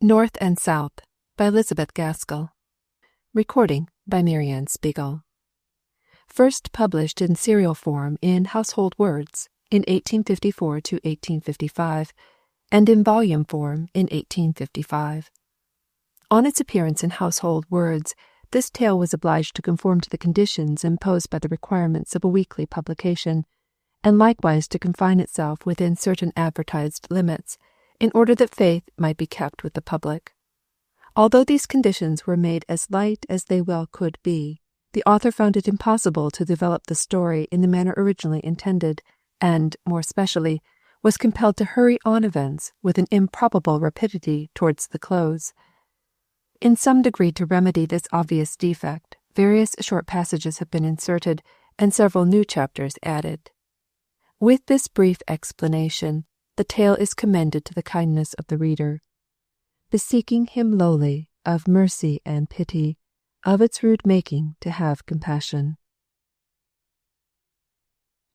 North and South by Elizabeth Gaskell. Recording by Marianne Spiegel. First published in serial form in Household Words in 1854 to 1855, and in volume form in 1855. On its appearance in Household Words, this tale was obliged to conform to the conditions imposed by the requirements of a weekly publication, and likewise to confine itself within certain advertised limits, in order that faith might be kept with the public. Although these conditions were made as light as they well could be, the author found it impossible to develop the story in the manner originally intended, and, more especially, was compelled to hurry on events with an improbable rapidity towards the close. In some degree to remedy this obvious defect, various short passages have been inserted, and several new chapters added. With this brief explanation, the tale is commended to the kindness of the reader. Beseeking him lowly, of mercy and pity, of its rude making to have compassion.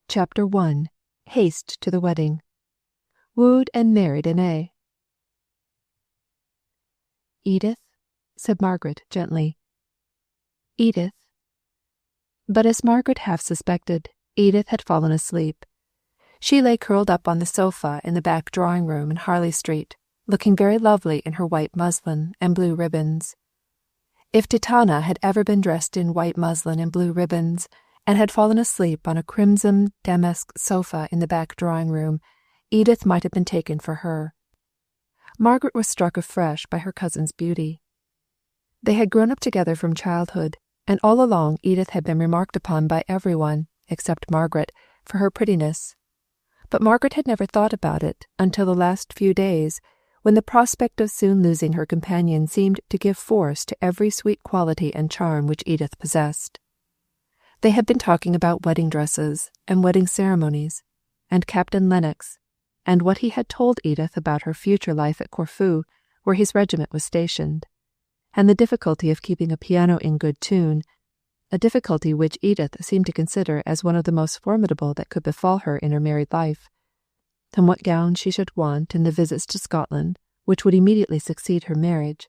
Chapter 1. Haste to the Wedding. Wooed and married in a. Edith, said Margaret gently. Edith. But as Margaret half suspected, Edith had fallen asleep. She lay curled up on the sofa in the back drawing-room in Harley Street, looking very lovely in her white muslin and blue ribbons. If Titania had ever been dressed in white muslin and blue ribbons, and had fallen asleep on a crimson damask sofa in the back drawing-room, Edith might have been taken for her. Margaret was struck afresh by her cousin's beauty. They had grown up together from childhood, and all along Edith had been remarked upon by everyone, except Margaret, for her prettiness. But Margaret had never thought about it until the last few days, when the prospect of soon losing her companion seemed to give force to every sweet quality and charm which Edith possessed. They had been talking about wedding dresses and wedding ceremonies, and Captain Lennox, and what he had told Edith about her future life at Corfu, where his regiment was stationed, and the difficulty of keeping a piano in good tune, a difficulty which Edith seemed to consider as one of the most formidable that could befall her in her married life, and what gown she should want in the visits to Scotland, which would immediately succeed her marriage.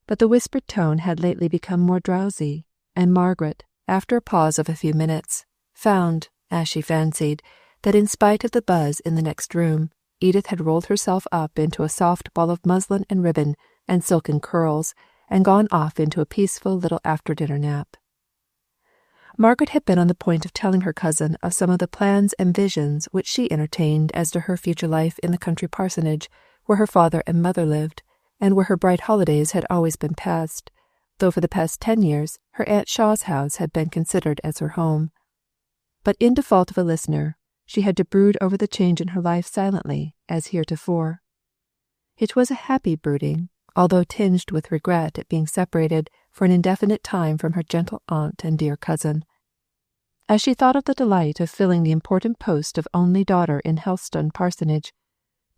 But the whispered tone had lately become more drowsy, and Margaret, after a pause of a few minutes, found, as she fancied, that in spite of the buzz in the next room, Edith had rolled herself up into a soft ball of muslin and ribbon and silken curls, and gone off into a peaceful little after-dinner nap. Margaret had been on the point of telling her cousin of some of the plans and visions which she entertained as to her future life in the country parsonage, where her father and mother lived, and where her bright holidays had always been passed, though for the past 10 years her Aunt Shaw's house had been considered as her home. But in default of a listener, she had to brood over the change in her life silently, as heretofore. It was a happy brooding, although tinged with regret at being separated for an indefinite time from her gentle aunt and dear cousin. As she thought of the delight of filling the important post of only daughter in Helstone parsonage,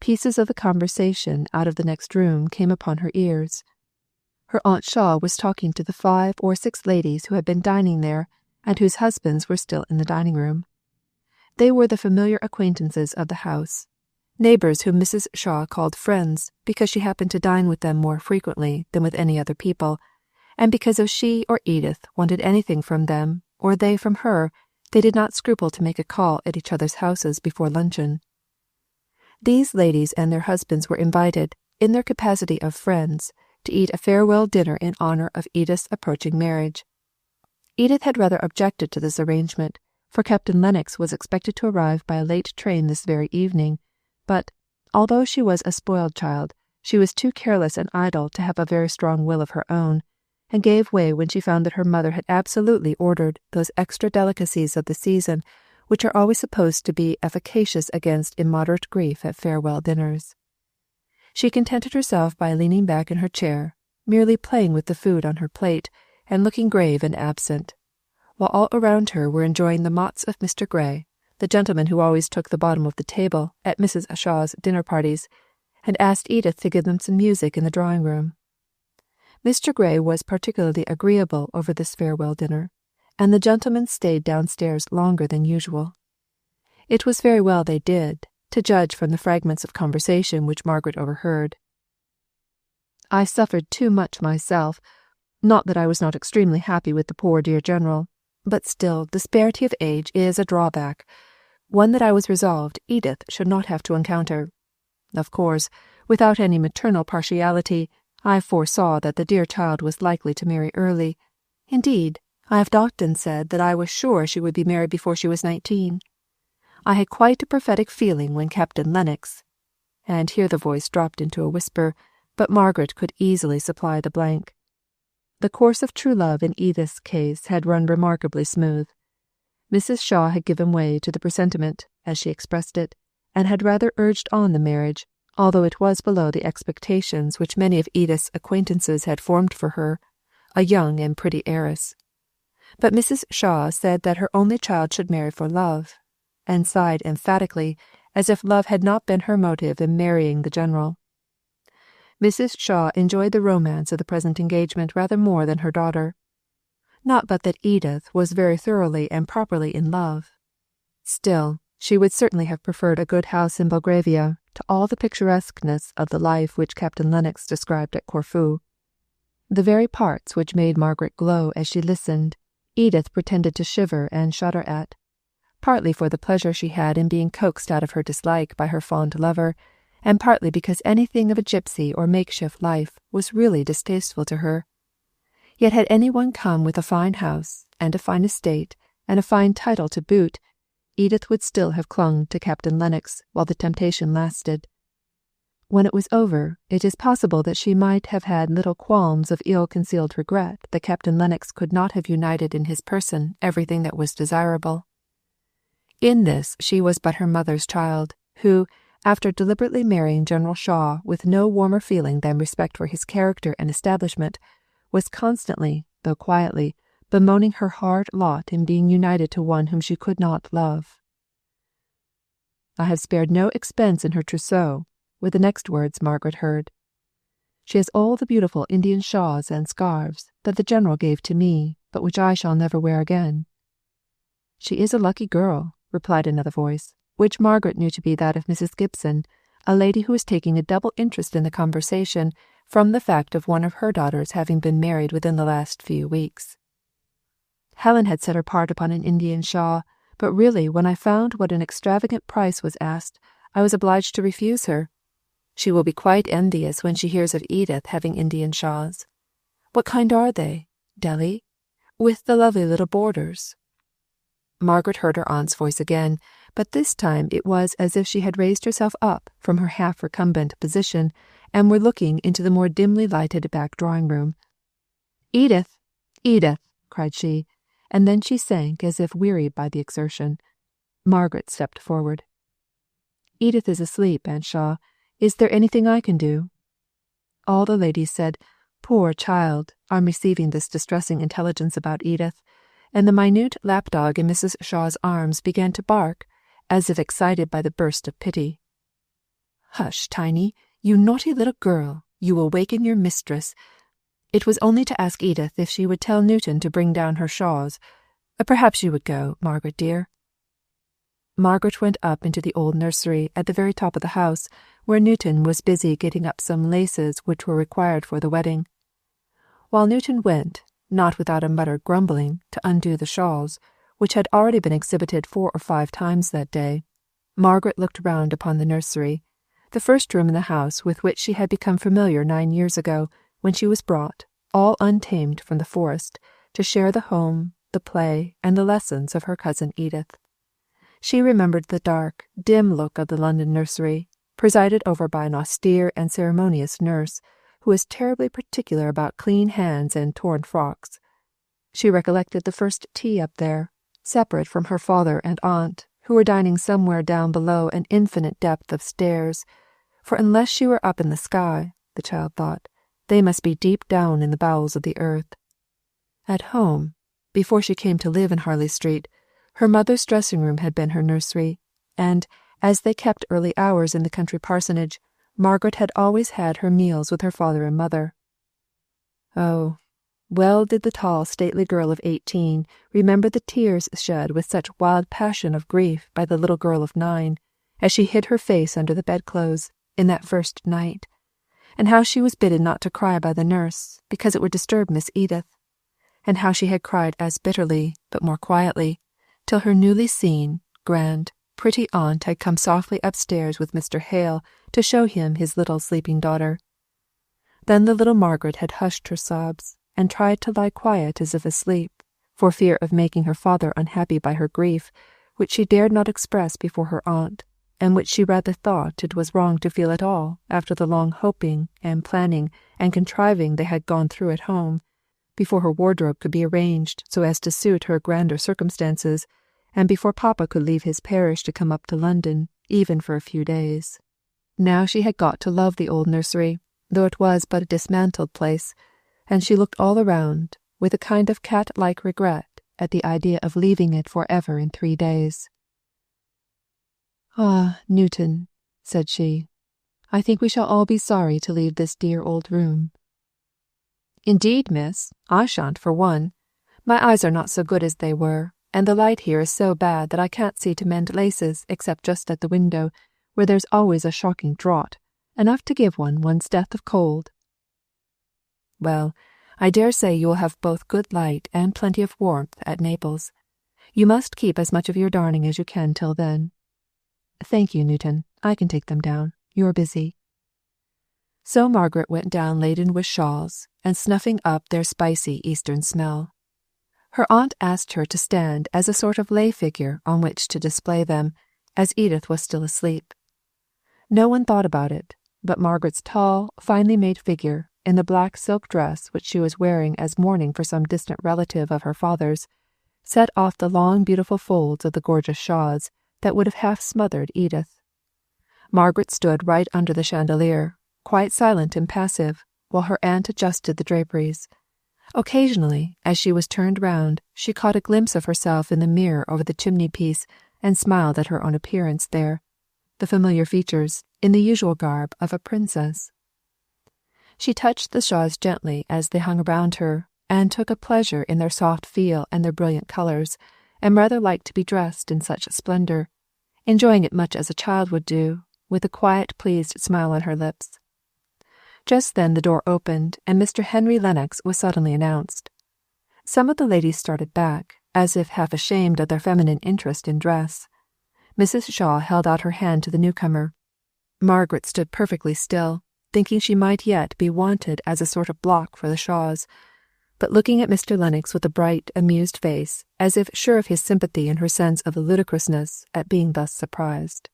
pieces of the conversation out of the next room came upon her ears. Her Aunt Shaw was talking to the 5 or 6 ladies who had been dining there, and whose husbands were still in the dining-room. They were the familiar acquaintances of the house, neighbours whom Mrs. Shaw called friends, because she happened to dine with them more frequently than with any other people, and because if she or Edith wanted anything from them, or they from her, they did not scruple to make a call at each other's houses before luncheon. These ladies and their husbands were invited, in their capacity of friends, to eat a farewell dinner in honour of Edith's approaching marriage. Edith had rather objected to this arrangement, for Captain Lennox was expected to arrive by a late train this very evening, but, although she was a spoiled child, she was too careless and idle to have a very strong will of her own, and gave way when she found that her mother had absolutely ordered those extra delicacies of the season which are always supposed to be efficacious against immoderate grief at farewell dinners. She contented herself by leaning back in her chair, merely playing with the food on her plate, and looking grave and absent, while all around her were enjoying the mots of Mr. Gray, the gentleman who always took the bottom of the table at Mrs. Shaw's dinner parties, and asked Edith to give them some music in the drawing-room. Mr. Gray was particularly agreeable over this farewell dinner, and the gentlemen stayed downstairs longer than usual. It was very well they did, to judge from the fragments of conversation which Margaret overheard. I suffered too much myself, not that I was not extremely happy with the poor dear General, but still disparity of age is a drawback, one that I was resolved Edith should not have to encounter. Of course, without any maternal partiality, I foresaw that the dear child was likely to marry early. Indeed, I have often said that I was sure she would be married before she was 19. I had quite a prophetic feeling when Captain Lennox, and here the voice dropped into a whisper, but Margaret could easily supply the blank. The course of true love in Edith's case had run remarkably smooth. Mrs. Shaw had given way to the presentiment, as she expressed it, and had rather urged on the marriage, although it was below the expectations which many of Edith's acquaintances had formed for her, a young and pretty heiress. But Mrs. Shaw said that her only child should marry for love, and sighed emphatically, as if love had not been her motive in marrying the General. Mrs. Shaw enjoyed the romance of the present engagement rather more than her daughter. Not but that Edith was very thoroughly and properly in love. Still, she would certainly have preferred a good house in Belgravia to all the picturesqueness of the life which Captain Lennox described at Corfu. The very parts which made Margaret glow as she listened, Edith pretended to shiver and shudder at, partly for the pleasure she had in being coaxed out of her dislike by her fond lover, and partly because anything of a gipsy or makeshift life was really distasteful to her. Yet had any one come with a fine house, and a fine estate, and a fine title to boot, Edith would still have clung to Captain Lennox while the temptation lasted. When it was over, it is possible that she might have had little qualms of ill-concealed regret that Captain Lennox could not have united in his person everything that was desirable. In this she was but her mother's child, who, after deliberately marrying General Shaw with no warmer feeling than respect for his character and establishment, was constantly, though quietly, bemoaning her hard lot in being united to one whom she could not love. "I have spared no expense in her trousseau," were the next words Margaret heard. "She has all the beautiful Indian shawls and scarves that the General gave to me, but which I shall never wear again." "She is a lucky girl," replied another voice, which Margaret knew to be that of Mrs. Gibson, a lady who was taking a double interest in the conversation from the fact of one of her daughters having been married within the last few weeks. "Helen had set her heart upon an Indian shawl, but really when I found what an extravagant price was asked, I was obliged to refuse her. She will be quite envious when she hears of Edith having Indian shawls. What kind are they? Delhi? With the lovely little borders?" Margaret heard her aunt's voice again, but this time it was as if she had raised herself up from her half-recumbent position and were looking into the more dimly lighted back drawing-room. "Edith! Edith!" cried she, and then she sank as if wearied by the exertion. Margaret stepped forward. "Edith is asleep, Aunt Shaw. Is there anything I can do?" All the ladies said, "Poor child," on receiving this distressing intelligence about Edith, and the minute lapdog in Mrs. Shaw's arms began to bark, as if excited by the burst of pity. "Hush, Tiny, you naughty little girl, you will waken your mistress. It was only to ask Edith if she would tell Newton to bring down her shawls. Perhaps you would go, Margaret dear." Margaret went up into the old nursery at the very top of the house, where Newton was busy getting up some laces which were required for the wedding. While Newton went, not without a muttered grumbling, to undo the shawls, which had already been exhibited 4 or 5 times that day, Margaret looked round upon the nursery, the first room in the house with which she had become familiar 9 years ago, when she was brought, all untamed from the forest, to share the home, the play, and the lessons of her cousin Edith. She remembered the dark, dim look of the London nursery, presided over by an austere and ceremonious nurse, who was terribly particular about clean hands and torn frocks. She recollected the first tea up there, separate from her father and aunt, who were dining somewhere down below an infinite depth of stairs, for unless she were up in the sky, the child thought, they must be deep down in the bowels of the earth. At home, before she came to live in Harley Street, her mother's dressing-room had been her nursery, and, as they kept early hours in the country parsonage, Margaret had always had her meals with her father and mother. Oh, well did the tall, stately girl of 18 remember the tears shed with such wild passion of grief by the little girl of 9, as she hid her face under the bedclothes in that first night, and how she was bidden not to cry by the nurse, because it would disturb Miss Edith, and how she had cried as bitterly, but more quietly, till her newly seen, grand, pretty aunt had come softly upstairs with Mr. Hale to show him his little sleeping daughter. Then the little Margaret had hushed her sobs, and tried to lie quiet as if asleep, for fear of making her father unhappy by her grief, which she dared not express before her aunt, and which she rather thought it was wrong to feel at all after the long hoping and planning and contriving they had gone through at home, before her wardrobe could be arranged so as to suit her grander circumstances, and before papa could leave his parish to come up to London, even for a few days. Now she had got to love the old nursery, though it was but a dismantled place, and she looked all around, with a kind of cat-like regret at the idea of leaving it for ever in 3 days. "Ah, Newton," said she, "I think we shall all be sorry to leave this dear old room." "Indeed, miss, I shan't for one. My eyes are not so good as they were, and the light here is so bad that I can't see to mend laces except just at the window, where there's always a shocking draught, enough to give one's death of cold." "Well, I dare say you will have both good light and plenty of warmth at Naples. You must keep as much of your darning as you can till then." "Thank you, Newton. I can take them down. You're busy." So Margaret went down laden with shawls, and snuffing up their spicy Eastern smell. Her aunt asked her to stand as a sort of lay figure on which to display them, as Edith was still asleep. No one thought about it, but Margaret's tall, finely made figure, in the black silk dress which she was wearing as mourning for some distant relative of her father's, set off the long beautiful folds of the gorgeous shawls that would have half smothered Edith. Margaret stood right under the chandelier, quite silent and passive, while her aunt adjusted the draperies. Occasionally, as she was turned round, she caught a glimpse of herself in the mirror over the chimney-piece, and smiled at her own appearance there, the familiar features, in the usual garb of a princess. She touched the shawls gently as they hung around her, and took a pleasure in their soft feel and their brilliant colours, and rather liked to be dressed in such splendour, enjoying it much as a child would do, with a quiet pleased smile on her lips. Just then the door opened, and Mr. Henry Lennox was suddenly announced. Some of the ladies started back, as if half ashamed of their feminine interest in dress. Mrs. Shaw held out her hand to the newcomer. Margaret stood perfectly still, thinking she might yet be wanted as a sort of block for the Shaws, but looking at Mr. Lennox with a bright, amused face, as if sure of his sympathy and her sense of the ludicrousness at being thus surprised.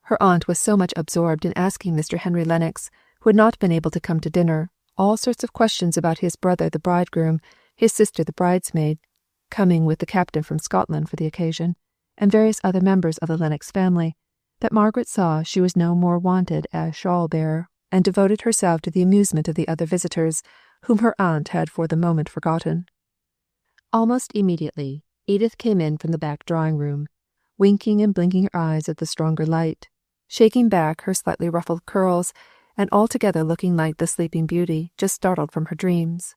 Her aunt was so much absorbed in asking Mr. Henry Lennox, who had not been able to come to dinner, all sorts of questions about his brother the bridegroom, his sister the bridesmaid, coming with the captain from Scotland for the occasion, and various other members of the Lennox family, that Margaret saw she was no more wanted as shawl-bearer, and devoted herself to the amusement of the other visitors, whom her aunt had for the moment forgotten. Almost immediately, Edith came in from the back drawing-room, winking and blinking her eyes at the stronger light, shaking back her slightly ruffled curls, and altogether looking like the sleeping beauty just startled from her dreams.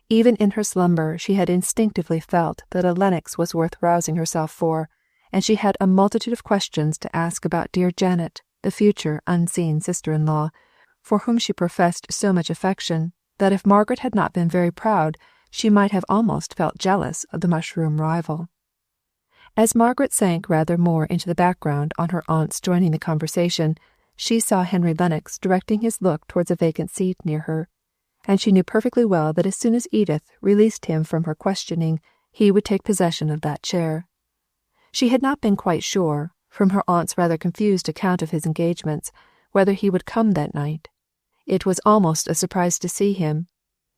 Even in her slumber she had instinctively felt that a Lennox was worth rousing herself for, and she had a multitude of questions to ask about dear Janet, the future unseen sister-in-law, for whom she professed so much affection that if Margaret had not been very proud, she might have almost felt jealous of the mushroom rival. As Margaret sank rather more into the background on her aunt's joining the conversation, she saw Henry Lennox directing his look towards a vacant seat near her, and she knew perfectly well that as soon as Edith released him from her questioning, he would take possession of that chair. She had not been quite sure, from her aunt's rather confused account of his engagements, whether he would come that night. It was almost a surprise to see him,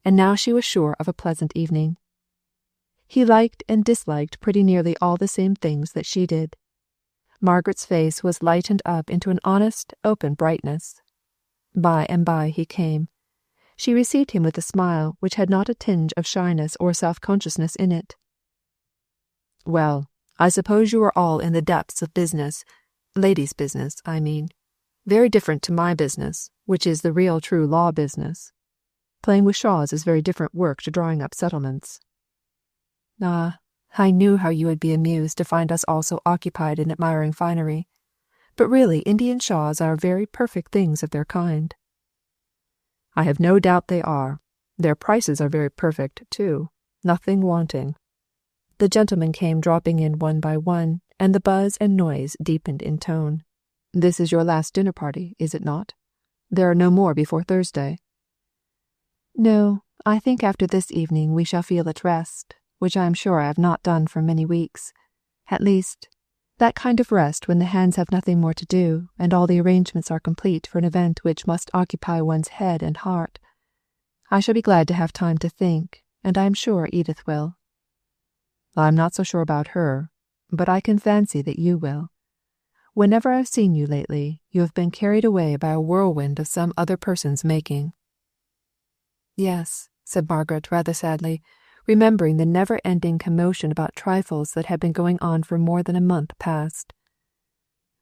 and now she was sure of a pleasant evening. He liked and disliked pretty nearly all the same things that she did. Margaret's face was lightened up into an honest, open brightness. By and by he came. She received him with a smile which had not a tinge of shyness or self-consciousness in it. "Well, I suppose you are all in the depths of business, ladies' business, I mean. Very different to my business, which is the real true law business. Playing with Shaws is very different work to drawing up settlements." "Ah, I knew how you would be amused to find us all so occupied in admiring finery. But really Indian shawls are very perfect things of their kind." I have no doubt they are. Their prices are very perfect, too. Nothing wanting." The gentlemen came dropping in one by one, and the buzz and noise deepened in tone. "This is your last dinner party, is it not? There are no more before Thursday?" "No, I think after this evening we shall feel at rest, which I am sure I have not done for many weeks. At least, that kind of rest when the hands have nothing more to do, and all the arrangements are complete for an event which must occupy one's head and heart. I shall be glad to have time to think, and I am sure Edith will." "I am not so sure about her, but I can fancy that you will. Whenever I have seen you lately, you have been carried away by a whirlwind of some other person's making." "Yes," said Margaret rather sadly, remembering the never-ending commotion about trifles that had been going on for more than a month past.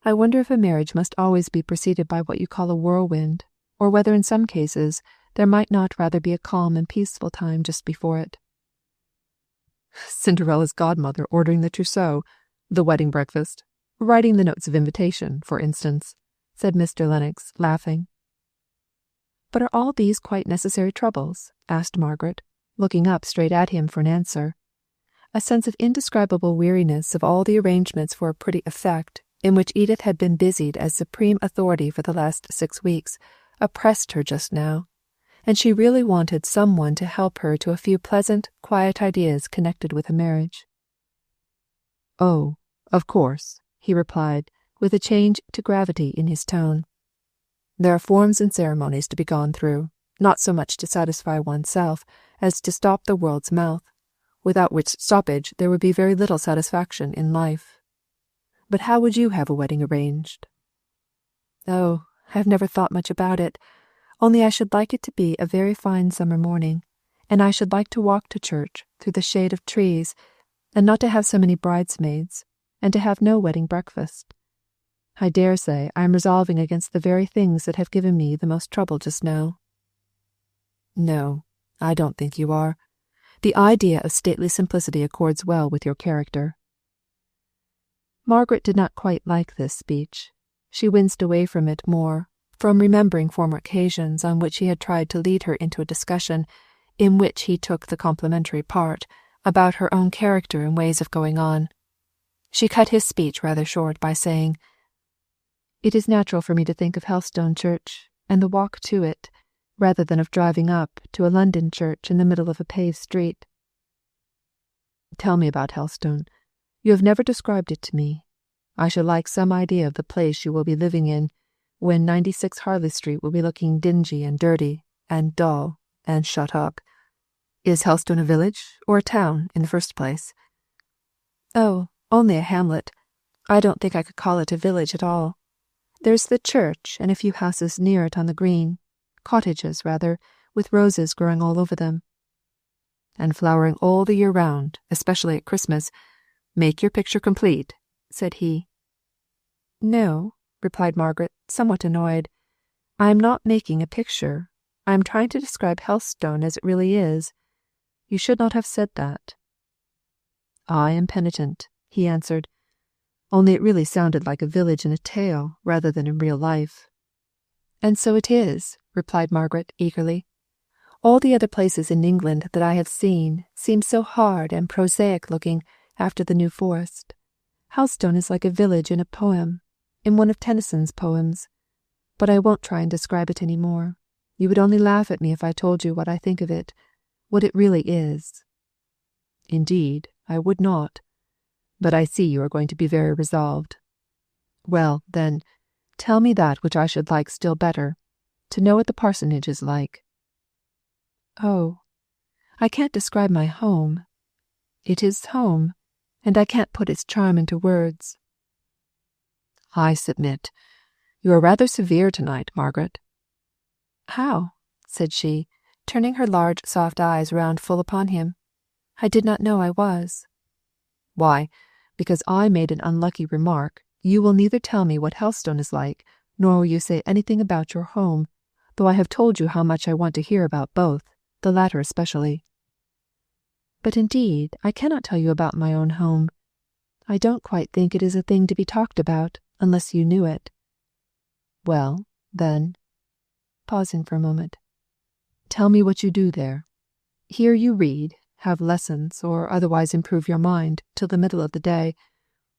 "I wonder if a marriage must always be preceded by what you call a whirlwind, or whether in some cases there might not rather be a calm and peaceful time just before it." "Cinderella's godmother ordering the trousseau, the wedding breakfast, writing the notes of invitation, for instance," said Mr. Lennox, laughing. "But are all these quite necessary troubles?" asked Margaret, looking up straight at him for an answer. A sense of indescribable weariness of all the arrangements for a pretty effect, in which Edith had been busied as supreme authority for the last 6 weeks, oppressed her just now, and she really wanted some one to help her to a few pleasant, quiet ideas connected with a marriage. "Oh, of course," he replied, with a change to gravity in his tone. "There are forms and ceremonies to be gone through, not so much to satisfy oneself as to stop the world's mouth, without which stoppage there would be very little satisfaction in life. But how would you have a wedding arranged?" "Oh, I have never thought much about it, only I should like it to be a very fine summer morning, and I should like to walk to church through the shade of trees, and not to have so many bridesmaids, and to have no wedding breakfast. I dare say I am resolving against the very things that have given me the most trouble just now." "No, I don't think you are. The idea of stately simplicity accords well with your character." Margaret did not quite like this speech. She winced away from it more, from remembering former occasions on which he had tried to lead her into a discussion, in which he took the complimentary part, about her own character and ways of going on. She cut his speech rather short by saying, "It is natural for me to think of Helstone Church, and the walk to it, rather than of driving up to a London church in the middle of a paved street." "Tell me about Helstone. You have never described it to me. I should like some idea of the place you will be living in, when 96 Harley Street will be looking dingy and dirty, and dull, and shut up. Is Helstone a village, or a town, in the first place?" "Oh, only a hamlet. I don't think I could call it a village at all. There's the church and a few houses near it on the green, cottages, rather, with roses growing all over them." "And flowering all the year round, especially at Christmas. Make your picture complete," said he. "No," replied Margaret, somewhat annoyed. "I am not making a picture. I am trying to describe Helstone as it really is. You should not have said that." "I am penitent," he answered. "Only it really sounded like a village in a tale rather than in real life." "And so it is," replied Margaret eagerly. "All the other places in England that I have seen seem so hard and prosaic-looking after the New Forest. Helstone is like a village in a poem, in one of Tennyson's poems. But I won't try and describe it any more. You would only laugh at me if I told you what I think of it, what it really is." "Indeed, I would not. But I see you are going to be very resolved. Well, then, tell me that which I should like still better, to know what the parsonage is like." "Oh, I can't describe my home. It is home, and I can't put its charm into words." "I submit. You are rather severe tonight, Margaret." "How?" said she, turning her large soft eyes round full upon him. "I did not know I was." "Why, because I made an unlucky remark, you will neither tell me what Helstone is like, nor will you say anything about your home, though I have told you how much I want to hear about both, the latter especially." "But indeed I cannot tell you about my own home. I don't quite think it is a thing to be talked about, unless you knew it." "Well, then," pausing for a moment, Tell me what you do there. Here you read, have lessons, or otherwise improve your mind till the middle of the day,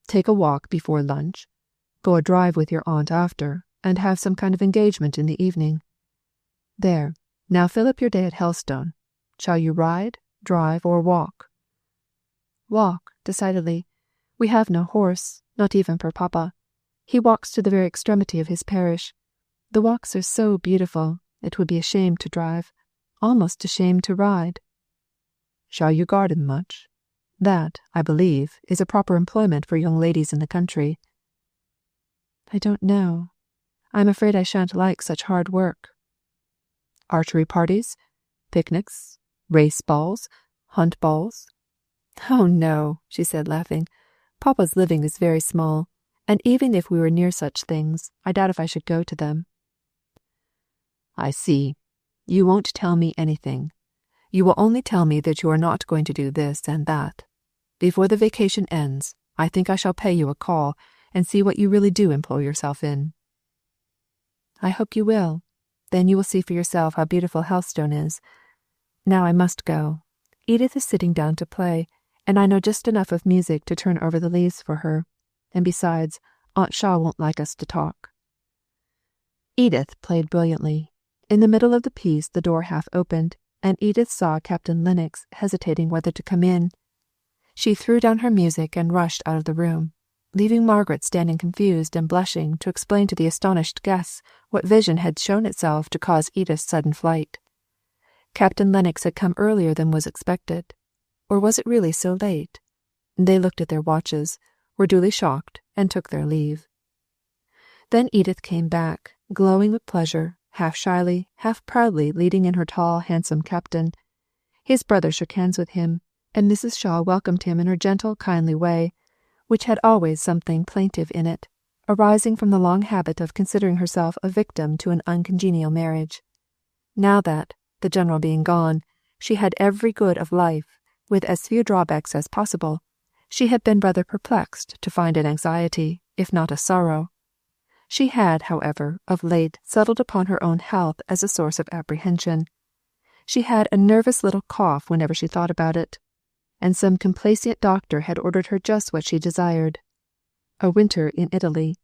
take a walk before lunch, go a drive with your aunt after, and have some kind of engagement in the evening. There, now fill up your day at Helstone. Shall you ride, drive, or walk? Walk, decidedly. We have no horse, not even for papa. He walks to the very extremity of his parish. The walks are so beautiful, it would be a shame to drive, almost a shame to ride. Shall you garden much? That, I believe, is a proper employment for young ladies in the country. I don't know. I'm afraid I shan't like such hard work. Archery parties, picnics, race balls, hunt balls? Oh no, she said, laughing. Papa's living is very small, and even if we were near such things, I doubt if I should go to them. I see. You won't tell me anything. You will only tell me that you are not going to do this and that. Before the vacation ends, I think I shall pay you a call and see what you really do employ yourself in. I hope you will. Then you will see for yourself how beautiful Helstone is. Now I must go. Edith is sitting down to play, and I know just enough of music to turn over the leaves for her. And besides, Aunt Shaw won't like us to talk. Edith played brilliantly. In the middle of the piece the door half opened, and Edith saw Captain Lennox hesitating whether to come in. She threw down her music and rushed out of the room, leaving Margaret standing confused and blushing to explain to the astonished guests what vision had shown itself to cause Edith's sudden flight. Captain Lennox had come earlier than was expected. Or was it really so late? They looked at their watches, were duly shocked, and took their leave. Then Edith came back, glowing with pleasure, half shyly, half proudly leading in her tall, handsome captain. His brother shook hands with him, and Mrs. Shaw welcomed him in her gentle, kindly way, which had always something plaintive in it, arising from the long habit of considering herself a victim to an uncongenial marriage. Now that, the general being gone, she had every good of life, with as few drawbacks as possible, she had been rather perplexed to find an anxiety, if not a sorrow. She had, however, of late settled upon her own health as a source of apprehension. She had a nervous little cough whenever she thought about it, and some complaisant doctor had ordered her just what she desired, a winter in Italy.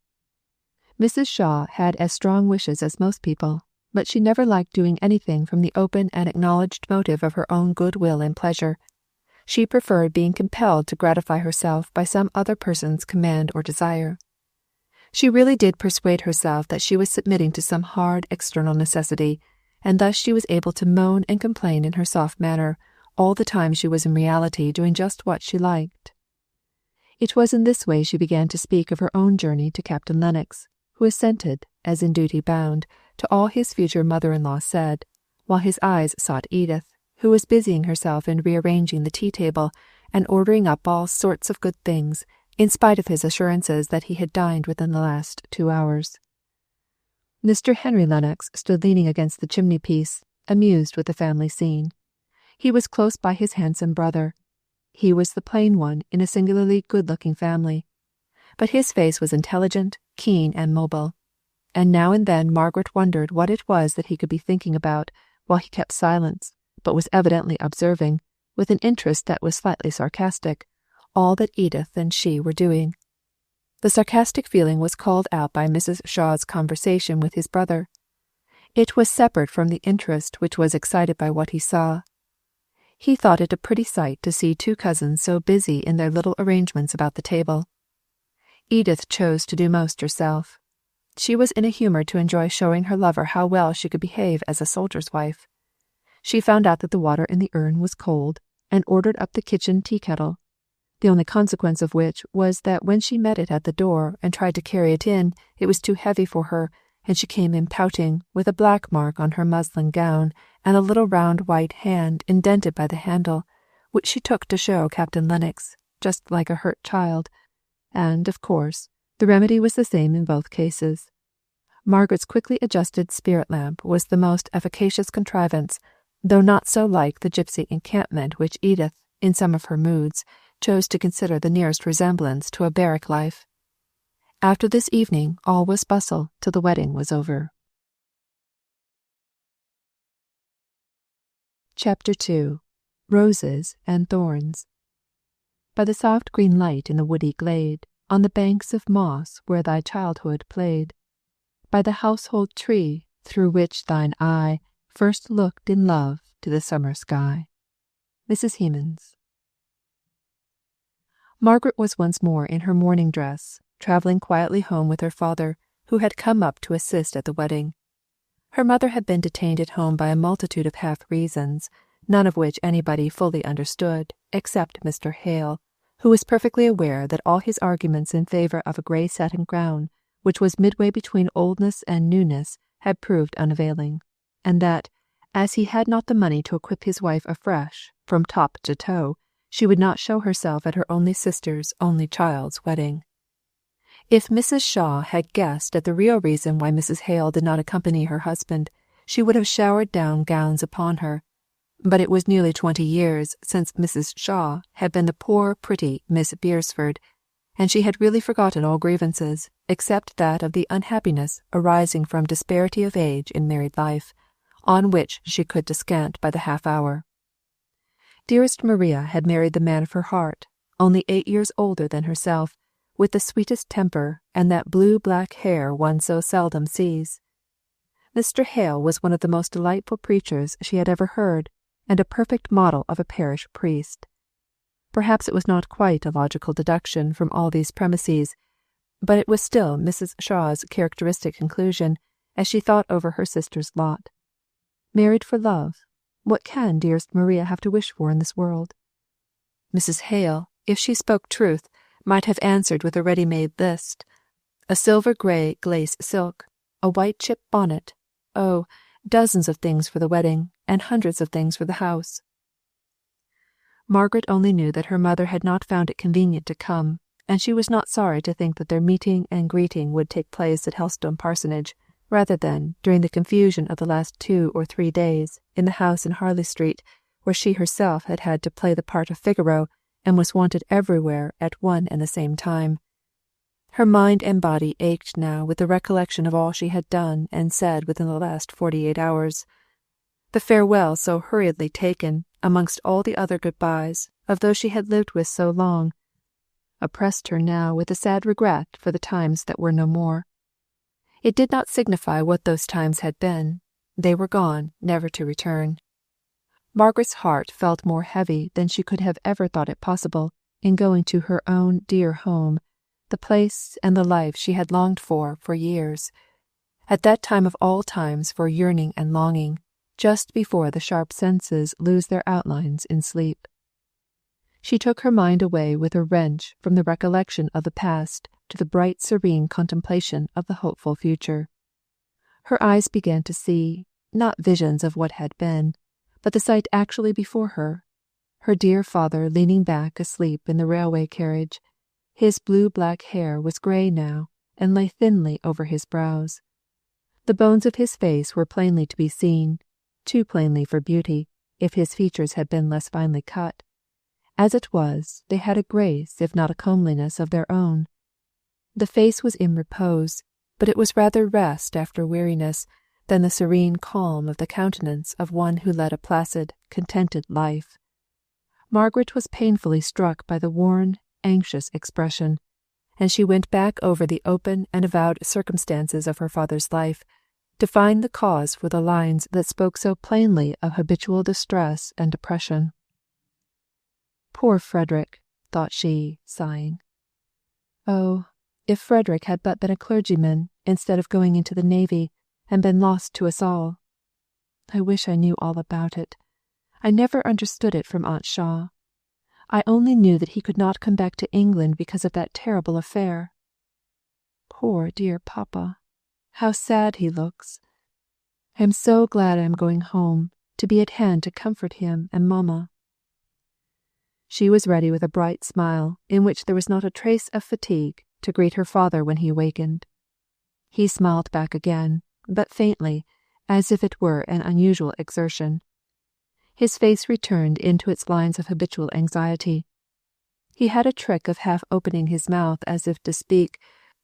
Mrs. Shaw had as strong wishes as most people, but she never liked doing anything from the open and acknowledged motive of her own good will and pleasure. She preferred being compelled to gratify herself by some other person's command or desire. She really did persuade herself that she was submitting to some hard external necessity, and thus she was able to moan and complain in her soft manner all the time she was in reality doing just what she liked. It was in this way she began to speak of her own journey to Captain Lennox, who assented, as in duty bound, to all his future mother-in-law said, while his eyes sought Edith, who was busying herself in rearranging the tea-table and ordering up all sorts of good things, in spite of his assurances that he had dined within the last 2 hours. Mr. Henry Lennox stood leaning against the chimney-piece, amused with the family scene. He was close by his handsome brother. He was the plain one in a singularly good-looking family. But his face was intelligent, keen, and mobile. And now and then Margaret wondered what it was that he could be thinking about while he kept silence, but was evidently observing, with an interest that was slightly sarcastic, all that Edith and she were doing. The sarcastic feeling was called out by Mrs. Shaw's conversation with his brother. It was separate from the interest which was excited by what he saw. He thought it a pretty sight to see 2 cousins so busy in their little arrangements about the table. Edith chose to do most herself. She was in a humour to enjoy showing her lover how well she could behave as a soldier's wife. She found out that the water in the urn was cold, and ordered up the kitchen tea-kettle, the only consequence of which was that when she met it at the door and tried to carry it in, it was too heavy for her, and she came in pouting, with a black mark on her muslin gown, and a little round white hand indented by the handle, which she took to show Captain Lennox, just like a hurt child, and, of course, the remedy was the same in both cases. Margaret's quickly adjusted spirit-lamp was the most efficacious contrivance, though not so like the gipsy encampment which Edith, in some of her moods, chose to consider the nearest resemblance to a barrack life. After this evening all was bustle till the wedding was over. Chapter 2 Roses and Thorns. By the soft green light in the woody glade, on the banks of moss where thy childhood played, by the household tree through which thine eye first looked in love to the summer sky. Mrs. Hemans. Margaret was once more in her morning dress, travelling quietly home with her father, who had come up to assist at the wedding. Her mother had been detained at home by a multitude of half-reasons, none of which anybody fully understood, except Mr. Hale, who was perfectly aware that all his arguments in favour of a grey satin gown, which was midway between oldness and newness, had proved unavailing, and that, as he had not the money to equip his wife afresh, from top to toe, she would not show herself at her only sister's only child's wedding. If Mrs. Shaw had guessed at the real reason why Mrs. Hale did not accompany her husband, she would have showered down gowns upon her. But it was nearly 20 years since Mrs. Shaw had been the poor, pretty Miss Beresford, and she had really forgotten all grievances, except that of the unhappiness arising from disparity of age in married life, on which she could descant by the half-hour. Dearest Maria had married the man of her heart, only 8 years older than herself, with the sweetest temper and that blue-black hair one so seldom sees. Mr. Hale was one of the most delightful preachers she had ever heard, and a perfect model of a parish priest. Perhaps it was not quite a logical deduction from all these premises, but it was still Mrs. Shaw's characteristic conclusion as she thought over her sister's lot. Married for love, what can dearest Maria have to wish for in this world? Mrs. Hale, if she spoke truth, might have answered with a ready-made list: a silver-grey glace silk, a white chip bonnet, oh, dozens of things for the wedding, and hundreds of things for the house. Margaret only knew that her mother had not found it convenient to come, and she was not sorry to think that their meeting and greeting would take place at Helstone Parsonage, rather than, during the confusion of the last 2 or 3 days, in the house in Harley Street, where she herself had had to play the part of Figaro, and was wanted everywhere at one and the same time. Her mind and body ached now with the recollection of all she had done and said within the last 48 hours. The farewell so hurriedly taken, amongst all the other good-byes, of those she had lived with so long, oppressed her now with a sad regret for the times that were no more. It did not signify what those times had been. They were gone, never to return. Margaret's heart felt more heavy than she could have ever thought it possible in going to her own dear home, the place and the life she had longed for years, at that time of all times for yearning and longing, just before the sharp senses lose their outlines in sleep. She took her mind away with a wrench from the recollection of the past to the bright serene contemplation of the hopeful future. Her eyes began to see, not visions of what had been, but the sight actually before her, her dear father leaning back asleep in the railway carriage. His blue-black hair was grey now, and lay thinly over his brows. The bones of his face were plainly to be seen, too plainly for beauty, if his features had been less finely cut. As it was, they had a grace, if not a comeliness, of their own. The face was in repose, but it was rather rest after weariness than the serene calm of the countenance of one who led a placid, contented life. Margaret was painfully struck by the worn, anxious expression, and she went back over the open and avowed circumstances of her father's life, to find the cause for the lines that spoke so plainly of habitual distress and depression. Poor Frederick, thought she, sighing. Oh, if Frederick had but been a clergyman instead of going into the navy, and been lost to us all. I wish I knew all about it. I never understood it from Aunt Shaw. I only knew that he could not come back to England because of that terrible affair. Poor dear papa! How sad he looks! I am so glad I am going home, to be at hand to comfort him and mamma. She was ready with a bright smile, in which there was not a trace of fatigue, to greet her father when he awakened. He smiled back again, but faintly, as if it were an unusual exertion. His face returned into its lines of habitual anxiety. He had a trick of half opening his mouth as if to speak,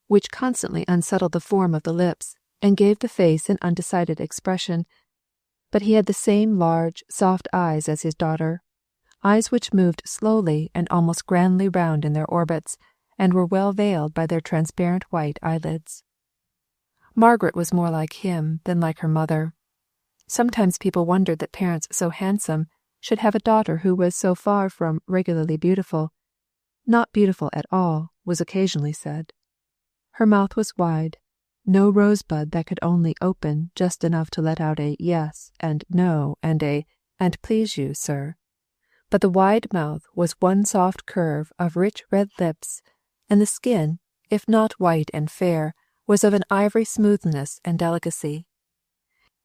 which constantly unsettled the form of the lips, and gave the face an undecided expression. but he had the same large, soft eyes as his daughter, eyes which moved slowly and almost grandly round in their orbits, and were well veiled by their transparent white eyelids. Margaret was more like him than like her mother. Sometimes people wondered that parents so handsome should have a daughter who was so far from regularly beautiful. Not beautiful at all, was occasionally said. Her mouth was wide, no rosebud that could only open just enough to let out a yes and no and a "and please you, sir." But the wide mouth was one soft curve of rich red lips, and the skin, if not white and fair, was of an ivory smoothness and delicacy.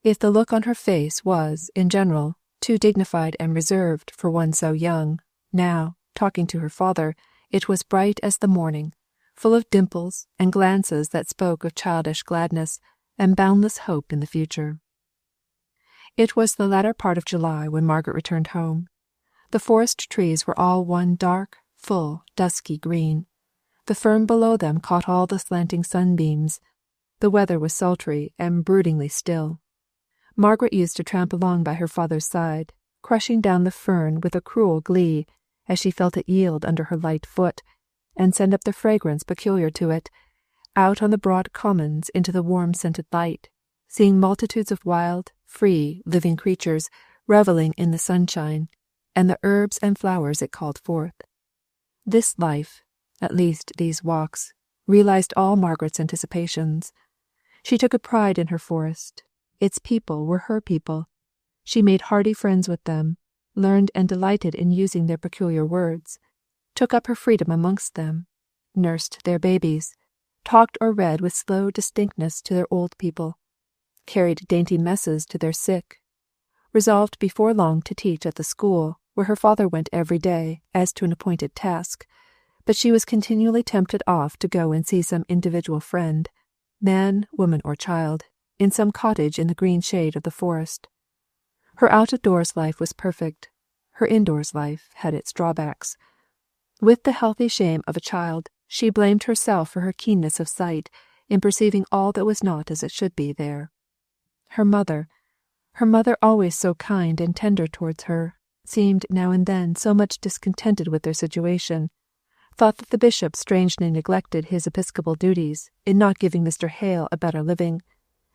If the look on her face was, in general, too dignified and reserved for one so young, now, talking to her father, it was bright as the morning, full of dimples and glances that spoke of childish gladness and boundless hope in the future. It was the latter part of July when Margaret returned home. The forest trees were all one dark, full, dusky green. The fern below them caught all the slanting sunbeams. The weather was sultry and broodingly still. Margaret used to tramp along by her father's side, crushing down the fern with a cruel glee as she felt it yield under her light foot, and send up the fragrance peculiar to it, out on the broad commons into the warm-scented light, seeing multitudes of wild, free, living creatures revelling in the sunshine, and the herbs and flowers it called forth. This life, at least these walks, realized all Margaret's anticipations. She took a pride in her forest. Its people were her people. She made hearty friends with them, learned and delighted in using their peculiar words, took up her freedom amongst them, nursed their babies, talked or read with slow distinctness to their old people, carried dainty messes to their sick, resolved before long to teach at the school, where her father went every day as to an appointed task, but she was continually tempted off to go and see some individual friend, man, woman, or child, in some cottage in the green shade of the forest. Her out-of-doors life was perfect. Her indoors life had its drawbacks. With the healthy shame of a child, she blamed herself for her keenness of sight in perceiving all that was not as it should be there. Her mother always so kind and tender towards her, seemed now and then so much discontented with their situation, thought that the bishop strangely neglected his episcopal duties in not giving Mr. Hale a better living,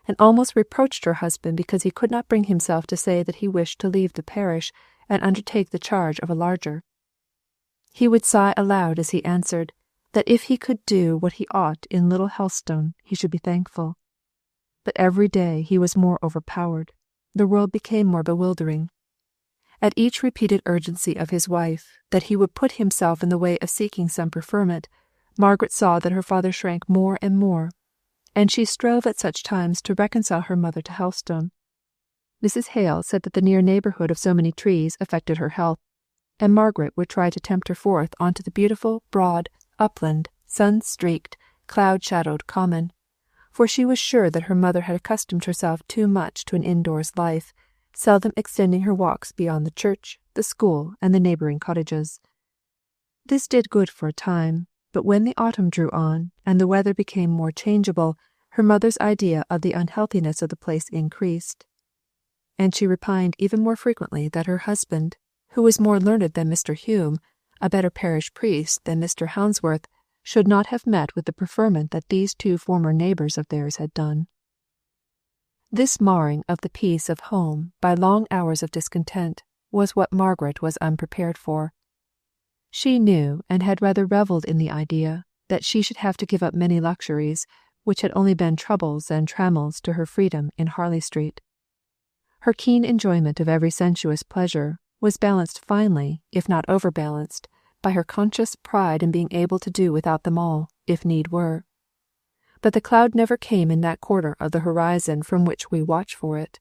and almost reproached her husband because he could not bring himself to say that he wished to leave the parish and undertake the charge of a larger. He would sigh aloud as he answered that if he could do what he ought in Little Helstone he should be thankful. But every day he was more overpowered. The world became more bewildering. At each repeated urgency of his wife that he would put himself in the way of seeking some preferment, Margaret saw that her father shrank more and more, and she strove at such times to reconcile her mother to Helstone. Mrs. Hale said that the near neighbourhood of so many trees affected her health, and Margaret would try to tempt her forth onto the beautiful, broad, upland, sun-streaked, cloud-shadowed common, for she was sure that her mother had accustomed herself too much to an indoors life, seldom extending her walks beyond the church, the school, and the neighbouring cottages. This did good for a time, but when the autumn drew on, and the weather became more changeable, her mother's idea of the unhealthiness of the place increased, and she repined even more frequently that her husband, who was more learned than Mr. Hume, a better parish priest than Mr. Hounsworth, should not have met with the preferment that these two former neighbours of theirs had done. This marring of the peace of home by long hours of discontent was what Margaret was unprepared for. She knew and had rather revelled in the idea that she should have to give up many luxuries which had only been troubles and trammels to her freedom in Harley Street. Her keen enjoyment of every sensuous pleasure was balanced finely, if not overbalanced, by her conscious pride in being able to do without them all, if need were. But the cloud never came in that quarter of the horizon from which we watch for it.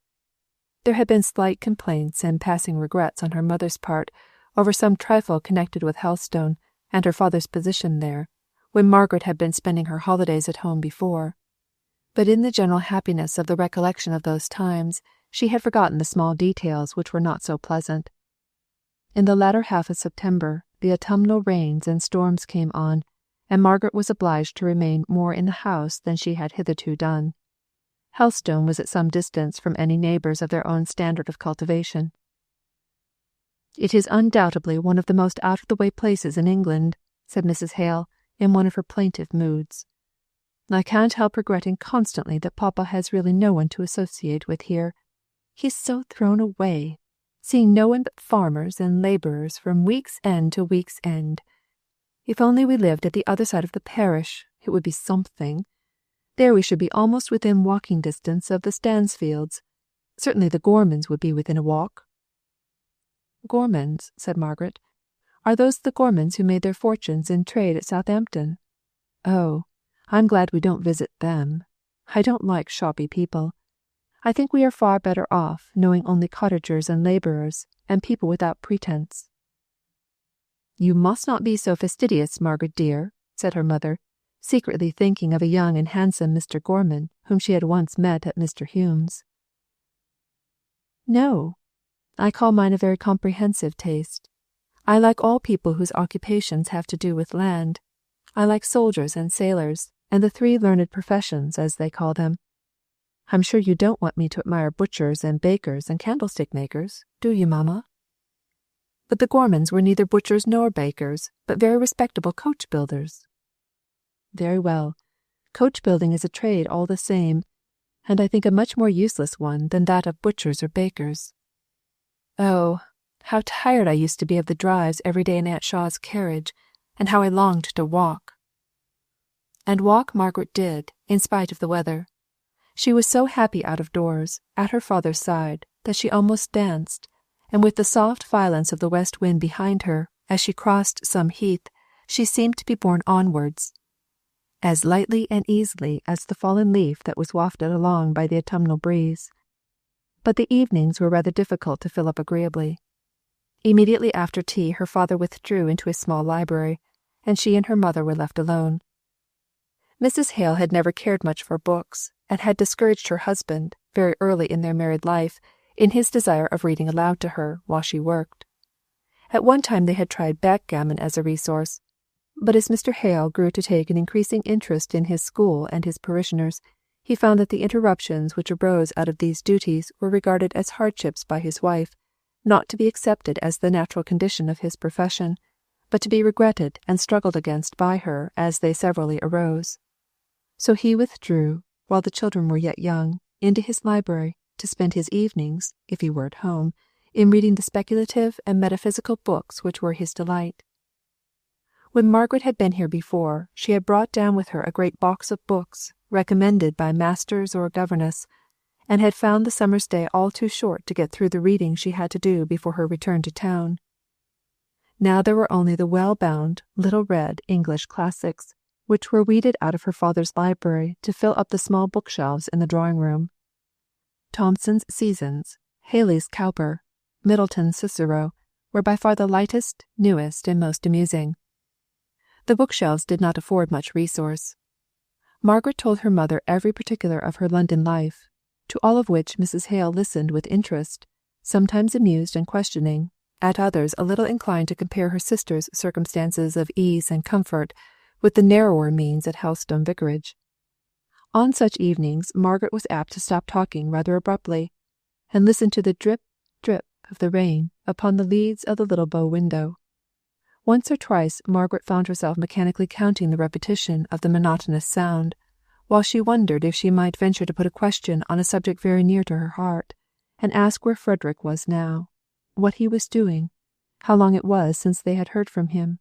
There had been slight complaints and passing regrets on her mother's part over some trifle connected with Helstone and her father's position there, when Margaret had been spending her holidays at home before. But in the general happiness of the recollection of those times, she had forgotten the small details which were not so pleasant. In the latter half of September, the autumnal rains and storms came on, and Margaret was obliged to remain more in the house than she had hitherto done. Helstone was at some distance from any neighbours of their own standard of cultivation. "It is undoubtedly one of the most out-of-the-way places in England," said Mrs. Hale, in one of her plaintive moods. "I can't help regretting constantly that papa has really no one to associate with here. He's so thrown away, seeing no one but farmers and labourers from week's end to week's end. If only we lived at the other side of the parish, it would be something. There we should be almost within walking distance of the Stansfields. Certainly the Gormans would be within a walk." "Gormans," said Margaret. "Are those the Gormans who made their fortunes in trade at Southampton? Oh, I'm glad we don't visit them. I don't like shoppy people. I think we are far better off knowing only cottagers and labourers, and people without pretence." "You must not be so fastidious, Margaret dear," said her mother, secretly thinking of a young and handsome Mr. Gorman whom she had once met at Mr. Hume's. "No, I call mine a very comprehensive taste. I like all people whose occupations have to do with land. I like soldiers and sailors, and the 3 learned professions, as they call them. I'm sure you don't want me to admire butchers and bakers and candlestick makers, do you, mamma?" But the Gormans were neither butchers nor bakers, but very respectable coach builders. "Very well. Coach building is a trade all the same, and I think a much more useless one than that of butchers or bakers. Oh, how tired I used to be of the drives every day in Aunt Shaw's carriage, and how I longed to walk." And walk Margaret did, in spite of the weather. She was so happy out of doors, at her father's side, that she almost danced, and with the soft violence of the west wind behind her, as she crossed some heath, she seemed to be borne onwards, as lightly and easily as the fallen leaf that was wafted along by the autumnal breeze. But the evenings were rather difficult to fill up agreeably. Immediately after tea her father withdrew into his small library, and she and her mother were left alone. Mrs. Hale had never cared much for books, and had discouraged her husband, very early in their married life, in his desire of reading aloud to her while she worked. At one time they had tried backgammon as a resource, but as Mr. Hale grew to take an increasing interest in his school and his parishioners, he found that the interruptions which arose out of these duties were regarded as hardships by his wife, not to be accepted as the natural condition of his profession, but to be regretted and struggled against by her as they severally arose. So he withdrew, while the children were yet young, into his library, to spend his evenings, if he were at home, in reading the speculative and metaphysical books which were his delight. When Margaret had been here before, she had brought down with her a great box of books, recommended by masters or governess, and had found the summer's day all too short to get through the reading she had to do before her return to town. Now there were only the well-bound, little-read English classics, which were weeded out of her father's library to fill up the small bookshelves in the drawing-room. Thomson's Seasons, Haley's Cowper, Middleton's Cicero were by far the lightest, newest, and most amusing. The bookshelves did not afford much resource. Margaret told her mother every particular of her London life, to all of which Mrs. Hale listened with interest, sometimes amused and questioning, at others a little inclined to compare her sister's circumstances of ease and comfort with the narrower means at Helstone Vicarage. On such evenings Margaret was apt to stop talking rather abruptly, and listen to the drip, drip of the rain upon the leads of the little bow window. Once or twice Margaret found herself mechanically counting the repetition of the monotonous sound, while she wondered if she might venture to put a question on a subject very near to her heart, and ask where Frederick was now, what he was doing, how long it was since they had heard from him.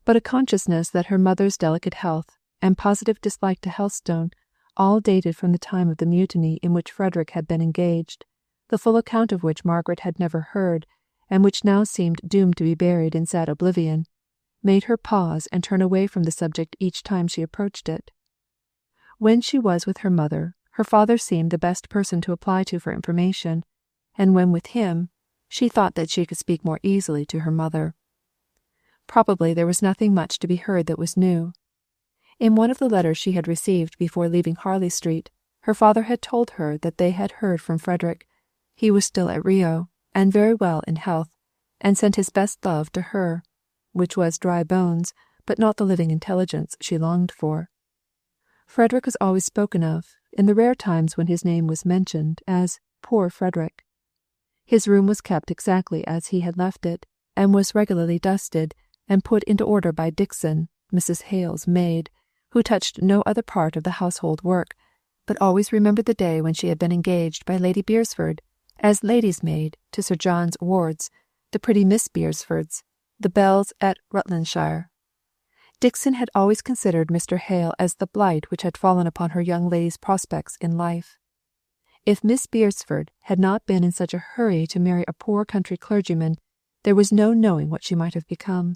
But a consciousness that her mother's delicate health and positive dislike to Helstone all dated from the time of the mutiny in which Frederick had been engaged, the full account of which Margaret had never heard, and which now seemed doomed to be buried in sad oblivion, made her pause and turn away from the subject each time she approached it. When she was with her mother, her father seemed the best person to apply to for information, and when with him, she thought that she could speak more easily to her mother. Probably there was nothing much to be heard that was new. In one of the letters she had received before leaving Harley Street, her father had told her that they had heard from Frederick. He was still at Rio, and very well in health, and sent his best love to her, which was dry bones, but not the living intelligence she longed for. Frederick was always spoken of, in the rare times when his name was mentioned, as poor Frederick. His room was kept exactly as he had left it, and was regularly dusted and put into order by Dixon, Mrs. Hale's maid, who touched no other part of the household work, but always remembered the day when she had been engaged by Lady Beresford as lady's maid to Sir John's wards, the pretty Miss Beresfords, the belles at Rutlandshire. Dixon had always considered Mr. Hale as the blight which had fallen upon her young lady's prospects in life. If Miss Beresford had not been in such a hurry to marry a poor country clergyman, there was no knowing what she might have become.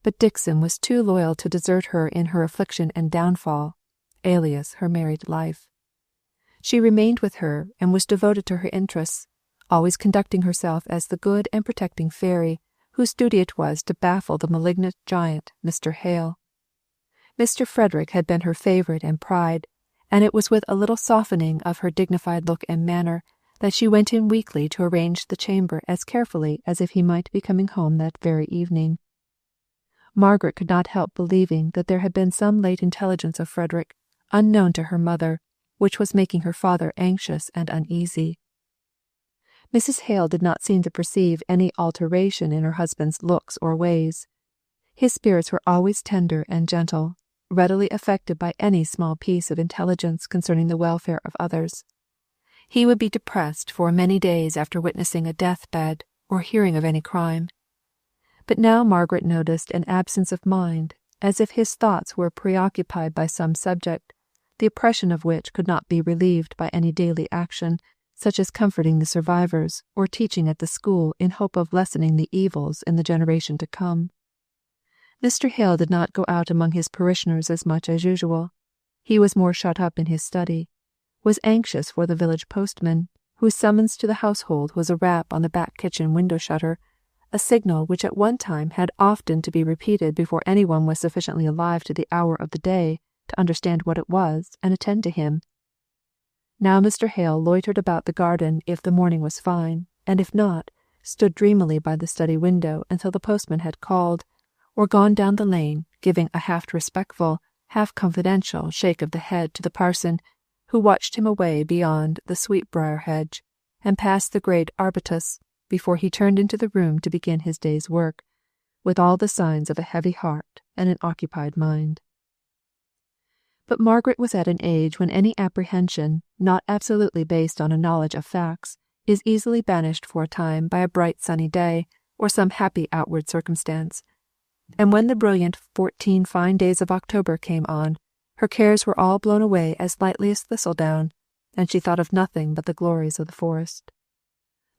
But Dixon was too loyal to desert her in her affliction and downfall, alias her married life. She remained with her and was devoted to her interests, always conducting herself as the good and protecting fairy whose duty it was to baffle the malignant giant, Mr. Hale. Mr. Frederick had been her favourite and pride, and it was with a little softening of her dignified look and manner that she went in weekly to arrange the chamber as carefully as if he might be coming home that very evening. Margaret could not help believing that there had been some late intelligence of Frederick, unknown to her mother, which was making her father anxious and uneasy. Mrs. Hale did not seem to perceive any alteration in her husband's looks or ways. His spirits were always tender and gentle, readily affected by any small piece of intelligence concerning the welfare of others. He would be depressed for many days after witnessing a death-bed or hearing of any crime. But now Margaret noticed an absence of mind, as if his thoughts were preoccupied by some subject, the oppression of which could not be relieved by any daily action, such as comforting the survivors or teaching at the school in hope of lessening the evils in the generation to come. Mr. Hale did not go out among his parishioners as much as usual. He was more shut up in his study, was anxious for the village postman, whose summons to the household was a rap on the back kitchen window-shutter, a signal which at one time had often to be repeated before any one was sufficiently alive to the hour of the day to understand what it was and attend to him. Now Mr. Hale loitered about the garden if the morning was fine, and if not, stood dreamily by the study window until the postman had called, or gone down the lane, giving a half respectful, half confidential shake of the head to the parson, who watched him away beyond the sweetbriar hedge, and past the great arbutus, before he turned into the room to begin his day's work, with all the signs of a heavy heart and an occupied mind. But Margaret was at an age when any apprehension, not absolutely based on a knowledge of facts, is easily banished for a time by a bright sunny day, or some happy outward circumstance. And when the brilliant 14 fine days of October came on, her cares were all blown away as lightly as thistledown, and she thought of nothing but the glories of the forest.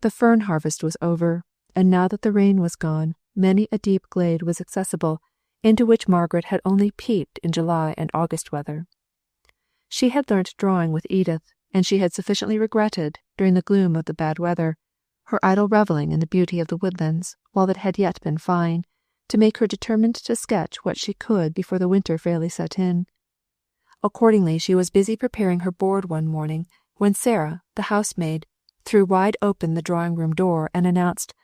The fern harvest was over, and now that the rain was gone, many a deep glade was accessible, into which Margaret had only peeped in July and August weather. She had learnt drawing with Edith, and she had sufficiently regretted, during the gloom of the bad weather, her idle revelling in the beauty of the woodlands while it had yet been fine, to make her determined to sketch what she could before the winter fairly set in. Accordingly she was busy preparing her board one morning, when Sarah, the housemaid, threw wide open the drawing-room door and announced,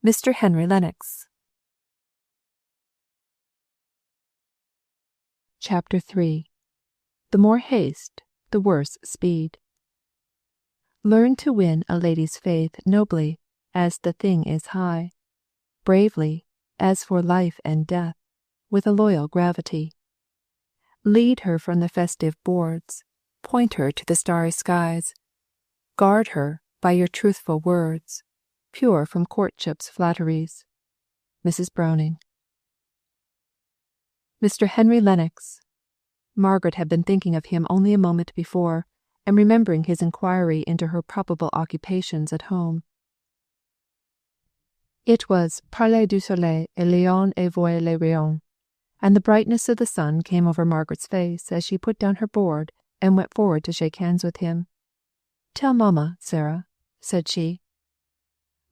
"Mr. Henry Lennox." Chapter 3. The more haste, the worse speed. Learn to win a lady's faith nobly, as the thing is high, bravely, as for life and death, with a loyal gravity. Lead her from the festive boards, point her to the starry skies, guard her by your truthful words, pure from courtship's flatteries. Mrs. Browning. Mr. Henry Lennox. Margaret had been thinking of him only a moment before, and remembering his inquiry into her probable occupations at home. It was Parler du soleil et Léon et voit les rayons, and the brightness of the sun came over Margaret's face as she put down her board and went forward to shake hands with him. "Tell Mamma, Sarah," said she.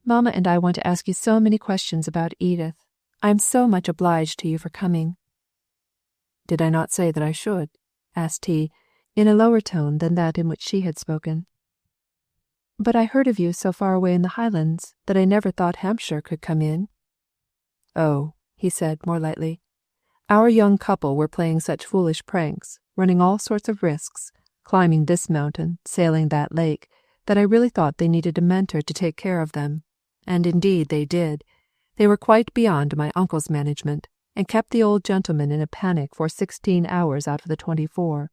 "Mamma and I want to ask you so many questions about Edith. I am so much obliged to you for coming." "Did I not say that I should?" asked he, in a lower tone than that in which she had spoken. "But I heard of you so far away in the Highlands that I never thought Hampshire could come in." "Oh," he said more lightly, "our young couple were playing such foolish pranks, running all sorts of risks, climbing this mountain, sailing that lake, that I really thought they needed a mentor to take care of them. And indeed they did. They were quite beyond my uncle's management, and kept the old gentleman in a panic for 16 hours out of the 24.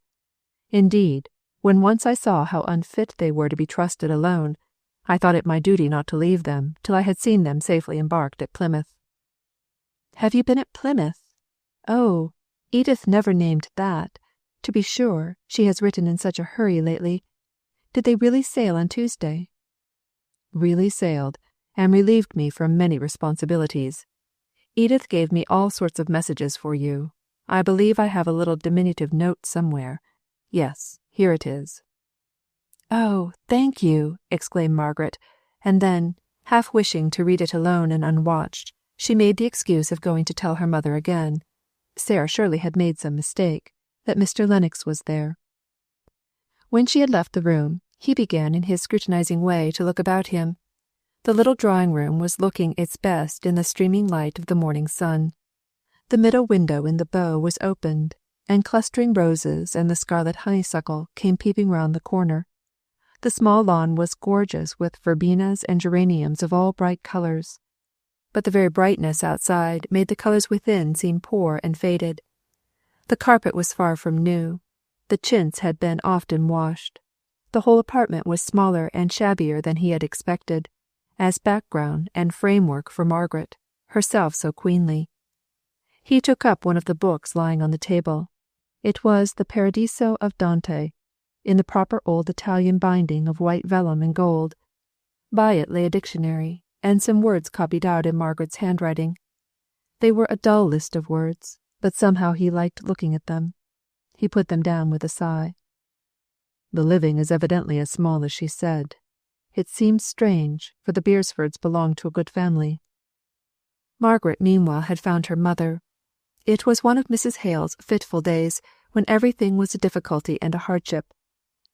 Indeed, when once I saw how unfit they were to be trusted alone, I thought it my duty not to leave them till I had seen them safely embarked at Plymouth. Have you been at Plymouth? Oh, Edith never named that. To be sure, she has written in such a hurry lately. Did they really sail on Tuesday? Really sailed, and relieved me from many responsibilities. Edith gave me all sorts of messages for you. I believe I have a little diminutive note somewhere. Yes, here it is. Oh, thank you, exclaimed Margaret, and then, half wishing to read it alone and unwatched, she made the excuse of going to tell her mother again. Sarah surely had made some mistake, that Mr. Lennox was there. When she had left the room, he began in his scrutinizing way to look about him. The little drawing-room was looking its best in the streaming light of the morning sun. The middle window in the bow was opened, and clustering roses and the scarlet honeysuckle came peeping round the corner. The small lawn was gorgeous with verbenas and geraniums of all bright colours, but the very brightness outside made the colours within seem poor and faded. The carpet was far from new. The chintz had been often washed. The whole apartment was smaller and shabbier than he had expected, as background and framework for Margaret, herself so queenly. He took up one of the books lying on the table. It was the Paradiso of Dante, in the proper old Italian binding of white vellum and gold. By it lay a dictionary, and some words copied out in Margaret's handwriting. They were a dull list of words, but somehow he liked looking at them. He put them down with a sigh. The living is evidently as small as she said. It seems strange, for the Beresfords belonged to a good family. Margaret meanwhile had found her mother. It was one of Mrs. Hale's fitful days, when everything was a difficulty and a hardship,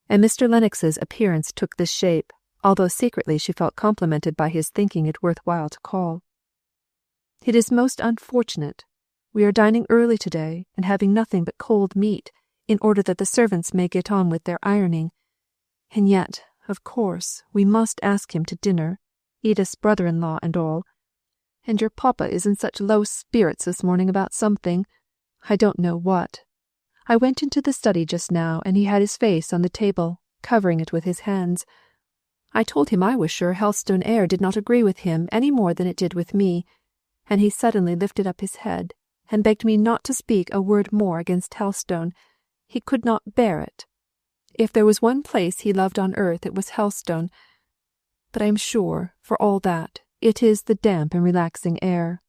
and Mr. Lennox's appearance took this shape, although secretly she felt complimented by his thinking it worth while to call. It is most unfortunate. We are dining early to-day, and having nothing but cold meat, in order that the servants may get on with their ironing. And yet, of course, we must ask him to dinner, Edith's brother-in-law and all. And your papa is in such low spirits this morning about something. I don't know what. I went into the study just now, and he had his face on the table, covering it with his hands. I told him I was sure Helstone air did not agree with him any more than it did with me, and he suddenly lifted up his head, and begged me not to speak a word more against Helstone. He could not bear it. If there was one place he loved on earth, it was Helstone. But I am sure, for all that, it is the damp and relaxing air.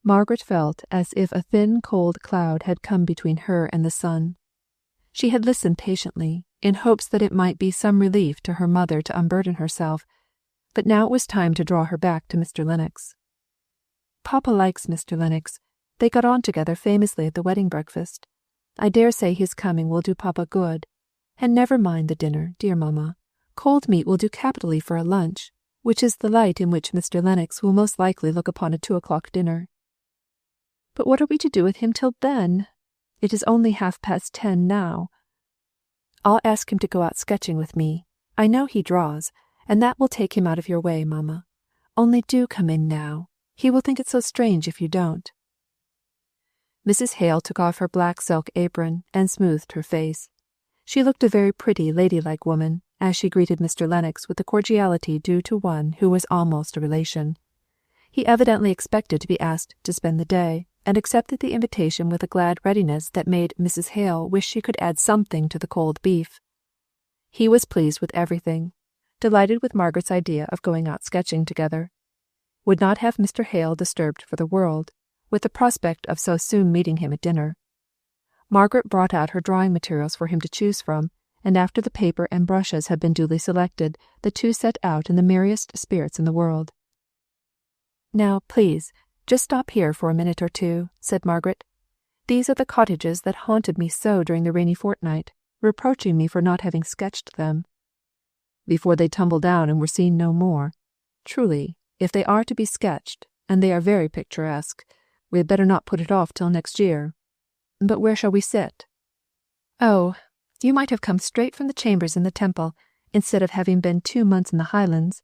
Margaret felt as if a thin cold cloud had come between her and the sun. She had listened patiently, in hopes that it might be some relief to her mother to unburden herself, but now it was time to draw her back to Mr. Lennox. Papa likes Mr. Lennox. They got on together famously at the wedding breakfast. I dare say his coming will do Papa good. And never mind the dinner, dear mamma. Cold meat will do capitally for a lunch, which is the light in which Mr. Lennox will most likely look upon a 2 o'clock dinner. But what are we to do with him till then? It is only 10:30 now. I'll ask him to go out sketching with me. I know he draws, and that will take him out of your way, mamma. Only do come in now. He will think it so strange if you don't. Mrs. Hale took off her black silk apron and smoothed her face. She looked a very pretty, ladylike woman, as she greeted Mr. Lennox with the cordiality due to one who was almost a relation. He evidently expected to be asked to spend the day, and accepted the invitation with a glad readiness that made Mrs. Hale wish she could add something to the cold beef. He was pleased with everything, delighted with Margaret's idea of going out sketching together, would not have Mr. Hale disturbed for the world, with the prospect of so soon meeting him at dinner. Margaret brought out her drawing materials for him to choose from, and after the paper and brushes had been duly selected, the two set out in the merriest spirits in the world. "Now, please, just stop here for a minute or two," said Margaret. "These are the cottages that haunted me so during the rainy fortnight, reproaching me for not having sketched them. Before they tumbled down and were seen no more. Truly, if they are to be sketched, and they are very picturesque, we had better not put it off till next year. But where shall we sit?" "Oh, You might have come straight from the chambers in the Temple, instead of having been 2 months in the Highlands.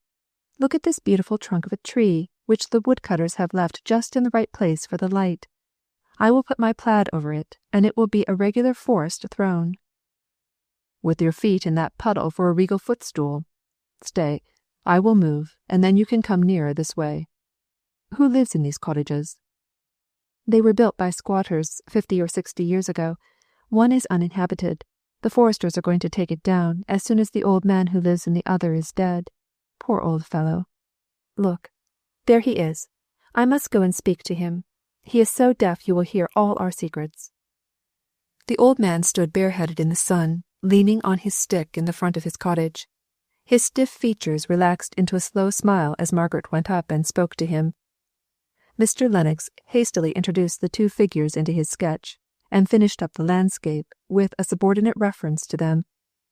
Look at this beautiful trunk of a tree, which the woodcutters have left just in the right place for the light. I will put my plaid over it, and it will be a regular forest throne. With your feet in that puddle for a regal footstool. Stay, I will move, and then you can come nearer this way. Who lives in these cottages? They were built by squatters 50 or 60 years ago. One is uninhabited. The foresters are going to take it down as soon as the old man who lives in the other is dead. Poor old fellow. Look, there he is. I must go and speak to him. He is so deaf you will hear all our secrets. The old man stood bareheaded in the sun, leaning on his stick in the front of his cottage. His stiff features relaxed into a slow smile as Margaret went up and spoke to him. Mr. Lennox hastily introduced the 2 figures into his sketch, and finished up the landscape with a subordinate reference to them,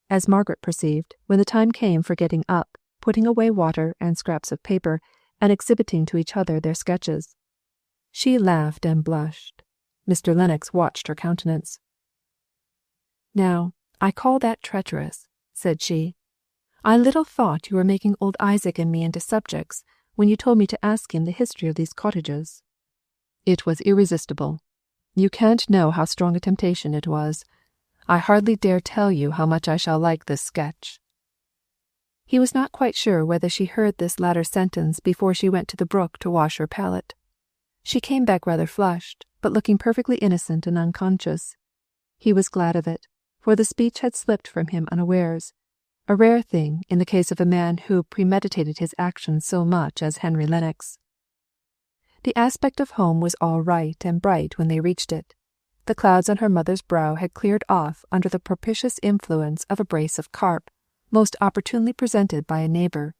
as Margaret perceived when the time came for getting up, putting away water and scraps of paper, and exhibiting to each other their sketches. She laughed and blushed. Mr. Lennox watched her countenance. Now, I call that treacherous, said she. I little thought you were making old Isaac and me into subjects when you told me to ask him the history of these cottages. It was irresistible. You can't know how strong a temptation it was. I hardly dare tell you how much I shall like this sketch. He was not quite sure whether she heard this latter sentence before she went to the brook to wash her palette. She came back rather flushed, but looking perfectly innocent and unconscious. He was glad of it, for the speech had slipped from him unawares, a rare thing in the case of a man who premeditated his actions so much as Henry Lennox. The aspect of home was all right and bright when they reached it. The clouds on her mother's brow had cleared off under the propitious influence of a brace of carp, most opportunely presented by a neighbour.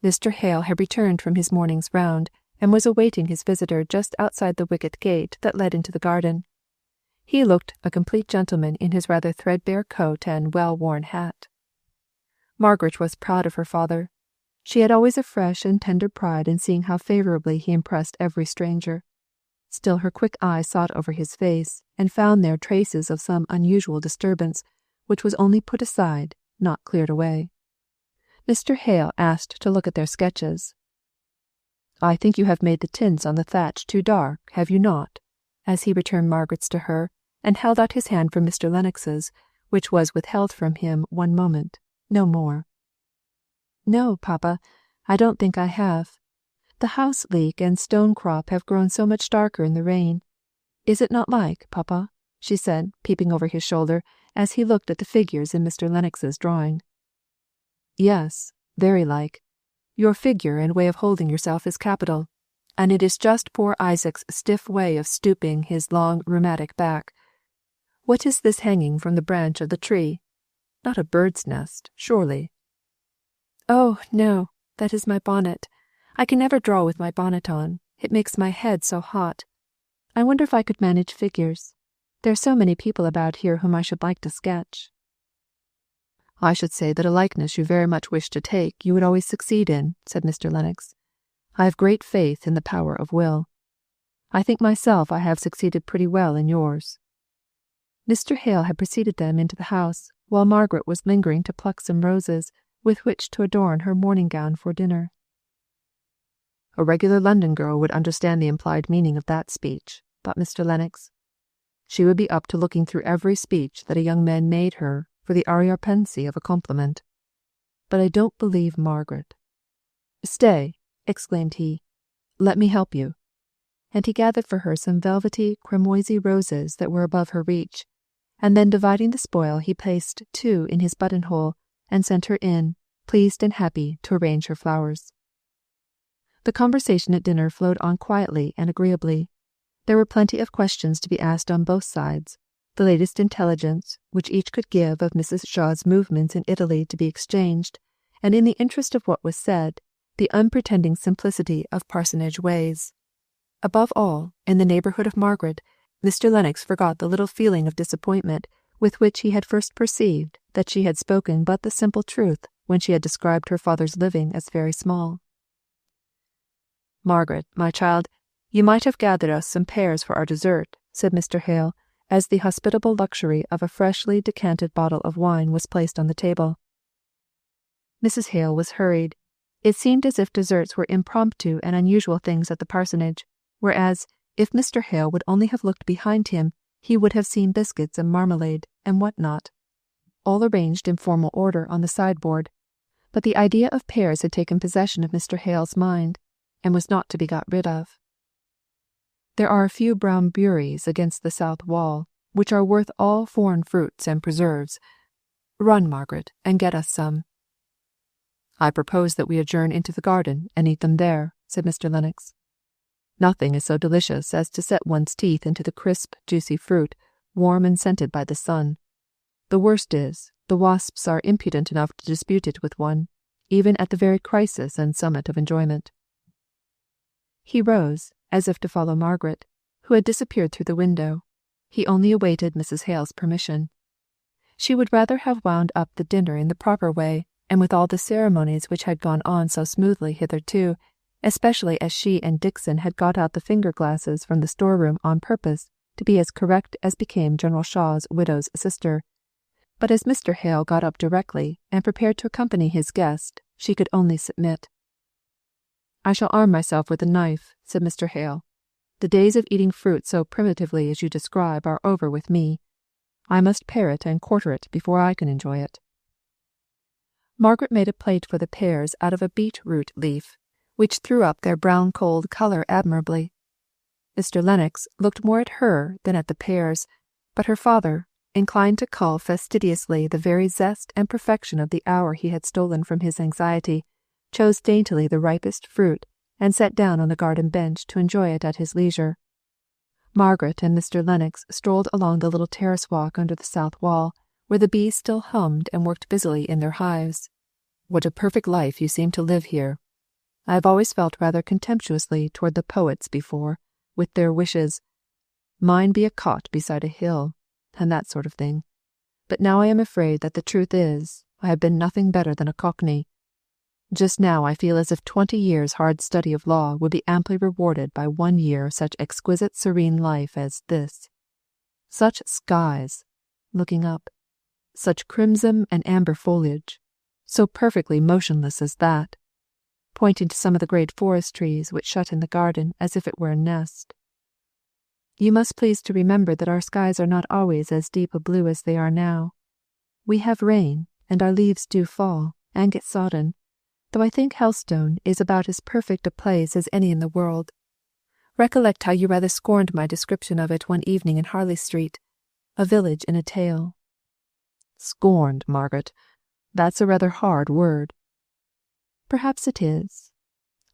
Mr. Hale had returned from his morning's round, and was awaiting his visitor just outside the wicket gate that led into the garden. He looked a complete gentleman in his rather threadbare coat and well-worn hat. Margaret was proud of her father. She had always a fresh and tender pride in seeing how favourably he impressed every stranger. Still her quick eye sought over his face, and found there traces of some unusual disturbance, which was only put aside, not cleared away. Mr. Hale asked to look at their sketches. I think you have made the tints on the thatch too dark, have you not? As he returned Margaret's to her, and held out his hand for Mr. Lennox's, which was withheld from him 1 moment, no more. No, papa, I don't think I have. The house leek and stone crop have grown so much darker in the rain. Is it not like, papa? She said, peeping over his shoulder, as he looked at the figures in Mr. Lennox's drawing. Yes, very like. Your figure and way of holding yourself is capital, and it is just poor Isaac's stiff way of stooping his long rheumatic back. What is this hanging from the branch of the tree? Not a bird's nest, surely. Oh, no, that is my bonnet. I can never draw with my bonnet on. It makes my head so hot. I wonder if I could manage figures. There are so many people about here whom I should like to sketch. I should say that a likeness you very much wish to take you would always succeed in, said Mr. Lennox. I have great faith in the power of will. I think myself I have succeeded pretty well in yours. Mr. Hale had preceded them into the house, while Margaret was lingering to pluck some roses, with which to adorn her morning gown for dinner. A regular London girl would understand the implied meaning of that speech, thought Mr. Lennox. She would be up to looking through every speech that a young man made her for the arrière-pensée of a compliment. But I don't believe Margaret. Stay, exclaimed he. Let me help you. And he gathered for her some velvety, cramoisy roses that were above her reach, and then dividing the spoil he placed 2 in his buttonhole, and sent her in, pleased and happy, to arrange her flowers. The conversation at dinner flowed on quietly and agreeably. There were plenty of questions to be asked on both sides, the latest intelligence which each could give of Mrs. Shaw's movements in Italy to be exchanged, and in the interest of what was said, the unpretending simplicity of parsonage ways. Above all, in the neighbourhood of Margaret, Mr. Lennox forgot the little feeling of disappointment with which he had first perceived that she had spoken but the simple truth when she had described her father's living as very small. Margaret, my child, you might have gathered us some pears for our dessert, said Mr. Hale, as the hospitable luxury of a freshly decanted bottle of wine was placed on the table. Mrs. Hale was hurried. It seemed as if desserts were impromptu and unusual things at the parsonage, whereas, if Mr. Hale would only have looked behind him, he would have seen biscuits and marmalade, and what not, all arranged in formal order on the sideboard. But the idea of pears had taken possession of Mr. Hale's mind, and was not to be got rid of. There are a few brown buries against the south wall, which are worth all foreign fruits and preserves. Run, Margaret, and get us some. I propose that we adjourn into the garden and eat them there, said Mr. Lennox. Nothing is so delicious as to set one's teeth into the crisp, juicy fruit, warm and scented by the sun. The worst is, the wasps are impudent enough to dispute it with one, even at the very crisis and summit of enjoyment. He rose, as if to follow Margaret, who had disappeared through the window. He only awaited Mrs. Hale's permission. She would rather have wound up the dinner in the proper way, and with all the ceremonies which had gone on so smoothly hitherto, especially as she and Dixon had got out the finger-glasses from the storeroom on purpose to be as correct as became General Shaw's widow's sister. But as Mr. Hale got up directly and prepared to accompany his guest, she could only submit. I shall arm myself with a knife, said Mr. Hale. The days of eating fruit so primitively as you describe are over with me. I must pare it and quarter it before I can enjoy it. Margaret made a plate for the pears out of a beetroot leaf, which threw up their brown cold colour admirably. Mr. Lennox looked more at her than at the pears, but her father, inclined to cull fastidiously the very zest and perfection of the hour he had stolen from his anxiety, chose daintily the ripest fruit, and sat down on the garden bench to enjoy it at his leisure. Margaret and Mr. Lennox strolled along the little terrace walk under the south wall, where the bees still hummed and worked busily in their hives. What a perfect life you seem to live here! I have always felt rather contemptuously toward the poets before, with their wishes, mine be a cot beside a hill, and that sort of thing. But now I am afraid that the truth is, I have been nothing better than a cockney. Just now I feel as if 20 years' hard study of law would be amply rewarded by 1 year of such exquisite serene life as this. Such skies, looking up, such crimson and amber foliage, so perfectly motionless as that, pointing to some of the great forest trees which shut in the garden as if it were a nest. You must please to remember that our skies are not always as deep a blue as they are now. We have rain, and our leaves do fall, and get sodden, though I think Helstone is about as perfect a place as any in the world. Recollect how you rather scorned my description of it one evening in Harley Street, a village in a tale. Scorned, Margaret. That's a rather hard word. Perhaps it is.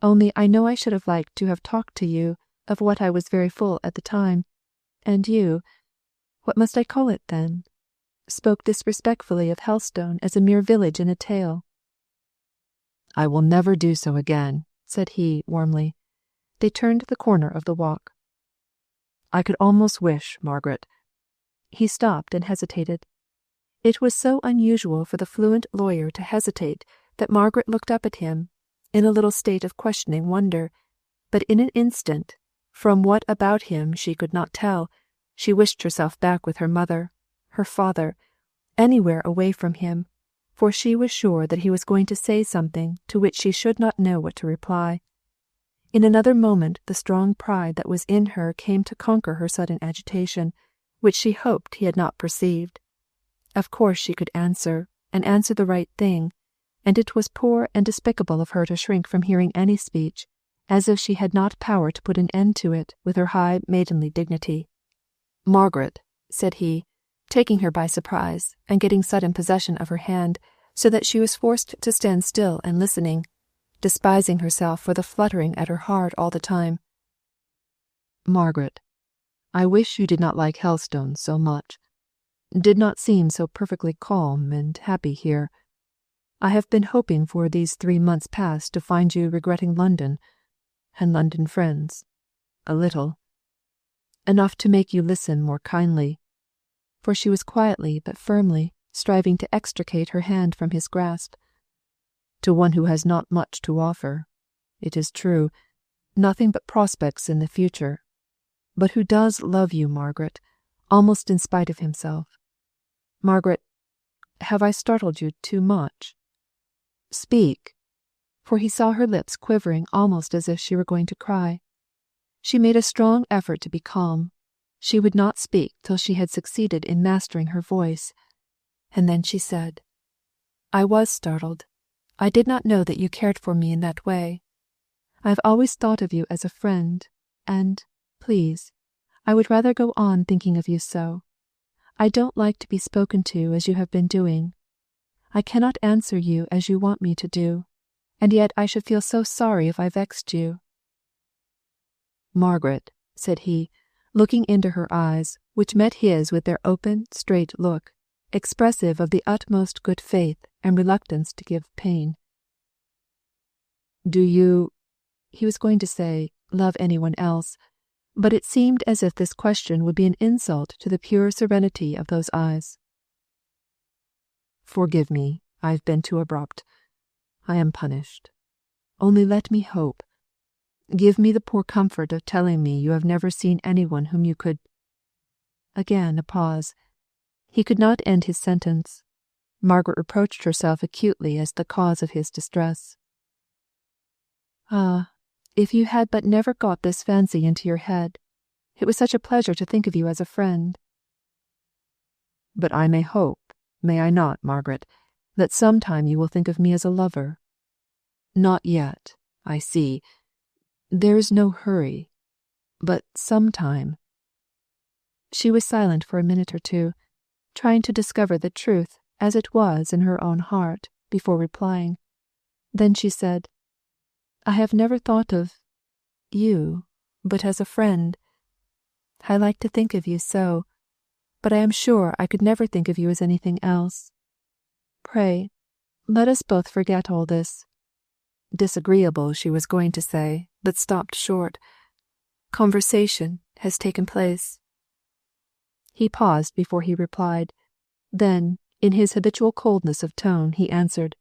Only I know I should have liked to have talked to you of what I was very full at the time, and you, what must I call it then, spoke disrespectfully of Helstone as a mere village in a tale. I will never do so again, said he warmly. They turned the corner of the walk. I could almost wish, Margaret. He stopped and hesitated. It was so unusual for the fluent lawyer to hesitate that Margaret looked up at him, in a little state of questioning wonder, but in an instant, from what about him she could not tell, she wished herself back with her mother, her father, anywhere away from him, for she was sure that he was going to say something to which she should not know what to reply. In another moment the strong pride that was in her came to conquer her sudden agitation, which she hoped he had not perceived. Of course she could answer, and answer the right thing, and it was poor and despicable of her to shrink from hearing any speech, as if she had not power to put an end to it with her high maidenly dignity. Margaret, said he, taking her by surprise, and getting sudden possession of her hand, so that she was forced to stand still and listening, despising herself for the fluttering at her heart all the time. Margaret, I wish you did not like Helstone so much, did not seem so perfectly calm and happy here. I have been hoping for these 3 months past to find you regretting London, and London friends, a little, enough to make you listen more kindly, for she was quietly but firmly striving to extricate her hand from his grasp. To one who has not much to offer, it is true, nothing but prospects in the future, but who does love you, Margaret, almost in spite of himself. "Margaret, have I startled you too much? Speak." For he saw her lips quivering almost as if she were going to cry. She made a strong effort to be calm. She would not speak till she had succeeded in mastering her voice. And then she said, "I was startled. I did not know that you cared for me in that way. I have always thought of you as a friend, and, please, I would rather go on thinking of you so. I don't like to be spoken to as you have been doing. I cannot answer you as you want me to do, and yet I should feel so sorry if I vexed you." "Margaret," said he, looking into her eyes, which met his with their open, straight look, expressive of the utmost good faith and reluctance to give pain. "Do you," he was going to say, "love anyone else?" but it seemed as if this question would be an insult to the pure serenity of those eyes. "Forgive me, I have been too abrupt. I am punished. Only let me hope. Give me the poor comfort of telling me you have never seen anyone whom you could—" Again a pause. He could not end his sentence. Margaret reproached herself acutely as the cause of his distress. "Ah, if you had but never got this fancy into your head! It was such a pleasure to think of you as a friend." "But I may hope, may I not, Margaret, that some time you will think of me as a lover? Not yet, I see. There is no hurry. But some time." She was silent for a minute or two, trying to discover the truth as it was in her own heart, before replying. Then she said, "I have never thought of you but as a friend. I like to think of you so, but I am sure I could never think of you as anything else. Pray, let us both forget all this." Disagreeable, she was going to say, but stopped short. "Conversation has taken place." He paused before he replied. Then, in his habitual coldness of tone, he answered,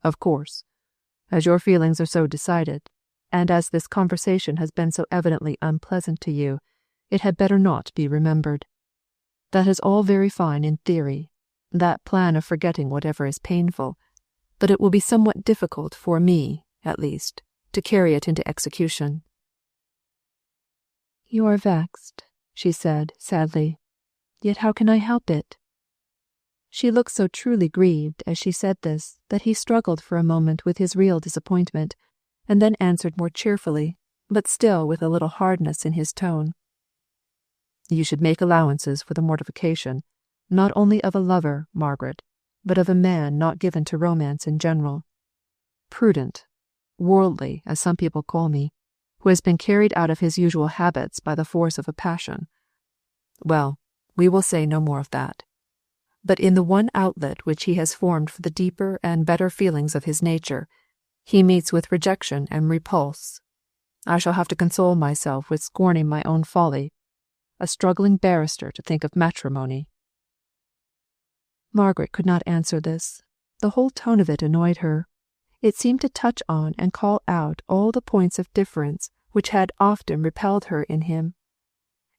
"Of course. As your feelings are so decided, and as this conversation has been so evidently unpleasant to you, it had better not be remembered. That is all very fine in theory, that plan of forgetting whatever is painful, but it will be somewhat difficult for me, at least, to carry it into execution." "You are vexed," she said, sadly. "Yet how can I help it?" She looked so truly grieved as she said this that he struggled for a moment with his real disappointment, and then answered more cheerfully, but still with a little hardness in his tone. "You should make allowances for the mortification, not only of a lover, Margaret, but of a man not given to romance in general. Prudent, worldly, as some people call me, who has been carried out of his usual habits by the force of a passion. Well, we will say no more of that. But in the one outlet which he has formed for the deeper and better feelings of his nature, he meets with rejection and repulse. I shall have to console myself with scorning my own folly, a struggling barrister to think of matrimony." Margaret could not answer this. The whole tone of it annoyed her. It seemed to touch on and call out all the points of difference which had often repelled her in him.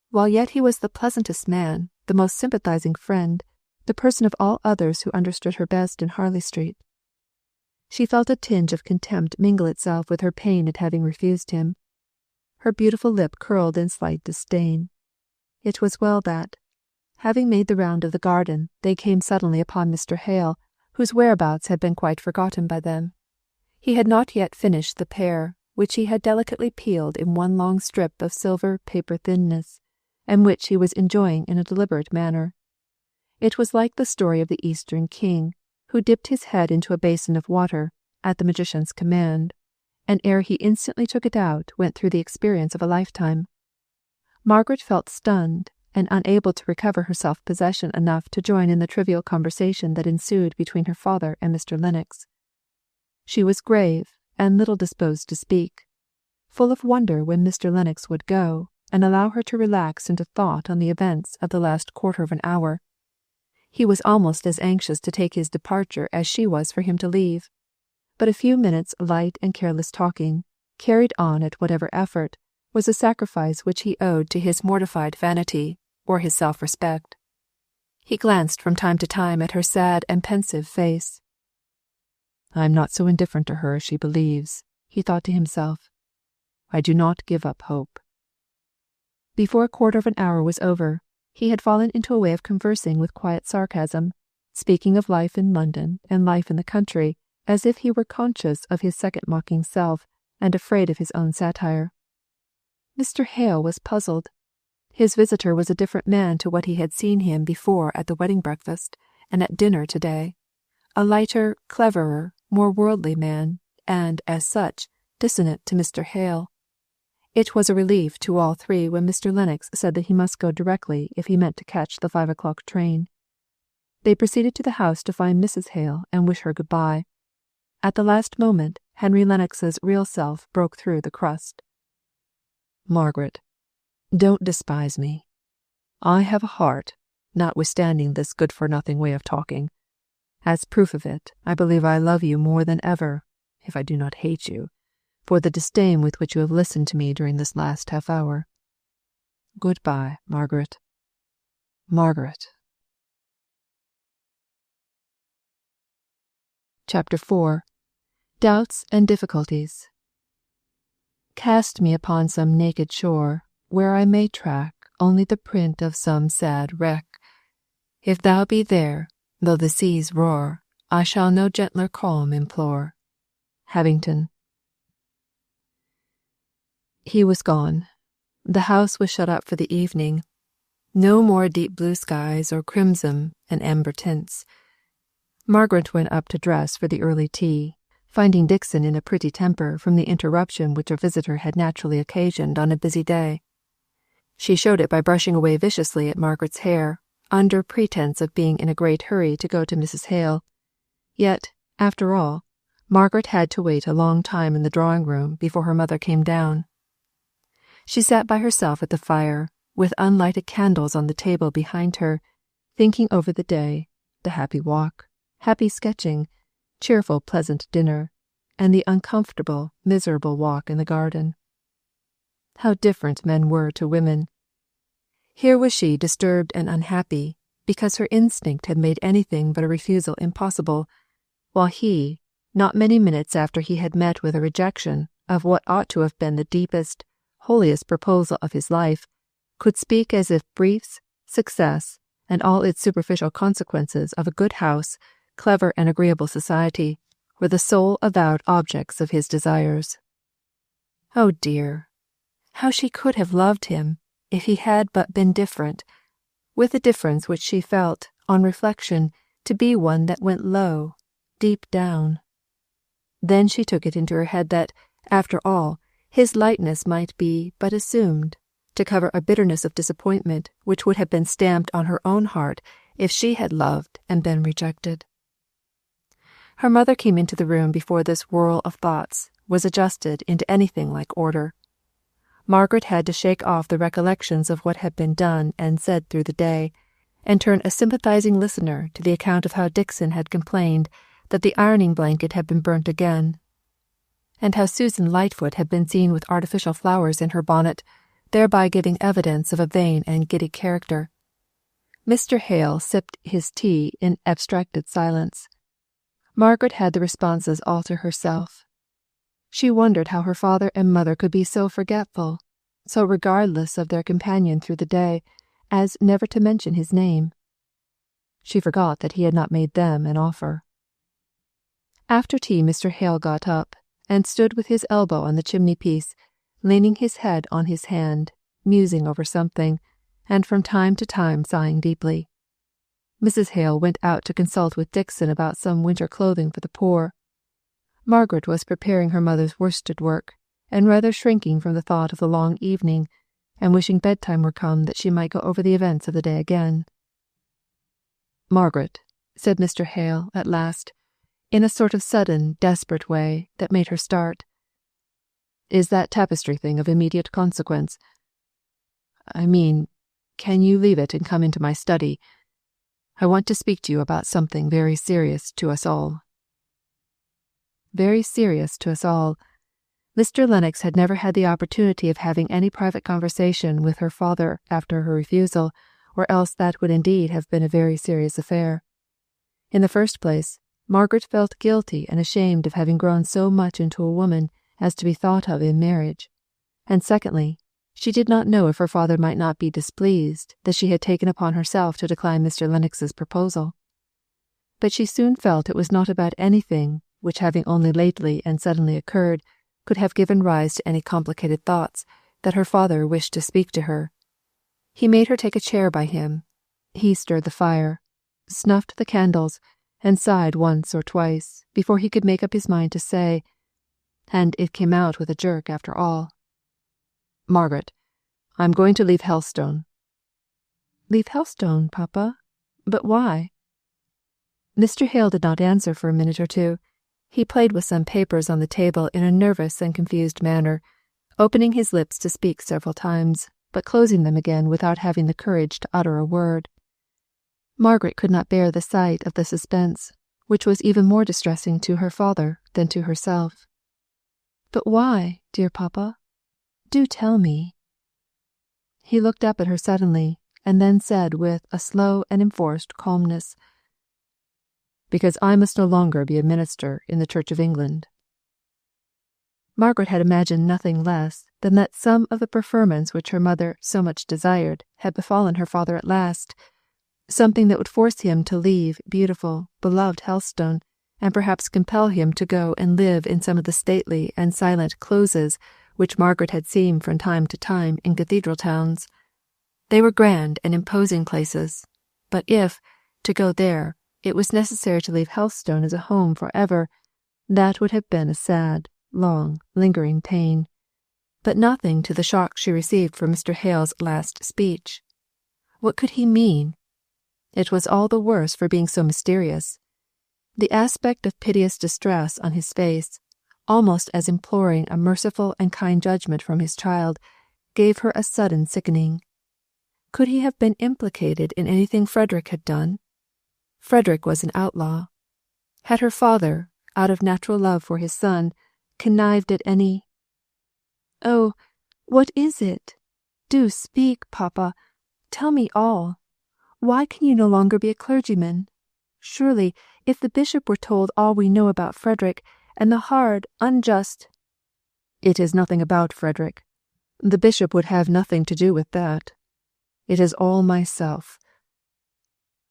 While yet he was the pleasantest man, the most sympathizing friend, the person of all others who understood her best in Harley Street. She felt a tinge of contempt mingle itself with her pain at having refused him. Her beautiful lip curled in slight disdain. It was well that, having made the round of the garden, they came suddenly upon Mr. Hale, whose whereabouts had been quite forgotten by them. He had not yet finished the pear, which he had delicately peeled in one long strip of silver paper thinness, and which he was enjoying in a deliberate manner. It was like the story of the Eastern king, who dipped his head into a basin of water, at the magician's command, and ere he instantly took it out went through the experience of a lifetime. Margaret felt stunned, and unable to recover her self-possession enough to join in the trivial conversation that ensued between her father and Mr. Lennox. She was grave, and little disposed to speak, full of wonder when Mr. Lennox would go, and allow her to relax into thought on the events of the last quarter of an hour. He was almost as anxious to take his departure as she was for him to leave. But a few minutes' light and careless talking, carried on at whatever effort, was a sacrifice which he owed to his mortified vanity, or his self-respect. He glanced from time to time at her sad and pensive face. "I am not so indifferent to her as she believes," he thought to himself. "I do not give up hope." Before a quarter of an hour was over, he had fallen into a way of conversing with quiet sarcasm, speaking of life in London and life in the country as if he were conscious of his second mocking self and afraid of his own satire. Mr. Hale was puzzled. His visitor was a different man to what he had seen him before at the wedding breakfast and at dinner to-day, a lighter, cleverer, more worldly man, and, as such, dissonant to Mr. Hale. It was a relief to all three when Mr. Lennox said that he must go directly if he meant to catch the 5 o'clock train. They proceeded to the house to find Mrs. Hale and wish her good-bye. At the last moment, Henry Lennox's real self broke through the crust. "Margaret, don't despise me. I have a heart, notwithstanding this good-for-nothing way of talking. As proof of it, I believe I love you more than ever, if I do not hate you, for the disdain with which you have listened to me during this last half-hour. Good-bye, Margaret. Margaret." Chapter 4. Doubts and Difficulties. Cast me upon some naked shore, where I may track only the print of some sad wreck. If thou be there, though the seas roar, I shall no gentler calm implore. Habington. He was gone. The house was shut up for the evening. No more deep blue skies or crimson and amber tints. Margaret went up to dress for the early tea, finding Dixon in a pretty temper from the interruption which her visitor had naturally occasioned on a busy day. She showed it by brushing away viciously at Margaret's hair, under pretence of being in a great hurry to go to Mrs. Hale. Yet, after all, Margaret had to wait a long time in the drawing-room before her mother came down. She sat by herself at the fire, with unlighted candles on the table behind her, thinking over the day, the happy walk, happy sketching, cheerful pleasant dinner, and the uncomfortable, miserable walk in the garden. How different men were to women! Here was she disturbed and unhappy, because her instinct had made anything but a refusal impossible, while he, not many minutes after he had met with a rejection of what ought to have been the deepest, holiest proposal of his life, could speak as if briefs, success, and all its superficial consequences of a good house, clever and agreeable society, were the sole avowed objects of his desires. Oh dear! How she could have loved him, if he had but been different, with a difference which she felt, on reflection, to be one that went low, deep down. Then she took it into her head that, after all, his lightness might be but assumed, to cover a bitterness of disappointment which would have been stamped on her own heart if she had loved and been rejected. Her mother came into the room before this whirl of thoughts was adjusted into anything like order. Margaret had to shake off the recollections of what had been done and said through the day, and turn a sympathizing listener to the account of how Dixon had complained that the ironing blanket had been burnt again, and how Susan Lightfoot had been seen with artificial flowers in her bonnet, thereby giving evidence of a vain and giddy character. Mr. Hale sipped his tea in abstracted silence. Margaret had the responses all to herself. She wondered how her father and mother could be so forgetful, so regardless of their companion through the day, as never to mention his name. She forgot that he had not made them an offer. After tea Mr. Hale got up, and stood with his elbow on the chimney-piece, leaning his head on his hand, musing over something, and from time to time sighing deeply. Mrs. Hale went out to consult with Dixon about some winter clothing for the poor. Margaret was preparing her mother's worsted work, and rather shrinking from the thought of the long evening, and wishing bedtime were come that she might go over the events of the day again. "Margaret," said Mr. Hale at last, in a sort of sudden, desperate way that made her start, "is that tapestry thing of immediate consequence? I mean, can you leave it and come into my study? I want to speak to you about something very serious to us all." Very serious to us all. Mr. Lennox had never had the opportunity of having any private conversation with her father after her refusal, or else that would indeed have been a very serious affair. In the first place, Margaret felt guilty and ashamed of having grown so much into a woman as to be thought of in marriage, and secondly, she did not know if her father might not be displeased that she had taken upon herself to decline Mr. Lennox's proposal. But she soon felt it was not about anything which, having only lately and suddenly occurred, could have given rise to any complicated thoughts, that her father wished to speak to her. He made her take a chair by him. He stirred the fire, snuffed the candles, and sighed once or twice before he could make up his mind to say, and it came out with a jerk after all, "Margaret, I'm going to leave Helstone." "Leave Helstone, Papa? But why?" Mr. Hale did not answer for a minute or two. He played with some papers on the table in a nervous and confused manner, opening his lips to speak several times, but closing them again without having the courage to utter a word. Margaret could not bear the sight of the suspense, which was even more distressing to her father than to herself. "But why, dear Papa? Do tell me." He looked up at her suddenly, and then said with a slow and enforced calmness, "Because I must no longer be a minister in the Church of England." Margaret had imagined nothing less than that some of the preferments which her mother so much desired had befallen her father at last, something that would force him to leave beautiful, beloved Helstone, and perhaps compel him to go and live in some of the stately and silent closes which Margaret had seen from time to time in cathedral towns. They were grand and imposing places, but if, to go there, it was necessary to leave Helstone as a home for ever, that would have been a sad, long, lingering pain, but nothing to the shock she received from Mr. Hale's last speech. What could he mean? It was all the worse for being so mysterious. The aspect of piteous distress on his face, almost as imploring a merciful and kind judgment from his child, gave her a sudden sickening. Could he have been implicated in anything Frederick had done? Frederick was an outlaw. Had her father, out of natural love for his son, connived at any— "Oh, what is it? Do speak, Papa. Tell me all. Why can you no longer be a clergyman? Surely, if the bishop were told all we know about Frederick, and the hard, unjust—" "It is nothing about Frederick. The bishop would have nothing to do with that. It is all myself.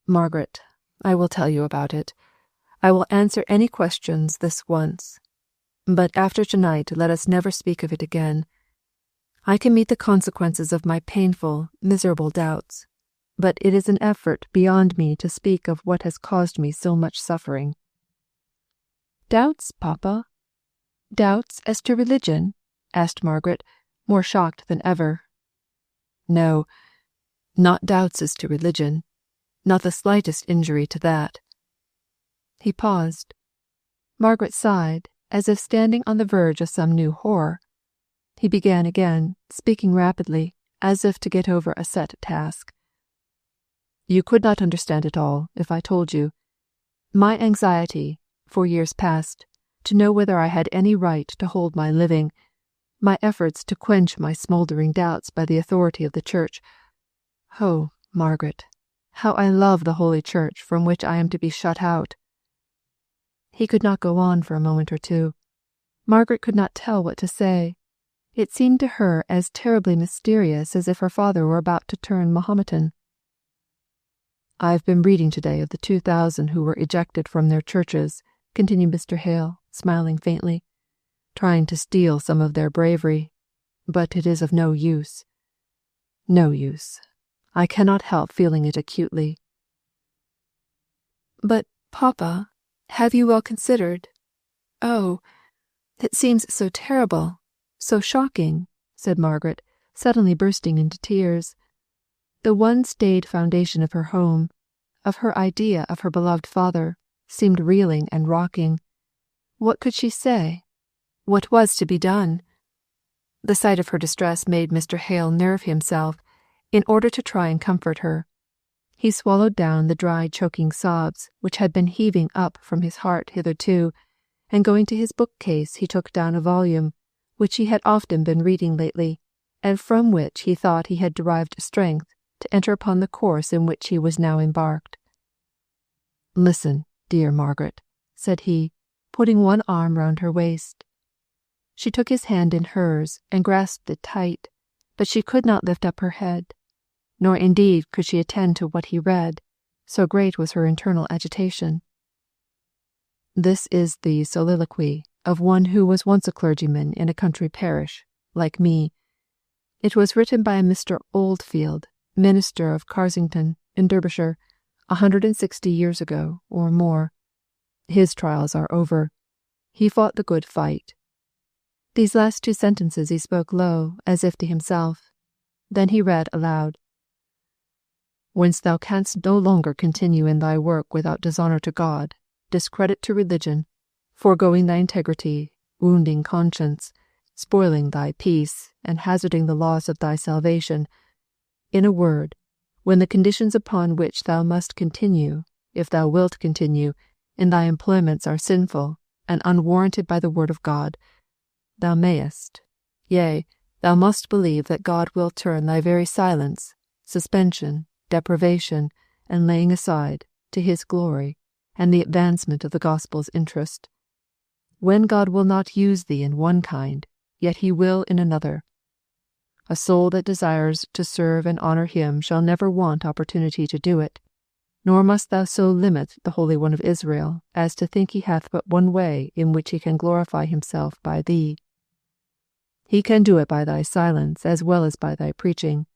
Margaret, I will tell you about it. I will answer any questions this once. But after tonight let us never speak of it again. I can meet the consequences of my painful, miserable doubts, but it is an effort beyond me to speak of what has caused me so much suffering." "Doubts, Papa? Doubts as to religion?" asked Margaret, more shocked than ever. "No, not doubts as to religion. Not the slightest injury to that." He paused. Margaret sighed, as if standing on the verge of some new horror. He began again, speaking rapidly, as if to get over a set task. "You could not understand it all if I told you. My anxiety, for years past, to know whether I had any right to hold my living, my efforts to quench my smouldering doubts by the authority of the Church. Oh, Margaret, how I love the Holy Church from which I am to be shut out." He could not go on for a moment or two. Margaret could not tell what to say. It seemed to her as terribly mysterious as if her father were about to turn Mahometan. "I have been reading today of the 2,000 who were ejected from their churches," continued Mr. Hale, smiling faintly, "trying to steal some of their bravery, but it is of no use. No use. I cannot help feeling it acutely." "But, Papa, have you well considered? Oh, it seems so terrible, so shocking," said Margaret, suddenly bursting into tears. The one staid foundation of her home, of her idea of her beloved father, seemed reeling and rocking. What could she say? What was to be done? The sight of her distress made Mr. Hale nerve himself, in order to try and comfort her. He swallowed down the dry choking sobs which had been heaving up from his heart hitherto, and going to his bookcase he took down a volume, which he had often been reading lately, and from which he thought he had derived strength to enter upon the course in which he was now embarked. "Listen, dear Margaret," said he, putting one arm round her waist. She took his hand in hers and grasped it tight, but she could not lift up her head, nor indeed could she attend to what he read, so great was her internal agitation. "This is the soliloquy of one who was once a clergyman in a country parish, like me. It was written by a Mr. Oldfield, minister of Carsington, in Derbyshire, 160 years ago, or more. His trials are over. He fought the good fight." These last two sentences he spoke low, as if to himself. Then he read aloud. "Whence thou canst no longer continue in thy work without dishonour to God, discredit to religion, foregoing thy integrity, wounding conscience, spoiling thy peace, and hazarding the loss of thy salvation. In a word, when the conditions upon which thou must continue, if thou wilt continue, in thy employments are sinful, and unwarranted by the word of God, thou mayest, yea, thou must believe that God will turn thy very silence, suspension, deprivation, and laying aside, to his glory, and the advancement of the gospel's interest. When God will not use thee in one kind, yet he will in another. A soul that desires to serve and honour him shall never want opportunity to do it, nor must thou so limit the Holy One of Israel as to think he hath but one way in which he can glorify himself by thee. He can do it by thy silence as well as by thy preaching,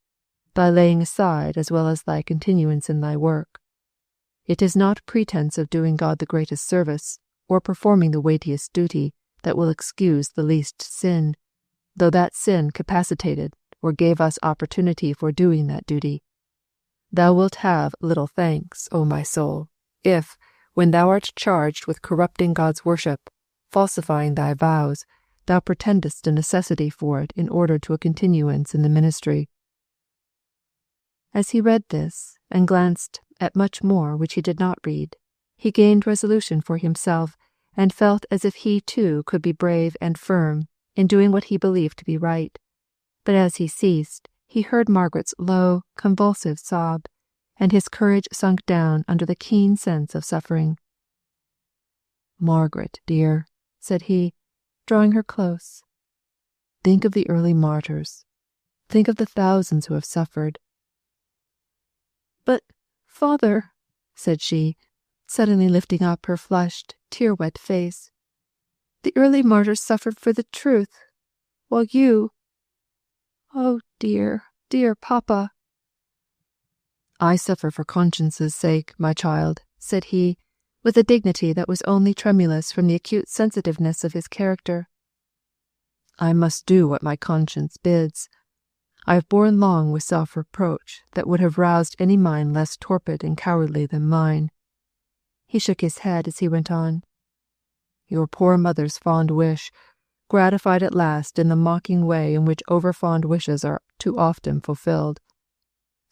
thy laying aside as well as thy continuance in thy work. It is not pretence of doing God the greatest service, or performing the weightiest duty, that will excuse the least sin, though that sin capacitated or gave us opportunity for doing that duty. Thou wilt have little thanks, O my soul, if, when thou art charged with corrupting God's worship, falsifying thy vows, thou pretendest a necessity for it in order to a continuance in the ministry." As he read this, and glanced at much more which he did not read, he gained resolution for himself, and felt as if he too could be brave and firm in doing what he believed to be right. But as he ceased, he heard Margaret's low, convulsive sob, and his courage sunk down under the keen sense of suffering. "Margaret, dear," said he, drawing her close, "think of the early martyrs. Think of the thousands who have suffered." "But, father," said she, suddenly lifting up her flushed, tear-wet face, "the early martyrs suffered for the truth, while you... Oh, dear, dear papa." "I suffer for conscience's sake, my child," said he, with a dignity that was only tremulous from the acute sensitiveness of his character. "I must do what my conscience bids. I have borne long with self-reproach that would have roused any mind less torpid and cowardly than mine." He shook his head as he went on. "Your poor mother's fond wish, gratified at last in the mocking way in which over-fond wishes are too often fulfilled,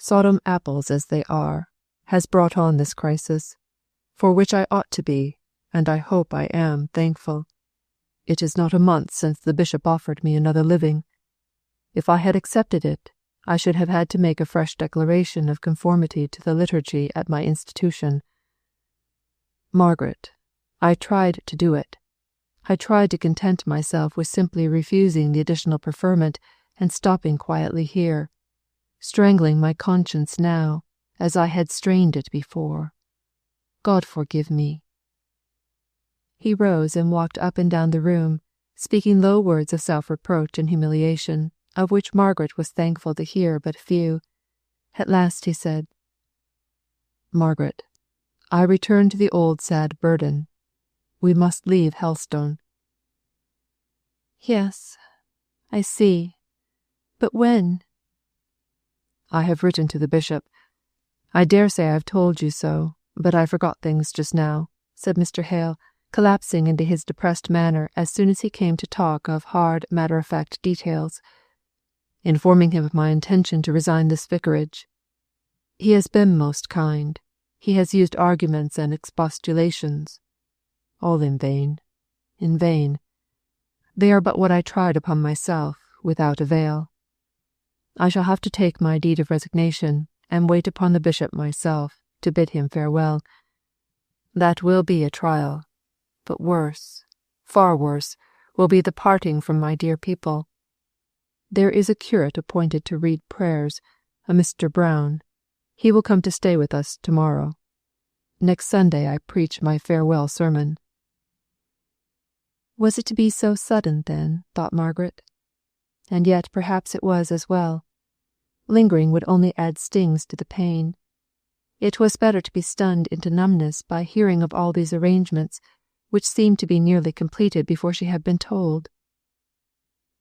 Sodom apples as they are, has brought on this crisis, for which I ought to be, and I hope I am, thankful. It is not a month since the bishop offered me another living. If I had accepted it, I should have had to make a fresh declaration of conformity to the liturgy at my institution. Margaret, I tried to do it. I tried to content myself with simply refusing the additional preferment and stopping quietly here, strangling my conscience now, as I had strained it before. God forgive me." He rose and walked up and down the room, speaking low words of self-reproach and humiliation, of which Margaret was thankful to hear but few. At last he said, "Margaret, I return to the old sad burden. We must leave Helstone." "Yes, I see. But when?" "I have written to the bishop. I dare say I have told you so, but I forgot things just now," said Mr. Hale, collapsing into his depressed manner as soon as he came to talk of hard, matter-of-fact details, "informing him of my intention to resign this vicarage. He has been most kind. He has used arguments and expostulations. All in vain. In vain. They are but what I tried upon myself, without avail. I shall have to take my deed of resignation, and wait upon the bishop myself to bid him farewell. That will be a trial, but worse, far worse, will be the parting from my dear people. There is a curate appointed to read prayers, a Mr. Brown. He will come to stay with us tomorrow. Next Sunday I preach my farewell sermon." Was it to be so sudden, then, thought Margaret? And yet perhaps it was as well. Lingering would only add stings to the pain. It was better to be stunned into numbness by hearing of all these arrangements, which seemed to be nearly completed before she had been told.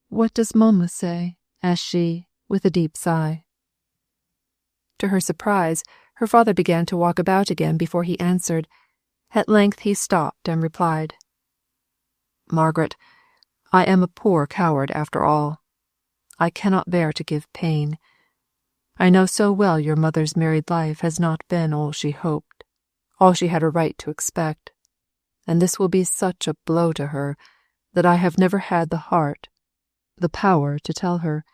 "What does mamma say?" asked she, with a deep sigh. To her surprise, her father began to walk about again before he answered. At length he stopped and replied, "Margaret, I am a poor coward after all. I cannot bear to give pain. I know so well your mother's married life has not been all she hoped, all she had a right to expect, and this will be such a blow to her that I have never had the heart, the power to tell her.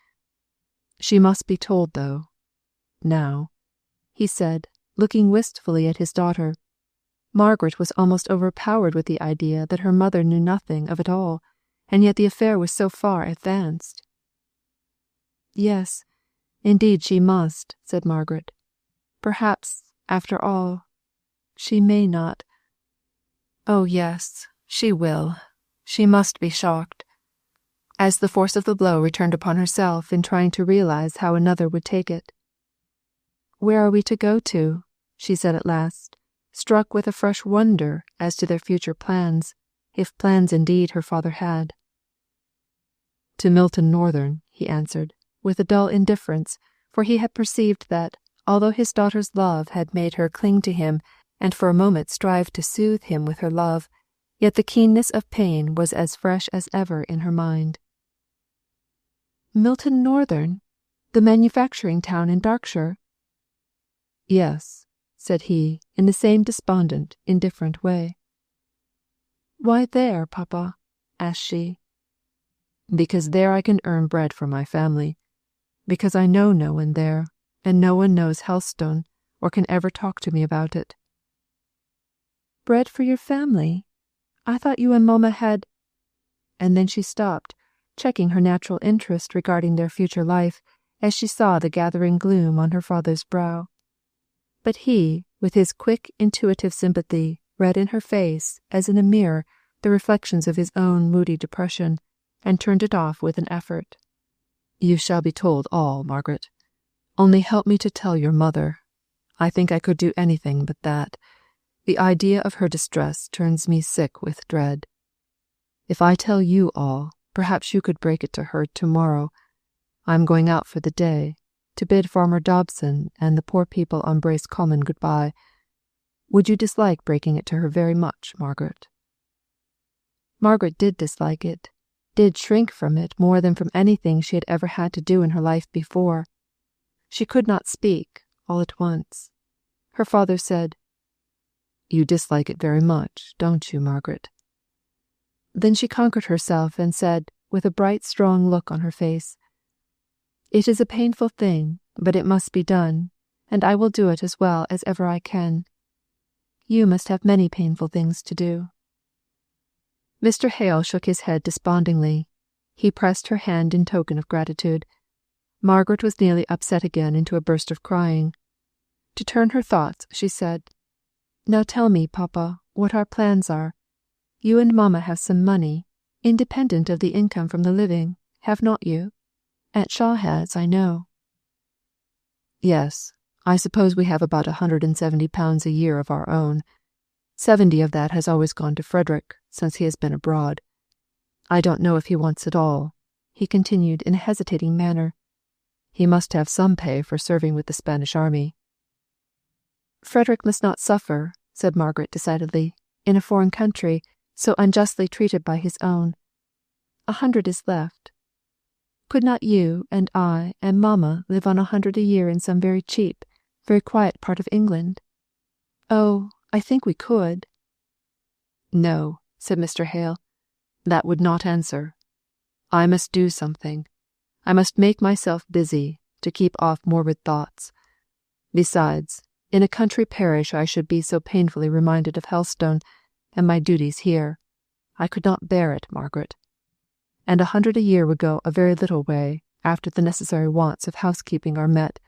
She must be told, though. Now," he said, looking wistfully at his daughter. Margaret was almost overpowered with the idea that her mother knew nothing of it all, and yet the affair was so far advanced. "Yes, indeed she must," said Margaret. "Perhaps, after all, she may not. Oh yes, she will. She must be shocked." As the force of the blow returned upon herself in trying to realize how another would take it. "Where are we to go to?" she said at last, struck with a fresh wonder as to their future plans, if plans indeed her father had. "To Milton Northern," he answered, with a dull indifference, for he had perceived that, although his daughter's love had made her cling to him and for a moment strive to soothe him with her love, yet the keenness of pain was as fresh as ever in her mind. "Milton Northern? The manufacturing town in Berkshire?" "Yes," said he, in the same despondent, indifferent way. "Why there, papa?" asked she. "Because there I can earn bread for my family. Because I know no one there, and no one knows Helstone, or can ever talk to me about it." "Bread for your family? I thought you and mamma had—" And then she stopped, checking her natural interest regarding their future life, as she saw the gathering gloom on her father's brow. But he, with his quick, intuitive sympathy, read in her face, as in a mirror, the reflections of his own moody depression, and turned it off with an effort. "You shall be told all, Margaret. Only help me to tell your mother. I think I could do anything but that. The idea of her distress turns me sick with dread. If I tell you all, perhaps you could break it to her tomorrow. I am going out for the day, to bid Farmer Dobson and the poor people on Brace Common goodbye. Would you dislike breaking it to her very much, Margaret?" Margaret did dislike it, did shrink from it more than from anything she had ever had to do in her life before. She could not speak, all at once. Her father said, "You dislike it very much, don't you, Margaret?" Then she conquered herself and said, with a bright, strong look on her face, "It is a painful thing, but it must be done, and I will do it as well as ever I can. You must have many painful things to do." Mr. Hale shook his head despondingly. He pressed her hand in token of gratitude. Margaret was nearly upset again into a burst of crying. To turn her thoughts, she said, "Now tell me, papa, what our plans are. You and mamma have some money, independent of the income from the living, have not you? Aunt Shaw has, I know." "Yes, I suppose we have about £170 a year of our own. 70 of that has always gone to Frederick, since he has been abroad. I don't know if he wants it all," he continued in a hesitating manner. "He must have some pay for serving with the Spanish army." "Frederick must not suffer," said Margaret decidedly, "in a foreign country, so unjustly treated by his own. 100 is left. Could not you and I and mamma live on 100 a year in some very cheap, very quiet part of England? Oh, I think we could." "No," said Mr. Hale, "that would not answer. I must do something. I must make myself busy, to keep off morbid thoughts. Besides, in a country parish I should be so painfully reminded of Helstone and my duties here. I could not bear it, Margaret. And 100 a year would go a very little way, after the necessary wants of housekeeping are met,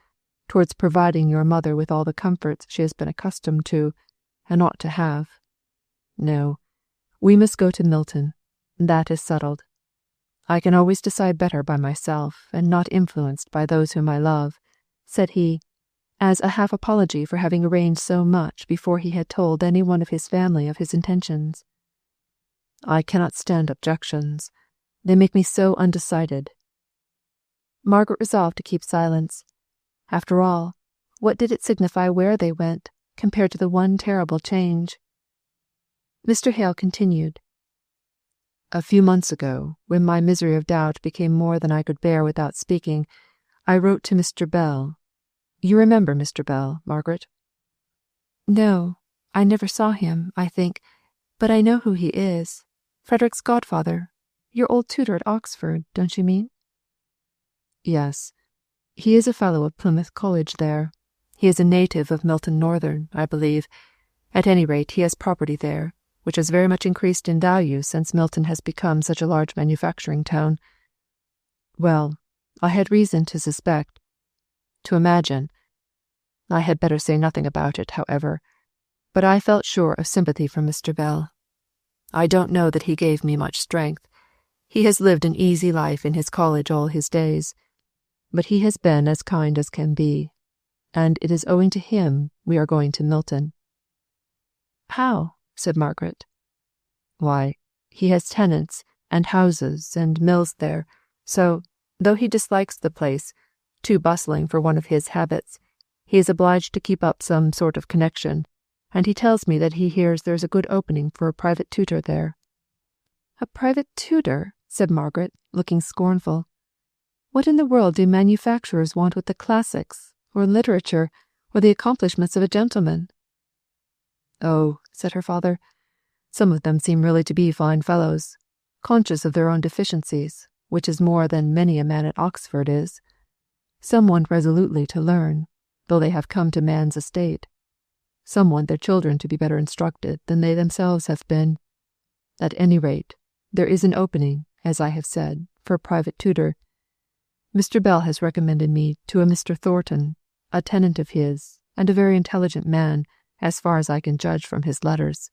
towards providing your mother with all the comforts she has been accustomed to, and ought to have. No, we must go to Milton. That is settled. I can always decide better by myself, and not influenced by those whom I love," said he, as a half apology for having arranged so much before he had told any one of his family of his intentions. "I cannot stand objections. They make me so undecided." Margaret resolved to keep silence. After all, what did it signify where they went, compared to the one terrible change? Mr. Hale continued. "A few months ago, when my misery of doubt became more than I could bear without speaking, I wrote to Mr. Bell. You remember Mr. Bell, Margaret?" "No, I never saw him, I think, but I know who he is. Frederick's godfather. Your old tutor at Oxford, don't you mean?" "Yes. He is a fellow of Plymouth College there. He is a native of Milton Northern, I believe. At any rate, he has property there, which has very much increased in value since Milton has become such a large manufacturing town. Well, I had reason to suspect, to imagine. I had better say nothing about it, however, but I felt sure of sympathy from Mr. Bell. I don't know that he gave me much strength. He has lived an easy life in his college all his days, but he has been as kind as can be, and it is owing to him we are going to Milton." "How?" said Margaret. "Why, he has tenants and houses and mills there, so, though he dislikes the place, too bustling for one of his habits, he is obliged to keep up some sort of connection, and he tells me that he hears there is a good opening for a private tutor there." "A private tutor?" said Margaret, looking scornful. "What in the world do manufacturers want with the classics, or literature, or the accomplishments of a gentleman?" "Oh," said her father, "some of them seem really to be fine fellows, conscious of their own deficiencies, which is more than many a man at Oxford is. Some want resolutely to learn, though they have come to man's estate. Some want their children to be better instructed than they themselves have been. At any rate, there is an opening, as I have said, for a private tutor. Mr. Bell has recommended me to a Mr. Thornton, a tenant of his, and a very intelligent man, as far as I can judge from his letters.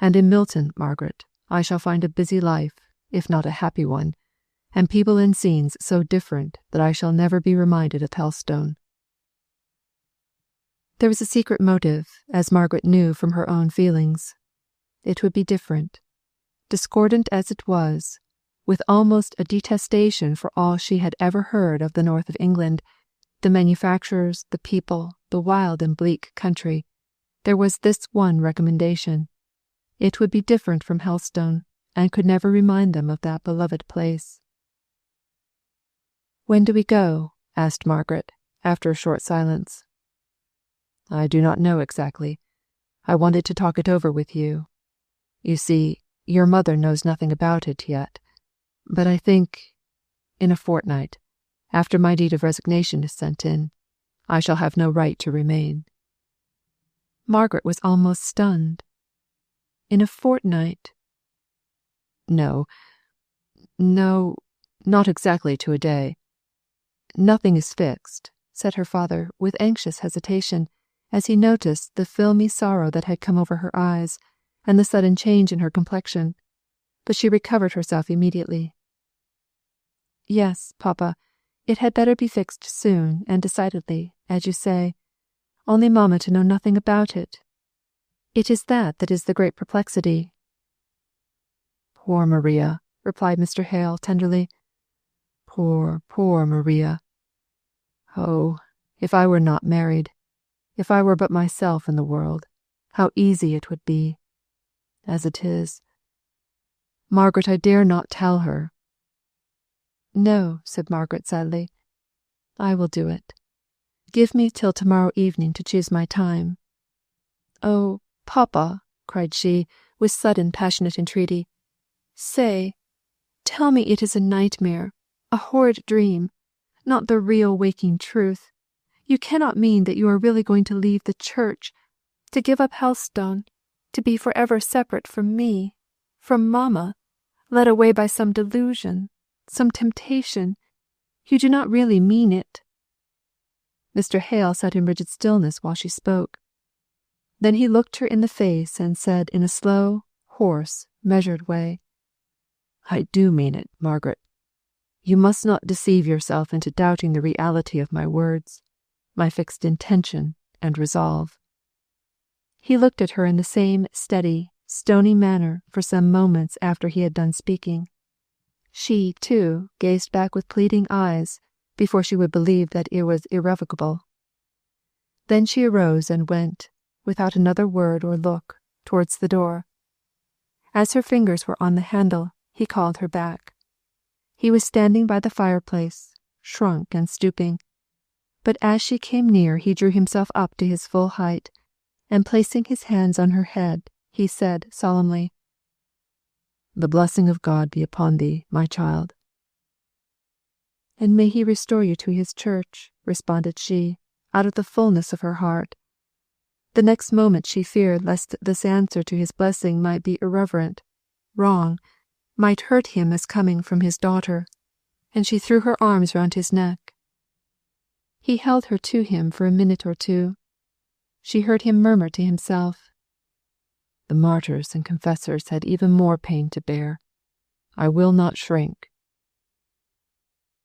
And in Milton, Margaret, I shall find a busy life, if not a happy one, and people and scenes so different that I shall never be reminded of Helstone." There was a secret motive, as Margaret knew from her own feelings. It would be different. Discordant as it was, with almost a detestation for all she had ever heard of the north of England, the manufacturers, the people, the wild and bleak country, there was this one recommendation. It would be different from Helstone, and could never remind them of that beloved place. "When do we go?" asked Margaret, after a short silence. "I do not know exactly. I wanted to talk it over with you. You see, your mother knows nothing about it yet, but I think, in a fortnight, after my deed of resignation is sent in, I shall have no right to remain." Margaret was almost stunned. "In a fortnight?" No, not exactly to a day. Nothing is fixed," said her father with anxious hesitation, as he noticed the filmy sorrow that had come over her eyes, and the sudden change in her complexion, but she recovered herself immediately. "Yes, papa, it had better be fixed soon and decidedly, as you say, only mamma to know nothing about it. It is that is the great perplexity." "Poor Maria," replied Mr. Hale tenderly. "Poor, poor Maria. Oh, if I were not married, if I were but myself in the world, how easy it would be. As it is, Margaret, I dare not tell her." "No," said Margaret sadly. "I will do it. Give me till to-morrow evening to choose my time." "Oh, papa," cried she, with sudden passionate entreaty, tell me it is a nightmare, a horrid dream, not the real waking truth. You cannot mean that you are really going to leave the church, to give up Helstone, to be forever separate from me, from Mamma, led away by some delusion, some temptation. You do not really mean it." Mr. Hale sat in rigid stillness while she spoke. Then he looked her in the face and said in a slow, hoarse, measured way, "I do mean it, Margaret. You must not deceive yourself into doubting the reality of my words, my fixed intention and resolve." He looked at her in the same steady, stony manner for some moments after he had done speaking. She, too, gazed back with pleading eyes before she would believe that it was irrevocable. Then she arose and went, without another word or look, towards the door. As her fingers were on the handle, he called her back. He was standing by the fireplace, shrunk and stooping, but as she came near he drew himself up to his full height, and placing his hands on her head, he said solemnly, "The blessing of God be upon thee, my child." "And may he restore you to his church," responded she, out of the fullness of her heart. The next moment she feared lest this answer to his blessing might be irreverent, wrong, might hurt him as coming from his daughter, and she threw her arms round his neck. He held her to him for a minute or two. She heard him murmur to himself, "The martyrs and confessors had even more pain to bear. I will not shrink."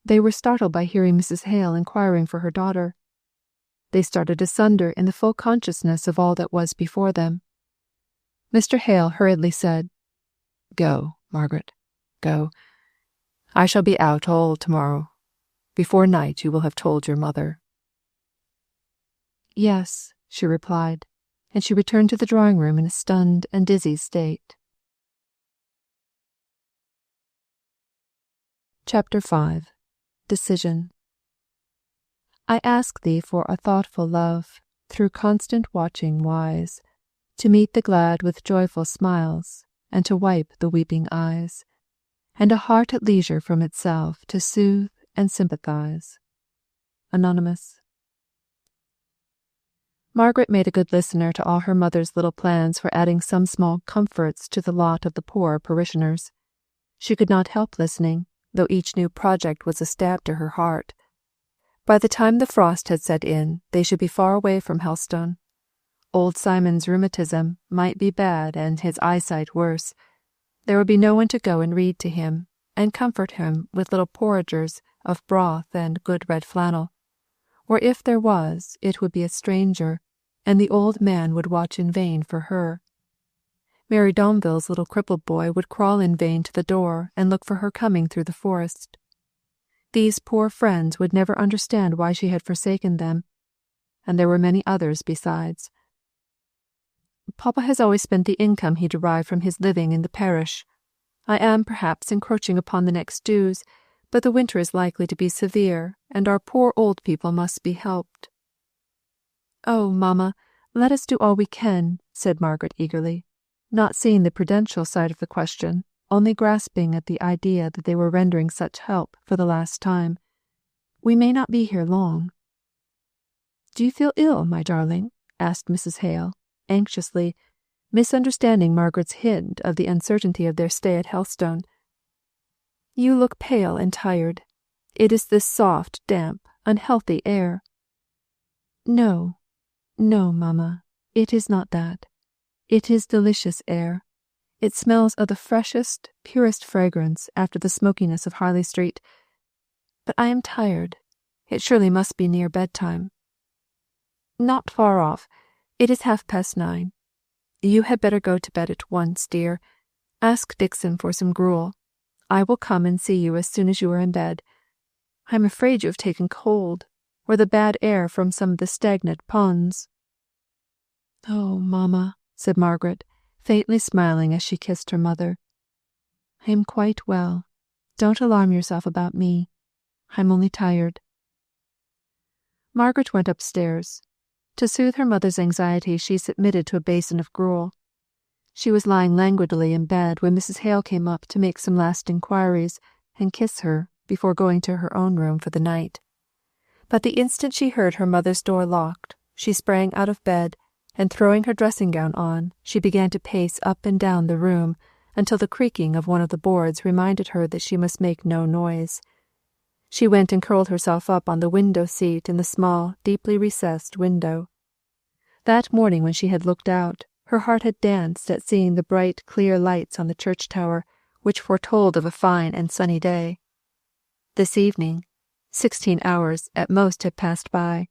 They were startled by hearing Mrs. Hale inquiring for her daughter. They started asunder in the full consciousness of all that was before them. Mr. Hale hurriedly said, "Go, Margaret, go. I shall be out all tomorrow. Before night you will have told your mother." "Yes," she replied, and she returned to the drawing-room in a stunned and dizzy state. Chapter 5. Decision. I ask thee for a thoughtful love, through constant watching wise, to meet the glad with joyful smiles, and to wipe the weeping eyes, and a heart at leisure from itself to soothe and sympathize. Anonymous. Margaret made a good listener to all her mother's little plans for adding some small comforts to the lot of the poor parishioners. She could not help listening, though each new project was a stab to her heart. By the time the frost had set in, they should be far away from Helstone. Old Simon's rheumatism might be bad and his eyesight worse. There would be no one to go and read to him, and comfort him with little porringers of broth and good red flannel. Or if there was, it would be a stranger, and the old man would watch in vain for her. Mary Domville's little crippled boy would crawl in vain to the door and look for her coming through the forest. These poor friends would never understand why she had forsaken them, and there were many others besides. Papa has always spent the income he derived from his living in the parish. I am, perhaps, encroaching upon the next dues, but the winter is likely to be severe, and our poor old people must be helped." "Oh, mamma, let us do all we can," said Margaret eagerly, not seeing the prudential side of the question, only grasping at the idea that they were rendering such help for the last time. "We may not be here long." "Do you feel ill, my darling?" asked Mrs. Hale, anxiously, misunderstanding Margaret's hint of the uncertainty of their stay at Helstone. "You look pale and tired. It is this soft, damp, unhealthy air." "No, no, mamma, it is not that. It is delicious air. It smells of the freshest, purest fragrance after the smokiness of Harley Street. But I am tired. It surely must be near bedtime." "Not far off. It is 9:30. You had better go to bed at once, dear. Ask Dixon for some gruel. I will come and see you as soon as you are in bed. I am afraid you have taken cold, or the bad air from some of the stagnant ponds." "Oh, mamma," said Margaret, faintly smiling as she kissed her mother. "I am quite well. Don't alarm yourself about me. I am only tired." Margaret went upstairs. To soothe her mother's anxiety, she submitted to a basin of gruel. She was lying languidly in bed when Mrs. Hale came up to make some last inquiries and kiss her before going to her own room for the night. But the instant she heard her mother's door locked, she sprang out of bed, and throwing her dressing gown on, she began to pace up and down the room until the creaking of one of the boards reminded her that she must make no noise. She went and curled herself up on the window seat in the small, deeply recessed window. That morning when she had looked out, her heart had danced at seeing the bright, clear lights on the church tower, which foretold of a fine and sunny day. This evening, 16 hours at most had passed by.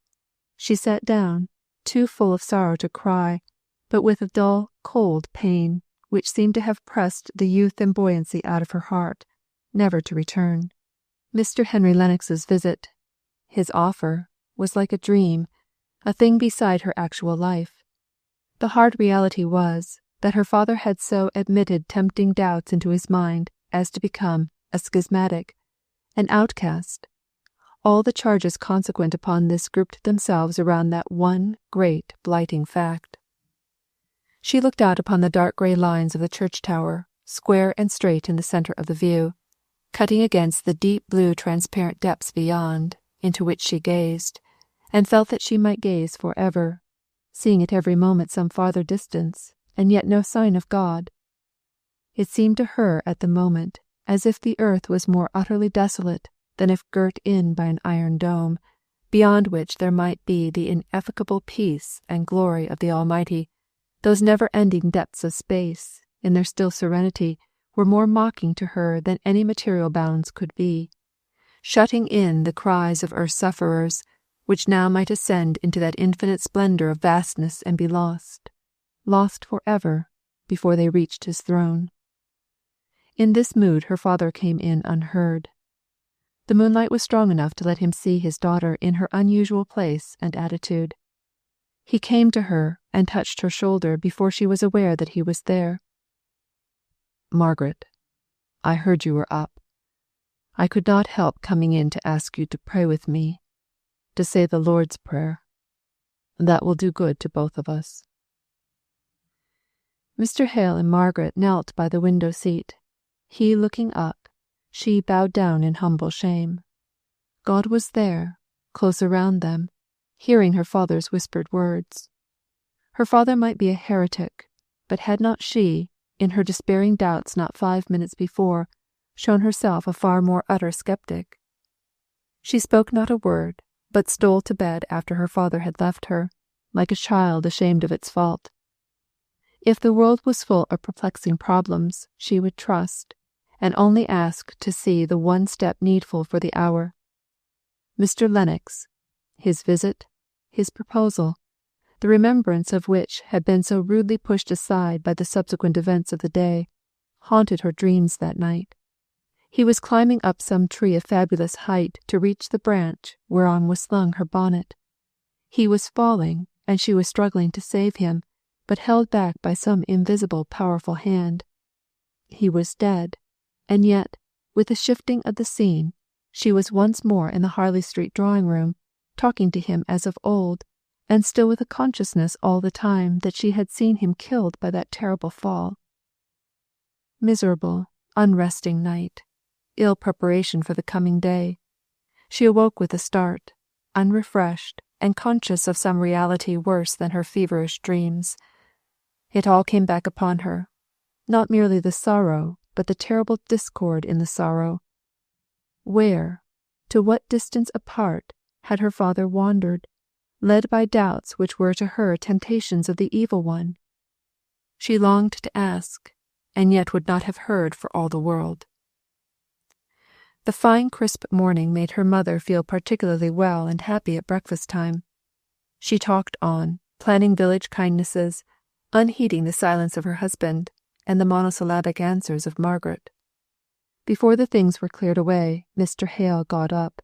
She sat down, too full of sorrow to cry, but with a dull, cold pain, which seemed to have pressed the youth and buoyancy out of her heart, never to return. Mr. Henry Lennox's visit, his offer, was like a dream, a thing beside her actual life. The hard reality was that her father had so admitted tempting doubts into his mind as to become a schismatic, an outcast. All the charges consequent upon this grouped themselves around that one great blighting fact. She looked out upon the dark grey lines of the church tower, square and straight in the centre of the view, cutting against the deep blue transparent depths beyond, into which she gazed, and felt that she might gaze for ever, seeing at every moment some farther distance, and yet no sign of God. It seemed to her at the moment as if the earth was more utterly desolate than if girt in by an iron dome, beyond which there might be the ineffable peace and glory of the Almighty. Those never-ending depths of space, in their still serenity, were more mocking to her than any material bounds could be, shutting in the cries of earth's sufferers, which now might ascend into that infinite splendour of vastness and be lost for ever, before they reached his throne. In this mood her father came in unheard. The moonlight was strong enough to let him see his daughter in her unusual place and attitude. He came to her and touched her shoulder before she was aware that he was there. "Margaret, I heard you were up. I could not help coming in to ask you to pray with me, to say the Lord's Prayer. That will do good to both of us." Mr. Hale and Margaret knelt by the window seat, he looking up, she bowed down in humble shame. God was there, close around them, hearing her father's whispered words. Her father might be a heretic, but had not she, in her despairing doubts not 5 minutes before, shown herself a far more utter sceptic? She spoke not a word, but stole to bed after her father had left her, like a child ashamed of its fault. If the world was full of perplexing problems, she would trust, and only ask to see the one step needful for the hour. Mr. Lennox, his visit, his proposal, the remembrance of which had been so rudely pushed aside by the subsequent events of the day, haunted her dreams that night. He was climbing up some tree of fabulous height to reach the branch whereon was slung her bonnet. He was falling, and she was struggling to save him, but held back by some invisible powerful hand. He was dead, and yet, with the shifting of the scene, she was once more in the Harley Street drawing-room, talking to him as of old, and still with a consciousness all the time that she had seen him killed by that terrible fall. Miserable, unresting night, ill preparation for the coming day. She awoke with a start, unrefreshed, and conscious of some reality worse than her feverish dreams. It all came back upon her, not merely the sorrow, but the terrible discord in the sorrow. Where, to what distance apart, had her father wandered, led by doubts which were to her temptations of the evil one? She longed to ask, and yet would not have heard for all the world. The fine crisp morning made her mother feel particularly well and happy at breakfast time. She talked on, planning village kindnesses, unheeding the silence of her husband and the monosyllabic answers of Margaret. Before the things were cleared away, Mr. Hale got up.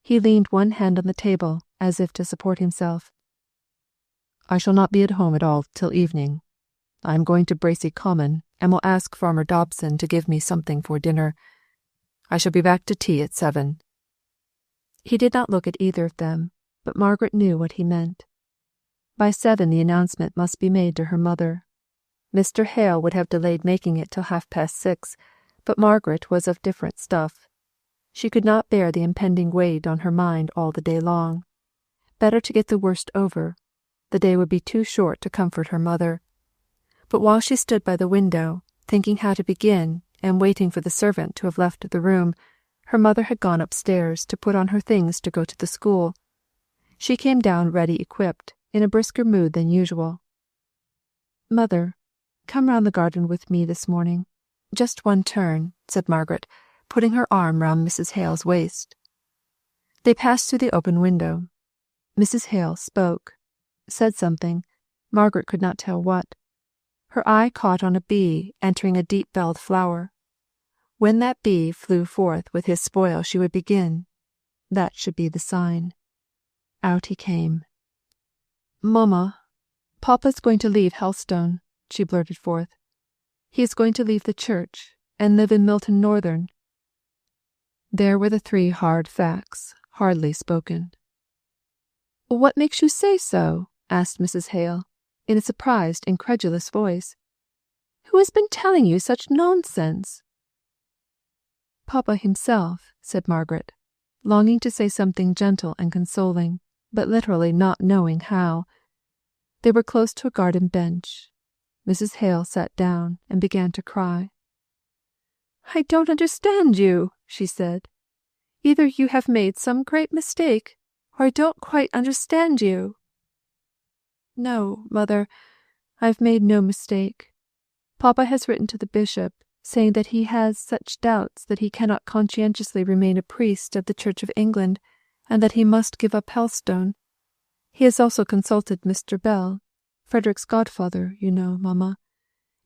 He leaned one hand on the table, as if to support himself. "I shall not be at home at all till evening. I am going to Bracy Common, and will ask Farmer Dobson to give me something for dinner. I shall be back to tea at 7. He did not look at either of them, but Margaret knew what he meant. By 7 the announcement must be made to her mother. Mr. Hale would have delayed making it till 6:30, but Margaret was of different stuff. She could not bear the impending weight on her mind all the day long. Better to get the worst over. The day would be too short to comfort her mother. But while she stood by the window, thinking how to begin, and waiting for the servant to have left the room, her mother had gone upstairs to put on her things to go to the school. She came down ready equipped, in a brisker mood than usual. "Mother, come round the garden with me this morning. Just one turn," said Margaret, putting her arm round Mrs. Hale's waist. They passed through the open window. Mrs. Hale spoke, said something, Margaret could not tell what. Her eye caught on a bee entering a deep-belled flower. When that bee flew forth with his spoil she would begin. That should be the sign. Out he came. "Mamma, Papa's going to leave Helstone," she blurted forth. "He is going to leave the church, and live in Milton Northern." There were the three hard facts, hardly spoken. "What makes you say so?" asked Mrs. Hale, in a surprised, incredulous voice. "Who has been telling you such nonsense?" "Papa himself," said Margaret, longing to say something gentle and consoling, but literally not knowing how. They were close to a garden bench. Mrs. Hale sat down and began to cry. "I don't understand you," she said. "Either you have made some great mistake, or I don't quite understand you." "No, mother, I've made no mistake. Papa has written to the bishop, saying that he has such doubts that he cannot conscientiously remain a priest of the Church of England, and that he must give up Helstone. He has also consulted Mr. Bell, Frederick's godfather, you know, mamma,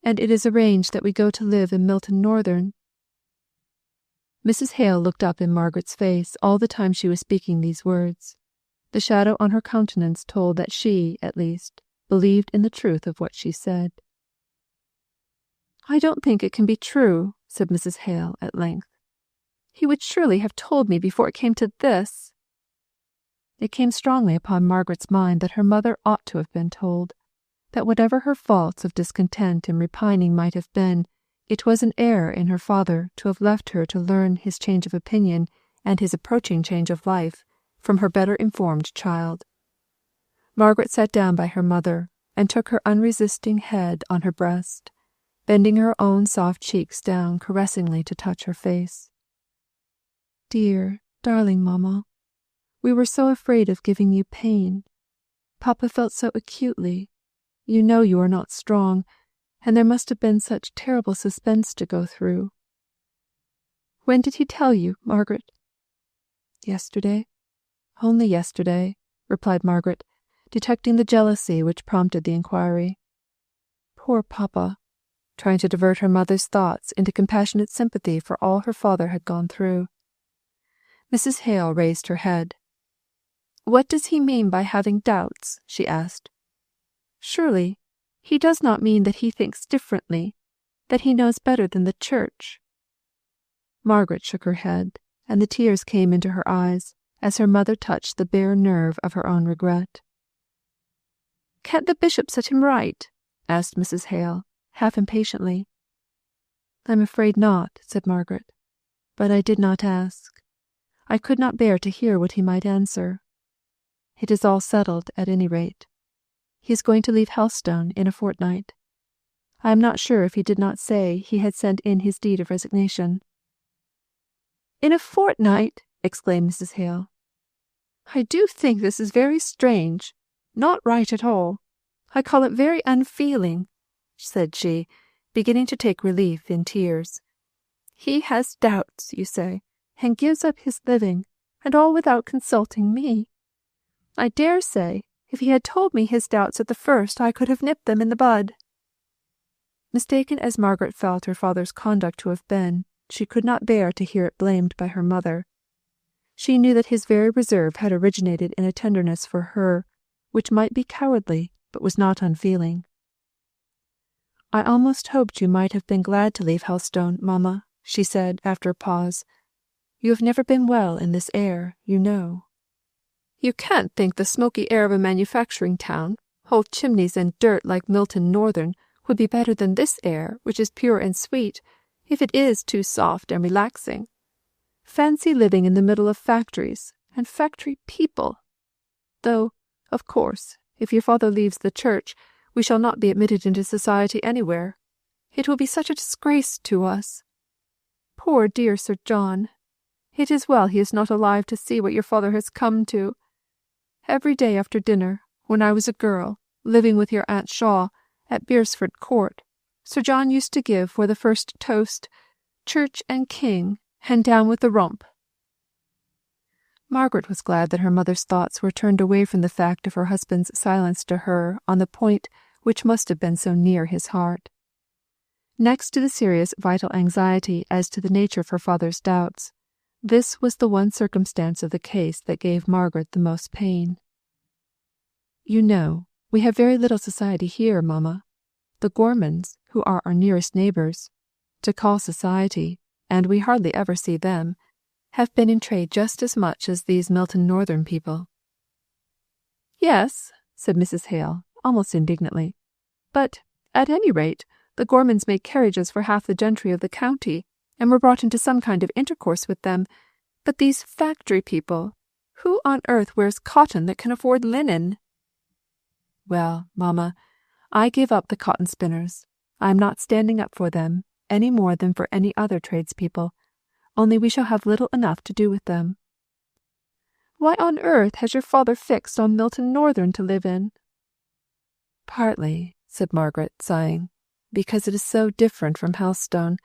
and it is arranged that we go to live in Milton Northern." Mrs. Hale looked up in Margaret's face all the time she was speaking these words. The shadow on her countenance told that she, at least, believed in the truth of what she said. "I don't think it can be true," said Mrs. Hale at length. "He would surely have told me before it came to this." It came strongly upon Margaret's mind that her mother ought to have been told, that whatever her faults of discontent and repining might have been, it was an error in her father to have left her to learn his change of opinion and his approaching change of life from her better informed child. Margaret sat down by her mother and took her unresisting head on her breast, bending her own soft cheeks down caressingly to touch her face. "Dear, darling mamma, we were so afraid of giving you pain. Papa felt so acutely. You know you are not strong, and there must have been such terrible suspense to go through." "When did he tell you, Margaret?" "Yesterday. Only yesterday," replied Margaret, detecting the jealousy which prompted the inquiry. Poor Papa, trying to divert her mother's thoughts into compassionate sympathy for all her father had gone through. Mrs. Hale raised her head. "What does he mean by having doubts?" she asked. "Surely he does not mean that he thinks differently, that he knows better than the Church." Margaret shook her head, and the tears came into her eyes as her mother touched the bare nerve of her own regret. "Can't the bishop set him right?" asked Mrs. Hale, half impatiently. "I'm afraid not," said Margaret. "But I did not ask. I could not bear to hear what he might answer. It is all settled, at any rate. He is going to leave Helstone in a fortnight. I am not sure if he did not say he had sent in his deed of resignation." "In a fortnight!" exclaimed Mrs. Hale. "I do think this is very strange, not right at all. I call it very unfeeling," said she, beginning to take relief in tears. "He has doubts, you say, and gives up his living, and all without consulting me. I dare say, if he had told me his doubts at the first, I could have nipped them in the bud." Mistaken as Margaret felt her father's conduct to have been, she could not bear to hear it blamed by her mother. She knew that his very reserve had originated in a tenderness for her, which might be cowardly, but was not unfeeling. "I almost hoped you might have been glad to leave Helstone, mamma," she said after a pause. "You have never been well in this air, you know." "You can't think the smoky air of a manufacturing town, whole chimneys and dirt like Milton Northern, would be better than this air, which is pure and sweet, if it is too soft and relaxing. Fancy living in the middle of factories, and factory people! Though, of course, if your father leaves the church, we shall not be admitted into society anywhere. It will be such a disgrace to us. Poor dear Sir John! It is well he is not alive to see what your father has come to. Every day after dinner, when I was a girl, living with your Aunt Shaw, at Beresford Court, Sir John used to give for the first toast, Church and King, and down with the rump. Margaret was glad that her mother's thoughts were turned away from the fact of her husband's silence to her on the point which must have been so near his heart. Next to the serious vital anxiety as to the nature of her father's doubts, this was the one circumstance of the case that gave Margaret the most pain. "You know, we have very little society here, mamma. The Gormons, who are our nearest neighbours, to call society, and we hardly ever see them, have been in trade just as much as these Milton northern people." "Yes," said Mrs. Hale, almost indignantly. "But, at any rate, the Gormons made carriages for half the gentry of the county, and were brought into some kind of intercourse with them. But these factory people, who on earth wears cotton that can afford linen?" "Well, mamma, I give up the cotton spinners. I am not standing up for them, any more than for any other tradespeople, only we shall have little enough to do with them." "Why on earth has your father fixed on Milton Northern to live in?" "Partly," said Margaret, sighing, "because it is so different from Helstone,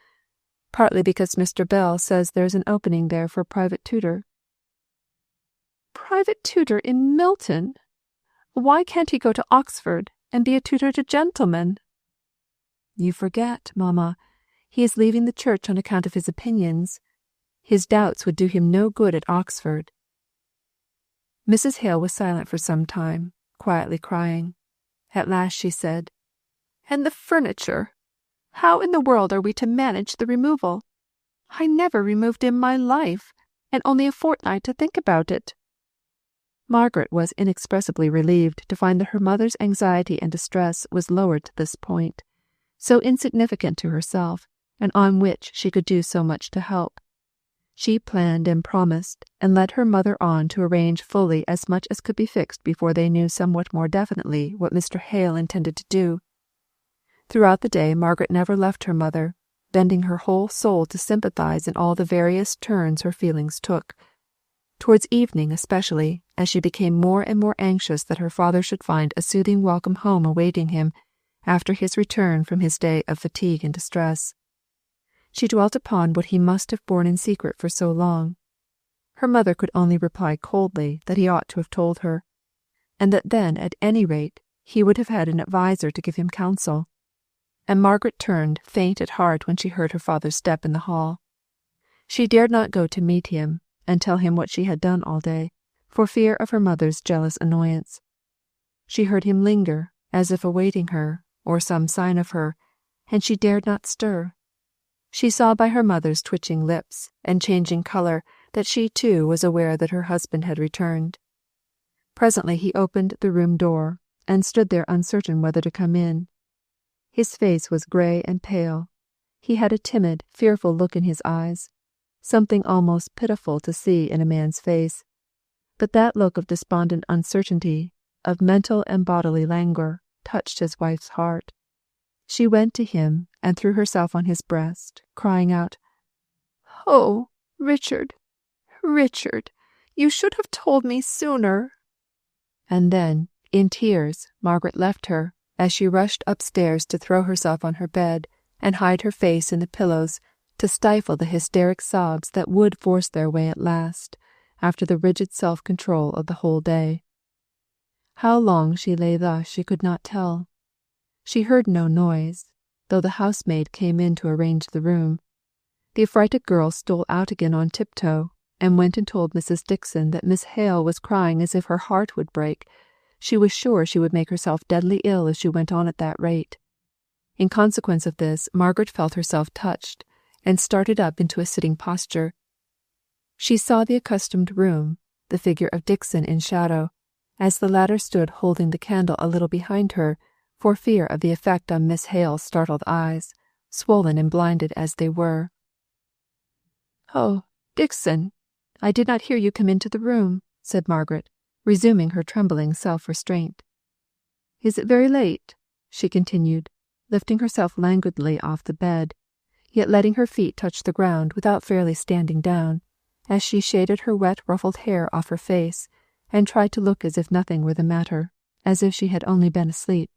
partly because Mr. Bell says there is an opening there for a private tutor." "Private tutor in Milton? Why can't he go to Oxford and be a tutor to gentlemen?" "You forget, mamma, he is leaving the church on account of his opinions. His doubts would do him no good at Oxford." Mrs. Hale was silent for some time, quietly crying. At last she said, "And the furniture? How in the world are we to manage the removal? I never removed in my life, and only a fortnight to think about it." Margaret was inexpressibly relieved to find that her mother's anxiety and distress was lowered to this point, so insignificant to herself, and on which she could do so much to help. She planned and promised, and led her mother on to arrange fully as much as could be fixed before they knew somewhat more definitely what Mr. Hale intended to do. Throughout the day Margaret never left her mother, bending her whole soul to sympathize in all the various turns her feelings took. Towards evening especially, as she became more and more anxious that her father should find a soothing welcome home awaiting him after his return from his day of fatigue and distress. She dwelt upon what he must have borne in secret for so long. Her mother could only reply coldly that he ought to have told her, and that then at any rate he would have had an adviser to give him counsel. And Margaret turned faint at heart when she heard her father's step in the hall. She dared not go to meet him and tell him what she had done all day, for fear of her mother's jealous annoyance. She heard him linger, as if awaiting her, or some sign of her, and she dared not stir. She saw by her mother's twitching lips and changing colour that she too was aware that her husband had returned. Presently he opened the room door, and stood there uncertain whether to come in. His face was grey and pale. He had a timid, fearful look in his eyes, something almost pitiful to see in a man's face, but that look of despondent uncertainty, of mental and bodily languor, touched his wife's heart. She went to him and threw herself on his breast, crying out, "Oh, Richard, Richard, you should have told me sooner." And then, in tears, Margaret left her, as she rushed upstairs to throw herself on her bed and hide her face in the pillows, to stifle the hysteric sobs that would force their way at last, after the rigid self-control of the whole day. How long she lay thus she could not tell. She heard no noise, though the housemaid came in to arrange the room. The affrighted girl stole out again on tiptoe, and went and told Mrs. Dixon that Miss Hale was crying as if her heart would break. She was sure she would make herself deadly ill if she went on at that rate. In consequence of this, Margaret felt herself touched, and started up into a sitting posture. She saw the accustomed room, the figure of Dixon in shadow, as the latter stood holding the candle a little behind her, for fear of the effect on Miss Hale's startled eyes, swollen and blinded as they were. "Oh, Dixon, I did not hear you come into the room," said Margaret, resuming her trembling self-restraint. "Is it very late?" she continued, lifting herself languidly off the bed, yet letting her feet touch the ground without fairly standing down, as she shaded her wet ruffled hair off her face, and tried to look as if nothing were the matter, as if she had only been asleep.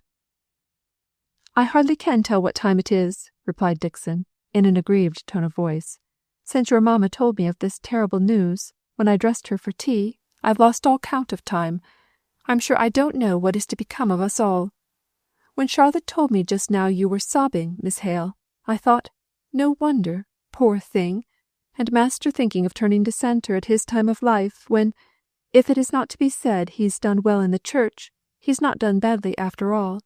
"I hardly can tell what time it is," replied Dixon, in an aggrieved tone of voice. "Since your mamma told me of this terrible news, when I dressed her for tea, I've lost all count of time. I'm sure I don't know what is to become of us all. When Charlotte told me just now you were sobbing, Miss Hale, I thought, no wonder, poor thing, and master thinking of turning dissenter at his time of life, when, if it is not to be said he's done well in the church, he's not done badly after all.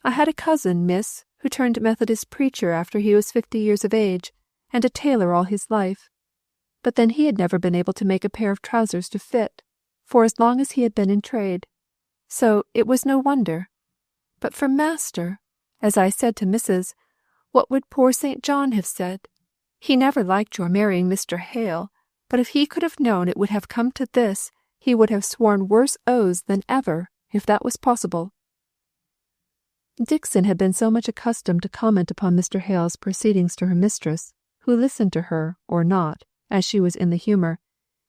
I had a cousin, miss, who turned Methodist preacher after he was 50 years of age, and a tailor all his life. But then he had never been able to make a pair of trousers to fit, for as long as he had been in trade. So it was no wonder. But for master, as I said to Mrs., what would poor St. John have said? He never liked your marrying Mr. Hale, but if he could have known it would have come to this, he would have sworn worse oaths than ever, if that was possible." Dixon had been so much accustomed to comment upon Mr. Hale's proceedings to her mistress, who listened to her, or not, as she was in the humour,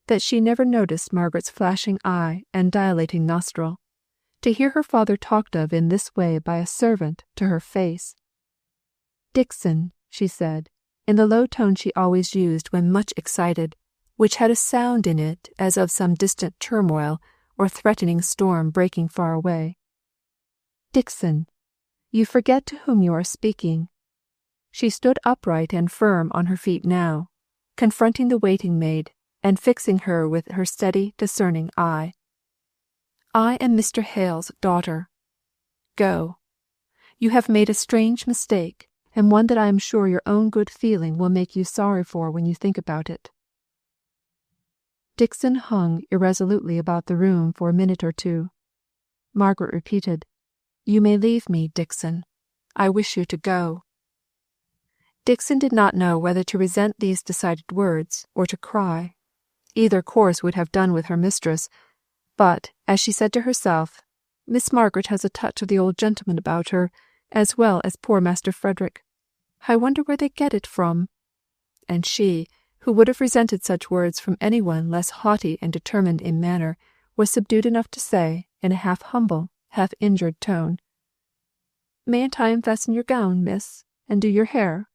that she never noticed Margaret's flashing eye and dilating nostril. To hear her father talked of in this way by a servant to her face. "Dixon," she said, in the low tone she always used when much excited, which had a sound in it as of some distant turmoil or threatening storm breaking far away. "Dixon, you forget to whom you are speaking." She stood upright and firm on her feet now, confronting the waiting maid, and fixing her with her steady, discerning eye. "I am Mr. Hale's daughter. Go. You have made a strange mistake, and one that I am sure your own good feeling will make you sorry for when you think about it." Dixon hung irresolutely about the room for a minute or two. Margaret repeated, "You may leave me, Dixon. I wish you to go." Dixon did not know whether to resent these decided words or to cry. Either course would have done with her mistress, but, as she said to herself, Miss Margaret has a touch of the old gentleman about her, as well as poor Master Frederick. I wonder where they get it from. And she, who would have resented such words from any one less haughty and determined in manner, was subdued enough to say, in a half-humble, half-injured tone, "Mayn't I unfasten your gown, miss, and do your hair?"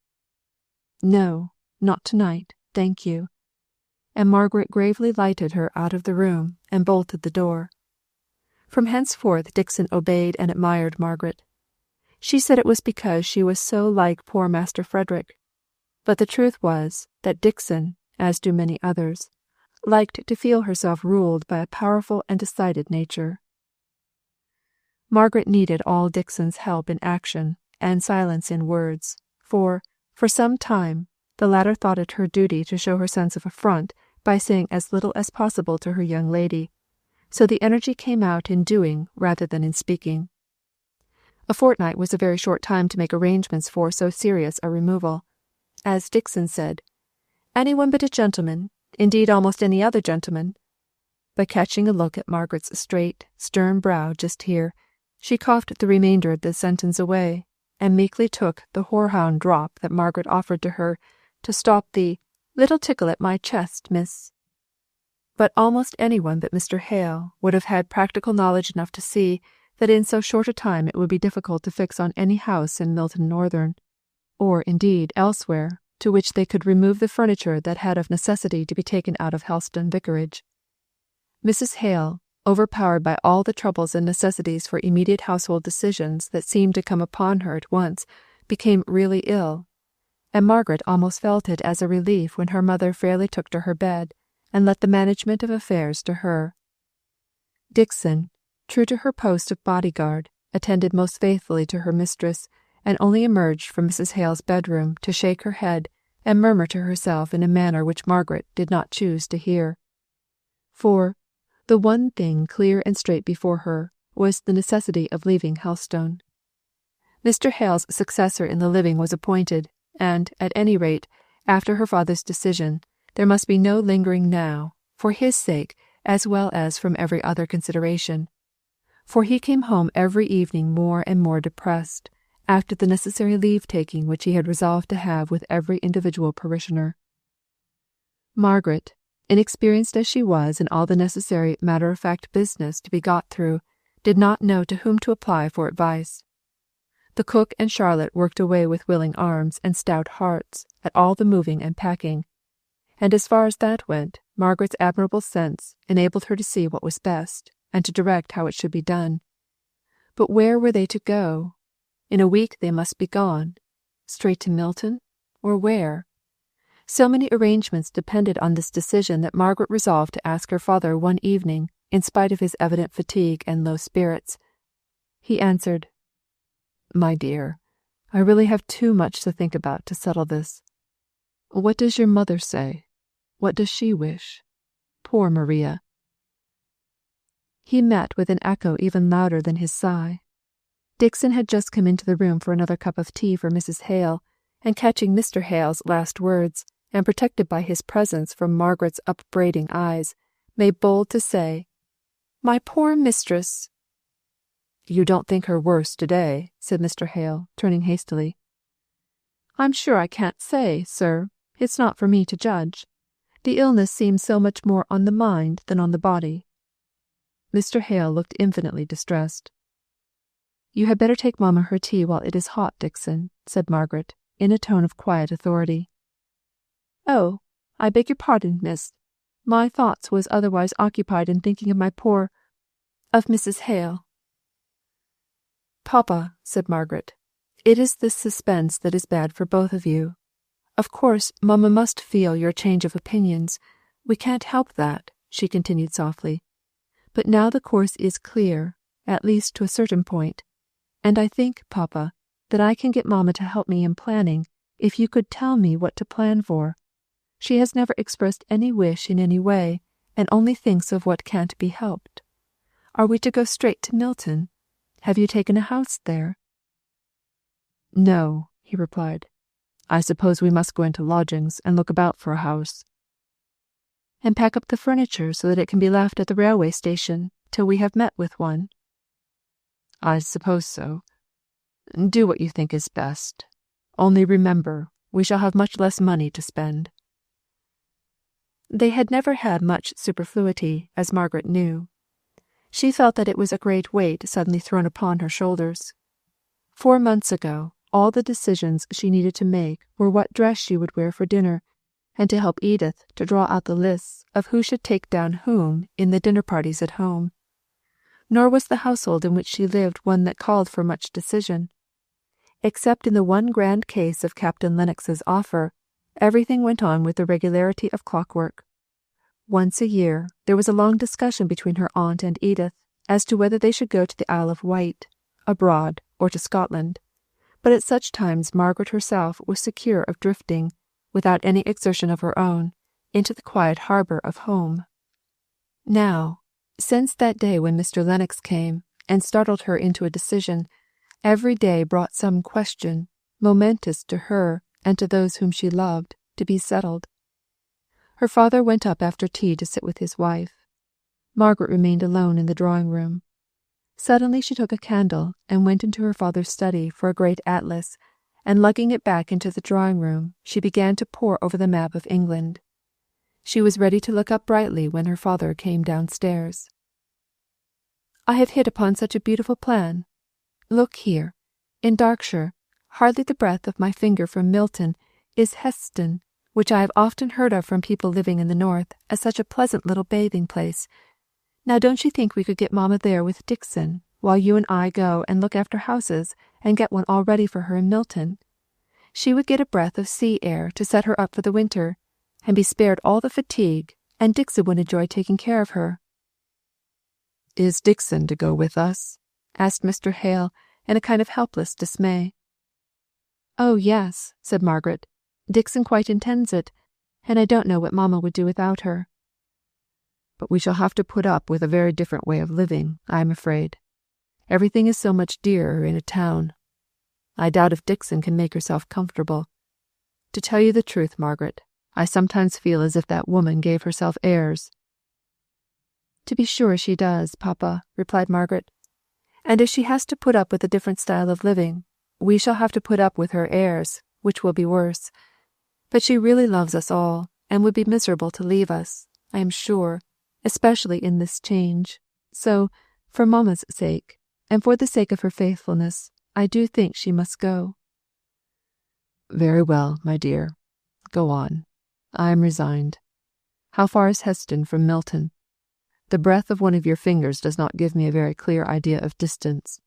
"No, not to-night, thank you." And Margaret gravely lighted her out of the room and bolted the door. From henceforth Dixon obeyed and admired Margaret. She said it was because she was so like poor Master Frederick. But the truth was that Dixon, as do many others, liked to feel herself ruled by a powerful and decided nature. Margaret needed all Dixon's help in action and silence in words, for some time, the latter thought it her duty to show her sense of affront by saying as little as possible to her young lady, so the energy came out in doing rather than in speaking. A fortnight was a very short time to make arrangements for so serious a removal. As Dixon said, "Anyone but a gentleman, indeed almost any other gentleman." But catching a look at Margaret's straight, stern brow just here, she coughed the remainder of the sentence away, and meekly took the horehound drop that Margaret offered to her to stop the "little tickle at my chest, miss." But almost anyone but Mr. Hale would have had practical knowledge enough to see that in so short a time it would be difficult to fix on any house in Milton Northern, or indeed elsewhere, to which they could remove the furniture that had of necessity to be taken out of Helston Vicarage. Mrs. Hale, overpowered by all the troubles and necessities for immediate household decisions that seemed to come upon her at once, became really ill, and Margaret almost felt it as a relief when her mother fairly took to her bed, and let the management of affairs to her. Dixon, true to her post of bodyguard, attended most faithfully to her mistress, and only emerged from Mrs. Hale's bedroom to shake her head and murmur to herself in a manner which Margaret did not choose to hear. For the one thing clear and straight before her was the necessity of leaving Helstone. Mr. Hale's successor in the living was appointed, and, at any rate, after her father's decision, There must be no lingering now, for his sake as well as from every other consideration. For he came home every evening more and more depressed, after the necessary leave-taking which he had resolved to have with every individual parishioner. Margaret, inexperienced as she was in all the necessary matter-of-fact business to be got through, did not know to whom to apply for advice. The cook and Charlotte worked away with willing arms and stout hearts at all the moving and packing, and as far as that went, Margaret's admirable sense enabled her to see what was best, and to direct how it should be done. But where were they to go? In a week they must be gone. Straight to Milton, or where? So many arrangements depended on this decision that Margaret resolved to ask her father one evening, in spite of his evident fatigue and low spirits. He answered, "My dear, I really have too much to think about to settle this. What does your mother say? What does she wish? Poor Maria." He met with an echo even louder than his sigh. Dixon had just come into the room for another cup of tea for Mrs. Hale, and catching Mr. Hale's last words, and protected by his presence from Margaret's upbraiding eyes, made bold to say, "My poor mistress!" "You don't think her worse to-day?" said Mr. Hale, turning hastily. "I'm sure I can't say, sir. It's not for me to judge. The illness seems so much more on the mind than on the body." Mr. Hale looked infinitely distressed. "You had better take mamma her tea while it is hot, Dixon," said Margaret, in a tone of quiet authority. "Oh, I beg your pardon, miss. My thoughts was otherwise occupied in thinking of of Mrs. Hale." "Papa," said Margaret, "it is this suspense that is bad for both of you. Of course, mamma must feel your change of opinions. We can't help that," she continued softly. "But now the course is clear, at least to a certain point, and I think, papa, that I can get mamma to help me in planning, if you could tell me what to plan for. She has never expressed any wish in any way, and only thinks of what can't be helped. Are we to go straight to Milton? Have you taken a house there?" "No," he replied. "I suppose we must go into lodgings and look about for a house." "And pack up the furniture so that it can be left at the railway station till we have met with one?" "I suppose so. Do what you think is best. Only remember, we shall have much less money to spend." They had never had much superfluity, as Margaret knew. She felt that it was a great weight suddenly thrown upon her shoulders. 4 months ago, all the decisions she needed to make were what dress she would wear for dinner, and to help Edith to draw out the lists of who should take down whom in the dinner parties at home. Nor was the household in which she lived one that called for much decision. Except in the one grand case of Captain Lennox's offer, everything went on with the regularity of clockwork. Once a year there was a long discussion between her aunt and Edith as to whether they should go to the Isle of Wight, abroad, or to Scotland, but at such times Margaret herself was secure of drifting, without any exertion of her own, into the quiet harbour of home. Now, since that day when Mr. Lennox came and startled her into a decision, every day brought some question, momentous to her and to those whom she loved, to be settled. Her father went up after tea to sit with his wife. Margaret remained alone in the drawing-room. Suddenly she took a candle and went into her father's study for a great atlas, and lugging it back into the drawing-room, she began to pore over the map of England. She was ready to look up brightly when her father came downstairs. "I have hit upon such a beautiful plan. Look here. In Darkshire, hardly the breadth of my finger from Milton, is Haste, which I have often heard of from people living in the north as such a pleasant little bathing place. Now don't you think we could get mamma there with Dixon, while you and I go and look after houses and get one all ready for her in Milton? She would get a breath of sea air to set her up for the winter, and be spared all the fatigue, and Dixon would enjoy taking care of her." "Is Dixon to go with us?" asked Mr. Hale, in a kind of helpless dismay. "Oh yes," said Margaret. "Dixon quite intends it, and I don't know what mamma would do without her." "But we shall have to put up with a very different way of living, I am afraid. Everything is so much dearer in a town. I doubt if Dixon can make herself comfortable. To tell you the truth, Margaret, I sometimes feel as if that woman gave herself airs." "To be sure she does, papa," replied Margaret. "And if she has to put up with a different style of living, we shall have to put up with her airs, which will be worse. But she really loves us all, and would be miserable to leave us, I am sure, especially in this change. So, for mamma's sake, and for the sake of her faithfulness, I do think she must go." "Very well, my dear. Go on. I am resigned. How far is Heston from Milton? The breadth of one of your fingers does not give me a very clear idea of distance."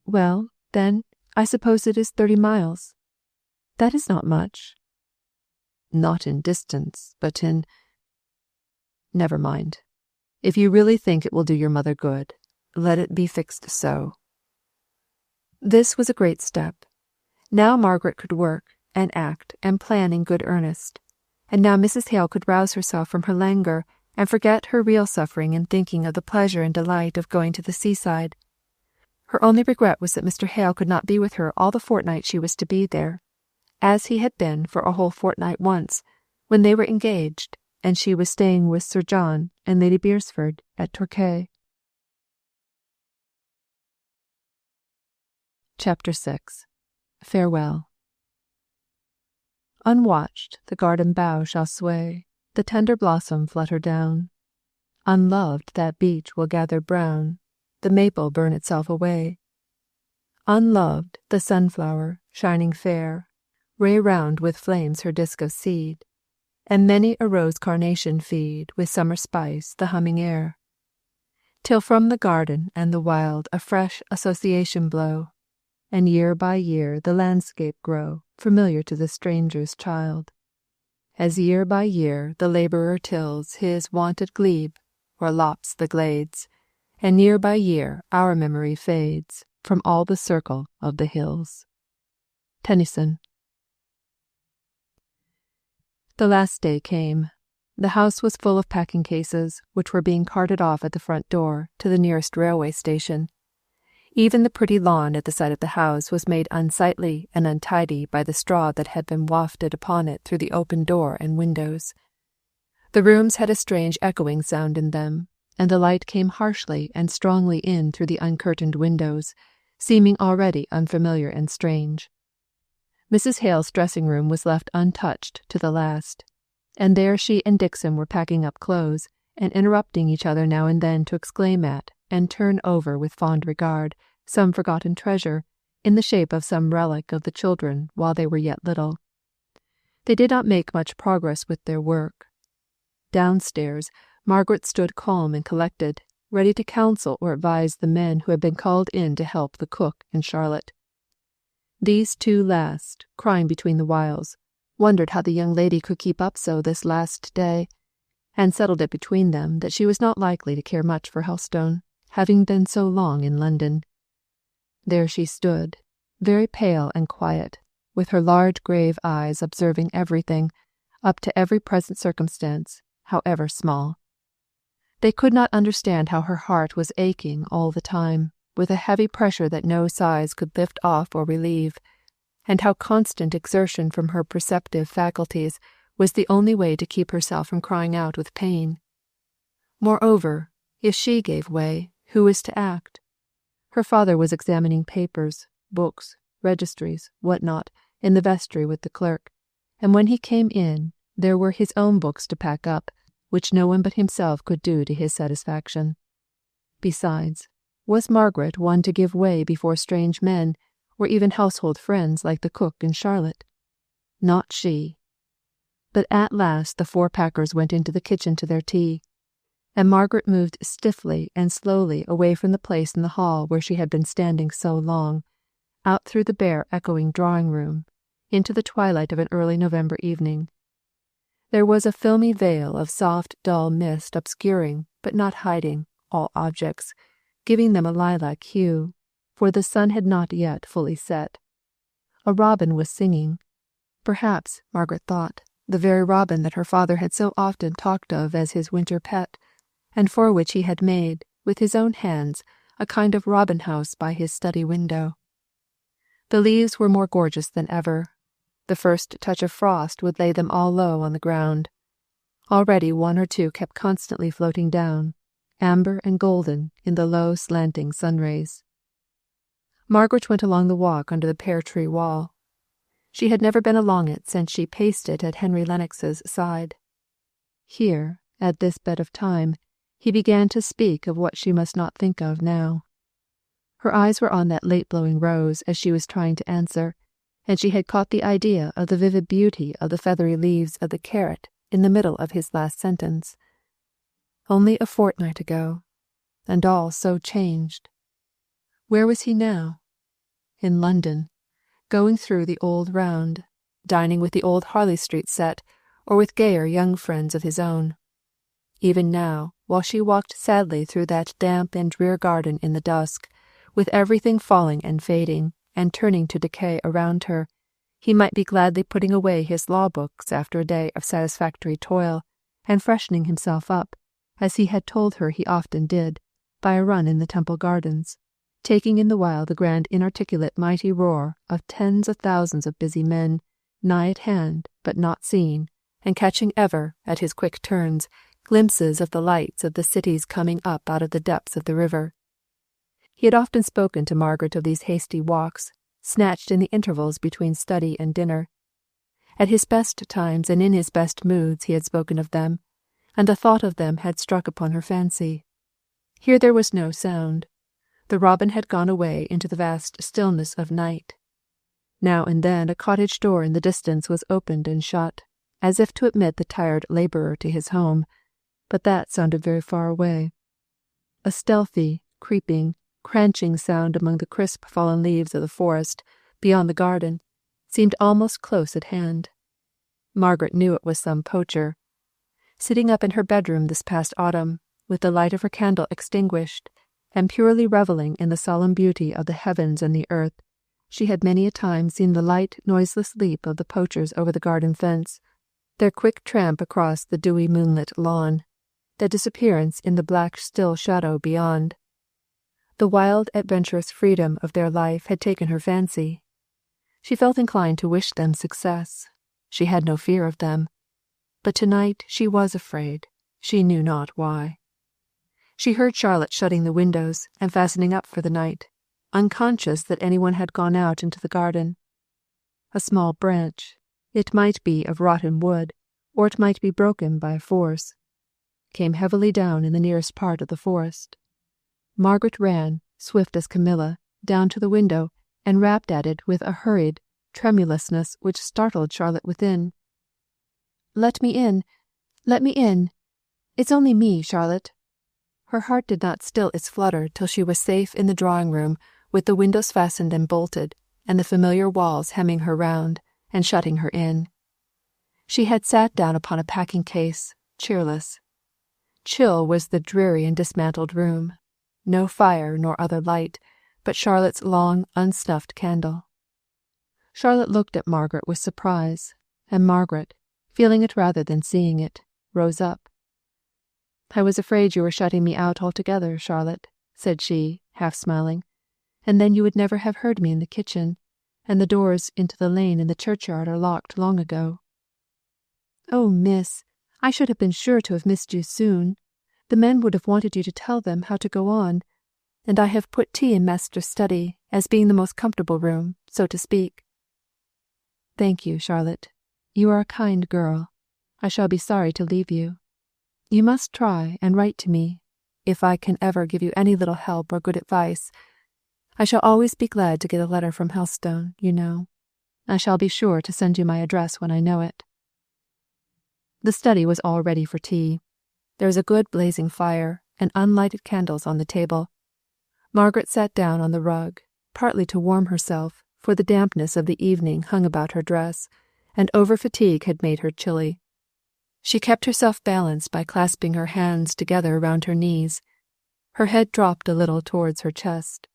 "Well, then, I suppose it is 30 miles. That is not much." "Not in distance, but in— Never mind. If you really think it will do your mother good, let it be fixed so." This was a great step. Now Margaret could work, and act, and plan in good earnest. And now Mrs. Hale could rouse herself from her languor, and forget her real suffering in thinking of the pleasure and delight of going to the seaside. Her only regret was that Mr. Hale could not be with her all the fortnight she was to be there, as he had been for a whole fortnight once, when they were engaged, and she was staying with Sir John and Lady Beresford at Torquay. Chapter 6. Farewell. Unwatched the garden bough shall sway, the tender blossom flutter down. Unloved that beech will gather brown, the maple burn itself away. Unloved the sunflower, shining fair, ray round with flames her disk of seed, and many a rose carnation feed with summer spice the humming air. Till from the garden and the wild a fresh association blow, and year by year the landscape grow familiar to the stranger's child, as year by year the labourer tills his wonted glebe or lops the glades, and year by year our memory fades from all the circle of the hills. Tennyson. The last day came. The house was full of packing cases, which were being carted off at the front door to the nearest railway station. Even the pretty lawn at the side of the house was made unsightly and untidy by the straw that had been wafted upon it through the open door and windows. The rooms had a strange echoing sound in them, and the light came harshly and strongly in through the uncurtained windows, seeming already unfamiliar and strange. Mrs. Hale's dressing-room was left untouched to the last, and there she and Dixon were packing up clothes, and interrupting each other now and then to exclaim at, and turn over with fond regard, some forgotten treasure, in the shape of some relic of the children while they were yet little. They did not make much progress with their work. Downstairs, Margaret stood calm and collected, ready to counsel or advise the men who had been called in to help the cook and Charlotte. These two last, crying between the whiles, wondered how the young lady could keep up so this last day, and settled it between them that she was not likely to care much for Helstone, having been so long in London. There she stood, very pale and quiet, with her large grave eyes observing everything, up to every present circumstance, however small. They could not understand how her heart was aching all the time, with a heavy pressure that no sighs could lift off or relieve, and how constant exertion from her perceptive faculties was the only way to keep herself from crying out with pain. Moreover, if she gave way, who was to act? Her father was examining papers, books, registries, what not, in the vestry with the clerk, and when he came in, there were his own books to pack up, which no one but himself could do to his satisfaction. Besides, was Margaret one to give way before strange men, or even household friends like the cook and Charlotte? Not she. But at last the 4 packers went into the kitchen to their tea, and Margaret moved stiffly and slowly away from the place in the hall where she had been standing so long, out through the bare echoing drawing-room, into the twilight of an early November evening. There was a filmy veil of soft dull mist obscuring, but not hiding, all objects, giving them a lilac hue, for the sun had not yet fully set. A robin was singing, perhaps, Margaret thought, the very robin that her father had so often talked of as his winter pet, and for which he had made, with his own hands, a kind of robin house by his study window. The leaves were more gorgeous than ever. The first touch of frost would lay them all low on the ground. Already one or two kept constantly floating down, amber and golden in the low slanting sunrays. Margaret went along the walk under the pear-tree wall. She had never been along it since she paced it at Henry Lennox's side. Here, at this bed of time, he began to speak of what she must not think of now. Her eyes were on that late-blowing rose as she was trying to answer, and she had caught the idea of the vivid beauty of the feathery leaves of the carrot in the middle of his last sentence. Only a fortnight ago, and all so changed. Where was he now? In London, going through the old round, dining with the old Harley Street set, or with gayer young friends of his own. Even now, while she walked sadly through that damp and drear garden in the dusk, with everything falling and fading, and turning to decay around her, he might be gladly putting away his law books after a day of satisfactory toil, and freshening himself up, as he had told her he often did, by a run in the Temple Gardens, taking in the while the grand inarticulate mighty roar of tens of thousands of busy men, nigh at hand but not seen, and catching ever, at his quick turns, glimpses of the lights of the cities coming up out of the depths of the river. He had often spoken to Margaret of these hasty walks, snatched in the intervals between study and dinner. At his best times and in his best moods he had spoken of them, and the thought of them had struck upon her fancy. Here there was no sound. The robin had gone away into the vast stillness of night. Now and then a cottage door in the distance was opened and shut, as if to admit the tired labourer to his home, but that sounded very far away. A stealthy, creeping, cranching sound among the crisp fallen leaves of the forest, beyond the garden, seemed almost close at hand. Margaret knew it was some poacher. Sitting up in her bedroom this past autumn, with the light of her candle extinguished, and purely revelling in the solemn beauty of the heavens and the earth, she had many a time seen the light, noiseless leap of the poachers over the garden fence, their quick tramp across the dewy moonlit lawn, their disappearance in the black still shadow beyond. The wild, adventurous freedom of their life had taken her fancy. She felt inclined to wish them success. She had no fear of them. But tonight she was afraid, she knew not why. She heard Charlotte shutting the windows and fastening up for the night, unconscious that anyone had gone out into the garden. A small branch, it might be of rotten wood, or it might be broken by force, came heavily down in the nearest part of the forest. Margaret ran, swift as Camilla, down to the window and rapped at it with a hurried tremulousness which startled Charlotte within. "Let me in! Let me in! It's only me, Charlotte." Her heart did not still its flutter till she was safe in the drawing-room, with the windows fastened and bolted, and the familiar walls hemming her round, and shutting her in. She had sat down upon a packing-case, cheerless. Chill was the dreary and dismantled room. No fire nor other light, but Charlotte's long, unsnuffed candle. Charlotte looked at Margaret with surprise, and Margaret, feeling it rather than seeing it, rose up. "I was afraid you were shutting me out altogether, Charlotte," said she, half smiling, "and then you would never have heard me in the kitchen, and the doors into the lane and the churchyard are locked long ago." "Oh, miss, I should have been sure to have missed you soon. The men would have wanted you to tell them how to go on, and I have put tea in master's study, as being the most comfortable room, so to speak." "Thank you, Charlotte. You are a kind girl. I shall be sorry to leave you. You must try and write to me, if I can ever give you any little help or good advice. I shall always be glad to get a letter from Helstone, you know. I shall be sure to send you my address when I know it." The study was all ready for tea. There was a good blazing fire, and unlighted candles on the table. Margaret sat down on the rug, partly to warm herself, for the dampness of the evening hung about her dress, and over-fatigue had made her chilly. She kept herself balanced by clasping her hands together round her knees. Her head dropped a little towards her chest.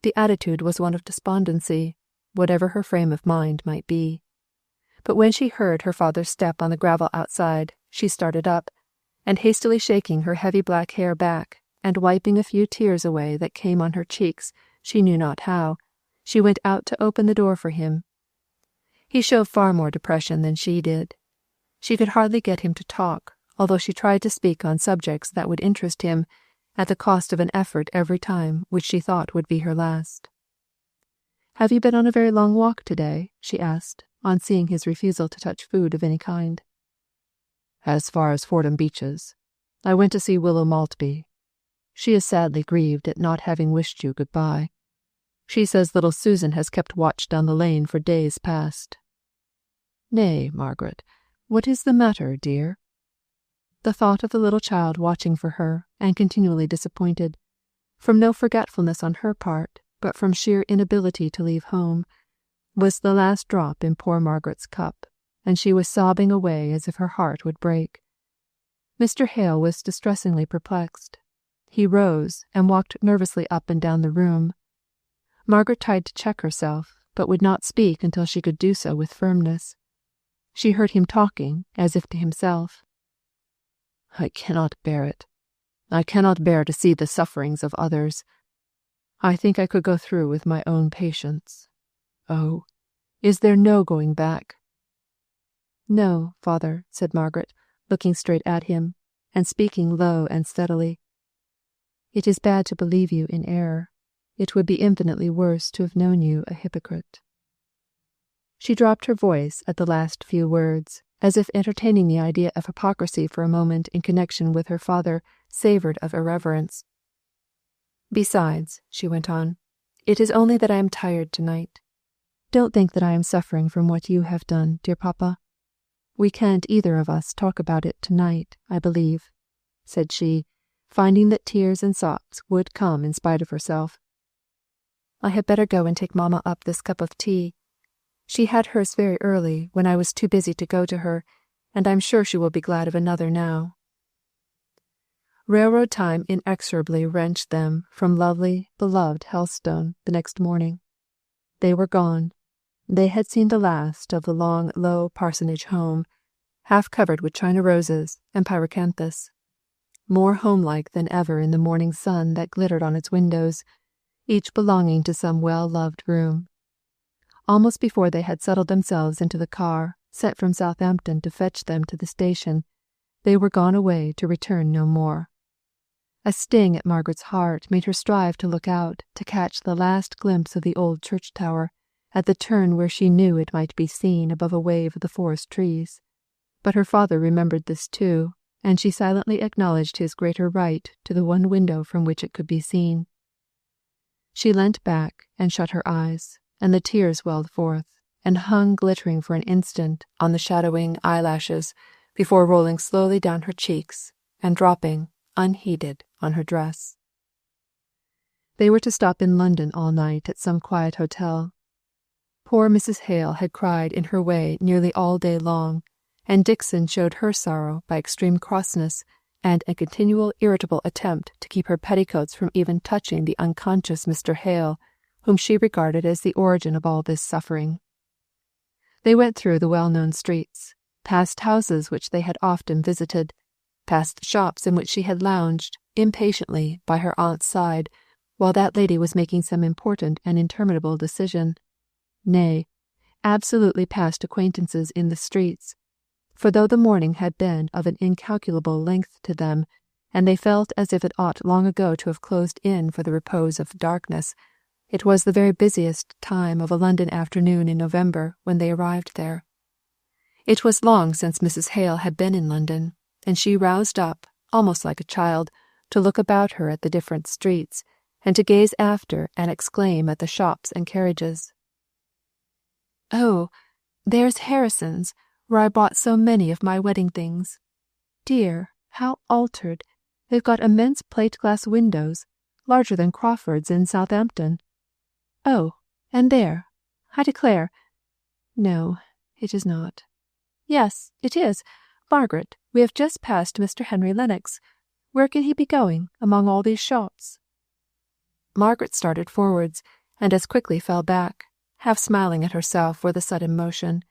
The attitude was one of despondency, whatever her frame of mind might be. But when she heard her father's step on the gravel outside, she started up, and hastily shaking her heavy black hair back, and wiping a few tears away that came on her cheeks, she knew not how, she went out to open the door for him. He showed far more depression than she did. She could hardly get him to talk, although she tried to speak on subjects that would interest him, at the cost of an effort every time which she thought would be her last. "Have you been on a very long walk today?" she asked, on seeing his refusal to touch food of any kind. "As far as Fordham Beeches. I went to see Willow Maltby. She is sadly grieved at not having wished you good-bye. She says little Susan has kept watch down the lane for days past." "Nay, Margaret, what is the matter, dear?" The thought of the little child watching for her, and continually disappointed, from no forgetfulness on her part, but from sheer inability to leave home, was the last drop in poor Margaret's cup, and she was sobbing away as if her heart would break. Mr. Hale was distressingly perplexed. He rose and walked nervously up and down the room. Margaret tried to check herself, but would not speak until she could do so with firmness. She heard him talking, as if to himself. "I cannot bear it. I cannot bear to see the sufferings of others. I think I could go through with my own patients. Oh, is there no going back?" "No, father," said Margaret, looking straight at him, and speaking low and steadily. "It is bad to believe you in error. It would be infinitely worse to have known you a hypocrite." She dropped her voice at the last few words, as if entertaining the idea of hypocrisy for a moment in connection with her father savoured of irreverence. "Besides," she went on, "it is only that I am tired tonight. Don't think that I am suffering from what you have done, dear papa. We can't either of us talk about it tonight, I believe," said she, finding that tears and sobs would come in spite of herself. "I had better go and take mamma up this cup of tea. She had hers very early, when I was too busy to go to her, and I'm sure she will be glad of another now." Railroad time inexorably wrenched them from lovely, beloved Helstone the next morning. They were gone. They had seen the last of the long, low parsonage home, half covered with China roses and pyracanthus, more homelike than ever in the morning sun that glittered on its windows, each belonging to some well-loved room. Almost before they had settled themselves into the car, sent from Southampton to fetch them to the station, they were gone away to return no more. A sting at Margaret's heart made her strive to look out to catch the last glimpse of the old church tower, at the turn where she knew it might be seen above a wave of the forest trees. But her father remembered this too, and she silently acknowledged his greater right to the one window from which it could be seen. She leant back and shut her eyes, and the tears welled forth, and hung glittering for an instant on the shadowing eyelashes, before rolling slowly down her cheeks, and dropping, unheeded, on her dress. They were to stop in London all night at some quiet hotel. Poor Mrs. Hale had cried in her way nearly all day long, and Dixon showed her sorrow by extreme crossness, and a continual irritable attempt to keep her petticoats from even touching the unconscious Mr. Hale, whom she regarded as the origin of all this suffering. They went through the well-known streets, past houses which they had often visited, past shops in which she had lounged impatiently by her aunt's side, while that lady was making some important and interminable decision. Nay, absolutely past acquaintances in the streets, for though the morning had been of an incalculable length to them, and they felt as if it ought long ago to have closed in for the repose of darkness, it was the very busiest time of a London afternoon in November when they arrived there. It was long since Mrs. Hale had been in London, and she roused up, almost like a child, to look about her at the different streets, and to gaze after and exclaim at the shops and carriages. "Oh, there's Harrison's, where I bought so many of my wedding things. Dear, how altered! They've got immense plate-glass windows, larger than Crawford's in Southampton. Oh, and there, I declare, no, it is not. Yes, it is. Margaret, we have just passed Mr. Henry Lennox. Where can he be going, among all these shops?" Margaret started forwards, and as quickly fell back, half smiling at herself for the sudden motion.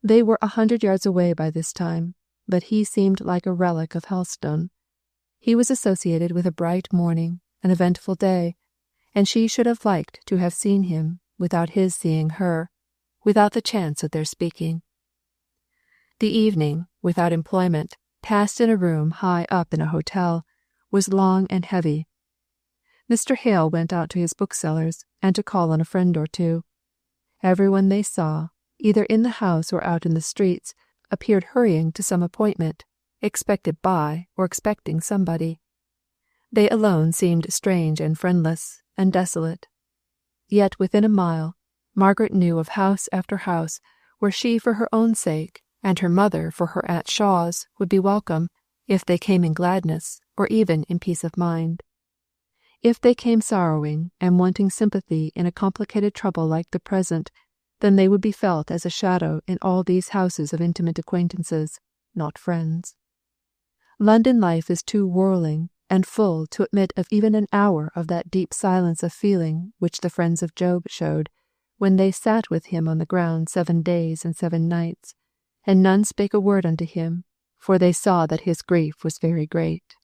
They were 100 yards away by this time, but he seemed like a relic of Helstone. He was associated with a bright morning, an eventful day, and she should have liked to have seen him, without his seeing her, without the chance of their speaking. The evening, without employment, passed in a room high up in a hotel, was long and heavy. Mr. Hale went out to his bookseller's and to call on a friend or two. Everyone they saw, either in the house or out in the streets, appeared hurrying to some appointment, expected by or expecting somebody. They alone seemed strange and friendless and desolate. Yet within a mile, Margaret knew of house after house where she for her own sake and her mother for her Aunt Shaw's would be welcome, if they came in gladness or even in peace of mind. If they came sorrowing and wanting sympathy in a complicated trouble like the present, then they would be felt as a shadow in all these houses of intimate acquaintances, not friends. London life is too whirling and full to admit of even an hour of that deep silence of feeling which the friends of Job showed, when they sat with him on the ground 7 days and 7 nights, and none spake a word unto him, for they saw that his grief was very great.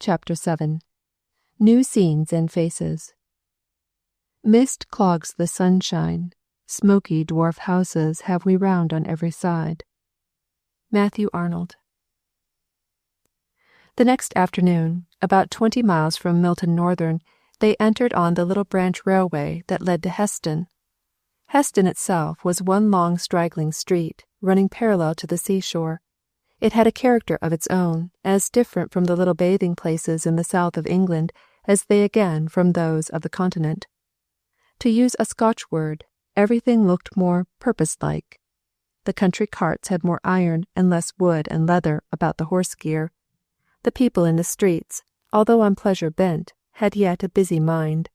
Chapter 7. New Scenes and Faces. Mist clogs the sunshine, smoky dwarf houses have we round on every side. Matthew Arnold. The next afternoon, about 20 miles from Milton Northern, they entered on the little branch railway that led to Heston. Heston itself was one long straggling street, running parallel to the seashore. It had a character of its own, as different from the little bathing places in the south of England as they again from those of the continent. To use a Scotch word, everything looked more purpose-like. The country carts had more iron and less wood and leather about the horse gear. The people in the streets, although on pleasure bent, had yet a busy mind.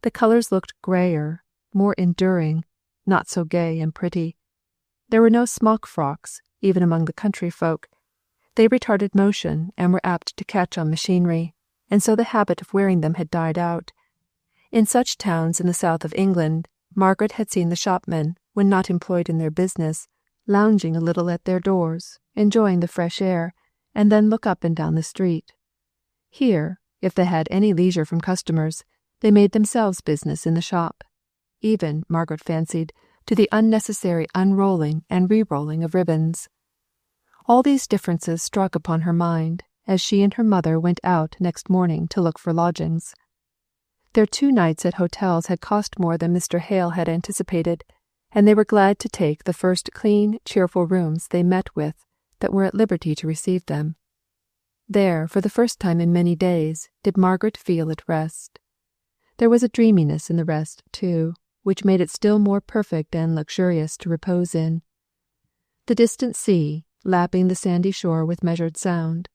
The colours looked greyer, more enduring, not so gay and pretty. There were no smock frocks, even among the country folk. They retarded motion and were apt to catch on machinery, and so the habit of wearing them had died out. In such towns in the south of England, Margaret had seen the shopmen, when not employed in their business, lounging a little at their doors, enjoying the fresh air, and then look up and down the street. Here, if they had any leisure from customers, they made themselves business in the shop, even, Margaret fancied, to the unnecessary unrolling and re-rolling of ribbons. All these differences struck upon her mind as she and her mother went out next morning to look for lodgings. Their 2 nights at hotels had cost more than Mr. Hale had anticipated, and they were glad to take the first clean, cheerful rooms they met with that were at liberty to receive them. There, for the first time in many days, did Margaret feel at rest. There was a dreaminess in the rest, too, which made it still more perfect and luxurious to repose in. The distant sea, lapping the sandy shore with measured sound,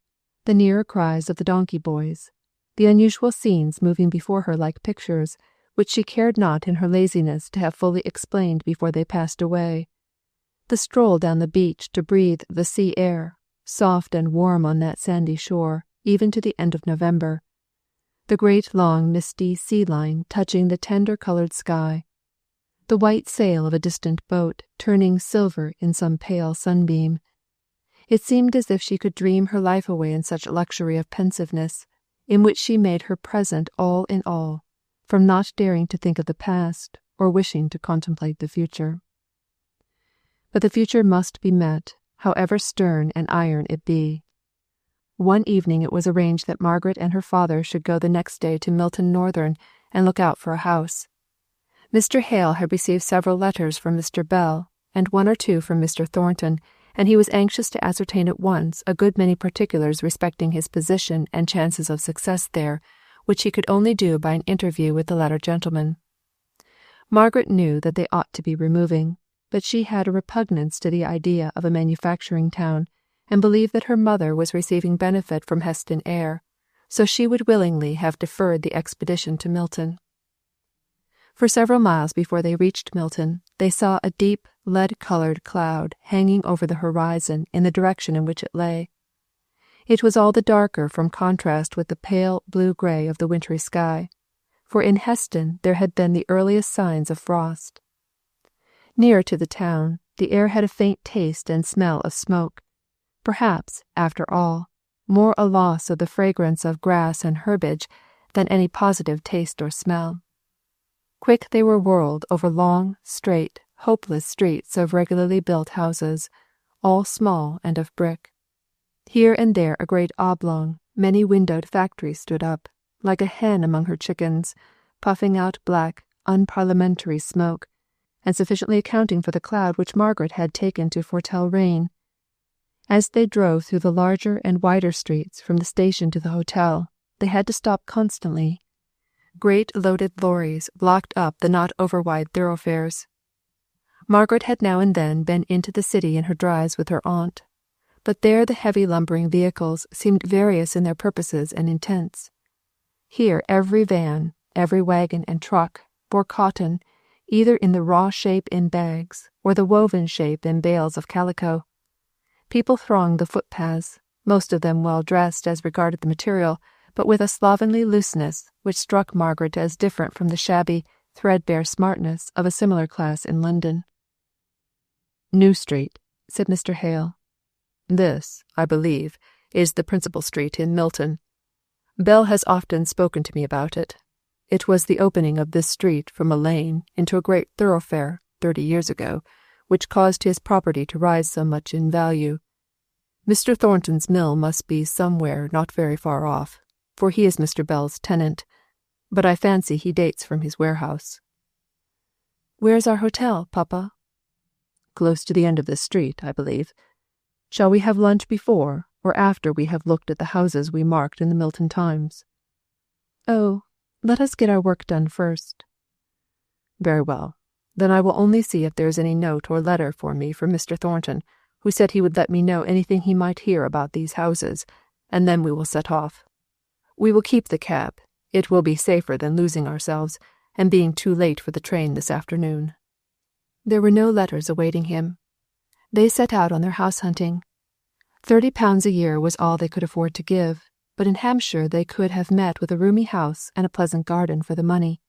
the nearer cries of the donkey boys, the unusual scenes moving before her like pictures, which she cared not in her laziness to have fully explained before they passed away, the stroll down the beach to breathe the sea air, soft and warm on that sandy shore, even to the end of November, the great long misty sea line touching the tender-coloured sky, the white sail of a distant boat turning silver in some pale sunbeam. It seemed as if she could dream her life away in such luxury of pensiveness, in which she made her present all in all, from not daring to think of the past or wishing to contemplate the future. But the future must be met, however stern and iron it be. One evening it was arranged that Margaret and her father should go the next day to Milton Northern and look out for a house. Mr. Hale had received several letters from Mr. Bell, and 1 or 2 from Mr. Thornton, and he was anxious to ascertain at once a good many particulars respecting his position and chances of success there, which he could only do by an interview with the latter gentleman. Margaret knew that they ought to be removing, but she had a repugnance to the idea of a manufacturing town, and believed that her mother was receiving benefit from Heston air, so she would willingly have deferred the expedition to Milton. For several miles before they reached Milton, they saw a deep, lead-coloured cloud hanging over the horizon in the direction in which it lay. It was all the darker from contrast with the pale blue-grey of the wintry sky, for in Heston there had been the earliest signs of frost. Nearer to the town, the air had a faint taste and smell of smoke, perhaps, after all, more a loss of the fragrance of grass and herbage than any positive taste or smell. Quick they were whirled over long, straight, hopeless streets of regularly built houses, all small and of brick. Here and there a great oblong, many-windowed factory stood up, like a hen among her chickens, puffing out black, unparliamentary smoke, and sufficiently accounting for the cloud which Margaret had taken to foretell rain. As they drove through the larger and wider streets from the station to the hotel, they had to stop constantly. Great loaded lorries blocked up the not over-wide thoroughfares. Margaret had now and then been into the city in her drives with her aunt, but there the heavy lumbering vehicles seemed various in their purposes and intents. Here every van, every wagon and truck bore cotton, either in the raw shape in bags or the woven shape in bales of calico. People thronged the footpaths, most of them well dressed as regarded the material, but with a slovenly looseness which struck Margaret as different from the shabby, threadbare smartness of a similar class in London. "New Street," said Mr. Hale. "This, I believe, is the principal street in Milton. Bell has often spoken to me about it. It was the opening of this street from a lane into a great thoroughfare 30 years ago, which caused his property to rise so much in value. Mr. Thornton's mill must be somewhere not very far off, for he is Mr. Bell's tenant, but I fancy he dates from his warehouse." "Where's our hotel, Papa?" "Close to the end of this street, I believe. Shall we have lunch before or after we have looked at the houses we marked in the Milton Times?" "Oh, let us get our work done first." "Very well. Then I will only see if there is any note or letter for me from Mr. Thornton, who said he would let me know anything he might hear about these houses, and then we will set off. We will keep the cab. It will be safer than losing ourselves, and being too late for the train this afternoon." There were no letters awaiting him. They set out on their house hunting. £30 a year was all they could afford to give, but in Hampshire they could have met with a roomy house and a pleasant garden for the money.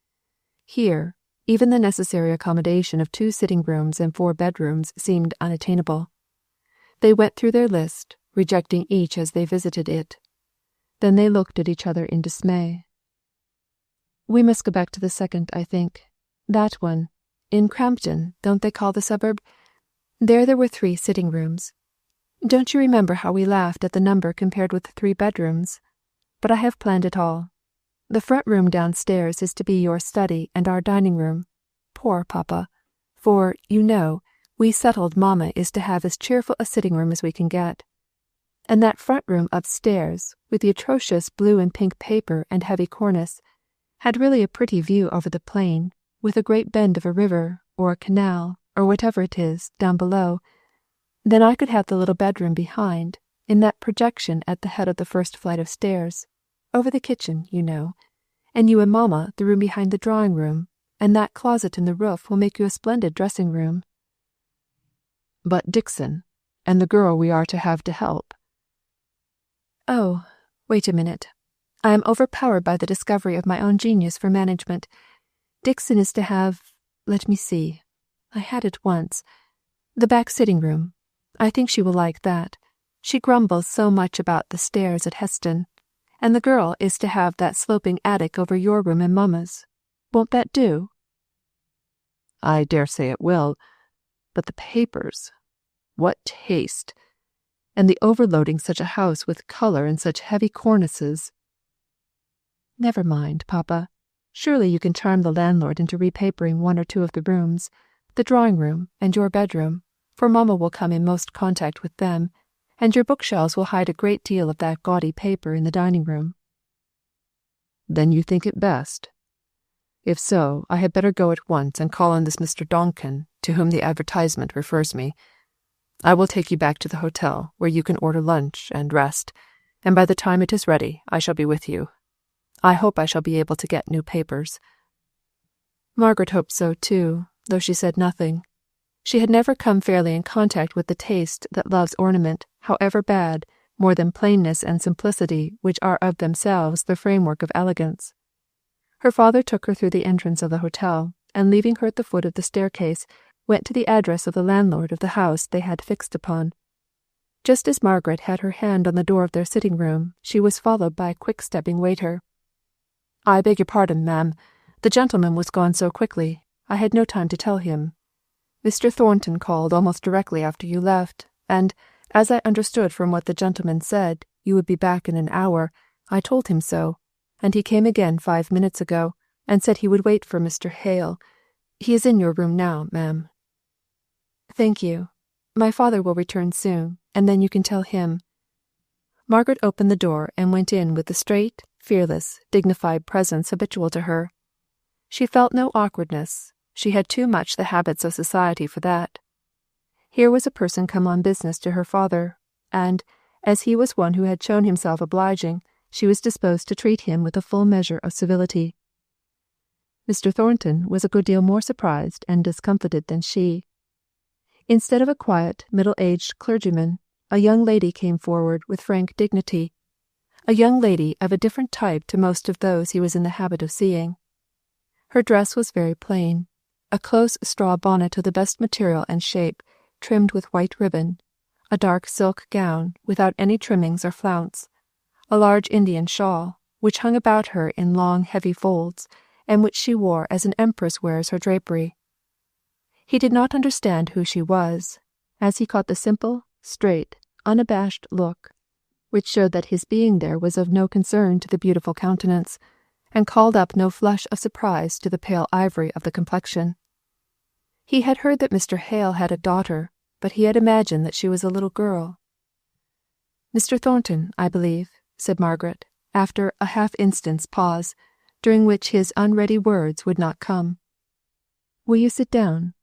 Here, even the necessary accommodation of 2 sitting-rooms and 4 bedrooms seemed unattainable. They went through their list, rejecting each as they visited it. Then they looked at each other in dismay. "We must go back to the second, I think. That one. In Crampton, don't they call the suburb? There were 3 sitting-rooms. Don't you remember how we laughed at the number compared with the 3 bedrooms? But I have planned it all. The front room downstairs is to be your study and our dining room. Poor Papa! For, you know, we settled Mamma is to have as cheerful a sitting-room as we can get. And that front room upstairs, with the atrocious blue and pink paper and heavy cornice, had really a pretty view over the plain, with a great bend of a river, or a canal, or whatever it is, down below. Then I could have the little bedroom behind, in that projection at the head of the first flight of stairs, over the kitchen, you know, and you and Mamma the room behind the drawing-room, and that closet in the roof will make you a splendid dressing-room." "But Dixon, and the girl we are to have to help?" "Oh, wait a minute. I am overpowered by the discovery of my own genius for management. Dixon is to have, let me see, I had it once, the back sitting-room. I think she will like that. She grumbles so much about the stairs at Heston. And the girl is to have that sloping attic over your room and Mamma's. Won't that do?" "I dare say it will. But the papers, what taste! And the overloading such a house with colour and such heavy cornices." "Never mind, Papa. Surely you can charm the landlord into repapering 1 or 2 of the rooms, the drawing-room and your bedroom, for Mamma will come in most contact with them, and your bookshelves will hide a great deal of that gaudy paper in the dining-room." "Then you think it best? If so, I had better go at once and call on this Mr. Donkin, to whom the advertisement refers me. I will take you back to the hotel, where you can order lunch and rest, and by the time it is ready I shall be with you. I hope I shall be able to get new papers." Margaret hoped so too, though she said nothing. She had never come fairly in contact with the taste that loves ornament, however bad, more than plainness and simplicity, which are of themselves the framework of elegance. Her father took her through the entrance of the hotel, and leaving her at the foot of the staircase, went to the address of the landlord of the house they had fixed upon. Just as Margaret had her hand on the door of their sitting-room, she was followed by a quick-stepping waiter. "I beg your pardon, ma'am, The gentleman was gone so quickly, I had no time to tell him. Mr. Thornton called almost directly after you left, and, as I understood from what the gentleman said, you would be back in an hour, I told him so, and he came again 5 minutes ago, and said he would wait for Mr. Hale. He is in your room now, ma'am." "Thank you. My father will return soon, and then you can tell him." Margaret opened the door and went in with the straight, fearless, dignified presence habitual to her. She felt no awkwardness. She had too much the habits of society for that. Here was a person come on business to her father, and, as he was one who had shown himself obliging, she was disposed to treat him with a full measure of civility. Mr. Thornton was a good deal more surprised and discomfited than she. Instead of a quiet, middle-aged clergyman, a young lady came forward with frank dignity, a young lady of a different type to most of those he was in the habit of seeing. Her dress was very plain, a close straw bonnet of the best material and shape, trimmed with white ribbon, a dark silk gown without any trimmings or flounce, a large Indian shawl, which hung about her in long heavy folds, and which she wore as an empress wears her drapery. He did not understand who she was, as he caught the simple, straight, unabashed look, which showed that his being there was of no concern to the beautiful countenance, and called up no flush of surprise to the pale ivory of the complexion. He had heard that Mr. Hale had a daughter, but he had imagined that she was a little girl. "Mr. Thornton, I believe," said Margaret, after a half-instant's pause, during which his unready words would not come. "Will you sit down?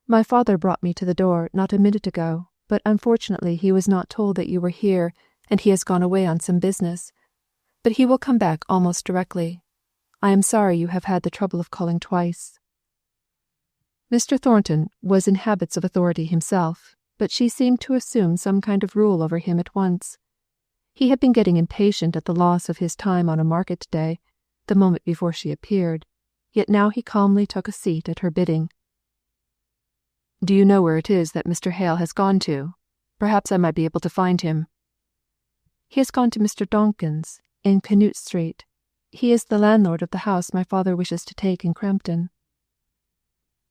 My father brought me to the door not a minute ago, but unfortunately he was not told that you were here, and he has gone away on some business. But he will come back almost directly. I am sorry you have had the trouble of calling twice." Mr. Thornton was in habits of authority himself, but she seemed to assume some kind of rule over him at once. He had been getting impatient at the loss of his time on a market day, the moment before she appeared, yet now he calmly took a seat at her bidding. "Do you know where it is that Mr. Hale has gone to? Perhaps I might be able to find him." "He has gone to Mr. Donkin's, in Canute Street. He is the landlord of the house my father wishes to take in Crampton."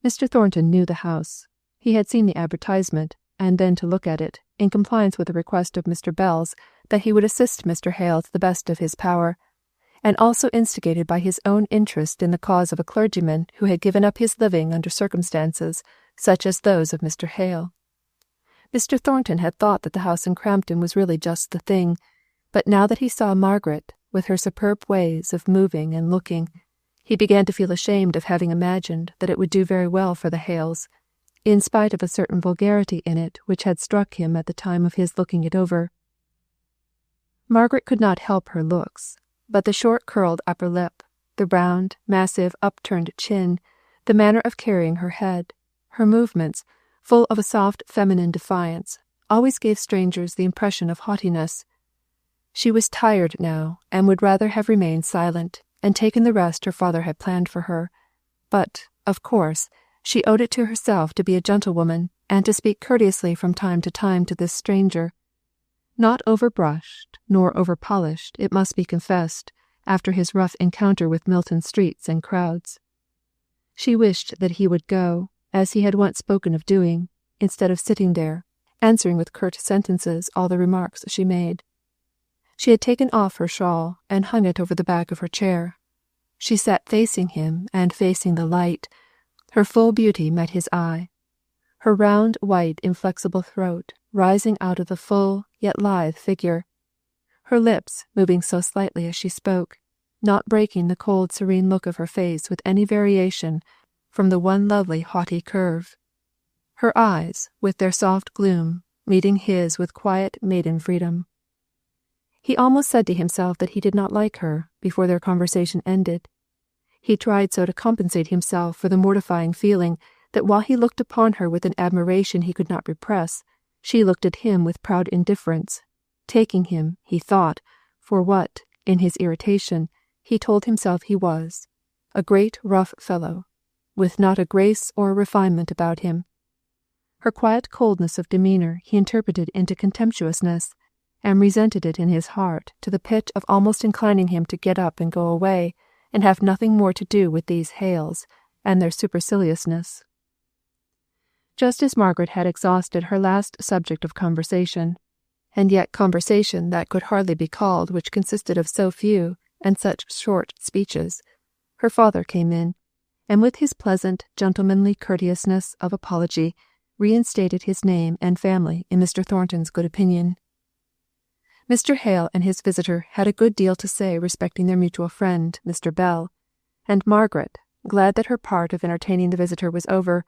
Mr. Thornton knew the house. He had seen the advertisement, and been to look at it, in compliance with a request of Mr. Bell's that he would assist Mr. Hale to the best of his power, and also instigated by his own interest in the cause of a clergyman who had given up his living under circumstances such as those of Mr. Hale. Mr. Thornton had thought that the house in Crampton was really just the thing, but now that he saw Margaret, with her superb ways of moving and looking, he began to feel ashamed of having imagined that it would do very well for the Hales, in spite of a certain vulgarity in it which had struck him at the time of his looking it over. Margaret could not help her looks, but the short curled upper lip, the round, massive, upturned chin, the manner of carrying her head, her movements, full of a soft feminine defiance, always gave strangers the impression of haughtiness. She was tired now, and would rather have remained silent, and taken the rest her father had planned for her. But, of course, she owed it to herself to be a gentlewoman, and to speak courteously from time to time to this stranger. Not over-brushed, nor over-polished, it must be confessed, after his rough encounter with Milton streets and crowds. She wished that he would go, as he had once spoken of doing, instead of sitting there, answering with curt sentences all the remarks she made. She had taken off her shawl and hung it over the back of her chair. She sat facing him and facing the light. Her full beauty met his eye. Her round, white, inflexible throat rising out of the full, yet lithe figure. Her lips moving so slightly as she spoke, not breaking the cold, serene look of her face with any variation from the one lovely, haughty curve. Her eyes, with their soft gloom, meeting his with quiet maiden freedom. He almost said to himself that he did not like her before their conversation ended. He tried so to compensate himself for the mortifying feeling that while he looked upon her with an admiration he could not repress, she looked at him with proud indifference, taking him, he thought, for what, in his irritation, he told himself he was, a great rough fellow, with not a grace or a refinement about him. Her quiet coldness of demeanour he interpreted into contemptuousness, and resented it in his heart to the pitch of almost inclining him to get up and go away, and have nothing more to do with these Hales and their superciliousness. Just as Margaret had exhausted her last subject of conversation, and yet conversation that could hardly be called which consisted of so few and such short speeches, her father came in, and with his pleasant, gentlemanly courteousness of apology, reinstated his name and family in Mr. Thornton's good opinion. Mr. Hale and his visitor had a good deal to say respecting their mutual friend, Mr. Bell, and Margaret, glad that her part of entertaining the visitor was over,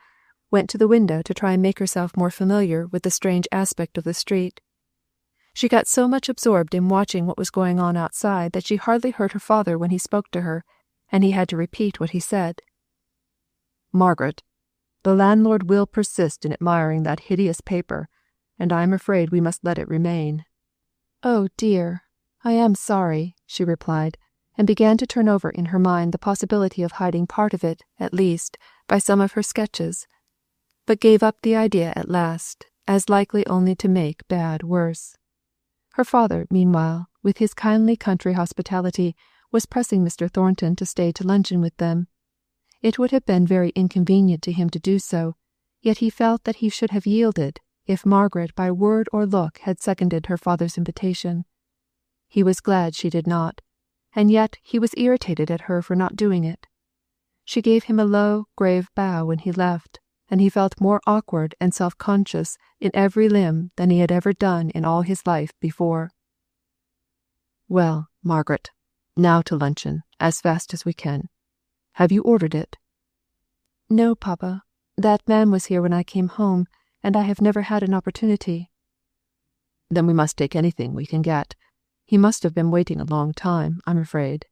went to the window to try and make herself more familiar with the strange aspect of the street. She got so much absorbed in watching what was going on outside that she hardly heard her father when he spoke to her, and he had to repeat what he said. "Margaret, the landlord will persist in admiring that hideous paper, and I am afraid we must let it remain." "Oh dear, I am sorry," she replied, and began to turn over in her mind the possibility of hiding part of it, at least, by some of her sketches, but gave up the idea at last, as likely only to make bad worse. Her father, meanwhile, with his kindly country hospitality, was pressing Mr. Thornton to stay to luncheon with them. It would have been very inconvenient to him to do so, yet he felt that he should have yielded if Margaret by word or look had seconded her father's invitation. He was glad she did not, and yet he was irritated at her for not doing it. She gave him a low, grave bow when he left, and he felt more awkward and self-conscious in every limb than he had ever done in all his life before. "Well, Margaret, now to luncheon, as fast as we can. Have you ordered it?" "No, papa. That man was here when I came home, and I have never had an opportunity." "Then we must take anything we can get. He must have been waiting a long time, I'm afraid."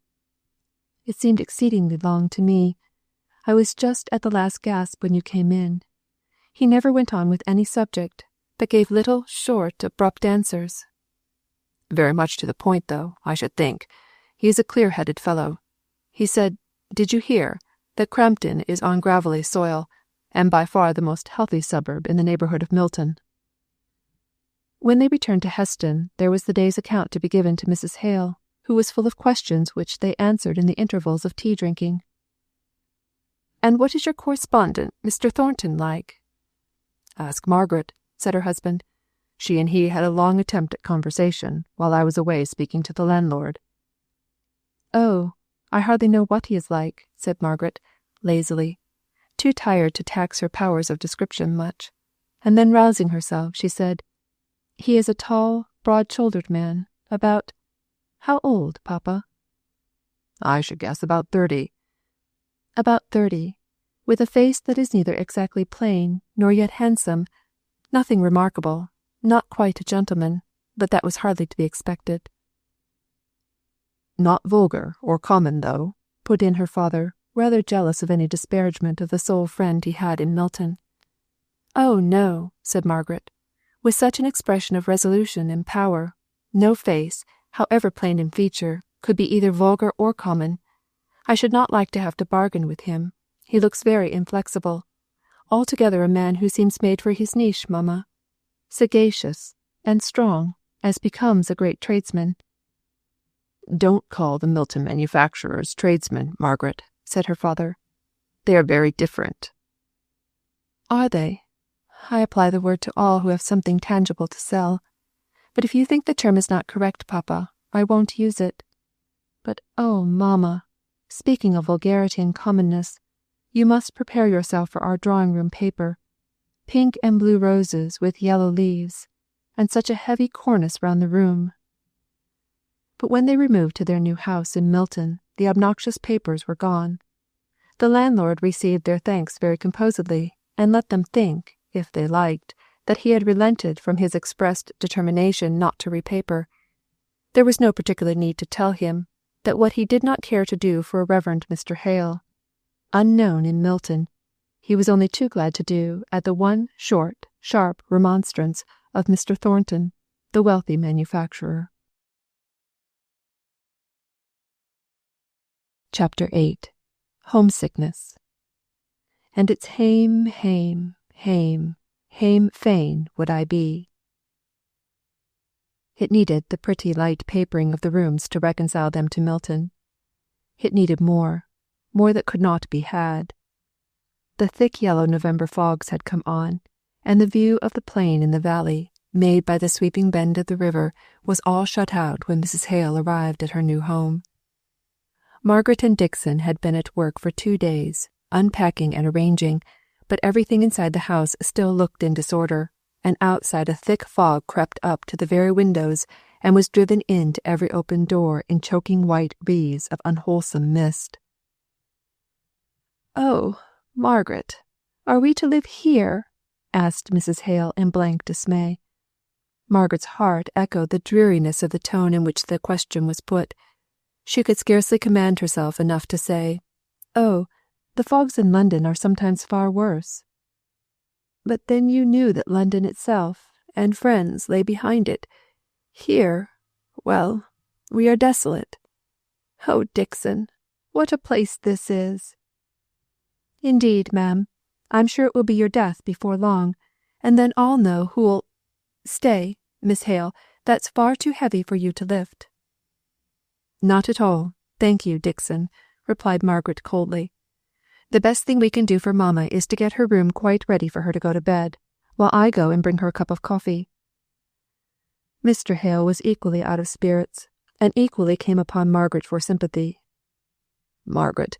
"It seemed exceedingly long to me. I was just at the last gasp when you came in. He never went on with any subject, but gave little, short, abrupt answers." "Very much to the point, though, I should think. He is a clear-headed fellow. He said, did you hear, that Crampton is on gravelly soil, and by far the most healthy suburb in the neighbourhood of Milton." When they returned to Heston, there was the day's account to be given to Mrs. Hale, who was full of questions which they answered in the intervals of tea-drinking. "And what is your correspondent, Mr. Thornton, like?" "Ask Margaret," said her husband. "She and he had a long attempt at conversation, while I was away speaking to the landlord." "Oh, I hardly know what he is like," said Margaret, lazily, too tired to tax her powers of description much, and then rousing herself, she said, "He is a tall, broad-shouldered man, about— How old, papa?" "I should guess about 30. "About 30, with a face that is neither exactly plain nor yet handsome, nothing remarkable, not quite a gentleman, but that was hardly to be expected." "Not vulgar or common, though," put in her father, rather jealous of any disparagement of the sole friend he had in Milton. "Oh no," said Margaret, with such an expression of resolution and power. "No face, however plain in feature, could be either vulgar or common. I should not like to have to bargain with him. He looks very inflexible. Altogether a man who seems made for his niche, mamma. Sagacious and strong, as becomes a great tradesman." "Don't call the Milton manufacturers tradesmen, Margaret," said her father. "They are very different." "Are they? I apply the word to all who have something tangible to sell. But if you think the term is not correct, papa, I won't use it. But oh, mamma, speaking of vulgarity and commonness, you must prepare yourself for our drawing-room paper. Pink and blue roses with yellow leaves, and such a heavy cornice round the room." But when they removed to their new house in Milton, the obnoxious papers were gone. The landlord received their thanks very composedly, and let them think, if they liked, that he had relented from his expressed determination not to repaper. There was no particular need to tell him that what he did not care to do for a Reverend Mr. Hale, unknown in Milton, he was only too glad to do at the one short, sharp remonstrance of Mr. Thornton, the wealthy manufacturer. Chapter 8. Homesickness. "And it's hame, hame, hame, hame fain would I be." It needed the pretty light papering of the rooms to reconcile them to Milton. It needed more that could not be had. The thick yellow November fogs had come on, and the view of the plain in the valley, made by the sweeping bend of the river, was all shut out when Mrs. Hale arrived at her new home. Margaret and Dixon had been at work for 2 days, unpacking and arranging, but everything inside the house still looked in disorder, and outside a thick fog crept up to the very windows and was driven into every open door in choking white wreaths of unwholesome mist. "Oh, Margaret, are we to live here?" asked Mrs. Hale in blank dismay. Margaret's heart echoed the dreariness of the tone in which the question was put. She could scarcely command herself enough to say, "Oh, the fogs in London are sometimes far worse." "But then you knew that London itself, and friends, lay behind it. Here, well, we are desolate. Oh, Dixon, what a place this is!" "Indeed, ma'am, I'm sure it will be your death before long, and then I'll know who'll— Stay, Miss Hale, that's far too heavy for you to lift." "Not at all, thank you, Dixon," replied Margaret coldly. "The best thing we can do for Mamma is to get her room quite ready for her to go to bed, while I go and bring her a cup of coffee." Mr. Hale was equally out of spirits, and equally came upon Margaret for sympathy. "Margaret,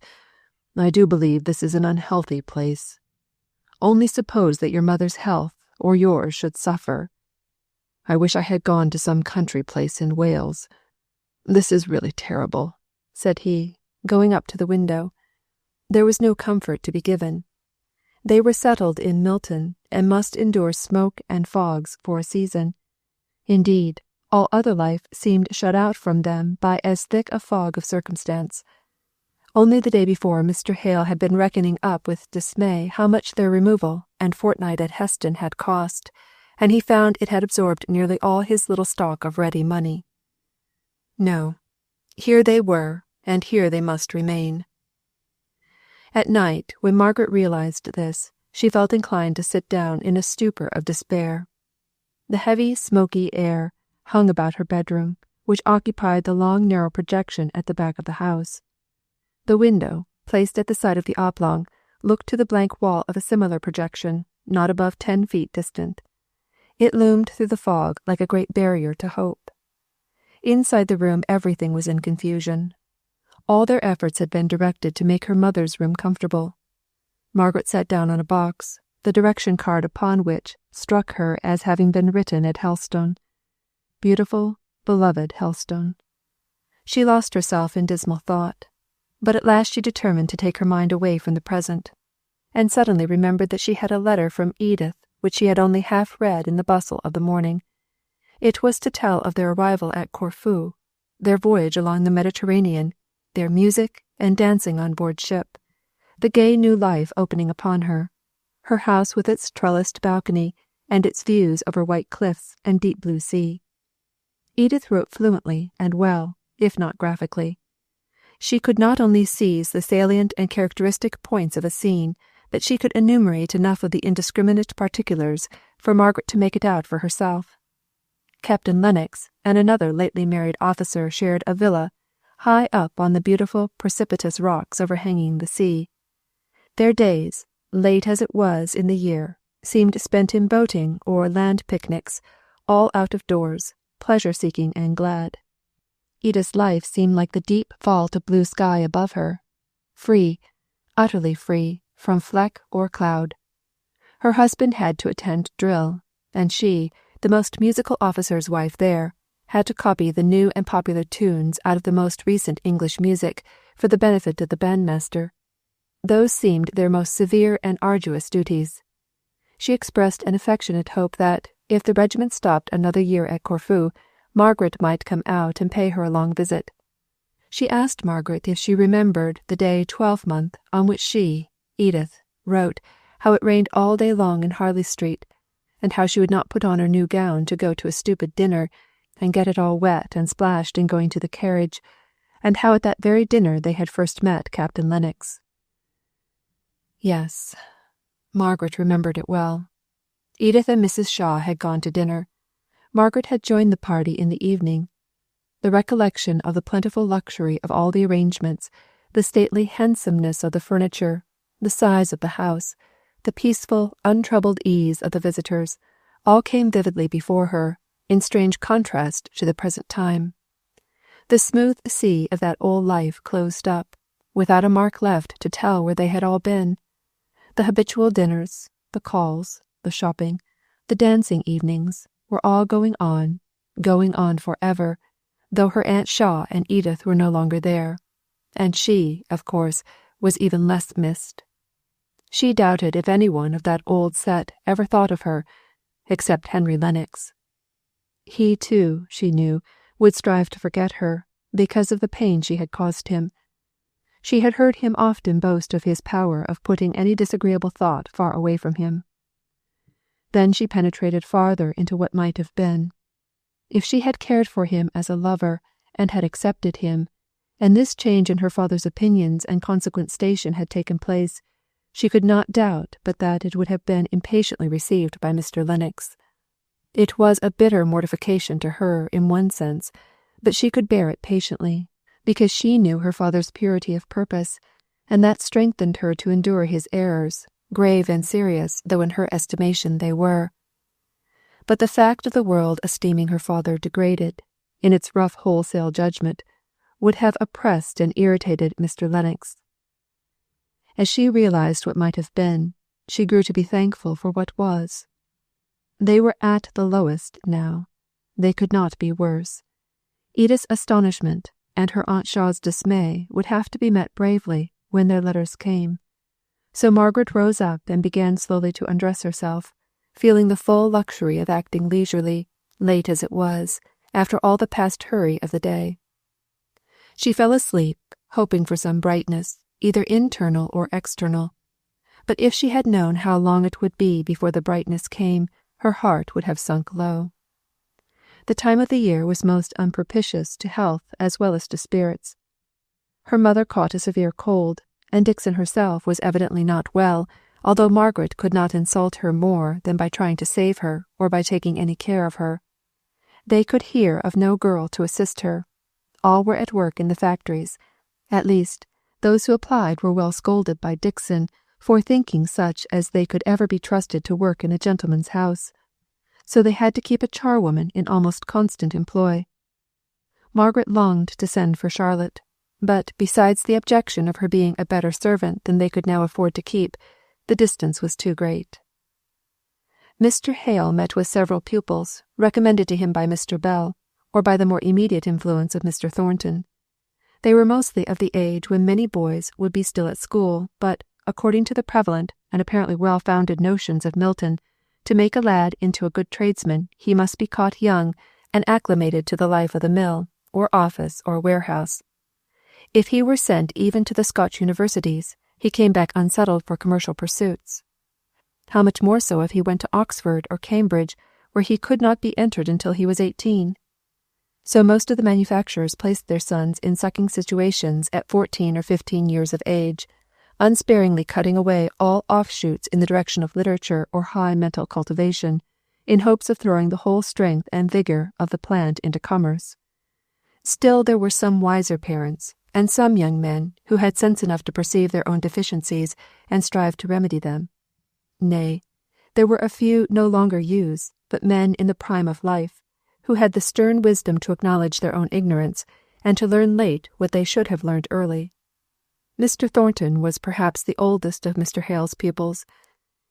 I do believe this is an unhealthy place. Only suppose that your mother's health or yours should suffer. I wish I had gone to some country place in Wales. This is really terrible," said he, going up to the window. There was no comfort to be given. They were settled in Milton, and must endure smoke and fogs for a season. Indeed, all other life seemed shut out from them by as thick a fog of circumstance. Only the day before Mr. Hale had been reckoning up with dismay how much their removal and fortnight at Heston had cost, and he found it had absorbed nearly all his little stock of ready money. No, here they were, and here they must remain. At night, when Margaret realized this, she felt inclined to sit down in a stupor of despair. The heavy, smoky air hung about her bedroom, which occupied the long narrow projection at the back of the house. The window, placed at the side of the oblong, looked to the blank wall of a similar projection, not above 10 feet distant. It loomed through the fog like a great barrier to hope. Inside the room everything was in confusion. All their efforts had been directed to make her mother's room comfortable. Margaret sat down on a box, the direction card upon which struck her as having been written at Helstone. Beautiful, beloved Helstone. She lost herself in dismal thought, but at last she determined to take her mind away from the present, and suddenly remembered that she had a letter from Edith which she had only half read in the bustle of the morning. It was to tell of their arrival at Corfu, their voyage along the Mediterranean, their music and dancing on board ship, the gay new life opening upon her, her house with its trellised balcony and its views over white cliffs and deep blue sea. Edith wrote fluently and well, if not graphically. She could not only seize the salient and characteristic points of a scene, but she could enumerate enough of the indiscriminate particulars for Margaret to make it out for herself. Captain Lennox and another lately married officer shared a villa high up on the beautiful precipitous rocks overhanging the sea. Their days, late as it was in the year, seemed spent in boating or land picnics, all out of doors, pleasure-seeking and glad. Edith's life seemed like the deep vault of blue sky above her, free, utterly free, from fleck or cloud. Her husband had to attend drill, and she, the most musical officer's wife there, had to copy the new and popular tunes out of the most recent English music for the benefit of the bandmaster. Those seemed their most severe and arduous duties. She expressed an affectionate hope that, if the regiment stopped another year at Corfu, Margaret might come out and pay her a long visit. She asked Margaret if she remembered the day 12th on which she, Edith, wrote how it rained all day long in Harley Street, and how she would not put on her new gown to go to a stupid dinner, and get it all wet and splashed in going to the carriage, and how at that very dinner they had first met Captain Lennox. Yes, Margaret remembered it well. Edith and Mrs. Shaw had gone to dinner. Margaret had joined the party in the evening. The recollection of the plentiful luxury of all the arrangements, the stately handsomeness of the furniture, the size of the house, the peaceful, untroubled ease of the visitors, all came vividly before her, in strange contrast to the present time. The smooth sea of that old life closed up, without a mark left to tell where they had all been. The habitual dinners, the calls, the shopping, the dancing evenings, were all going on forever, though her Aunt Shaw and Edith were no longer there, and she, of course, was even less missed. She doubted if anyone of that old set ever thought of her, except Henry Lennox. He, too, she knew, would strive to forget her, because of the pain she had caused him. She had heard him often boast of his power of putting any disagreeable thought far away from him. Then she penetrated farther into what might have been. If she had cared for him as a lover, and had accepted him, and this change in her father's opinions and consequent station had taken place, she could not doubt but that it would have been impatiently received by Mr. Lennox. It was a bitter mortification to her in one sense, but she could bear it patiently, because she knew her father's purity of purpose, and that strengthened her to endure his errors, grave and serious though in her estimation they were. But the fact of the world esteeming her father degraded, in its rough wholesale judgment, would have oppressed and irritated Mr. Lennox. As she realized what might have been, she grew to be thankful for what was. They were at the lowest now. They could not be worse. Edith's astonishment and her Aunt Shaw's dismay would have to be met bravely when their letters came. So Margaret rose up and began slowly to undress herself, feeling the full luxury of acting leisurely, late as it was, after all the past hurry of the day. She fell asleep, hoping for some brightness, either internal or external. But if she had known how long it would be before the brightness came, her heart would have sunk low. The time of the year was most unpropitious to health as well as to spirits. Her mother caught a severe cold, and Dixon herself was evidently not well, although Margaret could not insult her more than by trying to save her or by taking any care of her. They could hear of no girl to assist her. All were at work in the factories. At least, those who applied were well scolded by Dixon for thinking such as they could ever be trusted to work in a gentleman's house. So they had to keep a charwoman in almost constant employ. Margaret longed to send for Charlotte, but besides the objection of her being a better servant than they could now afford to keep, the distance was too great. Mr. Hale met with several pupils, recommended to him by Mr. Bell, or by the more immediate influence of Mr. Thornton. They were mostly of the age when many boys would be still at school, but, according to the prevalent and apparently well-founded notions of Milton, to make a lad into a good tradesman he must be caught young and acclimated to the life of the mill, or office, or warehouse. If he were sent even to the Scotch universities, he came back unsettled for commercial pursuits. How much more so if he went to Oxford or Cambridge, where he could not be entered until he was 18. So most of the manufacturers placed their sons in sucking situations at 14 or 15 years of age, unsparingly cutting away all offshoots in the direction of literature or high mental cultivation, in hopes of throwing the whole strength and vigour of the plant into commerce. Still there were some wiser parents, and some young men who had sense enough to perceive their own deficiencies and strive to remedy them. Nay, there were a few no longer youths, but men in the prime of life, who had the stern wisdom to acknowledge their own ignorance, and to learn late what they should have learned early. Mr. Thornton was perhaps the oldest of Mr. Hale's pupils.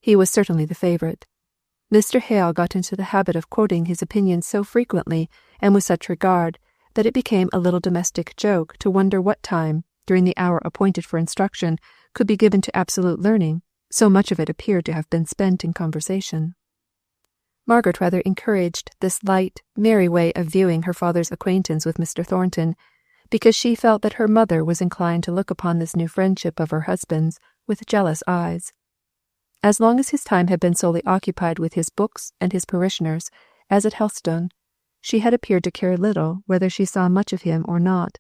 He was certainly the favourite. Mr. Hale got into the habit of quoting his opinions so frequently and with such regard that it became a little domestic joke to wonder what time, during the hour appointed for instruction, could be given to absolute learning, so much of it appeared to have been spent in conversation. Margaret rather encouraged this light, merry way of viewing her father's acquaintance with Mr. Thornton, because she felt that her mother was inclined to look upon this new friendship of her husband's with jealous eyes. As long as his time had been solely occupied with his books and his parishioners, as at Helstone, she had appeared to care little whether she saw much of him or not.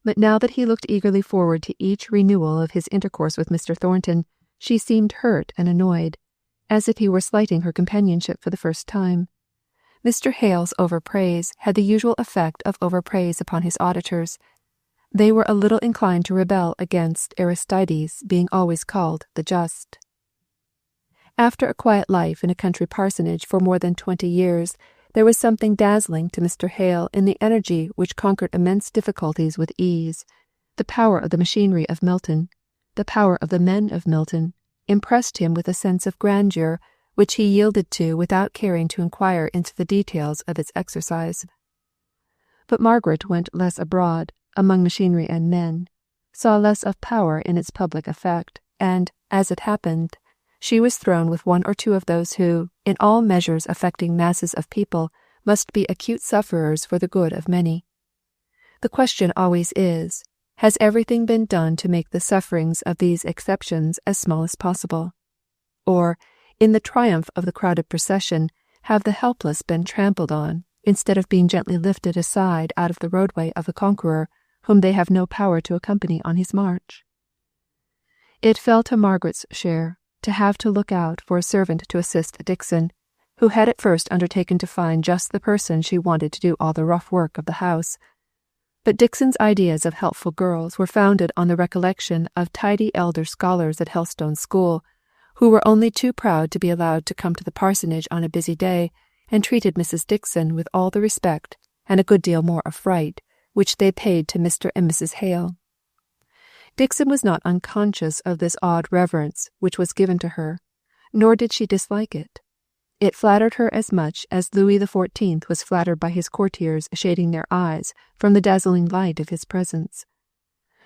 But now that he looked eagerly forward to each renewal of his intercourse with Mr. Thornton, she seemed hurt and annoyed, as if he were slighting her companionship for the first time. Mr. Hale's overpraise had the usual effect of overpraise upon his auditors. They were a little inclined to rebel against Aristides being always called the just. After a quiet life in a country parsonage for more than 20 years, there was something dazzling to Mr. Hale in the energy which conquered immense difficulties with ease. The power of the machinery of Milton, the power of the men of Milton, impressed him with a sense of grandeur which he yielded to without caring to inquire into the details of its exercise. But Margaret went less abroad, among machinery and men, saw less of power in its public effect, and, as it happened, she was thrown with one or two of those who, in all measures affecting masses of people, must be acute sufferers for the good of many. The question always is, has everything been done to make the sufferings of these exceptions as small as possible? Or, in the triumph of the crowded procession, have the helpless been trampled on, instead of being gently lifted aside out of the roadway of the conqueror, whom they have no power to accompany on his march? It fell to Margaret's share to have to look out for a servant to assist Dixon, who had at first undertaken to find just the person she wanted to do all the rough work of the house. But Dixon's ideas of helpful girls were founded on the recollection of tidy elder scholars at Helstone School, who were only too proud to be allowed to come to the parsonage on a busy day, and treated Mrs. Dixon with all the respect, and a good deal more of fright, which they paid to Mr. and Mrs. Hale. Dixon was not unconscious of this odd reverence which was given to her, nor did she dislike it. It flattered her as much as Louis XIV was flattered by his courtiers shading their eyes from the dazzling light of his presence.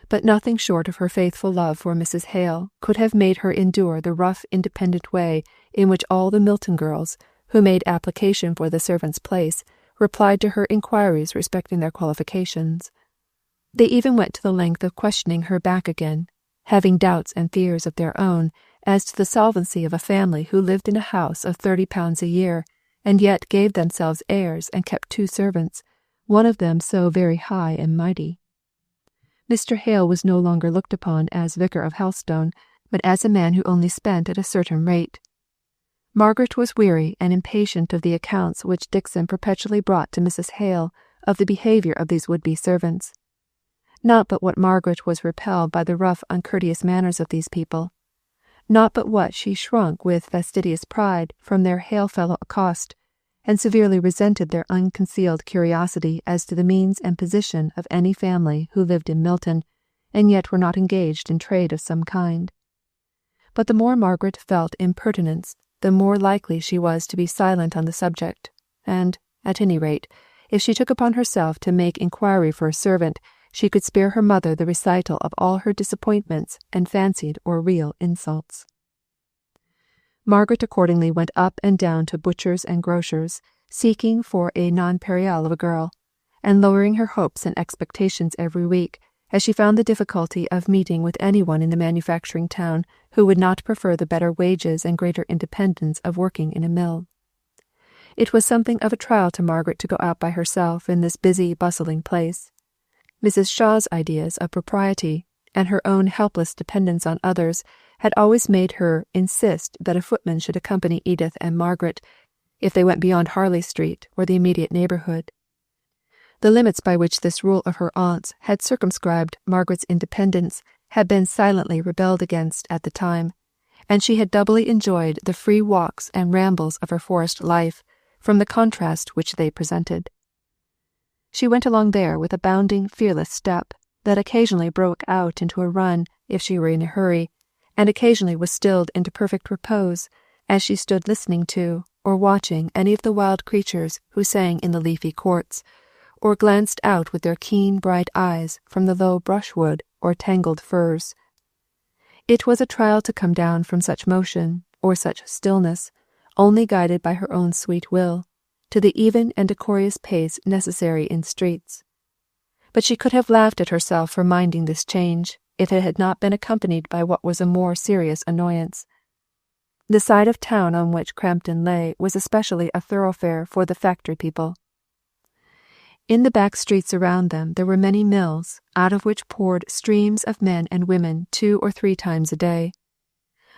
But nothing short of her faithful love for Mrs. Hale could have made her endure the rough independent way in which all the Milton girls, who made application for the servant's place, replied to her inquiries respecting their qualifications. They even went to the length of questioning her back again, having doubts and fears of their own as to the solvency of a family who lived in a house of £30 a year, and yet gave themselves airs and kept 2 servants, one of them so very high and mighty. Mr. Hale was no longer looked upon as vicar of Helstone, but as a man who only spent at a certain rate. Margaret was weary and impatient of the accounts which Dixon perpetually brought to Mrs. Hale of the behaviour of these would-be servants. Not but what Margaret was repelled by the rough, uncourteous manners of these people. Not but what she shrunk with fastidious pride from their hail-fellow accost, and severely resented their unconcealed curiosity as to the means and position of any family who lived in Milton, and yet were not engaged in trade of some kind. But the more Margaret felt impertinence, the more likely she was to be silent on the subject, and, at any rate, if she took upon herself to make inquiry for a servant, she could spare her mother the recital of all her disappointments and fancied or real insults. Margaret accordingly went up and down to butchers and grocers, seeking for a nonpareil of a girl, and lowering her hopes and expectations every week, as she found the difficulty of meeting with anyone in the manufacturing town who would not prefer the better wages and greater independence of working in a mill. It was something of a trial to Margaret to go out by herself in this busy, bustling place. Mrs. Shaw's ideas of propriety, and her own helpless dependence on others, had always made her insist that a footman should accompany Edith and Margaret, if they went beyond Harley Street or the immediate neighbourhood. The limits by which this rule of her aunt's had circumscribed Margaret's independence had been silently rebelled against at the time, and she had doubly enjoyed the free walks and rambles of her forest life, from the contrast which they presented. She went along there with a bounding, fearless step, that occasionally broke out into a run if she were in a hurry, and occasionally was stilled into perfect repose, as she stood listening to, or watching any of the wild creatures who sang in the leafy courts, or glanced out with their keen, bright eyes from the low brushwood or tangled firs. It was a trial to come down from such motion, or such stillness, only guided by her own sweet will, to the even and decorous pace necessary in streets. But she could have laughed at herself for minding this change, if it had not been accompanied by what was a more serious annoyance. The side of town on which Crampton lay was especially a thoroughfare for the factory people. In the back streets around them there were many mills, out of which poured streams of men and women 2 or 3 times a day.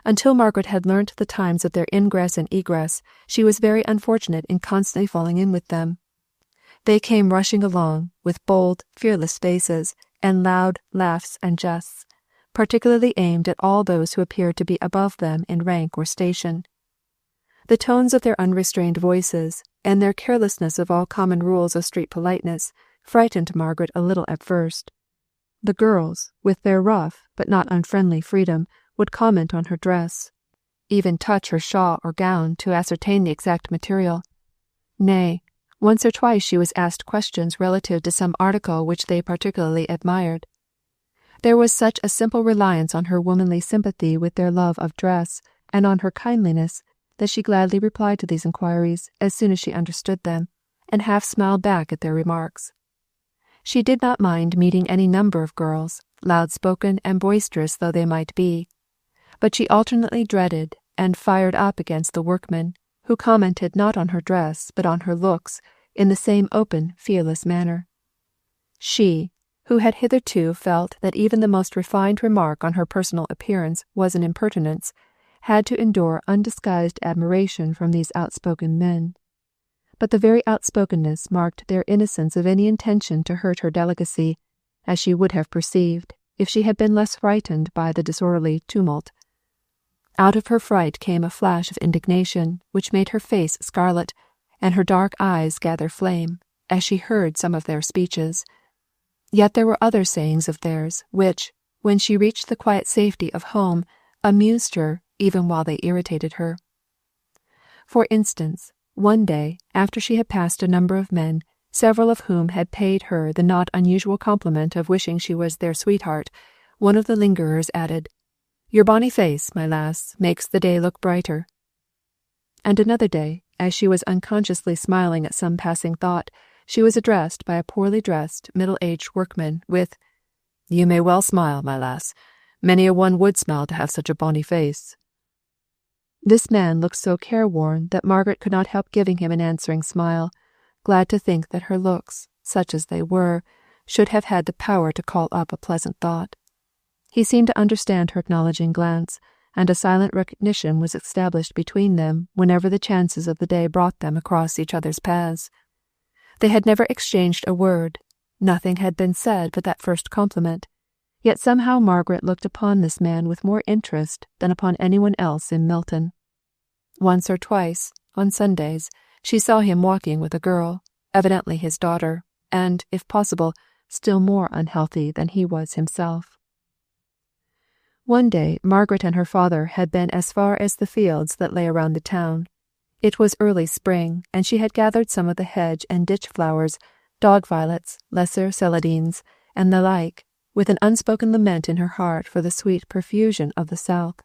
Until Margaret had learnt the times of their ingress and egress, she was very unfortunate in constantly falling in with them. They came rushing along, with bold, fearless faces, and loud laughs and jests, particularly aimed at all those who appeared to be above them in rank or station. The tones of their unrestrained voices, and their carelessness of all common rules of street politeness, frightened Margaret a little at first. The girls, with their rough but not unfriendly freedom, would comment on her dress, even touch her shawl or gown to ascertain the exact material. Nay, once or twice she was asked questions relative to some article which they particularly admired. There was such a simple reliance on her womanly sympathy with their love of dress, and on her kindliness, that she gladly replied to these inquiries as soon as she understood them, and half smiled back at their remarks. She did not mind meeting any number of girls, loud-spoken and boisterous though they might be, but she alternately dreaded and fired up against the workmen, who commented not on her dress but on her looks in the same open, fearless manner. She, who had hitherto felt that even the most refined remark on her personal appearance was an impertinence, had to endure undisguised admiration from these outspoken men. But the very outspokenness marked their innocence of any intention to hurt her delicacy, as she would have perceived if she had been less frightened by the disorderly tumult. Out of her fright came a flash of indignation which made her face scarlet, and her dark eyes gather flame, as she heard some of their speeches. Yet there were other sayings of theirs which, when she reached the quiet safety of home, amused her even while they irritated her. For instance, one day, after she had passed a number of men, several of whom had paid her the not unusual compliment of wishing she was their sweetheart, one of the lingerers added, "Your bonny face, my lass, makes the day look brighter." And another day, as she was unconsciously smiling at some passing thought, she was addressed by a poorly dressed, middle-aged workman with, "You may well smile, my lass. Many a one would smile to have such a bonny face." This man looked so careworn that Margaret could not help giving him an answering smile, glad to think that her looks, such as they were, should have had the power to call up a pleasant thought. He seemed to understand her acknowledging glance, and a silent recognition was established between them whenever the chances of the day brought them across each other's paths. They had never exchanged a word, nothing had been said but that first compliment, yet somehow Margaret looked upon this man with more interest than upon anyone else in Milton. Once or twice, on Sundays, she saw him walking with a girl, evidently his daughter, and, if possible, still more unhealthy than he was himself. One day Margaret and her father had been as far as the fields that lay around the town. It was early spring, and she had gathered some of the hedge and ditch flowers, dog violets, lesser celandines, and the like, with an unspoken lament in her heart for the sweet profusion of the south.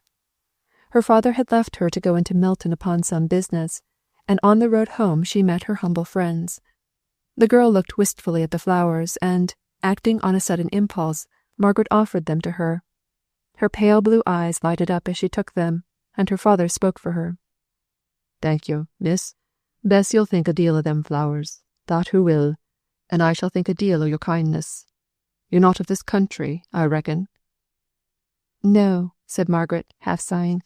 Her father had left her to go into Milton upon some business, and on the road home she met her humble friends. The girl looked wistfully at the flowers, and, acting on a sudden impulse, Margaret offered them to her. Her pale blue eyes lighted up as she took them, and her father spoke for her. "Thank you, miss. Bess, you'll think a deal o' them flowers, that who will, and I shall think a deal o' your kindness. You're not of this country, I reckon?" "No," said Margaret, half sighing.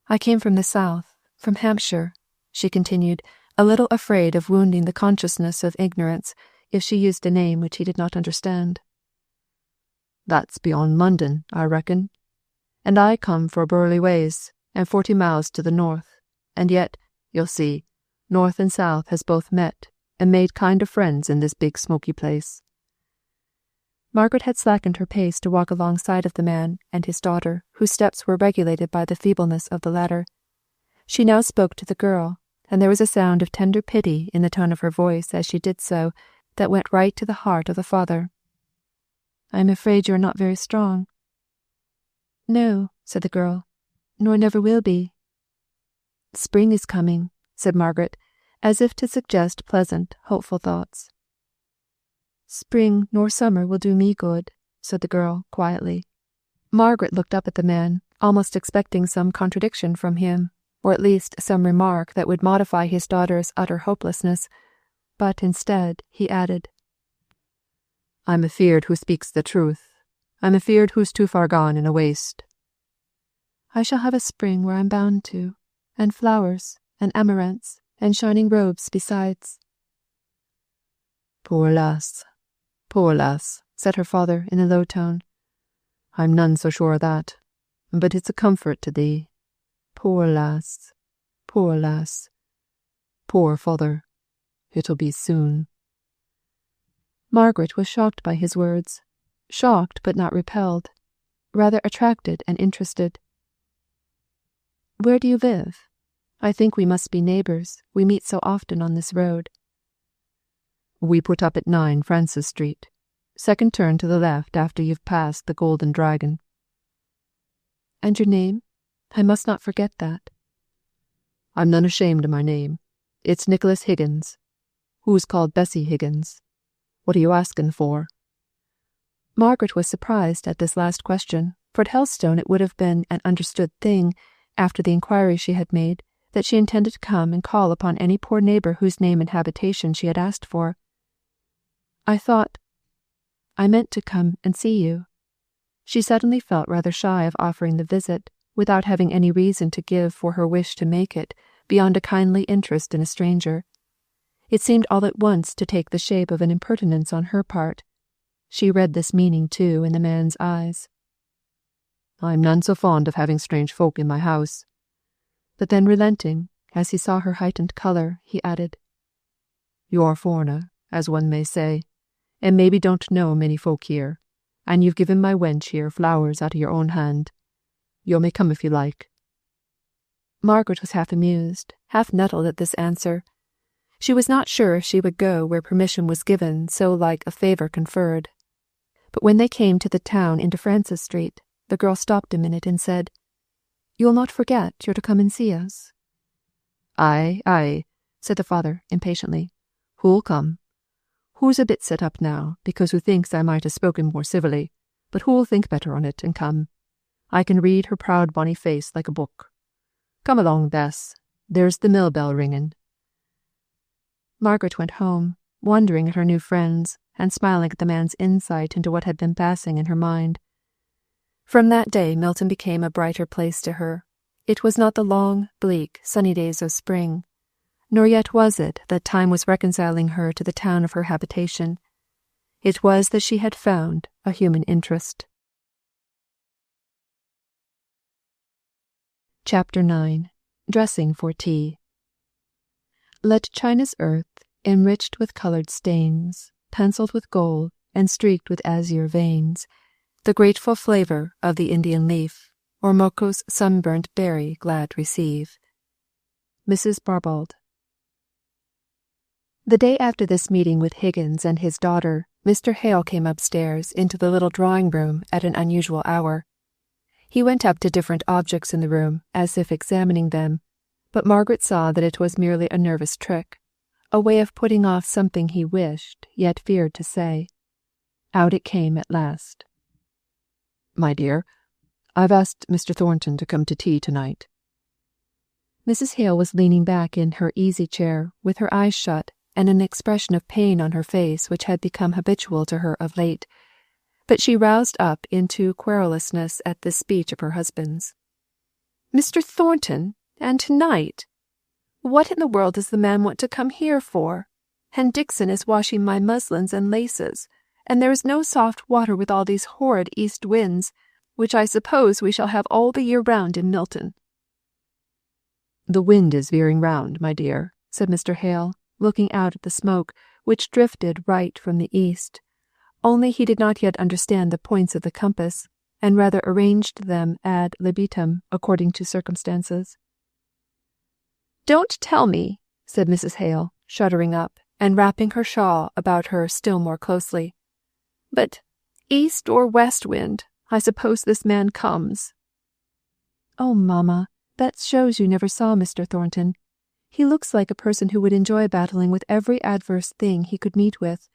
"I came from the south, from Hampshire," she continued, a little afraid of wounding the consciousness of ignorance if she used a name which he did not understand. "That's beyond London, I reckon. And I come for Burley ways, and 40 miles to the north, and yet, you'll see, north and south has both met and made kind of friends in this big smoky place." Margaret had slackened her pace to walk alongside of the man and his daughter, whose steps were regulated by the feebleness of the latter. She now spoke to the girl, and there was a sound of tender pity in the tone of her voice as she did so that went right to the heart of the father. "I am afraid you are not very strong." "No," said the girl, "nor never will be." "Spring is coming," said Margaret, as if to suggest pleasant, hopeful thoughts. "Spring nor summer will do me good," said the girl, quietly. Margaret looked up at the man, almost expecting some contradiction from him, or at least some remark that would modify his daughter's utter hopelessness, but instead he added, "I'm afeard who speaks the truth. I'm afeard who's too far gone in a waste." "I shall have a spring where I'm bound to, and flowers, and amaranths, and shining robes besides." Poor lass, said her father in a low tone. I'm none so sure of that, but it's a comfort to thee. Poor lass, poor lass. Poor father. It'll be soon. Margaret was shocked by his words, shocked but not repelled, rather attracted and interested. Where do you live? I think we must be neighbours, we meet so often on this road. We put up at 9 Francis Street, second turn to the left after you've passed the Golden Dragon. And your name? I must not forget that. I'm none ashamed of my name. It's Nicholas Higgins. Who's called Bessie Higgins? What are you asking for? Margaret was surprised at this last question, for at Helstone it would have been an understood thing, after the inquiry she had made, that she intended to come and call upon any poor neighbour whose name and habitation she had asked for. I meant to come and see you. She suddenly felt rather shy of offering the visit, without having any reason to give for her wish to make it, beyond a kindly interest in a stranger. It seemed all at once to take the shape of an impertinence on her part. She read this meaning, too, in the man's eyes. I'm none so fond of having strange folk in my house. But then relenting, as he saw her heightened colour, he added, You're a foreigner, as one may say, and maybe don't know many folk here, and you've given my wench here flowers out of your own hand. You may come if you like. Margaret was half amused, half nettled at this answer. She was not sure if she would go where permission was given so like a favour conferred. But when they came to the town into Francis Street, the girl stopped a minute and said, You'll not forget you're to come and see us? Aye, said the father impatiently. Who'll come? Who's a bit set up now, because who thinks I might have spoken more civilly, but who'll think better on it and come? I can read her proud bonny face like a book. Come along, Bess. There's the mill bell ringing. Margaret went home, wondering at her new friends, and smiling at the man's insight into what had been passing in her mind. From that day Milton became a brighter place to her. It was not the long, bleak, sunny days of spring, nor yet was it that time was reconciling her to the town of her habitation. It was that she had found a human interest. Chapter 9. Dressing for Tea. Let China's earth, enriched with coloured stains, pencilled with gold, and streaked with azure veins, the grateful flavour of the Indian leaf, or Moko's sunburnt berry glad receive. Mrs. Barbauld. The day after this meeting with Higgins and his daughter, Mr. Hale came upstairs into the little drawing-room at an unusual hour. He went up to different objects in the room, as if examining them, but Margaret saw that it was merely a nervous trick, a way of putting off something he wished, yet feared to say. Out it came at last. My dear, I've asked Mr. Thornton to come to tea tonight. Mrs. Hale was leaning back in her easy-chair, with her eyes shut, and an expression of pain on her face which had become habitual to her of late. But she roused up into querulousness at this speech of her husband's. Mr. Thornton, and tonight? What in the world does the man want to come here for? And Dixon is washing my muslins and laces, and there is no soft water with all these horrid east winds, which I suppose we shall have all the year round in Milton. The wind is veering round, my dear, said Mr. Hale, looking out at the smoke, which drifted right from the east. Only he did not yet understand the points of the compass, and rather arranged them ad libitum according to circumstances. Don't tell me, said Mrs. Hale, shuddering up, and wrapping her shawl about her still more closely. But east or west wind, I suppose this man comes. Oh, mamma, that shows you never saw Mr. Thornton. He looks like a person who would enjoy battling with every adverse thing he could meet with,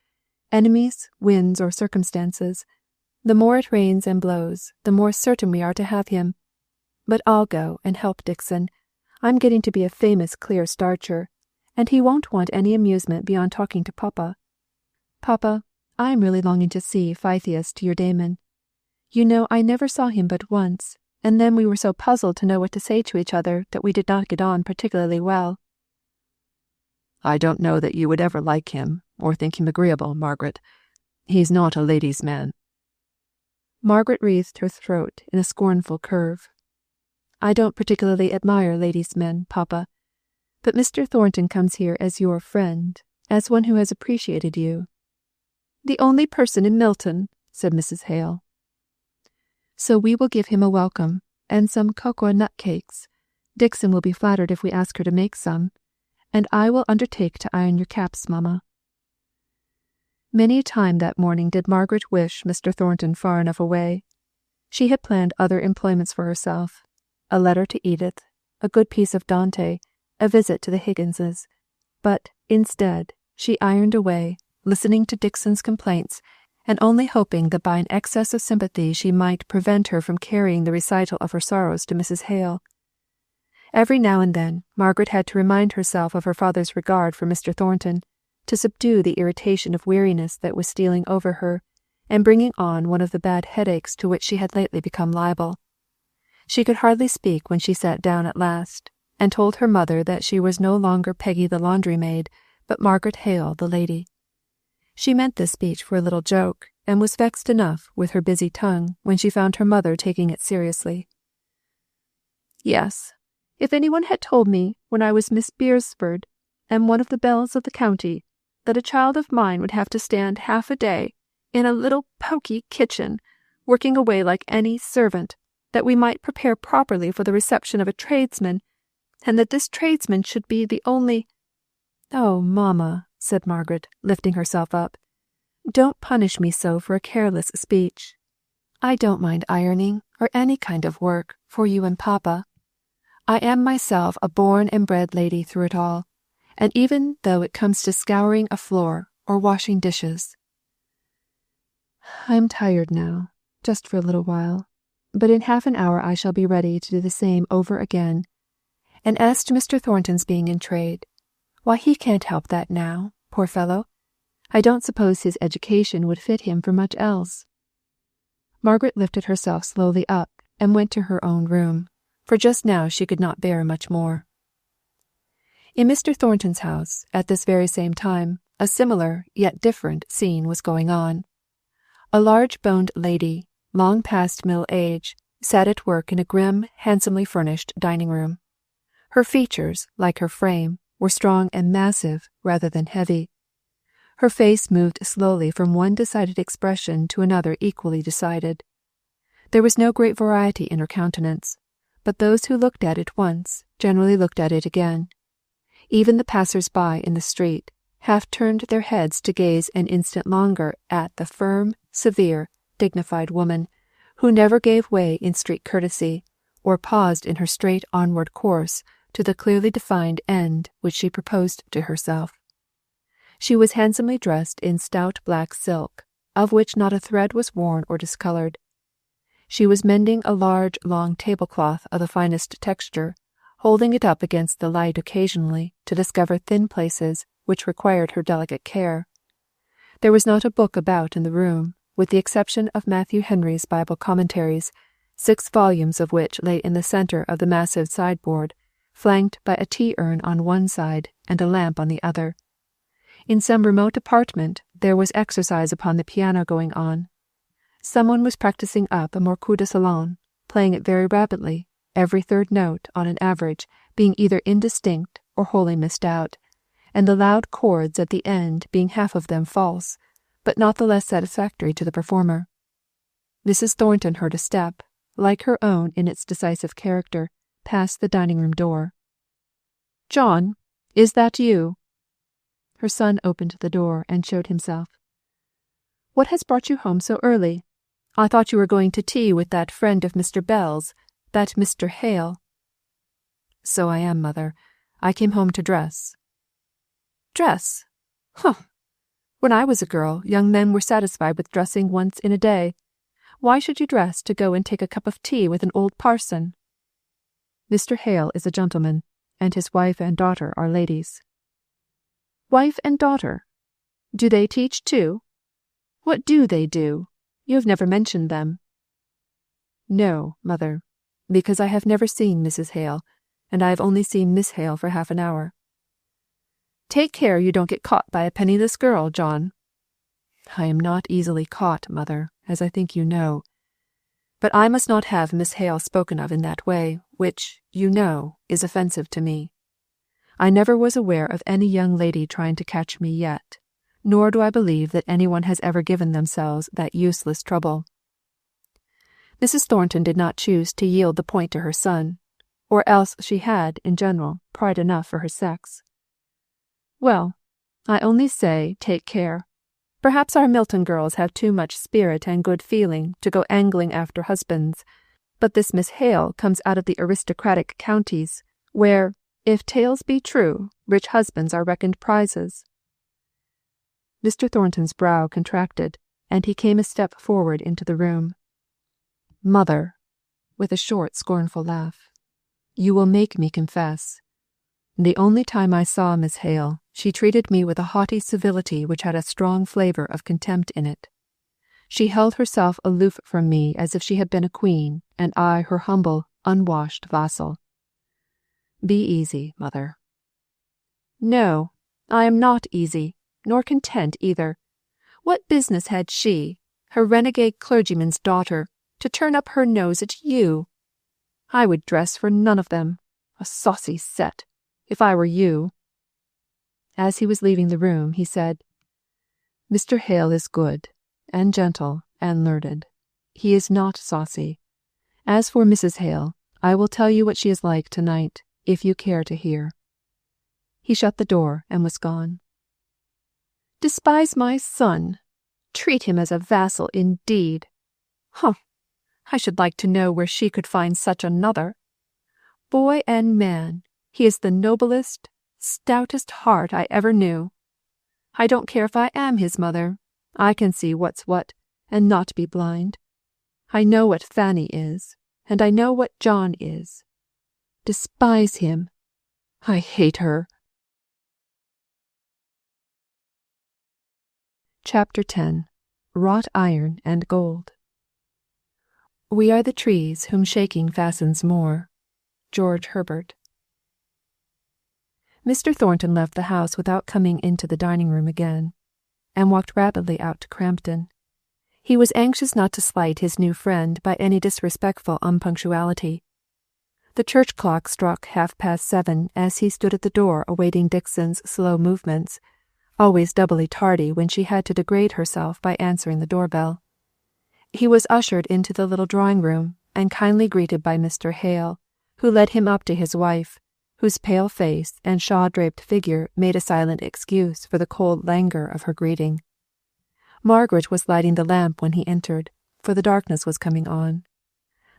enemies, winds, or circumstances. The more it rains and blows, the more certain we are to have him. But I'll go and help Dixon. I'm getting to be a famous clear starcher, and he won't want any amusement beyond talking to Papa. Papa, I am really longing to see Pythias to your Damon. You know I never saw him but once, and then we were so puzzled to know what to say to each other that we did not get on particularly well. I don't know that you would ever like him, or think him agreeable, Margaret. He's not a lady's man." Margaret wreathed her throat in a scornful curve. "I don't particularly admire ladies' men, papa. But Mr. Thornton comes here as your friend, as one who has appreciated you." "The only person in Milton," said Mrs. Hale. "So we will give him a welcome, and some cocoa nut cakes. Dixon will be flattered if we ask her to make some, and I will undertake to iron your caps, mamma." Many a time that morning did Margaret wish Mr. Thornton far enough away. She had planned other employments for herself: a letter to Edith, a good piece of Dante, a visit to the Higginses. But, instead, she ironed away, listening to Dixon's complaints, and only hoping that by an excess of sympathy she might prevent her from carrying the recital of her sorrows to Mrs. Hale. Every now and then Margaret had to remind herself of her father's regard for Mr. Thornton, to subdue the irritation of weariness that was stealing over her, and bringing on one of the bad headaches to which she had lately become liable. She could hardly speak when she sat down at last, and told her mother that she was no longer Peggy the laundry maid, but Margaret Hale the lady. She meant this speech for a little joke, and was vexed enough with her busy tongue when she found her mother taking it seriously. "Yes, if anyone had told me when I was Miss Beresford, and one of the belles of the county, that a child of mine would have to stand half a day in a little poky kitchen, working away like any servant, that we might prepare properly for the reception of a tradesman, and that this tradesman should be the only—" "Oh, mamma," said Margaret, lifting herself up, "don't punish me so for a careless speech. I don't mind ironing, or any kind of work, for you and papa. I am myself a born and bred lady through it all, and even though it comes to scouring a floor or washing dishes." "I am tired now, just for a little while, but in half an hour I shall be ready to do the same over again. And as to Mr. Thornton's being in trade, why, he can't help that now, poor fellow. I don't suppose his education would fit him for much else." Margaret lifted herself slowly up and went to her own room, for just now she could not bear much more. In Mr. Thornton's house, at this very same time, a similar, yet different, scene was going on. A large-boned lady, long past middle age, sat at work in a grim, handsomely furnished dining-room. Her features, like her frame, were strong and massive rather than heavy. Her face moved slowly from one decided expression to another equally decided. There was no great variety in her countenance, but those who looked at it once generally looked at it again. Even the passers-by in the street half turned their heads to gaze an instant longer at the firm, severe, dignified woman, who never gave way in street courtesy, or paused in her straight onward course to the clearly defined end which she proposed to herself. She was handsomely dressed in stout black silk, of which not a thread was worn or discoloured. She was mending a large long tablecloth of the finest texture, holding it up against the light occasionally to discover thin places which required her delicate care. There was not a book about in the room, with the exception of Matthew Henry's Bible commentaries, 6 volumes of which lay in the centre of the massive sideboard, flanked by a tea-urn on one side and a lamp on the other. In some remote apartment there was exercise upon the piano going on. Someone was practising up a morceau de salon, playing it very rapidly, every third note, on an average, being either indistinct or wholly missed out, and the loud chords at the end being half of them false, but not the less satisfactory to the performer. Mrs. Thornton heard a step, like her own in its decisive character, pass the dining-room door. "John, is that you?" Her son opened the door and showed himself. "What has brought you home so early? I thought you were going to tea with that friend of Mr. Bell's, that Mr. Hale." "So I am, mother. I came home to dress." "Dress? Humph! When I was a girl, young men were satisfied with dressing once in a day. Why should you dress to go and take a cup of tea with an old parson?" "Mr. Hale is a gentleman, and his wife and daughter are ladies." "Wife and daughter? Do they teach too? What do they do? You have never mentioned them." "No, mother, because I have never seen Mrs. Hale, and I have only seen Miss Hale for half an hour." "Take care you don't get caught by a penniless girl, John." I am not easily caught, mother, as I think you know. But I must not have Miss Hale spoken of in that way, which, you know, is offensive to me. I never was aware of any young lady trying to catch me yet, nor do I believe that any one has ever given themselves that useless trouble. Mrs. Thornton did not choose to yield the point to her son, or else she had, in general, pride enough for her sex. Well, I only say take care. Perhaps our Milton girls have too much spirit and good feeling to go angling after husbands, but this Miss Hale comes out of the aristocratic counties, where, if tales be true, rich husbands are reckoned prizes. Mr. Thornton's brow contracted, and he came a step forward into the room. Mother, with a short scornful laugh, you will make me confess. The only time I saw Miss Hale, she treated me with a haughty civility which had a strong flavour of contempt in it. She held herself aloof from me as if she had been a queen, and I her humble, unwashed vassal. Be easy, mother. No, I am not easy, nor content either. What business had she, her renegade clergyman's daughter, to turn up her nose at you? I would dress for none of them, a saucy set, if I were you. As he was leaving the room, he said, Mr. Hale is good, and gentle, and learned. He is not saucy. As for Mrs. Hale, I will tell you what she is like tonight, if you care to hear. He shut the door and was gone. Despise my son! Treat him as a vassal indeed! Humph! I should like to know where she could find such another. Boy and man, he is the noblest, stoutest heart I ever knew. I don't care if I am his mother. I can see what's what, and not be blind. I know what Fanny is, and I know what John is. Despise him. I hate her. Chapter 10. Wrought Iron and Gold. We are the trees whom shaking fastens more. George Herbert. Mr. Thornton left the house without coming into the dining room again, and walked rapidly out to Crampton. He was anxious not to slight his new friend by any disrespectful unpunctuality. The church clock struck 7:30 as he stood at the door awaiting Dixon's slow movements, always doubly tardy when she had to degrade herself by answering the doorbell. He was ushered into the little drawing-room and kindly greeted by Mr. Hale, who led him up to his wife, whose pale face and shawl-draped figure made a silent excuse for the cold languor of her greeting. Margaret was lighting the lamp when he entered, for the darkness was coming on.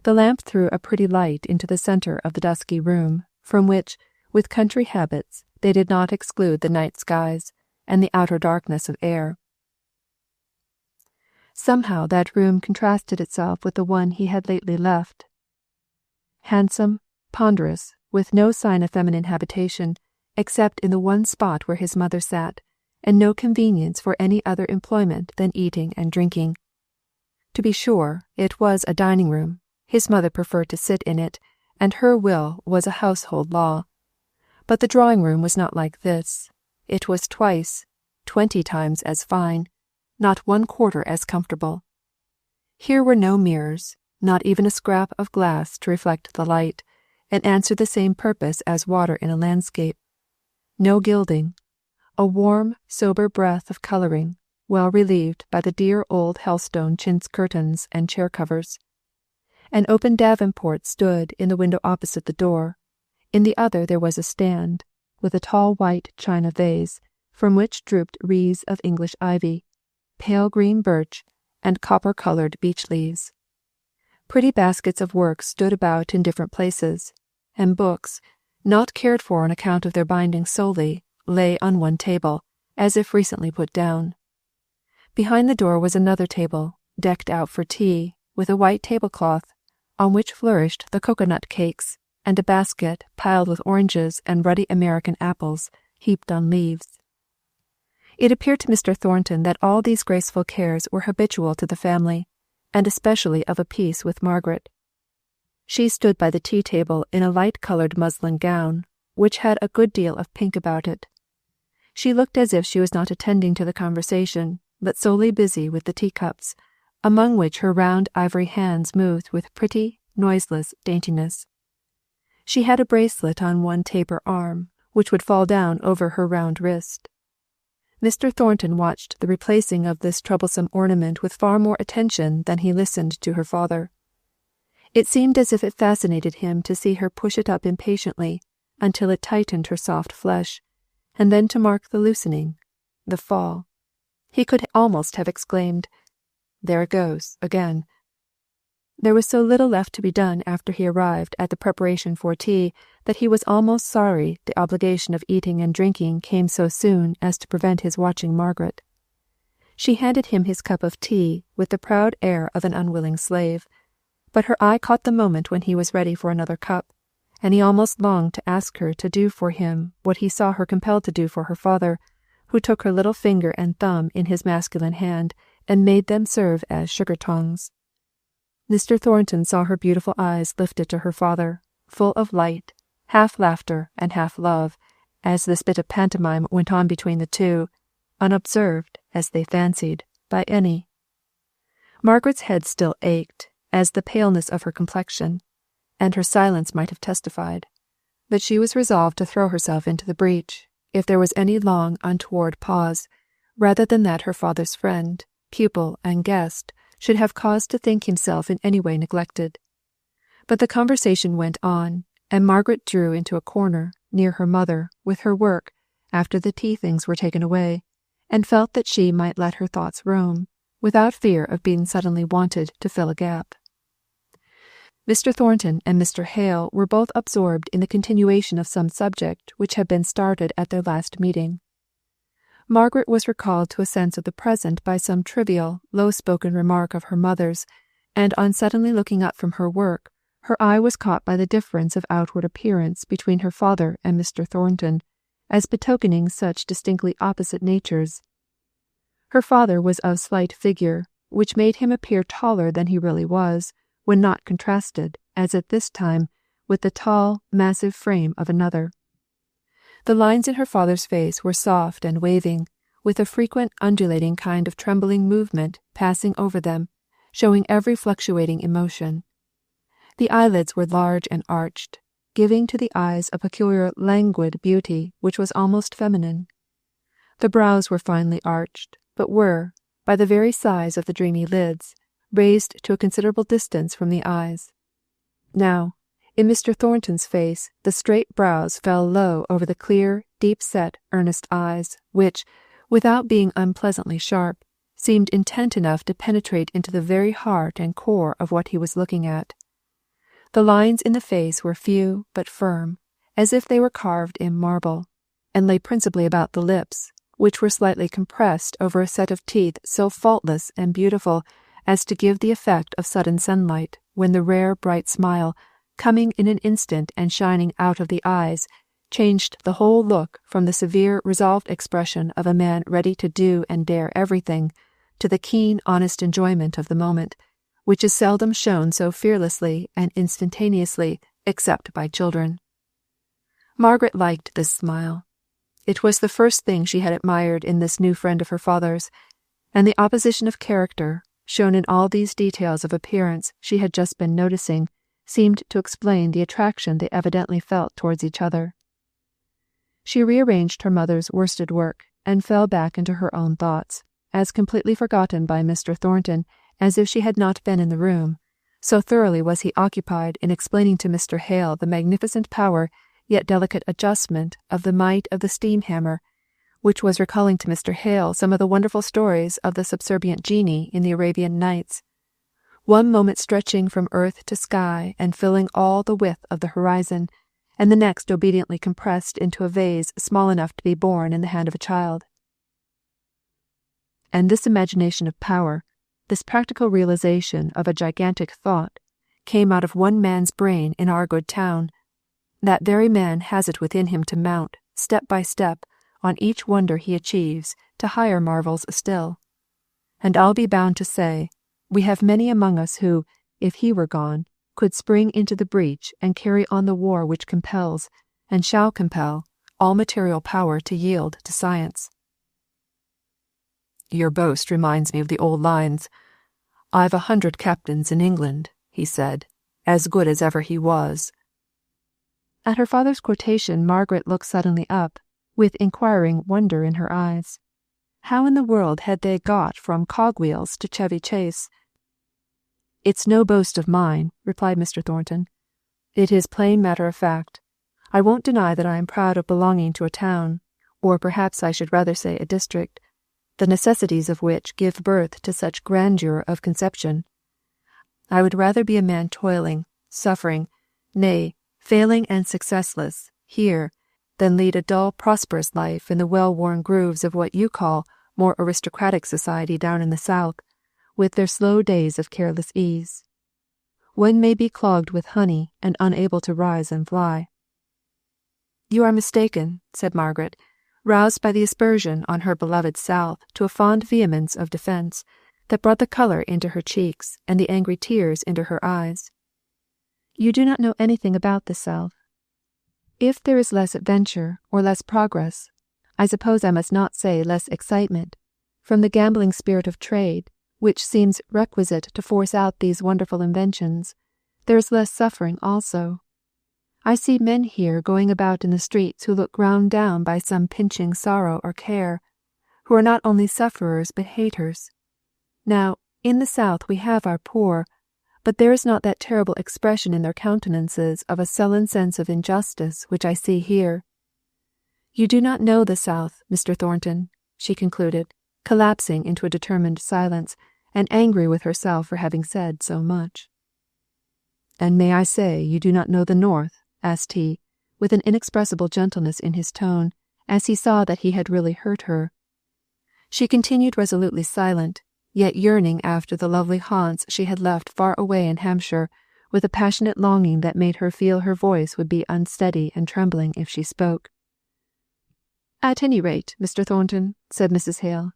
The lamp threw a pretty light into the centre of the dusky room, from which, with country habits, they did not exclude the night skies and the outer darkness of air. Somehow that room contrasted itself with the one he had lately left. Handsome, ponderous, with no sign of feminine habitation, except in the one spot where his mother sat, and no convenience for any other employment than eating and drinking. To be sure, it was a dining-room. His mother preferred to sit in it, and her will was a household law. But the drawing-room was not like this. It was 20 times as fine, not 1/4 as comfortable. Here were no mirrors, not even a scrap of glass to reflect the light, and answer the same purpose as water in a landscape. No gilding. A warm, sober breath of colouring, well relieved by the dear old Helstone chintz curtains and chair covers. An open davenport stood in the window opposite the door. In the other there was a stand, with a tall white china vase, from which drooped wreaths of English ivy, pale green birch, and copper-coloured beech leaves. Pretty baskets of work stood about in different places, and books, not cared for on account of their binding solely, lay on one table, as if recently put down. Behind the door was another table, decked out for tea, with a white tablecloth, on which flourished the cocoanut cakes, and a basket piled with oranges and ruddy American apples, heaped on leaves. It appeared to Mr. Thornton that all these graceful cares were habitual to the family, and especially of a piece with Margaret. She stood by the tea-table in a light-coloured muslin gown, which had a good deal of pink about it. She looked as if she was not attending to the conversation, but solely busy with the teacups, among which her round ivory hands moved with pretty, noiseless daintiness. She had a bracelet on one taper arm, which would fall down over her round wrist. Mr. Thornton watched the replacing of this troublesome ornament with far more attention than he listened to her father. It seemed as if it fascinated him to see her push it up impatiently until it tightened her soft flesh, and then to mark the loosening, the fall. He could almost have exclaimed, "There it goes, again." There was so little left to be done after he arrived at the preparation for tea that he was almost sorry the obligation of eating and drinking came so soon as to prevent his watching Margaret. She handed him his cup of tea with the proud air of an unwilling slave, but her eye caught the moment when he was ready for another cup, and he almost longed to ask her to do for him what he saw her compelled to do for her father, who took her little finger and thumb in his masculine hand and made them serve as sugar tongs. Mr. Thornton saw her beautiful eyes lifted to her father, full of light, half laughter and half love, as this bit of pantomime went on between the two, unobserved, as they fancied, by any. Margaret's head still ached, as the paleness of her complexion, and her silence might have testified, but she was resolved to throw herself into the breach, if there was any long untoward pause, rather than that her father's friend, pupil, and guest should have cause to think himself in any way neglected. But the conversation went on, and Margaret drew into a corner, near her mother, with her work, after the tea things were taken away, and felt that she might let her thoughts roam, without fear of being suddenly wanted to fill a gap. Mr. Thornton and Mr. Hale were both absorbed in the continuation of some subject which had been started at their last meeting. Margaret was recalled to a sense of the present by some trivial, low-spoken remark of her mother's, and on suddenly looking up from her work, her eye was caught by the difference of outward appearance between her father and Mr. Thornton, as betokening such distinctly opposite natures. Her father was of slight figure, which made him appear taller than he really was, when not contrasted, as at this time, with the tall, massive frame of another. The lines in her father's face were soft and waving, with a frequent undulating kind of trembling movement passing over them, showing every fluctuating emotion. The eyelids were large and arched, giving to the eyes a peculiar languid beauty which was almost feminine. The brows were finely arched, but were, by the very size of the dreamy lids, raised to a considerable distance from the eyes. Now, in Mr. Thornton's face, the straight brows fell low over the clear, deep-set, earnest eyes, which, without being unpleasantly sharp, seemed intent enough to penetrate into the very heart and core of what he was looking at. The lines in the face were few but firm, as if they were carved in marble, and lay principally about the lips, which were slightly compressed over a set of teeth so faultless and beautiful as to give the effect of sudden sunlight, when the rare bright smile, coming in an instant and shining out of the eyes, changed the whole look from the severe resolved expression of a man ready to do and dare everything, to the keen honest enjoyment of the moment, which is seldom shown so fearlessly and instantaneously except by children. Margaret liked this smile. It was the first thing she had admired in this new friend of her father's, and the opposition of character, shown in all these details of appearance she had just been noticing, seemed to explain the attraction they evidently felt towards each other. She rearranged her mother's worsted work, and fell back into her own thoughts, as completely forgotten by Mr. Thornton as if she had not been in the room, so thoroughly was he occupied in explaining to Mr. Hale the magnificent power yet delicate adjustment of the might of the steam-hammer, which was recalling to Mr. Hale some of the wonderful stories of the subservient genie in the Arabian Nights, one moment stretching from earth to sky and filling all the width of the horizon, and the next obediently compressed into a vase small enough to be borne in the hand of a child. And this imagination of power, this practical realization of a gigantic thought, came out of one man's brain in our good town. That very man has it within him to mount, step by step, on each wonder he achieves, to higher marvels still. And I'll be bound to say, we have many among us who, if he were gone, could spring into the breach and carry on the war which compels, and shall compel, all material power to yield to science. Your boast reminds me of the old lines. I've 100 captains in England, he said, as good as ever he was. At her father's quotation, Margaret looked suddenly up, with inquiring wonder in her eyes. How in the world had they got from cogwheels to Chevy Chase? It's no boast of mine, replied Mr. Thornton. It is plain matter of fact. I won't deny that I am proud of belonging to a town, or perhaps I should rather say a district, the necessities of which give birth to such grandeur of conception. I would rather be a man toiling, suffering, nay, failing and successless, here, than lead a dull, prosperous life in the well-worn grooves of what you call more aristocratic society down in the South, with their slow days of careless ease. One may be clogged with honey and unable to rise and fly. You are mistaken, said Margaret, roused by the aspersion on her beloved South to a fond vehemence of defence that brought the colour into her cheeks and the angry tears into her eyes. You do not know anything about the South. If there is less adventure or less progress, I suppose I must not say less excitement, from the gambling spirit of trade, which seems requisite to force out these wonderful inventions, there is less suffering also. I see men here going about in the streets who look ground down by some pinching sorrow or care, who are not only sufferers but haters. Now, in the South we have our poor, but there is not that terrible expression in their countenances of a sullen sense of injustice which I see here. You do not know the South, Mr. Thornton, she concluded, collapsing into a determined silence, and angry with herself for having said so much. And may I say you do not know the North? Asked he, with an inexpressible gentleness in his tone, as he saw that he had really hurt her. She continued resolutely silent, yet yearning after the lovely haunts she had left far away in Hampshire, with a passionate longing that made her feel her voice would be unsteady and trembling if she spoke. At any rate, Mr. Thornton, said Mrs. Hale,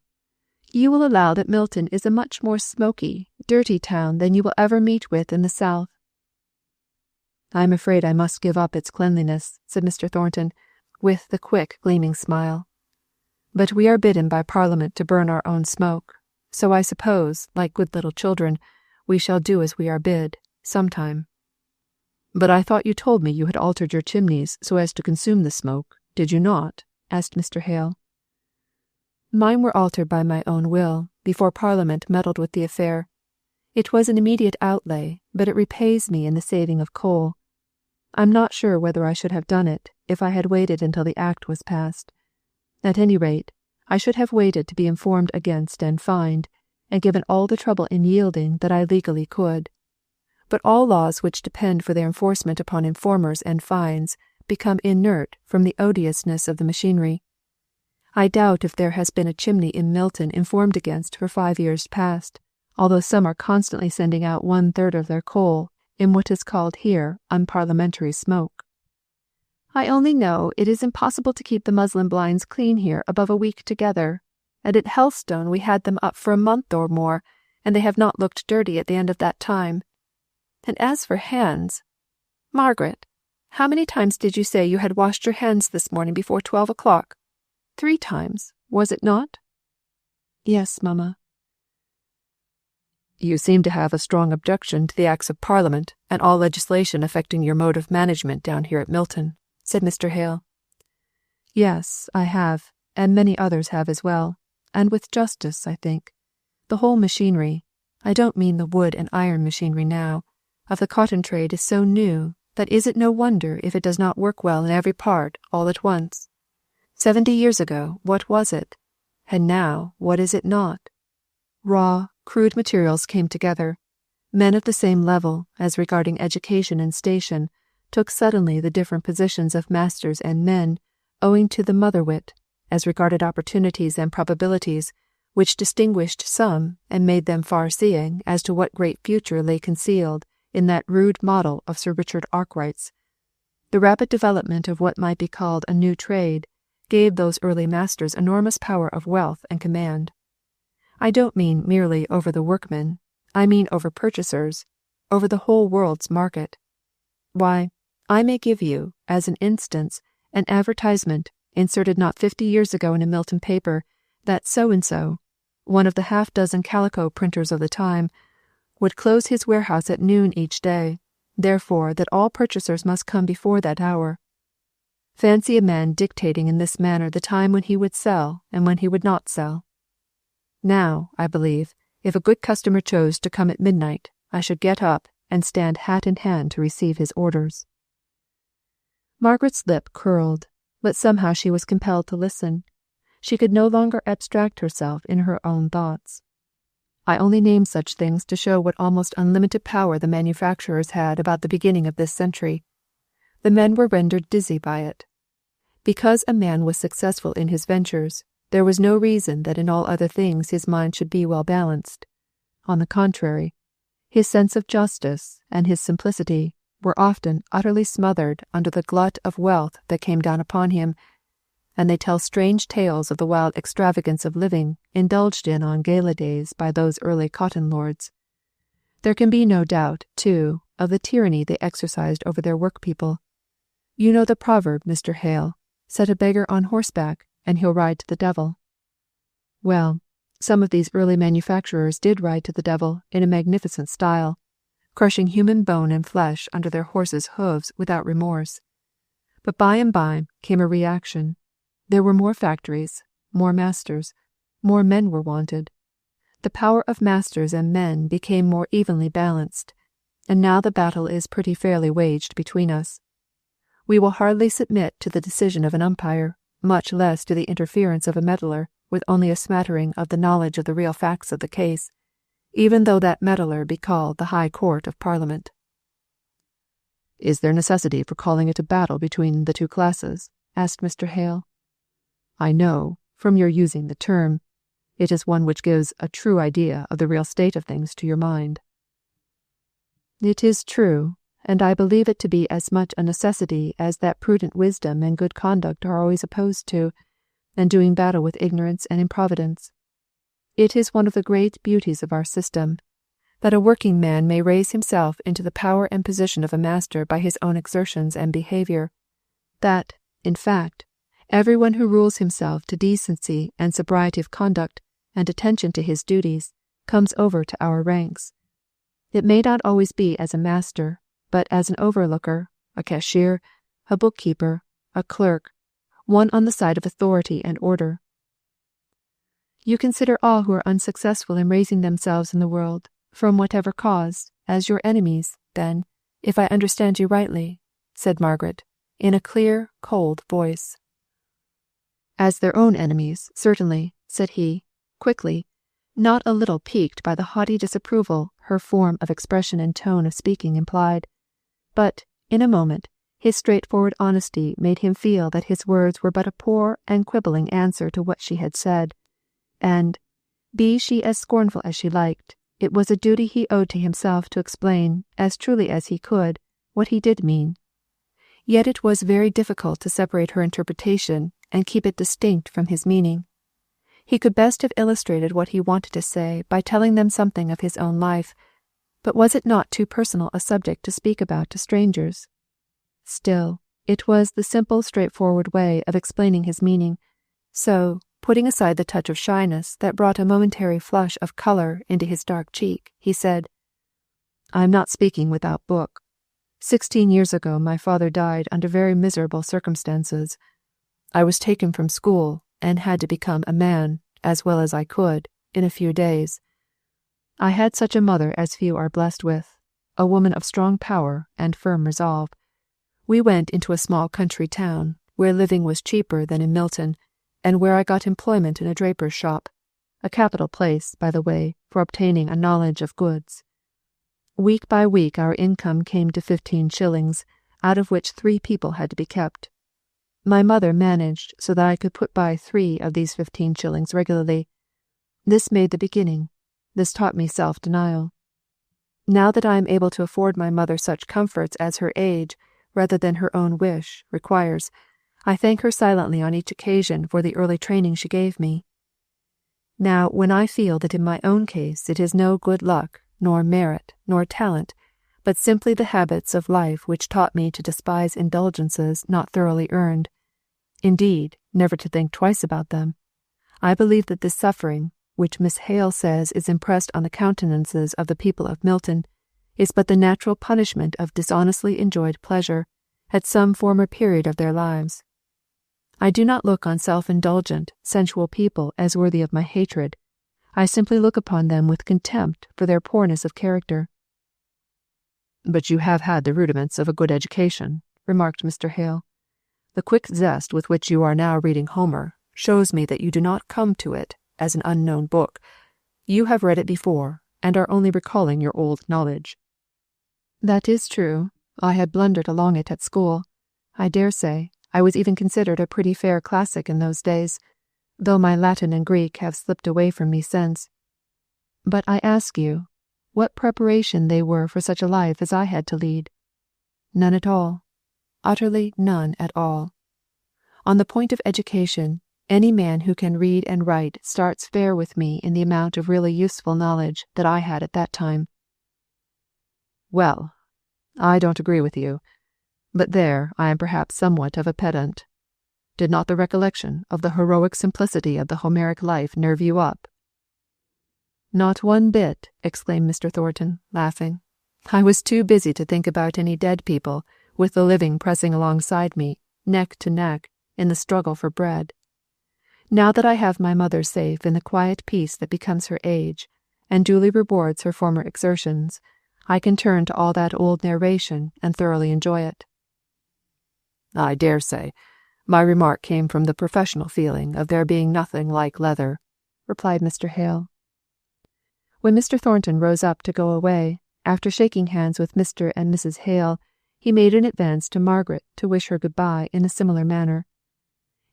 you will allow that Milton is a much more smoky, dirty town than you will ever meet with in the South. I am afraid I must give up its cleanliness, said Mr. Thornton, with the quick, gleaming smile. But we are bidden by Parliament to burn our own smoke, so I suppose, like good little children, we shall do as we are bid, sometime. But I thought you told me you had altered your chimneys so as to consume the smoke, did you not? Asked Mr. Hale. Mine were altered by my own will, before Parliament meddled with the affair. It was an immediate outlay, but it repays me in the saving of coal. I'm not sure whether I should have done it if I had waited until the Act was passed. At any rate, I should have waited to be informed against and fined, and given all the trouble in yielding that I legally could. But all laws which depend for their enforcement upon informers and fines become inert from the odiousness of the machinery. I doubt if there has been a chimney in Milton informed against for 5 years past, although some are constantly sending out 1/3 of their coal in what is called here unparliamentary smoke. I only know it is impossible to keep the muslin blinds clean here above a week together, and at Helstone we had them up for a month or more, and they have not looked dirty at the end of that time. And as for hands, Margaret, how many times did you say you had washed your hands this morning before 12 o'clock? 3 times, was it not? Yes, mamma. You seem to have a strong objection to the Acts of Parliament and all legislation affecting your mode of management down here at Milton, said Mr. Hale. Yes, I have, and many others have as well, and with justice, I think. The whole machinery, I don't mean the wood and iron machinery now, of the cotton trade is so new that is it no wonder if it does not work well in every part all at once. 70 years ago, what was it? And now, what is it not? Raw, crude materials came together. Men of the same level, as regarding education and station, took suddenly the different positions of masters and men, owing to the mother-wit, as regarded opportunities and probabilities, which distinguished some and made them far-seeing as to what great future lay concealed in that rude model of Sir Richard Arkwright's. The rapid development of what might be called a new trade gave those early masters enormous power of wealth and command. I don't mean merely over the workmen, I mean over purchasers, over the whole world's market. Why, I may give you, as an instance, an advertisement inserted not 50 years ago in a Milton paper, that so-and-so, one of the half-dozen calico printers of the time, would close his warehouse at noon each day, therefore that all purchasers must come before that hour. Fancy a man dictating in this manner the time when he would sell and when he would not sell. Now, I believe, if a good customer chose to come at midnight, I should get up and stand hat in hand to receive his orders." Margaret's lip curled, but somehow she was compelled to listen. She could no longer abstract herself in her own thoughts. I only name such things to show what almost unlimited power the manufacturers had about the beginning of this century. The men were rendered dizzy by it. Because a man was successful in his ventures, there was no reason that in all other things his mind should be well balanced. On the contrary, his sense of justice and his simplicity were often utterly smothered under the glut of wealth that came down upon him, and they tell strange tales of the wild extravagance of living indulged in on gala days by those early cotton lords. There can be no doubt, too, of the tyranny they exercised over their workpeople. You know the proverb, Mr. Hale, "Set a beggar on horseback, and he'll ride to the devil." Well, some of these early manufacturers did ride to the devil in a magnificent style, crushing human bone and flesh under their horses' hoofs without remorse. But by and by came a reaction. There were more factories, more masters, more men were wanted. The power of masters and men became more evenly balanced, and now the battle is pretty fairly waged between us. We will hardly submit to the decision of an umpire, much less to the interference of a meddler with only a smattering of the knowledge of the real facts of the case, even though that meddler be called the High Court of Parliament. "Is there necessity for calling it a battle between the two classes?" asked Mr. Hale. "I know, from your using the term, it is one which gives a true idea of the real state of things to your mind." "It is true, and I believe it to be as much a necessity as that prudent wisdom and good conduct are always opposed to, and doing battle with ignorance and improvidence. It is one of the great beauties of our system, that a working man may raise himself into the power and position of a master by his own exertions and behaviour, that, in fact, everyone who rules himself to decency and sobriety of conduct and attention to his duties comes over to our ranks. It may not always be as a master, but as an overlooker, a cashier, a bookkeeper, a clerk, one on the side of authority and order. You consider all who are unsuccessful in raising themselves in the world, from whatever cause, as your enemies, then, if I understand you rightly," said Margaret, in a clear, cold voice. "As their own enemies, certainly," said he, quickly, not a little piqued by the haughty disapproval her form of expression and tone of speaking implied. But, in a moment, his straightforward honesty made him feel that his words were but a poor and quibbling answer to what she had said, and, be she as scornful as she liked, it was a duty he owed to himself to explain, as truly as he could, what he did mean. Yet it was very difficult to separate her interpretation and keep it distinct from his meaning. He could best have illustrated what he wanted to say by telling them something of his own life, but was it not too personal a subject to speak about to strangers? Still, it was the simple, straightforward way of explaining his meaning, so, putting aside the touch of shyness that brought a momentary flush of colour into his dark cheek, he said, "I am not speaking without book. 16 years ago my father died under very miserable circumstances. I was taken from school, and had to become a man, as well as I could, in a few days. I had such a mother as few are blessed with, a woman of strong power and firm resolve. We went into a small country town, where living was cheaper than in Milton, and where I got employment in a draper's shop, a capital place, by the way, for obtaining a knowledge of goods. Week by week our income came to 15 shillings, out of which 3 people had to be kept. My mother managed so that I could put by 3 of these 15 shillings regularly. This made the beginning. This taught me self-denial. Now that I am able to afford my mother such comforts as her age, rather than her own wish, requires, I thank her silently on each occasion for the early training she gave me. Now, when I feel that in my own case it is no good luck, nor merit, nor talent, but simply the habits of life which taught me to despise indulgences not thoroughly earned, indeed, never to think twice about them, I believe that this suffering, which Miss Hale says is impressed on the countenances of the people of Milton, is but the natural punishment of dishonestly enjoyed pleasure at some former period of their lives. I do not look on self-indulgent, sensual people as worthy of my hatred. I simply look upon them with contempt for their poorness of character." "But you have had the rudiments of a good education," remarked Mr. Hale. "The quick zest with which you are now reading Homer shows me that you do not come to it as an unknown book. You have read it before, and are only recalling your old knowledge." "That is true. I had blundered along it at school. I dare say I was even considered a pretty fair classic in those days, though my Latin and Greek have slipped away from me since. But I ask you, what preparation they were for such a life as I had to lead? None at all. Utterly none at all. On the point of education, any man who can read and write starts fair with me in the amount of really useful knowledge that I had at that time." "Well, I don't agree with you, but there I am perhaps somewhat of a pedant. Did not the recollection of the heroic simplicity of the Homeric life nerve you up?" "Not one bit," exclaimed Mr. Thornton, laughing. "I was too busy to think about any dead people, with the living pressing alongside me, neck to neck, in the struggle for bread. Now that I have my mother safe in the quiet peace that becomes her age, and duly rewards her former exertions, I can turn to all that old narration and thoroughly enjoy it." "I dare say. My remark came from the professional feeling of there being nothing like leather," replied Mr. Hale. When Mr. Thornton rose up to go away, after shaking hands with Mr. and Mrs. Hale, he made an advance to Margaret to wish her good-bye in a similar manner.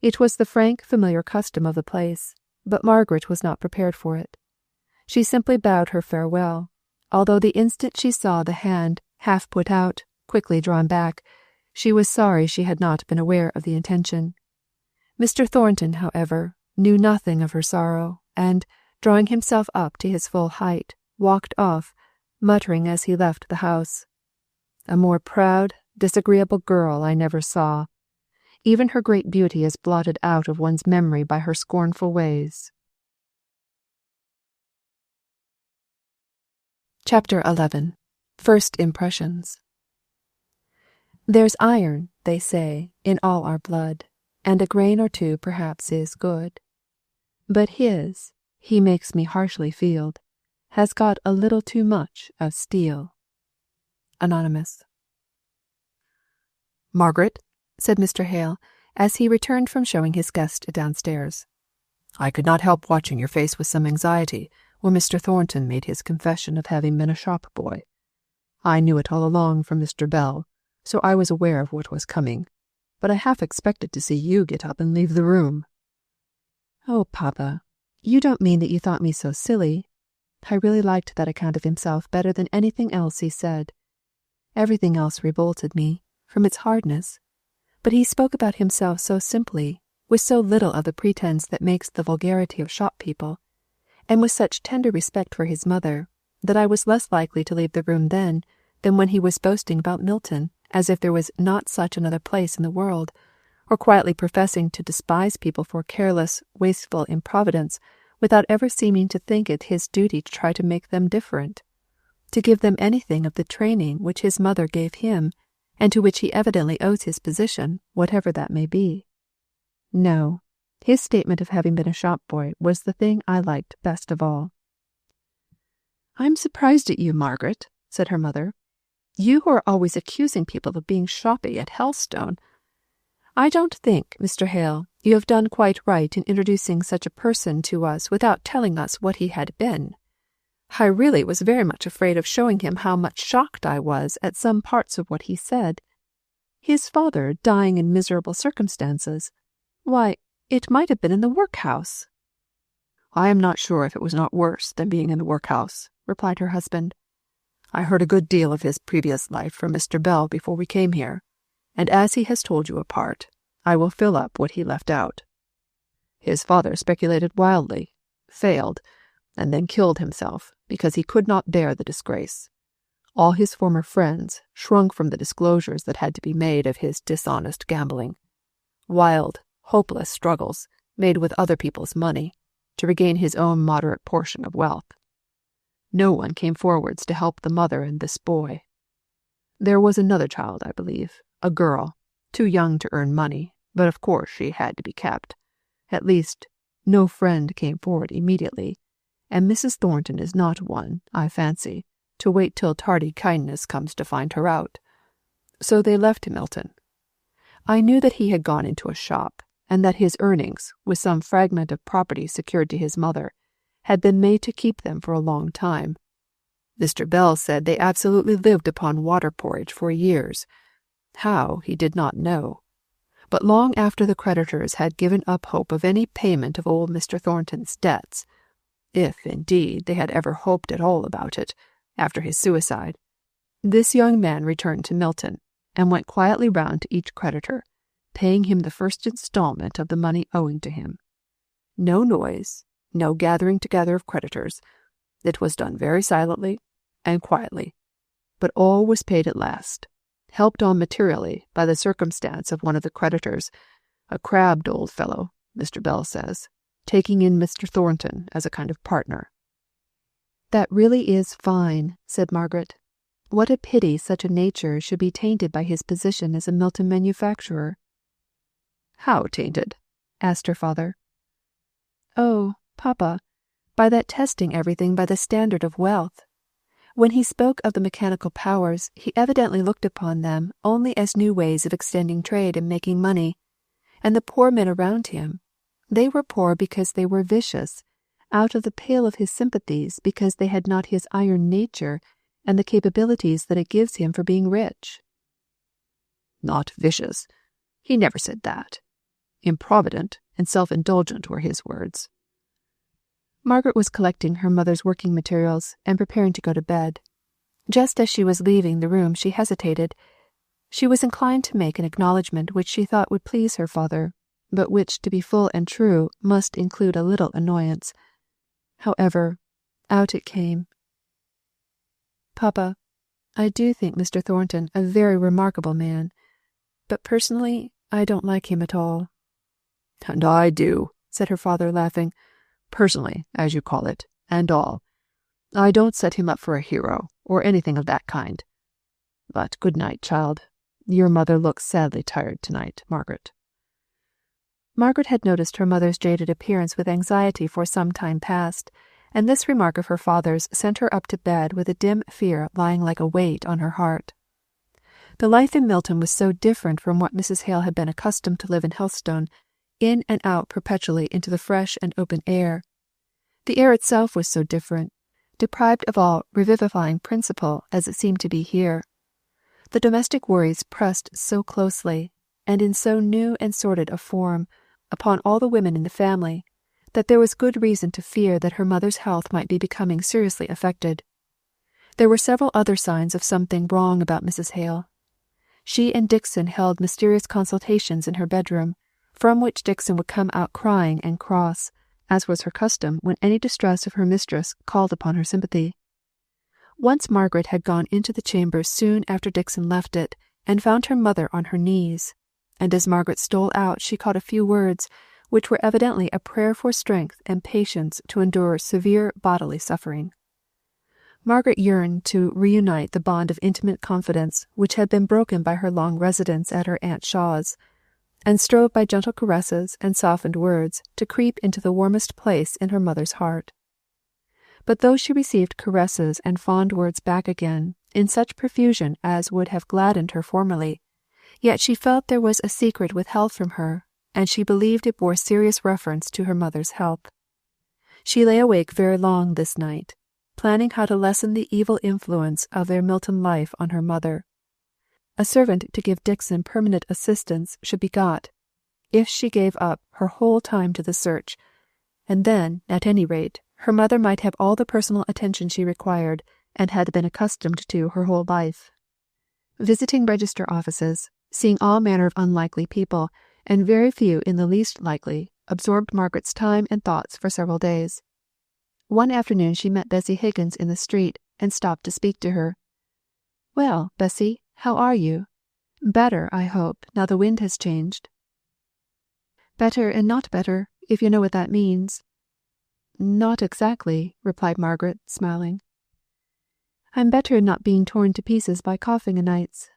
It was the frank, familiar custom of the place, but Margaret was not prepared for it. She simply bowed her farewell, although the instant she saw the hand, half put out, quickly drawn back, she was sorry she had not been aware of the intention. Mr. Thornton, however, knew nothing of her sorrow, and, drawing himself up to his full height, walked off, muttering as he left the house, "A more proud, disagreeable girl I never saw. Even her great beauty is blotted out of one's memory by her scornful ways." Chapter 11. First Impressions. "There's iron, they say, in all our blood, and a grain or two perhaps is good. But his, he makes me harshly feel, has got a little too much of steel." Anonymous. "Margaret," said Mr. Hale, as he returned from showing his guest downstairs, "I could not help watching your face with some anxiety when Mr. Thornton made his confession of having been a shop boy. I knew it all along from Mr. Bell, so I was aware of what was coming, but I half expected to see you get up and leave the room." "Oh, Papa, you don't mean that you thought me so silly? I really liked that account of himself better than anything else he said. Everything else revolted me, from its hardness, but he spoke about himself so simply, with so little of the pretence that makes the vulgarity of shop people, and with such tender respect for his mother, that I was less likely to leave the room then than when he was boasting about Milton, as if there was not such another place in the world, or quietly professing to despise people for careless, wasteful improvidence, without ever seeming to think it his duty to try to make them different, to give them anything of the training which his mother gave him, and to which he evidently owes his position, whatever that may be. No, his statement of having been a shop boy was the thing I liked best of all." "I'm surprised at you, Margaret," said her mother. "You who are always accusing people of being shoppy at Helstone. I don't think, Mr. Hale, you have done quite right in introducing such a person to us without telling us what he had been. I really was very much afraid of showing him how much shocked I was at some parts of what he said. His father dying in miserable circumstances. Why, it might have been in the workhouse." "I am not sure if it was not worse than being in the workhouse," replied her husband. "I heard a good deal of his previous life from Mr. Bell before we came here, and as he has told you a part, I will fill up what he left out. His father speculated wildly, failed, and then killed himself because he could not bear the disgrace. All his former friends shrunk from the disclosures that had to be made of his dishonest gambling. Wild, hopeless struggles, made with other people's money, to regain his own moderate portion of wealth. No one came forwards to help the mother and this boy. There was another child, I believe, a girl, too young to earn money, but of course she had to be kept. At least, no friend came forward immediately, and Mrs. Thornton is not one, I fancy, to wait till tardy kindness comes to find her out. So they left Milton. I knew that he had gone into a shop, and that his earnings, with some fragment of property secured to his mother, had been made to keep them for a long time. Mr. Bell said they absolutely lived upon water porridge for years. How, he did not know. But long after the creditors had given up hope of any payment of old Mr. Thornton's debts, if, indeed, they had ever hoped at all about it, after his suicide, this young man returned to Milton, and went quietly round to each creditor, paying him the first installment of the money owing to him. No noise, no gathering together of creditors. It was done very silently and quietly, but all was paid at last, helped on materially by the circumstance of one of the creditors, a crabbed old fellow, Mr. Bell says, taking in Mr. Thornton as a kind of partner. That really is fine, said Margaret. What a pity such a nature should be tainted by his position as a Milton manufacturer. How tainted? asked her father. Oh, Papa, by that testing everything by the standard of wealth. When he spoke of the mechanical powers, he evidently looked upon them only as new ways of extending trade and making money. And the poor men around him, they were poor because they were vicious, out of the pale of his sympathies because they had not his iron nature and the capabilities that it gives him for being rich. Not vicious. He never said that. Improvident and self-indulgent were his words. Margaret was collecting her mother's working materials and preparing to go to bed. Just as she was leaving the room, she hesitated. She was inclined to make an acknowledgment which she thought would please her father, but which, to be full and true, must include a little annoyance. However, out it came. Papa, I do think Mr. Thornton a very remarkable man, but personally I don't like him at all. And I do, said her father, laughing. Personally, as you call it, and all. I don't set him up for a hero, or anything of that kind. But good night, child. Your mother looks sadly tired tonight, Margaret. Margaret had noticed her mother's jaded appearance with anxiety for some time past, and this remark of her father's sent her up to bed with a dim fear lying like a weight on her heart. The life in Milton was so different from what Mrs. Hale had been accustomed to live in Helstone, in and out perpetually into the fresh and open air. The air itself was so different, deprived of all revivifying principle as it seemed to be here. The domestic worries pressed so closely, and in so new and sordid a form, upon all the women in the family, that there was good reason to fear that her mother's health might be becoming seriously affected. There were several other signs of something wrong about Mrs. Hale. She and Dixon held mysterious consultations in her bedroom, from which Dixon would come out crying and cross, as was her custom when any distress of her mistress called upon her sympathy. Once Margaret had gone into the chamber soon after Dixon left it, and found her mother on her knees, and as Margaret stole out she caught a few words which were evidently a prayer for strength and patience to endure severe bodily suffering. Margaret yearned to reunite the bond of intimate confidence which had been broken by her long residence at her Aunt Shaw's, and strove by gentle caresses and softened words to creep into the warmest place in her mother's heart. But though she received caresses and fond words back again, in such profusion as would have gladdened her formerly, yet she felt there was a secret withheld from her, and she believed it bore serious reference to her mother's health. She lay awake very long this night, planning how to lessen the evil influence of their Milton life on her mother. A servant to give Dixon permanent assistance should be got, if she gave up her whole time to the search, and then, at any rate, her mother might have all the personal attention she required and had been accustomed to her whole life. Visiting register offices, seeing all manner of unlikely people, and very few in the least likely, absorbed Margaret's time and thoughts for several days. One afternoon she met Bessie Higgins in the street, and stopped to speak to her. "Well, Bessie, how are you? Better, I hope, now the wind has changed." "Better and not better, if you know what that means." Not exactly, replied Margaret, smiling. I'm better in not being torn to pieces by coughing o' nights,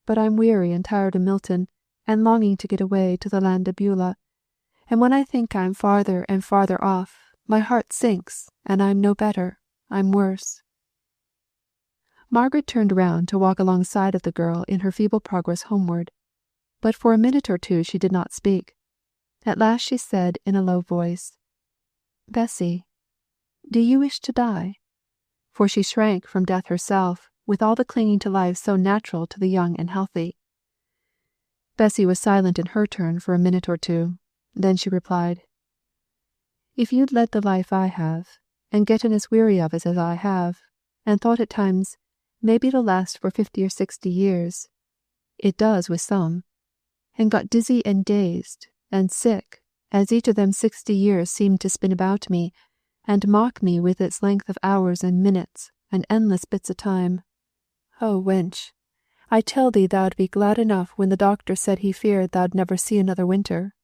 but I'm weary and tired of Milton, and longing to get away to the land of Beulah, and when I think I'm farther and farther off, my heart sinks, and I'm no better, I'm worse. Margaret turned round to walk alongside of the girl in her feeble progress homeward, but for a minute or two she did not speak. At last she said in a low voice, Bessy, do you wish to die? For she shrank from death herself, with all the clinging to life so natural to the young and healthy. Bessy was silent in her turn for a minute or two. Then she replied, If you'd led the life I have, and getten as weary of it as I have, and thought at times, maybe it'll last for 50 or 60 years, it does with some, and got dizzy and dazed, and sick, as each of them 60 years seemed to spin about me, and mock me with its length of hours and minutes, and endless bits of time. Oh, wench, I tell thee thou'd be glad enough when the doctor said he feared thou'd never see another winter.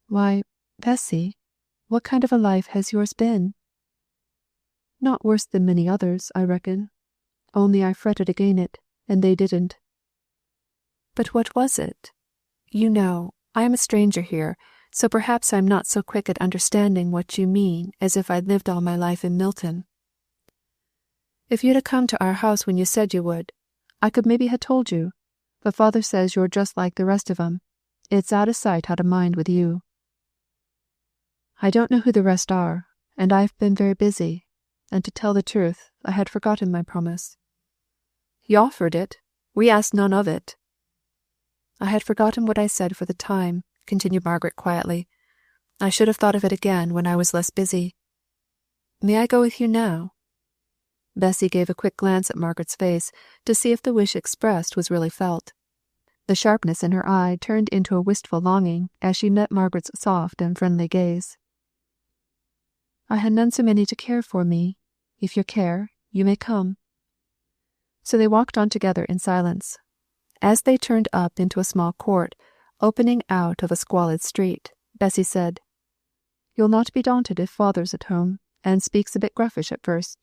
Why, Bessy, what kind of a life has yours been? Not worse than many others, I reckon, only I fretted again it, and they didn't. But what was it? You know, I am a stranger here, so perhaps I'm not so quick at understanding what you mean as if I'd lived all my life in Milton. If you'd a come to our house when you said you would, I could maybe ha' told you, but father says you're just like the rest of 'em. It's out of sight, out of mind with you. I don't know who the rest are, and I've been very busy, and to tell the truth, I had forgotten my promise. You offered it. We asked none of it. I had forgotten what I said for the time, continued Margaret quietly. I should have thought of it again when I was less busy. May I go with you now? Bessy gave a quick glance at Margaret's face to see if the wish expressed was really felt. The sharpness in her eye turned into a wistful longing as she met Margaret's soft and friendly gaze. I had none so many to care for me. If you care, you may come. So they walked on together in silence. As they turned up into a small court, opening out of a squalid street, Bessy said, You'll not be daunted if father's at home, and speaks a bit gruffish at first.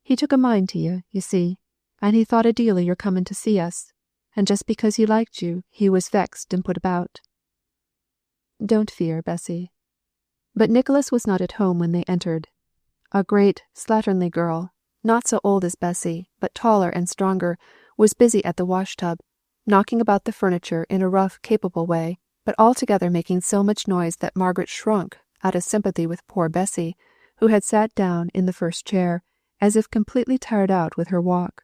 He took a mind to you see, and he thought a deal of your coming to see us, and just because he liked you, he was vexed and put about. Don't fear, Bessy. But Nicholas was not at home when they entered. A great, slatternly girl, not so old as Bessy, but taller and stronger, was busy at the wash-tub, knocking about the furniture in a rough, capable way, but altogether making so much noise that Margaret shrunk out of sympathy with poor Bessy, who had sat down in the first chair, as if completely tired out with her walk.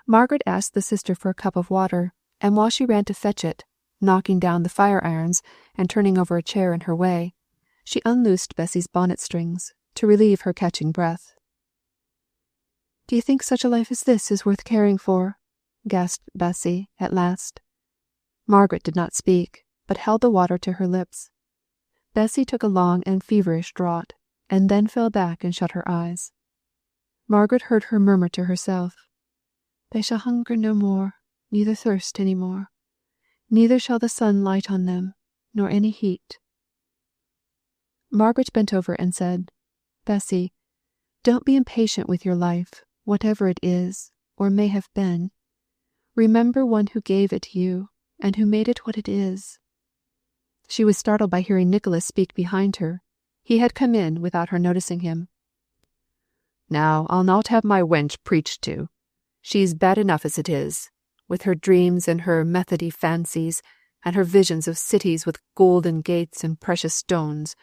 Margaret asked the sister for a cup of water, and while she ran to fetch it, knocking down the fire-irons and turning over a chair in her way, she unloosed Bessy's bonnet strings to relieve her catching breath. Do you think such a life as this is worth caring for? Gasped Bessy at last. Margaret did not speak, but held the water to her lips. Bessy took a long and feverish draught, and then fell back and shut her eyes. Margaret heard her murmur to herself, They shall hunger no more, neither thirst any more. Neither shall the sun light on them, nor any heat. Margaret bent over and said, Bessy, don't be impatient with your life, whatever it is, or may have been. Remember one who gave it you, and who made it what it is. She was startled by hearing Nicholas speak behind her. He had come in without her noticing him. Now I'll not have my wench preached to. She's bad enough as it is, with her dreams and her methody fancies, and her visions of cities with golden gates and precious stones.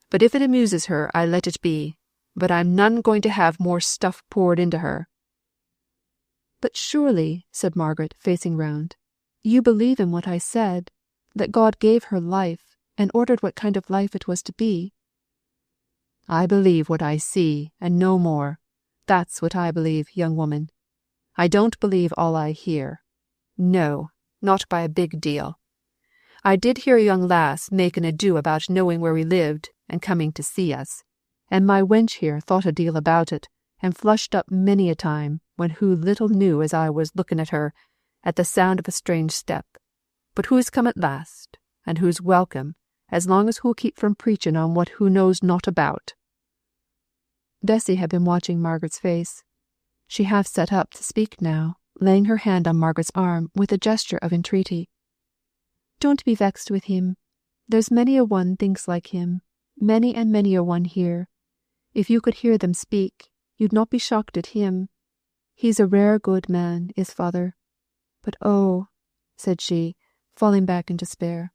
But if it amuses her, I let it be, but I'm none going to have more stuff poured into her. But surely, said Margaret, facing round, you believe in what I said, that God gave her life, and ordered what kind of life it was to be. I believe what I see, and no more. That's what I believe, young woman. I don't believe all I hear. No, not by a big deal. I did hear a young lass make an ado about knowing where we lived, and coming to see us, and my wench here thought a deal about it, and flushed up many a time, when who little knew as I was looking at her, at the sound of a strange step. But who's come at last, and who's welcome, as long as hoo'll keep from preaching on what hoo knows naught about." Bessy had been watching Margaret's face. She half sat up to speak now, laying her hand on Margaret's arm with a gesture of entreaty. "Don't be vexed with him. There's many a one thinks like him, many and many a one here. If you could hear them speak, you'd not be shocked at him. He's a rare good man, is father. But oh," said she, falling back in despair,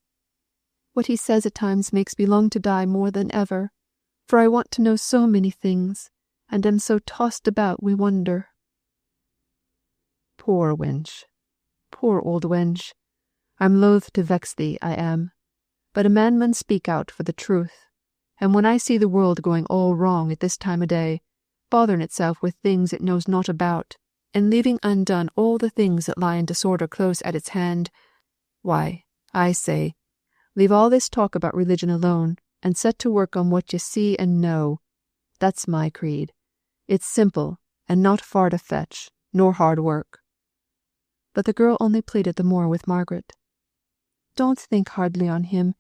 "what he says at times makes me long to die more than ever, for I want to know so many things, and am so tossed about wi' wonder." "Poor wench, poor old wench. I'm loath to vex thee, I am. But a man mun speak out for the truth, and when I see the world going all wrong at this time o' day, bothering itself with things it knows naught about, and leaving undone all the things that lie in disorder close at its hand, why, I say, leave all this talk about religion alone, and set to work on what you see and know. That's my creed. It's simple, and not far to fetch, nor hard work." But the girl only pleaded the more with Margaret. "Don't think hardly on him.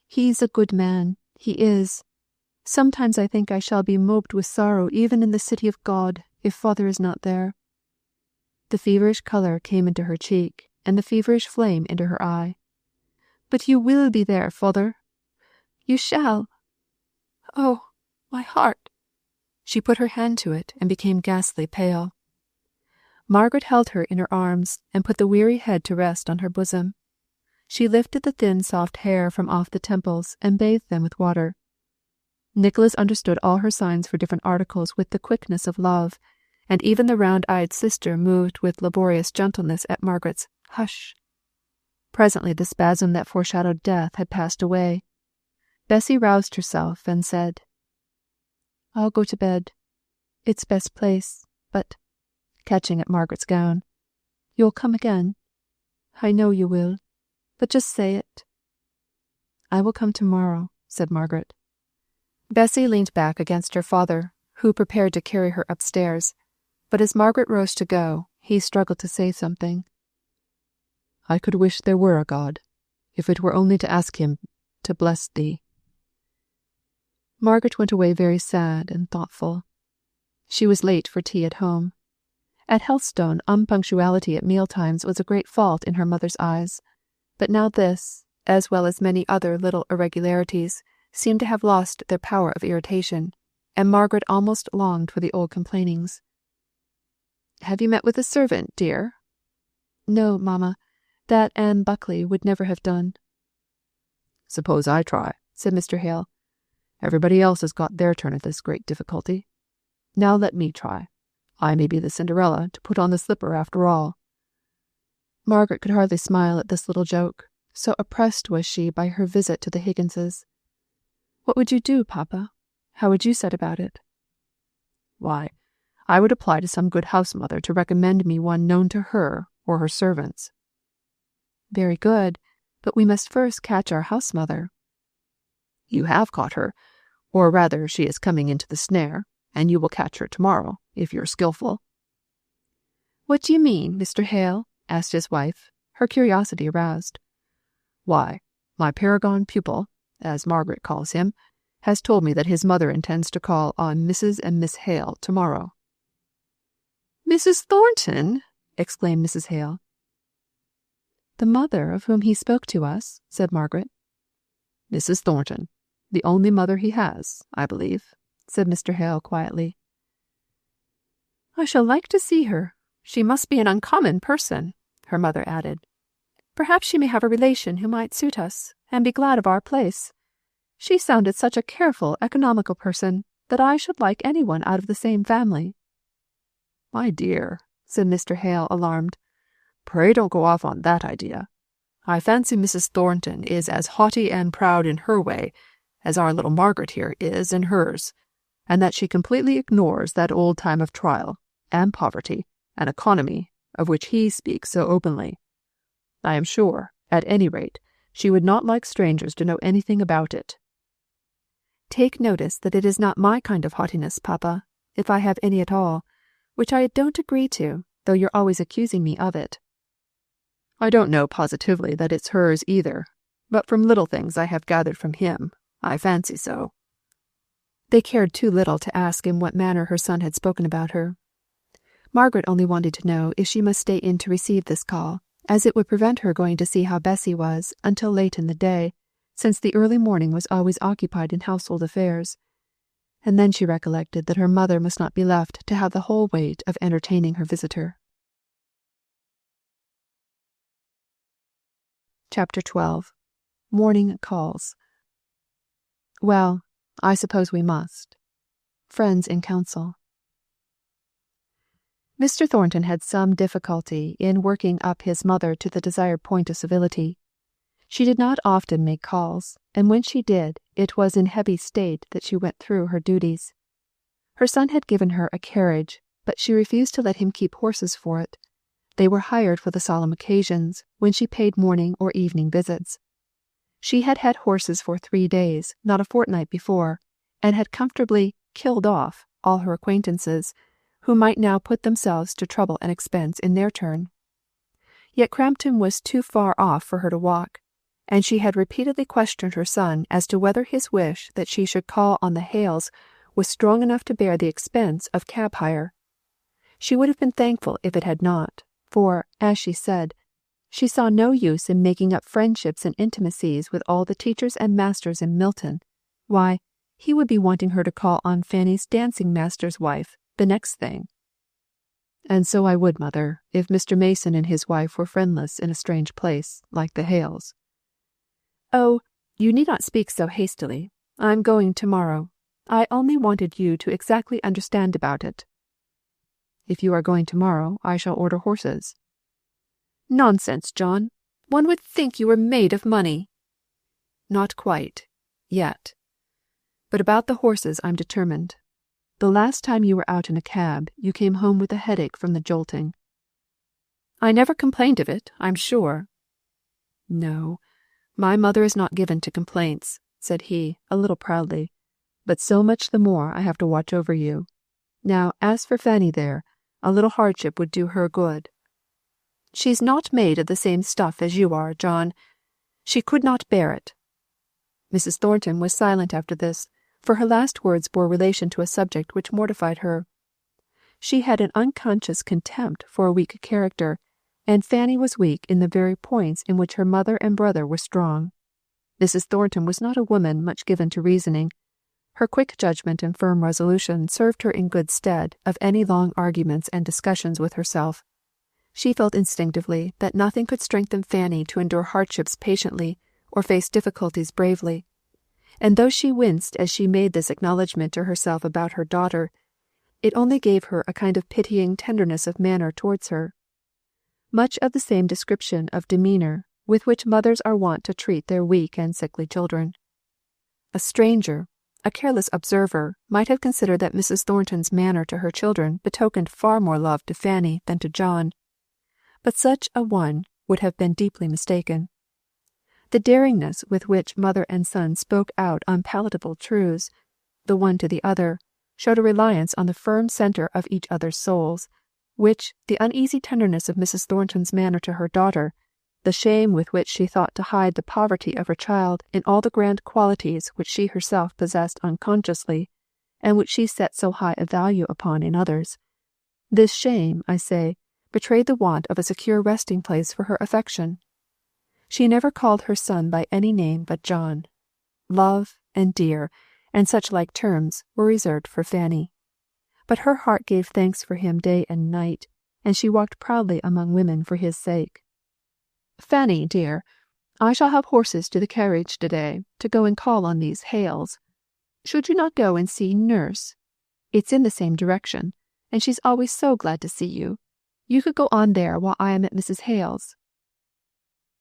He's a good man, he is. Sometimes I think I shall be moped with sorrow even in the city of God, if father is not there." The feverish colour came into her cheek, and the feverish flame into her eye. "But you will be there, father. You shall. Oh, my heart!" She put her hand to it and became ghastly pale. Margaret held her in her arms and put the weary head to rest on her bosom. She lifted the thin soft hair from off the temples and bathed them with water. Nicholas understood all her signs for different articles with the quickness of love, and even the round-eyed sister moved with laborious gentleness at Margaret's "hush." Presently the spasm that foreshadowed death had passed away. Bessy roused herself and said, "I'll go to bed. It's best place, but," catching at Margaret's gown, "you'll come again. I know you will, but just say it." "I will come tomorrow," said Margaret. Bessy leaned back against her father, who prepared to carry her upstairs, but as Margaret rose to go, he struggled to say something. "I could wish there were a God, if it were only to ask him to bless thee." Margaret went away very sad and thoughtful. She was late for tea at home. At Helstone, unpunctuality at mealtimes was a great fault in her mother's eyes, but now this, as well as many other little irregularities, seemed to have lost their power of irritation, and Margaret almost longed for the old complainings. "Have you met with a servant, dear?" "No, mamma. That Anne Buckley would never have done." "Suppose I try," said Mr. Hale. "Everybody else has got their turn at this great difficulty. Now let me try. I may be the Cinderella to put on the slipper after all." Margaret could hardly smile at this little joke, so oppressed was she by her visit to the Higginses. "What would you do, papa? How would you set about it?" "Why, I would apply to some good house-mother to recommend me one known to her or her servants." "Very good, but we must first catch our house-mother." "You have caught her, or rather she is coming into the snare, and you will catch her tomorrow, if you're skilful." "What do you mean, Mr. Hale?" asked his wife, her curiosity aroused. "Why, my paragon pupil, as Margaret calls him, has told me that his mother intends to call on Mrs. and Miss Hale tomorrow." "Mrs. Thornton!" exclaimed Mrs. Hale. "The mother of whom he spoke to us," said Margaret. "Mrs. Thornton, the only mother he has, I believe," said Mr. Hale quietly. "I shall like to see her. She must be an uncommon person," her mother added. "Perhaps she may have a relation who might suit us, and be glad of our place. She sounded such a careful, economical person, that I should like any one out of the same family." "My dear," said Mr. Hale, alarmed, "pray don't go off on that idea. I fancy Mrs. Thornton is as haughty and proud in her way as our little Margaret here is in hers, and that she completely ignores that old time of trial, and poverty, and economy, of which he speaks so openly. I am sure, at any rate, she would not like strangers to know anything about it." "Take notice that it is not my kind of haughtiness, papa, if I have any at all, which I don't agree to, though you're always accusing me of it." "I don't know positively that it's hers either, but from little things I have gathered from him, I fancy so." They cared too little to ask in what manner her son had spoken about her. Margaret only wanted to know if she must stay in to receive this call, as it would prevent her going to see how Bessy was until late in the day, since the early morning was always occupied in household affairs. And then she recollected that her mother must not be left to have the whole weight of entertaining her visitor. Chapter 12. Morning Calls. "Well, I suppose we must." Friends in council. Mr. Thornton had some difficulty in working up his mother to the desired point of civility. She did not often make calls, and when she did, it was in heavy state that she went through her duties. Her son had given her a carriage, but she refused to let him keep horses for it. They were hired for the solemn occasions, when she paid morning or evening visits. She had had horses for 3 days, not a fortnight before, and had comfortably killed off all her acquaintances, who might now put themselves to trouble and expense in their turn. Yet Crampton was too far off for her to walk, and she had repeatedly questioned her son as to whether his wish that she should call on the Hales was strong enough to bear the expense of cab hire. She would have been thankful if it had not, for, as she said, she saw no use in making up friendships and intimacies with all the teachers and masters in Milton. Why, he would be wanting her to call on Fanny's dancing master's wife, the next thing. "And so I would, mother, if Mr. Mason and his wife were friendless in a strange place, like the Hales." "Oh, you need not speak so hastily. I am going to-morrow. I only wanted you to exactly understand about it." "If you are going to-morrow, I shall order horses." "Nonsense, John. One would think you were made of money." "Not quite, yet. But about the horses I'm determined. The last time you were out in a cab, you came home with a headache from the jolting." "I never complained of it, I'm sure." "No, my mother is not given to complaints," said he, a little proudly. "But so much the more I have to watch over you. Now, as for Fanny there, a little hardship would do her good." "She's not made of the same stuff as you are, John. She could not bear it." Mrs. Thornton was silent after this, for her last words bore relation to a subject which mortified her. She had an unconscious contempt for a weak character, and Fanny was weak in the very points in which her mother and brother were strong. Mrs. Thornton was not a woman much given to reasoning. Her quick judgment and firm resolution served her in good stead of any long arguments and discussions with herself. She felt instinctively that nothing could strengthen Fanny to endure hardships patiently or face difficulties bravely. And though she winced as she made this acknowledgment to herself about her daughter, it only gave her a kind of pitying tenderness of manner towards her. Much of the same description of demeanour with which mothers are wont to treat their weak and sickly children. A stranger, a careless observer, might have considered that Mrs. Thornton's manner to her children betokened far more love to Fanny than to John, but such a one would have been deeply mistaken. The daringness with which mother and son spoke out unpalatable truths, the one to the other, showed a reliance on the firm centre of each other's souls, which the uneasy tenderness of Mrs. Thornton's manner to her daughter, the shame with which she thought to hide the poverty of her child in all the grand qualities which she herself possessed unconsciously, and which she set so high a value upon in others, this shame, I say, betrayed the want of a secure resting place for her affection. She never called her son by any name but John. Love and dear, and such like terms, were reserved for Fanny. But her heart gave thanks for him day and night, and she walked proudly among women for his sake. "Fanny, dear, I shall have horses to the carriage to-day, to go and call on these Hales. Should you not go and see nurse? It's in the same direction, and she's always so glad to see you. You could go on there while I am at Mrs. Hale's."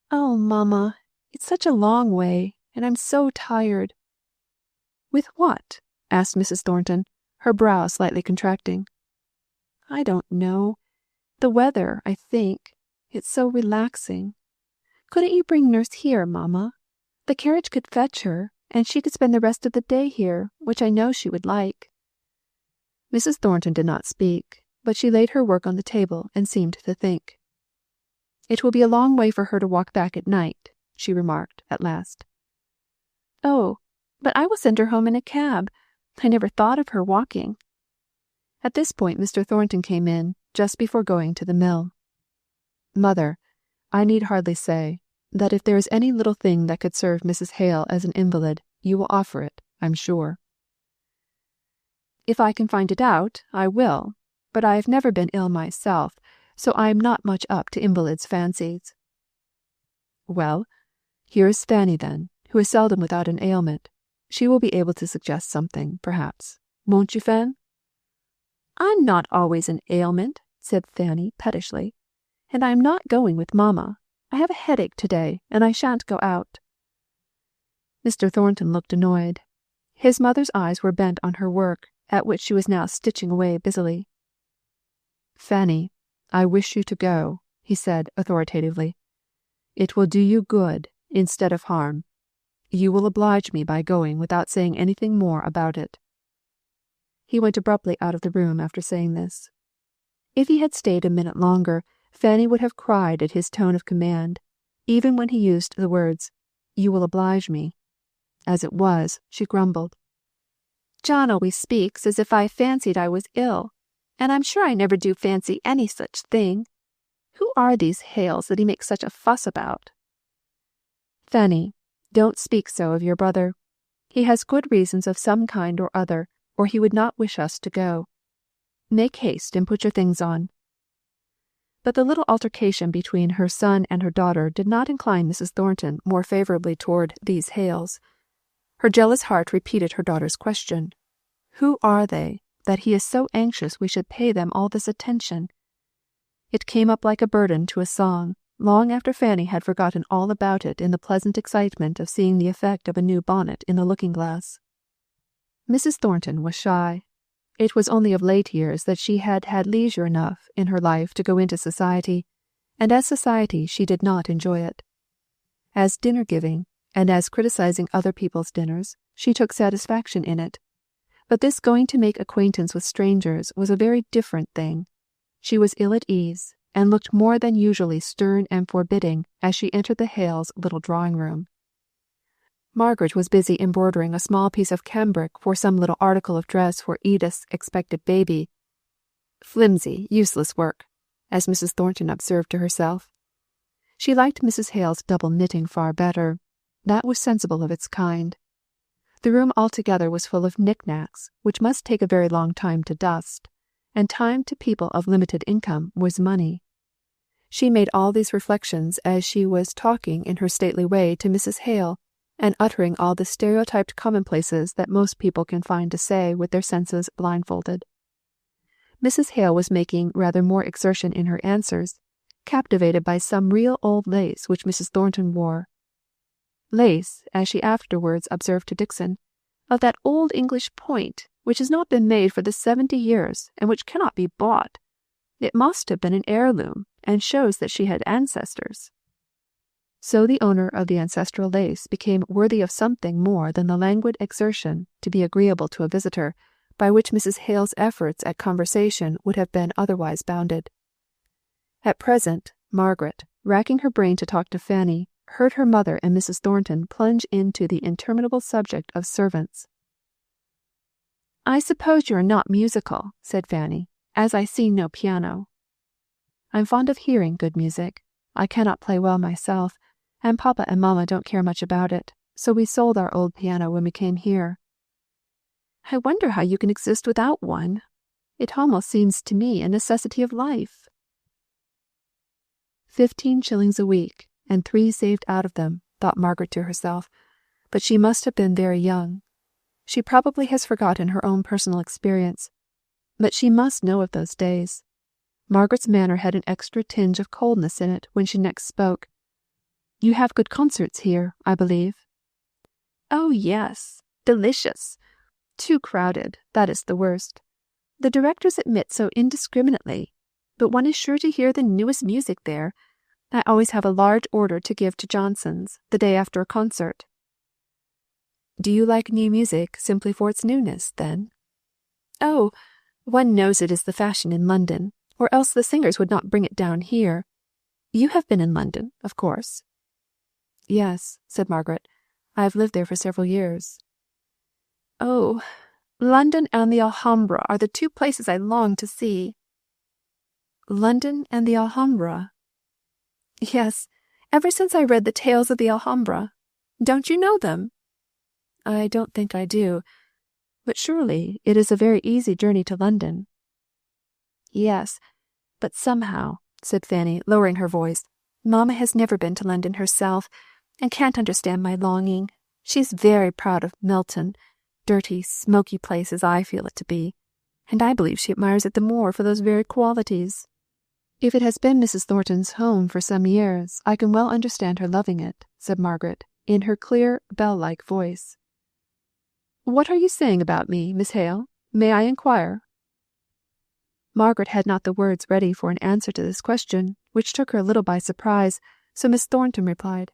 "Oh, mamma, it's such a long way, and I'm so tired." "With what?" asked Mrs. Thornton, her brow slightly contracting. "I don't know. The weather, I think. It's so relaxing. Couldn't you bring nurse here, mamma? The carriage could fetch her, and she could spend the rest of the day here, which I know she would like." Mrs. Thornton did not speak, but she laid her work on the table and seemed to think. "It will be a long way for her to walk back at night, she remarked at last. Oh, but I will send her home in a cab. I never thought of her walking. At this point Mr. Thornton came in, just before going to the mill. Mother, I need hardly say, that if there is any little thing that could serve Mrs. Hale as an invalid, you will offer it, I'm sure. If I can find it out, I will, but I have never been ill myself, so I am not much up to invalids' fancies. Well, here is Fanny then, who is seldom without an ailment. She will be able to suggest something, perhaps. Won't you, Fan? I'm not always an ailment, said Fanny pettishly, and I am not going with mamma. I have a headache today, and I shan't go out. Mr. Thornton looked annoyed. His mother's eyes were bent on her work, at which she was now stitching away busily. Fanny, I wish you to go, he said authoritatively. It will do you good, instead of harm. You will oblige me by going without saying anything more about it. He went abruptly out of the room after saying this. If he had stayed a minute longer, Fanny would have cried at his tone of command, even when he used the words, "You will oblige me." As it was, she grumbled. John always speaks as if I fancied I was ill, and I'm sure I never do fancy any such thing. Who are these Hales that he makes such a fuss about? Fanny, don't speak so of your brother. He has good reasons of some kind or other, or he would not wish us to go. Make haste and put your things on. But the little altercation between her son and her daughter did not incline Mrs. Thornton more favourably toward these Hales. Her jealous heart repeated her daughter's question. Who are they, that he is so anxious we should pay them all this attention? It came up like a burden to a song, long after Fanny had forgotten all about it in the pleasant excitement of seeing the effect of a new bonnet in the looking-glass. Mrs. Thornton was shy. It was only of late years that she had had leisure enough in her life to go into society, and as society she did not enjoy it. As dinner-giving, and as criticizing other people's dinners, she took satisfaction in it. But this going to make acquaintance with strangers was a very different thing. She was ill at ease, and looked more than usually stern and forbidding as she entered the Hales' little drawing-room. Margaret was busy embroidering a small piece of cambric for some little article of dress for Edith's expected baby. Flimsy, useless work, as Mrs. Thornton observed to herself. She liked Mrs. Hale's double knitting far better. That was sensible of its kind. The room altogether was full of knick-knacks, which must take a very long time to dust, and time to people of limited income was money. She made all these reflections as she was talking in her stately way to Mrs. Hale, and uttering all the stereotyped commonplaces that most people can find to say with their senses blindfolded. Mrs. Hale was making rather more exertion in her answers, captivated by some real old lace which Mrs. Thornton wore. Lace, as she afterwards observed to Dixon, of that old English point, which has not been made for the 70 years, and which cannot be bought. It must have been an heirloom, and shows that she had ancestors. So the owner of the ancestral lace became worthy of something more than the languid exertion to be agreeable to a visitor, by which Mrs. Hale's efforts at conversation would have been otherwise bounded. At present, Margaret, racking her brain to talk to Fanny, heard her mother and Mrs. Thornton plunge into the interminable subject of servants. "I suppose you are not musical," said Fanny, "as I see no piano." "I'm fond of hearing good music. I cannot play well myself, and Papa and Mamma don't care much about it, so we sold our old piano when we came here." "I wonder how you can exist without one. It almost seems to me a necessity of life." 15 shillings a week, and 3 saved out of them, thought Margaret to herself, but she must have been very young. She probably has forgotten her own personal experience, but she must know of those days. Margaret's manner had an extra tinge of coldness in it when she next spoke. "You have good concerts here, I believe?" "Oh, yes, delicious. Too crowded, that is the worst. The directors admit so indiscriminately, but one is sure to hear the newest music there. I always have a large order to give to Johnson's the day after a concert." "Do you like new music simply for its newness, then?" "Oh, one knows it is the fashion in London, or else the singers would not bring it down here. You have been in London, of course?" Yes, said Margaret. I have lived there for several years. Oh, London and the Alhambra are the two places I long to see. London and the Alhambra? Yes, ever since I read the Tales of the Alhambra. Don't you know them? I don't think I do, but surely it is a very easy journey to London. Yes, but somehow, said Fanny, lowering her voice, Mamma has never been to London herself, and can't understand my longing. She's very proud of Milton, dirty, smoky place as I feel it to be, and I believe she admires it the more for those very qualities. If it has been Mrs. Thornton's home for some years, I can well understand her loving it, said Margaret, in her clear, bell-like voice. What are you saying about me, Miss Hale? May I inquire? Margaret had not the words ready for an answer to this question, which took her a little by surprise, so Miss Thornton replied,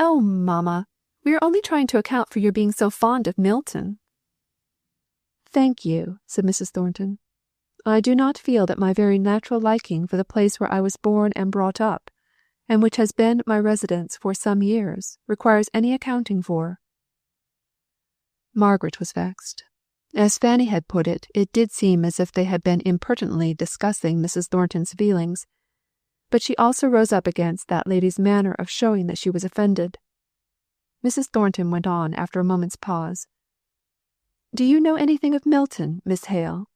Oh, Mamma, we are only trying to account for your being so fond of Milton. Thank you, said Mrs. Thornton. I do not feel that my very natural liking for the place where I was born and brought up, and which has been my residence for some years, requires any accounting for. Margaret was vexed. As Fanny had put it, it did seem as if they had been impertinently discussing Mrs. Thornton's feelings, but she also rose up against that lady's manner of showing that she was offended. Mrs. Thornton went on after a moment's pause. Do you know anything of Milton, Miss Hale?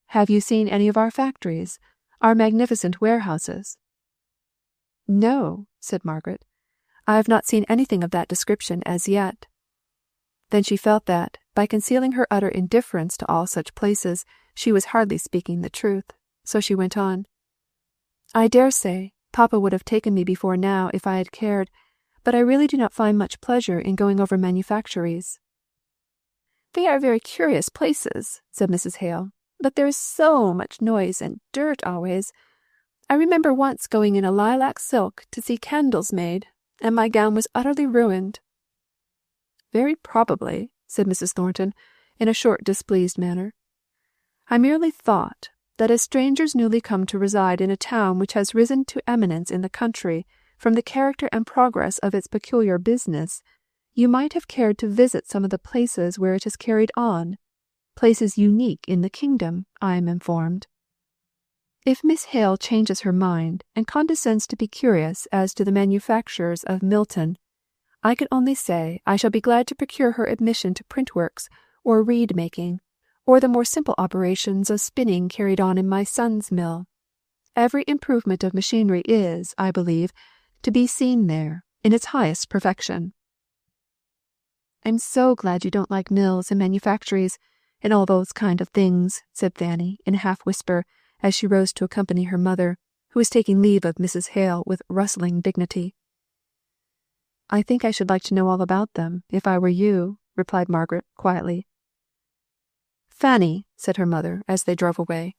Have you seen any of our factories, our magnificent warehouses? No, said Margaret. I have not seen anything of that description as yet. Then she felt that, by concealing her utter indifference to all such places, she was hardly speaking the truth, so she went on. I dare say Papa would have taken me before now if I had cared, but I really do not find much pleasure in going over manufactories. They are very curious places, said Mrs. Hale, but there is so much noise and dirt always. I remember once going in a lilac silk to see candles made, and my gown was utterly ruined. Very probably, said Mrs. Thornton, in a short displeased manner. I merely thought that as strangers newly come to reside in a town which has risen to eminence in the country from the character and progress of its peculiar business, you might have cared to visit some of the places where it is carried on, places unique in the kingdom, I am informed. If Miss Hale changes her mind and condescends to be curious as to the manufactures of Milton, I can only say I shall be glad to procure her admission to printworks, or reed-making, or the more simple operations of spinning carried on in my son's mill. Every improvement of machinery is, I believe, to be seen there, in its highest perfection. I'm so glad you don't like mills and manufactories, and all those kind of things, said Fanny, in a half-whisper, as she rose to accompany her mother, who was taking leave of Mrs. Hale with rustling dignity. I think I should like to know all about them, if I were you, replied Margaret, quietly. Fanny, said her mother, as they drove away,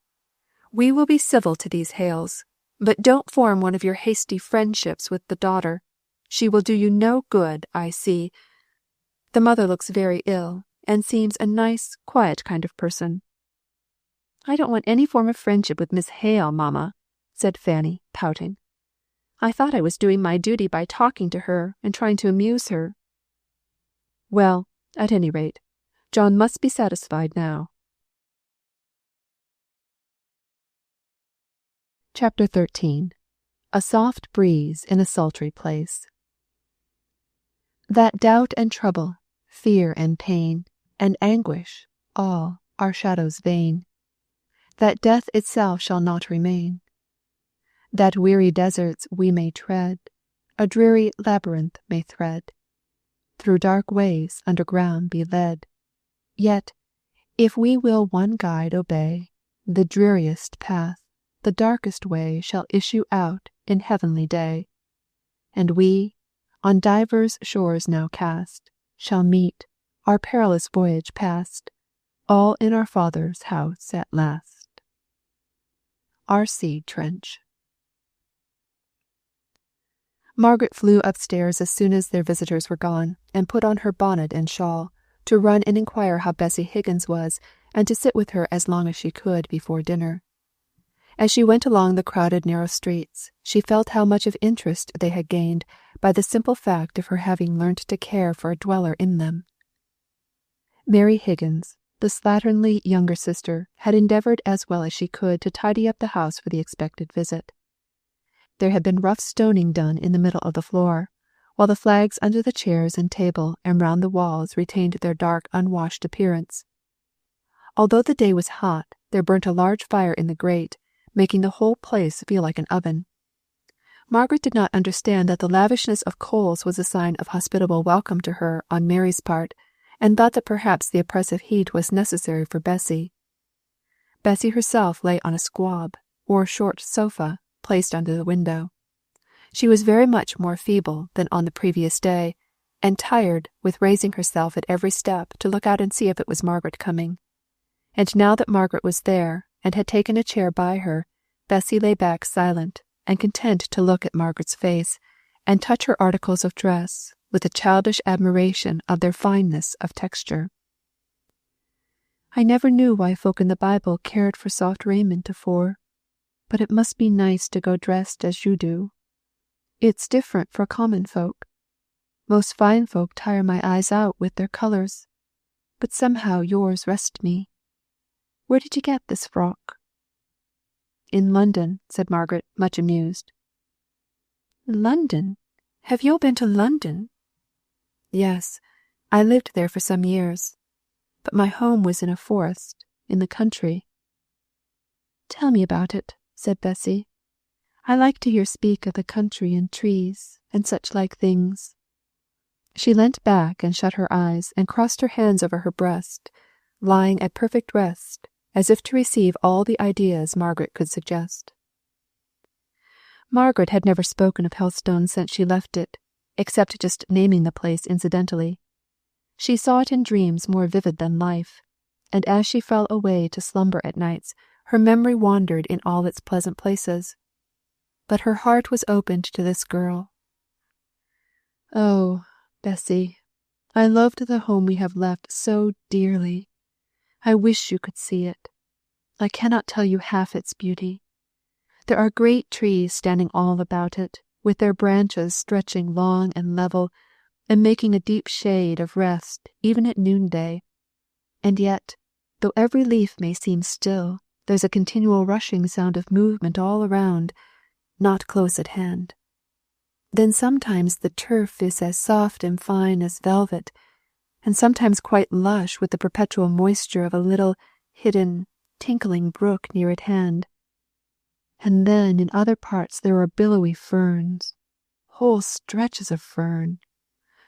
we will be civil to these Hales, but don't form one of your hasty friendships with the daughter. She will do you no good, I see. The mother looks very ill, and seems a nice, quiet kind of person. I don't want any form of friendship with Miss Hale, Mamma, said Fanny, pouting. I thought I was doing my duty by talking to her and trying to amuse her. Well, at any rate, John must be satisfied now. Chapter 13. A soft breeze in a sultry place. That doubt and trouble, fear and pain, and anguish, all are shadows vain. That death itself shall not remain. That weary deserts we may tread, a dreary labyrinth may thread, through dark ways underground be led. Yet, if we will one guide obey, the dreariest path, the darkest way shall issue out in heavenly day. And we, on divers shores now cast, shall meet, our perilous voyage past, all in our Father's house at last. R.C. Trench. Margaret flew upstairs as soon as their visitors were gone, and put on her bonnet and shawl, to run and inquire how Bessy Higgins was, and to sit with her as long as she could before dinner. As she went along the crowded narrow streets, she felt how much of interest they had gained by the simple fact of her having learnt to care for a dweller in them. Mary Higgins, the slatternly younger sister, had endeavoured as well as she could to tidy up the house for the expected visit. There had been rough stoning done in the middle of the floor, while the flags under the chairs and table and round the walls retained their dark, unwashed appearance. Although the day was hot, there burnt a large fire in the grate, making the whole place feel like an oven. Margaret did not understand that the lavishness of coals was a sign of hospitable welcome to her on Mary's part, and thought that perhaps the oppressive heat was necessary for Bessy. Bessy herself lay on a squab, or short sofa, placed under the window. She was very much more feeble than on the previous day, and tired with raising herself at every step to look out and see if it was Margaret coming. And now that Margaret was there, and had taken a chair by her, Bessy lay back silent, and content to look at Margaret's face, and touch her articles of dress, with a childish admiration of their fineness of texture. "I never knew why folk in the Bible cared for soft raiment afore, but it must be nice to go dressed as you do. It's different for common folk. Most fine folk tire my eyes out with their colours, but somehow yours rest me. Where did you get this frock?" "In London," said Margaret, much amused. "London? Have you been to London?" "Yes, I lived there for some years, but my home was in a forest, in the country." "Tell me about it," said Bessy. "I like to hear speak of the country and trees, and such like things." She leant back and shut her eyes and crossed her hands over her breast, lying at perfect rest, as if to receive all the ideas Margaret could suggest. Margaret had never spoken of Helstone since she left it, except just naming the place incidentally. She saw it in dreams more vivid than life, and as she fell away to slumber at nights, her memory wandered in all its pleasant places. But her heart was opened to this girl. "Oh, Bessy, I loved the home we have left so dearly. I wish you could see it. I cannot tell you half its beauty. There are great trees standing all about it, with their branches stretching long and level, and making a deep shade of rest even at noonday. And yet, though every leaf may seem still, there's a continual rushing sound of movement all around, not close at hand. Then sometimes the turf is as soft and fine as velvet, and sometimes quite lush with the perpetual moisture of a little, hidden, tinkling brook near at hand. And then in other parts there are billowy ferns, whole stretches of fern,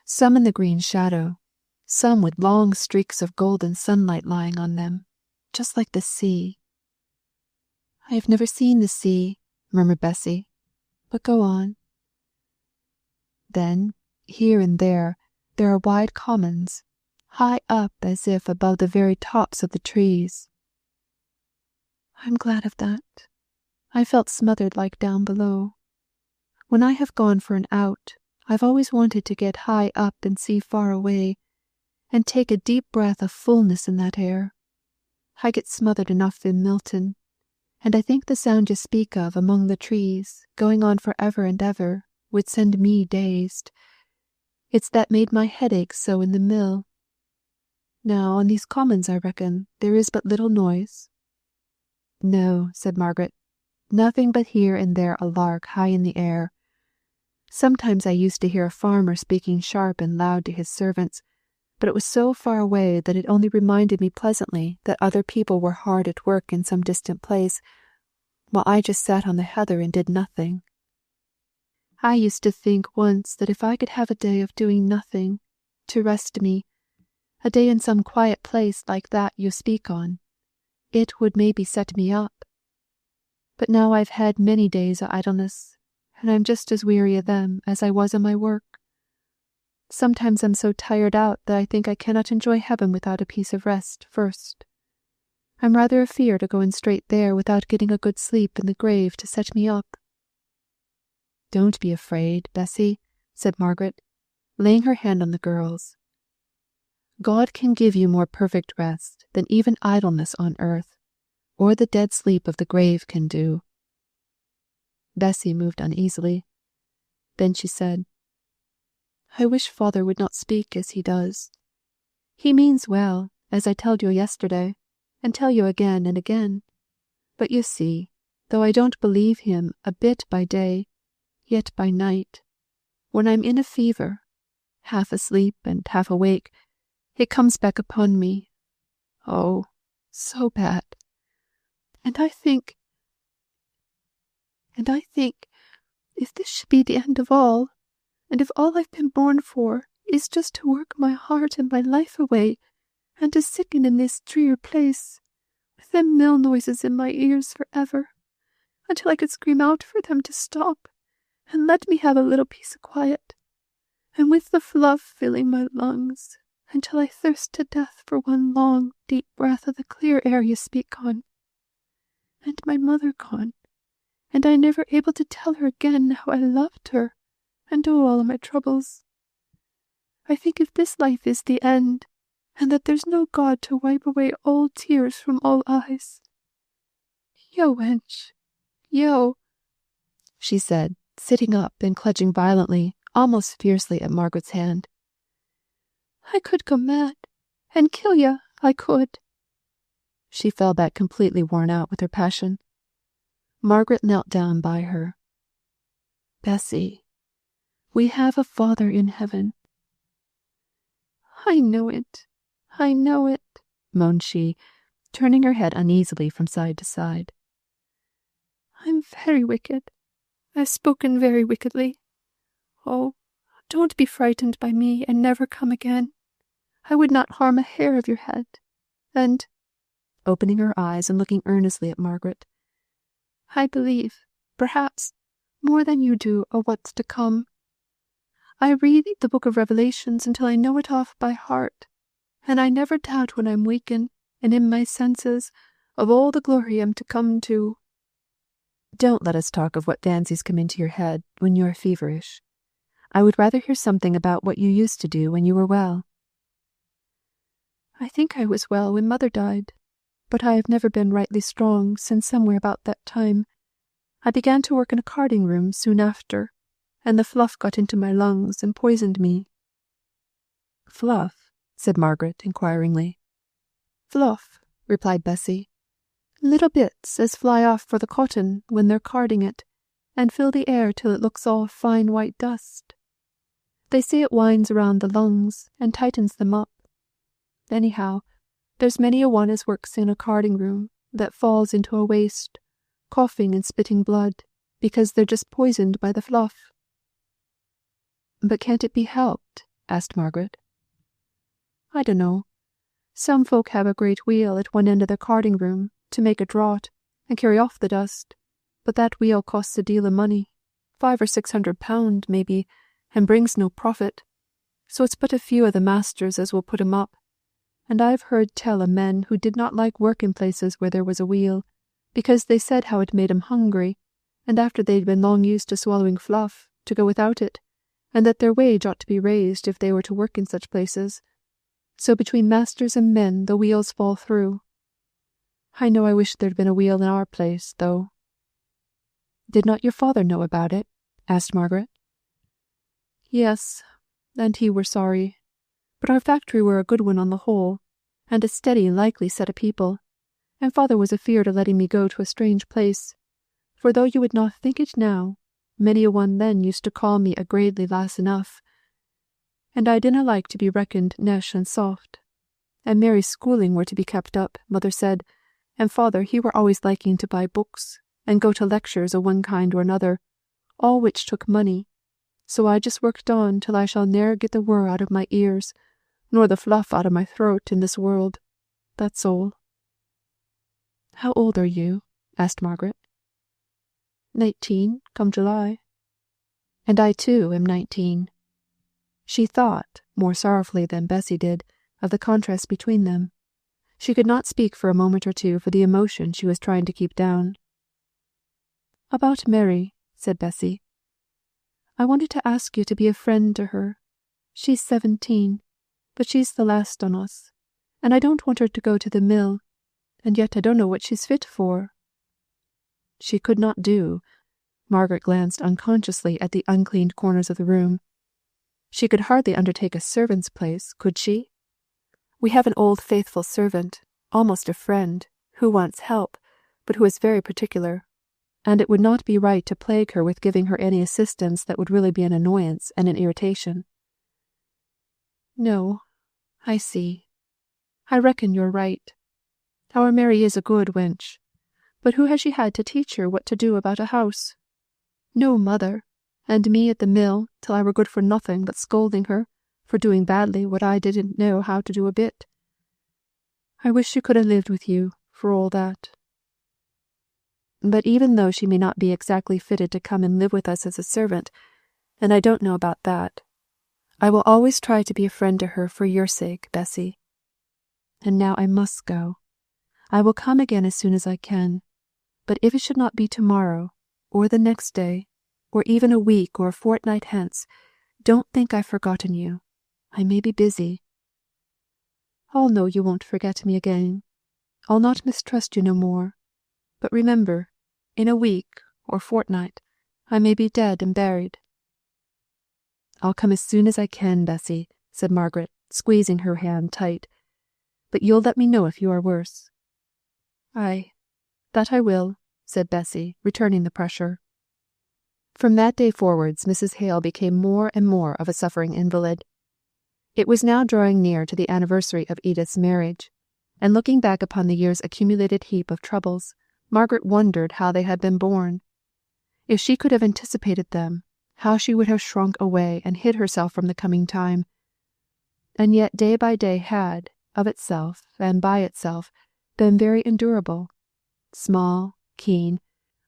some in the green shadow, some with long streaks of golden sunlight lying on them, just like the sea." "I have never seen the sea," murmured Bessy, "but go on." "Then, here and there are wide commons, high up as if above the very tops of the trees." "I'm glad of that. I felt smothered like down below. When I have gone for an out, I've always wanted to get high up and see far away, and take a deep breath of fullness in that air. I get smothered enough in Milton, and I think the sound you speak of among the trees, going on for ever and ever, would send me dazed. It's that made my head ache so in the mill. Now on these commons, I reckon, there is but little noise." "No," said Margaret, "nothing but here and there a lark high in the air. Sometimes I used to hear a farmer speaking sharp and loud to his servants, but it was so far away that it only reminded me pleasantly that other people were hard at work in some distant place, while I just sat on the heather and did nothing. I used to think once that if I could have a day of doing nothing, to rest me, a day in some quiet place like that you speak on, it would maybe set me up. But now I've had many days of idleness, and I'm just as weary of them as I was of my work. Sometimes I'm so tired out that I think I cannot enjoy heaven without a piece of rest first. I'm rather afeard of going straight there without getting a good sleep in the grave to set me up." "Don't be afraid, Bessy," said Margaret, laying her hand on the girl's. "God can give you more perfect rest than even idleness on earth, or the dead sleep of the grave can do." Bessy moved uneasily. Then she said, "I wish father would not speak as he does. He means well, as I told you yesterday, and tell you again and again. But you see, though I don't believe him a bit by day, yet by night, when I'm in a fever, half asleep and half awake, it comes back upon me. Oh, so bad. And I think, if this should be the end of all, and if all I've been born for is just to work my heart and my life away, and to sicken in this drear place, with them mill noises in my ears for ever, until I could scream out for them to stop, and let me have a little piece of quiet, and with the fluff filling my lungs, until I thirst to death for one long, deep breath of the clear air you speak on. And my mother gone, and I never able to tell her again how I loved her, and all my troubles. I think if this life is the end, and that there's no God to wipe away all tears from all eyes. Yo, wench, yo," she said, sitting up and clutching violently, almost fiercely, at Margaret's hand. "I could go mad, and kill ya, I could." She fell back completely worn out with her passion. Margaret knelt down by her. "Bessy, we have a Father in heaven." "I know it, moaned she, turning her head uneasily from side to side. "I'm very wicked. I've spoken very wickedly. Oh, don't be frightened by me, and never come again. I would not harm a hair of your head. And," opening her eyes and looking earnestly at Margaret, "I believe, perhaps, more than you do of what's to come. I read the book of Revelations until I know it off by heart, and I never doubt when I'm wakened and in my senses of all the glory I'm to come to." "Don't let us talk of what fancies come into your head when you are feverish. I would rather hear something about what you used to do when you were well." "I think I was well when mother died, but I have never been rightly strong since somewhere about that time. I began to work in a carding room soon after, and the fluff got into my lungs and poisoned me." "Fluff?" said Margaret inquiringly. "Fluff," replied Bessy. "Little bits as fly off for the cotton when they're carding it, and fill the air till it looks all fine white dust. They say it winds around the lungs and tightens them up. Anyhow, there's many a one as works in a carding room that falls into a waste, coughing and spitting blood, because they're just poisoned by the fluff." "But can't it be helped?" asked Margaret. "I dunno. Some folk have a great wheel at one end of their carding room to make a draught and carry off the dust, but that wheel costs a deal of money, £500 or £600 maybe, and brings no profit. So it's but a few of the masters as will put 'em up, and I've heard tell of men who did not like work in places where there was a wheel, because they said how it made 'em hungry, and after they'd been long used to swallowing fluff, to go without it, and that their wage ought to be raised if they were to work in such places. So between masters and men the wheels fall through. I know I wish there'd been a wheel in our place, though." "Did not your father know about it?" asked Margaret. "Yes, and he were sorry. But our factory were a good one on the whole, and a steady likely set of people, and father was afeard of letting me go to a strange place, for though you would not think it now, many a one then used to call me a gradely lass enough, and I didna like to be reckoned nesh and soft, and Mary's schooling were to be kept up, mother said, and father he were always liking to buy books, and go to lectures o' one kind or another, all which took money, so I just worked on till I shall ne'er get the whir out of my ears, nor the fluff out of my throat in this world. That's all." "How old are you?" asked Margaret. 19, come July. "And I too am 19. She thought, more sorrowfully than Bessy did, of the contrast between them. She could not speak for a moment or two for the emotion she was trying to keep down. "About Mary," said Bessy. "I wanted to ask you to be a friend to her. She's 17, but she's the last on us, and I don't want her to go to the mill, and yet I don't know what she's fit for." She could not do. Margaret glanced unconsciously at the uncleaned corners of the room. She could hardly undertake a servant's place, could she? We have an old faithful servant, almost a friend, who wants help, but who is very particular, and it would not be right to plague her with giving her any assistance that would really be an annoyance and an irritation. "No, I see. I reckon you're right. Our Mary is a good wench, but who has she had to teach her what to do about a house? No mother, and me at the mill till I were good for nothing but scolding her for doing badly what I didn't know how to do a bit. I wish she could have lived with you, for all that." "But even though she may not be exactly fitted to come and live with us as a servant, and I don't know about that, I will always try to be a friend to her for your sake, Bessy. And now I must go. I will come again as soon as I can, but if it should not be tomorrow, or the next day, or even a week or a fortnight hence, don't think I've forgotten you. I may be busy." "I'll know you won't forget me again. I'll not mistrust you no more. But remember, in a week or fortnight, I may be dead and buried." "I'll come as soon as I can, Bessy," said Margaret, squeezing her hand tight. "But you'll let me know if you are worse." "Aye, that I will," said Bessy, returning the pressure. From that day forwards Mrs. Hale became more and more of a suffering invalid. It was now drawing near to the anniversary of Edith's marriage, and looking back upon the year's accumulated heap of troubles, Margaret wondered how they had been borne. If she could have anticipated them, how she would have shrunk away and hid herself from the coming time. And yet day by day had, of itself and by itself, been very endurable. Small, keen,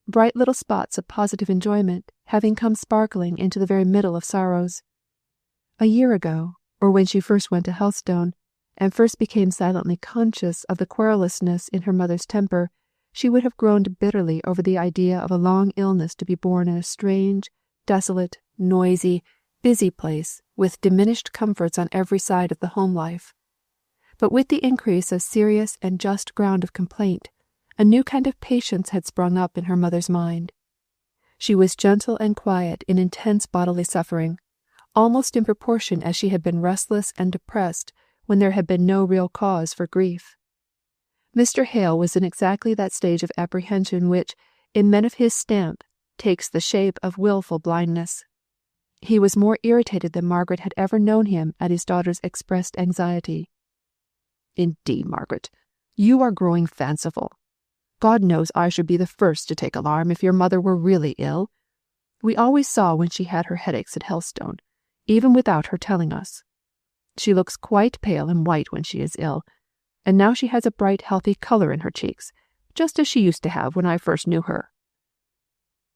bright little spots of positive enjoyment having come sparkling into the very middle of sorrows. A year ago, or when she first went to Helstone, and first became silently conscious of the querulousness in her mother's temper, she would have groaned bitterly over the idea of a long illness to be borne in a strange, desolate, noisy, busy place, with diminished comforts on every side of the home life. But with the increase of serious and just ground of complaint, a new kind of patience had sprung up in her mother's mind. She was gentle and quiet in intense bodily suffering, almost in proportion as she had been restless and depressed when there had been no real cause for grief. Mr. Hale was in exactly that stage of apprehension which, in men of his stamp, takes the shape of wilful blindness. He was more irritated than Margaret had ever known him at his daughter's expressed anxiety. "Indeed, Margaret, you are growing fanciful. God knows I should be the first to take alarm if your mother were really ill. We always saw when she had her headaches at Helstone, even without her telling us. She looks quite pale and white when she is ill, and now she has a bright, healthy colour in her cheeks, just as she used to have when I first knew her."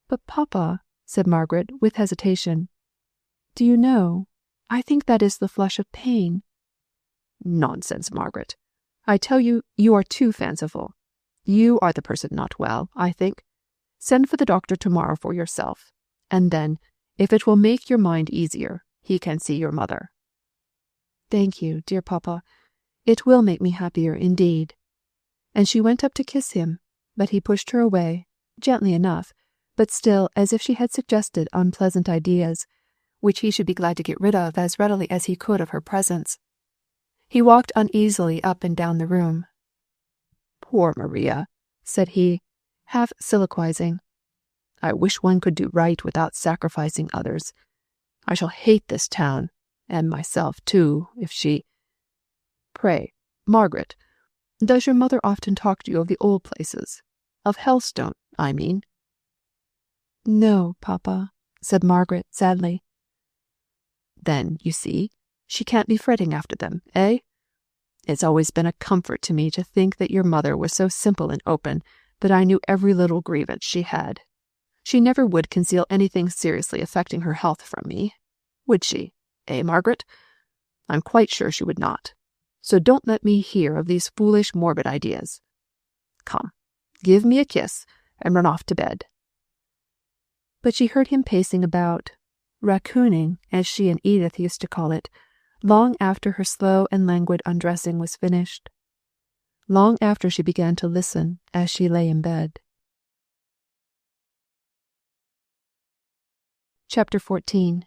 "But, Papa," said Margaret, with hesitation, "do you know, I think that is the flush of pain." "Nonsense, Margaret. I tell you, you are too fanciful. You are the person not well, I think. Send for the doctor tomorrow for yourself, and then, if it will make your mind easier, he can see your mother." "Thank you, dear Papa. It will make me happier, indeed." And she went up to kiss him, but he pushed her away, gently enough, but still as if she had suggested unpleasant ideas, which he should be glad to get rid of as readily as he could of her presence. He walked uneasily up and down the room. "Poor Maria," said he, half soliloquizing. "I wish one could do right without sacrificing others. I shall hate this town, and myself too, if she... Pray, Margaret, does your mother often talk to you of the old places? Of Helstone, I mean?" "No, Papa," said Margaret sadly. "Then, you see, she can't be fretting after them, eh? It's always been a comfort to me to think that your mother was so simple and open that I knew every little grievance she had. She never would conceal anything seriously affecting her health from me, would she, Margaret? I'm quite sure she would not. So don't let me hear of these foolish, morbid ideas. Come, give me a kiss, and run off to bed." But she heard him pacing about, raccooning, as she and Edith used to call it, long after her slow and languid undressing was finished. long after she began to listen as she lay in bed. Chapter 14.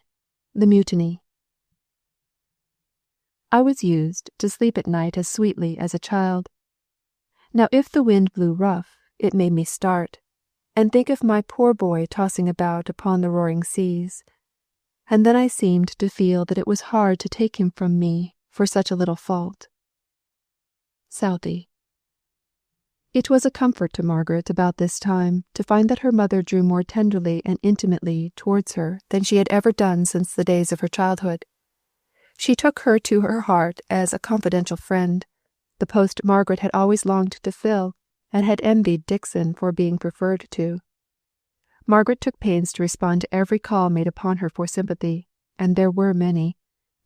The Mutiny. I was used to sleep at night as sweetly as a child. Now if the wind blew rough, it made me start, and think of my poor boy tossing about upon the roaring seas, and then I seemed to feel that it was hard to take him from me for such a little fault. Southey. It was a comfort to Margaret about this time to find that her mother drew more tenderly and intimately towards her than she had ever done since the days of her childhood. She took her to her heart as a confidential friend, the post Margaret had always longed to fill, and had envied Dixon for being preferred to. Margaret took pains to respond to every call made upon her for sympathy, and there were many,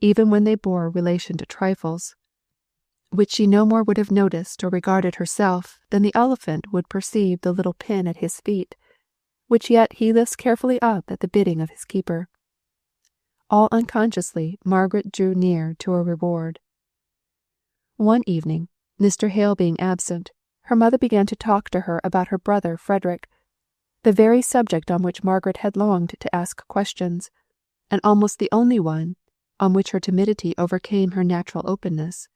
even when they bore relation to trifles, which she no more would have noticed or regarded herself than the elephant would perceive the little pin at his feet, which yet he lifts carefully up at the bidding of his keeper. All unconsciously, Margaret drew near to a reward. One evening, Mr. Hale being absent, her mother began to talk to her about her brother Frederick, the very subject on which Margaret had longed to ask questions, and almost the only one on which her timidity overcame her natural openness.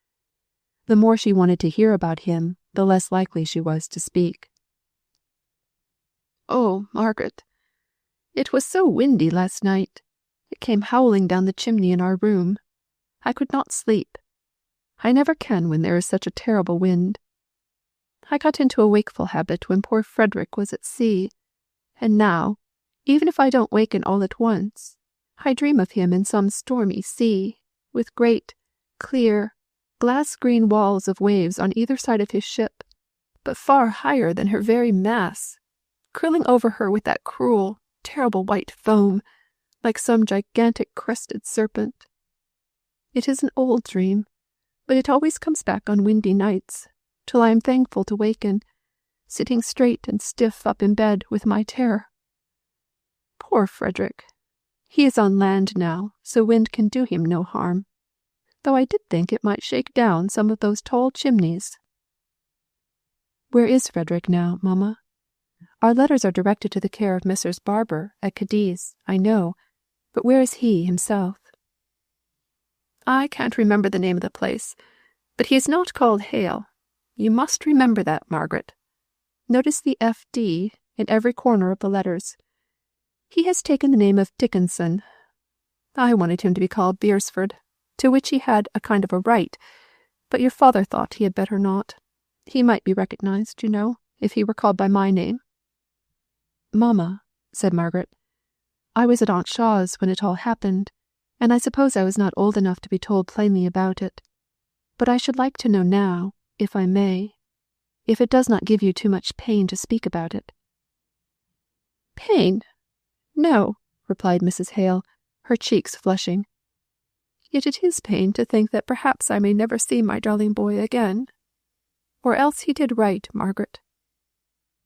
The more she wanted to hear about him, the less likely she was to speak. "Oh, Margaret, it was so windy last night. It came howling down the chimney in our room. I could not sleep. I never can when there is such a terrible wind. I got into a wakeful habit when poor Frederick was at sea, and now, even if I don't waken all at once, I dream of him in some stormy sea, with great, clear, glass-green walls of waves on either side of his ship, but far higher than her very masts, curling over her with that cruel, terrible white foam, like some gigantic crested serpent. It is an old dream, but it always comes back on windy nights, till I am thankful to waken, sitting straight and stiff up in bed with my terror. Poor Frederick! He is on land now, so wind can do him no harm, though I did think it might shake down some of those tall chimneys." "Where is Frederick now, mamma? Our letters are directed to the care of Messrs. Barber at Cadiz, I know, but where is he himself?" "I can't remember the name of the place, but he is not called Hale. You must remember that, Margaret. Notice the F.D. in every corner of the letters. He has taken the name of Dickinson. I wanted him to be called Beresford, to which he had a kind of a right, but your father thought he had better not. He might be recognized, you know, if he were called by my name." "Mamma," said Margaret, "I was at Aunt Shaw's when it all happened, and I suppose I was not old enough to be told plainly about it. But I should like to know now, if I may, if it does not give you too much pain to speak about it." "Pain? No," replied Mrs. Hale, her cheeks flushing. "Yet it is pain to think that perhaps I may never see my darling boy again. Or else he did right, Margaret.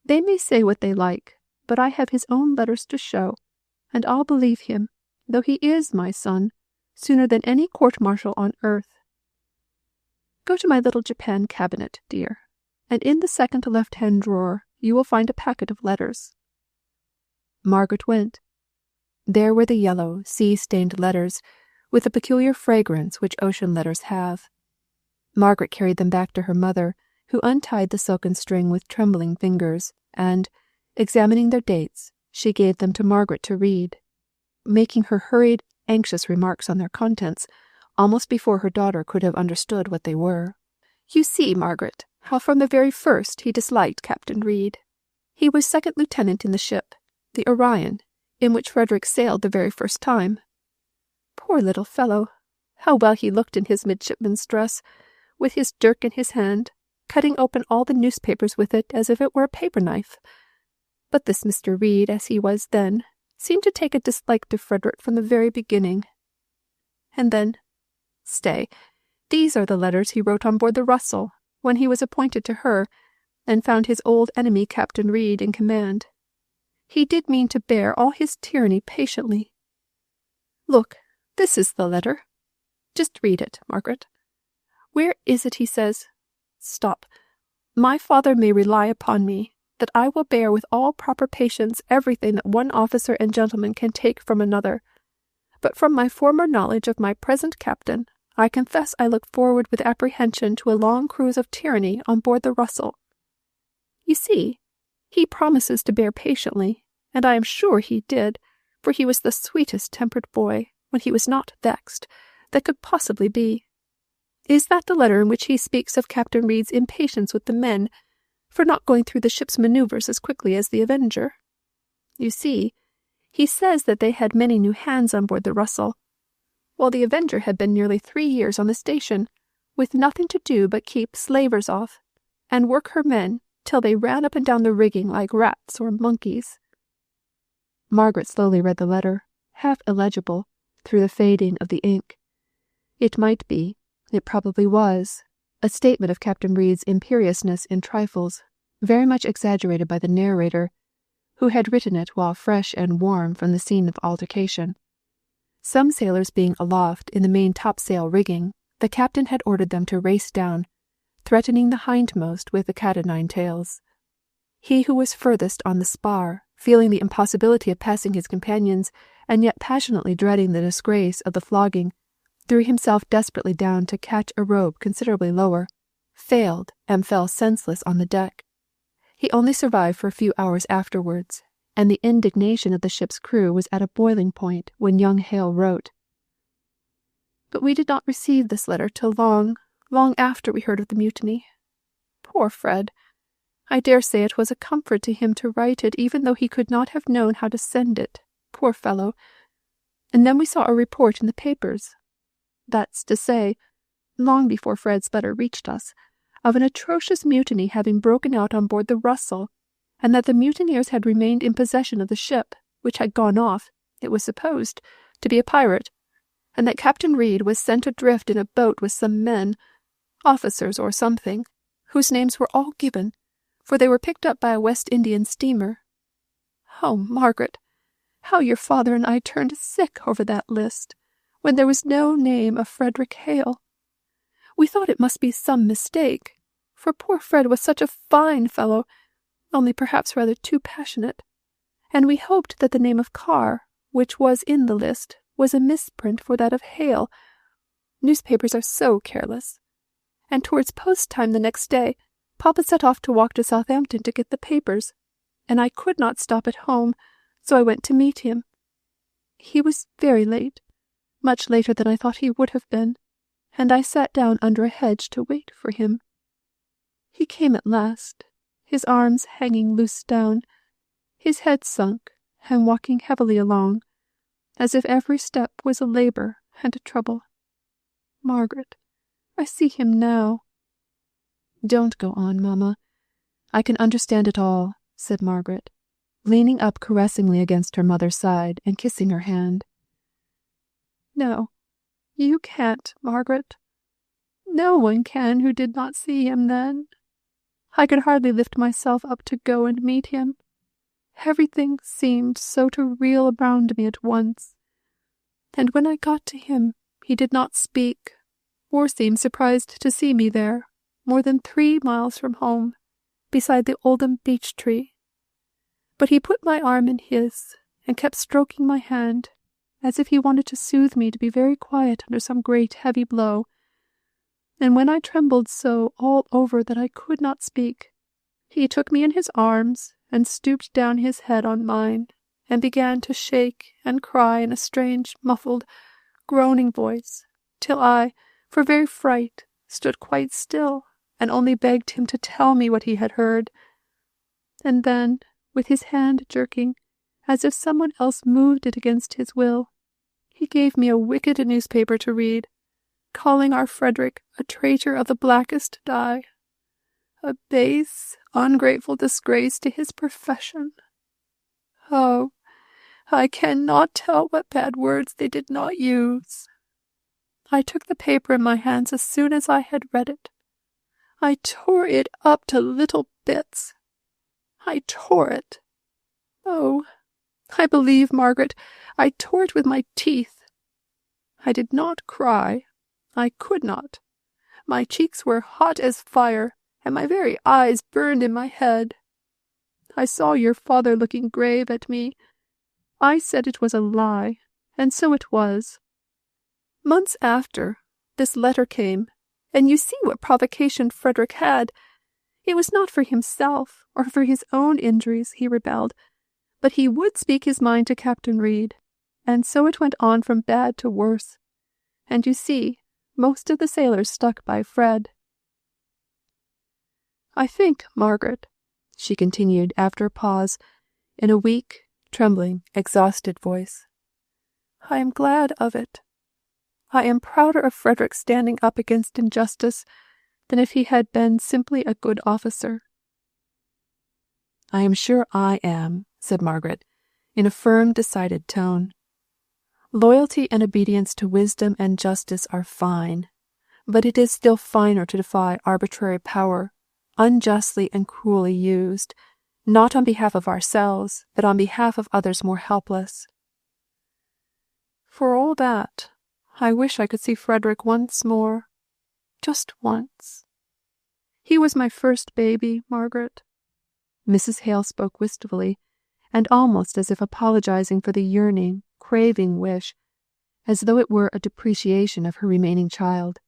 They may say what they like, but I have his own letters to show, and I'll believe him, though he is my son, sooner than any court-martial on earth. Go to my little Japan cabinet, dear, and in the second left-hand drawer you will find a packet of letters." Margaret went. There were the yellow, sea-stained letters, with the peculiar fragrance which ocean letters have. Margaret carried them back to her mother, who untied the silken string with trembling fingers, and, examining their dates, she gave them to Margaret to read, making her hurried, anxious remarks on their contents, almost before her daughter could have understood what they were. "You see, Margaret, how from the very first he disliked Captain Reed. He was second lieutenant in the ship, the Orion, in which Frederick sailed the very first time. Poor little fellow! How well he looked in his midshipman's dress, with his dirk in his hand, cutting open all the newspapers with it as if it were a paper-knife. But this Mr. Reed, as he was then, seemed to take a dislike to Frederick from the very beginning. And then, stay, these are the letters he wrote on board the Russell, when he was appointed to her, and found his old enemy Captain Reed in command. He did mean to bear all his tyranny patiently. Look, this is the letter. Just read it, Margaret. Where is it he says, stop, My father may rely upon me, that I will bear with all proper patience everything that one officer and gentleman can take from another. But from my former knowledge of my present captain, I confess I look forward with apprehension to a long cruise of tyranny on board the Russell. You see, he promises to bear patiently, and I am sure he did, for he was the sweetest-tempered boy, when he was not vexed, that could possibly be. Is that the letter in which he speaks of Captain Reed's impatience with the men for not going through the ship's manoeuvres as quickly as the Avenger? You see, he says that they had many new hands on board the Russell, while the Avenger had been nearly 3 years on the station, with nothing to do but keep slavers off, and work her men till they ran up and down the rigging like rats or monkeys. Margaret slowly read the letter, half illegible, through the fading of the ink. It might be, it probably was, a statement of Captain Reed's imperiousness in trifles, very much exaggerated by the narrator, who had written it while fresh and warm from the scene of altercation. Some sailors being aloft in the main topsail rigging, the captain had ordered them to race down, threatening the hindmost with the cat-o'-nine-tails. He who was furthest on the spar, feeling the impossibility of passing his companions, and yet passionately dreading the disgrace of the flogging, threw himself desperately down to catch a rope considerably lower, failed, and fell senseless on the deck. He only survived for a few hours afterwards, and the indignation of the ship's crew was at a boiling point when young Hale wrote. But we did not receive this letter till long, long after we heard of the mutiny. Poor Fred! I dare say it was a comfort to him to write it, even though he could not have known how to send it, poor fellow. And then we saw a report in the papers, that's to say, long before Fred's letter reached us, of an atrocious mutiny having broken out on board the Russell, and that the mutineers had remained in possession of the ship, which had gone off, it was supposed, to be a pirate, and that Captain Reed was sent adrift in a boat with some men, officers or something, whose names were all given, for they were picked up by a West Indian steamer. Oh, Margaret, how your father and I turned sick over that list, when there was no name of Frederick Hale. We thought it must be some mistake, for poor Fred was such a fine fellow, only perhaps rather too passionate, and we hoped that the name of Carr, which was in the list, was a misprint for that of Hale. Newspapers are so careless. And towards post-time the next day, Papa set off to walk to Southampton to get the papers, and I could not stop at home, so I went to meet him. He was very late, much later than I thought he would have been, and I sat down under a hedge to wait for him. He came at last, his arms hanging loose down, his head sunk, and walking heavily along, as if every step was a labour and a trouble. Margaret, I see him now. Don't go on, mamma. I can understand it all, said Margaret, leaning up caressingly against her mother's side and kissing her hand. No, you can't, Margaret. No one can who did not see him then. I could hardly lift myself up to go and meet him. Everything seemed so to reel around me at once. And when I got to him, he did not speak, or seem surprised to see me there, more than 3 miles from home, beside the Oldham beech tree. But he put my arm in his, and kept stroking my hand, as if he wanted to soothe me to be very quiet under some great heavy blow. And when I trembled so all over that I could not speak, he took me in his arms, and stooped down his head on mine, and began to shake and cry in a strange, muffled, groaning voice, till I, for very fright, stood quite still, and only begged him to tell me what he had heard. And then, with his hand jerking, as if someone else moved it against his will, he gave me a wicked newspaper to read, calling our Frederick a traitor of the blackest dye, a base, ungrateful disgrace to his profession. Oh, I cannot tell what bad words they did not use. I took the paper in my hands as soon as I had read it. I tore it up to little bits. I tore it. Oh, I believe, Margaret, I tore it with my teeth. I did not cry. I could not. My cheeks were hot as fire, and my very eyes burned in my head. I saw your father looking grave at me. I said it was a lie, and so it was. Months after, this letter came, and you see what provocation Frederick had. It was not for himself, or for his own injuries he rebelled, but he would speak his mind to Captain Reed, and so it went on from bad to worse. And you see, most of the sailors stuck by Fred. I think, Margaret, she continued after a pause, in a weak, trembling, exhausted voice, I am glad of it. I am prouder of Frederick standing up against injustice than if he had been simply a good officer. I am sure I am, said Margaret, in a firm, decided tone. Loyalty and obedience to wisdom and justice are fine, but it is still finer to defy arbitrary power, unjustly and cruelly used, not on behalf of ourselves, but on behalf of others more helpless. For all that, I wish I could see Frederick once more, just once. He was my first baby, Margaret. Mrs. Hale spoke wistfully, and almost as if apologizing for the yearning, craving wish, as though it were a depreciation of her remaining child.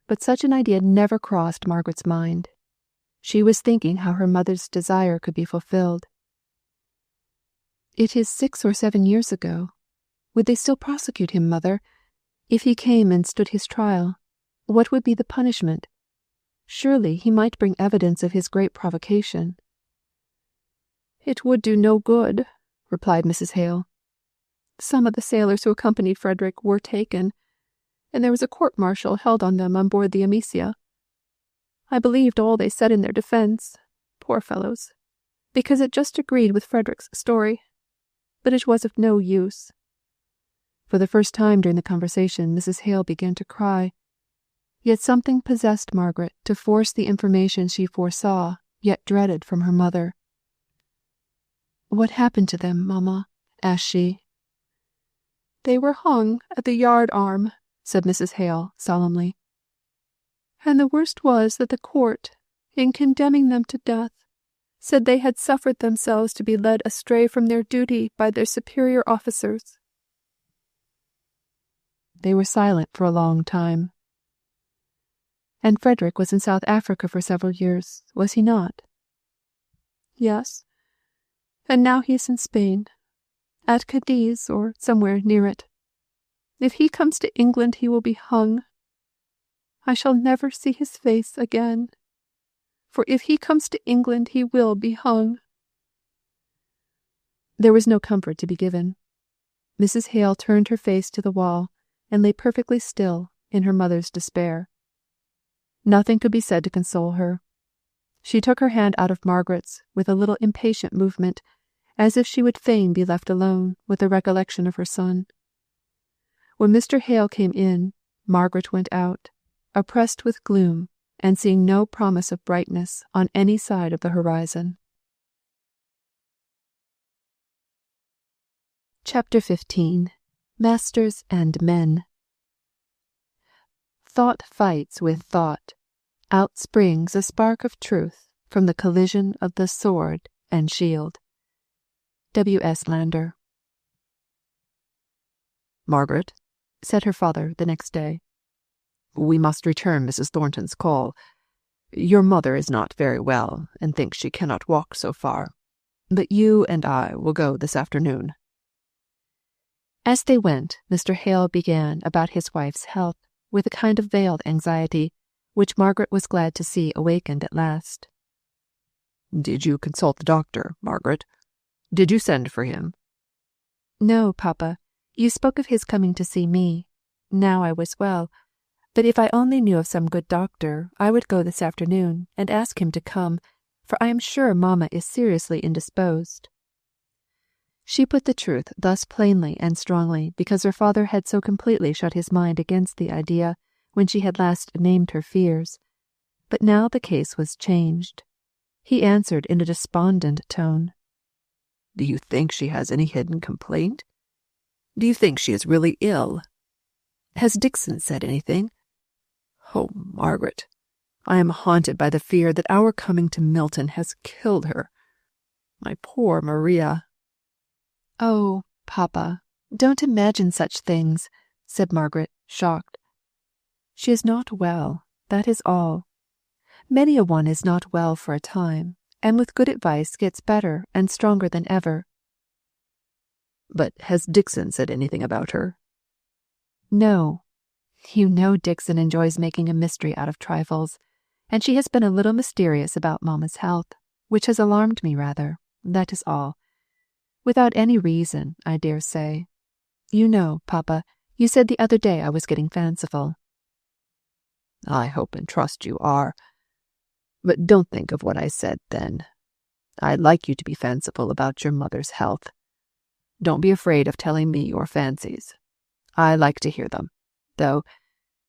But such an idea never crossed Margaret's mind. She was thinking how her mother's desire could be fulfilled. It is 6 or 7 years ago. Would they still prosecute him, mother? If he came and stood his trial, what would be the punishment? Surely he might bring evidence of his great provocation. It would do no good, replied Mrs. Hale. Some of the sailors who accompanied Frederick were taken, and there was a court-martial held on them on board the Amicia. I believed all they said in their defence, poor fellows, because it just agreed with Frederick's story, but it was of no use. For the first time during the conversation, Mrs. Hale began to cry. Yet something possessed Margaret to force the information she foresaw, yet dreaded, from her mother. What happened to them, Mamma? Asked she. They were hung at the yard arm, said Mrs. Hale solemnly. And the worst was that the court, in condemning them to death, said they had suffered themselves to be led astray from their duty by their superior officers. They were silent for a long time. And Frederick was in South Africa for several years, was he not? Yes, and now he is in Spain, at Cadiz or somewhere near it. If he comes to England he will be hung. I shall never see his face again, for if he comes to England he will be hung. There was no comfort to be given. Mrs. Hale turned her face to the wall and lay perfectly still in her mother's despair. Nothing could be said to console her. She took her hand out of Margaret's with a little impatient movement, as if she would fain be left alone with the recollection of her son. When Mr. Hale came in, Margaret went out, oppressed with gloom, and seeing no promise of brightness on any side of the horizon. Chapter 15. Masters and Men. Thought fights with thought. Out springs a spark of truth from the collision of the sword and shield. W. S. Landor. Margaret, said her father the next day, we must return Mrs. Thornton's call. Your mother is not very well, and thinks she cannot walk so far, but you and I will go this afternoon. As they went, Mr. Hale began about his wife's health with a kind of veiled anxiety, which Margaret was glad to see awakened at last. Did you consult the doctor, Margaret? Did you send for him? No, Papa. You spoke of his coming to see me. Now I was well, but if I only knew of some good doctor, I would go this afternoon and ask him to come, for I am sure Mamma is seriously indisposed. She put the truth thus plainly and strongly because her father had so completely shut his mind against the idea when she had last named her fears. But now the case was changed. He answered in a despondent tone. Do you think she has any hidden complaint? Do you think she is really ill? Has Dixon said anything? Oh, Margaret, I am haunted by the fear that our coming to Milton has killed her. My poor Maria." "Oh, papa, don't imagine such things," said Margaret, shocked. "She is not well, that is all. Many a one is not well for a time, and with good advice gets better and stronger than ever." "But has Dixon said anything about her?" "No. You know Dixon enjoys making a mystery out of trifles, and she has been a little mysterious about mamma's health, which has alarmed me rather, that is all. Without any reason, I dare say. You know, papa, you said the other day I was getting fanciful." "I hope and trust you are. But don't think of what I said then. I like you to be fanciful about your mother's health. Don't be afraid of telling me your fancies. I like to hear them, though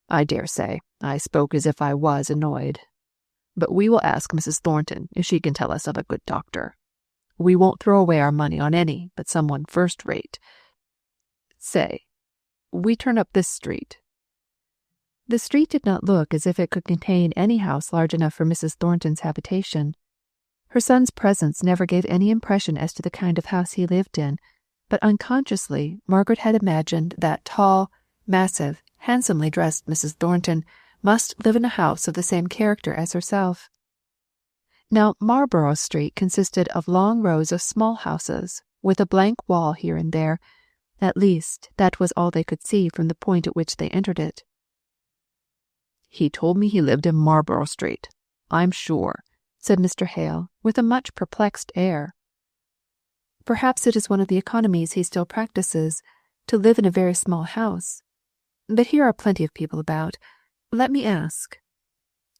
I dare say I spoke as if I was annoyed. But we will ask Mrs. Thornton if she can tell us of a good doctor. We won't throw away our money on any but someone first rate. Say, we turn up this street." The street did not look as if it could contain any house large enough for Mrs. Thornton's habitation. Her son's presence never gave any impression as to the kind of house he lived in, but unconsciously Margaret had imagined that tall, massive, handsomely dressed Mrs. Thornton must live in a house of the same character as herself. Now Marlborough Street consisted of long rows of small houses, with a blank wall here and there. At least, that was all they could see from the point at which they entered it. "He told me he lived in Marlborough Street, I'm sure," said Mr. Hale, with a much perplexed air. "Perhaps it is one of the economies he still practices, to live in a very small house. But here are plenty of people about. Let me ask."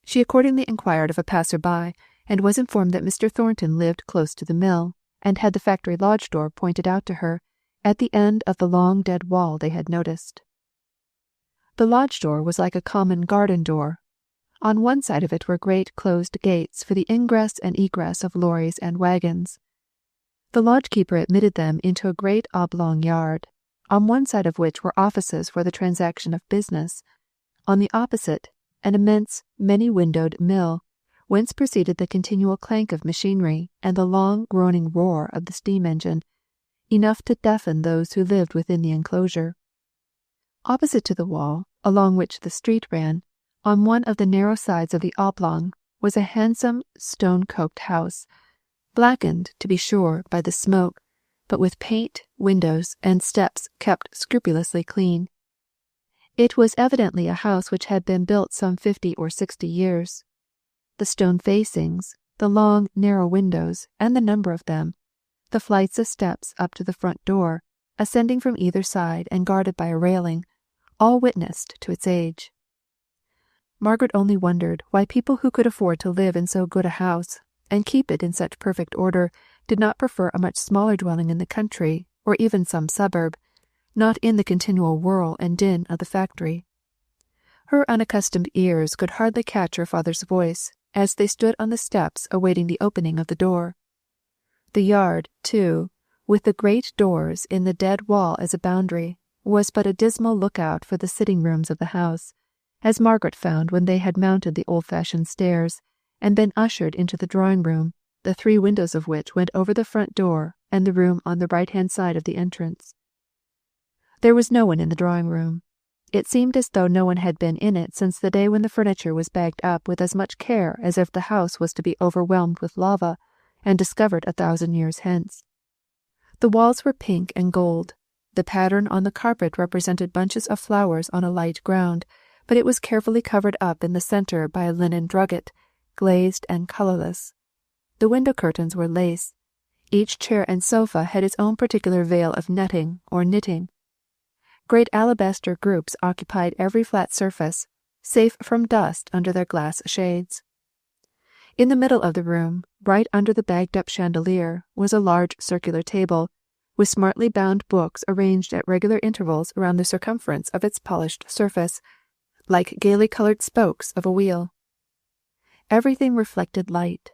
She accordingly inquired of a passer-by, and was informed that Mr. Thornton lived close to the mill, and had the factory lodge door pointed out to her, at the end of the long dead wall they had noticed. The lodge door was like a common garden door. On one side of it were great closed gates for the ingress and egress of lorries and wagons. The lodge-keeper admitted them into a great oblong yard, on one side of which were offices for the transaction of business, on the opposite an immense, many-windowed mill, whence proceeded the continual clank of machinery and the long groaning roar of the steam-engine, enough to deafen those who lived within the enclosure. Opposite to the wall, along which the street ran, on one of the narrow sides of the oblong, was a handsome stone-coked house, blackened, to be sure, by the smoke, but with paint, windows, and steps kept scrupulously clean. It was evidently a house which had been built some 50 or 60 years. The stone facings, the long, narrow windows, and the number of them, the flights of steps up to the front door, ascending from either side and guarded by a railing, all witnessed to its age. Margaret only wondered why people who could afford to live in so good a house, and keep it in such perfect order, did not prefer a much smaller dwelling in the country, or even some suburb, not in the continual whirl and din of the factory. Her unaccustomed ears could hardly catch her father's voice, as they stood on the steps awaiting the opening of the door. The yard, too, with the great doors in the dead wall as a boundary, was but a dismal lookout for the sitting-rooms of the house, as Margaret found when they had mounted the old-fashioned stairs, and been ushered into the drawing-room, the 3 windows of which went over the front door and the room on the right-hand side of the entrance. There was no one in the drawing-room. It seemed as though no one had been in it since the day when the furniture was bagged up with as much care as if the house was to be overwhelmed with lava, and discovered 1,000 years hence. The walls were pink and gold. The pattern on the carpet represented bunches of flowers on a light ground, but it was carefully covered up in the centre by a linen drugget, glazed and colourless. The window curtains were lace. Each chair and sofa had its own particular veil of netting or knitting. Great alabaster groups occupied every flat surface, safe from dust under their glass shades. In the middle of the room, right under the bagged-up chandelier, was a large circular table, with smartly bound books arranged at regular intervals around the circumference of its polished surface, like gaily coloured spokes of a wheel. Everything reflected light.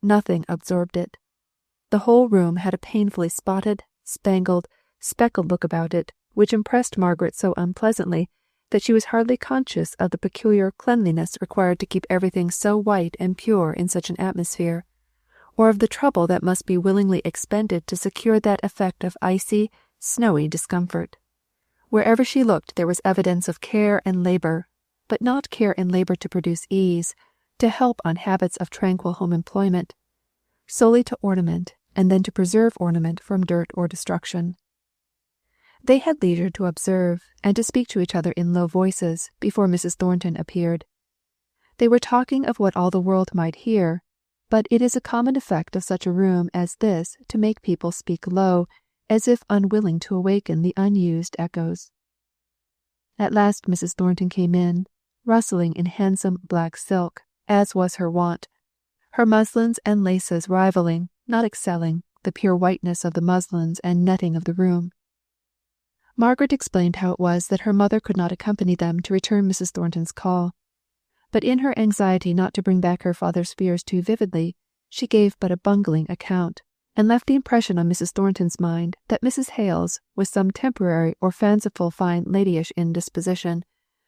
Nothing absorbed it. The whole room had a painfully spotted, spangled, speckled look about it, which impressed Margaret so unpleasantly that she was hardly conscious of the peculiar cleanliness required to keep everything so white and pure in such an atmosphere, or of the trouble that must be willingly expended to secure that effect of icy, snowy discomfort. Wherever she looked there was evidence of care and labour, but not care and labour to produce ease, to help on habits of tranquil home employment, solely to ornament, and then to preserve ornament from dirt or destruction. They had leisure to observe and to speak to each other in low voices before Mrs. Thornton appeared. They were talking of what all the world might hear, but it is a common effect of such a room as this to make people speak low, as if unwilling to awaken the unused echoes. At last Mrs. Thornton came in, rustling in handsome black silk, as was her wont, her muslins and laces rivaling, not excelling, the pure whiteness of the muslins and netting of the room. Margaret explained how it was that her mother could not accompany them to return Mrs. Thornton's call, but in her anxiety not to bring back her father's fears too vividly, she gave but a bungling account, and left the impression on Mrs. Thornton's mind that Mrs. Hale's was some temporary or fanciful fine ladyish indisposition,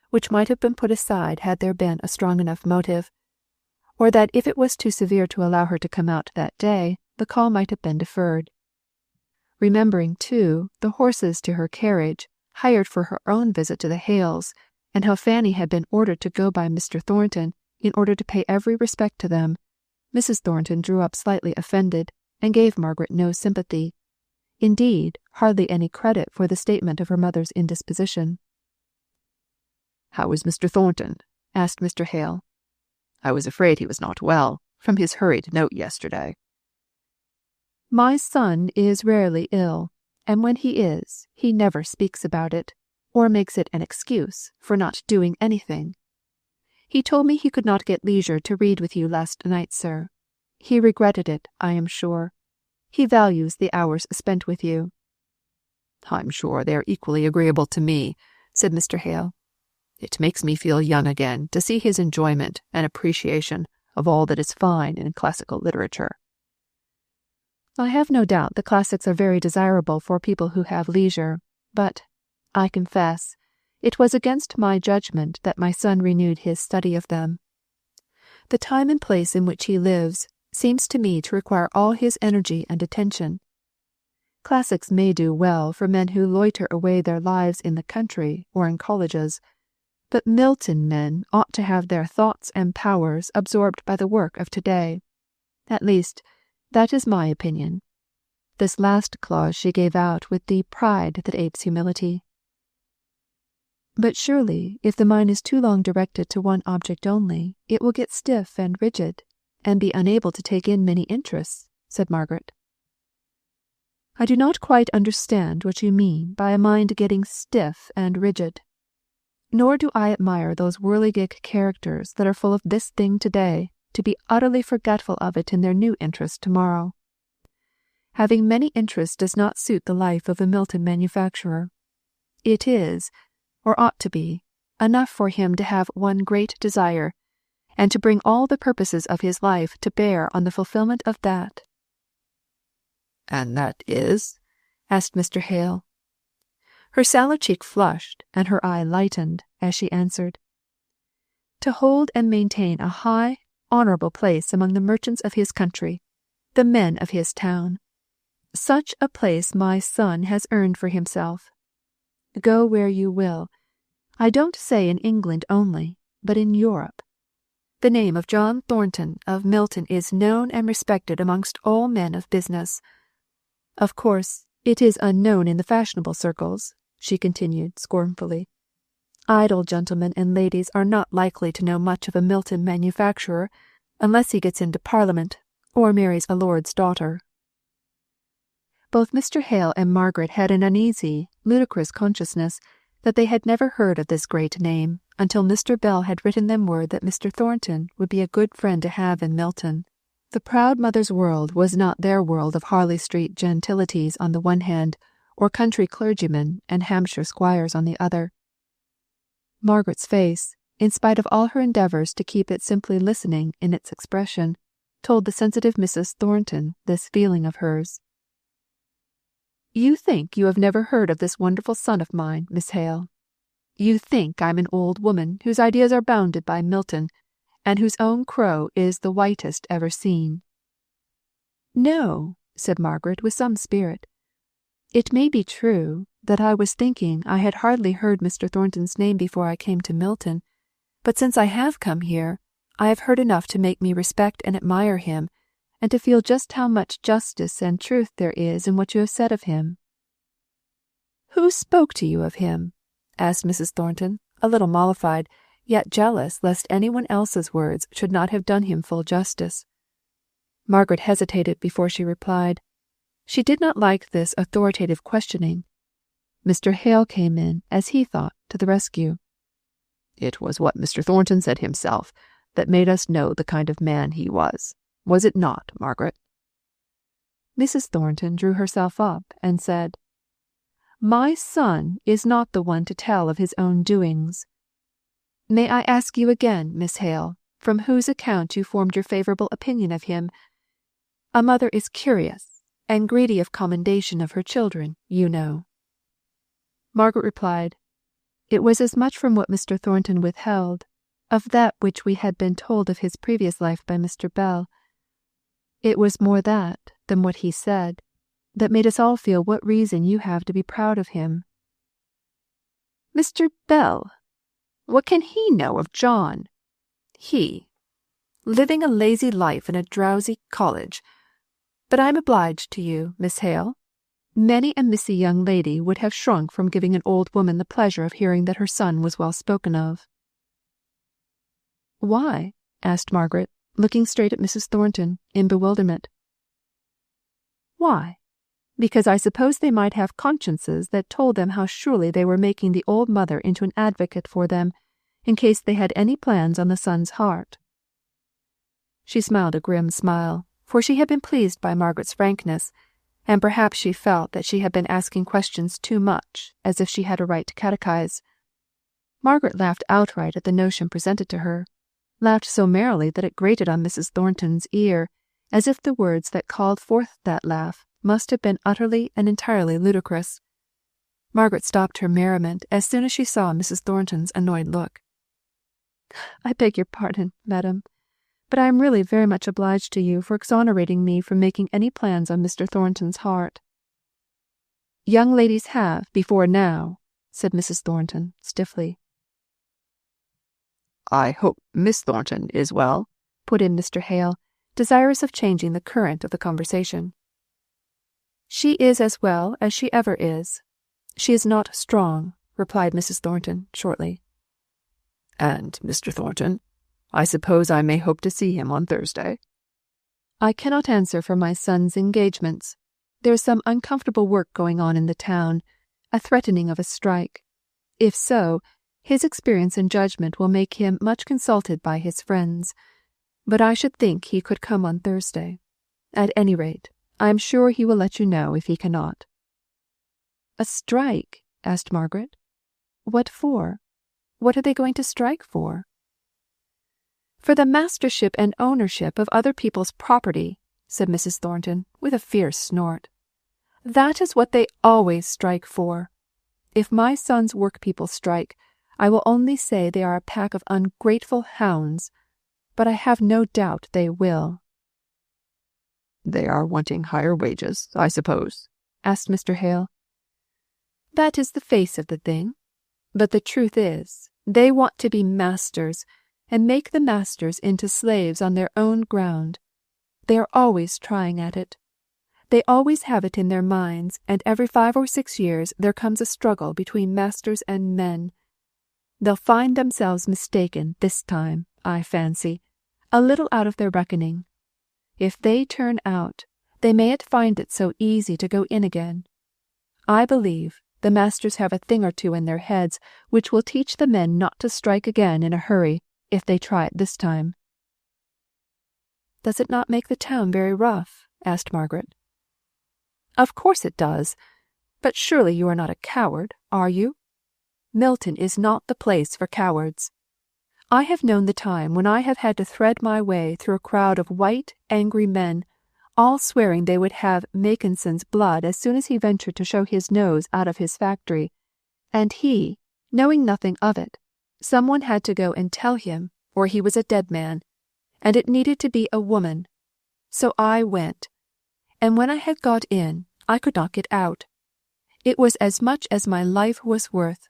which might have been put aside had there been a strong enough motive, or that if it was too severe to allow her to come out that day, the call might have been deferred. Remembering, too, the horses to her carriage, hired for her own visit to the Hales, and how Fanny had been ordered to go by Mr. Thornton in order to pay every respect to them, Mrs. Thornton drew up slightly offended, and gave Margaret no sympathy, indeed hardly any credit for the statement of her mother's indisposition. "How is Mr. Thornton?" asked Mr. Hale. "I was afraid he was not well, from his hurried note yesterday." "My son is rarely ill, and when he is, he never speaks about it, or makes it an excuse for not doing anything. He told me he could not get leisure to read with you last night, sir. He regretted it, I am sure. He values the hours spent with you." "I'm sure they are equally agreeable to me," said Mr. Hale. "It makes me feel young again to see his enjoyment and appreciation of all that is fine in classical literature." "I have no doubt the classics are very desirable for people who have leisure, but, I confess, it was against my judgment that my son renewed his study of them. The time and place in which he lives seems to me to require all his energy and attention. Classics may do well for men who loiter away their lives in the country or in colleges, but Milton men ought to have their thoughts and powers absorbed by the work of to-day. At least, that is my opinion." This last clause she gave out with the pride that apes humility. "But surely, if the mind is too long directed to one object only, it will get stiff and rigid, and be unable to take in many interests," said Margaret. "I do not quite understand what you mean by a mind getting stiff and rigid. Nor do I admire those whirligig characters that are full of this thing to-day, to be utterly forgetful of it in their new interest to-morrow. Having many interests does not suit the life of a Milton manufacturer. It is, or ought to be, enough for him to have one great desire, and to bring all the purposes of his life to bear on the fulfilment of that." "And that is?" asked Mr. Hale. Her sallow cheek flushed, and her eye lightened, as she answered, "To hold and maintain a high, honourable place among the merchants of his country, the men of his town. Such a place my son has earned for himself. Go where you will, I don't say in England only, but in Europe. The name of John Thornton of Milton is known and respected amongst all men of business. Of course, it is unknown in the fashionable circles," she continued scornfully. "Idle gentlemen and ladies are not likely to know much of a Milton manufacturer, unless he gets into Parliament, or marries a lord's daughter." Both Mr. Hale and Margaret had an uneasy, ludicrous consciousness that they had never heard of this great name until Mr. Bell had written them word that Mr. Thornton would be a good friend to have in Milton. The proud mother's world was not their world of Harley Street gentilities on the one hand, or country clergymen and Hampshire squires on the other. Margaret's face, in spite of all her endeavours to keep it simply listening in its expression, told the sensitive Mrs. Thornton this feeling of hers. "You think you have never heard of this wonderful son of mine, Miss Hale. You think I'm an old woman whose ideas are bounded by Milton, and whose own crow is the whitest ever seen." "No," said Margaret with some spirit. "It may be true that I was thinking I had hardly heard Mr. Thornton's name before I came to Milton, but since I have come here, I have heard enough to make me respect and admire him, and to feel just how much justice and truth there is in what you have said of him." "Who spoke to you of him?" asked Mrs. Thornton, a little mollified, yet jealous lest anyone else's words should not have done him full justice. Margaret hesitated before she replied. She did not like this authoritative questioning. Mr. Hale came in, as he thought, to the rescue. "It was what Mr. Thornton said himself that made us know the kind of man he was it not, Margaret?" Mrs. Thornton drew herself up and said, "My son is not the one to tell of his own doings. May I ask you again, Miss Hale, from whose account you formed your favourable opinion of him? A mother is curious and greedy of commendation of her children, you know." Margaret replied, "It was as much from what Mr. Thornton withheld, of that which we had been told of his previous life by Mr. Bell. It was more that than what he said, that made us all feel what reason you have to be proud of him." "Mr. Bell? What can he know of John? He, living a lazy life in a drowsy college. But I'm obliged to you, Miss Hale. Many a missy young lady would have shrunk from giving an old woman the pleasure of hearing that her son was well spoken of." "Why?" asked Margaret, looking straight at Mrs. Thornton, in bewilderment. "Why? Because I suppose they might have consciences that told them how surely they were making the old mother into an advocate for them, in case they had any plans on the son's heart." She smiled a grim smile, for she had been pleased by Margaret's frankness, and perhaps she felt that she had been asking questions too much, as if she had a right to catechize. Margaret laughed outright at the notion presented to her, laughed so merrily that it grated on Mrs. Thornton's ear, as if the words that called forth that laugh must have been utterly and entirely ludicrous. Margaret stopped her merriment as soon as she saw Mrs. Thornton's annoyed look. "I beg your pardon, madam, but I am really very much obliged to you for exonerating me from making any plans on Mr. Thornton's heart." "Young ladies have before now," said Mrs. Thornton stiffly. "I hope Miss Thornton is well," put in Mr. Hale, desirous of changing the current of the conversation. "She is as well as she ever is. She is not strong," replied Mrs. Thornton shortly. "And Mr. Thornton? I suppose I may hope to see him on Thursday?" "I cannot answer for my son's engagements. There is some uncomfortable work going on in the town, a threatening of a strike. If so, his experience and judgment will make him much consulted by his friends. But I should think he could come on Thursday. At any rate, I am sure he will let you know if he cannot." "A strike?" asked Margaret. "What for? What are they going to strike for?" "For the mastership and ownership of other people's property," said Mrs. Thornton, with a fierce snort. "That is what they always strike for. If my son's workpeople strike, I will only say they are a pack of ungrateful hounds, but I have no doubt they will." "They are wanting higher wages, I suppose?" asked Mr. Hale. "That is the face of the thing. But the truth is, they want to be masters, and make the masters into slaves on their own ground. They are always trying at it. They always have it in their minds, and every 5 or 6 years there comes a struggle between masters and men. They'll find themselves mistaken this time, I fancy, a little out of their reckoning. If they turn out, they mayn't find it so easy to go in again. I believe the masters have a thing or two in their heads which will teach the men not to strike again in a hurry, if they try it this time." "Does it not make the town very rough?" asked Margaret. "Of course it does. But surely you are not a coward, are you? Milton is not the place for cowards. I have known the time when I have had to thread my way through a crowd of white, angry men, all swearing they would have Makinson's blood as soon as he ventured to show his nose out of his factory, and he, Knowing nothing of it, someone had to go and tell him, or he was a dead man, and it needed to be a woman. So I went, and when I had got in, I could not get out. It was as much as my life was worth.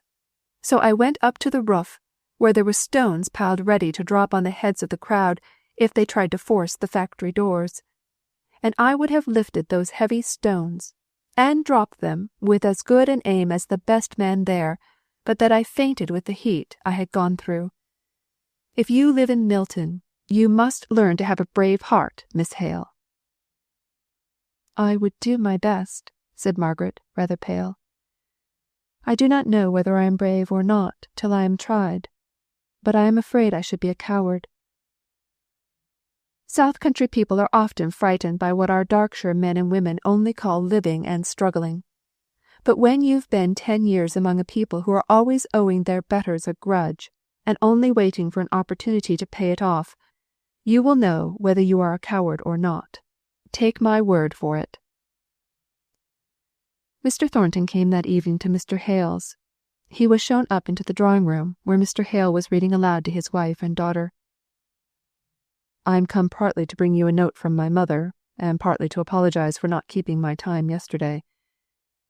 So I went up to the roof, where there were stones piled ready to drop on the heads of the crowd if they tried to force the factory doors. And I would have lifted those heavy stones, and dropped them with as good an aim as the best man there, but that I fainted with the heat I had gone through. If you live in Milton, you must learn to have a brave heart, Miss Hale." "I would do my best," said Margaret, rather pale. "I do not know whether I am brave or not till I am tried, but I am afraid I should be a coward." South country people are often frightened by what our Darkshire men and women only call living and struggling. But when you've been 10 years among a people who are always owing their betters a grudge, and only waiting for an opportunity to pay it off, you will know whether you are a coward or not. Take my word for it. Mr. Thornton came that evening to Mr. Hale's. He was shown up into the drawing-room, where Mr. Hale was reading aloud to his wife and daughter. "I am come partly to bring you a note from my mother, and partly to apologize for not keeping my time yesterday.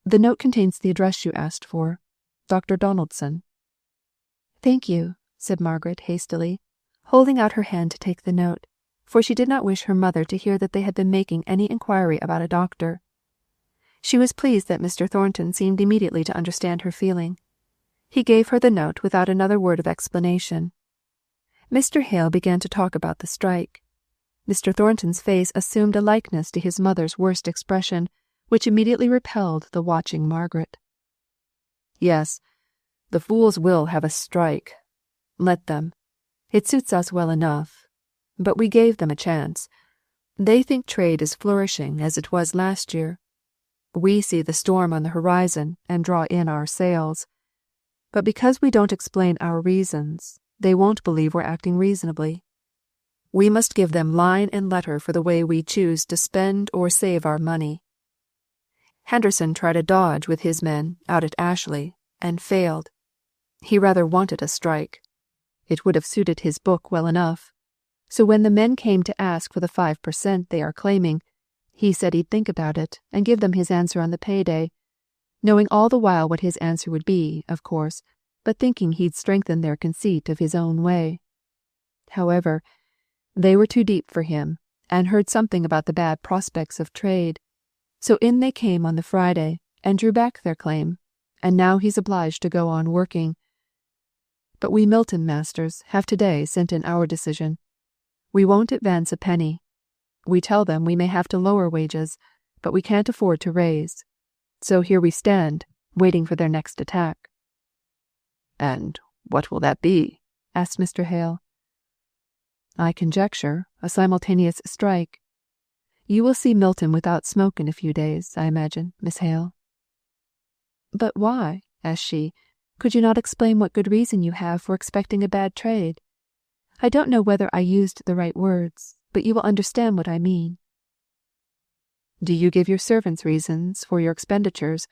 The note contains the address you asked for, Dr. Donaldson." "Thank you," said Margaret hastily, holding out her hand to take the note, for she did not wish her mother to hear that they had been making any inquiry about a doctor. She was pleased that Mr. Thornton seemed immediately to understand her feeling. He gave her the note without another word of explanation. Mr. Hale began to talk about the strike. Mr. Thornton's face assumed a likeness to his mother's worst expression, which immediately repelled the watching Margaret. "Yes, the fools will have a strike. Let them. It suits us well enough. But we gave them a chance. They think trade is flourishing as it was last year. We see the storm on the horizon and draw in our sails. But because we don't explain our reasons, they won't believe we're acting reasonably. We must give them line and letter for the way we choose to spend or save our money. Henderson tried a dodge with his men out at Ashley, and failed. He rather wanted a strike. It would have suited his book well enough. So when the men came to ask for the 5% they are claiming, he said he'd think about it and give them his answer on the payday, knowing all the while what his answer would be, of course, but thinking he'd strengthen their conceit of his own way. However, they were too deep for him, and heard something about the bad prospects of trade, so in they came on the Friday, and drew back their claim, and now he's obliged to go on working. But we Milton masters have today sent in our decision. We won't advance a penny. We tell them we may have to lower wages, but we can't afford to raise. So here we stand, waiting for their next attack." "And what will that be?" asked Mr. Hale. "I conjecture a simultaneous strike. You will see Milton without smoke in a few days, I imagine, Miss Hale." "But why?" asked she. "Could you not explain what good reason you have for expecting a bad trade? I don't know whether I used the right words, but you will understand what I mean." "Do you give your servants reasons for your expenditures,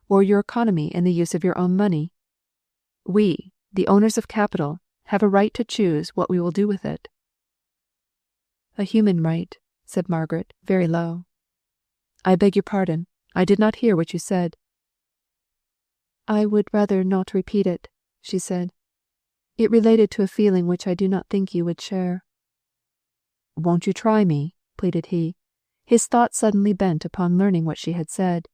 or your economy in the use of your own money? We, the owners of capital, have a right to choose what we will do with it." "A human right," said Margaret, very low. "I beg your pardon. I did not hear what you said." "I would rather not repeat it," she said. "It related to a feeling which I do not think you would share." "Won't you try me?" pleaded he, his thoughts suddenly bent upon learning what she had said.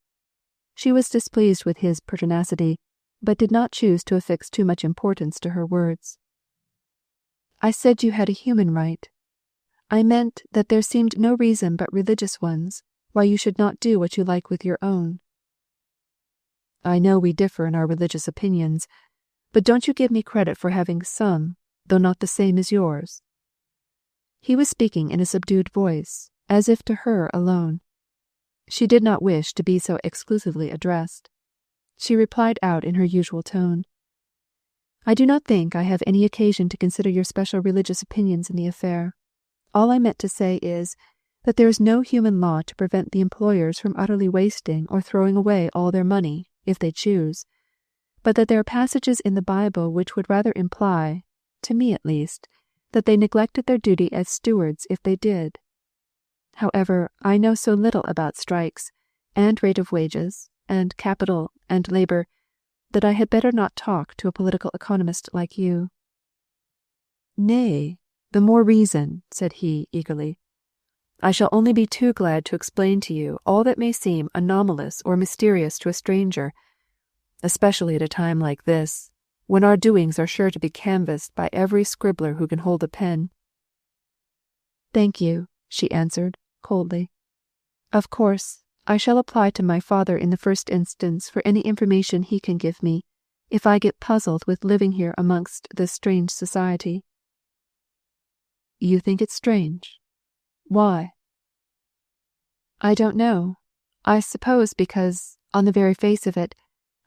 She was displeased with his pertinacity, but did not choose to affix too much importance to her words. "I said you had a human right. I meant that there seemed no reason but religious ones why you should not do what you like with your own." "I know we differ in our religious opinions, but don't you give me credit for having some, though not the same as yours?" He was speaking in a subdued voice, as if to her alone. She did not wish to be so exclusively addressed. She replied out in her usual tone. "I do not think I have any occasion to consider your special religious opinions in the affair. All I meant to say is, that there is no human law to prevent the employers from utterly wasting or throwing away all their money, if they choose. but that there are passages in the Bible which would rather imply, to me at least, that they neglected their duty as stewards if they did. However, I know so little about strikes, and rate of wages, and capital, and labour, that I had better not talk to a political economist like you." "Nay, the more reason," said he eagerly. "I shall only be too glad to explain to you all that may seem anomalous or mysterious to a stranger, especially at a time like this, when our doings are sure to be canvassed by every scribbler who can hold a pen." "Thank you," she answered, coldly. "Of course, I shall apply to my father in the first instance for any information he can give me, if I get puzzled with living here amongst this strange society." "You think it strange? Why?" "I don't know. I suppose because, on the very face of it,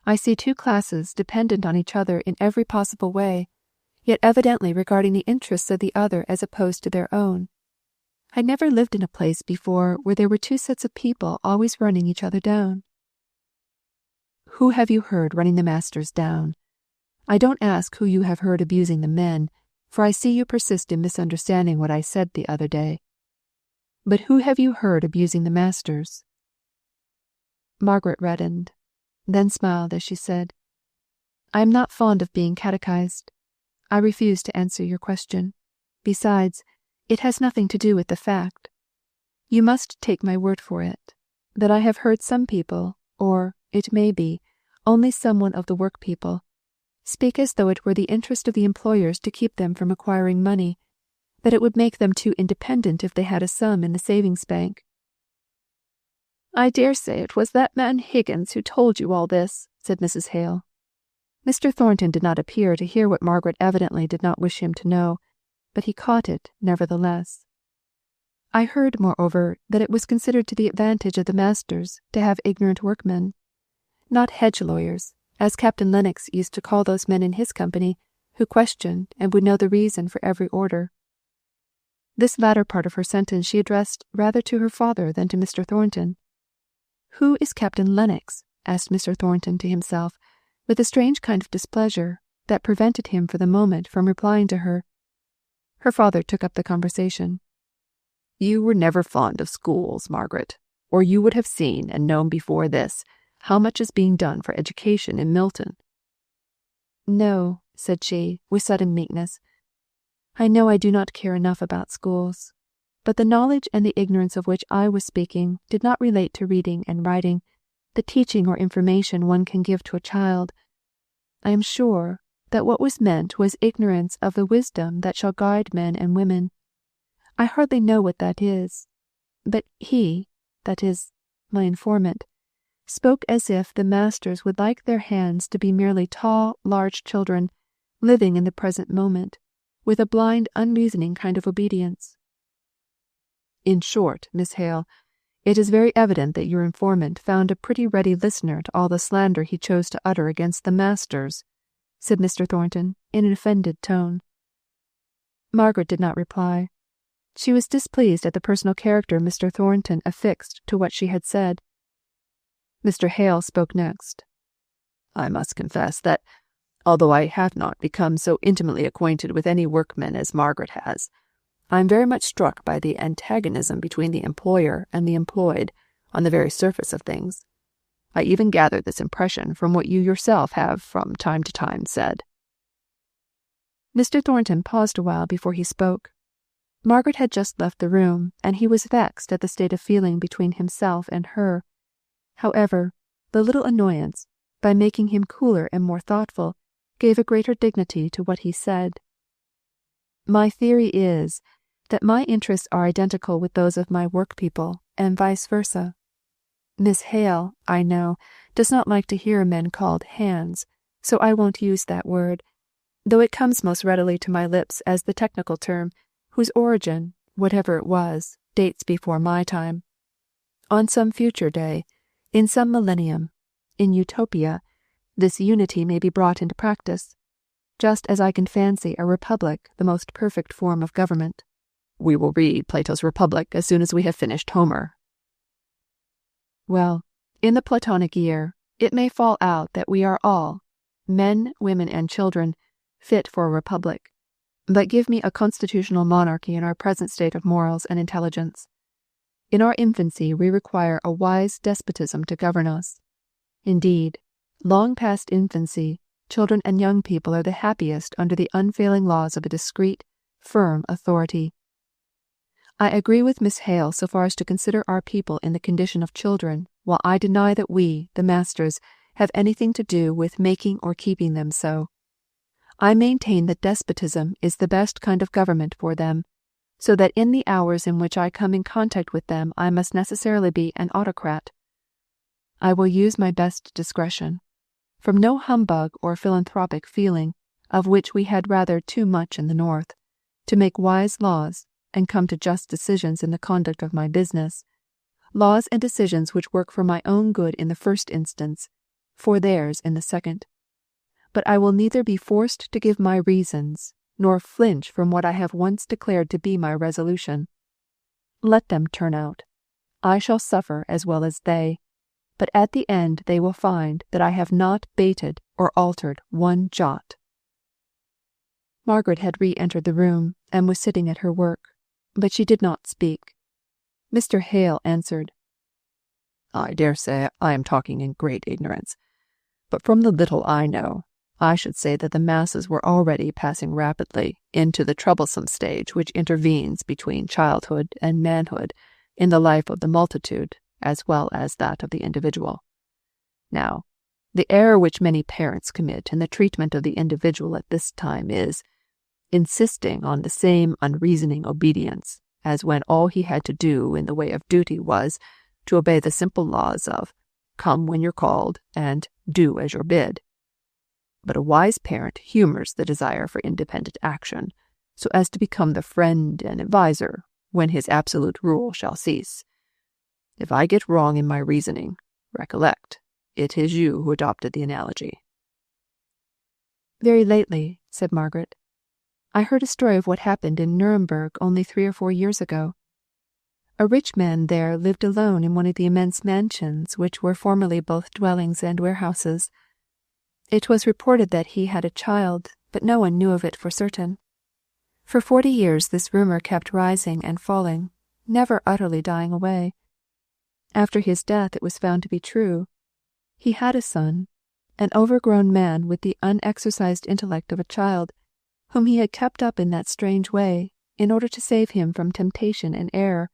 I see two classes dependent on each other in every possible way, yet evidently regarding the interests of the other as opposed to their own. I never lived in a place before where there were two sets of people always running each other down." "Who have you heard running the masters down? I don't ask who you have heard abusing the men, for I see you persist in misunderstanding what I said the other day. But who have you heard abusing the masters?" Margaret reddened, then smiled as she said, "I am not fond of being catechized. I refuse to answer your question. Besides, it has nothing to do with the fact. You must take my word for it, that I have heard some people, or, it may be, only someone of the work people, speak as though it were the interest of the employers to keep them from acquiring money, that it would make them too independent if they had a sum in the savings bank." "I dare say it was that man Higgins who told you all this," said Mrs. Hale. Mr. Thornton did not appear to hear what Margaret evidently did not wish him to know, but he caught it nevertheless. "I heard, moreover, that it was considered to the advantage of the masters to have ignorant workmen, not hedge lawyers, as Captain Lennox used to call those men in his company, who questioned and would know the reason for every order." This latter part of her sentence she addressed rather to her father than to Mr. Thornton. "Who is Captain Lennox?" asked Mr. Thornton to himself, with a strange kind of displeasure that prevented him for the moment from replying to her. Her father took up the conversation. "You were never fond of schools, Margaret, or you would have seen and known before this how much is being done for education in Milton." "No," said she, with sudden meekness. "I know I do not care enough about schools, but the knowledge and the ignorance of which I was speaking did not relate to reading and writing, the teaching or information one can give to a child. I am sure that what was meant was ignorance of the wisdom that shall guide men and women. I hardly know what that is, but he, that is, my informant, spoke as if the masters would like their hands to be merely tall, large children, living in the present moment, with a blind, unreasoning kind of obedience." "In short, Miss Hale, it is very evident that your informant found a pretty ready listener to all the slander he chose to utter against the masters," said Mr. Thornton, in an offended tone. Margaret did not reply. She was displeased at the personal character Mr. Thornton affixed to what she had said. Mr. Hale spoke next. "I must confess that, although I have not become so intimately acquainted with any workmen as Margaret has, I am very much struck by the antagonism between the employer and the employed on the very surface of things. I even gather this impression from what you yourself have from time to time said." Mr. Thornton paused a while before he spoke. Margaret had just left the room, and he was vexed at the state of feeling between himself and her. However, the little annoyance, by making him cooler and more thoughtful, gave a greater dignity to what he said. "My theory is, that my interests are identical with those of my work people, and vice versa. Miss Hale, I know, does not like to hear men called hands, so I won't use that word, though it comes most readily to my lips as the technical term, whose origin, whatever it was, dates before my time. On some future day, in some millennium, in Utopia, this unity may be brought into practice, just as I can fancy a republic the most perfect form of government." "We will read Plato's Republic as soon as we have finished Homer." "Well, in the Platonic year, it may fall out that we are all, men, women, and children, fit for a republic, but give me a constitutional monarchy in our present state of morals and intelligence. In our infancy we require a wise despotism to govern us. Indeed, long past infancy, children and young people are the happiest under the unfailing laws of a discreet, firm authority. I agree with Miss Hale so far as to consider our people in the condition of children, while I deny that we, the masters, have anything to do with making or keeping them so. I maintain that despotism is the best kind of government for them, so that in the hours in which I come in contact with them I must necessarily be an autocrat. I will use my best discretion, from no humbug or philanthropic feeling, of which we had rather too much in the North, to make wise laws and come to just decisions in the conduct of my business, laws and decisions which work for my own good in the first instance, for theirs in the second. But I will neither be forced to give my reasons, nor flinch from what I have once declared to be my resolution. Let them turn out. I shall suffer as well as they, but at the end they will find that I have not bated or altered one jot. Margaret had re-entered the room, and was sitting at her work, but she did not speak. Mr. Hale answered, I dare say I am talking in great ignorance, but from the little I know, I should say that the masses were already passing rapidly into the troublesome stage which intervenes between childhood and manhood in the life of the multitude as well as that of the individual. Now, the error which many parents commit in the treatment of the individual at this time is insisting on the same unreasoning obedience as when all he had to do in the way of duty was to obey the simple laws of come when you're called and do as you're bid. But a wise parent humours the desire for independent action, so as to become the friend and adviser when his absolute rule shall cease. If I get wrong in my reasoning, recollect, it is you who adopted the analogy. Very lately, said Margaret, I heard a story of what happened in Nuremberg only 3 or 4 years ago. A rich man there lived alone in one of the immense mansions which were formerly both dwellings and warehouses. It was reported that he had a child, but no one knew of it for certain. For 40 years this rumour kept rising and falling, never utterly dying away. After his death it was found to be true. He had a son, an overgrown man with the unexercised intellect of a child, whom he had kept up in that strange way, in order to save him from temptation and error.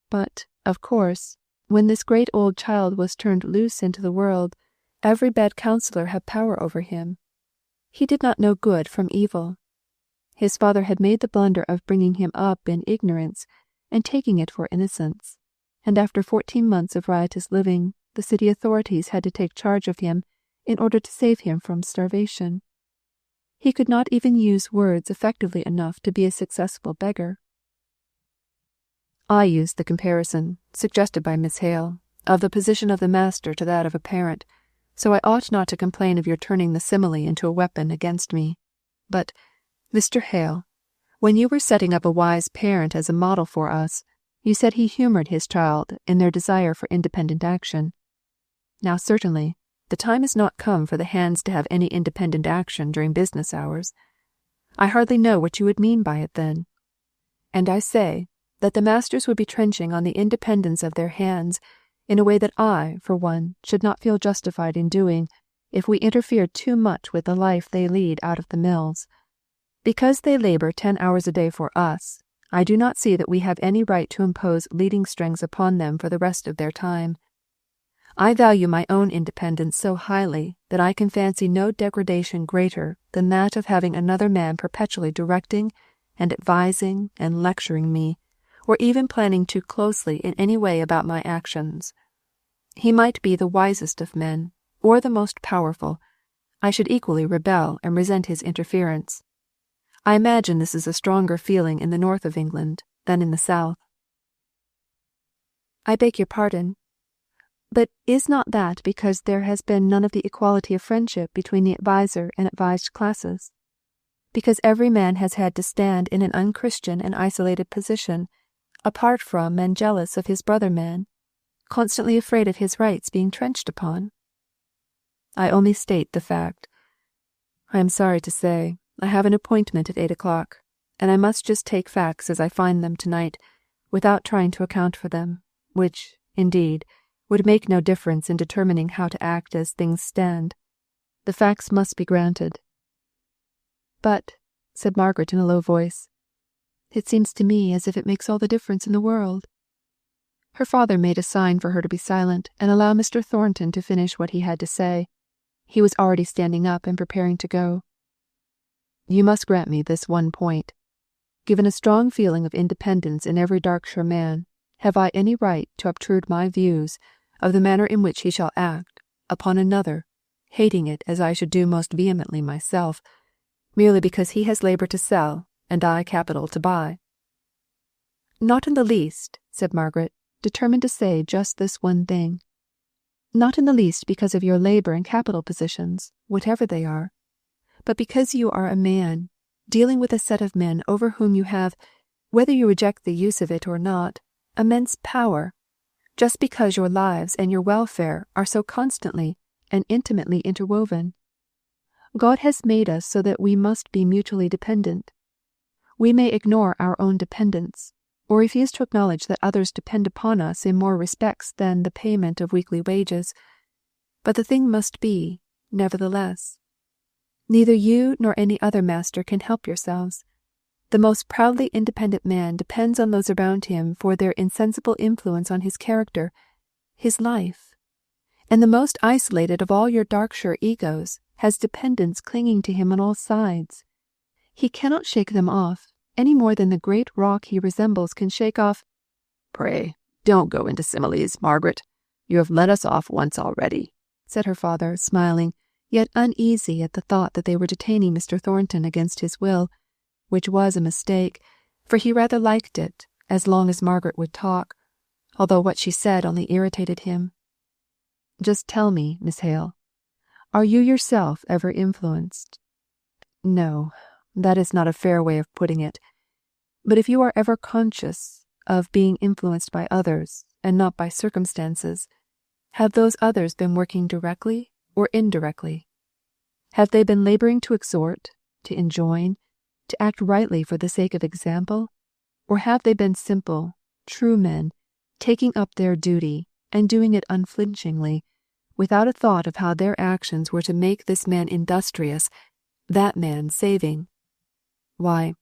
But, of course, when this great old child was turned loose into the world, every bad counsellor had power over him. He did not know good from evil. His father had made the blunder of bringing him up in ignorance and taking it for innocence, and after 14 months of riotous living, the city authorities had to take charge of him in order to save him from starvation. He could not even use words effectively enough to be a successful beggar. I used the comparison, suggested by Miss Hale, of the position of the master to that of a parent, so I ought not to complain of your turning the simile into a weapon against me. But, Mr. Hale, when you were setting up a wise parent as a model for us, you said he humoured his child in their desire for independent action. Now certainly, the time has not come for the hands to have any independent action during business hours. I hardly know what you would mean by it then. And I say that the masters would be trenching on the independence of their hands in a way that I, for one, should not feel justified in doing if we interfered too much with the life they lead out of the mills. Because they labour 10 hours a day for us, I do not see that we have any right to impose leading strings upon them for the rest of their time. I value my own independence so highly that I can fancy no degradation greater than that of having another man perpetually directing and advising and lecturing me, or even planning too closely in any way about my actions. He might be the wisest of men, or the most powerful. I should equally rebel and resent his interference. I imagine this is a stronger feeling in the north of England than in the south. I beg your pardon. But is not that because there has been none of the equality of friendship between the adviser and advised classes? Because every man has had to stand in an unchristian and isolated position, apart from and jealous of his brother man, constantly afraid of his rights being trenched upon? I only state the fact I am sorry to say, I have an appointment at 8 o'clock, and I must just take facts as I find them tonight, without trying to account for them, which, indeed, would make no difference in determining how to act as things stand. The facts must be granted. But, said Margaret in a low voice, it seems to me as if it makes all the difference in the world. Her father made a sign for her to be silent and allow Mr. Thornton to finish what he had to say. He was already standing up and preparing to go. You must grant me this one point. Given a strong feeling of independence in every Darkshire man, have I any right to obtrude my views of the manner in which he shall act upon another, hating it as I should do most vehemently myself, merely because he has labour to sell and I capital to buy? Not in the least, said Margaret, determined to say just this one thing. Not in the least because of your labour and capital positions, whatever they are, but because you are a man, dealing with a set of men over whom you have, whether you reject the use of it or not, immense power, just because your lives and your welfare are so constantly and intimately interwoven. God has made us so that we must be mutually dependent. We may ignore our own dependence, or refuse to acknowledge that others depend upon us in more respects than the payment of weekly wages, but the thing must be, nevertheless. Neither you nor any other master can help yourselves. The most proudly independent man depends on those around him for their insensible influence on his character, his life. And the most isolated of all your Darkshire egos has dependents clinging to him on all sides. He cannot shake them off, any more than the great rock he resembles can shake off— Pray, don't go into similes, Margaret. You have let us off once already, said her father, smiling, yet uneasy at the thought that they were detaining Mr. Thornton against his will, which was a mistake, for he rather liked it, as long as Margaret would talk, although what she said only irritated him. Just tell me, Miss Hale, are you yourself ever influenced? No, that is not a fair way of putting it. But if you are ever conscious of being influenced by others, and not by circumstances, have those others been working directly or indirectly? Have they been labouring to exhort, to enjoin, to act rightly for the sake of example? Or have they been simple, true men, taking up their duty, and doing it unflinchingly, without a thought of how their actions were to make this man industrious, that man saving? Why,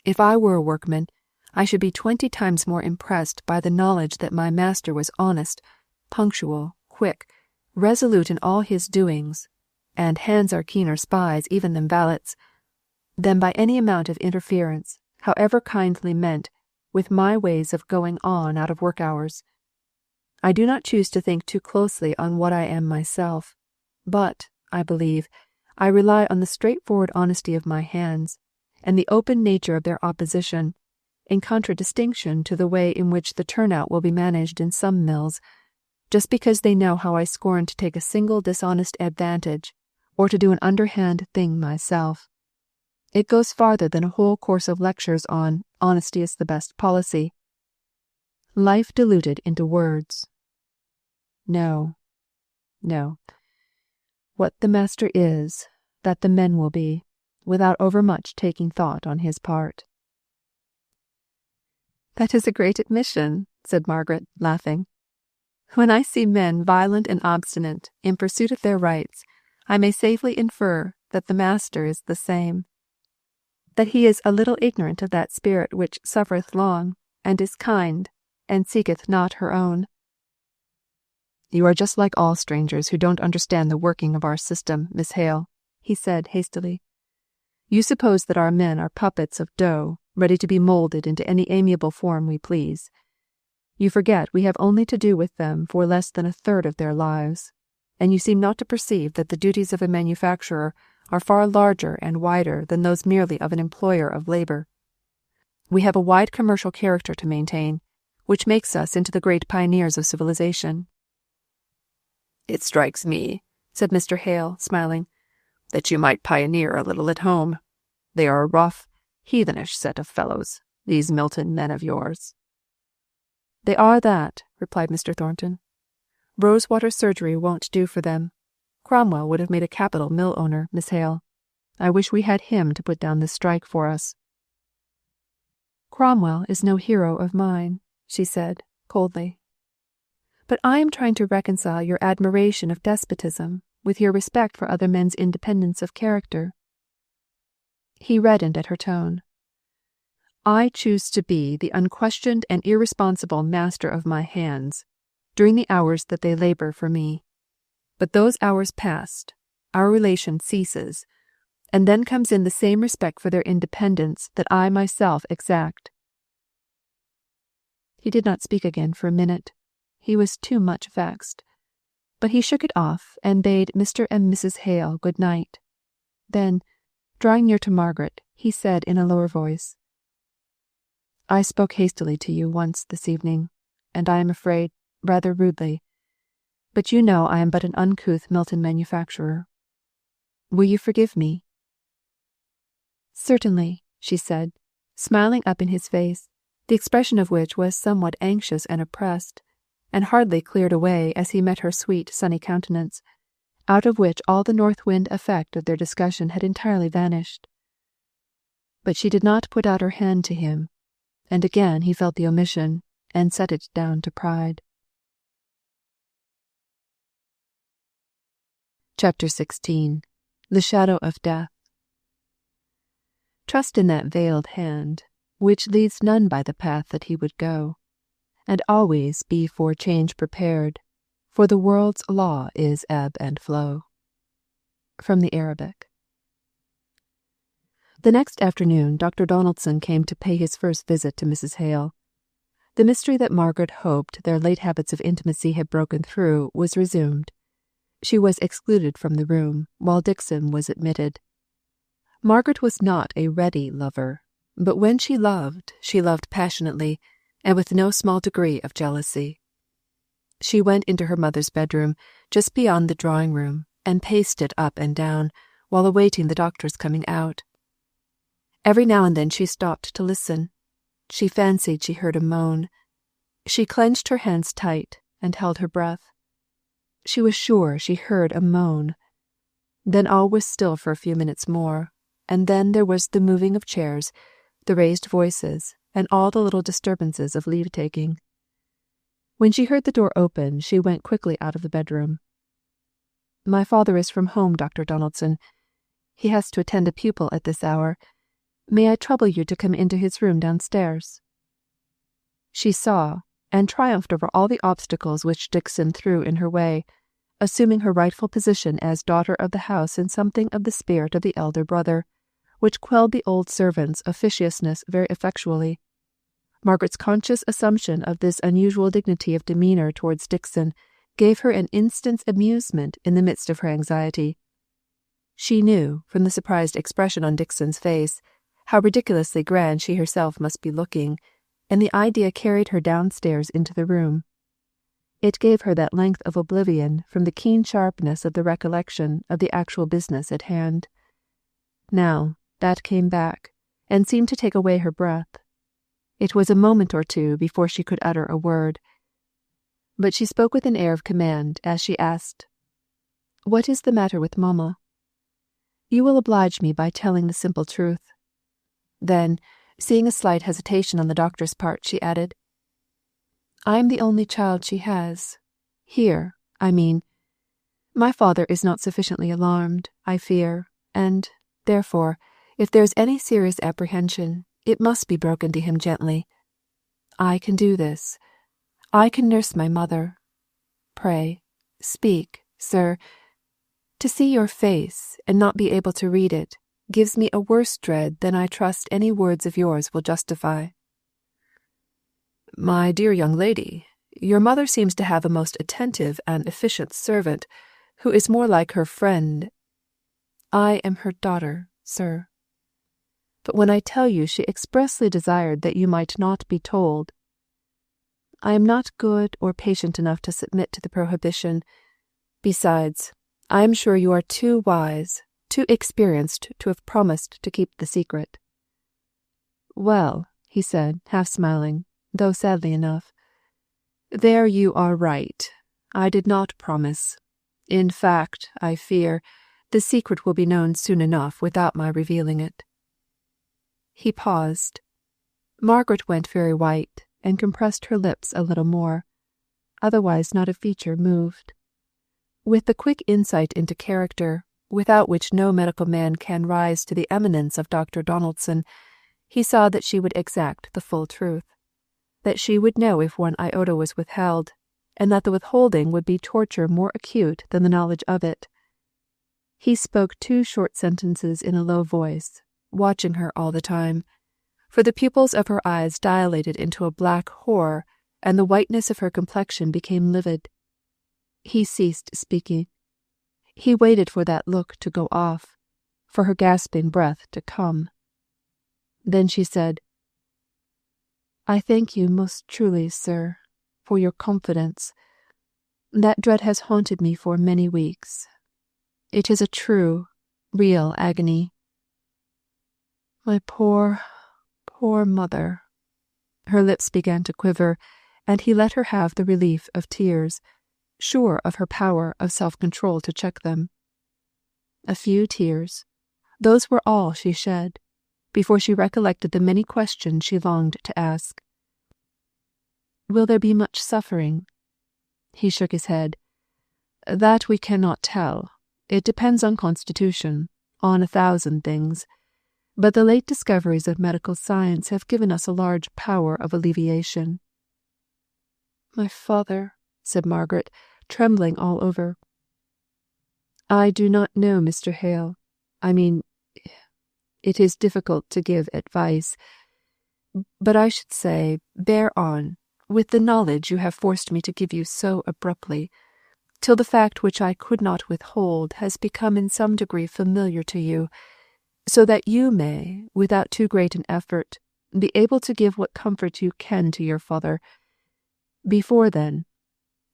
if I were a workman, I should be 20 times more impressed by the knowledge that my master was honest, punctual, quick, resolute in all his doings, and hands are keener spies even than valets, than by any amount of interference, however kindly meant, with my ways of going on out of work hours. I do not choose to think too closely on what I am myself, but, I believe, I rely on the straightforward honesty of my hands, and the open nature of their opposition, in contradistinction to the way in which the turnout will be managed in some mills, just because they know how I scorn to take a single dishonest advantage, or to do an underhand thing myself. It goes farther than a whole course of lectures on honesty is the best policy. Life diluted into words. No, no. What the master is, that the men will be, without overmuch taking thought on his part. That is a great admission, said Margaret, laughing. When I see men violent and obstinate in pursuit of their rights, I may safely infer that the master is the same, that he is a little ignorant of that spirit which suffereth long, and is kind, and seeketh not her own. You are just like all strangers who don't understand the working of our system, Miss Hale, he said hastily. You suppose that our men are puppets of dough, ready to be moulded into any amiable form we please. You forget we have only to do with them for less than a third of their lives, and you seem not to perceive that the duties of a manufacturer are far larger and wider than those merely of an employer of labour. We have a wide commercial character to maintain, which makes us into the great pioneers of civilization. It strikes me, said Mr. Hale, smiling, that you might pioneer a little at home. They are a rough, heathenish set of fellows, these Milton men of yours. They are that, replied Mr. Thornton. Rosewater surgery won't do for them. Cromwell would have made a capital mill owner, Miss Hale. I wish we had him to put down this strike for us." "Cromwell is no hero of mine," she said, coldly. "But I am trying to reconcile your admiration of despotism with your respect for other men's independence of character." He reddened at her tone. "I choose to be the unquestioned and irresponsible master of my hands during the hours that they labour for me. But those hours past, our relation ceases, and then comes in the same respect for their independence that I myself exact." He did not speak again for a minute. He was too much vexed. But he shook it off and bade Mr. and Mrs. Hale good night. Then, drawing near to Margaret, he said in a lower voice, "I spoke hastily to you once this evening, and I am afraid, rather rudely. But you know I am but an uncouth Milton manufacturer. Will you forgive me?" "Certainly," she said, smiling up in his face, the expression of which was somewhat anxious and oppressed, and hardly cleared away as he met her sweet sunny countenance, out of which all the north wind effect of their discussion had entirely vanished. But she did not put out her hand to him, and again he felt the omission, and set it down to pride. Chapter 16. The Shadow of Death. Trust in that veiled hand, which leads none by the path that he would go, and always be for change prepared, for the world's law is ebb and flow. From the Arabic. The next afternoon Dr. Donaldson came to pay his first visit to Mrs. Hale. The mystery that Margaret hoped their late habits of intimacy had broken through was resumed. She was excluded from the room, while Dixon was admitted. Margaret was not a ready lover, but when she loved passionately, and with no small degree of jealousy. She went into her mother's bedroom, just beyond the drawing-room, and paced it up and down, while awaiting the doctor's coming out. Every now and then she stopped to listen. She fancied she heard a moan. She clenched her hands tight, and held her breath. She was sure she heard a moan. Then all was still for a few minutes more, and then there was the moving of chairs, the raised voices, and all the little disturbances of leave-taking. When she heard the door open, she went quickly out of the bedroom. "My father is from home, Dr. Donaldson. He has to attend a pupil at this hour. May I trouble you to come into his room downstairs?" She saw, and triumphed over all the obstacles which Dixon threw in her way, assuming her rightful position as daughter of the house in something of the spirit of the elder brother, which quelled the old servant's officiousness very effectually. Margaret's conscious assumption of this unusual dignity of demeanour towards Dixon gave her an instant's amusement in the midst of her anxiety. She knew, from the surprised expression on Dixon's face, how ridiculously grand she herself must be looking, and the idea carried her downstairs into the room. It gave her that length of oblivion from the keen sharpness of the recollection of the actual business at hand. Now, that came back, and seemed to take away her breath. It was a moment or two before she could utter a word. But she spoke with an air of command as she asked, "What is the matter with Mamma?" "You will oblige me by telling the simple truth." Then, seeing a slight hesitation on the doctor's part, she added, "I am the only child she has. Here, I mean. My father is not sufficiently alarmed, I fear, and, therefore, if there is any serious apprehension, it must be broken to him gently. I can do this. I can nurse my mother. Pray, speak, sir. To see your face, and not be able to read it, gives me a worse dread than I trust any words of yours will justify." "My dear young lady, your mother seems to have a most attentive and efficient servant, who is more like her friend." "I am her daughter, sir. But when I tell you she expressly desired that you might not be told, I am not good or patient enough to submit to the prohibition. Besides, I am sure you are too wise, too experienced to have promised to keep the secret." "Well," he said, half smiling, though sadly enough, "there you are right. I did not promise. In fact, I fear, The secret will be known soon enough without my revealing it." He paused. Margaret went very white, and compressed her lips a little more. Otherwise not a feature moved. With the quick insight into character, without which no medical man can rise to the eminence of Dr. Donaldson, he saw that she would exact the full truth, that she would know if one iota was withheld, and that the withholding would be torture more acute than the knowledge of it. He spoke 2 short sentences in a low voice, watching her all the time, for the pupils of her eyes dilated into a black horror, and the whiteness of her complexion became livid. He ceased speaking. He waited for that look to go off, for her gasping breath to come. Then she said, "I thank you most truly, sir, for your confidence. That dread has haunted me for many weeks. It is a true, real agony. My poor, poor mother." Her lips began to quiver, and he let her have the relief of tears, sure of her power of self-control to check them. A few tears, those were all she shed, before she recollected the many questions she longed to ask. "Will there be much suffering?" He shook his head. "That we cannot tell. It depends on constitution, on 1,000 things. But the late discoveries of medical science have given us a large power of alleviation." "My father," said Margaret, trembling all over. "I do not know, Mr. Hale. I mean, it is difficult to give advice. But I should say, bear on, with the knowledge you have forced me to give you so abruptly, till the fact which I could not withhold has become in some degree familiar to you, so that you may, without too great an effort, be able to give what comfort you can to your father. Before then,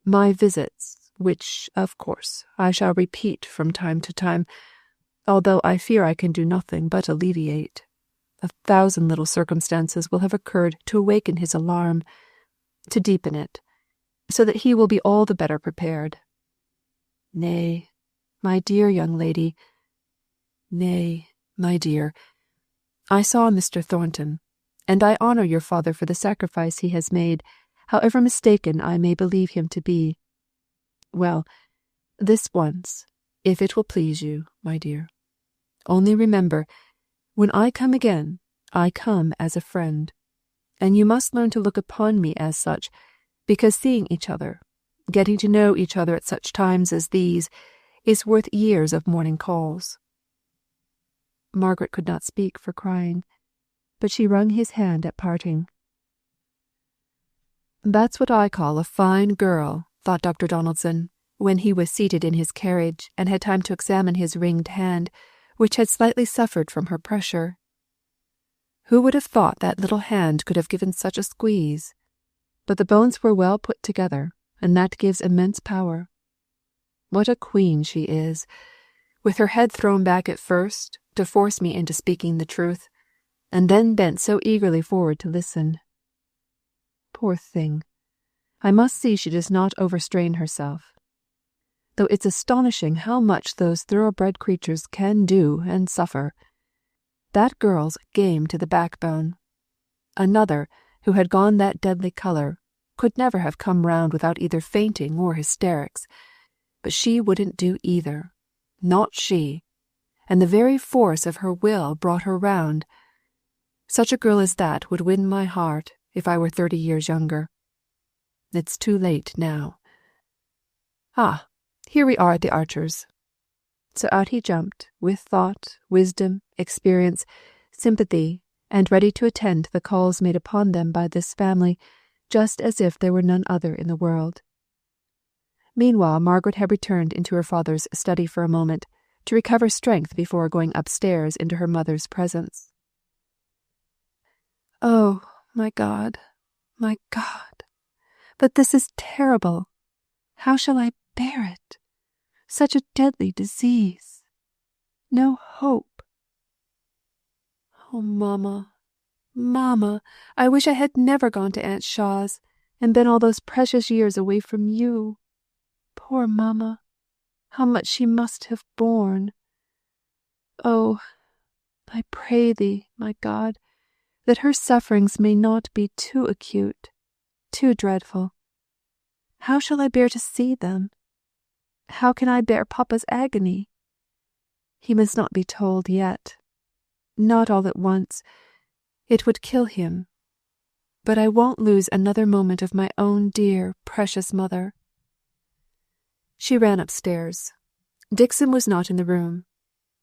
my visits, which, of course, I shall repeat from time to time, although I fear I can do nothing but alleviate. 1,000 little circumstances will have occurred to awaken his alarm, to deepen it, so that he will be all the better prepared. Nay, my dear young lady, nay, my dear, I saw Mr. Thornton, and I honour your father for the sacrifice he has made, however mistaken I may believe him to be. Well, this once, if it will please you, my dear. Only remember, when I come again, I come as a friend, and you must learn to look upon me as such, because seeing each other, getting to know each other at such times as these, is worth years of morning calls." Margaret could not speak for crying, but she wrung his hand at parting. "That's what I call a fine girl," thought Dr. Donaldson, when he was seated in his carriage and had time to examine his ringed hand, which had slightly suffered from her pressure. Who would have thought that little hand could have given such a squeeze? But the bones were well put together, and that gives immense power. What a queen she is, with her head thrown back at first, to force me into speaking the truth, and then bent so eagerly forward to listen. Poor thing, I must see she does not overstrain herself. Though it's astonishing how much those thoroughbred creatures can do and suffer. That girl's game to the backbone. Another, who had gone that deadly colour, could never have come round without either fainting or hysterics. But she wouldn't do either. Not she. And the very force of her will brought her round. Such a girl as that would win my heart if I were 30 years younger. It's too late now. Ah, here we are at the Archers." So out he jumped, with thought, wisdom, experience, sympathy, and ready to attend to the calls made upon them by this family, just as if there were none other in the world. Meanwhile, Margaret had returned into her father's study for a moment, to recover strength before going upstairs into her mother's presence. "Oh, my God, my God! But this is terrible! How shall I bear it? Such a deadly disease! No hope! Oh, Mamma, Mamma, I wish I had never gone to Aunt Shaw's, and been all those precious years away from you. Poor Mamma! How much she must have borne! Oh, I pray thee, my God, that her sufferings may not be too acute, too dreadful. How shall I bear to see them? How can I bear papa's agony? He must not be told yet. Not all at once. It would kill him. But I won't lose another moment of my own dear, precious mother. She ran upstairs. Dixon was not in the room.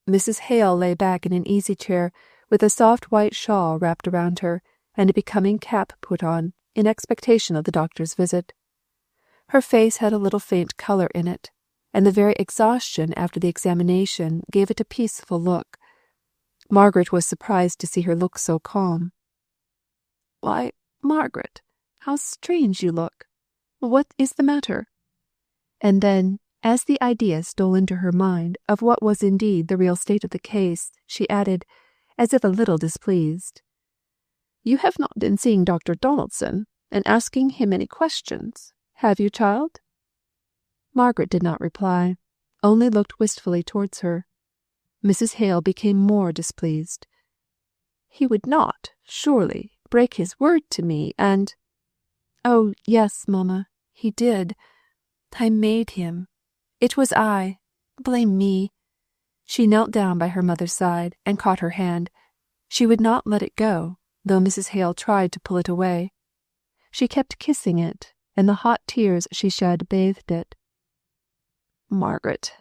Mrs. Hale lay back in an easy-chair with a soft white shawl wrapped around her and a becoming cap put on, in expectation of the doctor's visit. Her face had a little faint colour in it, and the very exhaustion after the examination gave it a peaceful look. Margaret was surprised to see her look so calm. "Why, Margaret, how strange you look! What is the matter?" And then, as the idea stole into her mind of what was indeed the real state of the case, she added, as if a little displeased, "You have not been seeing Dr. Donaldson and asking him any questions, have you, child?" Margaret did not reply, only looked wistfully towards her. Mrs. Hale became more displeased. "He would not, surely, break his word to me, and—" "Oh, yes, mamma, he did. I made him. It was I. Blame me." She knelt down by her mother's side and caught her hand. She would not let it go, though Mrs. Hale tried to pull it away. She kept kissing it, and the hot tears she shed bathed it. "Margaret,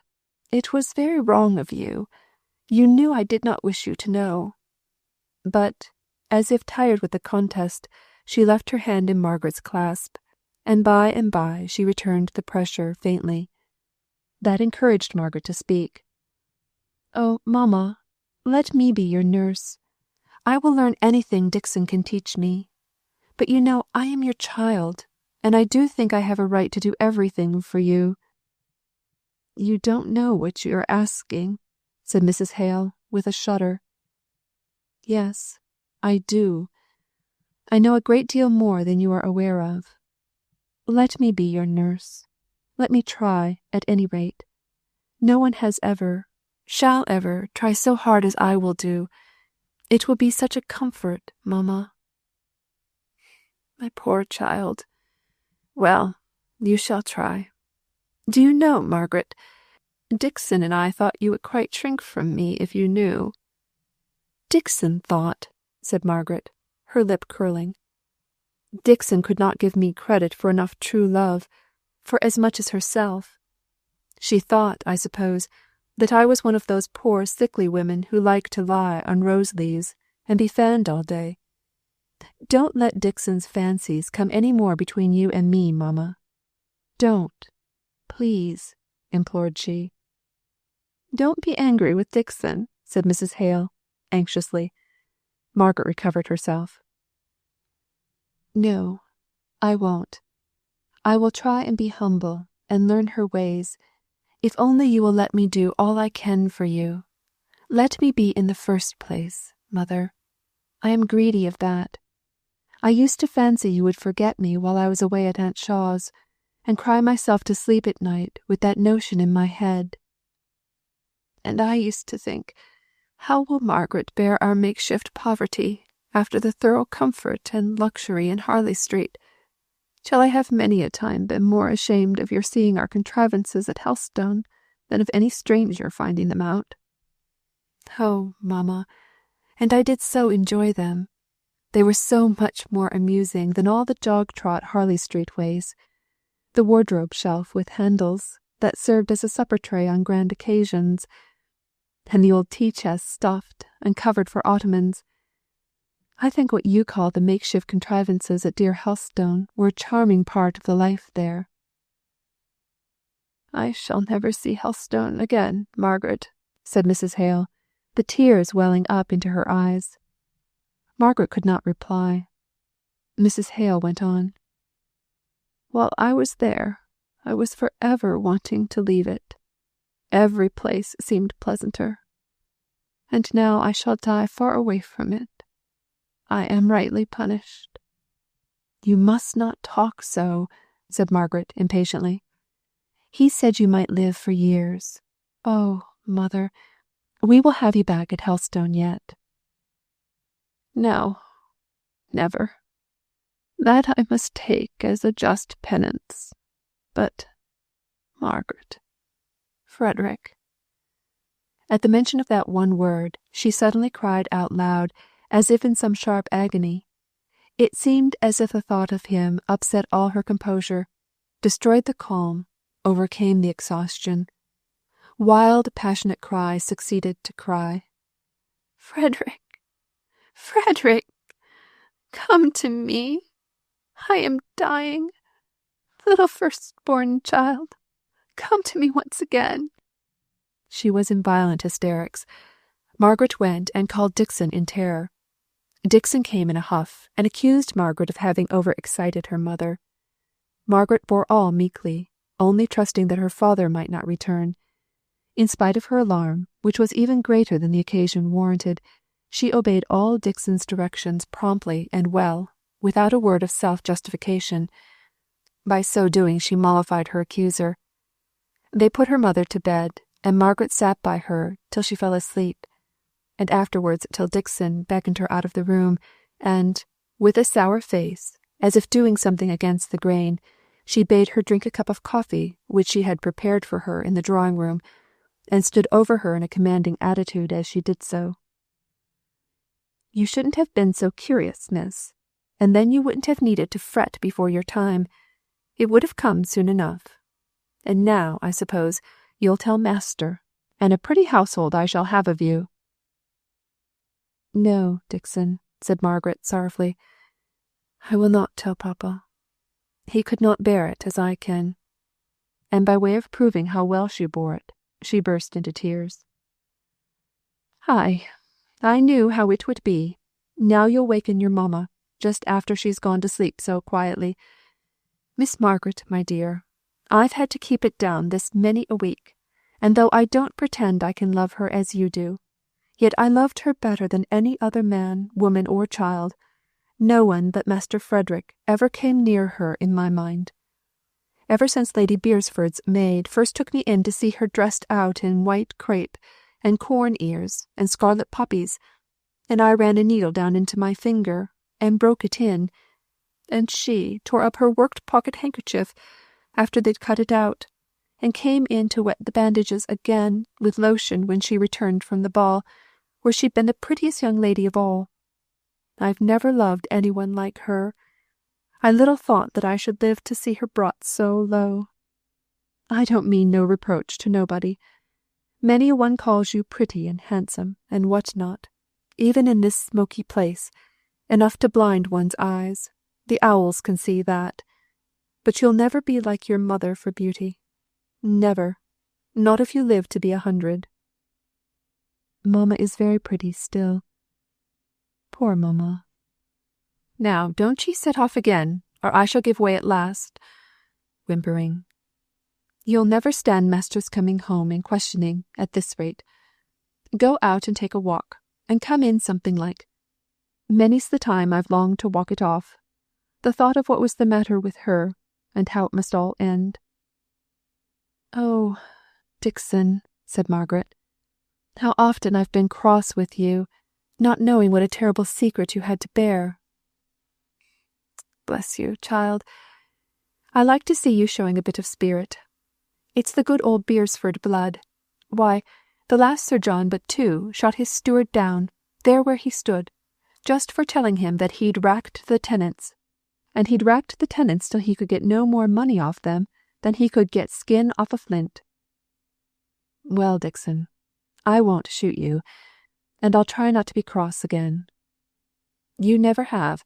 it was very wrong of you. You knew I did not wish you to know." But, as if tired with the contest, she left her hand in Margaret's clasp, and by she returned the pressure faintly. That encouraged Margaret to speak. "Oh, mamma, let me be your nurse. I will learn anything Dixon can teach me. But you know I am your child, and I do think I have a right to do everything for you." "You don't know what you are asking," said Mrs. Hale, with a shudder. "Yes, I do. I know a great deal more than you are aware of. Let me be your nurse. Let me try, at any rate. No one has ever, shall ever, try so hard as I will do. It will be such a comfort, mamma." "My poor child. Well, you shall try. Do you know, Margaret, Dixon and I thought you would quite shrink from me if you knew." "Dixon thought," said Margaret, her lip curling. "Dixon could not give me credit for enough true love, for as much as herself. She thought, I suppose, that I was one of those poor sickly women who like to lie on rose leaves and be fanned all day. Don't let Dixon's fancies come any more between you and me, mamma. Don't, please," implored she. "Don't be angry with Dixon," said Mrs. Hale, anxiously. Margaret recovered herself. "No, I won't. I will try and be humble and learn her ways, if only you will let me do all I can for you. Let me be in the first place, mother. I am greedy of that. I used to fancy you would forget me while I was away at Aunt Shaw's, and cry myself to sleep at night with that notion in my head. And I used to think, how will Margaret bear our makeshift poverty after the thorough comfort and luxury in Harley Street? Shall I have many a time been more ashamed of your seeing our contrivances at Helstone than of any stranger finding them out? Oh, mamma, and I did so enjoy them. They were so much more amusing than all the jog-trot Harley Street ways. The wardrobe shelf with handles that served as a supper tray on grand occasions, and the old tea-chest stuffed and covered for ottomans. I think what you call the makeshift contrivances at dear Helstone were a charming part of the life there." "I shall never see Helstone again, Margaret," said Mrs. Hale, the tears welling up into her eyes. Margaret could not reply. Mrs. Hale went on. "While I was there, I was for ever wanting to leave it. Every place seemed pleasanter. And now I shall die far away from it. I am rightly punished." "You must not talk so," said Margaret impatiently. "He said you might live for years. Oh, mother, We will have you back at Helstone yet." "No, never. That I must take as a just penance. But, Margaret, Frederick." At the mention of that one word, she suddenly cried out loud, as if in some sharp agony. It seemed as if the thought of him upset all her composure, destroyed the calm, overcame the exhaustion. Wild, passionate cry succeeded to cry. "Frederick! Frederick! Come to me! I am dying! Little firstborn child, come to me once again!" She was in violent hysterics. Margaret went and called Dixon in terror. Dixon came in a huff and accused Margaret of having overexcited her mother. Margaret bore all meekly, only trusting that her father might not return. In spite of her alarm, which was even greater than the occasion warranted, she obeyed all Dixon's directions promptly and well, without a word of self-justification. By so doing she mollified her accuser. They put her mother to bed, and Margaret sat by her till she fell asleep, and afterwards till Dixon beckoned her out of the room, and, with a sour face, as if doing something against the grain, she bade her drink a cup of coffee which she had prepared for her in the drawing-room, and stood over her in a commanding attitude as she did so. "You shouldn't have been so curious, miss, and then you wouldn't have needed to fret before your time. It would have come soon enough. And now, I suppose, you'll tell master, and a pretty household I shall have of you." "No, Dixon," said Margaret sorrowfully. "I will not tell papa. He could not bear it as I can." And by way of proving how well she bore it, she burst into tears. "Aye, I knew how it would be. Now you'll waken your mamma, just after she's gone to sleep so quietly. Miss Margaret, my dear, I've had to keep it down this many a week, and though I don't pretend I can love her as you do, yet I loved her better than any other man, woman, or child. No one but Master Frederick ever came near her in my mind. Ever since Lady Beresford's maid first took me in to see her dressed out in white crape, and corn ears, and scarlet poppies, and I ran a needle down into my finger, and broke it in, and she tore up her worked pocket-handkerchief after they'd cut it out, and came in to wet the bandages again with lotion when she returned from the ball, where she'd been the prettiest young lady of all. I've never loved anyone like her. I little thought that I should live to see her brought so low. I don't mean no reproach to nobody. Many a one calls you pretty and handsome and what not, even in this smoky place, enough to blind one's eyes. The owls can see that. But you'll never be like your mother for beauty. Never. Not if you live to be 100. Mamma is very pretty still. Poor mamma. Now, don't ye set off again, or I shall give way at last," whimpering. "You'll never stand master's coming home and questioning at this rate. Go out and take a walk, and come in something like. Many's the time I've longed to walk it off, the thought of what was the matter with her, and how it must all end." "Oh, Dixon," said Margaret, "how often I've been cross with you, not knowing what a terrible secret you had to bear." "Bless you, child. I like to see you showing a bit of spirit. It's the good old Beresford blood. Why, the last Sir John but 2 shot his steward down, there where he stood, just for telling him that he'd racked the tenants, and he'd racked the tenants till he could get no more money off them than he could get skin off a flint. Well, Dixon, I won't shoot you, and I'll try not to be cross again. You never have.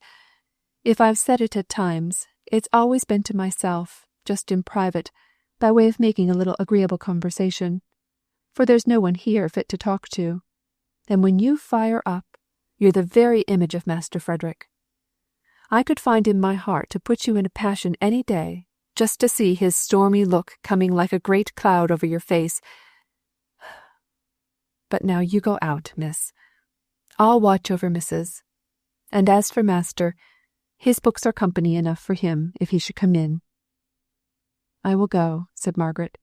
If I've said it at times, it's always been to myself, just in private, by way of making a little agreeable conversation, for there's no one here fit to talk to, and when you fire up, you're the very image of Master Frederick. I could find in my heart to put you in a passion any day, just to see his stormy look coming like a great cloud over your face. But now you go out, miss. I'll watch over missus. And as for master, his books are company enough for him if he should come in." "I will go," said Margaret.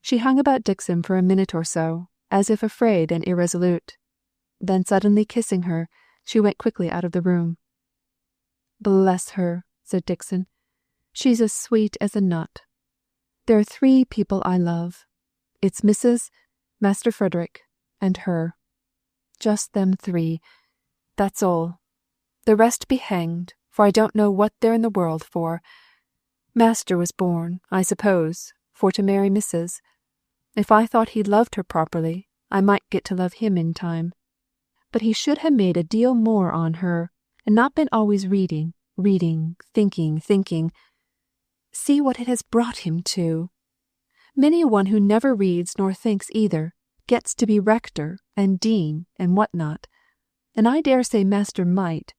She hung about Dixon for a minute or so, as if afraid and irresolute. Then suddenly kissing her, she went quickly out of the room. "Bless her," said Dixon. "She's as sweet as a nut. There are 3 people I love. It's Mrs., Master Frederick, and her. Just them 3. That's all. The rest be hanged, for I don't know what they're in the world for. Master was born, I suppose, for to marry Mrs. If I thought he loved her properly, I might get to love him in time. But he should have made a deal more on her, and not been always reading, thinking. See what it has brought him to. Many a one who never reads nor thinks either gets to be rector and dean and what not, and I dare say Master might,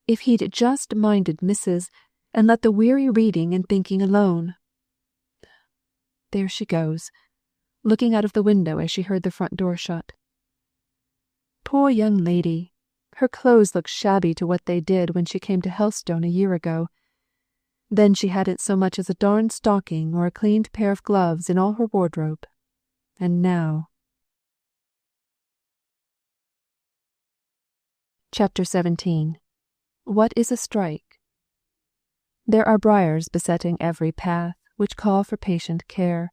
if he'd just minded Mrs. and let the weary reading and thinking alone. There she goes, looking out of the window as she heard the front door shut. Poor young lady, her clothes look shabby to what they did when she came to Helstone a year ago. Then she hadn't so much as a darned stocking or a cleaned pair of gloves in all her wardrobe. And now... Chapter 17. What is a strike? There are briars besetting every path, which call for patient care,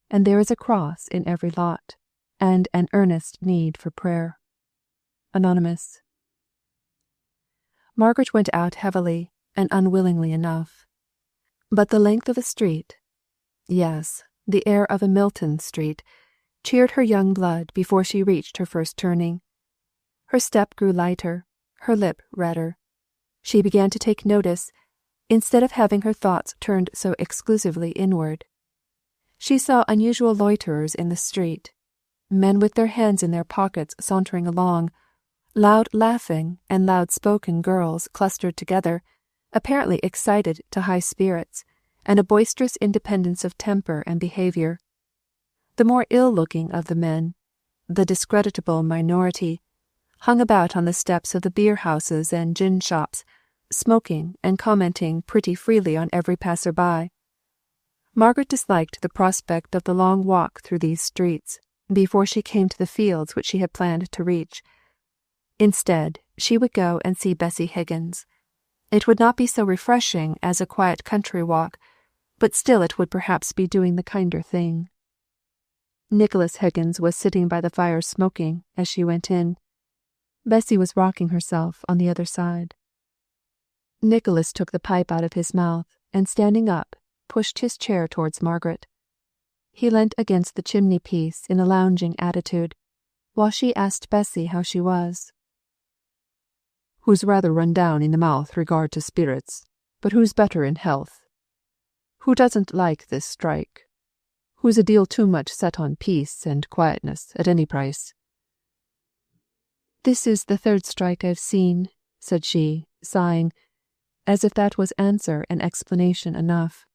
and there is a cross in every lot, and an earnest need for prayer. Anonymous. Margaret went out heavily and unwillingly enough. But the length of a street, yes, the air of a Milton street, cheered her young blood before she reached her first turning. Her step grew lighter, her lip redder. She began to take notice, instead of having her thoughts turned so exclusively inward. She saw unusual loiterers in the street, men with their hands in their pockets sauntering along, loud laughing and loud-spoken girls clustered together, apparently excited to high spirits, and a boisterous independence of temper and behaviour. The more ill-looking of the men, the discreditable minority, hung about on the steps of the beer-houses and gin-shops, smoking and commenting pretty freely on every passer-by. Margaret disliked the prospect of the long walk through these streets before she came to the fields which she had planned to reach. Instead, she would go and see Bessy Higgins. It would not be so refreshing as a quiet country walk, but still it would perhaps be doing the kinder thing. Nicholas Higgins was sitting by the fire smoking as she went in. Bessy was rocking herself on the other side. Nicholas took the pipe out of his mouth and, standing up, pushed his chair towards Margaret. He leant against the chimney-piece in a lounging attitude, while she asked Bessy how she was. "Who's rather run down in the mouth regard to spirits, but who's better in health? Who doesn't like this strike? Who's a deal too much set on peace and quietness at any price?" "This is the 3rd strike I've seen," said she, sighing, as if that was answer and explanation enough.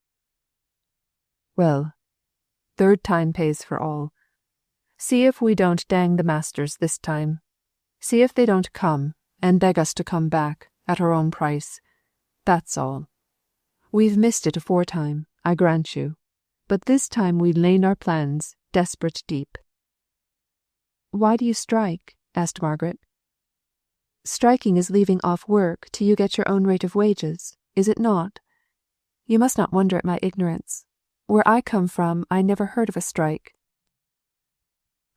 "Well, 3rd time pays for all. See if we don't dang the masters this time. See if they don't come and beg us to come back at our own price. That's all. We've missed it aforetime, I grant you, but this time we laid our plans desperate deep." "Why do you strike?" asked Margaret. "Striking is leaving off work till you get your own rate of wages, is it not? You must not wonder at my ignorance. Where I come from, I never heard of a strike."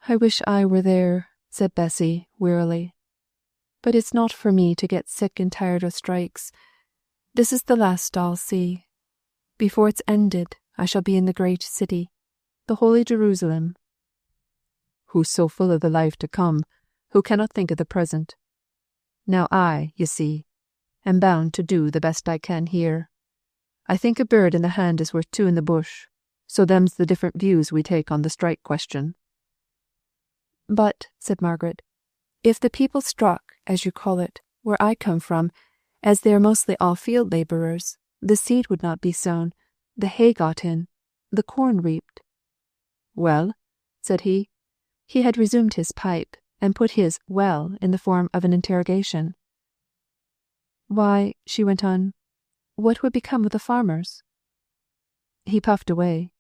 "I wish I were there," said Bessy wearily. "But it's not for me to get sick and tired of strikes. This is the last I'll see. Before it's ended, I shall be in the great city, the holy Jerusalem." "Who's so full of the life to come, who cannot think of the present? Now I, you see, am bound to do the best I can here. I think a bird in the hand is worth 2 in the bush, so them's the different views we take on the strike question." "But," said Margaret, "if the people struck, as you call it, where I come from, as they are mostly all field labourers, the seed would not be sown, the hay got in, the corn reaped." "Well?" said he. He had resumed his pipe, and put his "well" in the form of an interrogation. "Why," she went on, "what would become of the farmers?" He puffed away.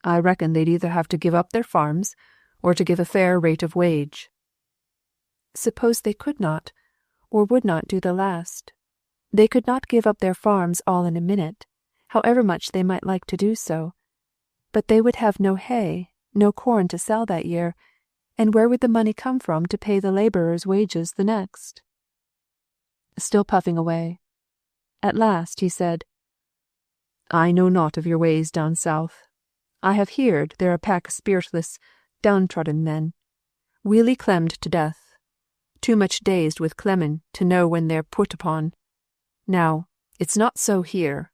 "I reckon they'd either have to give up their farms, or to give a fair rate of wage. Suppose they could not, or would not do the last. They could not give up their farms all in a minute, however much they might like to do so. But they would have no hay, no corn to sell that year, and where would the money come from to pay the labourers' wages the next? Still puffing away. At last he said, I know naught of your ways down south. I have heerd they're a pack of spiritless, downtrodden men, weally clemmed to death, too much dazed with clemming to know when they're put upon. Now, it's not so here.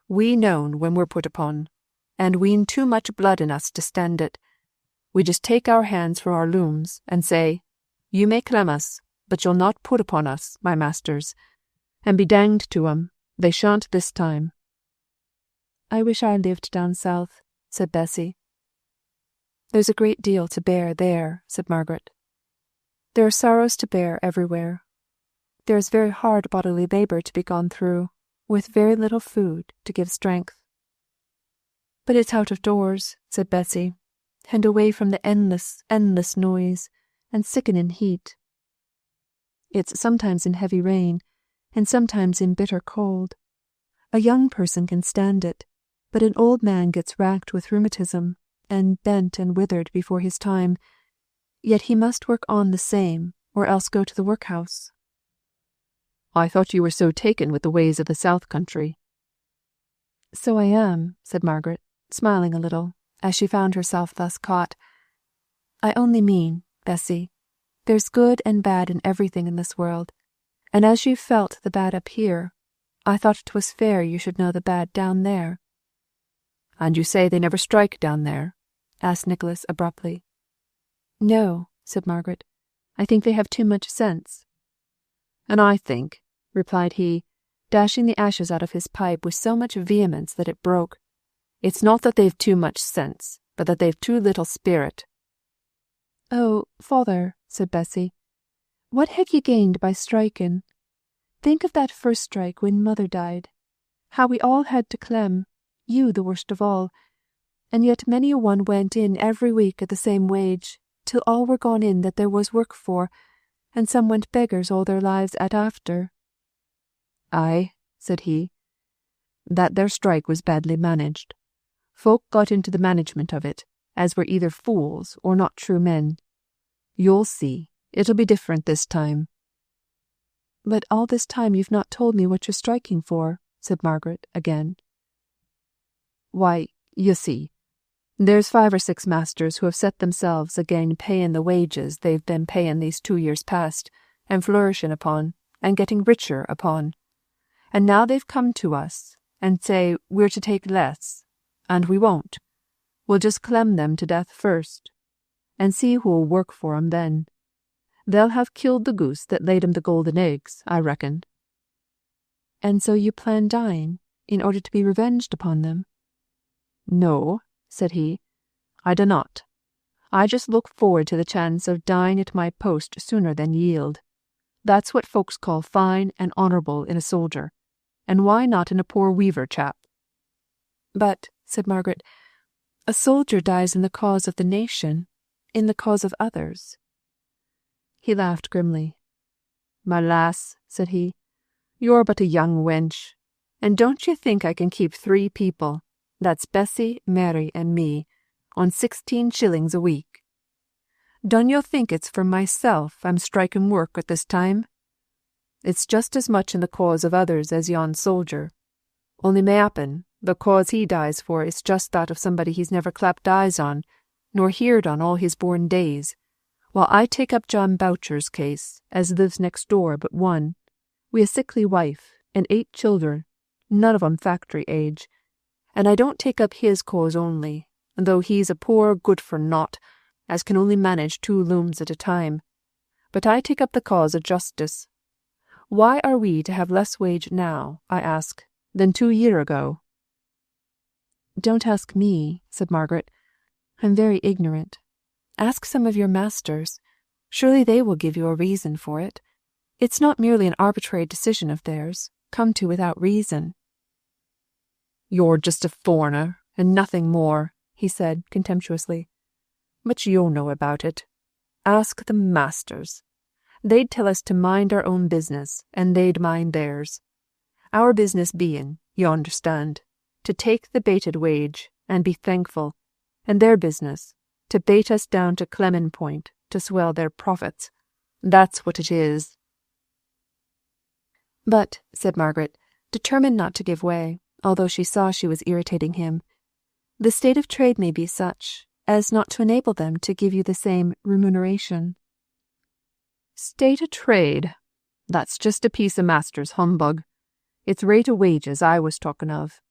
We known when we're put upon, and we'n too much blood in us to stand it. We just take our hands for our looms, and say, You may clem us, but you'll not put upon us, my masters. And be danged to 'em, they shan't this time. I wish I lived down south, said Bessy. There's a great deal to bear there, said Margaret. There are sorrows to bear everywhere. There is very hard bodily labour to be gone through, with very little food to give strength. But it's out of doors, said Bessy, and away from the endless, endless noise, and sickening heat. It's sometimes in heavy rain, and sometimes in bitter cold. A young person can stand it, but an old man gets racked with rheumatism, and bent and withered before his time, yet he must work on the same, or else go to the workhouse. I thought you were so taken with the ways of the south country. So I am, said Margaret, smiling a little, as she found herself thus caught. I only mean, Bessy, there's good and bad in everything in this world, and as you've felt the bad up here, I thought it was fair you should know the bad down there. And you say they never strike down there? Asked Nicholas abruptly. No, said Margaret. I think they have too much sense. And I think, replied he, dashing the ashes out of his pipe with so much vehemence that it broke, it's not that they've too much sense, but that they've too little spirit. Oh, father, said Bessy, what had ye gained by striking? Think of that first strike when mother died. How we all had to clem, you the worst of all, and yet many a one went in every week at the same wage, till all were gone in that there was work for, and some went beggars all their lives at after. Aye, said he, that their strike was badly managed. Folk got into the management of it, as were either fools or not true men. You'll see, it'll be different this time. But all this time you've not told me what you're striking for, said Margaret again. Why, you see, there's 5 or 6 masters who have set themselves again paying the wages they've been paying these 2 years past, and flourishing upon, and getting richer upon. And now they've come to us, and say we're to take less, and we won't. We'll just clem them to death first, and see who'll work for 'em then. They'll have killed the goose that laid 'em the golden eggs, I reckon. And so you plan dying, in order to be revenged upon them? No, said he, I do not. I just look forward to the chance of dying at my post sooner than yield. That's what folks call fine and honourable in a soldier, and why not in a poor weaver chap? But, said Margaret, a soldier dies in the cause of the nation, in the cause of others. He laughed grimly. My lass, said he, you're but a young wench, and don't you think I can keep 3 people, that's Bessy, Mary, and me, on 16 shillings a week? Don't you think it's for myself I'm striking work at this time? It's just as much in the cause of others as yon soldier, only mayhappen the cause he dies for is just that of somebody he's never clapped eyes on, nor heerd on all his born days, while I take up John Boucher's case, as lives next door but one, wi' a sickly wife, and 8 children, none of 'em factory age, and I don't take up his cause only, though he's a poor good-for-naught, as can only manage 2 looms at a time, but I take up the cause of justice. Why are we to have less wage now, I ask, than 2 year ago? Don't ask me, said Margaret. I'm very ignorant. Ask some of your masters. Surely they will give you a reason for it. It's not merely an arbitrary decision of theirs, come to without reason. You're just a foreigner, and nothing more, he said contemptuously. But you'll know about it. Ask the masters. They'd tell us to mind our own business, and they'd mind theirs. Our business being, you understand, to take the bated wage and be thankful, and their business, to bait us down to clemmin point to swell their profits. That's what it is." "But," said Margaret, determined not to give way, although she saw she was irritating him, "the state of trade may be such as not to enable them to give you the same remuneration." "State of trade? That's just a piece of master's humbug. It's rate of wages I was talking of.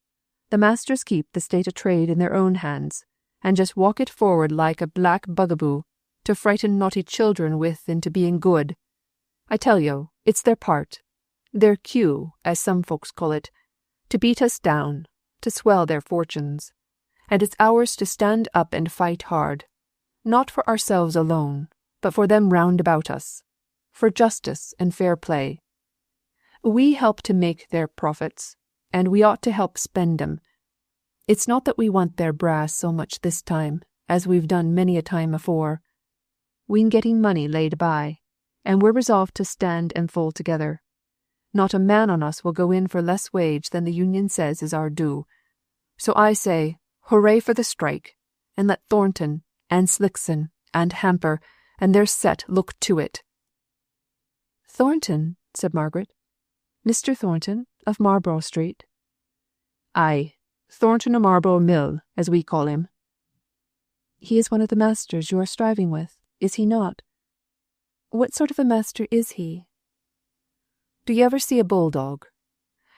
The masters keep the state of trade in their own hands, and just walk it forward like a black bugaboo, to frighten naughty children with into being good. I tell you, it's their part, their cue, as some folks call it, to beat us down, to swell their fortunes. And it's ours to stand up and fight hard, not for ourselves alone, but for them round about us, for justice and fair play. We help to make their profits, and we ought to help spend 'em. It's not that we want their brass so much this time, as we've done many a time afore. We'n getting money laid by, and we're resolved to stand and fall together. Not a man on us will go in for less wage than the Union says is our due. So I say, hooray for the strike, and let Thornton, and Slickson, and Hamper, and their set look to it." "Thornton," said Margaret. "Mr. Thornton, of Marlborough Street." "Aye, Thornton of Marlborough Mill, as we call him." "He is one of the masters you are striving with, is he not? What sort of a master is he?" "Do you ever see a bulldog?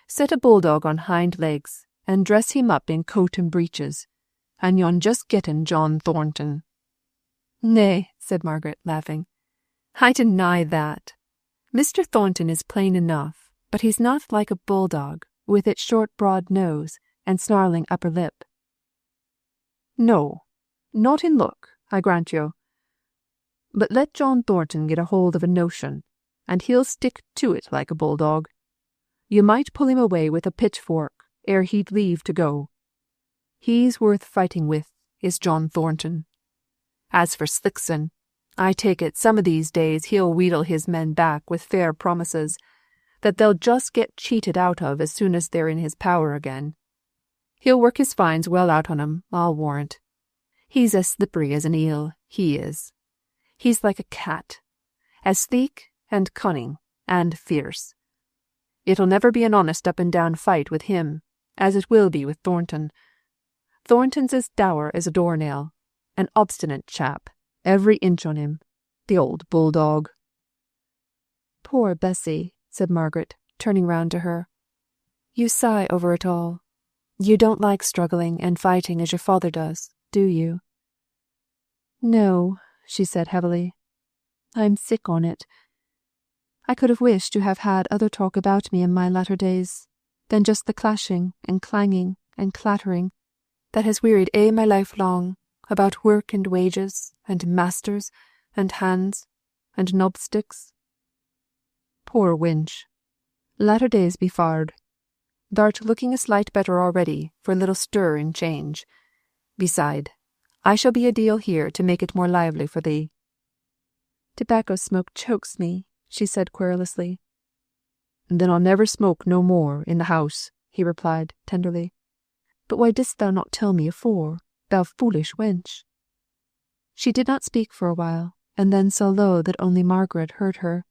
Set a bulldog on hind legs, and dress him up in coat and breeches, and you'n just getten John Thornton." "Nay," said Margaret, laughing, "I deny that. Mr. Thornton is plain enough, but he's not like a bulldog, with its short broad nose and snarling upper lip." "No, not in look, I grant you. But let John Thornton get a hold of a notion, and he'll stick to it like a bulldog. You might pull him away with a pitchfork ere he'd leave to go. He's worth fighting with, is John Thornton. As for Slickson, I take it some of these days he'll wheedle his men back with fair promises, that they'll just get cheated out of as soon as they're in his power again. He'll work his fines well out on 'em, I'll warrant. He's as slippery as an eel, he is. He's like a cat, as sleek and cunning and fierce. It'll never be an honest up and down fight with him, as it will be with Thornton. Thornton's as dour as a doornail, an obstinate chap, every inch on him, the old bulldog." "Poor Bessy," said Margaret, turning round to her. "You sigh over it all. You don't like struggling and fighting as your father does, do you?" "No," she said heavily. "I'm sick on it. I could have wished to have had other talk about me in my latter days than just the clashing and clanging and clattering that has wearied my life long about work and wages and masters and hands and knobsticks." "Poor wench. Latter days be farred. Thou'rt looking a slight better already for a little stir and change. Beside, I shall be a deal here to make it more lively for thee." "Tobacco smoke chokes me," she said querulously. "Then I'll never smoke no more in the house," he replied tenderly. "But why didst thou not tell me afore, thou foolish wench?" She did not speak for a while, and then so low that only Margaret heard her.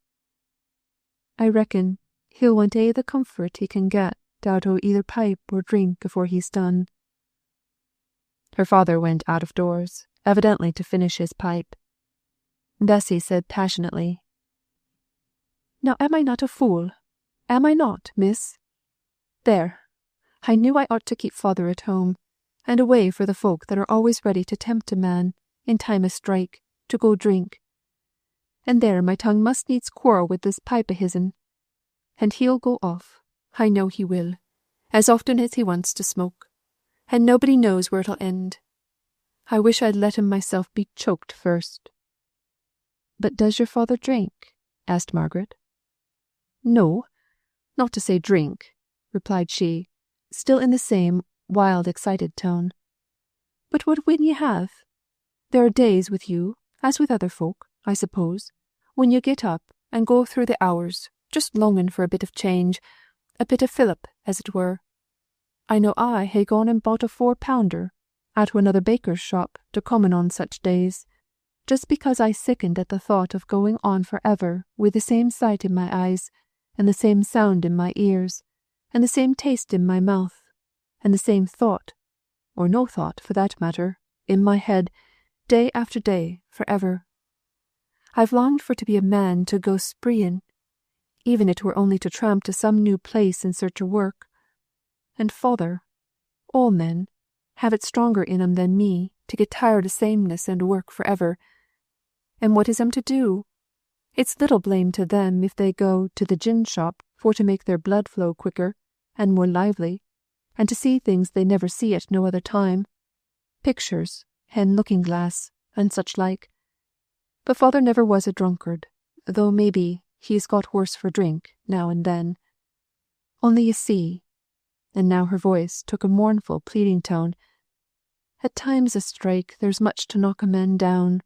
"I reckon he'll want the comfort he can get out o' either pipe or drink afore he's done." Her father went out of doors, evidently to finish his pipe. Bessy said passionately, "Now am I not a fool? Am I not, miss? There, I knew I ought to keep father at home, and away for the folk that are always ready to tempt a man, in time of strike, to go drink. And there my tongue must needs quarrel with this pipe of his'n, and he'll go off, I know he will, as often as he wants to smoke, and nobody knows where it'll end. I wish I'd let him myself be choked first." "But does your father drink?" asked Margaret. "No, not to say drink," replied she, still in the same wild excited tone. "But what win ye have? There are days with you, as with other folk, I suppose, when you get up and go through the hours, just longing for a bit of change, a bit of fillip, as it were. I know I hae gone and bought a 4-pounder out of another baker's shop to common on such days, just because I sickened at the thought of going on for ever with the same sight in my eyes, and the same sound in my ears, and the same taste in my mouth, and the same thought, or no thought for that matter, in my head, day after day, for ever. I've longed for to be a man to go spreeing, even it were only to tramp to some new place in search of work. And father, all men, have it stronger in 'em than me to get tired of sameness and work for ever. And what is 'em to do? It's little blame to them if they go to the gin shop for to make their blood flow quicker and more lively, and to see things they never see at no other time, pictures, and looking-glass, and such like. But father never was a drunkard, though maybe he's got worse for drink now and then. Only you see," and now her voice took a mournful, pleading tone, "at times o' strike there's much to knock a man down,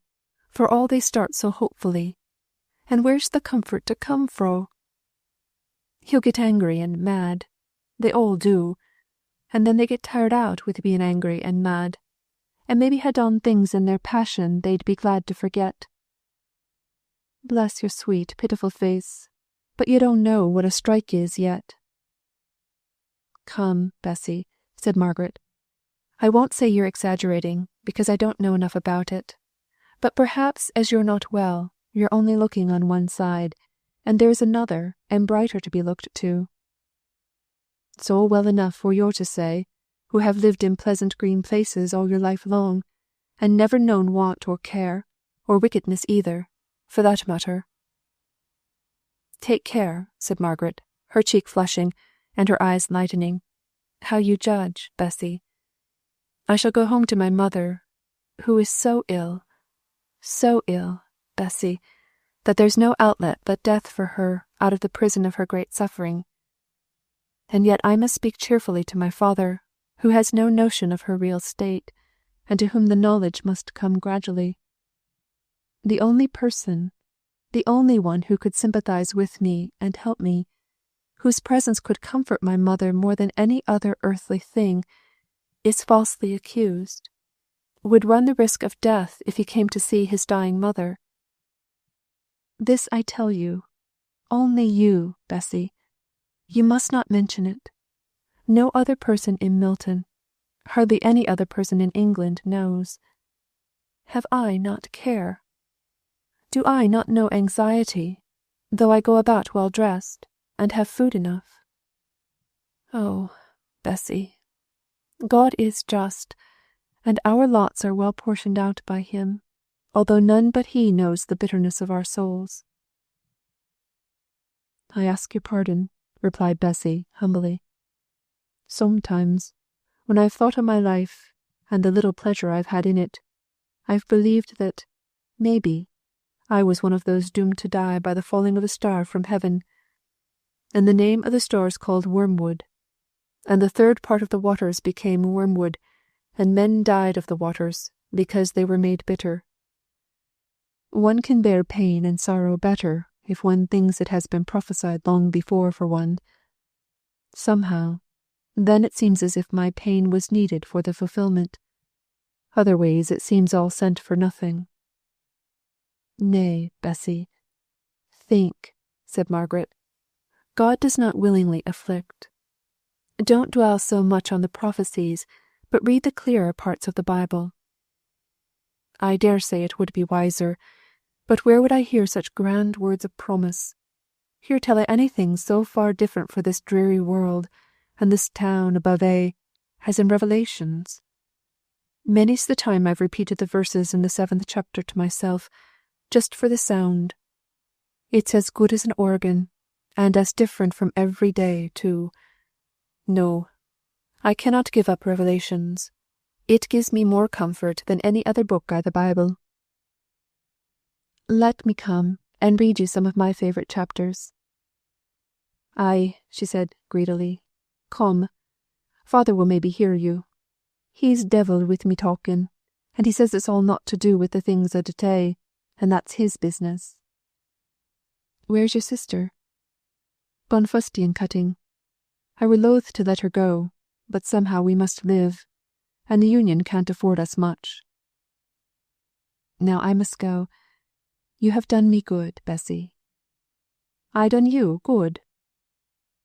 for all they start so hopefully, and where's the comfort to come fro? He'll get angry and mad, they all do, and then they get tired out with being angry and mad, and maybe had on things in their passion they'd be glad to forget. Bless your sweet, pitiful face, but you don't know what a strike is yet." "Come, Bessy," said Margaret. "I won't say you're exaggerating, because I don't know enough about it. But perhaps as you're not well, you're only looking on one side, and there is another and brighter to be looked to." "It's all well enough for you to say, who have lived in pleasant green places all your life long, and never known want or care, or wickedness either, for that matter." "Take care," said Margaret, her cheek flushing, and her eyes lightening, "how you judge, Bessy. I shall go home to my mother, who is so ill, Bessy, that there's no outlet but death for her out of the prison of her great suffering. And yet I must speak cheerfully to my father, who has no notion of her real state, and to whom the knowledge must come gradually. The only person, the only one who could sympathize with me and help me, whose presence could comfort my mother more than any other earthly thing, is falsely accused, would run the risk of death if he came to see his dying mother. This I tell you, only you, Bessy. You must not mention it. No other person in Milton, hardly any other person in England knows. Have I not care? Do I not know anxiety, though I go about well dressed, and have food enough? Oh, Bessy, God is just, and our lots are well portioned out by him, although none but he knows the bitterness of our souls." "I ask your pardon," replied Bessy humbly. "Sometimes, when I've thought of my life, and the little pleasure I've had in it, I've believed that, maybe, I was one of those doomed to die by the falling of a star from heaven, and the name of the star is called Wormwood, and the third part of the waters became wormwood, and men died of the waters, because they were made bitter. One can bear pain and sorrow better if one thinks it has been prophesied long before for one. Somehow, then it seems as if my pain was needed for the fulfilment. Other ways it seems all sent for nothing." "Nay, Bessy, think," said Margaret. "God does not willingly afflict. Don't dwell so much on the prophecies, but read the clearer parts of the Bible. I dare say it would be wiser, but where would I hear such grand words of promise? Hear tell I anything so far different for this dreary world, and this town above as in Revelations? Many's the time I've repeated the verses in the 7th chapter to myself, just for the sound. It's as good as an organ, and as different from every day, too. No, I cannot give up Revelations. It gives me more comfort than any other book i' the Bible." "Let me come and read you some of my favourite chapters." "Aye," she said greedily. "Come. Father will maybe hear you. He's devilled with me talking, and he says it's all not to do with the things o' the day, and that's his business. Where's your sister? Gone fustian cutting. I were loath to let her go, but somehow we must live, and the union can't afford us much. Now I must go. You have done me good, Bessy. I done you good?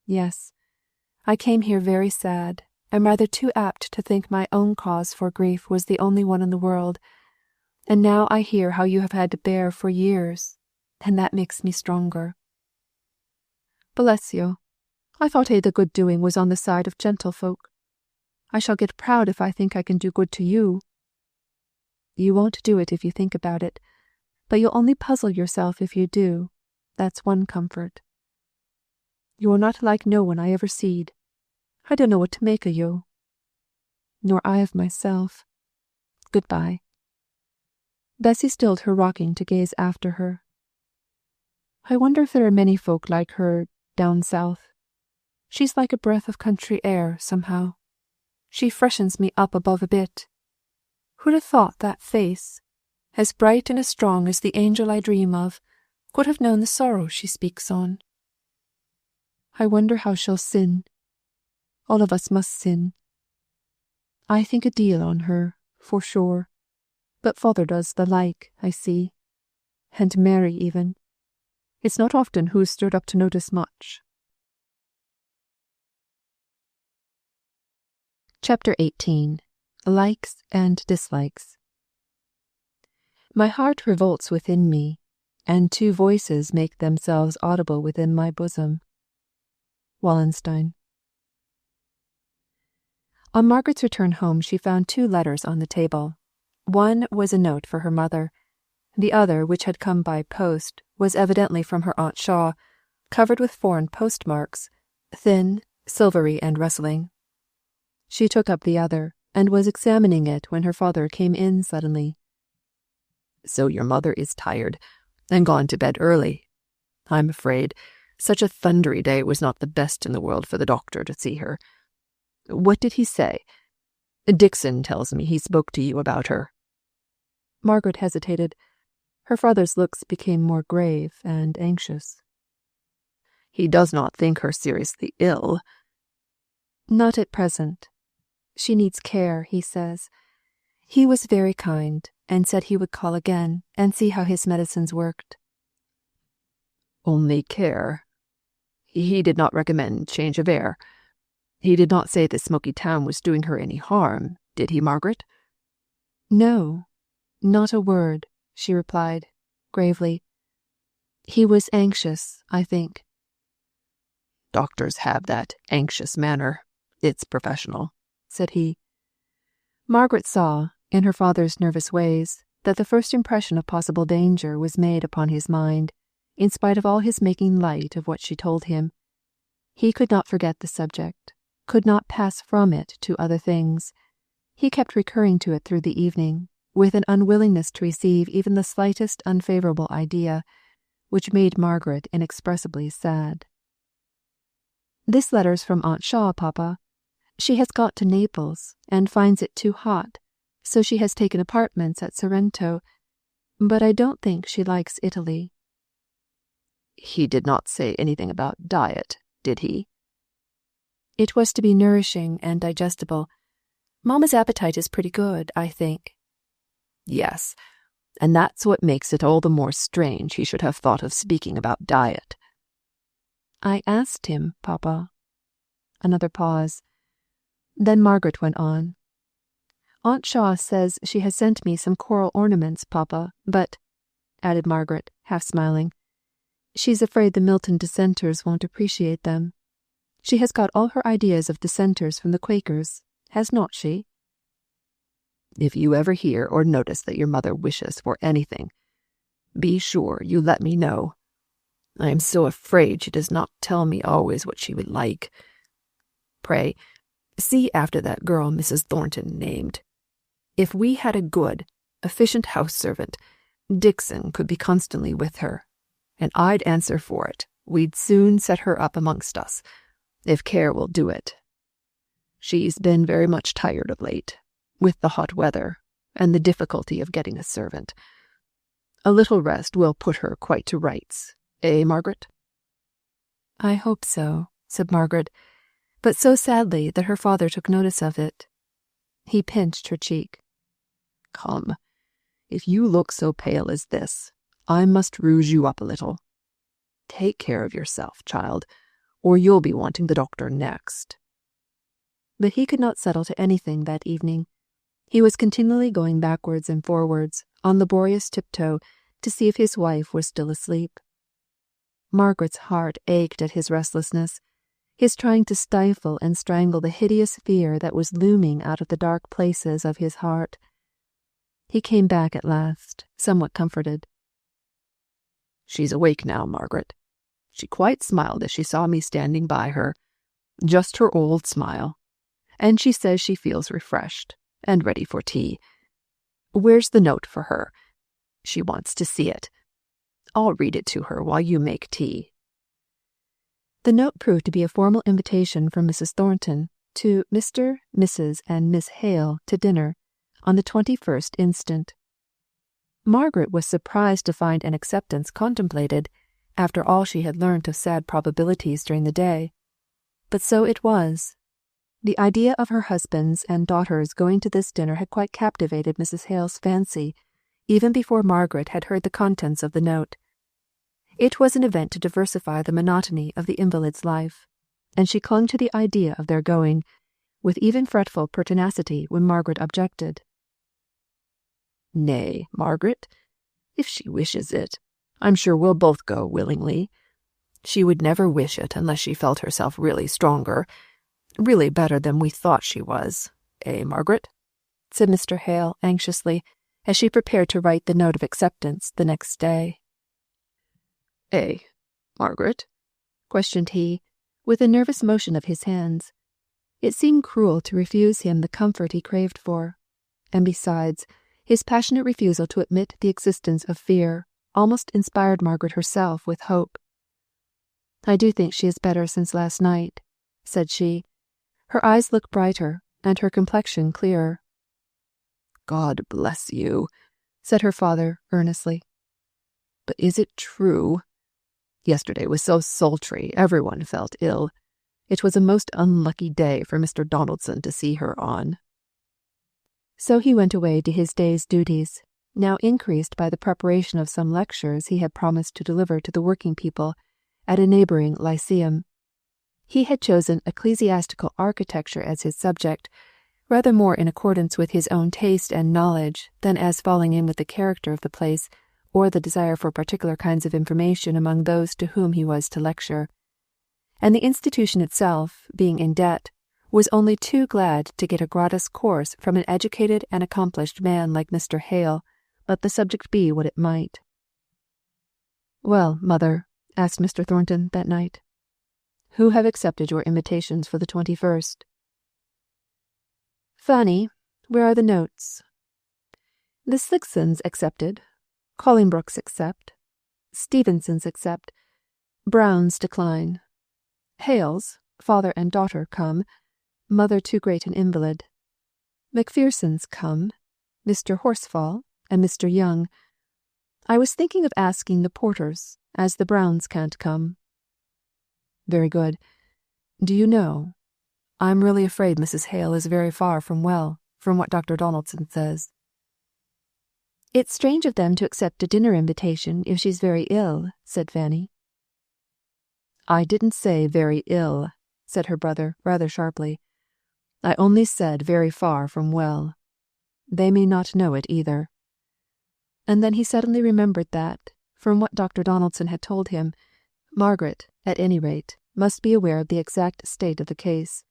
Yes. I came here very sad, and rather too apt to think my own cause for grief was the only one in the world, and now I hear how you have had to bear for years, and that makes me stronger. Bless you. I thought the good doing was on the side of gentlefolk. I shall get proud if I think I can do good to you. You won't do it if you think about it, but you'll only puzzle yourself if you do. That's one comfort. You are not like no one I ever seed. I don't know what to make of you. Nor I of myself. Goodbye. Bessy stilled her rocking to gaze after her. I wonder if there are many folk like her down south. She's like a breath of country air, somehow. She freshens me up above a bit. Who'd have thought that face, as bright and as strong as the angel I dream of, could have known the sorrow she speaks on? I wonder how she'll sin. All of us must sin. I think a deal on her, for sure, but father does the like, I see. And Mary even. It's not often who's stirred up to notice much. Chapter 18. Likes and Dislikes. My heart revolts within me, and two voices make themselves audible within my bosom. Wallenstein. On Margaret's return home she found 2 letters on the table. One was a note for her mother. The other, which had come by post, was evidently from her Aunt Shaw, covered with foreign postmarks, thin, silvery and rustling. She took up the other, and was examining it when her father came in suddenly. So your mother is tired, and gone to bed early. I'm afraid such a thundery day was not the best in the world for the doctor to see her. What did he say? Dixon tells me he spoke to you about her. Margaret hesitated. Her father's looks became more grave and anxious. He does not think her seriously ill. Not at present. She needs care, he says. He was very kind, and said he would call again and see how his medicines worked. Only care. He did not recommend change of air. He did not say the smoky town was doing her any harm, did he, Margaret? No, not a word, she replied, gravely. He was anxious, I think. Doctors have that anxious manner. It's professional, said he. Margaret saw, in her father's nervous ways, that the first impression of possible danger was made upon his mind, in spite of all his making light of what she told him. He could not forget the subject, could not pass from it to other things. He kept recurring to it through the evening, with an unwillingness to receive even the slightest unfavourable idea, which made Margaret inexpressibly sad. This letter's from Aunt Shaw, Papa. She has got to Naples, and finds it too hot, so she has taken apartments at Sorrento, but I don't think she likes Italy. He did not say anything about diet, did he? It was to be nourishing and digestible. Mamma's appetite is pretty good, I think. Yes, and that's what makes it all the more strange he should have thought of speaking about diet. I asked him, Papa. Another pause. Then Margaret went on. Aunt Shaw says she has sent me some coral ornaments, Papa, but, added Margaret, half smiling, she's afraid the Milton dissenters won't appreciate them. She has got all her ideas of dissenters from the Quakers, has not she? If you ever hear or notice that your mother wishes for anything, be sure you let me know. I am so afraid she does not tell me always what she would like. Pray, see after that girl Mrs. Thornton named. If we had a good, efficient house servant, Dixon could be constantly with her, and I'd answer for it. We'd soon set her up amongst us, if care will do it. She's been very much tired of late, with the hot weather, and the difficulty of getting a servant. A little rest will put her quite to rights, Margaret?" "I hope so," said Margaret, but so sadly that her father took notice of it. He pinched her cheek. "Come, if you look so pale as this, I must rouge you up a little. Take care of yourself, child, or you'll be wanting the doctor next." But he could not settle to anything that evening. He was continually going backwards and forwards, on laborious tiptoe, to see if his wife was still asleep. Margaret's heart ached at his restlessness, his trying to stifle and strangle the hideous fear that was looming out of the dark places of his heart. He came back at last, somewhat comforted. "She's awake now, Margaret. She quite smiled as she saw me standing by her, just her old smile, and she says she feels refreshed and ready for tea. Where's the note for her? She wants to see it. I'll read it to her while you make tea." The note proved to be a formal invitation from Mrs. Thornton to Mr., Mrs., and Miss Hale to dinner on the 21st instant. Margaret was surprised to find an acceptance contemplated, after all she had learnt of sad probabilities during the day. But so it was. The idea of her husband's and daughter's going to this dinner had quite captivated Mrs. Hale's fancy, even before Margaret had heard the contents of the note. It was an event to diversify the monotony of the invalid's life, and she clung to the idea of their going, with even fretful pertinacity when Margaret objected. "Nay, Margaret, if she wishes it, I'm sure we'll both go willingly. She would never wish it unless she felt herself really stronger, really better than we thought she was, Margaret?" said Mr. Hale anxiously, as she prepared to write the note of acceptance the next day. Margaret?" questioned he, with a nervous motion of his hands. It seemed cruel to refuse him the comfort he craved for, and besides, his passionate refusal to admit the existence of fear almost inspired Margaret herself with hope. "I do think she is better since last night," said she. Her eyes looked brighter, and her complexion clearer. "God bless you," said her father earnestly. "But is it true? Yesterday was so sultry, everyone felt ill. It was a most unlucky day for Mr. Donaldson to see her on." So he went away to his day's duties, now increased by the preparation of some lectures he had promised to deliver to the working people at a neighbouring lyceum. He had chosen ecclesiastical architecture as his subject, rather more in accordance with his own taste and knowledge than as falling in with the character of the place or the desire for particular kinds of information among those to whom he was to lecture. And the institution itself, being in debt, was only too glad to get a gratis course from an educated and accomplished man like Mr. Hale, let the subject be what it might. "Well, mother," asked Mr. Thornton that night, "who have accepted your invitations for the 21st? "Fanny, where are the notes?" "The Slicksons accepted. Collingbrooks accept. Stevensons accept. Browns decline. Hales, father and daughter, come. Mother too great an invalid. Macphersons come. Mr. Horsfall and Mr. Young. I was thinking of asking the Porters, as the Browns can't come." "Very good. Do you know, I'm really afraid Mrs. Hale is very far from well, from what Dr. Donaldson says." "It's strange of them to accept a dinner invitation if she's very ill," said Fanny. "I didn't say very ill," said her brother rather sharply. "I only said very far from well. They may not know it either." And then he suddenly remembered that, from what Dr. Donaldson had told him, Margaret, at any rate, must be aware of the exact state of the case.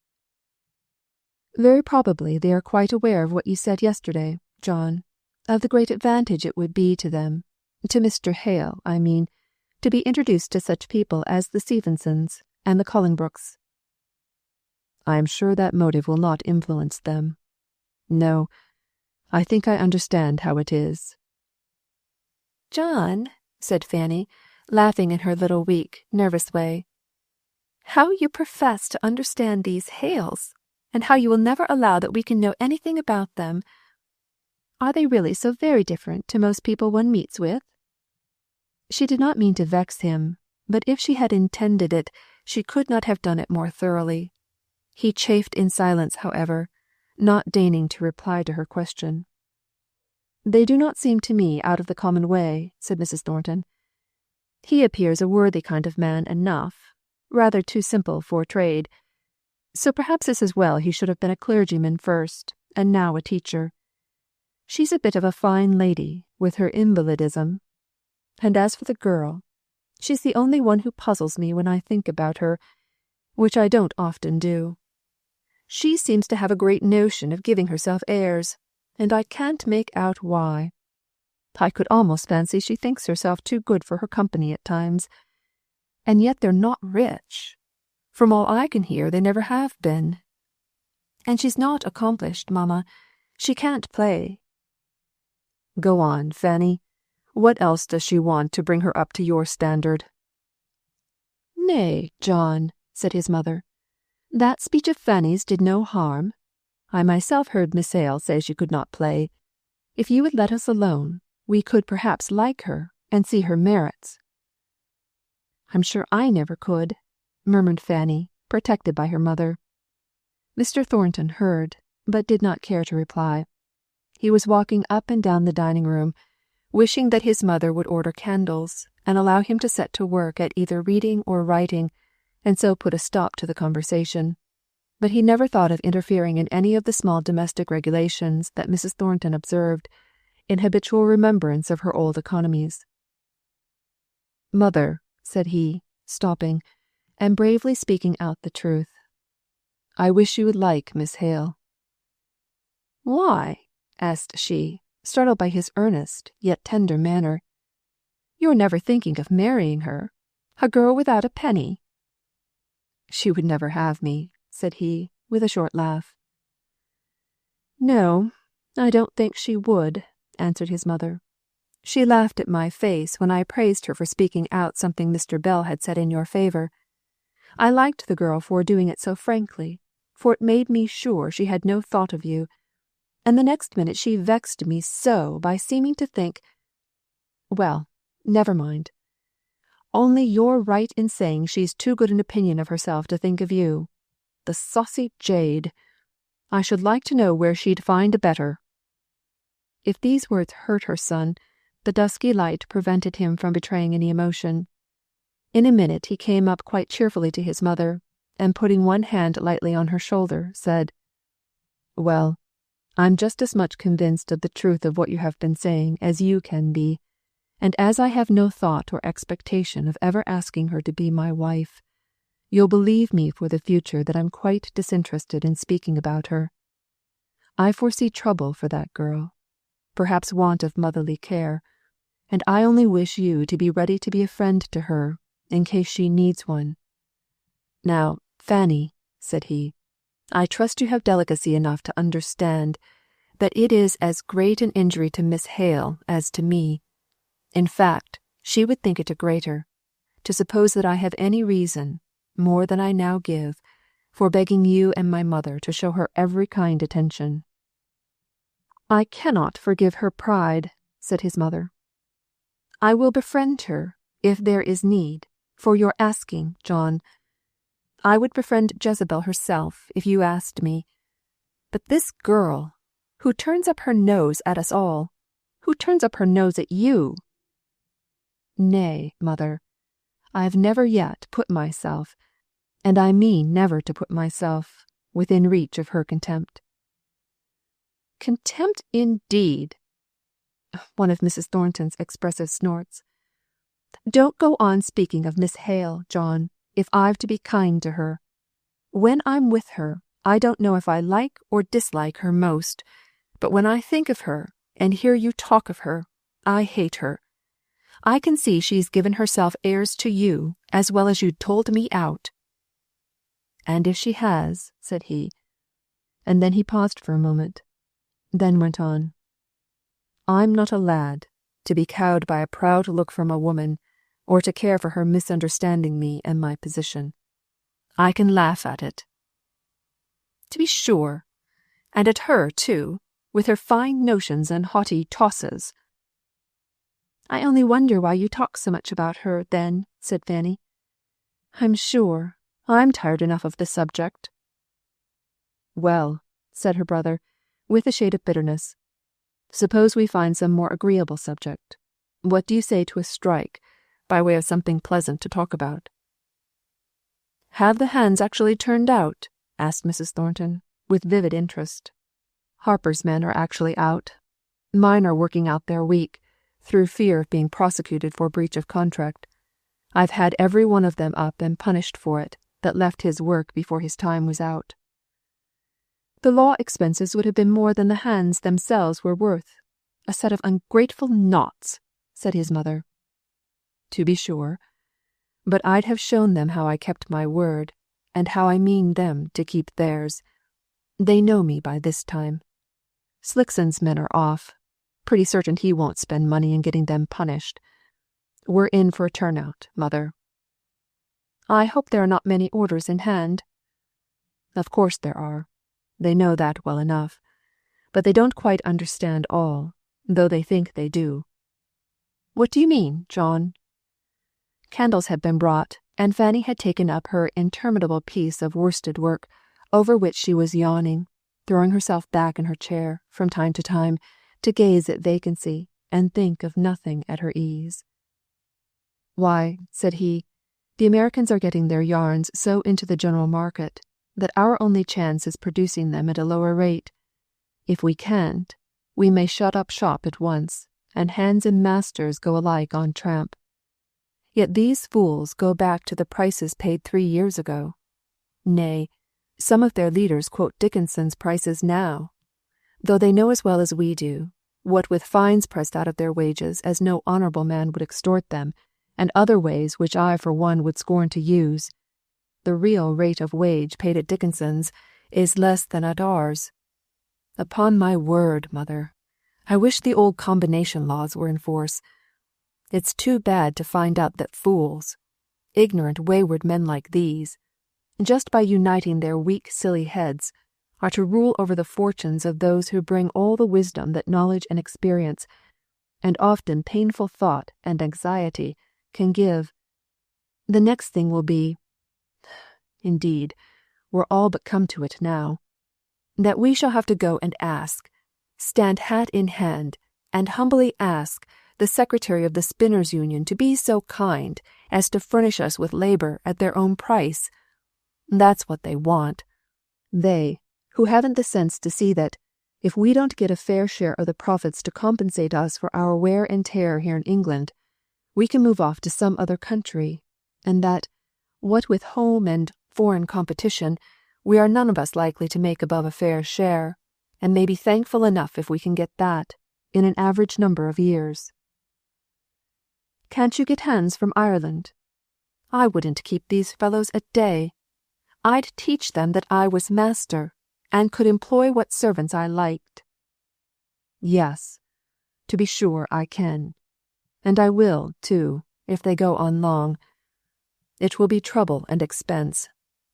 "Very probably they are quite aware of what you said yesterday, John, of the great advantage it would be to them, to Mr. Hale, I mean, to be introduced to such people as the Stevensons and the Collingbrooks." "I am sure that motive will not influence them. No, I think I understand how it is." "John," said Fanny, laughing in her little weak, nervous way, "how you profess to understand these Hales, and how you will never allow that we can know anything about them. Are they really so very different to most people one meets with?" She did not mean to vex him, but if she had intended it, she could not have done it more thoroughly. He chafed in silence, however, not deigning to reply to her question. "They do not seem to me out of the common way," said Mrs. Thornton. "He appears a worthy kind of man enough, rather too simple for trade. So perhaps it's as well he should have been a clergyman first, and now a teacher. She's a bit of a fine lady, with her invalidism. And as for the girl, she's the only one who puzzles me when I think about her, which I don't often do. She seems to have a great notion of giving herself airs, and I can't make out why. I could almost fancy she thinks herself too good for her company at times. And yet they're not rich. From all I can hear, they never have been. And she's not accomplished, Mamma. She can't play." "Go on, Fanny. What else does she want to bring her up to your standard?" "Nay, John," said his mother. "That speech of Fanny's did no harm. I myself heard Miss Hale say she could not play. If you would let us alone, we could perhaps like her and see her merits." "I'm sure I never could," murmured Fanny, protected by her mother. Mr. Thornton heard, but did not care to reply. He was walking up and down the dining room, wishing that his mother would order candles and allow him to set to work at either reading or writing, and so put a stop to the conversation. But he never thought of interfering in any of the small domestic regulations that Mrs. Thornton observed, in habitual remembrance of her old economies. "Mother," said he, stopping, and bravely speaking out the truth, "I wish you would like Miss Hale." "Why?" asked she, startled by his earnest yet tender manner. "You're never thinking of marrying her? A girl without a penny?" "She would never have me," said he, with a short laugh. "No, I don't think she would," answered his mother. "She laughed at my face when I praised her for speaking out something Mr. Bell had said in your favour. I liked the girl for doing it so frankly, for it made me sure she had no thought of you, and the next minute she vexed me so by seeming to think well, never mind. Only you're right in saying she's too good an opinion of herself to think of you. The saucy jade! I should like to know where she'd find a better." If these words hurt her son, the dusky light prevented him from betraying any emotion. In a minute he came up quite cheerfully to his mother, and putting one hand lightly on her shoulder, said, "Well, I'm just as much convinced of the truth of what you have been saying as you can be, and as I have no thought or expectation of ever asking her to be my wife, you'll believe me for the future that I'm quite disinterested in speaking about her. I foresee trouble for that girl, perhaps want of motherly care, and I only wish you to be ready to be a friend to her in case she needs one. Now, Fanny," said he, "I trust you have delicacy enough to understand that it is as great an injury to Miss Hale as to me. In fact, she would think it a greater, to suppose that I have any reason, more than I now give, for begging you and my mother to show her every kind attention." "I cannot forgive her pride," said his mother. "I will befriend her, if there is need, for your asking, John. I would befriend Jezebel herself, if you asked me. But this girl, who turns up her nose at us all, who turns up her nose at you—" "Nay, mother, I have never yet put myself, and I mean never to put myself, within reach of her contempt." "Contempt indeed!" One of Mrs. Thornton's expressive snorts. "Don't go on speaking of Miss Hale, John, if I've to be kind to her. When I'm with her, I don't know if I like or dislike her most, but when I think of her, and hear you talk of her, I hate her. I can see she's given herself airs to you, as well as you'd told me out." "And if she has," said he, and then he paused for a moment, then went on, "I'm not a lad, to be cowed by a proud look from a woman, or to care for her misunderstanding me and my position. I can laugh at it." "To be sure, and at her too, with her fine notions and haughty tosses." "I only wonder why you talk so much about her, then," said Fanny. "I'm sure I'm tired enough of the subject." "Well," said her brother, with a shade of bitterness, "suppose we find some more agreeable subject. What do you say to a strike, by way of something pleasant to talk about?" "Have the hands actually turned out?" asked Mrs. Thornton, with vivid interest. "Harper's men are actually out. Mine are working out their week, through fear of being prosecuted for breach of contract. I've had every one of them up and punished for it that left his work before his time was out." "The law expenses would have been more than the hands themselves were worth. A set of ungrateful knots," said his mother. "To be sure. But I'd have shown them how I kept my word, and how I mean them to keep theirs. They know me by this time. Slickson's men are off. Pretty certain he won't spend money in getting them punished. We're in for a turnout, mother." "I hope there are not many orders in hand." "Of course there are. They know that well enough. But they don't quite understand all, though they think they do." "What do you mean, John?" Candles had been brought, and Fanny had taken up her interminable piece of worsted work, over which she was yawning, throwing herself back in her chair, from time to time, to gaze at vacancy, and think of nothing at her ease. "Why," said he, "the Americans are getting their yarns so into the general market, that our only chance is producing them at a lower rate. If we can't, we may shut up shop at once, and hands and masters go alike on tramp. Yet these fools go back to the prices paid 3 years ago. Nay, some of their leaders quote Dickinson's prices now, though they know as well as we do, what with fines pressed out of their wages as no honourable man would extort them, and other ways which I for one would scorn to use, the real rate of wage paid at Dickinson's is less than at ours. Upon my word, mother, I wish the old combination laws were in force. It's too bad to find out that fools, ignorant, wayward men like these, just by uniting their weak, silly heads, are to rule over the fortunes of those who bring all the wisdom that knowledge and experience, and often painful thought and anxiety, can give. The next thing will be, indeed, we're all but come to it now, that we shall have to go and stand hat in hand, and humbly ask the Secretary of the Spinners' Union to be so kind as to furnish us with labour at their own price. That's what they want. They, who haven't the sense to see that, if we don't get a fair share of the profits to compensate us for our wear and tear here in England, we can move off to some other country, and that, what with home and foreign competition, we are none of us likely to make above a fair share, and may be thankful enough if we can get that, in an average number of years." "Can't you get hands from Ireland? I wouldn't keep these fellows a day. I'd teach them that I was master, and could employ what servants I liked." "Yes, to be sure I can. And I will, too, if they go on long. It will be trouble and expense,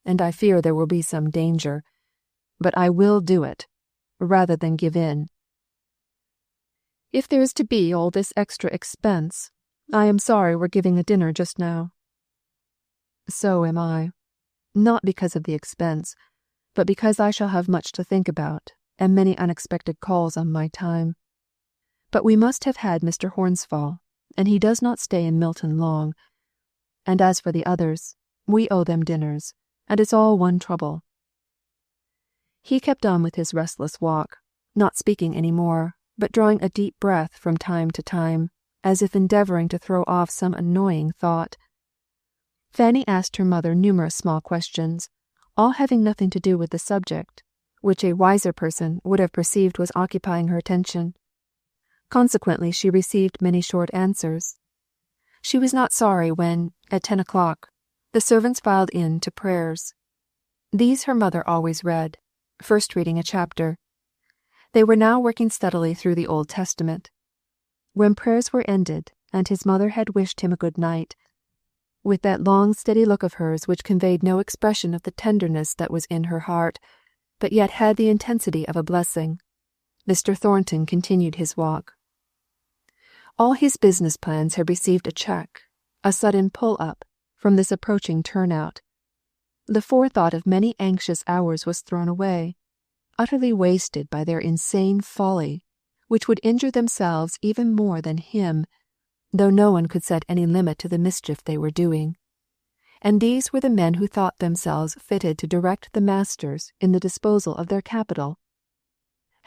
and I fear there will be some danger. But I will do it, rather than give in." "If there is to be all this extra expense, I am sorry we're giving a dinner just now." "So am I. Not because of the expense, but because I shall have much to think about, and many unexpected calls on my time. But we must have had Mr. Horsfall, and he does not stay in Milton long. And as for the others, we owe them dinners, and it's all one trouble." He kept on with his restless walk, not speaking any more, but drawing a deep breath from time to time, as if endeavouring to throw off some annoying thought. Fanny asked her mother numerous small questions, all having nothing to do with the subject, which a wiser person would have perceived was occupying her attention. Consequently she received many short answers. She was not sorry when, at 10 o'clock, the servants filed in to prayers. These her mother always read, first reading a chapter. They were now working steadily through the Old Testament. When prayers were ended, and his mother had wished him a good night, with that long steady look of hers which conveyed no expression of the tenderness that was in her heart, but yet had the intensity of a blessing, Mr. Thornton continued his walk. All his business plans had received a check, a sudden pull-up, from this approaching turnout. The forethought of many anxious hours was thrown away, utterly wasted by their insane folly, which would injure themselves even more than him, though no one could set any limit to the mischief they were doing. And these were the men who thought themselves fitted to direct the masters in the disposal of their capital.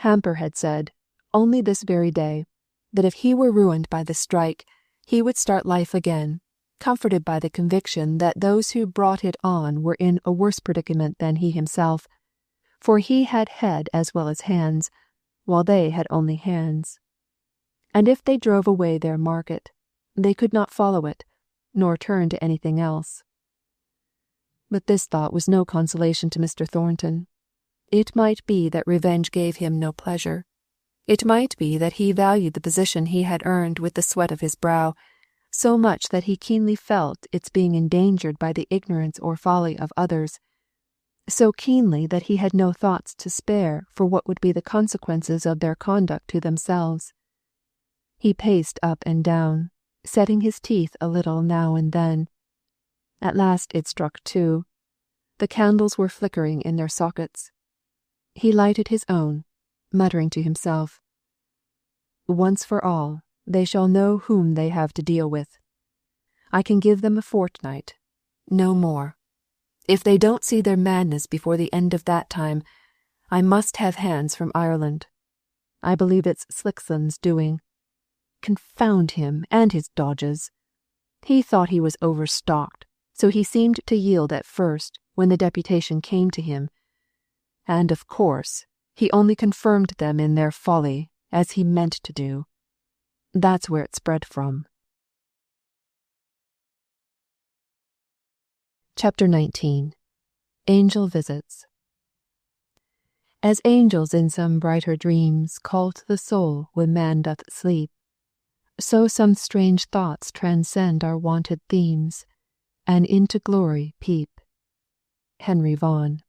Hamper had said, only this very day, that if he were ruined by the strike, he would start life again, comforted by the conviction that those who brought it on were in a worse predicament than he himself, for he had head as well as hands, while they had only hands. And if they drove away their market, they could not follow it, nor turn to anything else. But this thought was no consolation to Mr. Thornton. It might be that revenge gave him no pleasure. It might be that he valued the position he had earned with the sweat of his brow, so much that he keenly felt its being endangered by the ignorance or folly of others, so keenly that he had no thoughts to spare for what would be the consequences of their conduct to themselves. He paced up and down, setting his teeth a little now and then. At last it struck 2. The candles were flickering in their sockets. He lighted his own, muttering to himself, "Once for all, they shall know whom they have to deal with. I can give them a fortnight, no more. If they don't see their madness before the end of that time, I must have hands from Ireland. I believe it's Slickson's doing. Confound him and his dodges. He thought he was overstocked, so he seemed to yield at first when the deputation came to him. And of course, he only confirmed them in their folly, as he meant to do. That's where it spread from." Chapter 19. Angel Visits. As angels in some brighter dreams call to the soul when man doth sleep, so some strange thoughts transcend our wonted themes, and into glory peep. Henry Vaughan.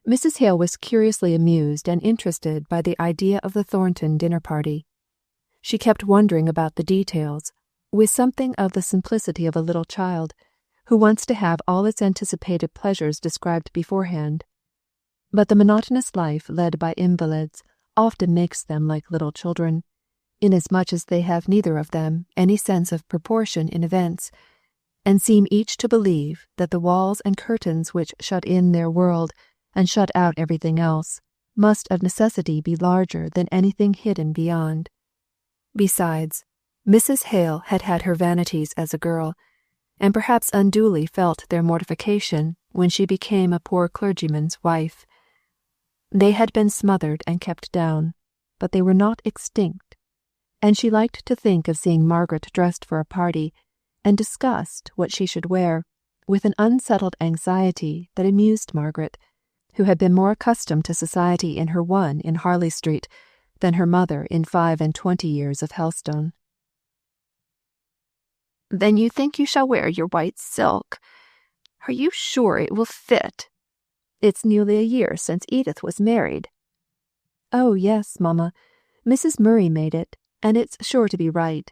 Mrs. Hale was curiously amused and interested by the idea of the Thornton dinner party. She kept wondering about the details, with something of the simplicity of a little child, who wants to have all its anticipated pleasures described beforehand. But the monotonous life led by invalids often makes them like little children, inasmuch as they have neither of them any sense of proportion in events, and seem each to believe that the walls and curtains which shut in their world and shut out everything else must of necessity be larger than anything hidden beyond. Besides, Mrs. Hale had had her vanities as a girl, and perhaps unduly felt their mortification when she became a poor clergyman's wife. They had been smothered and kept down, but they were not extinct, and she liked to think of seeing Margaret dressed for a party, and discussed what she should wear, with an unsettled anxiety that amused Margaret, who had been more accustomed to society in her one in Harley Street than her mother in 25 years of Helstone. "Then you think you shall wear your white silk? Are you sure it will fit? It's nearly a year since Edith was married." "Oh, yes, Mamma. Mrs. Murray made it, and it's sure to be right.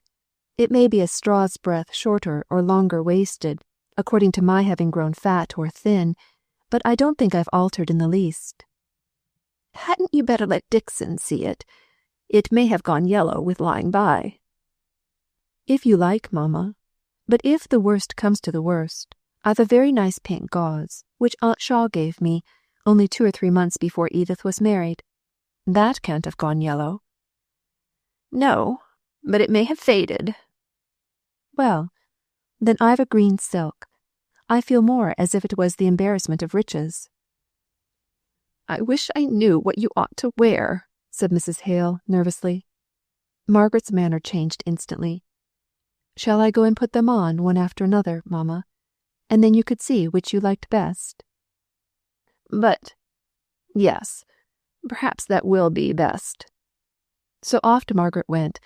It may be a straw's breadth shorter or longer waisted, according to my having grown fat or thin, but I don't think I've altered in the least." "Hadn't you better let Dixon see it? It may have gone yellow with lying by." "If you like, Mamma. But if the worst comes to the worst, I've a very nice pink gauze, which Aunt Shaw gave me only 2 or 3 months before Edith was married. That can't have gone yellow." "No, but it may have faded." "Well, then I've a green silk. I feel more as if it was the embarrassment of riches." "I wish I knew what you ought to wear," said Mrs. Hale nervously. Margaret's manner changed instantly. "Shall I go and put them on one after another, Mamma, and then you could see which you liked best?" "But, yes, perhaps that will be best." So off Margaret went.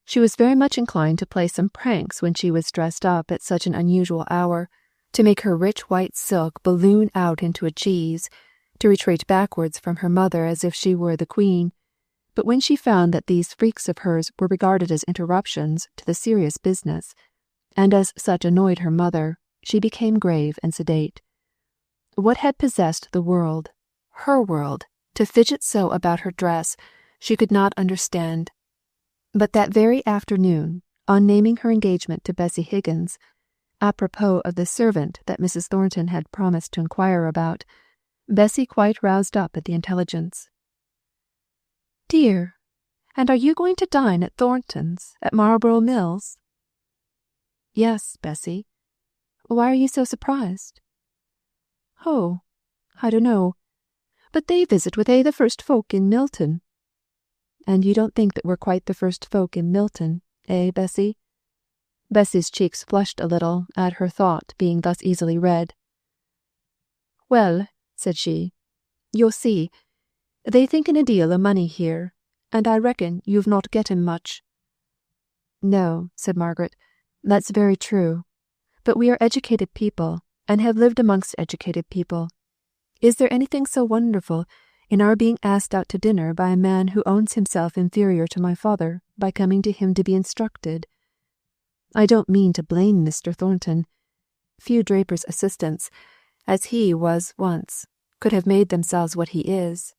She was very much inclined to play some pranks when she was dressed up at such an unusual hour, to make her rich white silk balloon out into a cheese, to retreat backwards from her mother as if she were the queen, but when she found that these freaks of hers were regarded as interruptions to the serious business, and as such annoyed her mother, she became grave and sedate. What had possessed the world, her world, to fidget so about her dress, she could not understand. But that very afternoon, on naming her engagement to Bessy Higgins, apropos of the servant that Mrs. Thornton had promised to inquire about, Bessy quite roused up at the intelligence. "Dear, and are you going to dine at Thornton's, at Marlborough Mills?" "Yes, Bessy. Why are you so surprised?" "Oh, I don't know. But they visit with the first folk in Milton." "And you don't think that we're quite the first folk in Milton, Bessy?" Bessy's cheeks flushed a little at her thought being thus easily read. "Well," said she, "you'll see, they thinking a deal o' money here, and I reckon you've not getten much." "No," said Margaret, "that's very true. But we are educated people, and have lived amongst educated people. Is there anything so wonderful in our being asked out to dinner by a man who owns himself inferior to my father by coming to him to be instructed? I don't mean to blame Mr. Thornton. Few drapers' assistants, as he was once, could have made themselves what he is."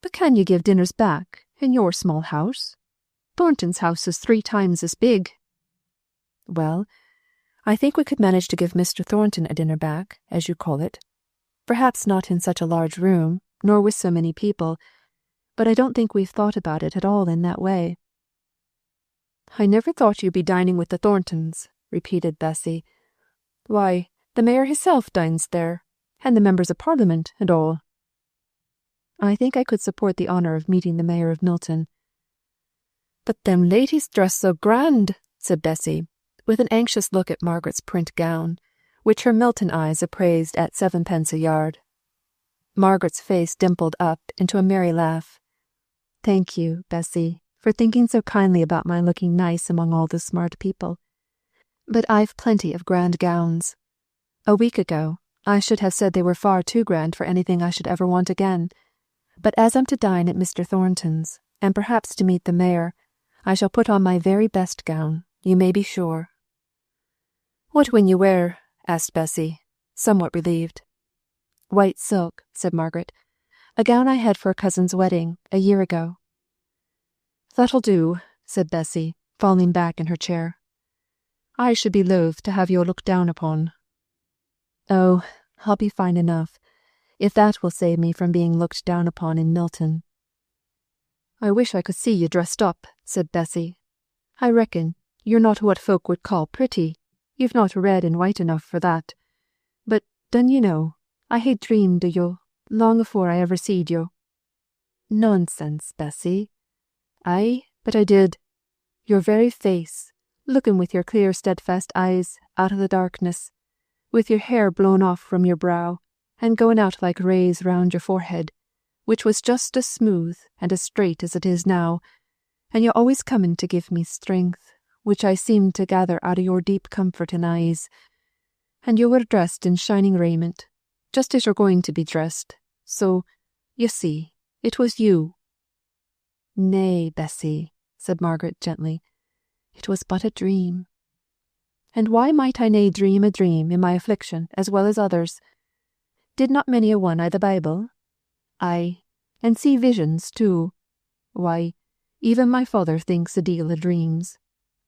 "But can you give dinners back in your small house? Thornton's house is 3 times as big." "Well, I think we could manage to give Mr. Thornton a dinner back, as you call it. Perhaps not in such a large room, nor with so many people, but I don't think we've thought about it at all in that way." "I never thought you'd be dining with the Thorntons," repeated Bessy. "Why, the mayor hisself dines there, and the members of Parliament and all." "I think I could support the honour of meeting the mayor of Milton." "But them ladies dress so grand," said Bessy, with an anxious look at Margaret's print gown, which her Milton eyes appraised at 7d. a yard. Margaret's face dimpled up into a merry laugh. "Thank you, Bessy, for thinking so kindly about my looking nice among all the smart people. But I've plenty of grand gowns. A week ago, I should have said they were far too grand for anything I should ever want again. But as I'm to dine at Mr. Thornton's, and perhaps to meet the mayor, I shall put on my very best gown, you may be sure." "What will you wear?" asked Bessy, somewhat relieved. "White silk," said Margaret. "A gown I had for a cousin's wedding, a year ago." "That'll do," said Bessy, falling back in her chair. "I should be loath to have you looked down upon." "Oh, I'll be fine enough, if that will save me from being looked down upon in Milton." "I wish I could see you dressed up," said Bessy. "I reckon you're not what folk would call pretty. You've not red and white enough for that. But, dun you know, I had dreamed o' yo long afore I ever seed yo." "Nonsense, Bessy." "Aye, but I did. Your very face, looking with your clear steadfast eyes out of the darkness, with your hair blown off from your brow, and going out like rays round your forehead, which was just as smooth and as straight as it is now, and you always coming to give me strength, which I seemed to gather out of your deep comfort and eyes. And you were dressed in shining raiment, just as you're going to be dressed, so, you see, it was you." "Nay, Bessy," said Margaret gently, "it was but a dream." "And why might I nae dream a dream in my affliction as well as others? Did not many a one i' the Bible? Aye, and see visions too. Why, even my father thinks a deal o' dreams.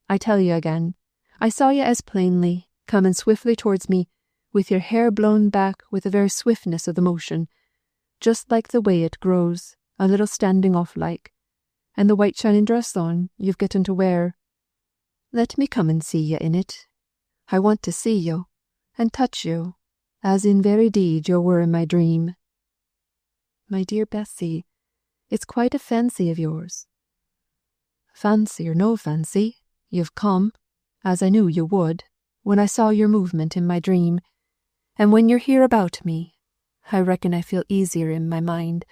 I tell you again, I saw you as plainly, coming swiftly towards me, with your hair blown back with the very swiftness of the motion, just like the way it grows, a little standing off like, and the white shining dress on you've getten to wear. Let me come and see you in it. I want to see you, and touch you, as in very deed you were in my dream." "My dear Bessy, it's quite a fancy of yours." "Fancy or no fancy, you've come, as I knew you would, when I saw your movement in my dream, and when you're here about me, I reckon I feel easier in my mind,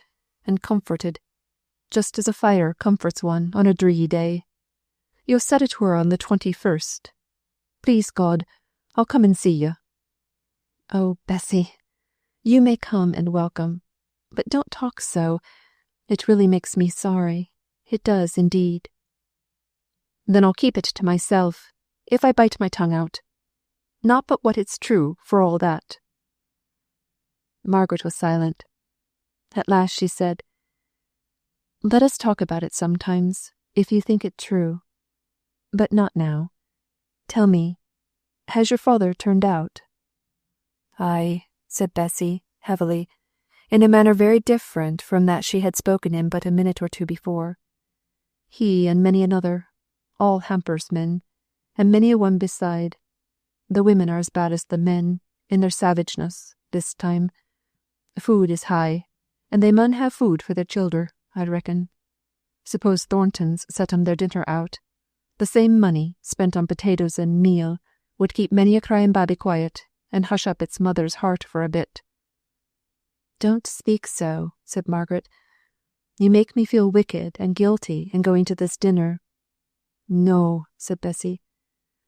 and comforted, just as a fire comforts one on a dree day. You said it were on the 21st. Please God, I'll come and see you." "Oh, Bessy, You may come and welcome, but don't talk so. It really makes me sorry. It does indeed. Then I'll keep it to myself, if I bite my tongue out. Not but what it's true, for all that. Margaret was silent. At last she said, Let us talk about it sometimes, if you think it true. But not now. Tell me, has your father turned out? Aye, said Bessy, heavily, in a manner very different from that she had spoken in but a minute or two before. He and many another, all hampers men, and many a one beside. The women are as bad as the men, in their savageness, this time. Food is high, and they mun have food for their childer, I reckon. Suppose Thorntons set 'em their dinner out. The same money, spent on potatoes and meal, would keep many a crying babby quiet, and hush up its mother's heart for a bit. Don't speak so, said Margaret. You make me feel wicked and guilty in going to this dinner. No, said Bessy.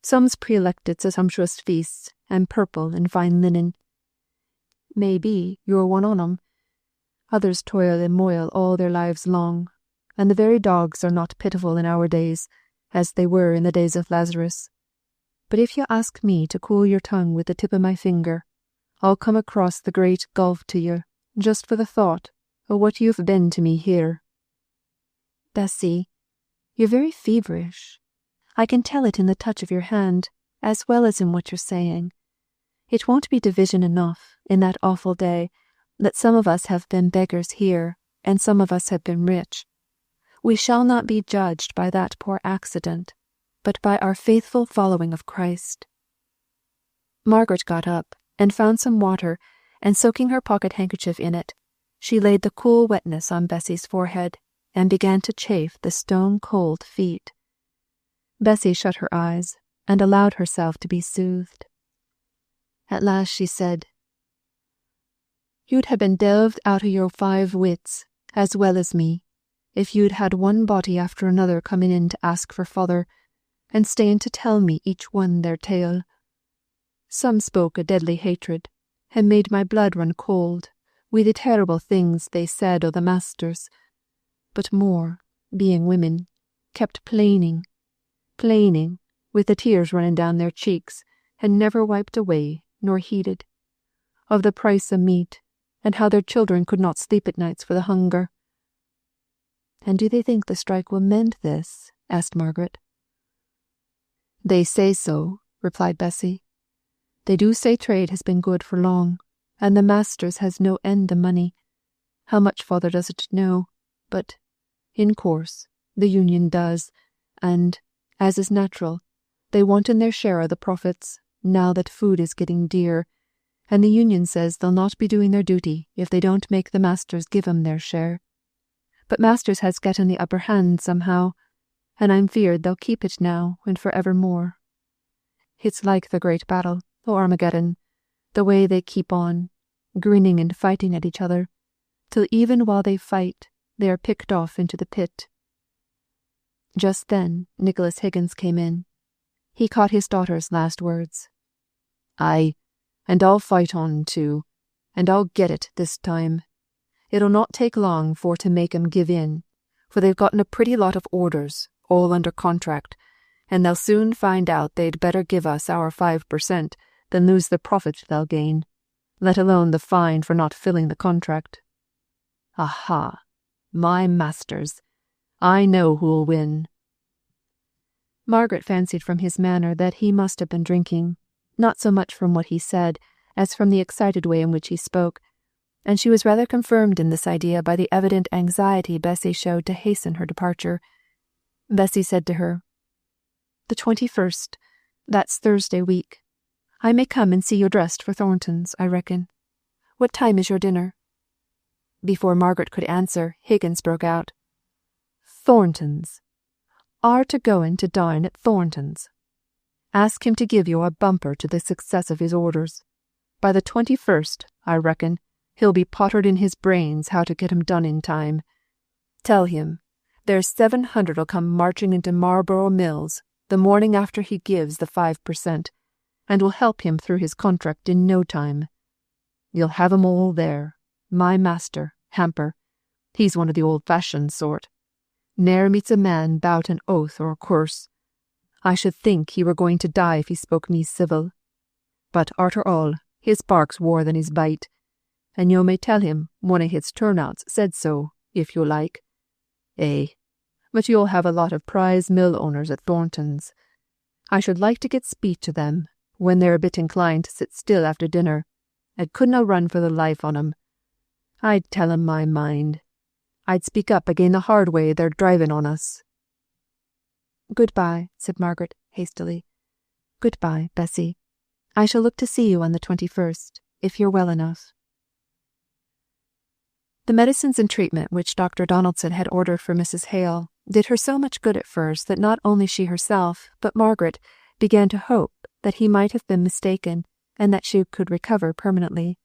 Some's pre-elected to sumptuous feasts, and purple and fine linen. Maybe you're one on 'em. Others toil and moil all their lives long, and the very dogs are not pitiful in our days, as they were in the days of Lazarus. But if you ask me to cool your tongue with the tip of my finger, I'll come across the great gulf to you, just for the thought of what you've been to me here. Bessy, you're very feverish. I can tell it in the touch of your hand, as well as in what you're saying. It won't be division enough, in that awful day, that some of us have been beggars here, and some of us have been rich. We shall not be judged by that poor accident, but by our faithful following of Christ. Margaret got up, and found some water, and soaking her pocket-handkerchief in it, she laid the cool wetness on Bessy's forehead, and began to chafe the stone-cold feet. Bessy shut her eyes, and allowed herself to be soothed. At last she said, You'd have been delved out of your 5 wits, as well as me, if you'd had one body after another coming in to ask for father, and staying to tell me each one their tale. Some spoke a deadly hatred, and made my blood run cold, wi' the terrible things they said o' the masters. But more, being women, kept plaining, with the tears running down their cheeks, and never wiped away nor heeded, of the price of meat, and how their children could not sleep at nights for the hunger. And do they think the strike will mend this? Asked Margaret. They say so, replied Bessy. They do say trade has been good for long, and the masters has no end of money. How much father doesn't know, but, in course, the union does, and, as is natural, they want in their share of the profits, now that food is getting dear, and the union says they'll not be doing their duty if they don't make the masters give 'em their share. But masters has getten the upper hand somehow, and I'm feared they'll keep it now and for evermore. It's like the great battle, o' Armageddon, the way they keep on, grinning and fighting at each other, till even while they fight, they are picked off into the pit. Just then Nicholas Higgins came in. He caught his daughter's last words. Aye, and I'll fight on too, and I'll get it this time. It'll not take long for to make 'em give in, for they've gotten a pretty lot of orders, all under contract, and they'll soon find out they'd better give us our 5% than lose the profit they'll gain, let alone the fine for not filling the contract. Aha, my masters, I know who'll win. Margaret fancied from his manner that he must have been drinking, not so much from what he said as from the excited way in which he spoke, and she was rather confirmed in this idea by the evident anxiety Bessy showed to hasten her departure. Bessy said to her, The 21st, that's Thursday week. I may come and see you dressed for Thornton's, I reckon. What time is your dinner? Before Margaret could answer, Higgins broke out, Thornton's. Are to goin' to dine at Thornton's. Ask him to give you a bumper to the success of his orders. By the 21st, I reckon, he'll be pottered in his brains how to get 'em done in time. Tell him there's 700'll come marching into Marlborough Mills the morning after he gives the 5%, and will help him through his contract in no time. You'll have 'em all there. My master, Hamper, he's one of the old-fashioned sort. Ne'er meets a man bout an oath or a curse. I should think he were going to die if he spoke me civil. But arter all, his bark's waur than his bite, and yo may tell him one of his turnouts said so, if yo like. But you'll have a lot of prize mill owners at Thornton's. I should like to get speech to them when they're a bit inclined to sit still after dinner. I couldna run for the life on 'em. I'd tell 'em my mind. I'd speak up again the hard way they're driving on us." "Goodbye," said Margaret hastily. "Goodbye, Bessy. I shall look to see you on the 21st, if you're well enough." The medicines and treatment which Dr. Donaldson had ordered for Mrs. Hale did her so much good at first that not only she herself, but Margaret, began to hope that he might have been mistaken, and that she could recover permanently.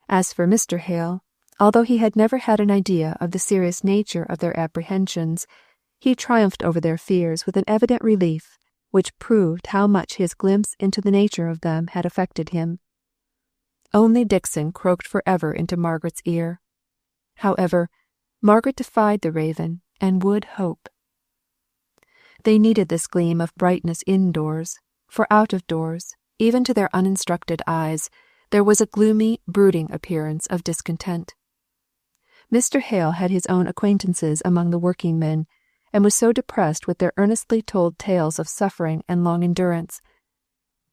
As for Mr. Hale, although he had never had an idea of the serious nature of their apprehensions, he triumphed over their fears with an evident relief, which proved how much his glimpse into the nature of them had affected him. Only Dixon croaked forever into Margaret's ear. However, Margaret defied the raven, and would hope. They needed this gleam of brightness indoors, for out of doors, even to their uninstructed eyes, there was a gloomy, brooding appearance of discontent. Mr. Hale had his own acquaintances among the working men, and was so depressed with their earnestly told tales of suffering and long endurance.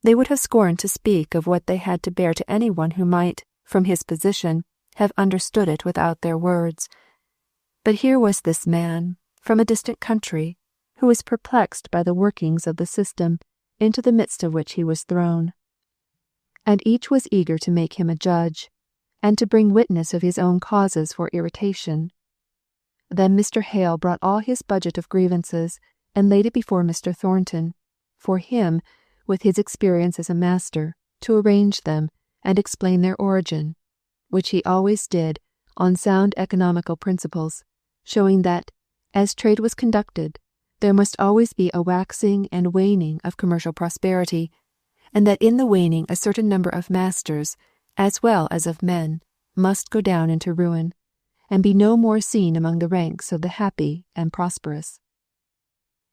They would have scorned to speak of what they had to bear to anyone who might, from his position, have understood it without their words. But here was this man, from a distant country, who was perplexed by the workings of the system into the midst of which he was thrown. And each was eager to make him a judge, and to bring witness of his own causes for irritation. Then Mr. Hale brought all his budget of grievances, and laid it before Mr. Thornton, for him, with his experience as a master, to arrange them, and explain their origin, which he always did on sound economical principles, showing that, as trade was conducted, there must always be a waxing and waning of commercial prosperity, and that in the waning a certain number of masters, as well as of men, must go down into ruin, and be no more seen among the ranks of the happy and prosperous.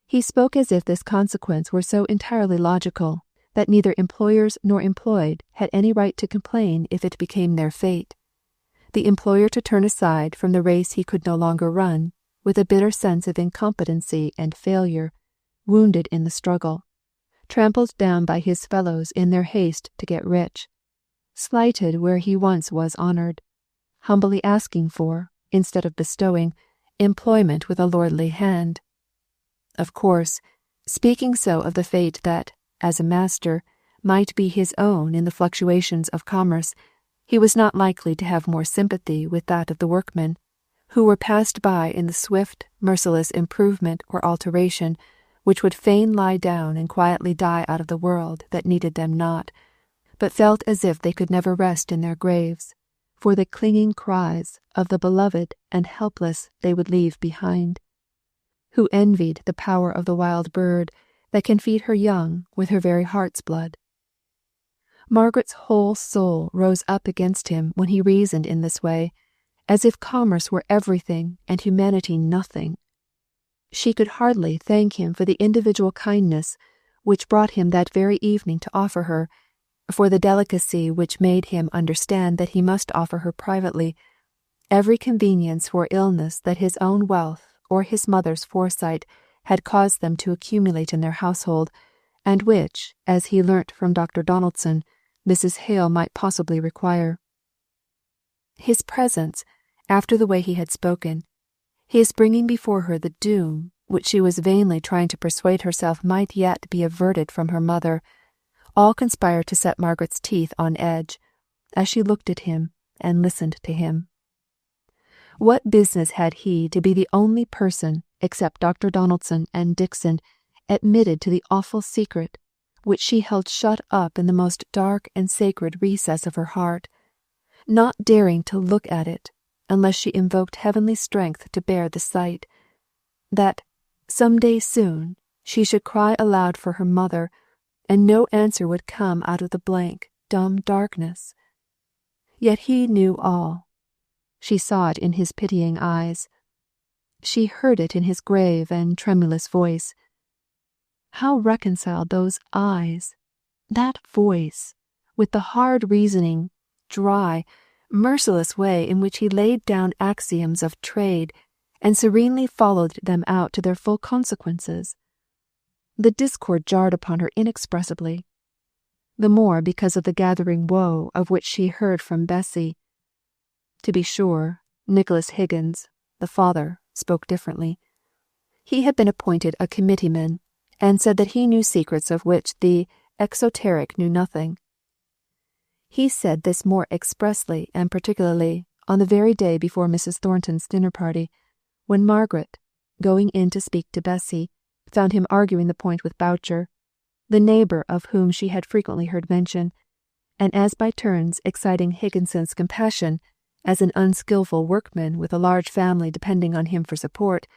He spoke as if this consequence were so entirely logical that neither employers nor employed had any right to complain if it became their fate. The employer to turn aside from the race he could no longer run, with a bitter sense of incompetency and failure, wounded in the struggle, trampled down by his fellows in their haste to get rich, slighted where he once was honoured, humbly asking for, instead of bestowing, employment with a lordly hand. Of course, speaking so of the fate that, as a master, might be his own in the fluctuations of commerce, he was not likely to have more sympathy with that of the workmen, who were passed by in the swift, merciless improvement or alteration which would fain lie down and quietly die out of the world that needed them not, but felt as if they could never rest in their graves, for the clinging cries of the beloved and helpless they would leave behind, who envied the power of the wild bird that can feed her young with her very heart's blood. Margaret's whole soul rose up against him when he reasoned in this way, as if commerce were everything and humanity nothing. She could hardly thank him for the individual kindness which brought him that very evening to offer her, for the delicacy which made him understand that he must offer her privately every convenience for illness that his own wealth or his mother's foresight had caused them to accumulate in their household, and which, as he learnt from Dr. Donaldson, Mrs. Hale might possibly require. His presence, after the way he had spoken, his bringing before her the doom which she was vainly trying to persuade herself might yet be averted from her mother, all conspired to set Margaret's teeth on edge, as she looked at him and listened to him. What business had he to be the only person, except Dr. Donaldson and Dixon, admitted to the awful secret which she held shut up in the most dark and sacred recess of her heart, not daring to look at it unless she invoked heavenly strength to bear the sight, that, some day soon, she should cry aloud for her mother, and no answer would come out of the blank, dumb darkness? Yet he knew all. She saw it in his pitying eyes. She heard it in his grave and tremulous voice. How reconciled those eyes, that voice, with the hard reasoning, dry, merciless way in which he laid down axioms of trade and serenely followed them out to their full consequences. The discord jarred upon her inexpressibly, the more because of the gathering woe of which she heard from Bessy. To be sure, Nicholas Higgins, the father, spoke differently. He had been appointed a committeeman, and said that he knew secrets of which the exoteric knew nothing. He said this more expressly and particularly on the very day before Mrs. Thornton's dinner party, when Margaret, going in to speak to Bessy, found him arguing the point with Boucher, the neighbour of whom she had frequently heard mention, and as by turns exciting Higginson's compassion as an unskilful workman with a large family depending on him for support,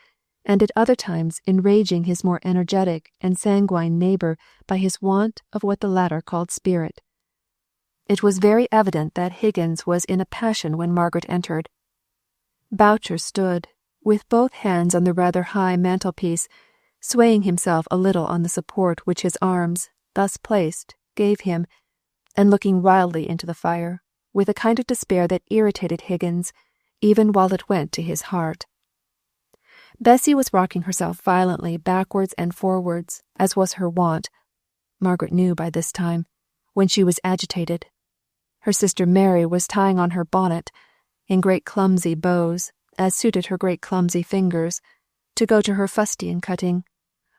and at other times enraging his more energetic and sanguine neighbour by his want of what the latter called spirit. It was very evident that Higgins was in a passion when Margaret entered. Boucher stood, with both hands on the rather high mantelpiece, swaying himself a little on the support which his arms, thus placed, gave him, and looking wildly into the fire, with a kind of despair that irritated Higgins, even while it went to his heart. Bessy was rocking herself violently backwards and forwards, as was her wont, Margaret knew by this time, when she was agitated. Her sister Mary was tying on her bonnet, in great clumsy bows, as suited her great clumsy fingers, to go to her fustian cutting,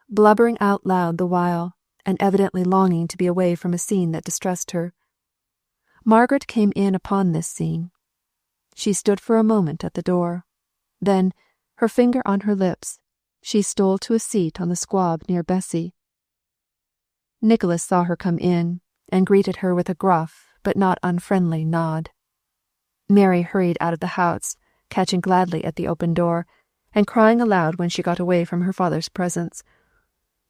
blubbering out loud the while, and evidently longing to be away from a scene that distressed her. Margaret came in upon this scene. She stood for a moment at the door. Then, her finger on her lips, she stole to a seat on the squab near Bessy. Nicholas saw her come in, and greeted her with a gruff but not unfriendly nod. Mary hurried out of the house, catching gladly at the open door, and crying aloud when she got away from her father's presence.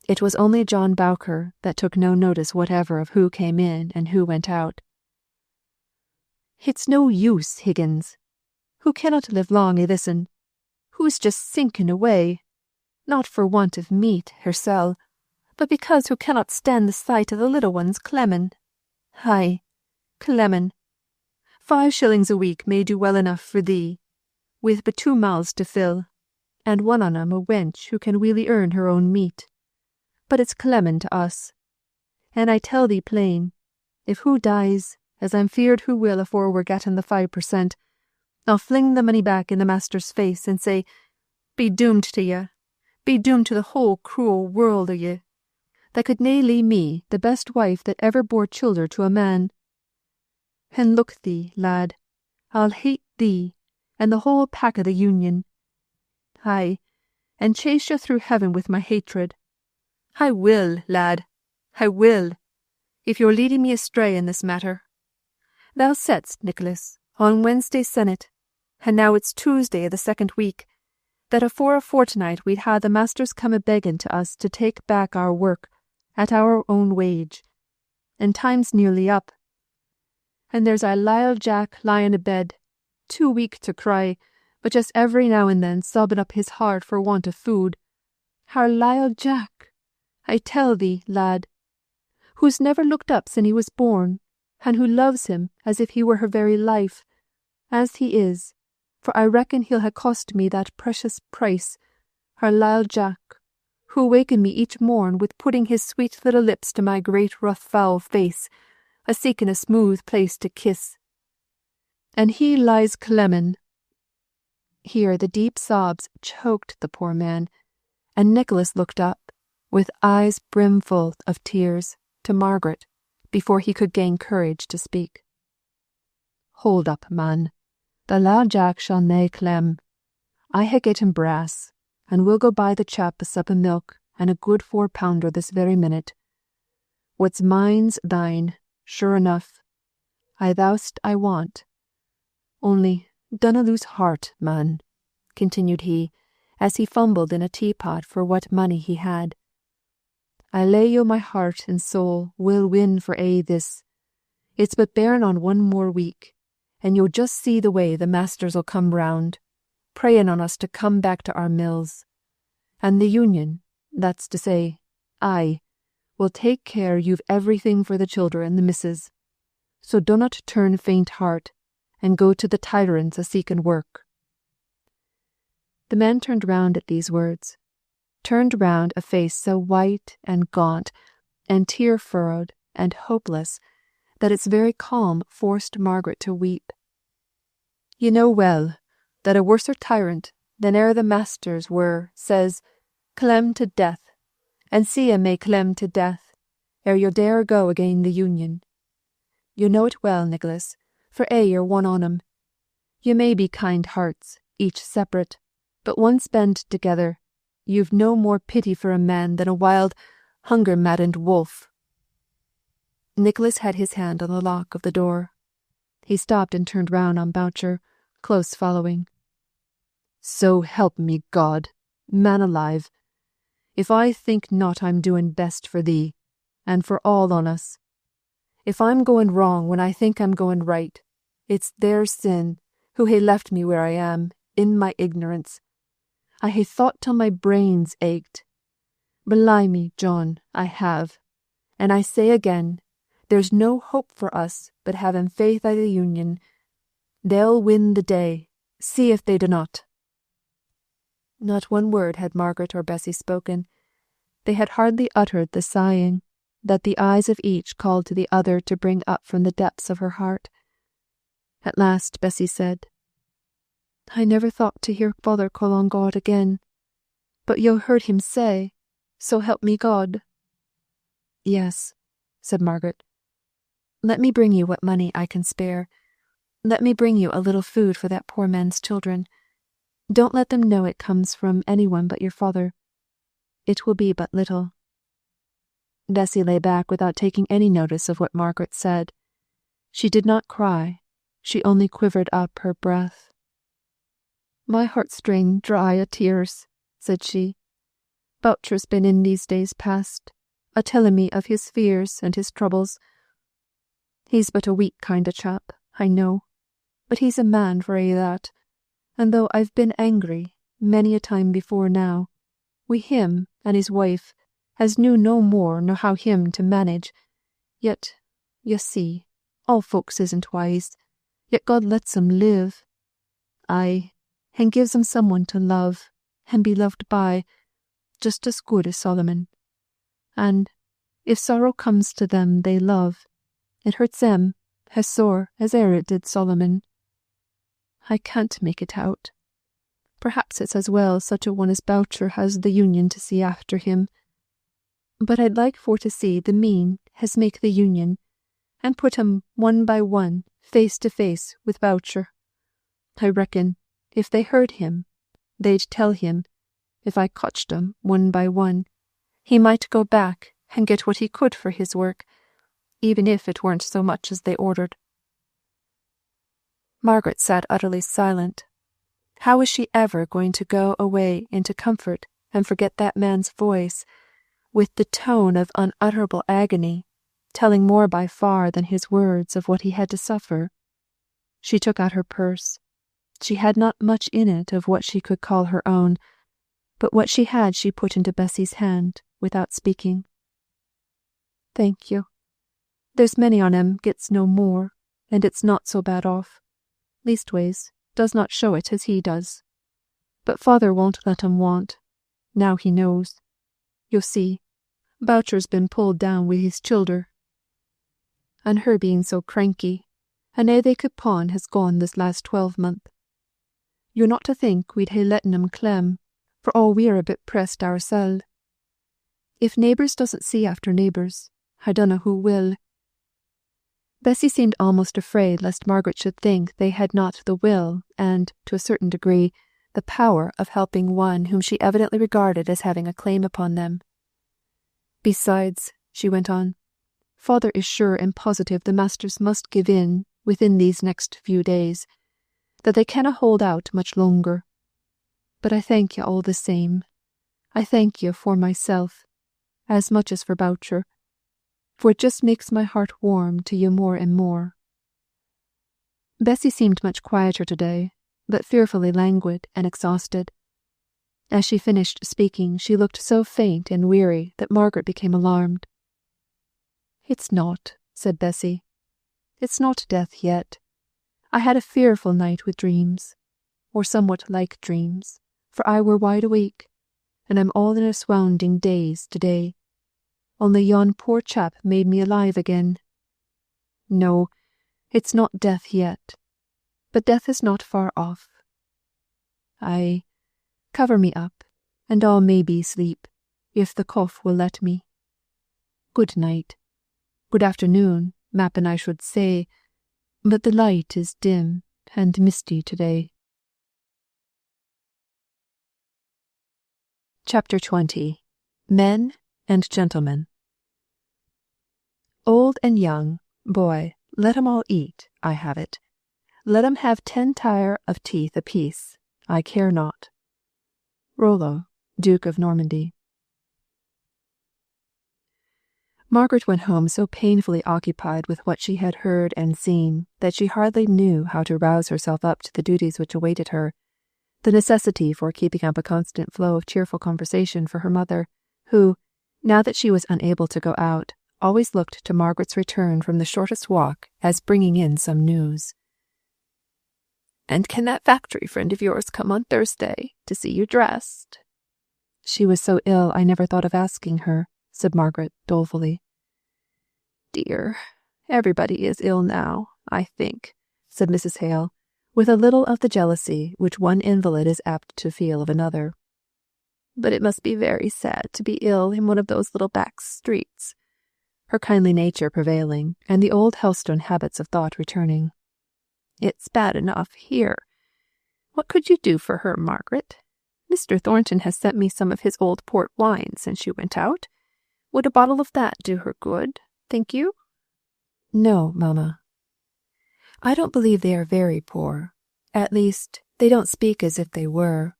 It was only John Bowker that took no notice whatever of who came in and who went out. "It's no use, Higgins. Who cannot live long i' this'n. Who's just sinking away, not for want of meat hersel, but because who cannot stand the sight of the little ones clemmin'. Ay, clemmin'. 5 shillings a week may do well enough for thee, with but 2 mouths to fill, and one on 'em a wench who can really earn her own meat. But it's clemmin' to us. And I tell thee plain, if who dies, as I'm feared who will afore we're getting the 5%, I'll fling the money back in the master's face and say, be doomed to ye, be doomed to the whole cruel world o' ye, that could nae leave me the best wife that ever bore childer to a man. And look thee, lad, I'll hate thee, and the whole pack o' the Union. Ay, and chase you through heaven with my hatred. I will, lad, I will, if you're leading me astray in this matter. Thou saidst, Nicholas, on Wednesday sennight, and now it's Tuesday of the 2nd week, that afore a fortnight we'd ha' the masters come a-begging to us to take back our work at our own wage, and time's nearly up. And there's our Lyle Jack lying abed, too weak to cry, but just every now and then sobbing up his heart for want of food. Our Lyle Jack, I tell thee, lad, who's never looked up sin he was born, and who loves him as if he were her very life, as he is, for I reckon he'll ha' cost me that precious price, our Lyle Jack, who wakened me each morn with putting his sweet little lips to my great rough foul face, a-seeking a smooth place to kiss. And he lies clemmin'." Here the deep sobs choked the poor man, and Nicholas looked up, with eyes brimful of tears, to Margaret, before he could gain courage to speak. "Hold up, man. The Lyle Jack shall nae clem. I ha' getten brass, and we'll go buy the chap a sup of milk and a good 4-pounder this very minute. What's mine's thine, sure enough. I thou'st I want. Only dunna lose heart, man," continued he, as he fumbled in a teapot for what money he had. "I lay you my heart and soul we'll win for this. It's but bearing on 1 more week, and you'll just see the way the masters'll come round, praying on us to come back to our mills. And the Union, that's to say, I, will take care you've everything for the children and the missus. So dunnot turn faint heart, and go to the tyrants a seeking work." The man turned round at these words, turned round a face so white and gaunt, and tear-furrowed and hopeless, that its very calm forced Margaret to weep. "You know well that a worser tyrant than e'er the masters were says, 'Clem to death, and see 'em may clem to death, ere you dare go again the Union.' You know it well, Nicholas, for you're one on 'em. You may be kind hearts, each separate, but once band together, you've no more pity for a man than a wild, hunger-maddened wolf." Nicholas had his hand on the lock of the door. He stopped and turned round on Boucher, close following. "So help me God, man alive, if I think not I'm doing best for thee, and for all on us. If I'm going wrong when I think I'm going right, it's their sin, who hae left me where I am, in my ignorance. I hae thought till my brains ached. Belie me, John, I have. And I say again, there's no hope for us but having faith i' the Union. They'll win the day, see if they do not." Not one word had Margaret or Bessy spoken. They had hardly uttered the sighing that the eyes of each called to the other to bring up from the depths of her heart. At last Bessy said, "I never thought to hear father call on God again. But you heard him say, 'So help me God.'" "Yes," said Margaret. "Let me bring you what money I can spare. Let me bring you a little food for that poor man's children. Don't let them know it comes from anyone but your father. It will be but little." Bessy lay back without taking any notice of what Margaret said. She did not cry, she only quivered up her breath. "My heart's drained dry o' tears," said she. "Boucher's been in these days past, a telling me of his fears and his troubles. He's but a weak kind o' chap, I know, but he's a man for a' that, and though I've been angry many a time before now, wi' him and his wife, as knew no more nor how him to manage, yet, you see, all folks isn't wise, yet God lets 'em live. Aye, and gives 'em someone to love, and be loved by, just as good as Solomon. And, if sorrow comes to them they love, it hurts them as sore as e'er it did Solomon. I can't make it out. Perhaps it's as well such a one as Boucher has the Union to see after him. But I'd like for to see the mean as make the Union, and put 'em one by one face to face with Boucher. I reckon, if they heard him, they'd tell him, if I cotched 'em one by one, he might go back and get what he could for his work, even if it weren't so much as they ordered." Margaret sat utterly silent. How was she ever going to go away into comfort and forget that man's voice, with the tone of unutterable agony, telling more by far than his words of what he had to suffer? She took out her purse. She had not much in it of what she could call her own, but what she had she put into Bessy's hand, without speaking. "Thank you. There's many on 'em gets no more, and it's not so bad off. Leastways, does not show it as he does. But father won't let 'em want, now he knows. You see, Boucher's been pulled down wi' his childer, and her being so cranky, and a' they could pawn has gone this last 12-month. You're not to think we'd hae letten 'em clem, for all we're a bit pressed oursel. If neighbours doesn't see after neighbours, I dunno who will." Bessy seemed almost afraid lest Margaret should think they had not the will and, to a certain degree, the power of helping one whom she evidently regarded as having a claim upon them. "Besides," she went on, "father is sure and positive the masters must give in within these next few days, that they cannot hold out much longer. But I thank you all the same. I thank you for myself, as much as for Boucher, for it just makes my heart warm to you more and more." Bessy seemed much quieter today, but fearfully languid and exhausted. As she finished speaking, she looked so faint and weary that Margaret became alarmed. "It's not," said Bessy. "It's not death yet. I had a fearful night with dreams, or somewhat like dreams, for I were wide awake, and I'm all in a swounding daze to-day. Only yon poor chap made me alive again. No, it's not death yet, but death is not far off. Ay, cover me up, and I'll maybe sleep, if the cough will let me. Good night. Good afternoon, m'appen I should say, but the light is dim and misty to-day." Chapter 20. Men and Gentlemen. Old and young, boy, let 'em all eat, I have it. Let 'em have 10 tire of teeth apiece, I care not. Rollo, Duke of Normandy. Margaret went home so painfully occupied with what she had heard and seen that she hardly knew how to rouse herself up to the duties which awaited her, the necessity for keeping up a constant flow of cheerful conversation for her mother, who, now that she was unable to go out, always looked to Margaret's return from the shortest walk as bringing in some news. "And can that factory friend of yours come on Thursday to see you dressed?" "She was so ill I never thought of asking her," said Margaret dolefully. "Dear, everybody is ill now, I think," said Mrs. Hale, with a little of the jealousy which one invalid is apt to feel of another. "But it must be very sad to be ill in one of those little back streets," her kindly nature prevailing, and the old Helstone habits of thought returning. "It's bad enough here. What could you do for her, Margaret? Mr. Thornton has sent me some of his old port wine since you went out. Would a bottle of that do her good, think you?" "No, mamma. I don't believe they are very poor. At least, they don't speak as if they were.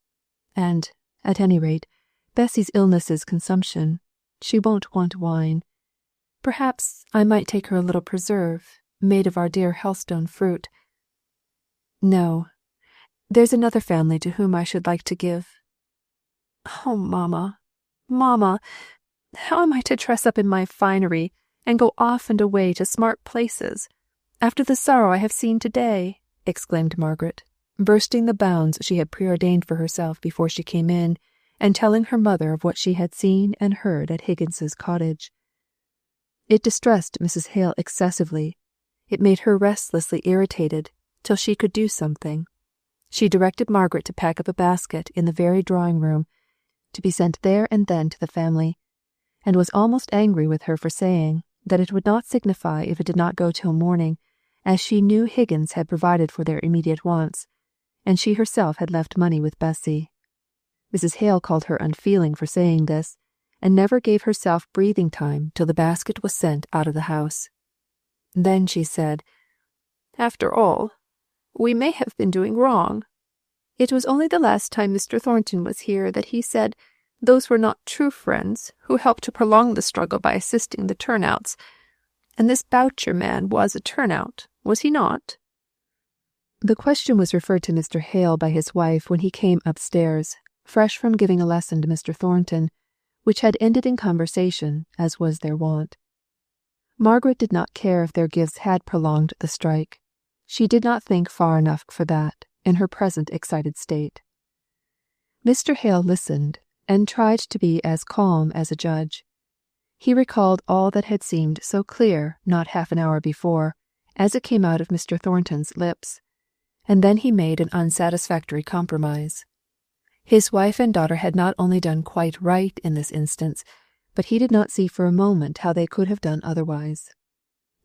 And, at any rate, Bessy's illness is consumption. She won't want wine. Perhaps I might take her a little preserve, made of our dear Helstone fruit. No, there's another family to whom I should like to give. Oh, mamma, mamma, how am I to dress up in my finery, and go off and away to smart places, after the sorrow I have seen to-day?" exclaimed Margaret, bursting the bounds she had preordained for herself before she came in, and telling her mother of what she had seen and heard at Higgins's cottage. It distressed Mrs. Hale excessively. It made her restlessly irritated, till she could do something. She directed Margaret to pack up a basket in the very drawing-room, to be sent there and then to the family, and was almost angry with her for saying that it would not signify if it did not go till morning, as she knew Higgins had provided for their immediate wants, and she herself had left money with Bessy. Mrs. Hale called her unfeeling for saying this, and never gave herself breathing time till the basket was sent out of the house. Then she said, "After all, we may have been doing wrong. It was only the last time Mr. Thornton was here that he said those were not true friends who helped to prolong the struggle by assisting the turnouts. And this Boucher man was a turnout, was he not?" The question was referred to Mr. Hale by his wife when he came upstairs, fresh from giving a lesson to Mr. Thornton, which had ended in conversation, as was their wont. Margaret did not care if their gifts had prolonged the strike. She did not think far enough for that, in her present excited state. Mr. Hale listened, and tried to be as calm as a judge. He recalled all that had seemed so clear not half an hour before, as it came out of Mr. Thornton's lips, and then he made an unsatisfactory compromise. His wife and daughter had not only done quite right in this instance, but he did not see for a moment how they could have done otherwise.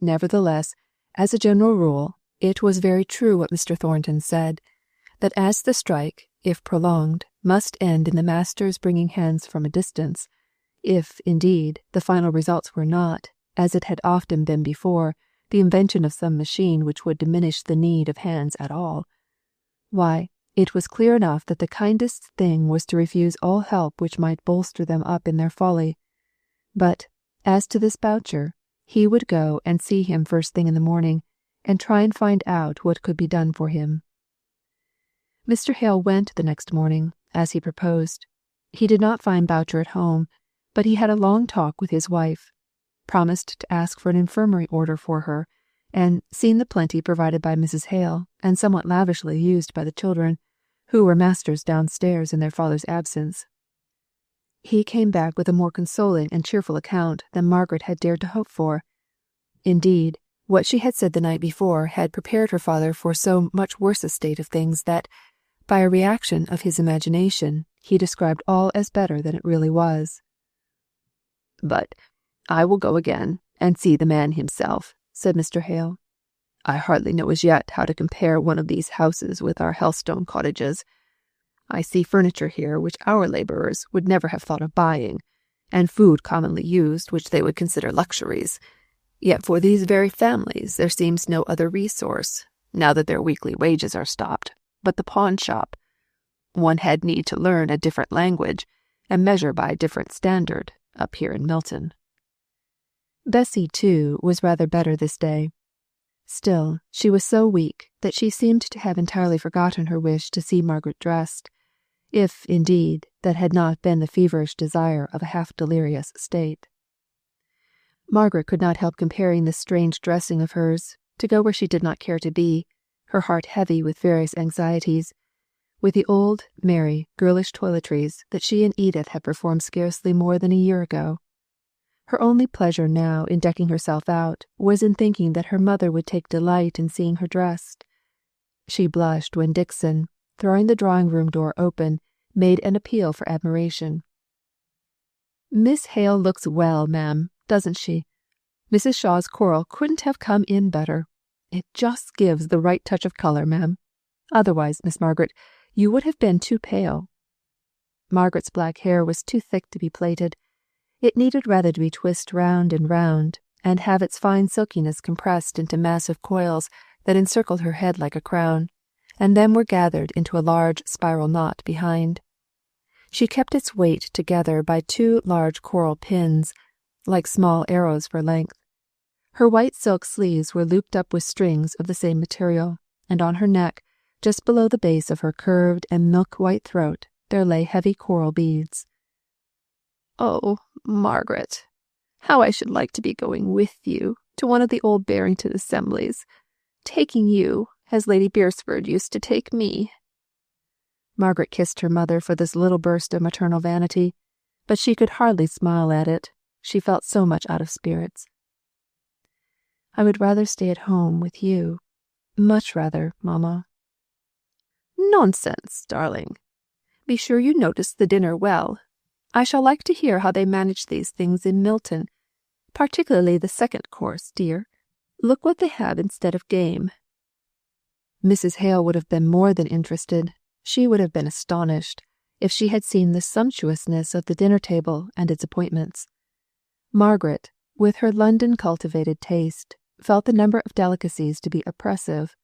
Nevertheless, as a general rule, it was very true what Mr. Thornton said, that as the strike, if prolonged, must end in the masters bringing hands from a distance, if, indeed, the final results were not, as it had often been before, the invention of some machine which would diminish the need of hands at all, why, it was clear enough that the kindest thing was to refuse all help which might bolster them up in their folly. But, as to this Boucher, he would go and see him first thing in the morning, and try and find out what could be done for him. Mr. Hale went the next morning, as he proposed. He did not find Boucher at home, but he had a long talk with his wife, promised to ask for an infirmary order for her, and seen the plenty provided by Mrs. Hale, and somewhat lavishly used by the children, who were masters downstairs in their father's absence. He came back with a more consoling and cheerful account than Margaret had dared to hope for. Indeed, what she had said the night before had prepared her father for so much worse a state of things that, by a reaction of his imagination, he described all as better than it really was. "But I will go again and see the man himself," said Mr. Hale. "I hardly know as yet how to compare one of these houses with our Helstone cottages. I see furniture here which our labourers would never have thought of buying, and food commonly used which they would consider luxuries. Yet for these very families there seems no other resource, now that their weekly wages are stopped, but the pawn shop. One had need to learn a different language, and measure by a different standard, up here in Milton." Bessy, too, was rather better this day. Still, she was so weak that she seemed to have entirely forgotten her wish to see Margaret dressed, if, indeed, that had not been the feverish desire of a half-delirious state. Margaret could not help comparing this strange dressing of hers, to go where she did not care to be, her heart heavy with various anxieties, with the old, merry, girlish toiletries that she and Edith had performed scarcely more than a year ago. Her only pleasure now in decking herself out was in thinking that her mother would take delight in seeing her dressed. She blushed when Dixon, throwing the drawing-room door open, made an appeal for admiration. "Miss Hale looks well, ma'am, doesn't she? Mrs. Shaw's coral couldn't have come in better. It just gives the right touch of colour, ma'am. Otherwise, Miss Margaret, you would have been too pale." Margaret's black hair was too thick to be plaited. It needed rather to be twisted round, and have its fine silkiness compressed into massive coils that encircled her head like a crown, and then were gathered into a large spiral knot behind. She kept its weight together by 2 large coral pins, like small arrows for length. Her white silk sleeves were looped up with strings of the same material, and on her neck, just below the base of her curved and milk-white throat, there lay heavy coral beads. "Oh, Margaret, how I should like to be going with you to one of the old Barrington assemblies, taking you as Lady Beresford used to take me." Margaret kissed her mother for this little burst of maternal vanity, but she could hardly smile at it. She felt so much out of spirits. "I would rather stay at home with you. Much rather, mamma." "Nonsense, darling. Be sure you notice the dinner well. I shall like to hear how they manage these things in Milton, particularly the second course, dear. Look what they have instead of game." Mrs. Hale would have been more than interested. She would have been astonished, if she had seen the sumptuousness of the dinner table and its appointments. Margaret, with her London-cultivated taste, felt the number of delicacies to be oppressive.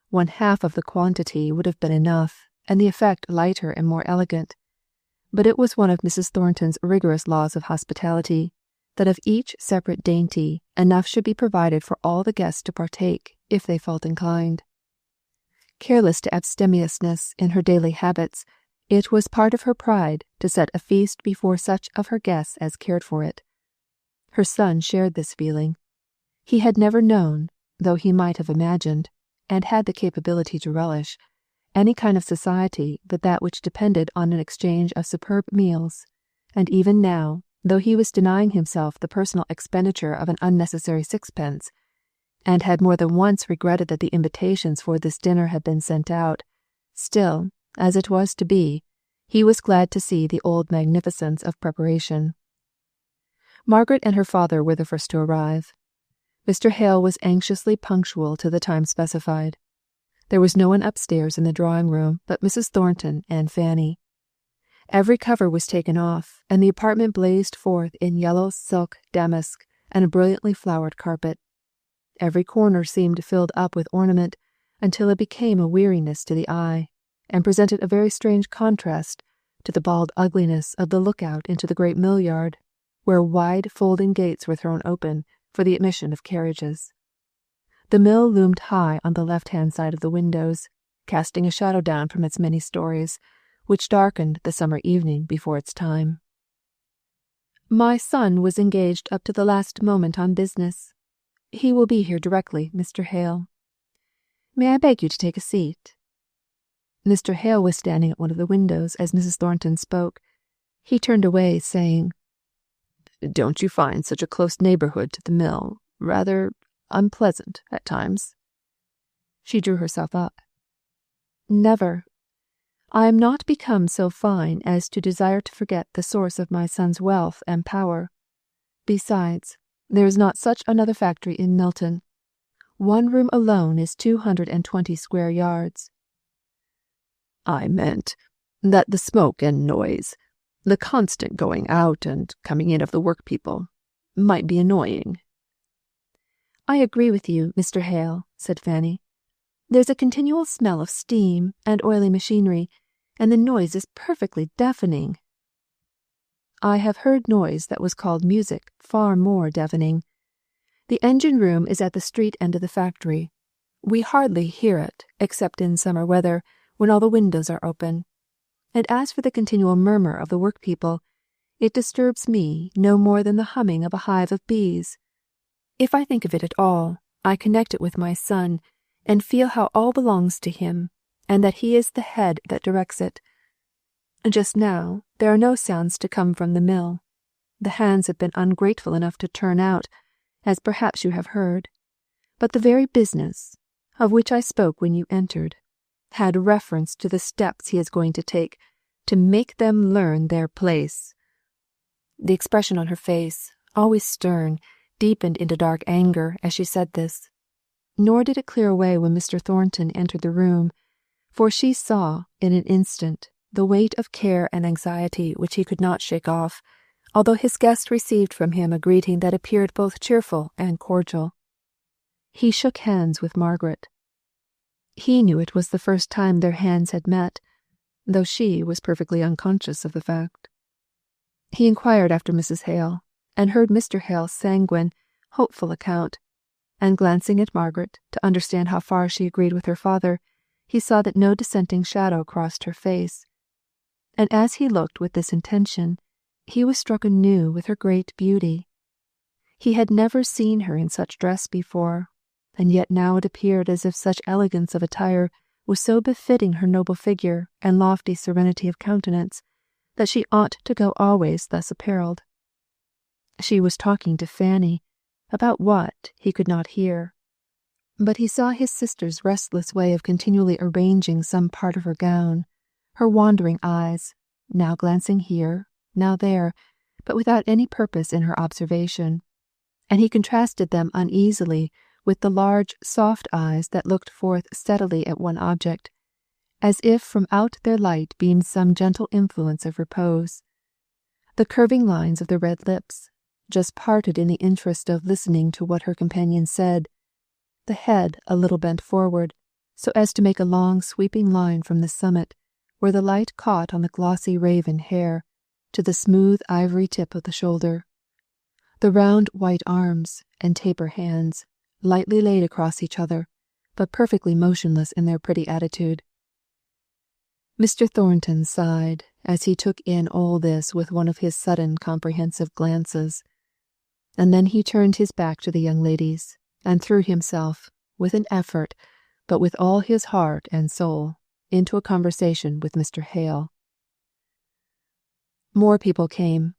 1/2 of the quantity would have been enough, and the effect lighter and more elegant. But it was one of Mrs. Thornton's rigorous laws of hospitality, that of each separate dainty enough should be provided for all the guests to partake, if they felt inclined. Careless to abstemiousness in her daily habits, it was part of her pride to set a feast before such of her guests as cared for it. Her son shared this feeling. He had never known, though he might have imagined, and had the capability to relish, any kind of society but that which depended on an exchange of superb meals, and even now, though he was denying himself the personal expenditure of an unnecessary sixpence, and had more than once regretted that the invitations for this dinner had been sent out, still, as it was to be, he was glad to see the old magnificence of preparation. Margaret and her father were the first to arrive. Mr. Hale was anxiously punctual to the time specified. There was no one upstairs in the drawing-room but Mrs. Thornton and Fanny. Every cover was taken off, and the apartment blazed forth in yellow silk damask and a brilliantly flowered carpet. Every corner seemed filled up with ornament, until it became a weariness to the eye, and presented a very strange contrast to the bald ugliness of the lookout into the great mill yard, where wide folding gates were thrown open for the admission of carriages. The mill loomed high on the left-hand side of the windows, casting a shadow down from its many stories, which darkened the summer evening before its time. "My son was engaged up to the last moment on business. He will be here directly, Mr. Hale. May I beg you to take a seat?" Mr. Hale was standing at one of the windows as Mrs. Thornton spoke. He turned away, saying, "Don't you find such a close neighbourhood to the mill rather unpleasant at times?" She drew herself up. "Never. I am not become so fine as to desire to forget the source of my son's wealth and power. Besides, there is not such another factory in Milton. One room alone is 220 square yards. "I meant that the smoke and noise, the constant going out and coming in of the workpeople, might be annoying." "I agree with you, Mr. Hale," said Fanny. "There's a continual smell of steam and oily machinery, and the noise is perfectly deafening." "I have heard noise that was called music far more deafening. The engine room is at the street end of the factory. We hardly hear it, except in summer weather, when all the windows are open. And as for the continual murmur of the workpeople, it disturbs me no more than the humming of a hive of bees. If I think of it at all, I connect it with my son, and feel how all belongs to him, and that he is the head that directs it. Just now, there are no sounds to come from the mill. The hands have been ungrateful enough to turn out, as perhaps you have heard. But the very business, of which I spoke when you entered, had reference to the steps he is going to take to make them learn their place." The expression on her face, always stern, deepened into dark anger as she said this. Nor did it clear away when Mr. Thornton entered the room, for she saw, in an instant, the weight of care and anxiety which he could not shake off, although his guest received from him a greeting that appeared both cheerful and cordial. He shook hands with Margaret. He knew it was the first time their hands had met, though she was perfectly unconscious of the fact. He inquired after Mrs. Hale, and heard Mr. Hale's sanguine, hopeful account, and glancing at Margaret to understand how far she agreed with her father, he saw that no dissenting shadow crossed her face. And as he looked with this intention, he was struck anew with her great beauty. He had never seen her in such dress before, and yet now it appeared as if such elegance of attire was so befitting her noble figure and lofty serenity of countenance, that she ought to go always thus apparelled. She was talking to Fanny, about what he could not hear, but he saw his sister's restless way of continually arranging some part of her gown, her wandering eyes, now glancing here, now there, but without any purpose in her observation, and he contrasted them uneasily with the large, soft eyes that looked forth steadily at one object, as if from out their light beamed some gentle influence of repose. The curving lines of the red lips, just parted in the interest of listening to what her companion said, the head a little bent forward, so as to make a long sweeping line from the summit, where the light caught on the glossy raven hair, to the smooth ivory tip of the shoulder. The round white arms and taper hands, lightly laid across each other, but perfectly motionless in their pretty attitude. Mr. Thornton sighed as he took in all this with one of his sudden comprehensive glances, and then he turned his back to the young ladies, and threw himself, with an effort, but with all his heart and soul, into a conversation with Mr. Hale. More people came,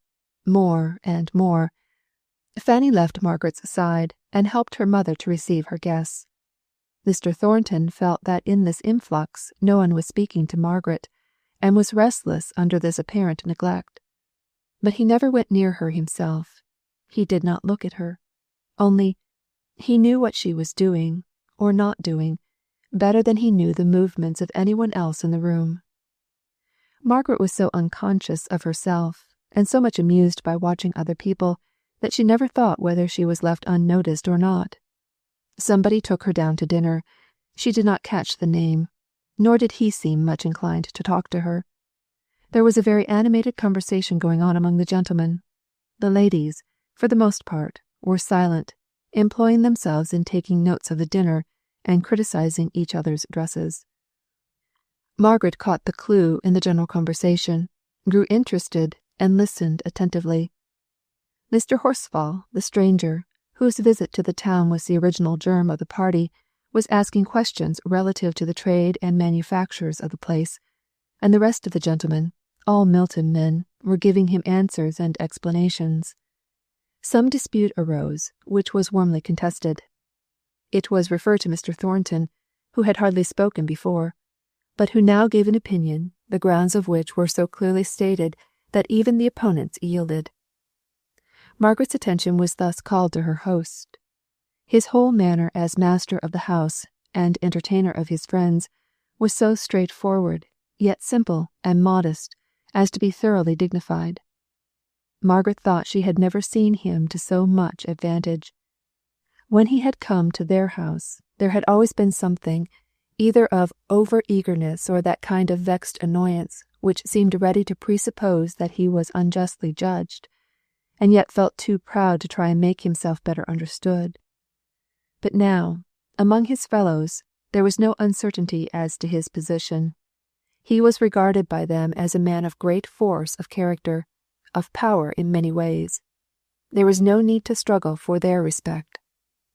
more and more. Fanny left Margaret's side and helped her mother to receive her guests. Mr. Thornton felt that in this influx no one was speaking to Margaret, and was restless under this apparent neglect. But he never went near her himself. He did not look at her. Only, he knew what she was doing, or not doing, better than he knew the movements of anyone else in the room. Margaret was so unconscious of herself, and so much amused by watching other people, that she never thought whether she was left unnoticed or not. Somebody took her down to dinner. She did not catch the name, nor did he seem much inclined to talk to her. There was a very animated conversation going on among the gentlemen. The ladies, for the most part, were silent, employing themselves in taking notes of the dinner and criticizing each other's dresses. Margaret caught the clue in the general conversation, grew interested, and listened attentively. Mr. Horsfall, the stranger, whose visit to the town was the original germ of the party, was asking questions relative to the trade and manufactures of the place, and the rest of the gentlemen, all Milton men, were giving him answers and explanations. Some dispute arose, which was warmly contested. It was referred to Mr. Thornton, who had hardly spoken before, but who now gave an opinion, the grounds of which were so clearly stated that even the opponents yielded. Margaret's attention was thus called to her host. His whole manner as master of the house and entertainer of his friends was so straightforward, yet simple and modest, as to be thoroughly dignified. Margaret thought she had never seen him to so much advantage. When he had come to their house, there had always been something, either of over-eagerness or that kind of vexed annoyance which seemed ready to presuppose that he was unjustly judged, and yet felt too proud to try and make himself better understood. But now, among his fellows, there was no uncertainty as to his position. He was regarded by them as a man of great force of character, of power in many ways. There was no need to struggle for their respect.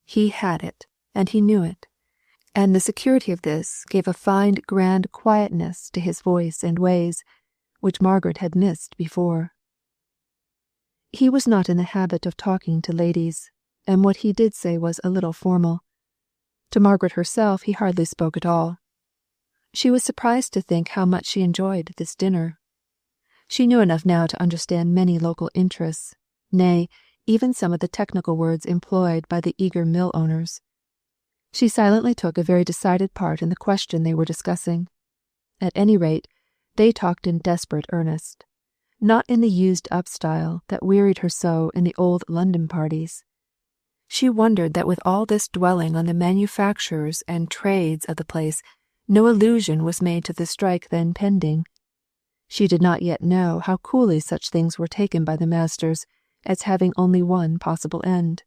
He had it, and he knew it, and the security of this gave a fine grand quietness to his voice and ways, which Margaret had missed before. He was not in the habit of talking to ladies, and what he did say was a little formal. To Margaret herself he hardly spoke at all. She was surprised to think how much she enjoyed this dinner. She knew enough now to understand many local interests, nay, even some of the technical words employed by the eager mill owners. She silently took a very decided part in the question they were discussing. At any rate, they talked in desperate earnest, not in the used-up style that wearied her so in the old London parties. She wondered that with all this dwelling on the manufactures and trades of the place, no allusion was made to the strike then pending. She did not yet know how coolly such things were taken by the masters, as having only one possible end.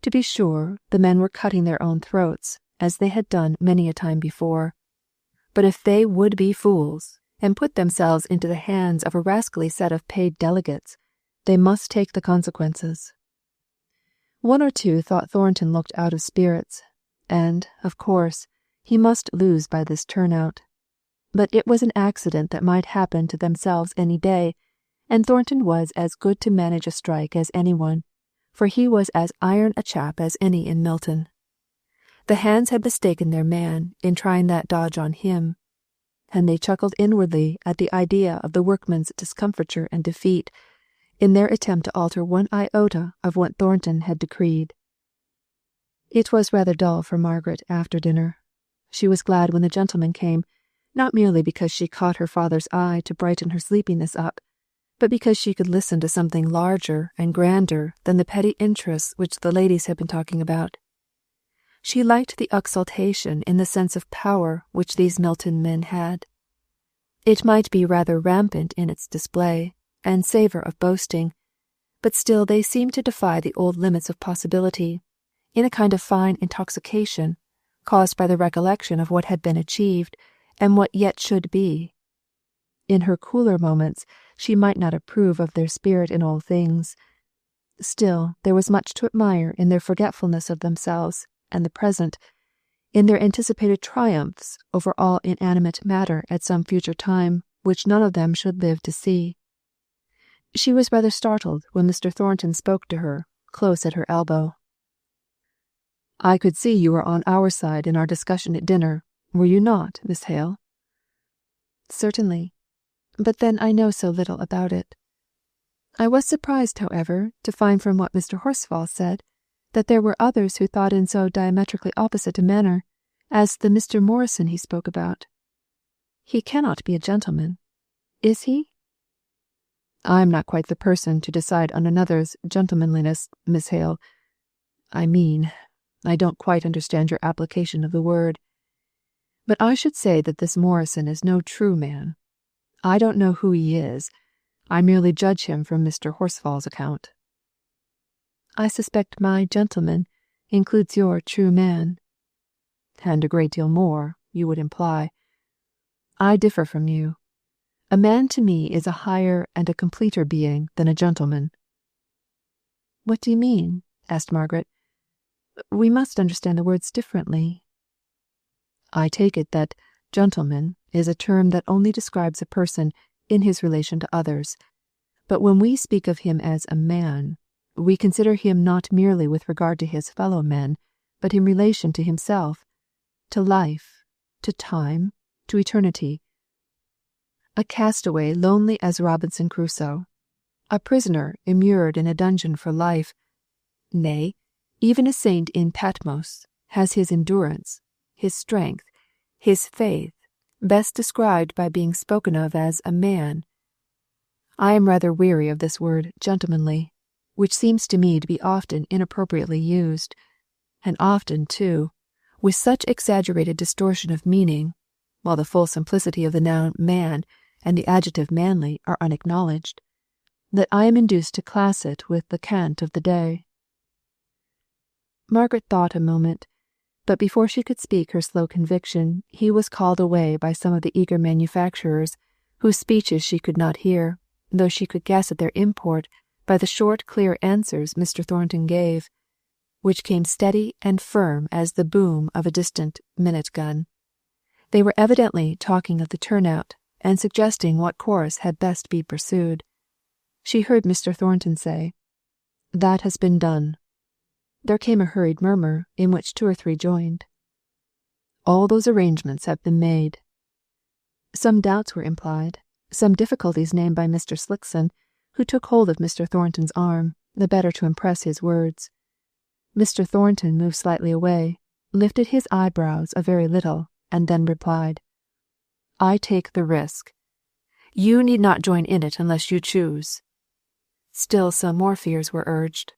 To be sure, the men were cutting their own throats, as they had done many a time before. But if they would be fools, and put themselves into the hands of a rascally set of paid delegates, they must take the consequences. One or two thought Thornton looked out of spirits, and, of course, he must lose by this turnout. But it was an accident that might happen to themselves any day, and Thornton was as good to manage a strike as anyone, for he was as iron a chap as any in Milton. The hands had mistaken their man in trying that dodge on him, and they chuckled inwardly at the idea of the workmen's discomfiture and defeat in their attempt to alter one iota of what Thornton had decreed. It was rather dull for Margaret after dinner. She was glad when the gentlemen came, not merely because she caught her father's eye to brighten her sleepiness up, but because she could listen to something larger and grander than the petty interests which the ladies had been talking about. She liked the exultation in the sense of power which these Milton men had. It might be rather rampant in its display, and savour of boasting, but still they seemed to defy the old limits of possibility, in a kind of fine intoxication, caused by the recollection of what had been achieved, and what yet should be. In her cooler moments she might not approve of their spirit in all things. Still there was much to admire in their forgetfulness of themselves and the present, in their anticipated triumphs over all inanimate matter at some future time which none of them should live to see. She was rather startled when Mr. Thornton spoke to her, close at her elbow. "I could see you were on our side in our discussion at dinner, were you not, Miss Hale?" "Certainly. But then I know so little about it. I was surprised, however, to find from what Mr. Horsfall said, that there were others who thought in so diametrically opposite a manner, as the Mr. Morrison he spoke about. He cannot be a gentleman, is he?" "I am not quite the person to decide on another's gentlemanliness, Miss Hale. I don't quite understand your application of the word. But I should say that this Morrison is no true man. I don't know who he is. I merely judge him from Mr. Horsfall's account." I suspect my gentleman includes your true man. And a great deal more, you would imply. I differ from you. A man to me is a higher and a completer being than a gentleman. What do you mean? Asked Margaret. We must understand the words differently. I take it that gentleman is a term that only describes a person in his relation to others, but when we speak of him as a man, we consider him not merely with regard to his fellow men, but in relation to himself, to life, to time, to eternity. A castaway lonely as Robinson Crusoe, a prisoner immured in a dungeon for life, nay, even a saint in Patmos has his endurance, his strength, his faith, best described by being spoken of as a man. I am rather weary of this word gentlemanly, which seems to me to be often inappropriately used, and often, too, with such exaggerated distortion of meaning, while the full simplicity of the noun man and the adjective manly are unacknowledged, that I am induced to class it with the cant of the day. Margaret thought a moment, but before she could speak her slow conviction, he was called away by some of the eager manufacturers, whose speeches she could not hear, though she could guess at their import by the short, clear answers Mr. Thornton gave, which came steady and firm as the boom of a distant minute-gun. They were evidently talking of the turnout, and suggesting what course had best be pursued. She heard Mr. Thornton say, "That has been done." There came a hurried murmur, in which 2 or 3 joined. "All those arrangements have been made." Some doubts were implied, some difficulties named by Mr. Slickson, who took hold of Mr. Thornton's arm, the better to impress his words. Mr. Thornton moved slightly away, lifted his eyebrows a very little, and then replied, "I take the risk. You need not join in it unless you choose." Still some more fears were urged.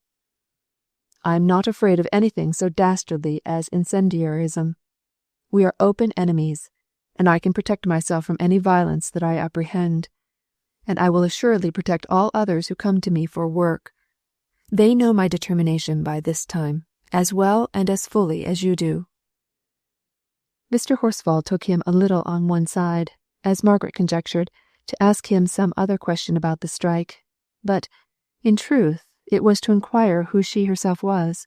"I am not afraid of anything so dastardly as incendiarism. We are open enemies, and I can protect myself from any violence that I apprehend, and I will assuredly protect all others who come to me for work. They know my determination by this time, as well and as fully as you do." Mr. Horsfall took him a little on one side, as Margaret conjectured, to ask him some other question about the strike, but, in truth, it was to inquire who she herself was,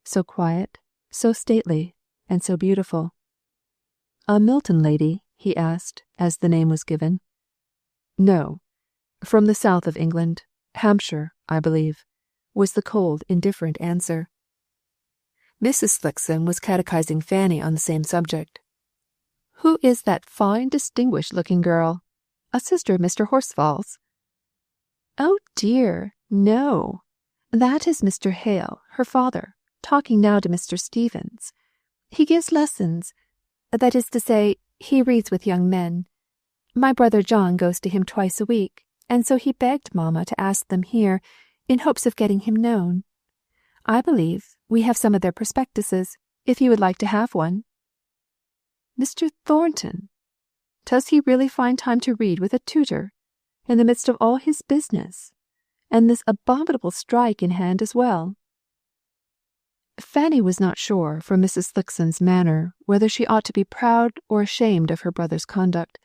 so quiet, so stately, and so beautiful. "A Milton lady?" he asked, as the name was given. "No, from the south of England, Hampshire, I believe," was the cold, indifferent answer. Mrs. Slickson was catechizing Fanny on the same subject. "Who is that fine, distinguished-looking girl? A sister of Mr. Horsfall's?" "Oh dear, no. That is Mr. Hale, her father, talking now to Mr. Stevens. He gives lessons. That is to say, he reads with young men. My brother John goes to him twice a week, and so he begged Mamma to ask them here, in hopes of getting him known. I believe we have some of their prospectuses, if you would like to have one." "Mr. Thornton! Does he really find time to read with a tutor, in the midst of all his business, and this abominable strike in hand as well?" Fanny was not sure, from Mrs. Slickson's manner, whether she ought to be proud or ashamed of her brother's conduct,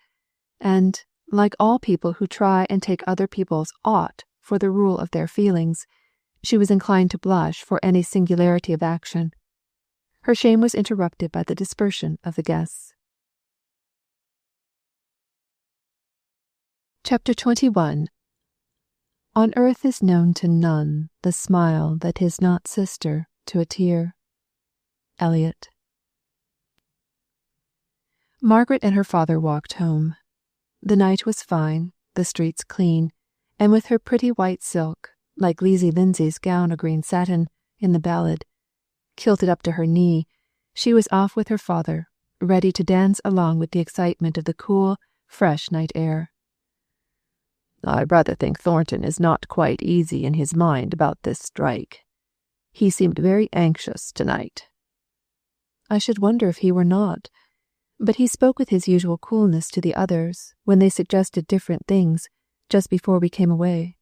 and, like all people who try and take other people's ought for the rule of their feelings, she was inclined to blush for any singularity of action. Her shame was interrupted by the dispersion of the guests. Chapter 21. On earth is known to none the smile that is not sister to a tear. Eliot. Margaret and her father walked home. The night was fine, the streets clean, and with her pretty white silk, like Leesy Lindsay's gown of green satin in the ballad, kilted up to her knee, she was off with her father, ready to dance along with the excitement of the cool, fresh night air. "I rather think Thornton is not quite easy in his mind about this strike. He seemed very anxious tonight." "I should wonder if he were not. But he spoke with his usual coolness to the others, when they suggested different things, just before we came away."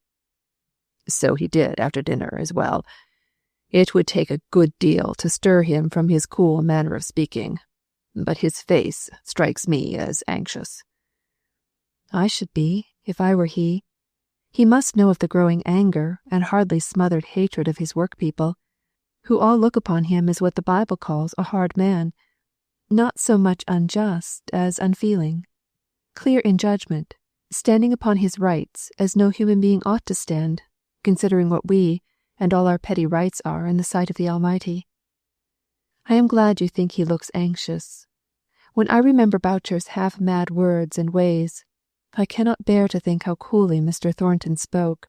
"So he did after dinner as well. It would take a good deal to stir him from his cool manner of speaking, but his face strikes me as anxious. I should be, if I were he. He must know of the growing anger and hardly smothered hatred of his workpeople, who all look upon him as what the Bible calls a hard man, not so much unjust as unfeeling, clear in judgment, standing upon his rights as no human being ought to stand, considering what we and all our petty rights are in the sight of the Almighty. I am glad you think he looks anxious. When I remember Boucher's half-mad words and ways, I cannot bear to think how coolly Mr. Thornton spoke.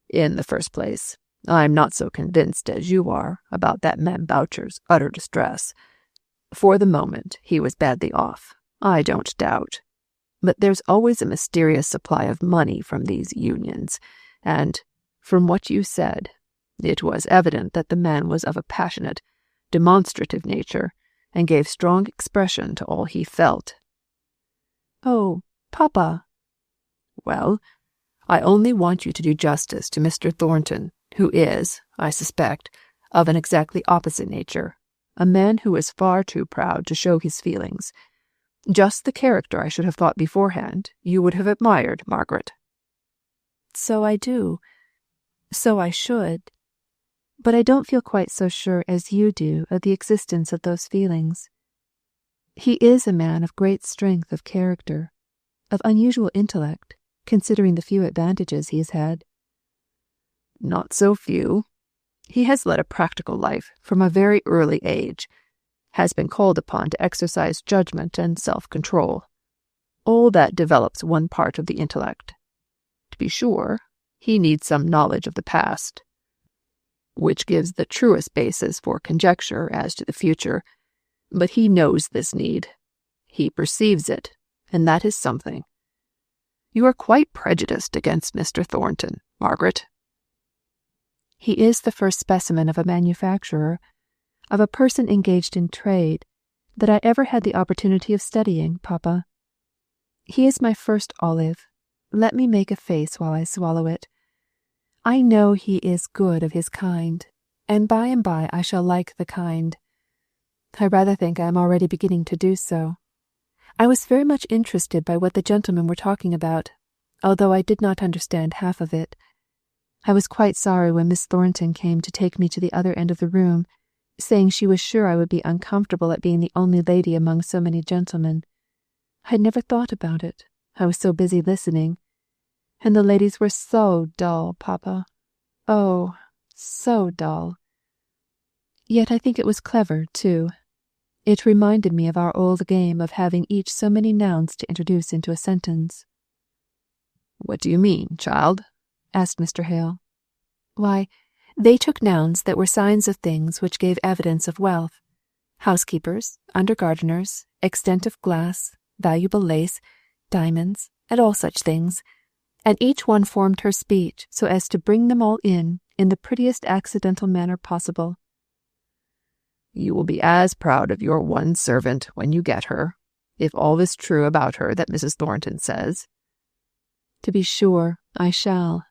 In the first place, I'm not so convinced as you are about that man Boucher's utter distress. For the moment, he was badly off, I don't doubt. But there's always a mysterious supply of money from these unions, and, from what you said, it was evident that the man was of a passionate, demonstrative nature, and gave strong expression to all he felt. Oh, Papa! Well, I only want you to do justice to Mr. Thornton, who is, I suspect, of an exactly opposite nature, a man who is far too proud to show his feelings. Just the character I should have thought beforehand you would have admired, Margaret. So I do. So I should. But I don't feel quite so sure as you do of the existence of those feelings. He is a man of great strength of character, of unusual intellect, considering the few advantages he has had. Not so few. He has led a practical life from a very early age, has been called upon to exercise judgment and self-control. All that develops one part of the intellect. To be sure, he needs some knowledge of the past, which gives the truest basis for conjecture as to the future, but he knows this need. He perceives it, and that is something. You are quite prejudiced against Mr. Thornton, Margaret. He is the first specimen of a manufacturer, of a person engaged in trade, that I ever had the opportunity of studying, Papa. He is my first olive. Let me make a face while I swallow it. I know he is good of his kind, and by I shall like the kind. I rather think I am already beginning to do so. I was very much interested by what the gentlemen were talking about, although I did not understand half of it. I was quite sorry when Miss Thornton came to take me to the other end of the room, saying she was sure I would be uncomfortable at being the only lady among so many gentlemen. I had never thought about it, I was so busy listening. And the ladies were so dull, Papa. Oh, so dull. Yet I think it was clever, too. It reminded me of our old game of having each so many nouns to introduce into a sentence. What do you mean, child? Asked Mr. Hale. Why, they took nouns that were signs of things which gave evidence of wealth. Housekeepers, undergardeners, extent of glass, valuable lace, diamonds, and all such things, and each one formed her speech so as to bring them all in the prettiest accidental manner possible. You will be as proud of your one servant when you get her, if all is true about her that Mrs. Thornton says. To be sure, I shall.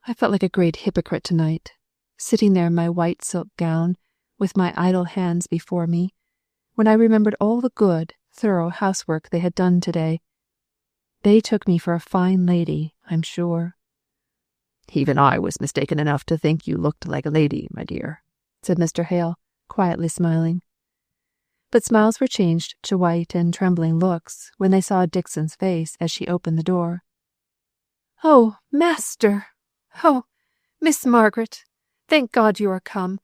I felt like a great hypocrite tonight, sitting there in my white silk gown, with my idle hands before me, when I remembered all the good, thorough housework they had done today. They took me for a fine lady, I'm sure. Even I was mistaken enough to think you looked like a lady, my dear, said Mr. Hale, quietly smiling. But smiles were changed to white and trembling looks when they saw Dixon's face as she opened the door. "Oh, master! Oh, Miss Margaret! Thank God you are come.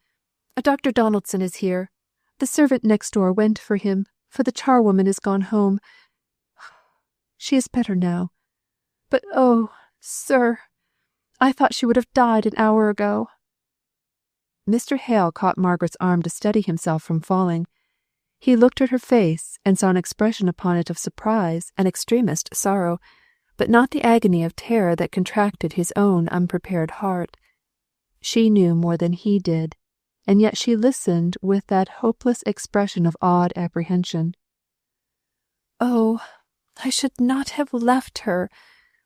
Dr. Donaldson is here. The servant next door went for him, for the charwoman is gone home. She is better now. But oh, sir, I thought she would have died an hour ago." Mr. Hale caught Margaret's arm to steady himself from falling. He looked at her face and saw an expression upon it of surprise and extremest sorrow, but not the agony of terror that contracted his own unprepared heart. She knew more than he did, and yet she listened with that hopeless expression of awed apprehension. "Oh, I should not have left her,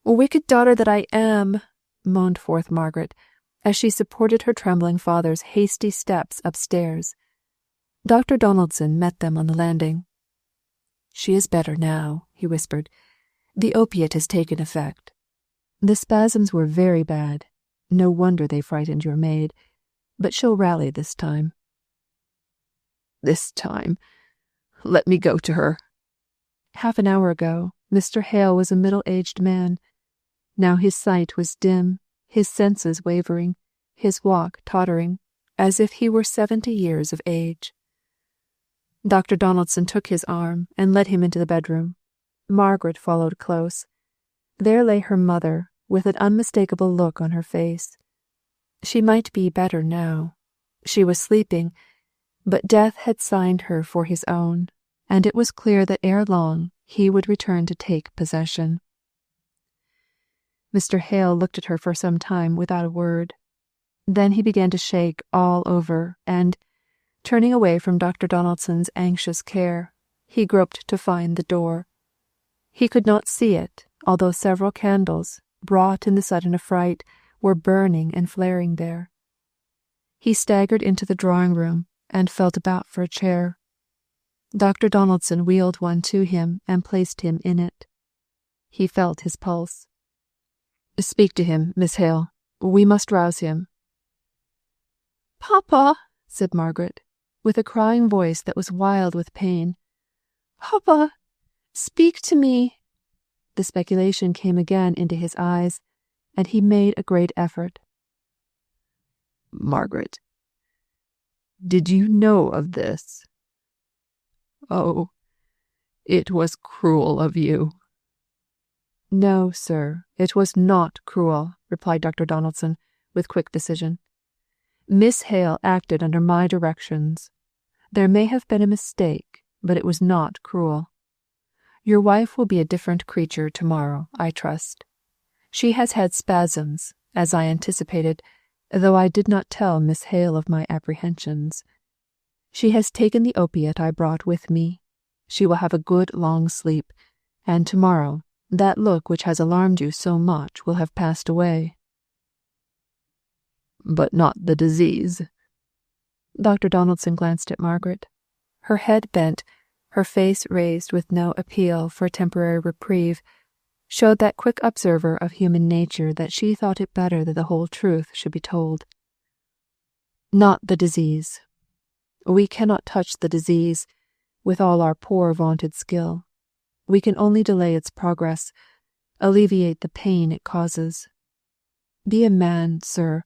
wicked daughter that I am," moaned forth Margaret, as she supported her trembling father's hasty steps upstairs. Dr. Donaldson met them on the landing. "She is better now," he whispered. "The opiate has taken effect. The spasms were very bad. No wonder they frightened your maid. But she'll rally this time." "This time? Let me go to her." Half an hour ago, Mr. Hale was a middle-aged man. Now his sight was dim, his senses wavering, his walk tottering, as if he were 70 years of age. Dr. Donaldson took his arm and led him into the bedroom. Margaret followed close. There lay her mother, with an unmistakable look on her face. She might be better now. She was sleeping, but death had signed her for his own, and it was clear that ere long he would return to take possession. Mr. Hale looked at her for some time without a word. Then he began to shake all over, and, turning away from Dr. Donaldson's anxious care, he groped to find the door. He could not see it, although several candles, brought in the sudden affright, were burning and flaring there. He staggered into the drawing-room and felt about for a chair. Dr. Donaldson wheeled one to him and placed him in it. He felt his pulse. "Speak to him, Miss Hale. We must rouse him." "Papa," said Margaret, with a crying voice that was wild with pain. "Papa, speak to me." The speculation came again into his eyes, and he made a great effort. "Margaret, did you know of this? Oh, it was cruel of you." "No, sir, it was not cruel," replied Dr. Donaldson, with quick decision. "Miss Hale acted under my directions. There may have been a mistake, but it was not cruel. Your wife will be a different creature tomorrow, I trust. She has had spasms, as I anticipated, though I did not tell Miss Hale of my apprehensions. She has taken the opiate I brought with me. She will have a good long sleep, and tomorrow that look which has alarmed you so much will have passed away." "But not the disease?" Dr. Donaldson glanced at Margaret. Her head bent, her face raised with no appeal for a temporary reprieve, showed that quick observer of human nature that she thought it better that the whole truth should be told. "Not the disease. We cannot touch the disease, with all our poor vaunted skill. We can only delay its progress, alleviate the pain it causes. Be a man, sir,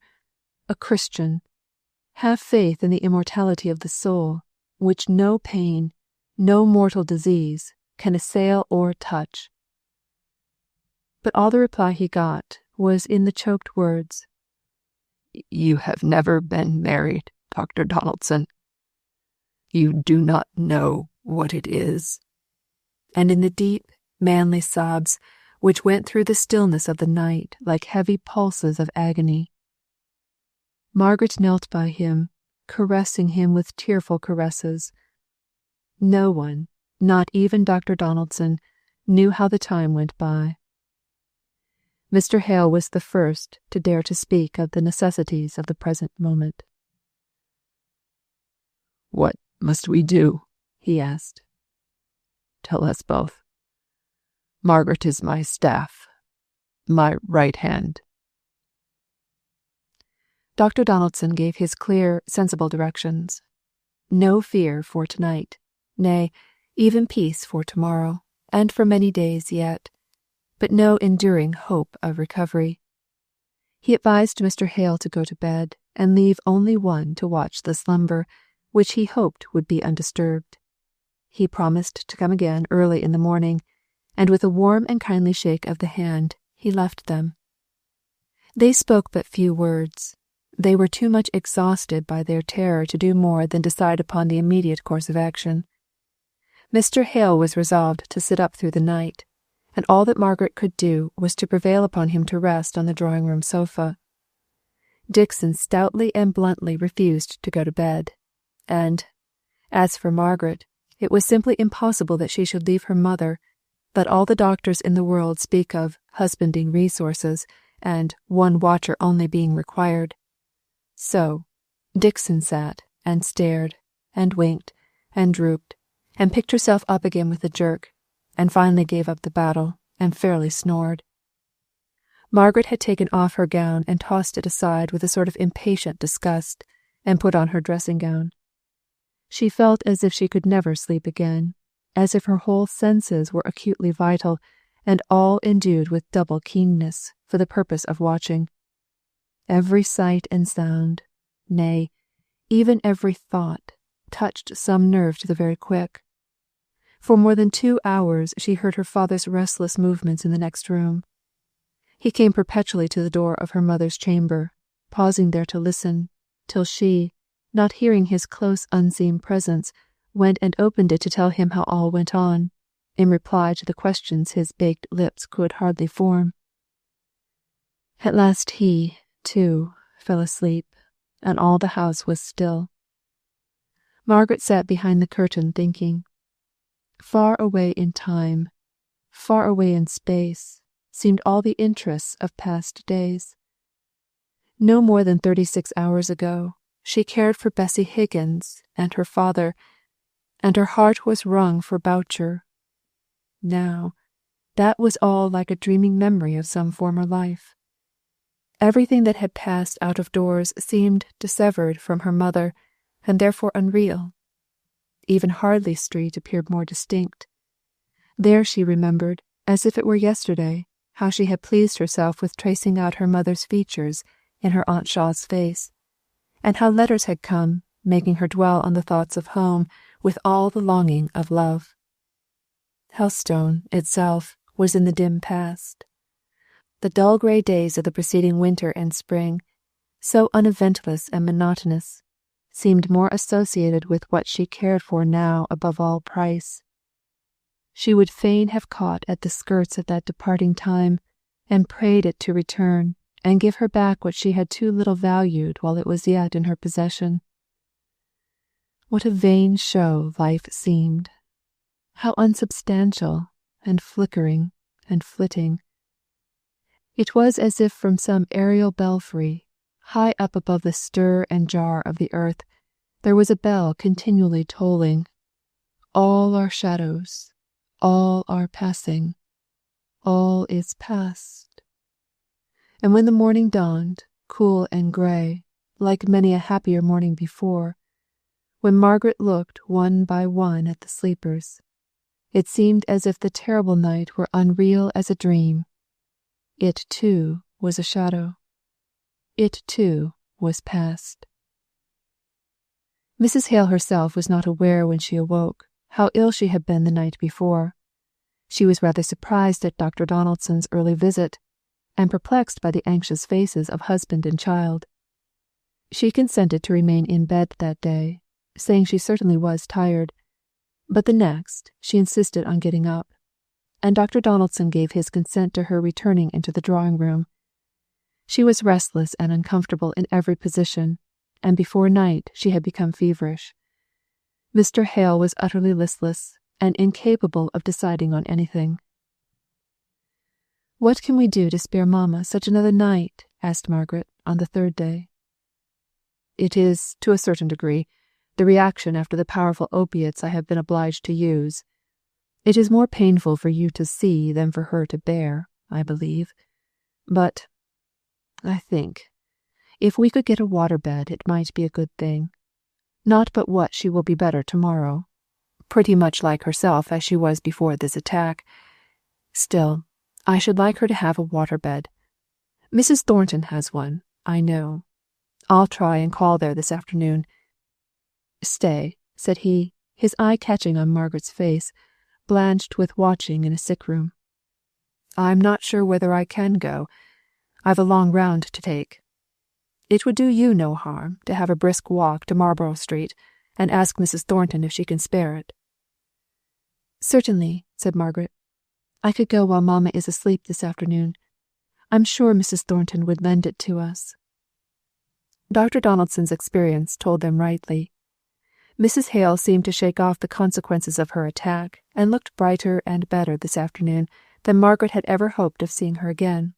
a Christian. Have faith in the immortality of the soul, which no pain, no mortal disease, can assail or touch." But all the reply he got was in the choked words, "You have never been married, Dr. Donaldson. You do not know what it is." And in the deep, manly sobs which went through the stillness of the night like heavy pulses of agony. Margaret knelt by him, caressing him with tearful caresses. No one, not even Dr. Donaldson, knew how the time went by. Mr. Hale was the first to dare to speak of the necessities of the present moment. "What must we do?" he asked. "Tell us both. Margaret is my staff, my right hand." Dr. Donaldson gave his clear, sensible directions. No fear for tonight, nay, even peace for tomorrow, and for many days yet, but no enduring hope of recovery. He advised Mr. Hale to go to bed, and leave only one to watch the slumber, which he hoped would be undisturbed. He promised to come again early in the morning, and with a warm and kindly shake of the hand, he left them. They spoke but few words. They were too much exhausted by their terror to do more than decide upon the immediate course of action. Mr. Hale was resolved to sit up through the night, and all that Margaret could do was to prevail upon him to rest on the drawing-room sofa. Dixon stoutly and bluntly refused to go to bed, and, as for Margaret, it was simply impossible that she should leave her mother, that all the doctors in the world speak of husbanding resources, and one watcher only being required, So, Dixon sat, and stared, and winked, and drooped, and picked herself up again with a jerk, and finally gave up the battle, and fairly snored. Margaret had taken off her gown and tossed it aside with a sort of impatient disgust, and put on her dressing gown. She felt as if she could never sleep again, as if her whole senses were acutely vital, and all endued with double keenness for the purpose of watching. Every sight and sound, nay, even every thought, touched some nerve to the very quick. For more than 2 hours she heard her father's restless movements in the next room. He came perpetually to the door of her mother's chamber, pausing there to listen, till she, not hearing his close unseen presence, went and opened it to tell him how all went on, in reply to the questions his baked lips could hardly form. At last he, too, fell asleep, and all the house was still. Margaret sat behind the curtain thinking. Far away in time, far away in space, seemed all the interests of past days. No more than 36 hours ago, she cared for Bessie Higgins and her father, and her heart was wrung for Boucher. Now, that was all like a dreaming memory of some former life. Everything that had passed out of doors seemed dissevered from her mother, and therefore unreal. Even Hardley Street appeared more distinct. There she remembered, as if it were yesterday, how she had pleased herself with tracing out her mother's features in her Aunt Shaw's face, and how letters had come, making her dwell on the thoughts of home with all the longing of love. Helstone itself was in the dim past. The dull grey days of the preceding winter and spring, so uneventless and monotonous, seemed more associated with what she cared for now above all price. She would fain have caught at the skirts of that departing time, and prayed it to return, and give her back what she had too little valued while it was yet in her possession. What a vain show life seemed! How unsubstantial, and flickering, and flitting! It was as if from some aerial belfry, high up above the stir and jar of the earth, there was a bell continually tolling. All are shadows, all are passing, all is past. And when the morning dawned, cool and grey, like many a happier morning before, when Margaret looked one by one at the sleepers, it seemed as if the terrible night were unreal as a dream. It too was a shadow. It too was past. Mrs. Hale herself was not aware when she awoke how ill she had been the night before. She was rather surprised at Dr. Donaldson's early visit, and perplexed by the anxious faces of husband and child. She consented to remain in bed that day, saying she certainly was tired, but the next she insisted on getting up, and Dr. Donaldson gave his consent to her returning into the drawing-room. She was restless and uncomfortable in every position, and before night she had become feverish. Mr. Hale was utterly listless, and incapable of deciding on anything. "What can we do to spare Mamma such another night?" asked Margaret on the third day. "It is, to a certain degree, the reaction after the powerful opiates I have been obliged to use. It is more painful for you to see than for her to bear, I believe. But I think, if we could get a waterbed, it might be a good thing. Not but what she will be better tomorrow, pretty much like herself as she was before this attack. Still, I should like her to have a waterbed. Mrs. Thornton has one, I know. I'll try and call there this afternoon." "Stay," said he, his eye catching on Margaret's face, blanched with watching in a sick room. "I'm not sure whether I can go. I've a long round to take. It would do you no harm to have a brisk walk to Marlborough Street, and ask Mrs. Thornton if she can spare it." "Certainly," said Margaret. "I could go while Mamma is asleep this afternoon. I'm sure Mrs. Thornton would lend it to us." Dr. Donaldson's experience told them rightly. Mrs. Hale seemed to shake off the consequences of her attack, and looked brighter and better this afternoon than Margaret had ever hoped of seeing her again.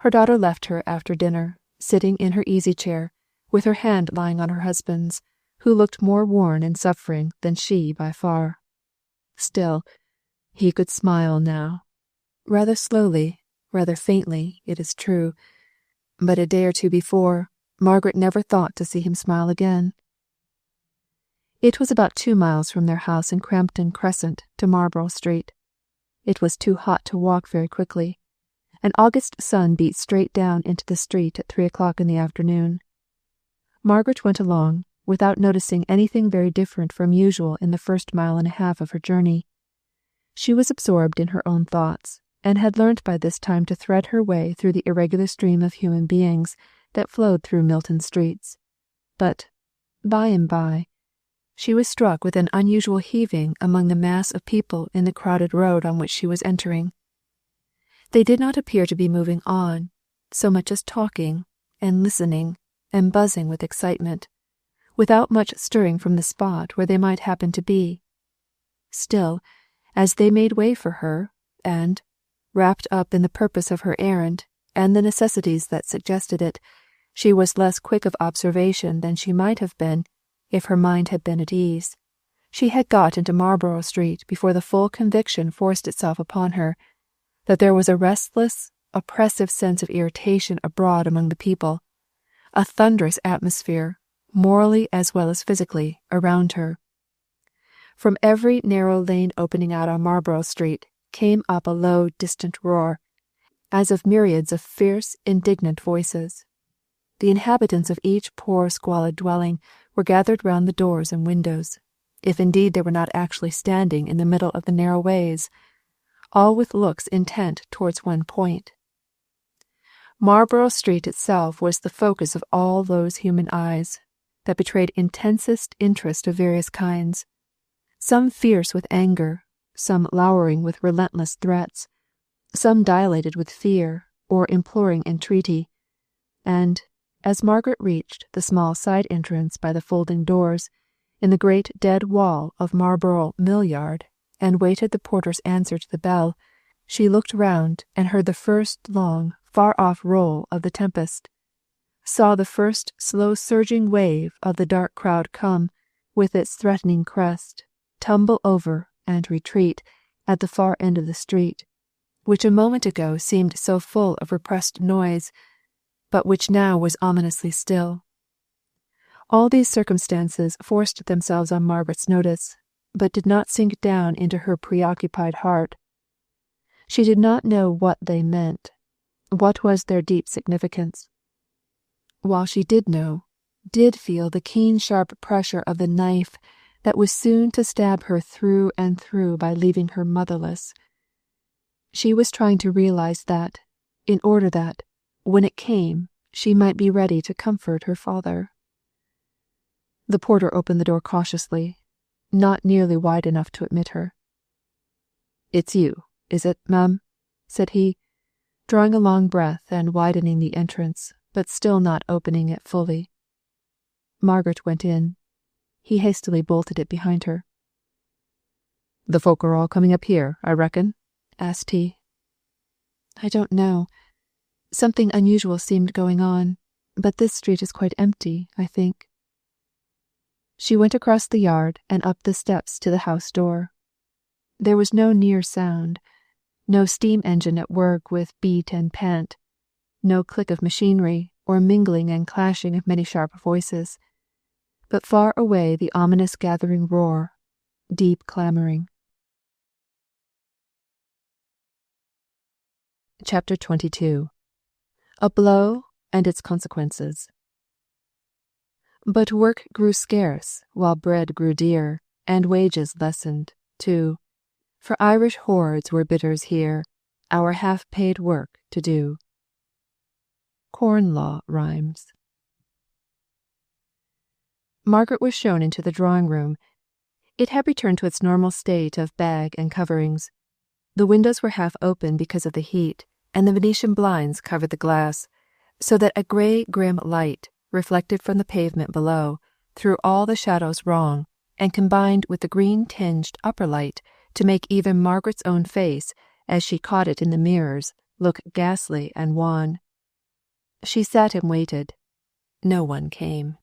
Her daughter left her after dinner, sitting in her easy-chair, with her hand lying on her husband's, who looked more worn and suffering than she by far. Still, he could smile now. Rather slowly, rather faintly, it is true, but a day or two before, Margaret never thought to see him smile again. It was about 2 miles from their house in Crampton Crescent to Marlborough Street. It was too hot to walk very quickly. An August sun beat straight down into the street at 3 o'clock in the afternoon. Margaret went along, without noticing anything very different from usual in the first mile and a half of her journey. She was absorbed in her own thoughts, and had learnt by this time to thread her way through the irregular stream of human beings that flowed through Milton streets. But, by and by, she was struck with an unusual heaving among the mass of people in the crowded road on which she was entering. They did not appear to be moving on, so much as talking, and listening, and buzzing with excitement, without much stirring from the spot where they might happen to be. Still, as they made way for her, and, wrapped up in the purpose of her errand, and the necessities that suggested it, she was less quick of observation than she might have been if her mind had been at ease. She had got into Marlborough Street before the full conviction forced itself upon her that there was a restless, oppressive sense of irritation abroad among the people, a thunderous atmosphere, morally as well as physically, around her. From every narrow lane opening out on Marlborough Street came up a low, distant roar, as of myriads of fierce, indignant voices. The inhabitants of each poor, squalid dwelling were gathered round the doors and windows, if indeed they were not actually standing in the middle of the narrow ways, all with looks intent towards one point. Marlborough Street itself was the focus of all those human eyes that betrayed intensest interest of various kinds, some fierce with anger, some lowering with relentless threats, some dilated with fear or imploring entreaty, and, as Margaret reached the small side entrance by the folding doors in the great dead wall of Marlborough Mill Yard, and waited the porter's answer to the bell, she looked round and heard the first long, far-off roll of the tempest, saw the first slow surging wave of the dark crowd come, with its threatening crest, tumble over and retreat at the far end of the street, which a moment ago seemed so full of repressed noise, but which now was ominously still. All these circumstances forced themselves on Margaret's notice, but did not sink down into her preoccupied heart. She did not know what they meant, what was their deep significance. While she did know, did feel the keen sharp pressure of the knife that was soon to stab her through and through by leaving her motherless. She was trying to realize that, in order that, when it came, she might be ready to comfort her father. The porter opened the door cautiously, not nearly wide enough to admit her. "It's you, is it, ma'am?" said he, drawing a long breath and widening the entrance, but still not opening it fully. Margaret went in. He hastily bolted it behind her. "The folk are all coming up here, I reckon?" asked he. "I don't know. Something unusual seemed going on, but this street is quite empty, I think." She went across the yard and up the steps to the house door. There was no near sound, no steam engine at work with beat and pant, no click of machinery or mingling and clashing of many sharp voices, but far away the ominous gathering roar, deep clamouring. Chapter 22. A Blow and Its Consequences. But work grew scarce, while bread grew dear, and wages lessened, too. For Irish hordes were bidders here, our half-paid work to do. Corn Law Rhymes. Margaret was shown into the drawing-room. It had returned to its normal state of bag and coverings. The windows were half open because of the heat, and the Venetian blinds covered the glass, so that a grey, grim light, reflected from the pavement below, threw all the shadows wrong, and combined with the green-tinged upper light to make even Margaret's own face, as she caught it in the mirrors, look ghastly and wan. She sat and waited. No one came.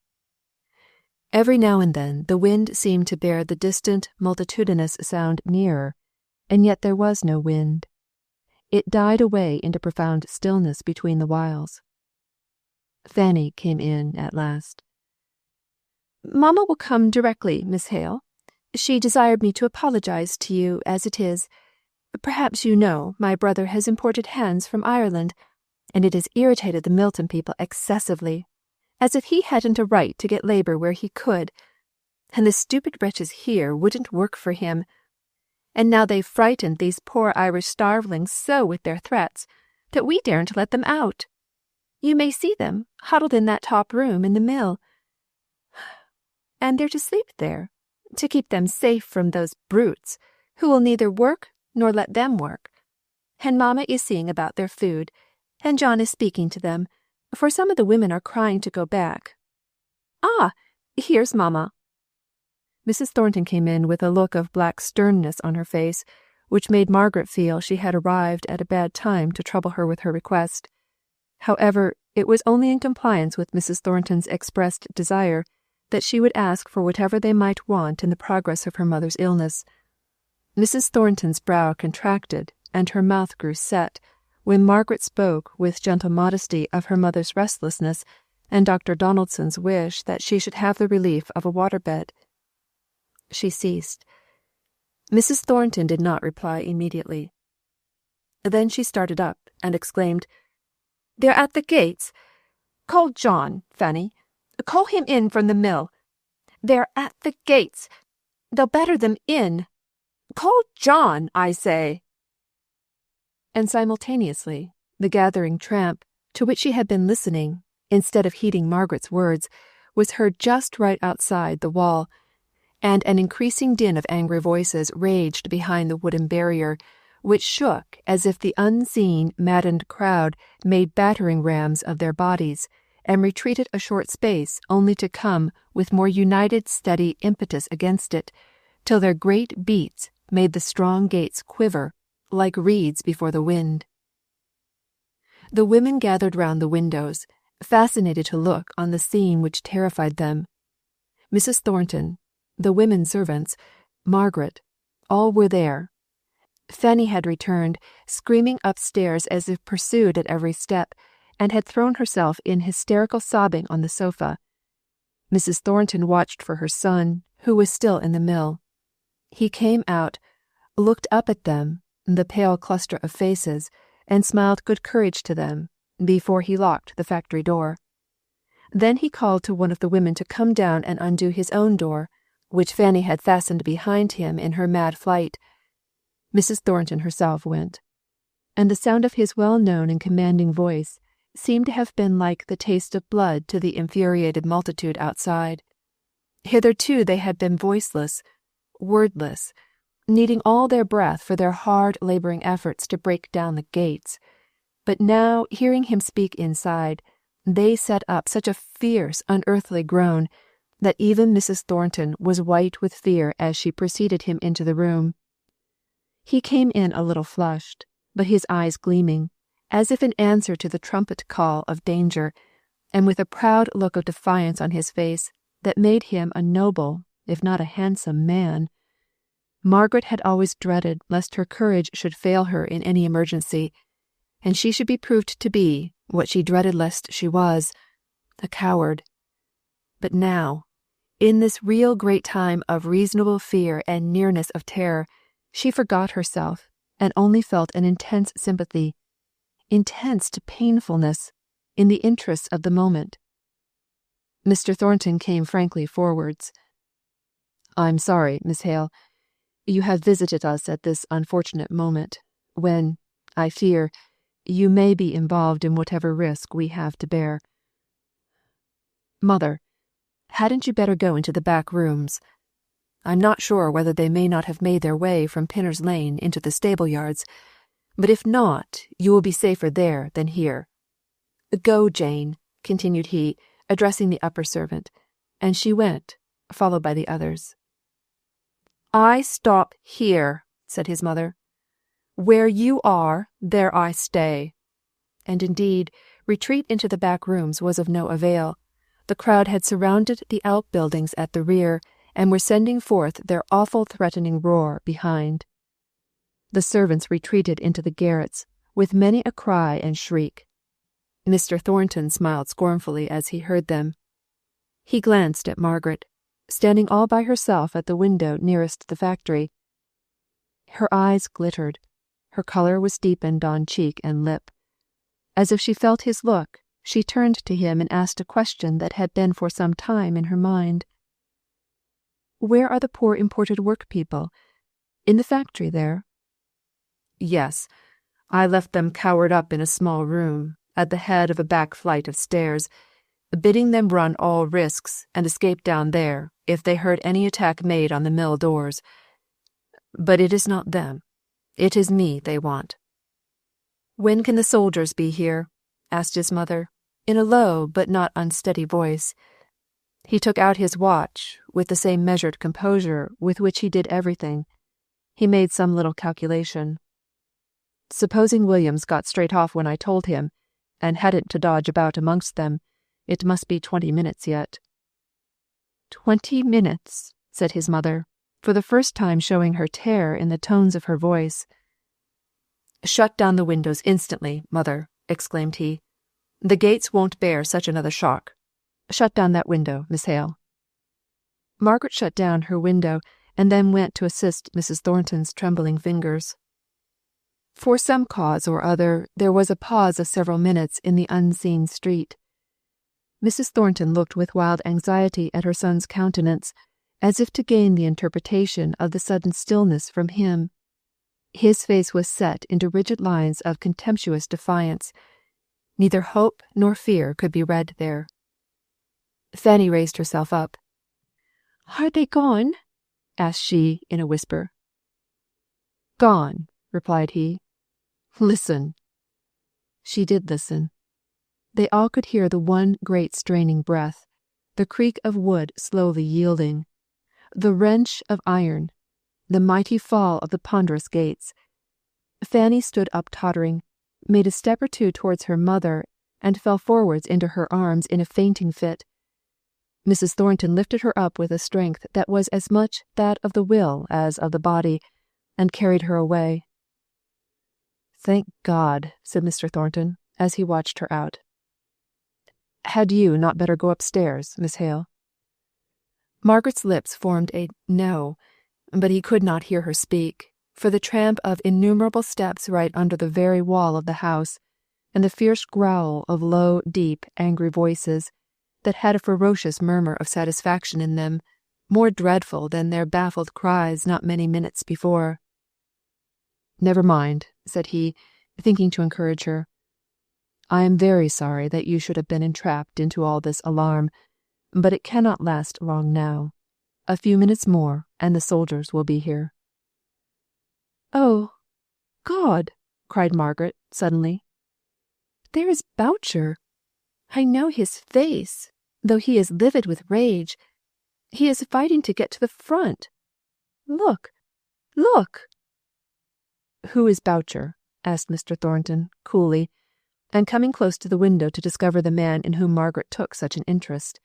Every now and then the wind seemed to bear the distant, multitudinous sound nearer, and yet there was no wind. It died away into profound stillness between the whiles. Fanny came in at last. "Mamma will come directly, Miss Hale. She desired me to apologize to you as it is. Perhaps you know my brother has imported hands from Ireland, and it has irritated the Milton people excessively, as if he hadn't a right to get labour where he could, and the stupid wretches here wouldn't work for him. And now they've frightened these poor Irish starvelings so with their threats that we daren't let them out. You may see them huddled in that top room in the mill. And they're to sleep there, to keep them safe from those brutes, who will neither work nor let them work. And Mamma is seeing about their food, and John is speaking to them, for some of the women are crying to go back. Ah, here's Mamma." Mrs. Thornton came in with a look of black sternness on her face, which made Margaret feel she had arrived at a bad time to trouble her with her request. However, it was only in compliance with Mrs. Thornton's expressed desire that she would ask for whatever they might want in the progress of her mother's illness. Mrs. Thornton's brow contracted, and her mouth grew set, when Margaret spoke with gentle modesty of her mother's restlessness and Dr. Donaldson's wish that she should have the relief of a waterbed. She ceased. Mrs. Thornton did not reply immediately. Then she started up and exclaimed, "They're at the gates. Call John, Fanny. Call him in from the mill. They're at the gates. They'll batter them in. Call John, I say." And simultaneously, the gathering tramp, to which she had been listening, instead of heeding Margaret's words, was heard just right outside the wall, and an increasing din of angry voices raged behind the wooden barrier, which shook as if the unseen, maddened crowd made battering rams of their bodies, and retreated a short space only to come with more united steady impetus against it, till their great beats made the strong gates quiver, like reeds before the wind. The women gathered round the windows, fascinated to look on the scene which terrified them. Mrs. Thornton, the women servants, Margaret, all were there. Fanny had returned, screaming upstairs as if pursued at every step, and had thrown herself in hysterical sobbing on the sofa. Mrs. Thornton watched for her son, who was still in the mill. He came out, looked up at them, the pale cluster of faces, and smiled good courage to them, before he locked the factory door. Then he called to one of the women to come down and undo his own door, which Fanny had fastened behind him in her mad flight. Mrs. Thornton herself went, and the sound of his well-known and commanding voice seemed to have been like the taste of blood to the infuriated multitude outside. Hitherto they had been voiceless, wordless, needing all their breath for their hard labouring efforts to break down the gates. But now, hearing him speak inside, they set up such a fierce, unearthly groan that even Mrs. Thornton was white with fear as she preceded him into the room. He came in a little flushed, but his eyes gleaming, as if in answer to the trumpet call of danger, and with a proud look of defiance on his face that made him a noble, if not a handsome man. Margaret had always dreaded lest her courage should fail her in any emergency, and she should be proved to be, what she dreaded lest she was, a coward. But now, in this real great time of reasonable fear and nearness of terror, she forgot herself, and only felt an intense sympathy, intense to painfulness, in the interests of the moment. Mr. Thornton came frankly forwards. "I'm sorry, Miss Hale. You have visited us at this unfortunate moment, when, I fear, you may be involved in whatever risk we have to bear. Mother, hadn't you better go into the back rooms? I'm not sure whether they may not have made their way from Pinner's Lane into the stable yards, but if not, you will be safer there than here. Go, Jane," continued he, addressing the upper servant, and she went, followed by the others. "I stop here," said his mother. "Where you are, there I stay." And indeed, retreat into the back rooms was of no avail, The crowd had surrounded the outbuildings at the rear, and were sending forth their awful threatening roar behind. The servants retreated into the garrets, with many a cry and shriek. Mr. Thornton smiled scornfully as he heard them. He glanced at Margaret, standing all by herself at the window nearest the factory. Her eyes glittered, her colour was deepened on cheek and lip. As if she felt his look, she turned to him and asked a question that had been for some time in her mind. "Where are the poor imported workpeople? In the factory there?" "Yes. I left them cowered up in a small room, at the head of a back flight of stairs, bidding them run all risks and escape down there if they heard any attack made on the mill doors. But it is not them. It is me they want." "When can the soldiers be here?" asked his mother, in a low but not unsteady voice. He took out his watch with the same measured composure with which he did everything. He made some little calculation. "Supposing Williams got straight off when I told him, and hadn't to dodge about amongst them, it must be 20 minutes yet." 20 minutes, said his mother, for the first time showing her terror in the tones of her voice. "Shut down the windows instantly, mother," exclaimed he. "The gates won't bear such another shock. Shut down that window, Miss Hale." Margaret shut down her window, and then went to assist Mrs. Thornton's trembling fingers. For some cause or other, there was a pause of several minutes in the unseen street. Mrs. Thornton looked with wild anxiety at her son's countenance, as if to gain the interpretation of the sudden stillness from him. His face was set into rigid lines of contemptuous defiance. Neither hope nor fear could be read there. Fanny raised herself up. "Are they gone?" asked she in a whisper. "Gone," replied he. "Listen." She did listen. They all could hear the one great straining breath, the creak of wood slowly yielding, the wrench of iron, the mighty fall of the ponderous gates. Fanny stood up tottering, made a step or two towards her mother, and fell forwards into her arms in a fainting fit. Mrs. Thornton lifted her up with a strength that was as much that of the will as of the body, and carried her away. "Thank God," said Mr. Thornton, as he watched her out. "Had you not better go upstairs, Miss Hale?" Margaret's lips formed a "no," but he could not hear her speak, for the tramp of innumerable steps right under the very wall of the house, and the fierce growl of low, deep, angry voices, that had a ferocious murmur of satisfaction in them, more dreadful than their baffled cries not many minutes before. "Never mind," said he, thinking to encourage her. "I am very sorry that you should have been entrapped into all this alarm, but it cannot last long now. A few minutes more, and the soldiers will be here." "Oh, God!" cried Margaret suddenly. "There is Boucher. I know his face, though he is livid with rage. He is fighting to get to the front. Look! Look!" "Who is Boucher?" asked Mr. Thornton, coolly, and coming close to the window to discover the man in whom Margaret took such an interest.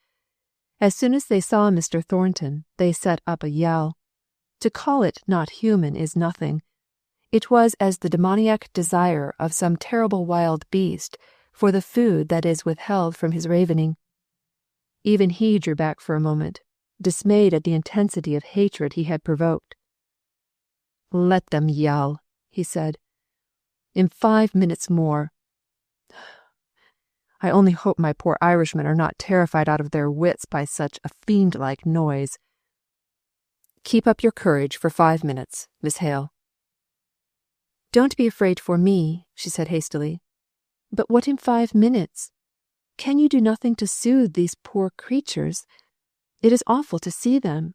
As soon as they saw Mr. Thornton, they set up a yell. To call it not human is nothing. It was as the demoniac desire of some terrible wild beast for the food that is withheld from his ravening. Even he drew back for a moment, dismayed at the intensity of hatred he had provoked. "Let them yell," he said. "In 5 minutes more. I only hope my poor Irishmen are not terrified out of their wits by such a fiend-like noise. Keep up your courage for 5 minutes, Miss Hale." "Don't be afraid for me," she said hastily. "But what in 5 minutes? Can you do nothing to soothe these poor creatures? It is awful to see them."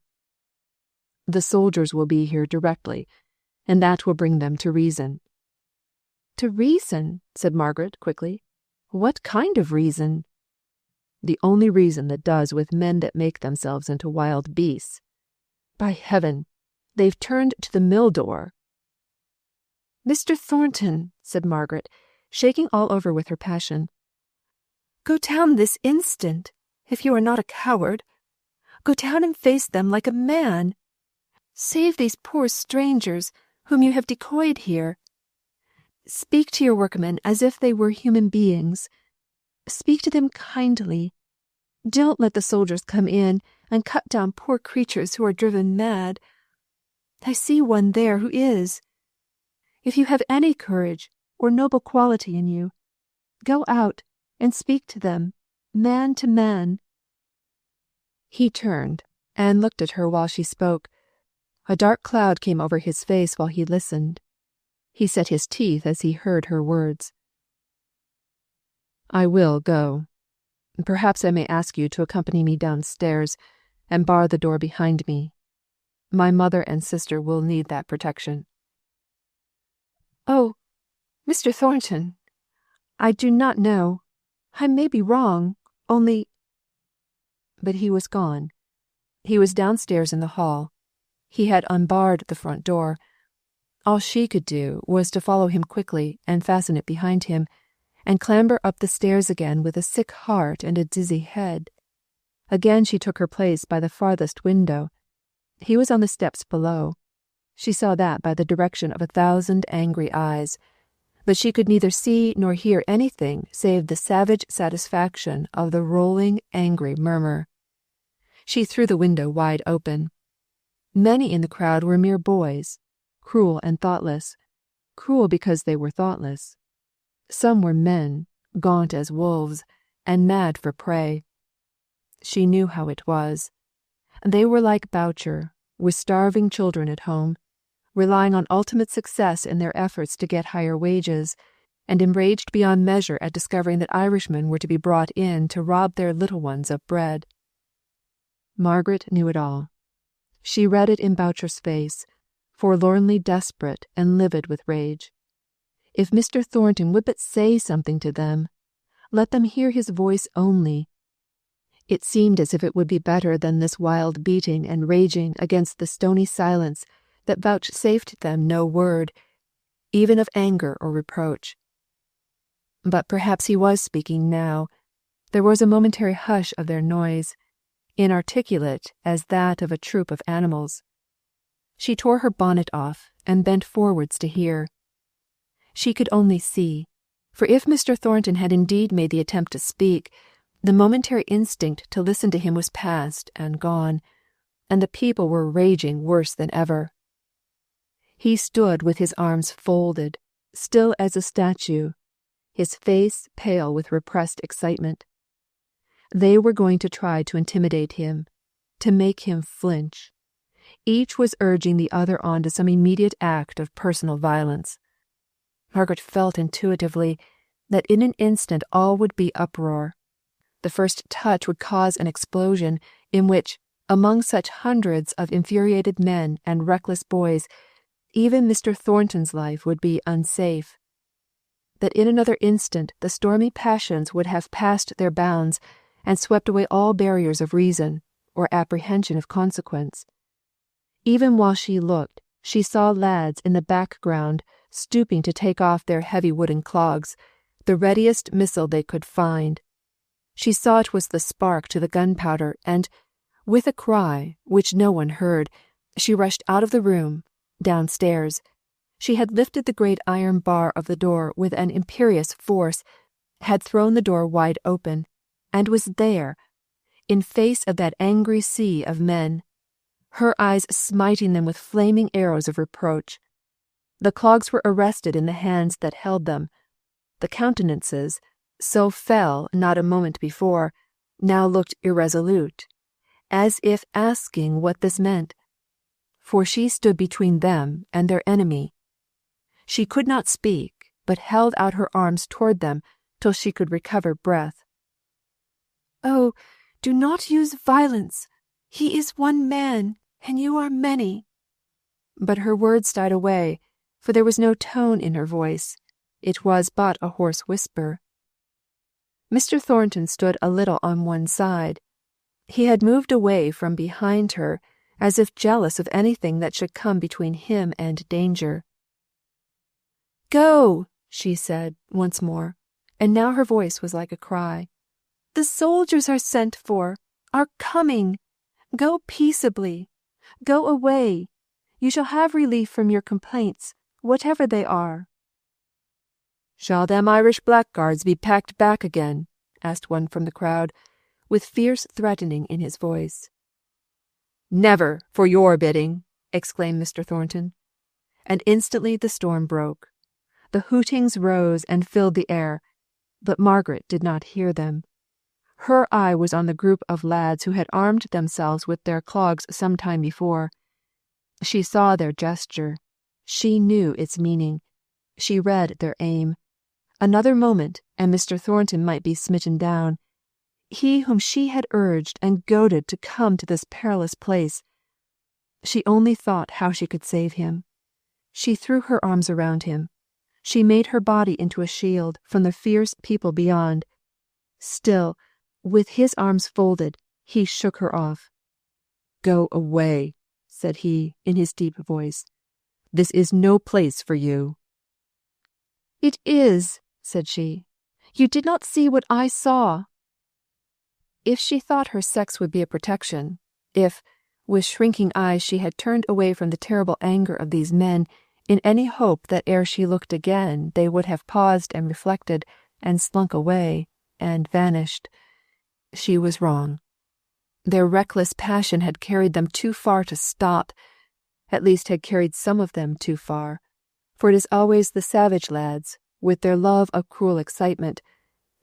"The soldiers will be here directly, and that will bring them to reason." "To reason?" said Margaret quickly. "What kind of reason?" "The only reason that does with men that make themselves into wild beasts. By heaven, they've turned to the mill door." "Mr. Thornton," said Margaret, shaking all over with her passion, "go down this instant. if you are not a coward, go down and face them like a man. Save these poor strangers whom you have decoyed here. Speak to your workmen as if they were human beings. Speak to them kindly. Don't let the soldiers come in and cut down poor creatures who are driven mad. I see one there who is. If you have any courage or noble quality in you, go out and speak to them, man to man." He turned and looked at her while she spoke. A dark cloud came over his face while he listened. He set his teeth as he heard her words. "I will go. Perhaps I may ask you to accompany me downstairs and bar the door behind me. My mother and sister will need that protection." "Oh, Mr. Thornton, I do not know. I may be wrong, only—" But he was gone. He was downstairs in the hall. He had unbarred the front door. All she could do was to follow him quickly and fasten it behind him, and clamber up the stairs again with a sick heart and a dizzy head. Again she took her place by the farthest window. He was on the steps below. She saw that by the direction of 1,000 angry eyes, but she could neither see nor hear anything save the savage satisfaction of the rolling, angry murmur. She threw the window wide open. Many in the crowd were mere boys, cruel and thoughtless, cruel because they were thoughtless. Some were men, gaunt as wolves, and mad for prey. She knew how it was. They were like Boucher, with starving children at home, relying on ultimate success in their efforts to get higher wages, and enraged beyond measure at discovering that Irishmen were to be brought in to rob their little ones of bread. Margaret knew it all. She read it in Boucher's face, forlornly desperate and livid with rage. If Mr. Thornton would but say something to them, let them hear his voice only. It seemed as if it would be better than this wild beating and raging against the stony silence that vouchsafed them no word, even of anger or reproach. But perhaps he was speaking now. There was a momentary hush of their noise, inarticulate as that of a troop of animals. She tore her bonnet off and bent forwards to hear. She could only see, for if Mr. Thornton had indeed made the attempt to speak, the momentary instinct to listen to him was past and gone, and the people were raging worse than ever. He stood with his arms folded, still as a statue, his face pale with repressed excitement. They were going to try to intimidate him, to make him flinch. Each was urging the other on to some immediate act of personal violence. Margaret felt intuitively that in an instant all would be uproar. The first touch would cause an explosion in which, among such hundreds of infuriated men and reckless boys, even Mr. Thornton's life would be unsafe. That in another instant the stormy passions would have passed their bounds and swept away all barriers of reason or apprehension of consequence. Even while she looked, she saw lads in the background stooping to take off their heavy wooden clogs, the readiest missile they could find. She saw it was the spark to the gunpowder, and, with a cry, which no one heard, she rushed out of the room, downstairs. She had lifted the great iron bar of the door with an imperious force, had thrown the door wide open, and was there, in face of that angry sea of men, her eyes smiting them with flaming arrows of reproach. The clogs were arrested in the hands that held them. The countenances, so fell not a moment before, now looked irresolute, as if asking what this meant. For she stood between them and their enemy. She could not speak, but held out her arms toward them till she could recover breath. "Oh, do not use violence. He is one man, and you are many." But her words died away, for there was no tone in her voice. It was but a hoarse whisper. Mr. Thornton stood a little on one side. He had moved away from behind her, as if jealous of anything that should come between him and danger. "Go," she said once more, and now her voice was like a cry. The soldiers are sent for, are coming. Go peaceably. Go away. You shall have relief from your complaints, whatever they are." "Shall them Irish blackguards be packed back again?" asked one from the crowd, with fierce threatening in his voice. "Never, for your bidding," exclaimed Mr. Thornton. And instantly the storm broke. The hootings rose and filled the air, but Margaret did not hear them. Her eye was on the group of lads who had armed themselves with their clogs some time before. She saw their gesture. She knew its meaning. She read their aim. Another moment, and Mr. Thornton might be smitten down. He whom she had urged and goaded to come to this perilous place. She only thought how she could save him. She threw her arms around him. She made her body into a shield from the fierce people beyond. Still, with his arms folded, he shook her off. "Go away," said he, in his deep voice. "This is no place for you." "It is," said she. "You did not see what I saw." If she thought her sex would be a protection, if, with shrinking eyes, she had turned away from the terrible anger of these men, in any hope that ere she looked again they would have paused and reflected, and slunk away, and vanished, she was wrong. Their reckless passion had carried them too far to stop, at least had carried some of them too far, for it is always the savage lads, with their love of cruel excitement,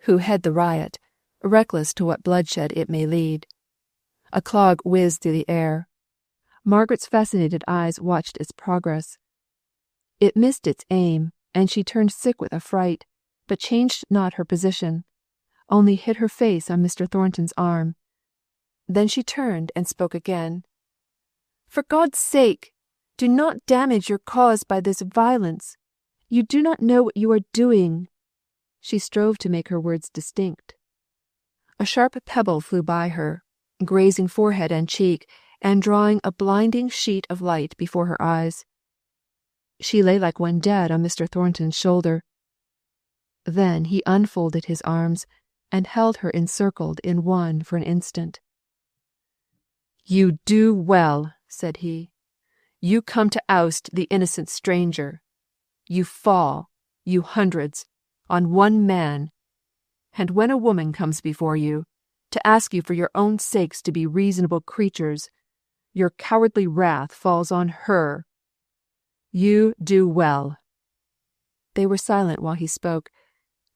who head the riot, reckless to what bloodshed it may lead. A clog whizzed through the air. Margaret's fascinated eyes watched its progress. It missed its aim, and she turned sick with affright, but changed not her position, only hid her face on Mr. Thornton's arm. Then she turned and spoke again. "For God's sake, do not damage your cause by this violence. You do not know what you are doing." She strove to make her words distinct. A sharp pebble flew by her, grazing forehead and cheek, and drawing a blinding sheet of light before her eyes. She lay like one dead on Mr. Thornton's shoulder. Then he unfolded his arms, and held her encircled in one for an instant. "You do well," said he. "You come to oust the innocent stranger. You fall, you hundreds, on one man. And when a woman comes before you, to ask you for your own sakes to be reasonable creatures, your cowardly wrath falls on her. You do well." They were silent while he spoke.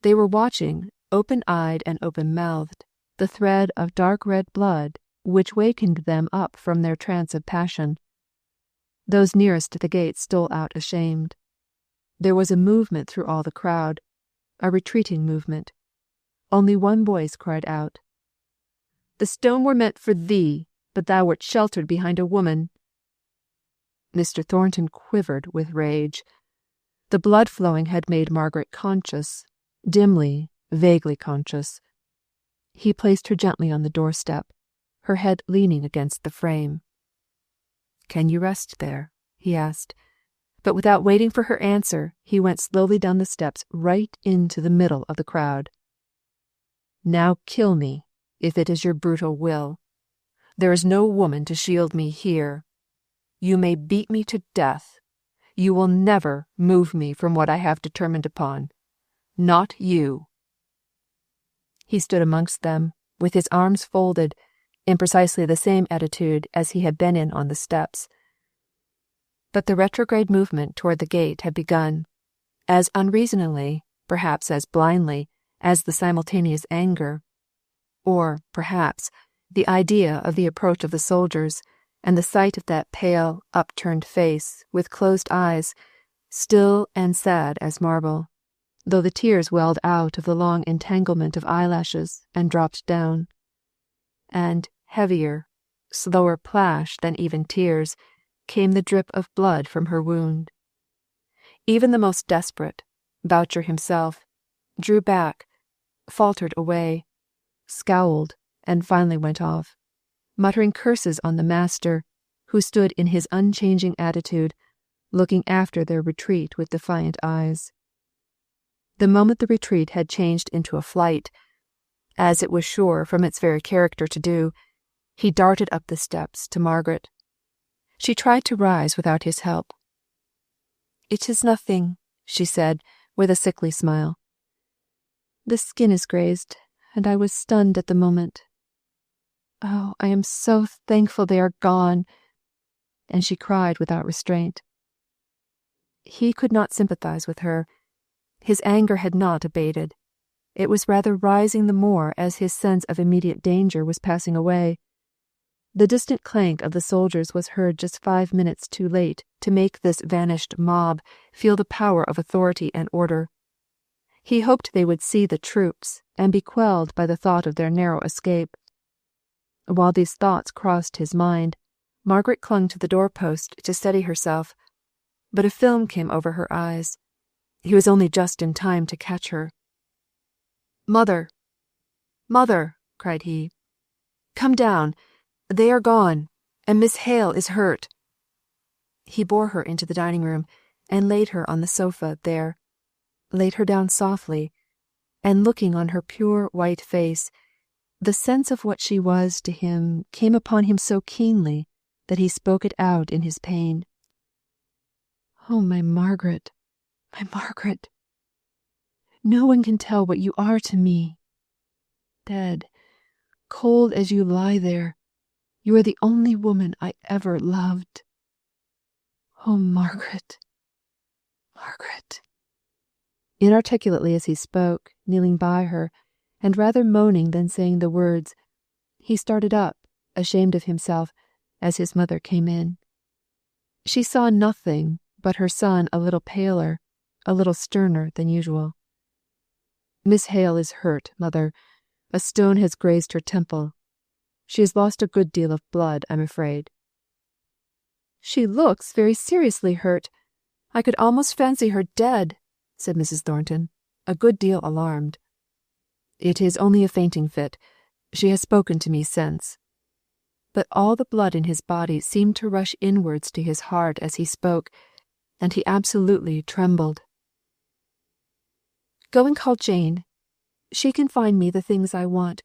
They were watching, open-eyed and open-mouthed, the thread of dark red blood which wakened them up from their trance of passion. Those nearest the gate stole out ashamed. There was a movement through all the crowd, a retreating movement. Only one voice cried out, "The stone were meant for thee, but thou wert sheltered behind a woman." Mr. Thornton quivered with rage. The blood flowing had made Margaret conscious, dimly, vaguely conscious. He placed her gently on the doorstep, her head leaning against the frame. "Can you rest there?" he asked. But without waiting for her answer, he went slowly down the steps right into the middle of the crowd. "Now kill me, if it is your brutal will. There is no woman to shield me here. You may beat me to death. You will never move me from what I have determined upon. Not you." He stood amongst them, with his arms folded, in precisely the same attitude as he had been in on the steps. But the retrograde movement toward the gate had begun, as unreasoningly, perhaps as blindly, as the simultaneous anger, or, perhaps, the idea of the approach of the soldiers, and the sight of that pale, upturned face, with closed eyes, still and sad as marble, though the tears welled out of the long entanglement of eyelashes and dropped down. And heavier, slower plash than even tears, came the drip of blood from her wound. Even the most desperate, Boucher himself, drew back, faltered away, scowled, and finally went off, muttering curses on the master, who stood in his unchanging attitude, looking after their retreat with defiant eyes. The moment the retreat had changed into a flight, as it was sure from its very character to do, he darted up the steps to Margaret. She tried to rise without his help. "It is nothing," she said, with a sickly smile. "The skin is grazed, and I was stunned at the moment. Oh, I am so thankful they are gone," and she cried without restraint. He could not sympathize with her. His anger had not abated. It was rather rising the more as his sense of immediate danger was passing away. The distant clank of the soldiers was heard just 5 minutes too late to make this vanished mob feel the power of authority and order. He hoped they would see the troops and be quelled by the thought of their narrow escape. While these thoughts crossed his mind, Margaret clung to the doorpost to steady herself, but a film came over her eyes. He was only just in time to catch her. "Mother! Mother!" cried he. "Come down! They are gone, and Miss Hale is hurt." He bore her into the dining room, and laid her on the sofa there, laid her down softly, and looking on her pure white face, the sense of what she was to him came upon him so keenly that he spoke it out in his pain. "Oh, my Margaret, my Margaret! No one can tell what you are to me. Dead, cold as you lie there, you are the only woman I ever loved. Oh, Margaret, Margaret!" Inarticulately as he spoke, kneeling by her, and rather moaning than saying the words, he started up, ashamed of himself, as his mother came in. She saw nothing but her son a little paler, a little sterner than usual. "Miss Hale is hurt, mother. A stone has grazed her temple. She has lost a good deal of blood, I'm afraid." "She looks very seriously hurt. I could almost fancy her dead," said Mrs. Thornton, a good deal alarmed. "It is only a fainting fit. She has spoken to me since." But all the blood in his body seemed to rush inwards to his heart as he spoke, and he absolutely trembled. "Go and call Jane. She can find me the things I want.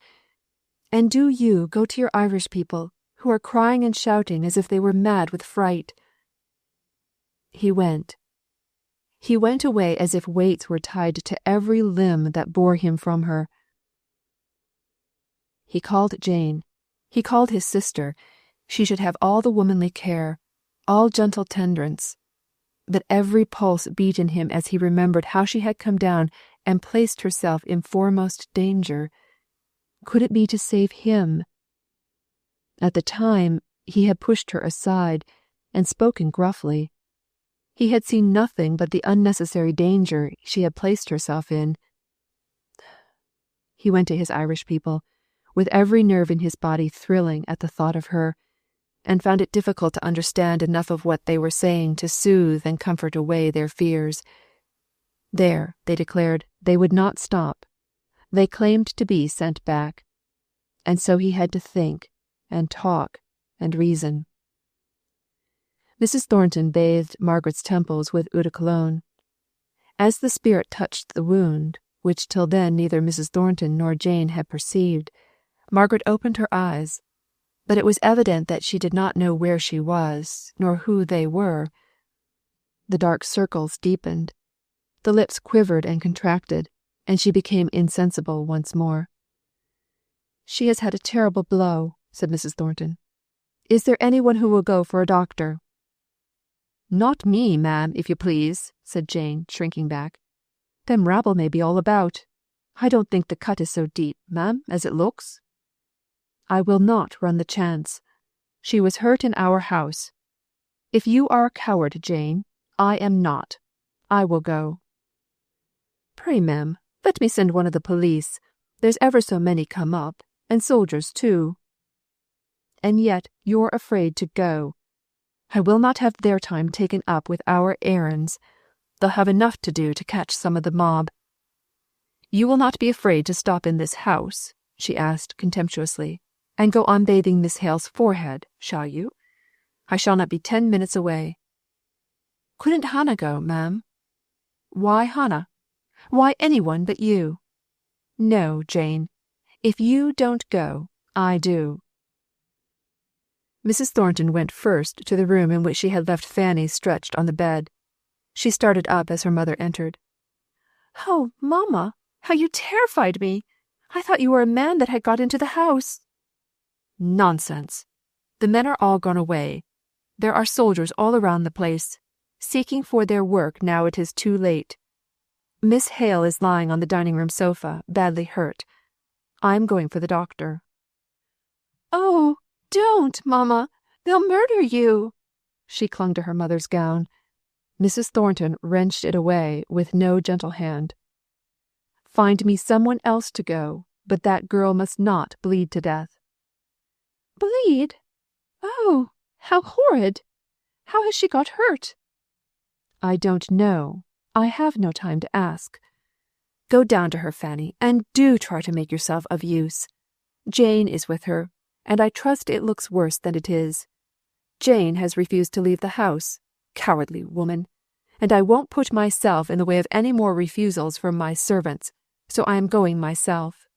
And do you go to your Irish people, who are crying and shouting as if they were mad with fright." He went. He went away as if weights were tied to every limb that bore him from her. He called Jane. He called his sister. She should have all the womanly care, all gentle tenderness. But every pulse beat in him as he remembered how she had come down and placed herself in foremost danger. Could it be to save him? At the time, he had pushed her aside and spoken gruffly. He had seen nothing but the unnecessary danger she had placed herself in. He went to his Irish people, with every nerve in his body thrilling at the thought of her, and found it difficult to understand enough of what they were saying to soothe and comfort away their fears. There, they declared, they would not stop. They claimed to be sent back. And so he had to think, and talk, and reason. Mrs. Thornton bathed Margaret's temples with eau de cologne. As the spirit touched the wound, which till then neither Mrs. Thornton nor Jane had perceived, Margaret opened her eyes, but it was evident that she did not know where she was, nor who they were. The dark circles deepened, the lips quivered and contracted, and she became insensible once more. "She has had a terrible blow," said Mrs. Thornton. "Is there anyone who will go for a doctor?" "Not me, ma'am, if you please," said Jane, shrinking back. "Them rabble may be all about. I don't think the cut is so deep, ma'am, as it looks." "I will not run the chance. She was hurt in our house. If you are a coward, Jane, I am not. I will go." "Pray, ma'am, let me send one of the police. There's ever so many come up, and soldiers too." "And yet you're afraid to go. I will not have their time taken up with our errands. They'll have enough to do to catch some of the mob." "You will not be afraid to stop in this house?" she asked contemptuously, "and go on bathing Miss Hale's forehead, shall you? I shall not be 10 minutes away." "Couldn't Hannah go, ma'am?" "Why Hannah? Why anyone but you? No, Jane. If you don't go, I do." Mrs. Thornton went first to the room in which she had left Fanny stretched on the bed. She started up as her mother entered. "Oh, mamma, how you terrified me! I thought you were a man that had got into the house." "Nonsense! The men are all gone away. There are soldiers all around the place, seeking for their work now it is too late. Miss Hale is lying on the dining room sofa, badly hurt. I am going for the doctor." "Oh, don't, mamma! They'll murder you!" She clung to her mother's gown. Mrs. Thornton wrenched it away with no gentle hand. "Find me someone else to go, but that girl must not bleed to death." "Bleed? Oh, how horrid! How has she got hurt?" "I don't know. I have no time to ask. Go down to her, Fanny, and do try to make yourself of use. Jane is with her, and I trust it looks worse than it is. Jane has refused to leave the house, cowardly woman, and I won't put myself in the way of any more refusals from my servants, so I am going myself."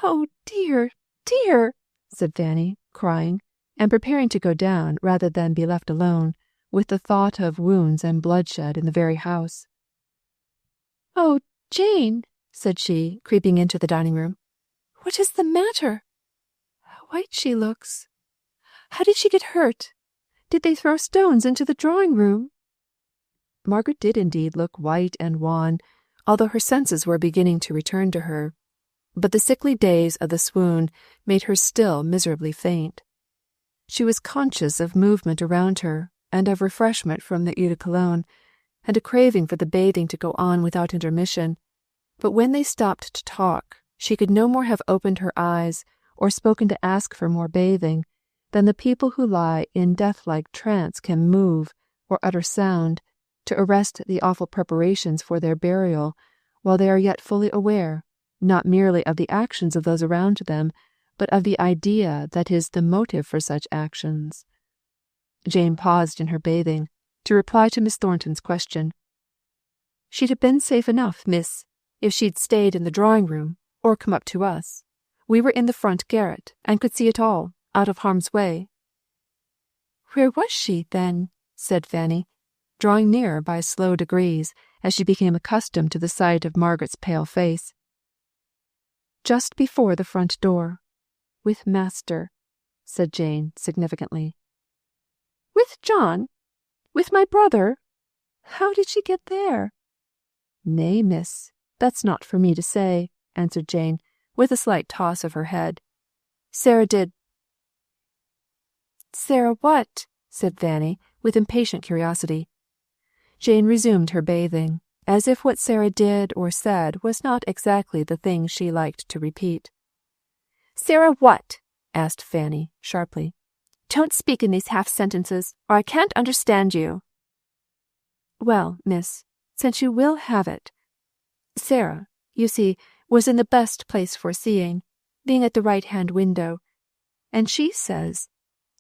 "Oh, dear, dear!" said Fanny, crying, and preparing to go down rather than be left alone, with the thought of wounds and bloodshed in the very house. "Oh, Jane," said she, creeping into the dining room. "What is the matter? How white she looks! How did she get hurt? Did they throw stones into the drawing room?" Margaret did indeed look white and wan, although her senses were beginning to return to her. But the sickly days of the swoon made her still miserably faint. She was conscious of movement around her, and of refreshment from the eau de cologne, and a craving for the bathing to go on without intermission. But when they stopped to talk, she could no more have opened her eyes, or spoken to ask for more bathing, than the people who lie in death-like trance can move, or utter sound, to arrest the awful preparations for their burial, while they are yet fully aware, not merely of the actions of those around them, but of the idea that is the motive for such actions. Jane paused in her bathing, to reply to Miss Thornton's question. "She'd have been safe enough, miss, if she'd stayed in the drawing-room, or come up to us. We were in the front garret, and could see it all, out of harm's way." "Where was she, then?" said Fanny, drawing nearer by slow degrees, as she became accustomed to the sight of Margaret's pale face. "Just before the front door, with master," said Jane significantly. "With John? With my brother? How did she get there?" "Nay, miss, that's not for me to say," answered Jane, with a slight toss of her head. "Sarah did—" "Sarah what?" said Fanny, with impatient curiosity. Jane resumed her bathing, as if what Sarah did or said was not exactly the thing she liked to repeat. "Sarah what?" asked Fanny, sharply. "Don't speak in these half-sentences, or I can't understand you." "Well, miss, since you will have it. Sarah, you see, was in the best place for seeing, being at the right-hand window, and she says,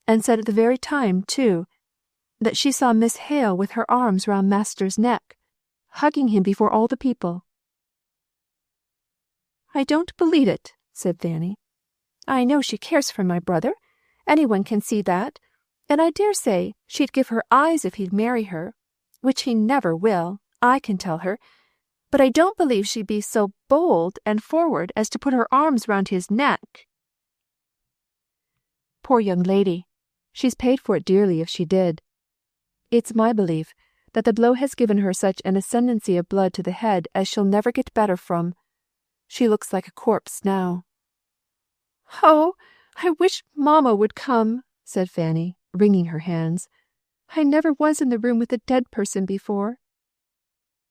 and said at the very time, too, that she saw Miss Hale with her arms round master's neck, hugging him before all the people." "I don't believe it," said Fanny. "I know she cares for my brother. Anyone can see that. And I dare say she'd give her eyes if he'd marry her, which he never will, I can tell her. But I don't believe she'd be so bold and forward as to put her arms round his neck." "Poor young lady. She's paid for it dearly if she did. It's my belief that the blow has given her such an ascendancy of blood to the head as she'll never get better from. She looks like a corpse now." "Oh, I wish mamma would come," said Fanny, wringing her hands. "I never was in the room with a dead person before."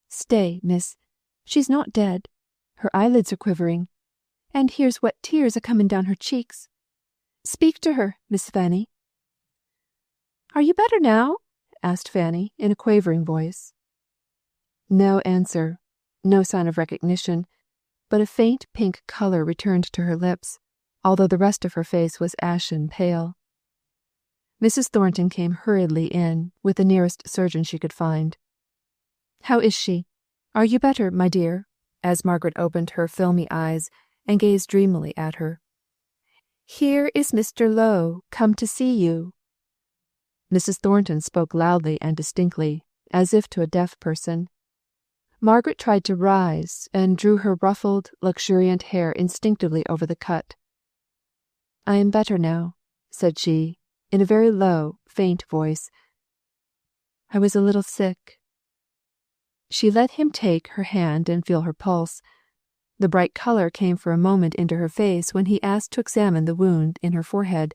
"Stay, miss. She's not dead. Her eyelids are quivering, and here's wet tears a-coming down her cheeks. Speak to her, Miss Fanny." "Are you better now?" asked Fanny, in a quavering voice. No answer, no sign of recognition, but a faint pink colour returned to her lips, although the rest of her face was ashen pale. Mrs. Thornton came hurriedly in, with the nearest surgeon she could find. "How is she? Are you better, my dear?" as Margaret opened her filmy eyes, and gazed dreamily at her. "Here is Mr. Lowe, come to see you." Mrs. Thornton spoke loudly and distinctly, as if to a deaf person. Margaret tried to rise, and drew her ruffled, luxuriant hair instinctively over the cut. "I am better now," said she, in a very low, faint voice. "I was a little sick." She let him take her hand and feel her pulse. The bright colour came for a moment into her face when he asked to examine the wound in her forehead,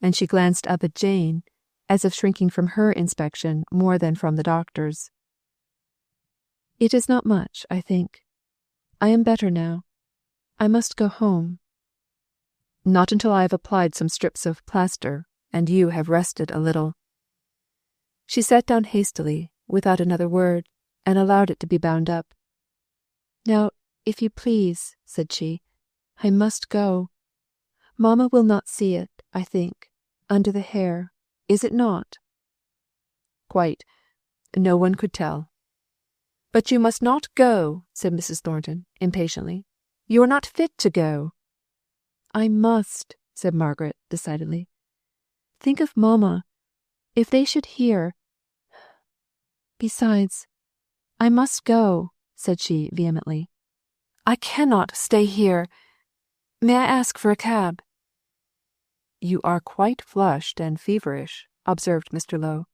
and she glanced up at Jane, as if shrinking from her inspection more than from the doctor's. "It is not much, I think. I am better now. I must go home." "Not until I have applied some strips of plaster, and you have rested a little." She sat down hastily, without another word, and allowed it to be bound up. "Now, if you please," said she, "I must go. Mamma will not see it, I think, under the hair, is it not?" "Quite. No one could tell." "But you must not go," said Mrs. Thornton, impatiently. "You are not fit to go." "I must," said Margaret, decidedly. "Think of mamma. If they should hear. Besides, I must go," said she vehemently. "I cannot stay here. May I ask for a cab?" "You are quite flushed and feverish," observed Mr. Lowe.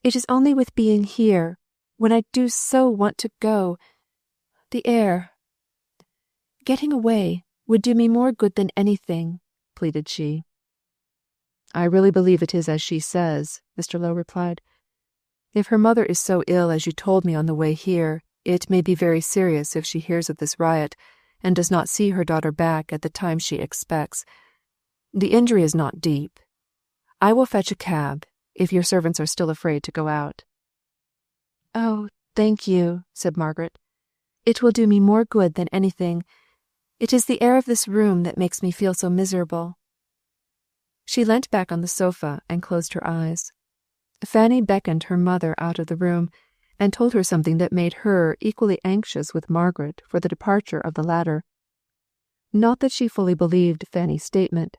"It is only with being here, when I do so want to go. The air. Getting away would do me more good than anything," pleaded she. "I really believe it is as she says," Mr. Lowe replied. "If her mother is so ill as you told me on the way here, it may be very serious if she hears of this riot, and does not see her daughter back at the time she expects. The injury is not deep. I will fetch a cab, if your servants are still afraid to go out." "Oh, thank you," said Margaret. "It will do me more good than anything. It is the air of this room that makes me feel so miserable." She leant back on the sofa and closed her eyes. Fanny beckoned her mother out of the room, and told her something that made her equally anxious with Margaret for the departure of the latter. Not that she fully believed Fanny's statement,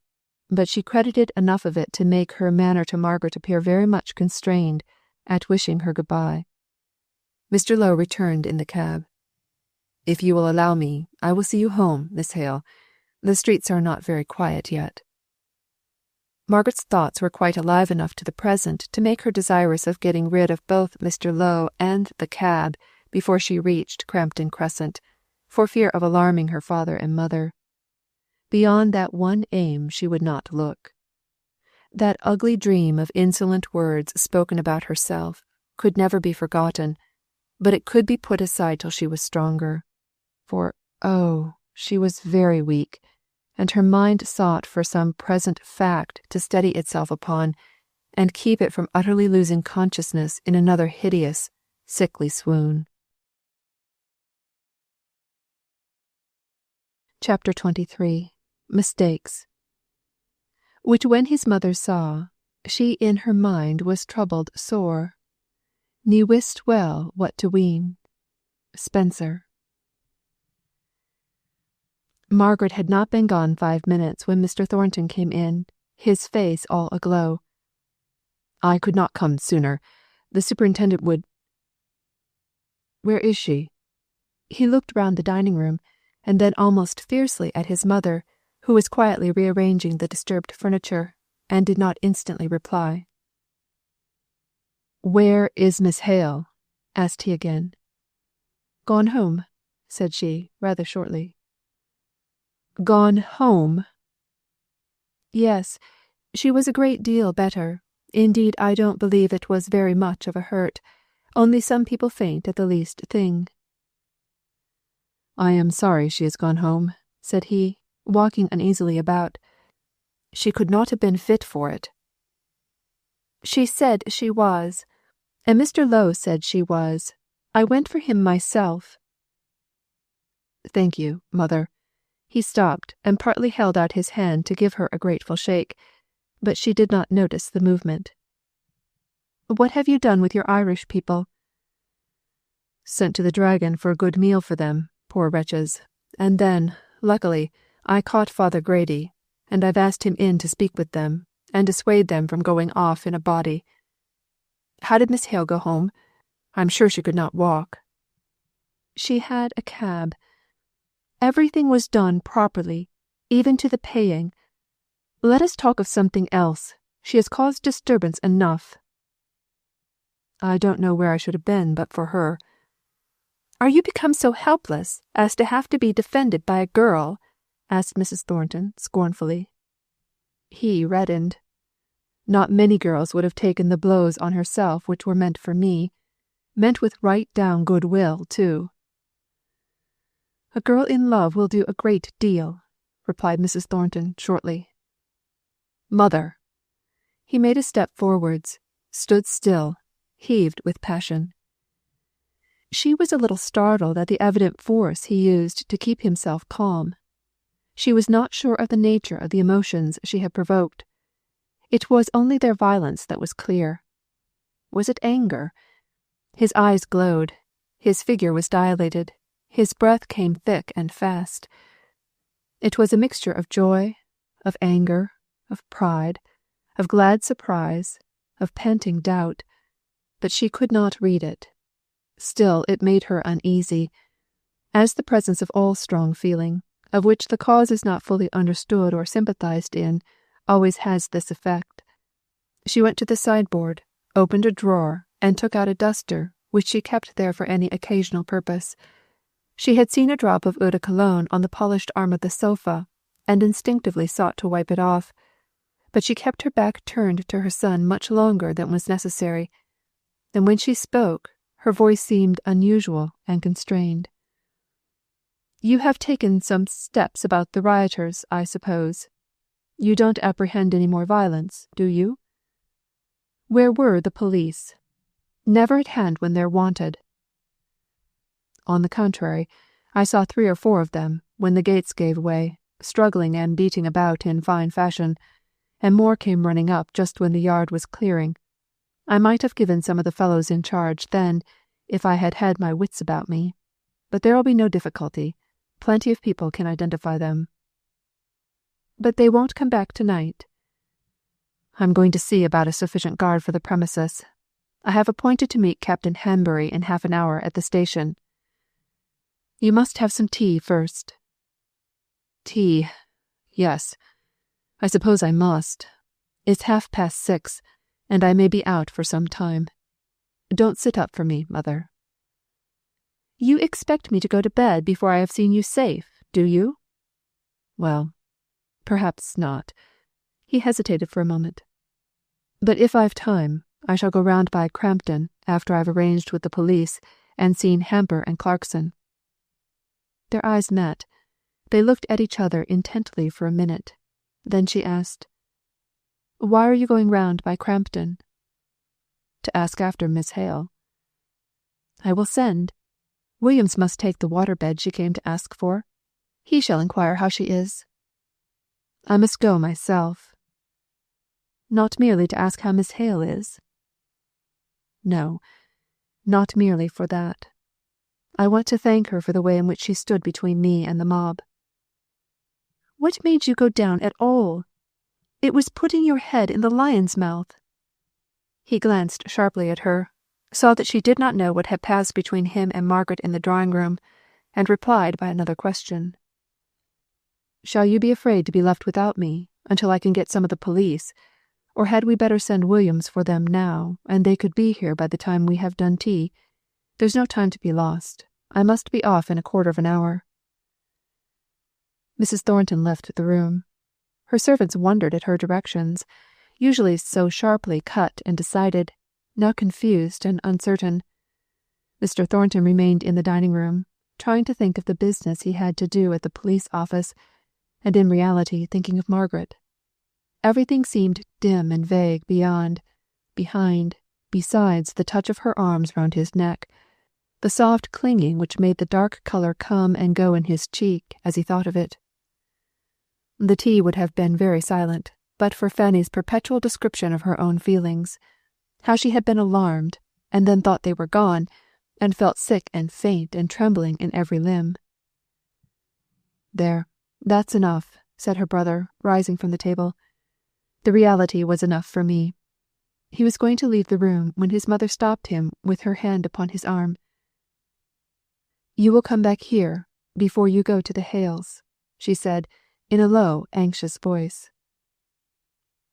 but she credited enough of it to make her manner to Margaret appear very much constrained at wishing her good-bye. Mr. Lowe returned in the cab. "If you will allow me, I will see you home, Miss Hale. The streets are not very quiet yet." Margaret's thoughts were quite alive enough to the present to make her desirous of getting rid of both Mr. Lowe and the cab before she reached Crampton Crescent, for fear of alarming her father and mother. Beyond that one aim she would not look. That ugly dream of insolent words spoken about herself could never be forgotten, but it could be put aside till she was stronger. For, oh, she was very weak, and her mind sought for some present fact to steady itself upon, and keep it from utterly losing consciousness in another hideous, sickly swoon. Chapter 23. Mistakes. Which when his mother saw, she in her mind was troubled sore, ne wist well what to ween. Spenser. Margaret had not been gone 5 minutes when Mr. Thornton came in, his face all aglow. "I could not come sooner. The superintendent would—" "Where is she?" He looked round the dining room, and then almost fiercely at his mother, who was quietly rearranging the disturbed furniture, and did not instantly reply. "Where is Miss Hale?" asked he again. "Gone home," said she, rather shortly. "Gone home?" "Yes, she was a great deal better. Indeed, I don't believe it was very much of a hurt, only some people faint at the least thing." "I am sorry she has gone home," said he, walking uneasily about. "She could not have been fit for it." "She said she was, and Mr. Lowe said she was. I went for him myself." "Thank you, mother." He stopped and partly held out his hand to give her a grateful shake, but she did not notice the movement. "What have you done with your Irish people?" "Sent to the Dragon for a good meal for them, poor wretches, and then, Luckily, I caught Father Grady, and I've asked him in to speak with them, and dissuade them from going off in a body. How did Miss Hale go home? I'm sure she could not walk. She had a cab. Everything was done properly, even to the paying. Let us talk of something else. She has caused disturbance enough. I don't know where I should have been but for her. Are you become so helpless as to have to be defended by a girl? Asked Mrs. Thornton scornfully. He reddened. Not many girls would have taken the blows on herself which were meant for me, meant with right down good will, too. A girl in love will do a great deal, replied Mrs. Thornton shortly. Mother! He made a step forwards, stood still, heaved with passion. She was a little startled at the evident force he used to keep himself calm. She was not sure of the nature of the emotions she had provoked. It was only their violence that was clear. Was it anger? His eyes glowed, his figure was dilated, his breath came thick and fast. It was a mixture of joy, of anger, of pride, of glad surprise, of panting doubt, but she could not read it. Still it made her uneasy, as the presence of all strong feeling, of which the cause is not fully understood or sympathized in, always has this effect. She went to the sideboard, opened a drawer, and took out a duster, which she kept there for any occasional purpose. She had seen a drop of eau de cologne on the polished arm of the sofa, and instinctively sought to wipe it off, but she kept her back turned to her son much longer than was necessary, and when she spoke, her voice seemed unusual and constrained. You have taken some steps about the rioters, I suppose. You don't apprehend any more violence, do you? Where were the police? Never at hand when they're wanted. On the contrary, I saw 3 or 4 of them, when the gates gave way, struggling and beating about in fine fashion, and more came running up just when the yard was clearing. I might have given some of the fellows in charge then, if I had had my wits about me. But there'll be no difficulty. Plenty of people can identify them. But they won't come back tonight. I'm going to see about a sufficient guard for the premises. I have appointed to meet Captain Hanbury in half an hour at the station. You must have some tea first. Tea? Yes. I suppose I must. It's 6:30, and I may be out for some time. Don't sit up for me, Mother. You expect me to go to bed before I have seen you safe, do you? Well, perhaps not. He hesitated for a moment. But if I've time, I shall go round by Crampton after I've arranged with the police and seen Hamper and Clarkson. Their eyes met. They looked at each other intently for a minute. Then she asked, Why are you going round by Crampton? To ask after Miss Hale. I will send. Williams must take the water-bed she came to ask for. He shall inquire how she is. I must go myself. Not merely to ask how Miss Hale is? No, not merely for that. I want to thank her for the way in which she stood between me and the mob. What made you go down at all? It was putting your head in the lion's mouth. He glanced sharply at her, saw that she did not know what had passed between him and Margaret in the drawing-room, and replied by another question. Shall you be afraid to be left without me until I can get some of the police, or had we better send Williams for them now, and they could be here by the time we have done tea? There's no time to be lost. I must be off in 1/4 hour. Mrs. Thornton left the room. Her servants wondered at her directions, usually so sharply cut and decided, now confused and uncertain. Mr. Thornton remained in the dining-room, trying to think of the business he had to do at the police office, and in reality thinking of Margaret. Everything seemed dim and vague behind, besides the touch of her arms round his neck, the soft clinging which made the dark colour come and go in his cheek as he thought of it. The tea would have been very silent, but for Fanny's perpetual description of her own feelings, how she had been alarmed, and then thought they were gone, and felt sick and faint and trembling in every limb. There, That's enough, said her brother, rising from the table. The reality was enough for me. He was going to leave the room when his mother stopped him with her hand upon his arm. You will come back here before you go to the Hales, she said, in a low, anxious voice.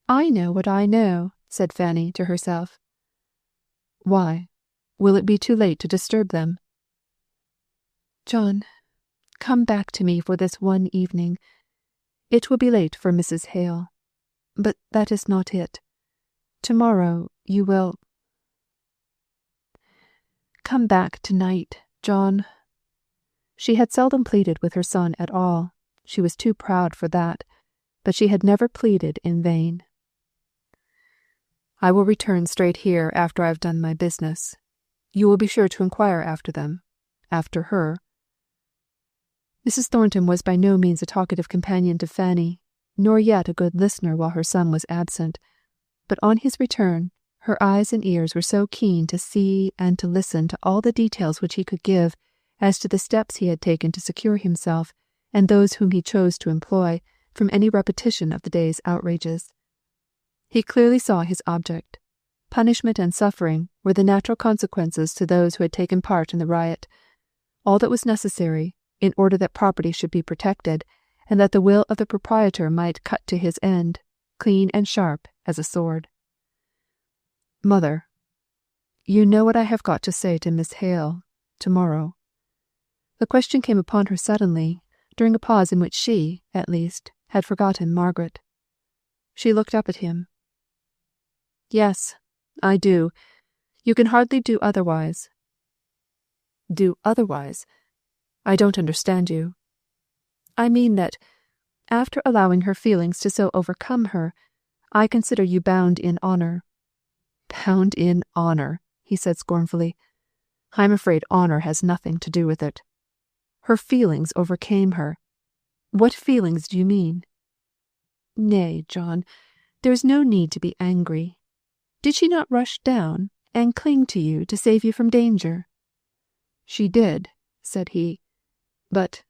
I know what I know, said Fanny to herself. Why? Will it be too late to disturb them? John, come back to me for this one evening. It will be late for Mrs. Hale. But that is not it. Tomorrow you will... Come back tonight, John. She had seldom pleaded with her son at all. She was too proud for that, but she had never pleaded in vain. I will return straight here after I have done my business. You will be sure to inquire after them, after her. Mrs. Thornton was by no means a talkative companion to Fanny, nor yet a good listener while her son was absent, but on his return, her eyes and ears were so keen to see and to listen to all the details which he could give as to the steps he had taken to secure himself, and those whom he chose to employ, from any repetition of the day's outrages. He clearly saw his object. Punishment and suffering were the natural consequences to those who had taken part in the riot. All that was necessary, in order that property should be protected, and that the will of the proprietor might cut to his end, clean and sharp as a sword. Mother, you know what I have got to say to Miss Hale tomorrow. The question came upon her suddenly, during a pause in which she, at least, had forgotten Margaret. She looked up at him. Yes, I do. You can hardly do otherwise. Do otherwise? I don't understand you. I mean that, after allowing her feelings to so overcome her, I consider you bound in honour. Bound in honour, he said scornfully. I'm afraid honour has nothing to do with it. Her feelings overcame her. What feelings do you mean? Nay, John, there is no need to be angry. Did she not rush down and cling to you to save you from danger? She did, said he. But,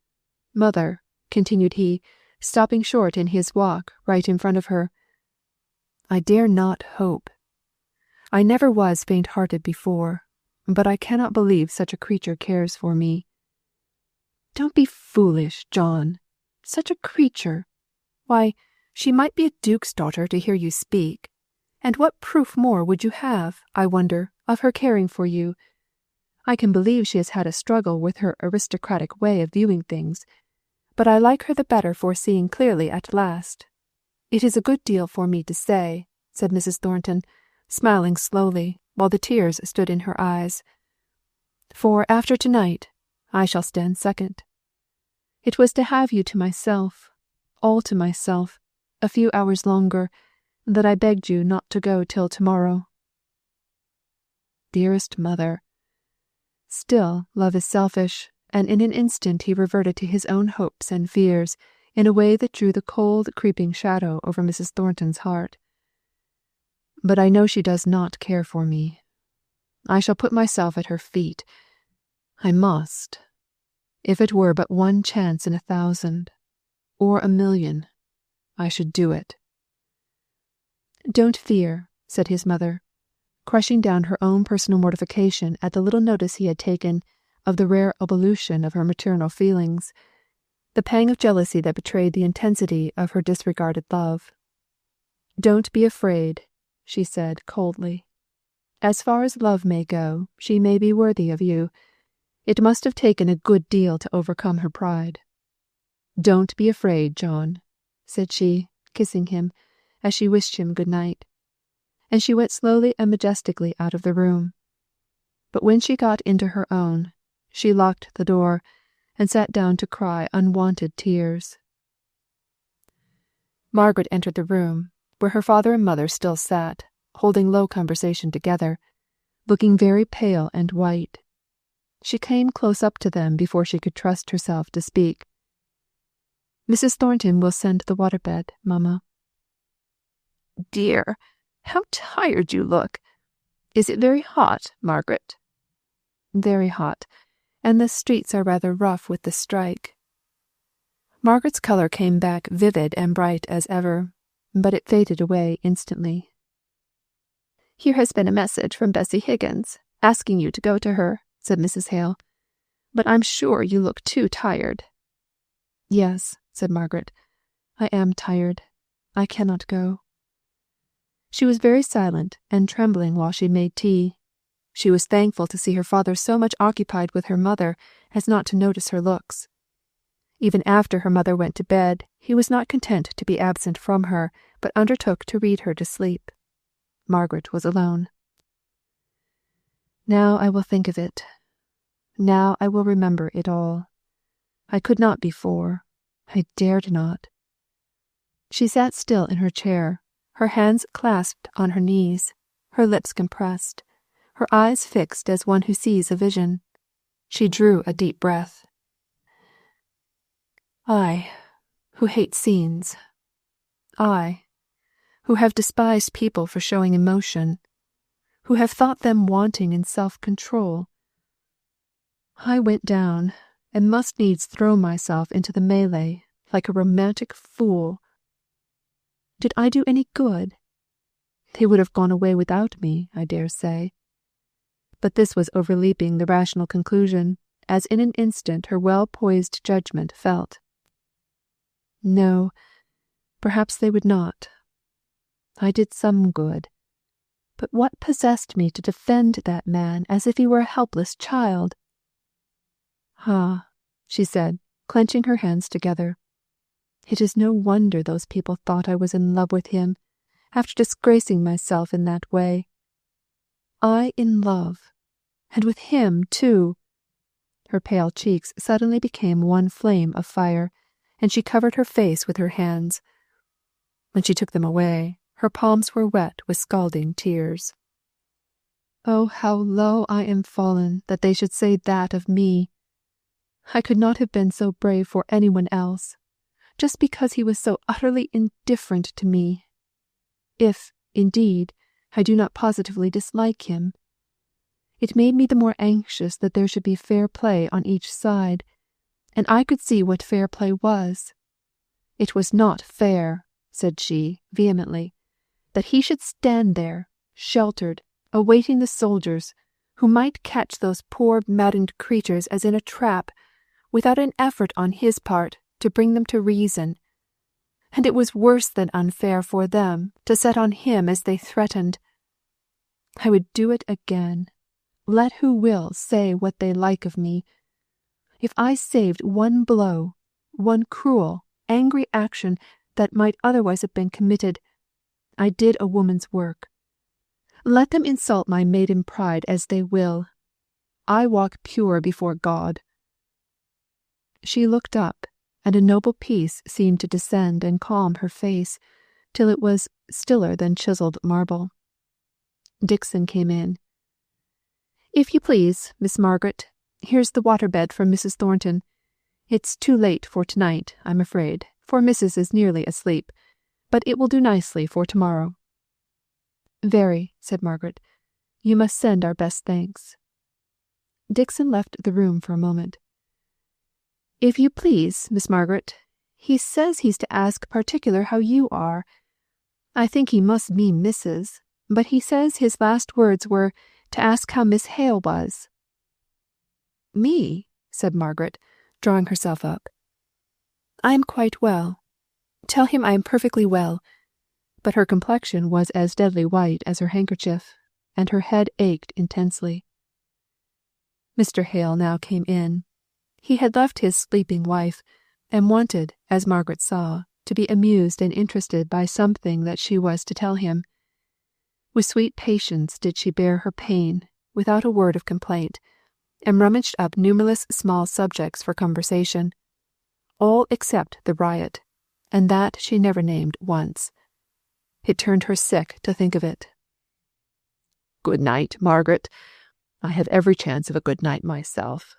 mother, continued he, stopping short in his walk right in front of her, I dare not hope. I never was faint-hearted before, but I cannot believe such a creature cares for me. Don't be foolish, John. Such a creature! Why, she might be a duke's daughter to hear you speak. And what proof more would you have, I wonder, of her caring for you? I can believe she has had a struggle with her aristocratic way of viewing things, but I like her the better for seeing clearly at last. It is a good deal for me to say, said Mrs. Thornton, smiling slowly, while the tears stood in her eyes. For after tonight, I shall stand second. It was to have you to myself, all to myself, a few hours longer, that I begged you not to go till tomorrow. Dearest mother. Still, love is selfish, and in an instant he reverted to his own hopes and fears in a way that drew the cold, creeping shadow over Mrs. Thornton's heart. But I know she does not care for me. I shall put myself at her feet. I must. If it were but one chance in 1,000, or 1,000,000, I should do it. Don't fear, said his mother, crushing down her own personal mortification at the little notice he had taken of the rare ebullition of her maternal feelings, the pang of jealousy that betrayed the intensity of her disregarded love. Don't be afraid, she said coldly. As far as love may go, she may be worthy of you. It must have taken a good deal to overcome her pride. Don't be afraid, John, said she, kissing him, as she wished him good night, and she went slowly and majestically out of the room. But when she got into her own, she locked the door, and sat down to cry unwonted tears. Margaret entered the room, where her father and mother still sat, holding low conversation together, looking very pale and white. She came close up to them before she could trust herself to speak. Mrs. Thornton will send the water-bed, Mamma. Dear, how tired you look. Is it very hot, Margaret? Very hot, and the streets are rather rough with the strike. Margaret's colour came back vivid and bright as ever, but it faded away instantly. "Here has been a message from Bessie Higgins, asking you to go to her," said Mrs. Hale. "But I'm sure you look too tired." "Yes," said Margaret. "I am tired. I cannot go." She was very silent and trembling while she made tea. She was thankful to see her father so much occupied with her mother as not to notice her looks. Even after her mother went to bed, he was not content to be absent from her, but undertook to read her to sleep. Margaret was alone. "Now I will think of it. Now I will remember it all. I could not before. I dared not." She sat still in her chair, her hands clasped on her knees, her lips compressed, her eyes fixed as one who sees a vision. She drew a deep breath. "I, who hate scenes. I, who have despised people for showing emotion, who have thought them wanting in self-control. I went down, and must needs throw myself into the melee like a romantic fool. Did I do any good? They would have gone away without me, I dare say." But this was overleaping the rational conclusion, as in an instant her well-poised judgment felt. No, perhaps they would not. I did some good. But what possessed me to defend that man as if he were a helpless child? "Ah," she said, clenching her hands together. "It is no wonder those people thought I was in love with him, after disgracing myself in that way. I in love, and with him too." Her pale cheeks suddenly became one flame of fire, and she covered her face with her hands. When she took them away, her palms were wet with scalding tears. "Oh, how low I am fallen that they should say that of me! I could not have been so brave for anyone else, just because he was so utterly indifferent to me. If, indeed, I do not positively dislike him. It made me the more anxious that there should be fair play on each side, and I could see what fair play was. It was not fair," said she, vehemently, "that he should stand there, sheltered, awaiting the soldiers, who might catch those poor maddened creatures as in a trap, without an effort on his part to bring them to reason. And it was worse than unfair for them to set on him as they threatened. I would do it again, let who will say what they like of me. If I saved one blow, one cruel, angry action that might otherwise have been committed, I did a woman's work. Let them insult my maiden pride as they will. I walk pure before God." She looked up, and a noble peace seemed to descend and calm her face, till it was stiller than chiselled marble. Dixon came in. "If you please, Miss Margaret, here's the water-bed from Mrs. Thornton. It's too late for to-night, I'm afraid, for Mrs. is nearly asleep, but it will do nicely for to-morrow." "Very," said Margaret. "You must send our best thanks." Dixon left the room for a moment. "If you please, Miss Margaret, he says he's to ask particular how you are. I think he must mean Mrs., but he says his last words were to ask how Miss Hale was." "Me?" said Margaret, drawing herself up. "I am quite well. Tell him I am perfectly well." But her complexion was as deadly white as her handkerchief, and her head ached intensely. Mr. Hale now came in. He had left his sleeping wife, and wanted, as Margaret saw, to be amused and interested by something that she was to tell him. With sweet patience did she bear her pain, without a word of complaint, and rummaged up numberless small subjects for conversation, all except the riot, and that she never named once. It turned her sick to think of it. "Good night, Margaret. I have every chance of a good night myself,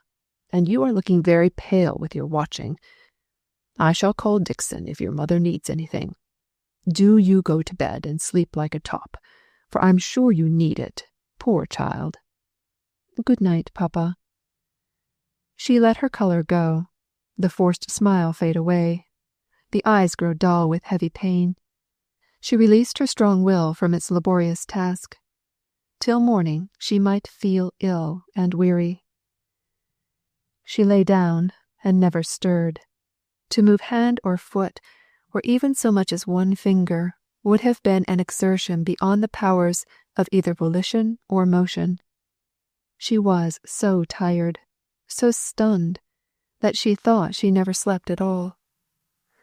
and you are looking very pale with your watching. I shall call Dixon if your mother needs anything. Do you go to bed and sleep like a top, for I'm sure you need it, poor child." "Good night, Papa." She let her colour go. The forced smile fade away. The eyes grow dull with heavy pain. She released her strong will from its laborious task. Till morning she might feel ill and weary. She lay down and never stirred. To move hand or foot, or even so much as one finger, would have been an exertion beyond the powers of either volition or motion. She was so tired, so stunned, that she thought she never slept at all.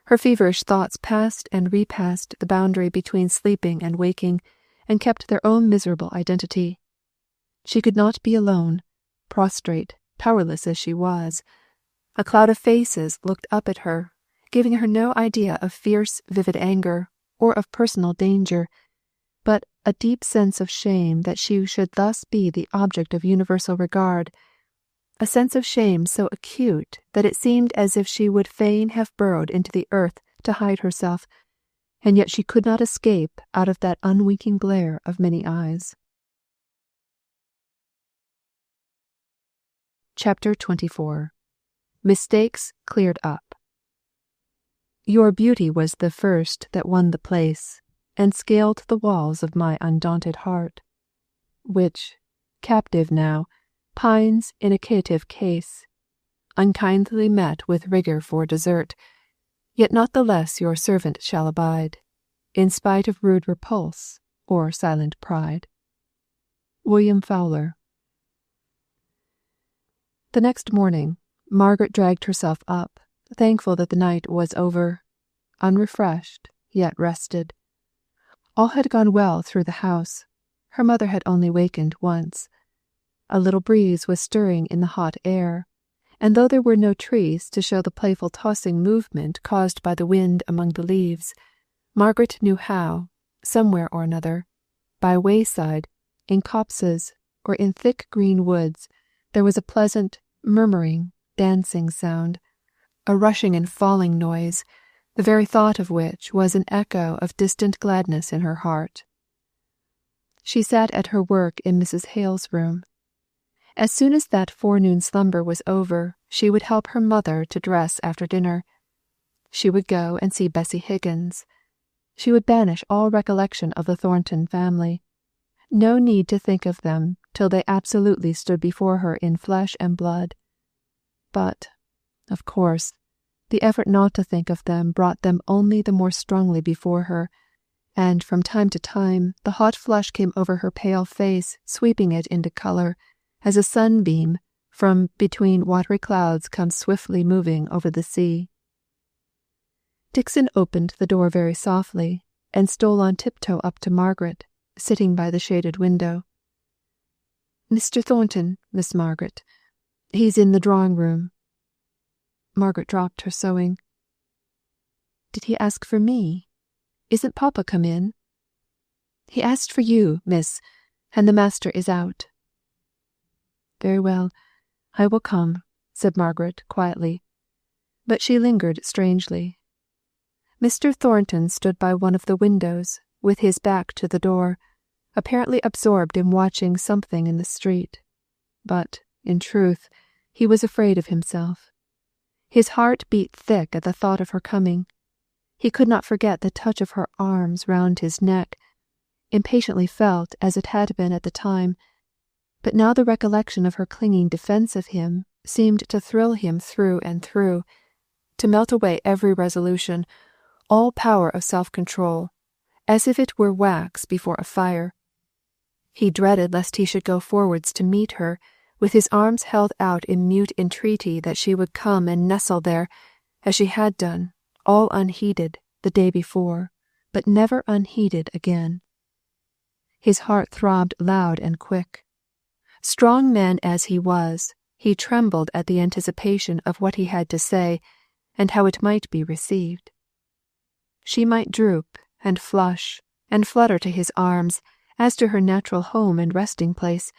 Her feverish thoughts passed and repassed the boundary between sleeping and waking, and kept their own miserable identity. She could not be alone, prostrate, powerless as she was. A cloud of faces looked up at her, giving her no idea of fierce, vivid anger, or of personal danger, but a deep sense of shame that she should thus be the object of universal regard, a sense of shame so acute that it seemed as if she would fain have burrowed into the earth to hide herself, and yet she could not escape out of that unwinking glare of many eyes. Chapter 24. Mistakes Cleared Up. Your beauty was the first that won the place, and scaled the walls of my undaunted heart, which, captive now, pines in a cative case, unkindly met with rigour for desert, yet not the less your servant shall abide, in spite of rude repulse or silent pride. William Fowler. The next morning, Margaret dragged herself up, thankful that the night was over, unrefreshed, yet rested. All had gone well through the house. Her mother had only wakened once. A little breeze was stirring in the hot air, and though there were no trees to show the playful tossing movement caused by the wind among the leaves, Margaret knew how, somewhere or another, by wayside, in copses, or in thick green woods, there was a pleasant, murmuring, dancing sound, a rushing and falling noise, the very thought of which was an echo of distant gladness in her heart. She sat at her work in Mrs. Hale's room. As soon as that forenoon slumber was over, she would help her mother to dress after dinner. She would go and see Bessie Higgins. She would banish all recollection of the Thornton family. No need to think of them till they absolutely stood before her in flesh and blood. But, of course, the effort not to think of them brought them only the more strongly before her, and from time to time the hot flush came over her pale face, sweeping it into colour, as a sunbeam from between watery clouds comes swiftly moving over the sea. Dixon opened the door very softly, and stole on tiptoe up to Margaret, sitting by the shaded window. "Mr. Thornton, Miss Margaret. He's in the drawing-room." Margaret dropped her sewing. "Did he ask for me? Isn't Papa come in?" "He asked for you, miss, and the master is out." "Very well, I will come," said Margaret quietly. But she lingered strangely. Mr. Thornton stood by one of the windows, with his back to the door, apparently absorbed in watching something in the street. But, in truth, he was afraid of himself. His heart beat thick at the thought of her coming. He could not forget the touch of her arms round his neck, impatiently felt as it had been at the time, but now the recollection of her clinging defence of him seemed to thrill him through and through, to melt away every resolution, all power of self-control, as if it were wax before a fire. He dreaded lest he should go forwards to meet her, with his arms held out in mute entreaty that she would come and nestle there, as she had done, all unheeded, the day before, but never unheeded again. His heart throbbed loud and quick. Strong man as he was, he trembled at the anticipation of what he had to say, and how it might be received. She might droop, and flush, and flutter to his arms, as to her natural home and resting place.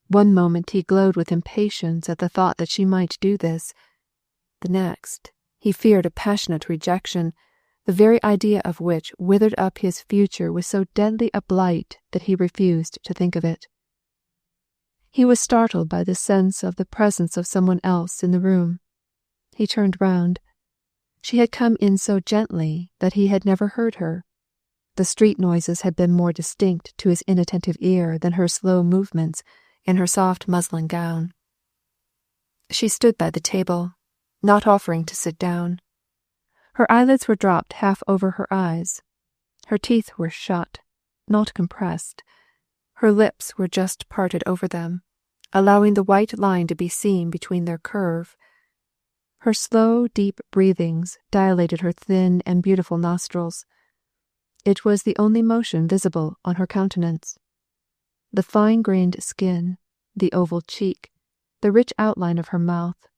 One moment he glowed with impatience at the thought that she might do this. The next, he feared a passionate rejection, the very idea of which withered up his future with so deadly a blight that he refused to think of it. He was startled by the sense of the presence of someone else in the room. He turned round. She had come in so gently that he had never heard her. The street noises had been more distinct to his inattentive ear than her slow movements in her soft muslin gown. She stood by the table, not offering to sit down. Her eyelids were dropped half over her eyes. Her teeth were shut, not compressed. Her lips were just parted over them, allowing the white line to be seen between their curve. Her slow, deep breathings dilated her thin and beautiful nostrils. It was the only motion visible on her countenance. The fine-grained skin, the oval cheek, the rich outline of her mouth,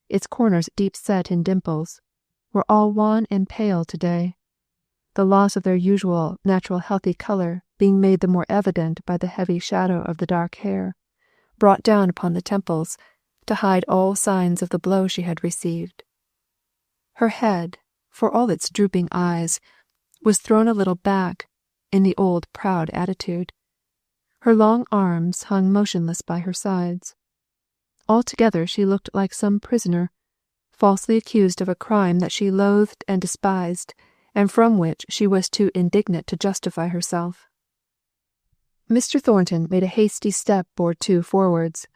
its corners deep set in dimples, were all wan and pale today, the loss of their usual natural healthy colour being made the more evident by the heavy shadow of the dark hair, brought down upon the temples to hide all signs of the blow she had received. Her head, for all its drooping eyes, was thrown a little back in the old proud attitude. Her long arms hung motionless by her sides. Altogether she looked like some prisoner, falsely accused of a crime that she loathed and despised, and from which she was too indignant to justify herself. Mr. Thornton made a hasty step or two forwards,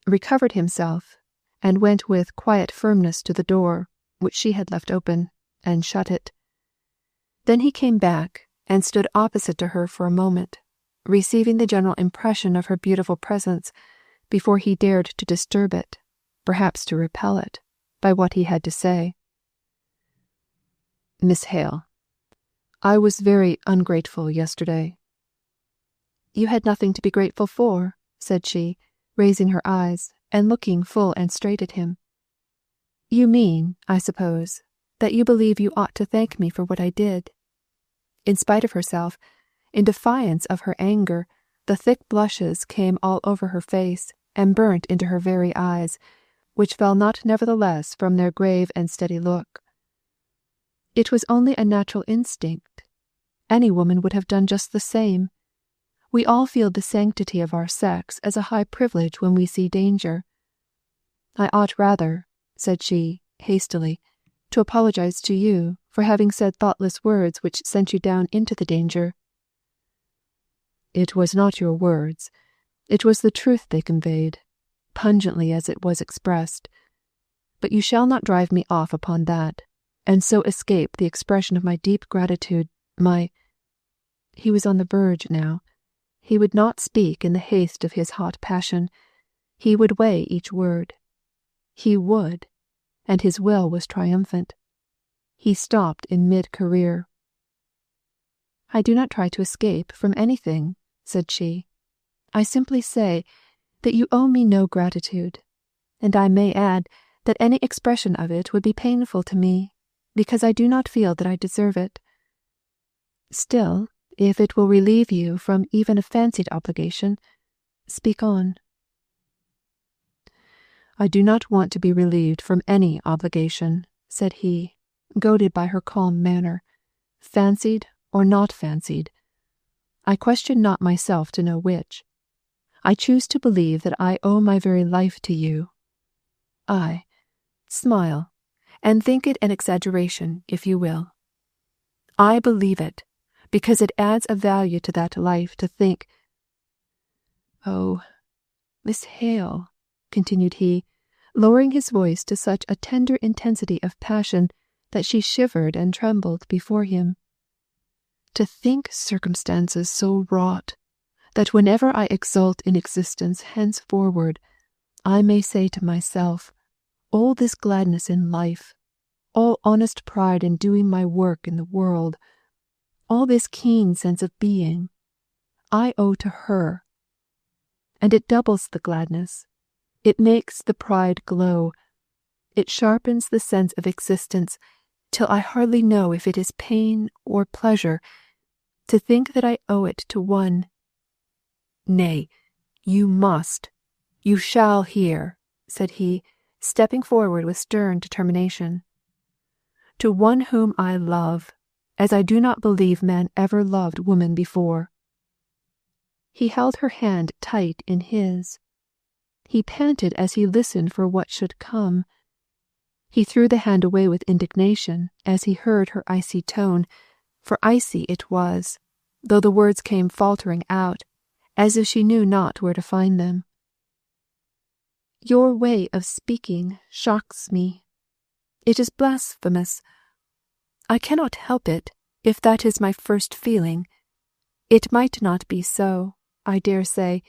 recovered himself, and went with quiet firmness to the door, which she had left open, and shut it. Then he came back and stood opposite to her for a moment, receiving the general impression of her beautiful presence before he dared to disturb it, perhaps to repel it, by what he had to say. "Miss Hale, I was very ungrateful yesterday." "You had nothing to be grateful for," said she, raising her eyes and looking full and straight at him. "You mean, I suppose, that you believe you ought to thank me for what I did." In spite of herself, in defiance of her anger, the thick blushes came all over her face and burnt into her very eyes, which fell not nevertheless from their grave and steady look. It was only a natural instinct. Any woman would have done just the same. We all feel the sanctity of our sex as a high privilege when we see danger. "I ought rather," said she, hastily, "to apologize to you for having said thoughtless words which sent you down into the danger." "It was not your words. It was the truth they conveyed, pungently as it was expressed. But you shall not drive me off upon that, and so escape the expression of my deep gratitude, my—" He was on the verge now. He would not speak in the haste of his hot passion. He would weigh each word. He would, and his will was triumphant. He stopped in mid-career. "I do not try to escape from anything," said she. "I simply say that you owe me no gratitude, and I may add that any expression of it would be painful to me, because I do not feel that I deserve it. Still, if it will relieve you from even a fancied obligation, speak on." "I do not want to be relieved from any obligation," said he, goaded by her calm manner, "fancied or not fancied. I question not myself to know which. I choose to believe that I owe my very life to you. Ay, smile, and think it an exaggeration, if you will. I believe it, because it adds a value to that life to think—" "Oh, Miss Hale," continued he, lowering his voice to such a tender intensity of passion that she shivered and trembled before him, "to think circumstances so wrought, that whenever I exult in existence henceforward, I may say to myself, all this gladness in life, all honest pride in doing my work in the world, all this keen sense of being, I owe to her. And it doubles the gladness. It makes the pride glow. It sharpens the sense of existence till I hardly know if it is pain or pleasure to think that I owe it to one. Nay, you must, you shall hear," said he, stepping forward with stern determination. "To one whom I love, as I do not believe man ever loved woman before." He held her hand tight in his. He panted as he listened for what should come. He threw the hand away with indignation as he heard her icy tone, for icy it was, though the words came faltering out, as if she knew not where to find them. Your way of speaking shocks me. It is blasphemous. I cannot help it, if that is my first feeling. It might not be so, I dare say,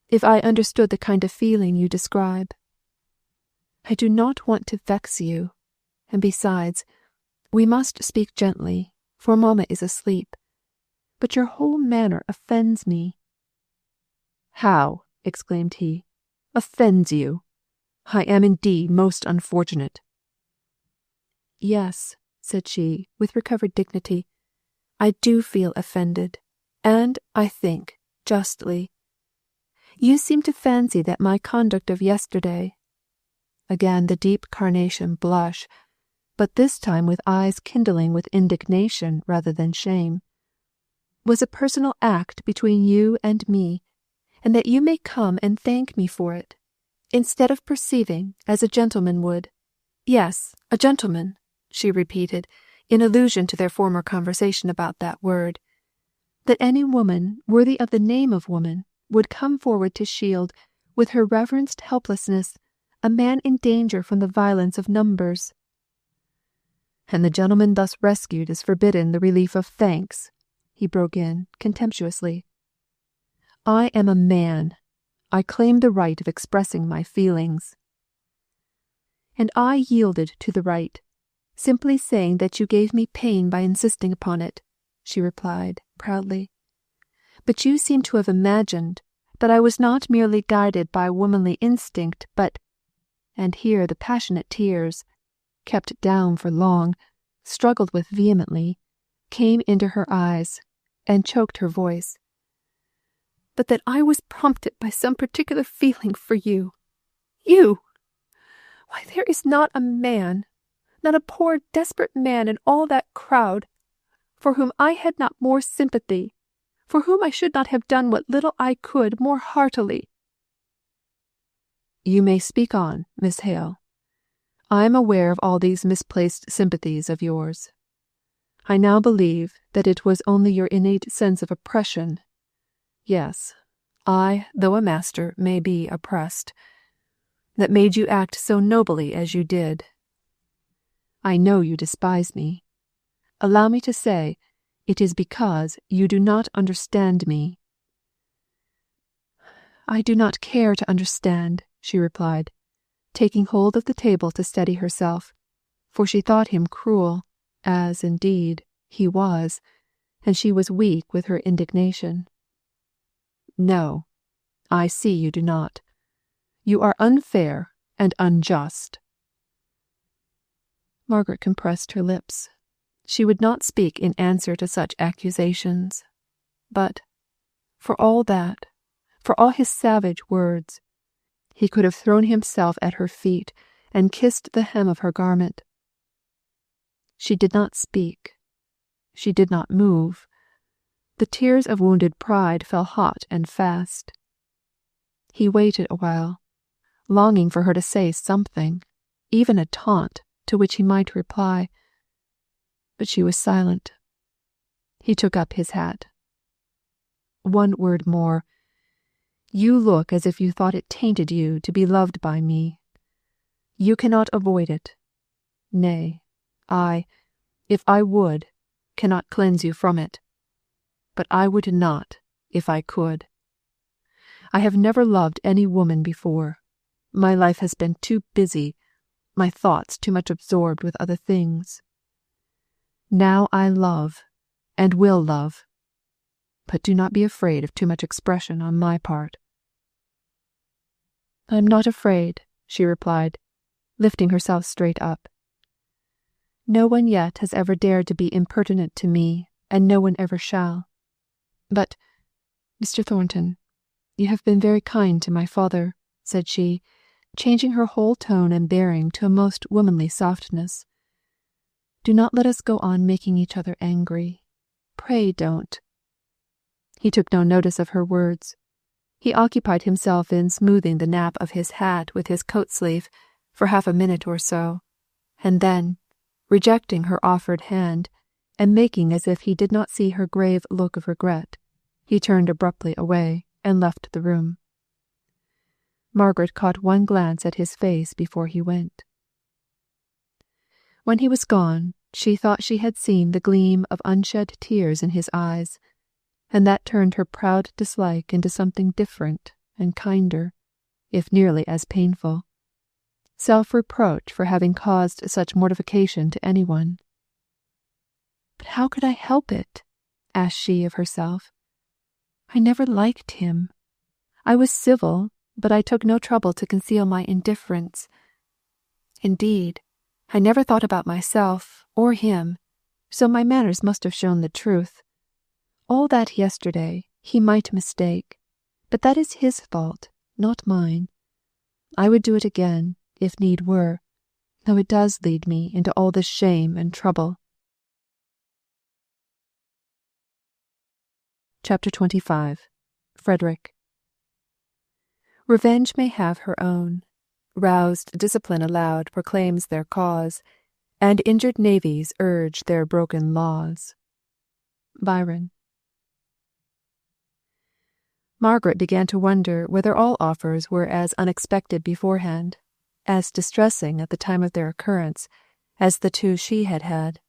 if I understood the kind of feeling you describe. I do not want to vex you, and besides, we must speak gently, for mamma is asleep. But your whole manner offends me. How? Exclaimed he. Offends you? I am indeed most unfortunate. Yes, said she, with recovered dignity, I do feel offended, and, I think, justly. You seem to fancy that my conduct of yesterday— again the deep carnation blush, but this time with eyes kindling with indignation rather than shame— was a personal act between you and me, and that you may come and thank me for it, instead of perceiving, as a gentleman would— yes, a gentleman, she repeated, in allusion to their former conversation about that word— that any woman worthy of the name of woman would come forward to shield, with her reverenced helplessness, a man in danger from the violence of numbers. And the gentleman thus rescued is forbidden the relief of thanks, he broke in contemptuously. I am a man. I claim the right of expressing my feelings. And I yielded to the right, simply saying that you gave me pain by insisting upon it, she replied, proudly. But you seem to have imagined that I was not merely guided by womanly instinct, but— and here the passionate tears, kept down for long, struggled with vehemently, came into her eyes, and choked her voice— but that I was prompted by some particular feeling for you. You! Why, there is not a man, not a poor desperate man in all that crowd, for whom I had not more sympathy, for whom I should not have done what little I could more heartily. You may speak on, Miss Hale. I am aware of all these misplaced sympathies of yours. I now believe that it was only your innate sense of oppression— yes, I, though a master, may be oppressed— that made you act so nobly as you did. I know you despise me. Allow me to say, it is because you do not understand me. I do not care to understand, she replied, taking hold of the table to steady herself, for she thought him cruel, as, indeed, he was, and she was weak with her indignation. No, I see you do not. You are unfair and unjust. Margaret compressed her lips. She would not speak in answer to such accusations. But, for all that, for all his savage words, he could have thrown himself at her feet and kissed the hem of her garment. She did not speak. She did not move. The tears of wounded pride fell hot and fast. He waited a while, longing for her to say something, even a taunt, to which he might reply. But she was silent. He took up his hat. One word more. You look as if you thought it tainted you to be loved by me. You cannot avoid it. Nay, I, if I would, cannot cleanse you from it. But I would not, if I could. I have never loved any woman before. My life has been too busy, my thoughts too much absorbed with other things. Now I love, and will love. But do not be afraid of too much expression on my part. I am not afraid, she replied, lifting herself straight up. No one yet has ever dared to be impertinent to me, and no one ever shall. But, Mr. Thornton, you have been very kind to my father, said she, changing her whole tone and bearing to a most womanly softness. Do not let us go on making each other angry. Pray don't. He took no notice of her words. He occupied himself in smoothing the nap of his hat with his coat sleeve for half a minute or so, And then, rejecting her offered hand, and making as if he did not see her grave look of regret, he turned abruptly away and left the room. Margaret caught one glance at his face before he went. When he was gone, she thought she had seen the gleam of unshed tears in his eyes, and that turned her proud dislike into something different and kinder, if nearly as painful. Self-reproach for having caused such mortification to anyone. But how could I help it? Asked she of herself. I never liked him. I was civil, but I took no trouble to conceal my indifference. Indeed, I never thought about myself or him, so my manners must have shown the truth. All that yesterday he might mistake, but that is his fault, not mine. I would do it again, if need were, though it does lead me into all this shame and trouble. Chapter 25. Frederick. Revenge may have her own. Roused discipline aloud proclaims their cause, and injured navies urge their broken laws. Byron. Margaret began to wonder whether all offers were as unexpected beforehand, as distressing at the time of their occurrence, as the two she had had.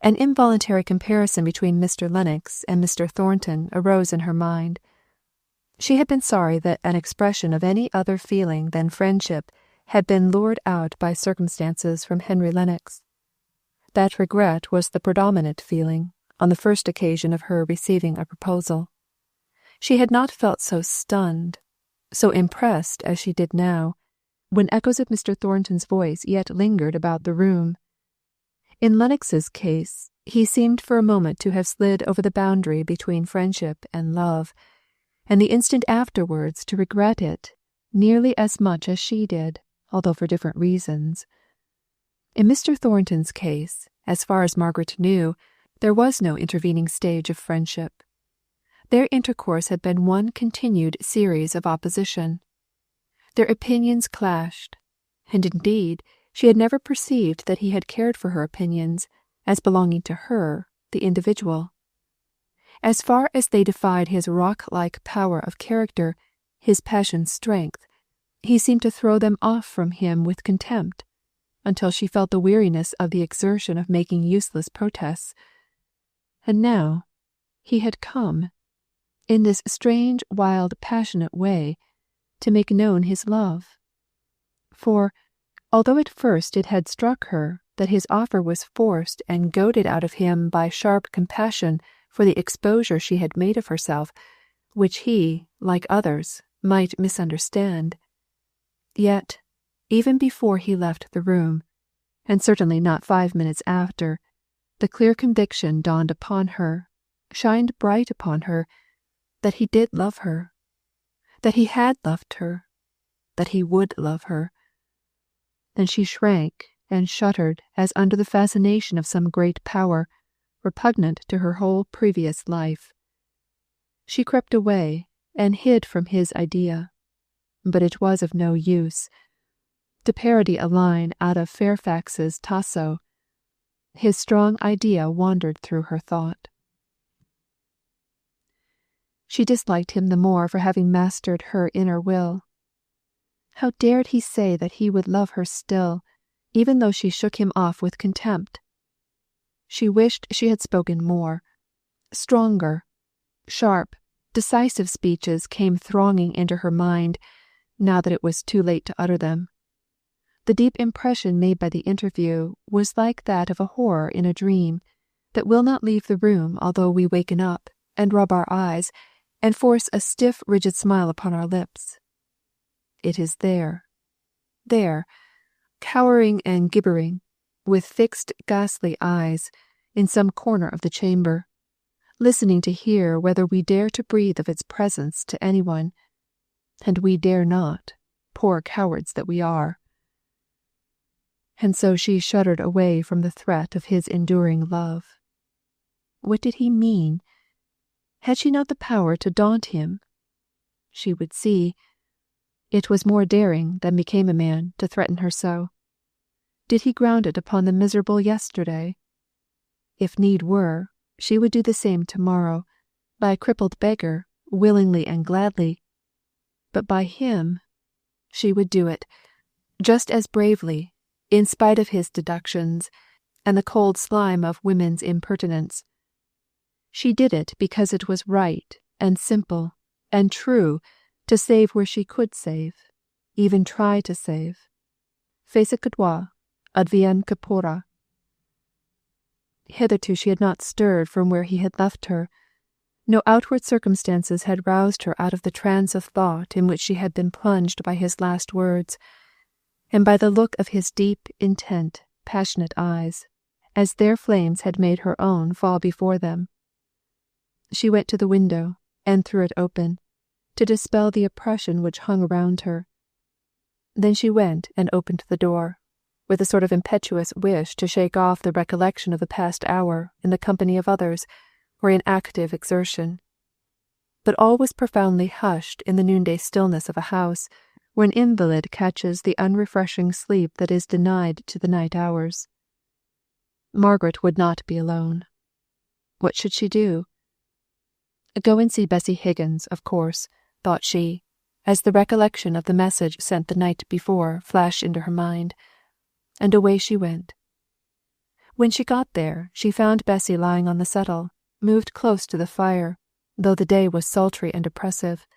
An involuntary comparison between Mr. Lennox and Mr. Thornton arose in her mind. She had been sorry that an expression of any other feeling than friendship had been lured out by circumstances from Henry Lennox. That regret was the predominant feeling on the first occasion of her receiving a proposal. She had not felt so stunned, so impressed as she did now, when echoes of Mr. Thornton's voice yet lingered about the room. In Lennox's case, he seemed for a moment to have slid over the boundary between friendship and love, and the instant afterwards to regret it nearly as much as she did, although for different reasons. In Mr. Thornton's case, as far as Margaret knew, there was no intervening stage of friendship. Their intercourse had been one continued series of opposition. Their opinions clashed, and indeed she had never perceived that he had cared for her opinions as belonging to her, the individual. As far as they defied his rock-like power of character, his passion's strength, he seemed to throw them off from him with contempt, until she felt the weariness of the exertion of making useless protests. And now he had come, in this strange, wild, passionate way, to make known his love. For, although at first it had struck her that his offer was forced and goaded out of him by sharp compassion for the exposure she had made of herself, which he, like others, might misunderstand, yet, even before he left the room, and certainly not 5 minutes after, the clear conviction dawned upon her, shined bright upon her, that he did love her, that he had loved her, that he would love her. Then she shrank and shuddered as under the fascination of some great power, repugnant to her whole previous life. She crept away and hid from his idea, but it was of no use. To parody a line out of Fairfax's Tasso, his strong idea wandered through her thought. She disliked him the more for having mastered her inner will. How dared he say that he would love her still, even though she shook him off with contempt? She wished she had spoken more. Stronger, sharp, decisive speeches came thronging into her mind, now that it was too late to utter them. The deep impression made by the interview was like that of a horror in a dream, that will not leave the room although we waken up, and rub our eyes, and force a stiff, rigid smile upon our lips. It is there, cowering and gibbering, with fixed, ghastly eyes, in some corner of the chamber, listening to hear whether we dare to breathe of its presence to anyone, and we dare not, poor cowards that we are. And so she shuddered away from the threat of his enduring love. What did he mean? Had she not the power to daunt him? She would see. It was more daring than became a man to threaten her so. Did he ground it upon the miserable yesterday? If need were, she would do the same tomorrow, by a crippled beggar, willingly and gladly. But by him, she would do it, just as bravely, in spite of his deductions and the cold slime of women's impertinence. She did it because it was right and simple and true to save where she could save, even try to save. Fais ce que doit, advienne que pourra. Hitherto she had not stirred from where he had left her. No outward circumstances had roused her out of the trance of thought in which she had been plunged by his last words, and by the look of his deep, intent, passionate eyes, as their flames had made her own fall before them. She went to the window, and threw it open, to dispel the oppression which hung around her. Then she went and opened the door, with a sort of impetuous wish to shake off the recollection of the past hour in the company of others, or in active exertion. But all was profoundly hushed in the noonday stillness of a house, where an invalid catches the unrefreshing sleep that is denied to the night hours. Margaret would not be alone. What should she do? Go and see Bessie Higgins, of course, thought she, as the recollection of the message sent the night before flashed into her mind, and away she went. When she got there, she found Bessie lying on the settle, moved close to the fire, though the day was sultry and oppressive.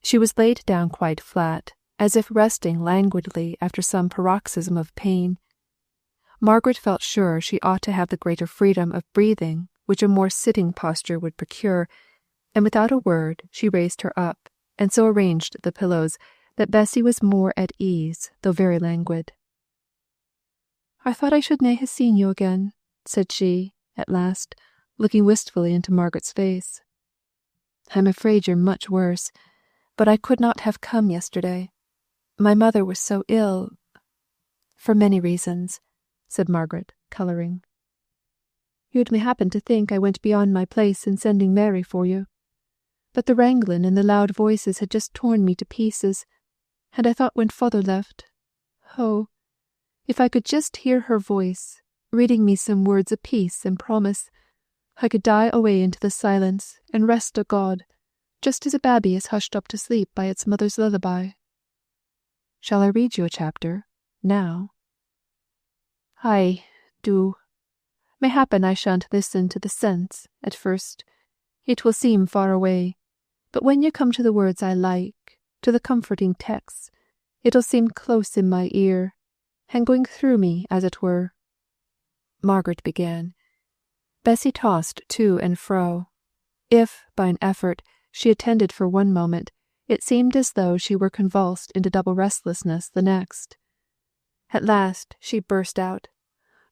She was laid down quite flat, as if resting languidly after some paroxysm of pain. Margaret felt sure she ought to have the greater freedom of breathing which a more sitting posture would procure, and without a word she raised her up, and so arranged the pillows that Bessie was more at ease, though very languid. "I thought I should nae ha' seen you again," said she, at last, looking wistfully into Margaret's face. "I'm afraid you're much worse, but I could not have come yesterday. My mother was so ill, for many reasons," said Margaret, colouring. "You'd m'happen to think I went beyond my place in sending Mary for you. But the wrangling and the loud voices had just torn me to pieces, and I thought when father left, oh, if I could just hear her voice, reading me some words of peace and promise, I could die away into the silence and rest o' God, just as a babby is hushed up to sleep by its mother's lullaby." "Shall I read you a chapter, now?" "Aye, do. Mayhappen I shan't listen to the sense, at first. It will seem far away, but when you come to the words I like, to the comforting texts, it'll seem close in my ear, and going through me, as it were." Margaret began. Bessie tossed to and fro. If, by an effort, she attended for one moment, it seemed as though she were convulsed into double restlessness the next. At last she burst out,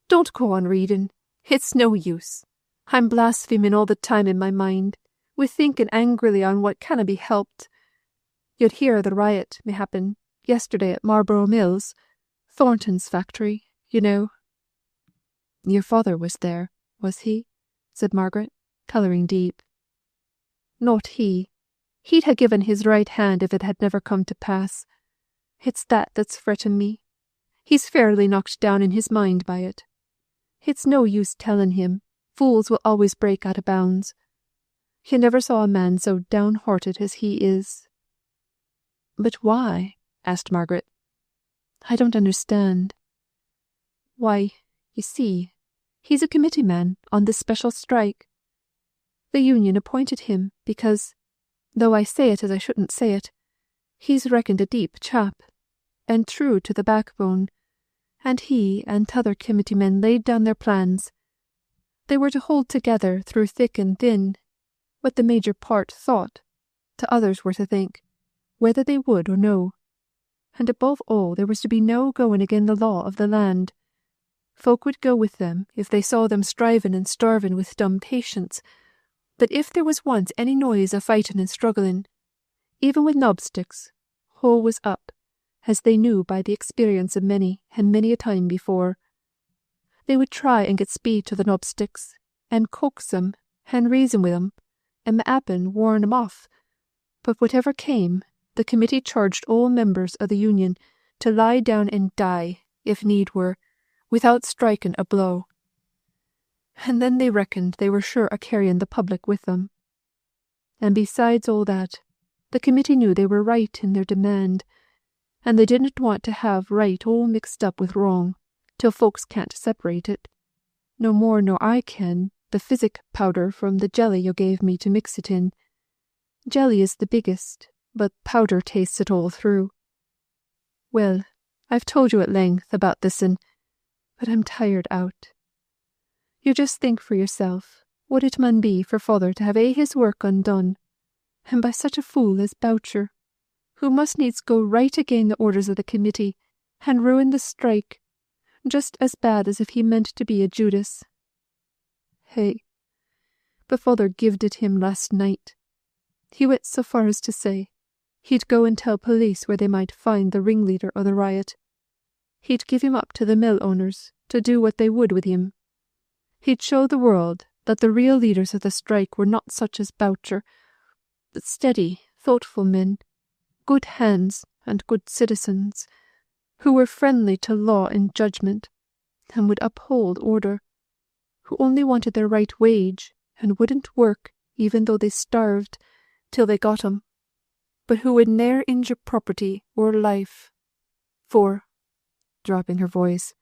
"Don't go on reading. It's no use. I'm blaspheming all the time in my mind, with thinking angrily on what canna be helped. You'd hear of the riot, mayhappen, yesterday at Marlborough Mills, Thornton's factory, you know." "Your father was there, was he?" said Margaret, colouring deep. "Not he. He'd ha' given his right hand if it had never come to pass. It's that that's fretting me. He's fairly knocked down in his mind by it. It's no use telling him. Fools will always break out of bounds. You never saw a man so downhearted as he is." "But why?" asked Margaret. "I don't understand." "Why, you see, he's a committee man on this special strike. The union appointed him because, though I say it as I shouldn't say it, he's reckoned a deep chap, and true to the backbone, and he and t'other committee men laid down their plans. They were to hold together through thick and thin, what the major part thought, t'others were to think, whether they would or no. And above all there was to be no going again the law of the land. Folk would go with them if they saw them striving and starving with dumb patience, but if there was once any noise of fighting and struggling, even with knobsticks, all was up, as they knew by the experience of many and many a time before. They would try and get speed to the knobsticks, and coax 'em, and reason with 'em, and m'appen warn 'em off, but whatever came, the committee charged all members of the union to lie down and die, if need were, without striking a blow. And then they reckoned they were sure o' carrying the public with them. And besides all that, the committee knew they were right in their demand, and they didn't want to have right all mixed up with wrong, till folks can't separate it, no more nor I can the physic powder from the jelly you gave me to mix it in. Jelly is the biggest, but powder tastes it all through. Well, I've told you at length about this'n, but I'm tired out. You just think for yourself what it mun be for father to have his work undone, and by such a fool as Boucher, who must needs go right again the orders of the committee, and ruin the strike, just as bad as if he meant to be a Judas. Hey, but father gived it him last night. He went so far as to say he'd go and tell police where they might find the ringleader of the riot. He'd give him up to the mill owners to do what they would with him. He'd show the world that the real leaders of the strike were not such as Boucher, but steady, thoughtful men, good hands and good citizens, who were friendly to law and judgment, and would uphold order, who only wanted their right wage, and wouldn't work even though they starved, till they got 'em, but who would ne'er injure property or life. For, dropping her voice,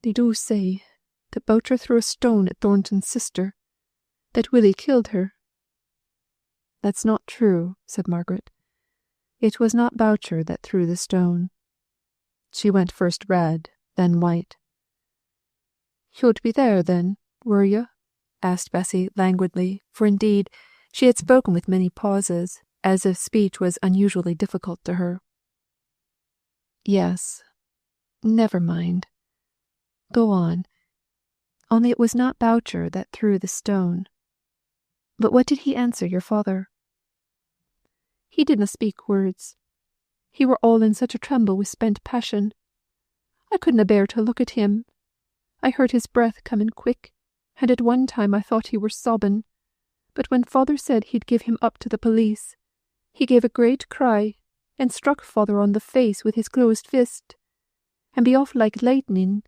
they do say that Boucher threw a stone at Thornton's sister, that Willie killed her. That's not true, said Margaret. It was not Boucher that threw the stone. She went first red, then white. You'd be there, then, were you? Asked Bessie languidly, for indeed she had spoken with many pauses, as if speech was unusually difficult to her. Yes. Never mind. Go on. Only it was not Boucher that threw the stone. But what did he answer your father? He didna speak words. He were all in such a tremble with spent passion. I couldna bear to look at him. I heard his breath coming quick, and at one time I thought he were sobbing. But when father said he'd give him up to the police, he gave a great cry, and struck father on the face with his closed fist, and be off like lightning.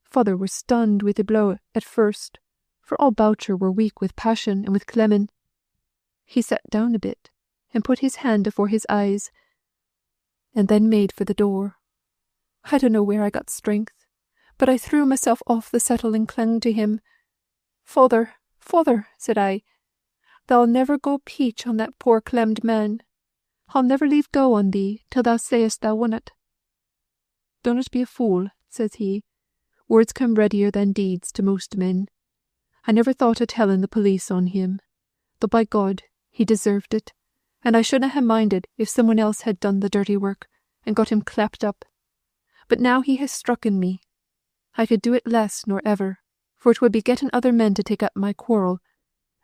Father were stunned with the blow at first, for all Boucher were weak with passion and with clemmin. He sat down a bit, and put his hand afore his eyes, and then made for the door. I don't know where I got strength, but I threw myself off the settle and clung to him. Father, father, said I, thou'll never go peach on that poor clemmed man. I'll never leave go on thee till thou sayest thou wunnot. Dunnot be a fool, says he. Words come readier than deeds to most men. I never thought of telling the police on him, though by God, he deserved it, and I shouldn't ha' minded if someone else had done the dirty work and got him clapped up. But now he has strucken me. I could do it less nor ever, for it would be getting other men to take up my quarrel.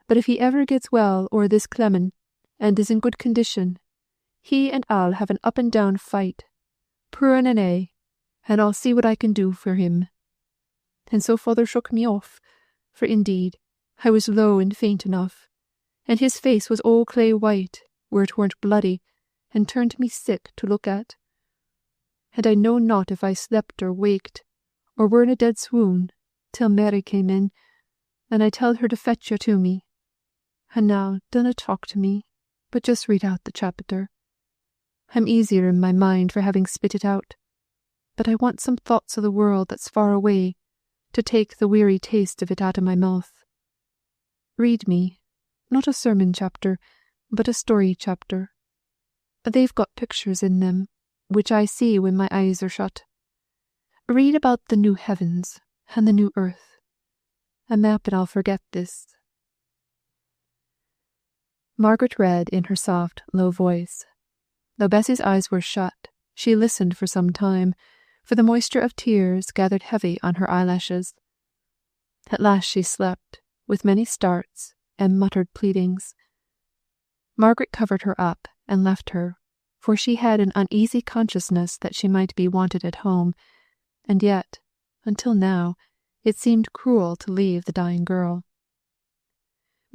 But if he ever gets well o'er this clemmin, and is in good condition, he and I'll have an up and down fight, purring and and I'll see what I can do for him. And so father shook me off, for indeed I was low and faint enough, and his face was all clay white, where it weren't bloody, and turned me sick to look at. And I know not if I slept or waked, or were in a dead swoon, till Mary came in, and I telled her to fetch you to me. And now dinna talk to me, but just read out the chapter. I'm easier in my mind for having spit it out, but I want some thoughts of the world that's far away, to take the weary taste of it out of my mouth. Read me, not a sermon chapter, but a story chapter. They've got pictures in them, which I see when my eyes are shut. Read about the new heavens and the new earth. A map and I'll forget this. Margaret read in her soft, low voice. Though Bessie's eyes were shut, she listened for some time, for the moisture of tears gathered heavy on her eyelashes. At last she slept, with many starts and muttered pleadings. Margaret covered her up and left her, for she had an uneasy consciousness that she might be wanted at home, and yet, until now, it seemed cruel to leave the dying girl.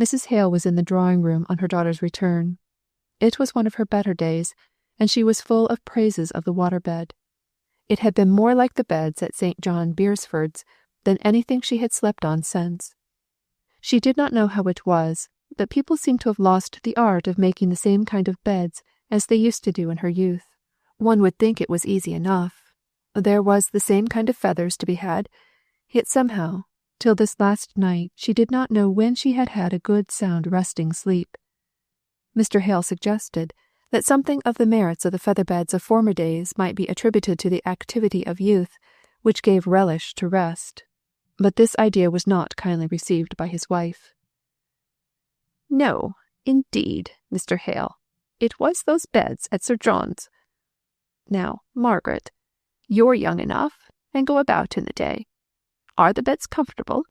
Mrs. Hale was in the drawing-room on her daughter's return. It was one of her better days, and she was full of praises of the water-bed. It had been more like the beds at St. John Beresford's than anything she had slept on since. She did not know how it was, but people seemed to have lost the art of making the same kind of beds as they used to do in her youth. One would think it was easy enough. There was the same kind of feathers to be had, yet somehow, till this last night, she did not know when she had had a good sound resting sleep. Mr. Hale suggested that something of the merits of the feather beds of former days might be attributed to the activity of youth, which gave relish to rest. But this idea was not kindly received by his wife. "No, indeed, Mr. Hale, it was those beds at Sir John's. Now, Margaret, you're young enough, and go about in the day. Are the beds comfortable?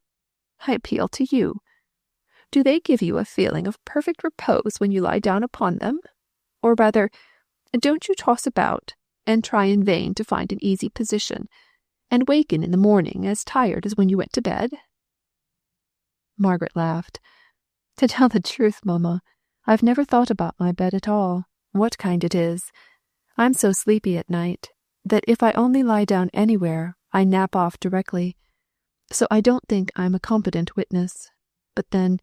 I appeal to you. Do they give you a feeling of perfect repose when you lie down upon them? Or rather, don't you toss about, and try in vain to find an easy position, and waken in the morning as tired as when you went to bed?" Margaret laughed. "To tell the truth, Mamma, I've never thought about my bed at all, what kind it is. I'm so sleepy at night that if I only lie down anywhere, I nap off directly. So I don't think I'm a competent witness. But then,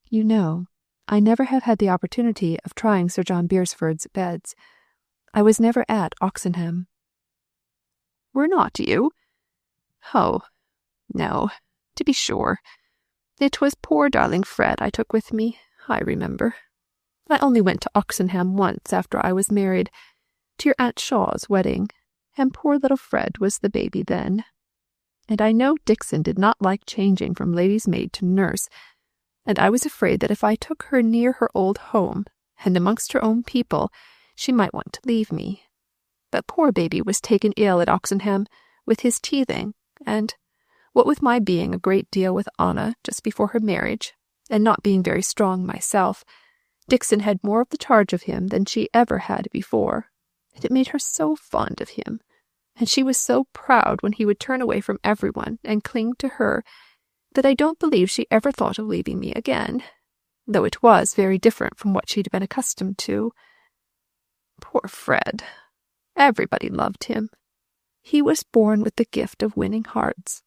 you know, I never have had the opportunity of trying Sir John Beresford's beds. I was never at Oxenham." "Were not you? Oh, no, to be sure. It was poor darling Fred I took with me, I remember. I only went to Oxenham once after I was married, to your Aunt Shaw's wedding, and poor little Fred was the baby then. And I know Dixon did not like changing from lady's maid to nurse, and I was afraid that if I took her near her old home, and amongst her own people, she might want to leave me. But poor baby was taken ill at Oxenham, with his teething, and, what with my being a great deal with Anna just before her marriage, and not being very strong myself, Dixon had more of the charge of him than she ever had before, and it made her so fond of him, and she was so proud when he would turn away from everyone and cling to her, that I don't believe she ever thought of leaving me again, though it was very different from what she'd been accustomed to. Poor Fred! Everybody loved him. He was born with the gift of winning hearts.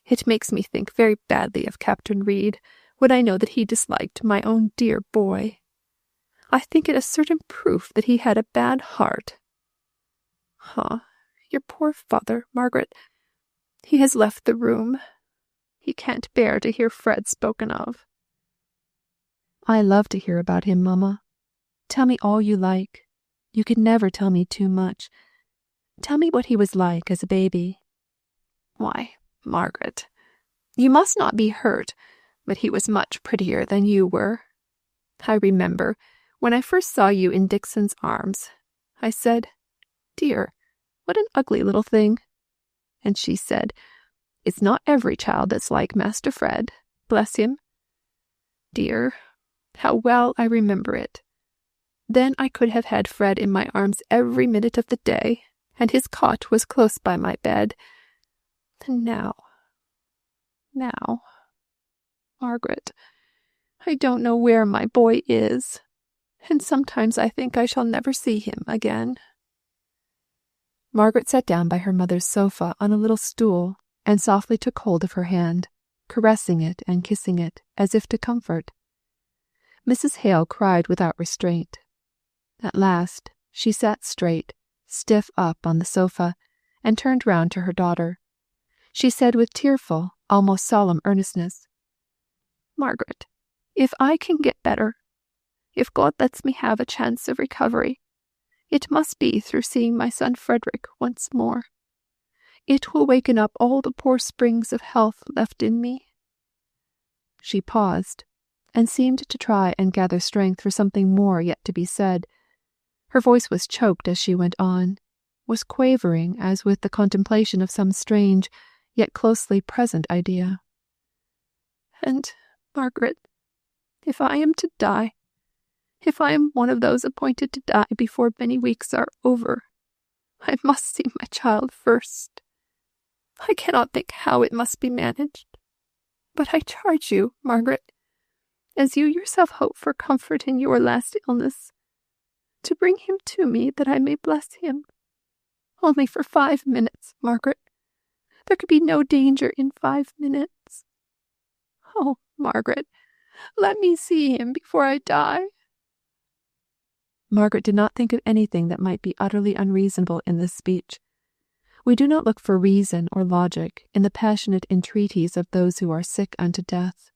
It makes me think very badly of Captain Reed, when I know that he disliked my own dear boy. I think it a certain proof that he had a bad heart. Your poor father, Margaret. He has left the room. He can't bear to hear Fred spoken of." "I love to hear about him, Mamma. Tell me all you like. You can never tell me too much. Tell me what he was like as a baby." "Why, Margaret, you must not be hurt, but he was much prettier than you were. I remember, when I first saw you in Dixon's arms, I said, 'Dear, what an ugly little thing.' And she said, 'It's not every child that's like Master Fred, bless him.' Dear, how well I remember it. Then I could have had Fred in my arms every minute of the day, and his cot was close by my bed. And now, Margaret, I don't know where my boy is, and sometimes I think I shall never see him again." Margaret sat down by her mother's sofa on a little stool, and softly took hold of her hand, caressing it and kissing it, as if to comfort. Mrs. Hale cried without restraint. At last she sat straight, stiff up on the sofa, and turned round to her daughter. She said with tearful, almost solemn earnestness, "Margaret, if I can get better, if God lets me have a chance of recovery, it must be through seeing my son Frederick once more. It will waken up all the poor springs of health left in me." She paused, and seemed to try and gather strength for something more yet to be said. Her voice was choked as she went on, was quavering as with the contemplation of some strange, yet closely present idea. "And, Margaret, if I am to die, if I am one of those appointed to die before many weeks are over, I must see my child first. I cannot think how it must be managed. But I charge you, Margaret, as you yourself hope for comfort in your last illness, to bring him to me that I may bless him. Only for 5 minutes, Margaret. There could be no danger in 5 minutes. Oh, Margaret, let me see him before I die." Margaret did not think of anything that might be utterly unreasonable in this speech. We do not look for reason or logic in the passionate entreaties of those who are sick unto death.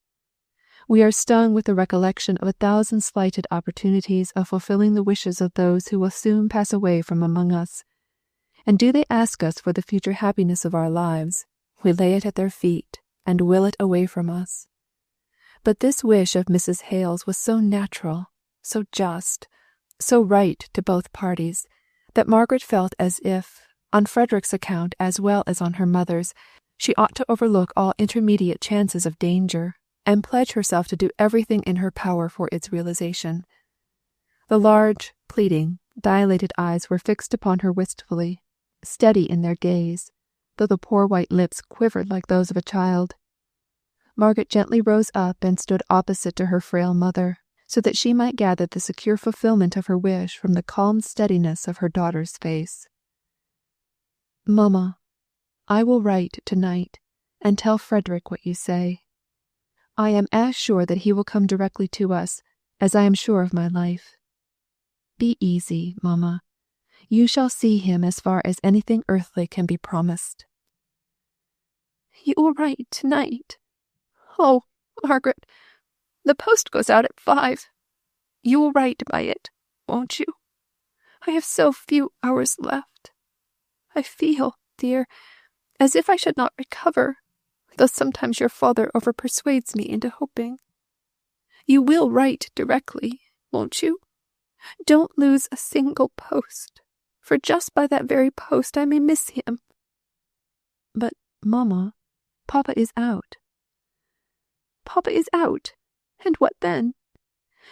We are stung with the recollection of 1,000 slighted opportunities of fulfilling the wishes of those who will soon pass away from among us. And do they ask us for the future happiness of our lives, we lay it at their feet and will it away from us. But this wish of Mrs. Hale's was so natural, so just, so right to both parties, that Margaret felt as if, on Frederick's account as well as on her mother's, she ought to overlook all intermediate chances of danger, and pledge herself to do everything in her power for its realization. The large, pleading, dilated eyes were fixed upon her wistfully, steady in their gaze, though the poor white lips quivered like those of a child. Margaret gently rose up and stood opposite to her frail mother, so that she might gather the secure fulfillment of her wish from the calm steadiness of her daughter's face. "Mamma, I will write tonight, and tell Frederick what you say. I am as sure that he will come directly to us as I am sure of my life. Be easy, Mamma. You shall see him as far as anything earthly can be promised." "You will write tonight? Oh, Margaret, the post goes out at 5. You will write by it, won't you? I have so few hours left. I feel, dear, as if I should not recover, though sometimes your father overpersuades me into hoping. You will write directly, won't you? Don't lose a single post, for just by that very post I may miss him." "But, Mamma, Papa is out." "Papa is out? And what then?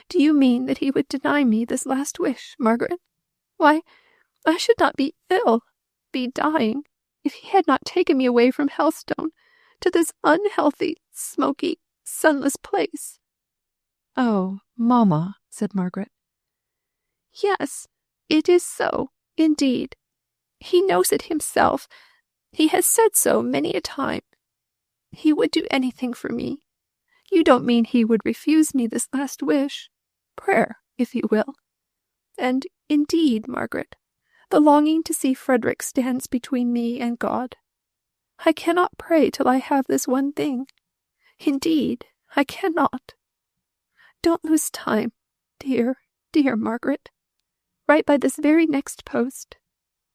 Do you mean that he would deny me this last wish, Margaret? Why, I should not be ill, be dying, if he had not taken me away from Helstone to this unhealthy, smoky, sunless place." "Oh, Mamma," said Margaret. "Yes, it is so, indeed. He knows it himself. He has said so many a time. He would do anything for me. You don't mean he would refuse me this last wish? Prayer, if you will. And, indeed, Margaret, the longing to see Frederick stands between me and God. I cannot pray till I have this one thing. Indeed, I cannot. Don't lose time, dear, dear Margaret. Write by this very next post.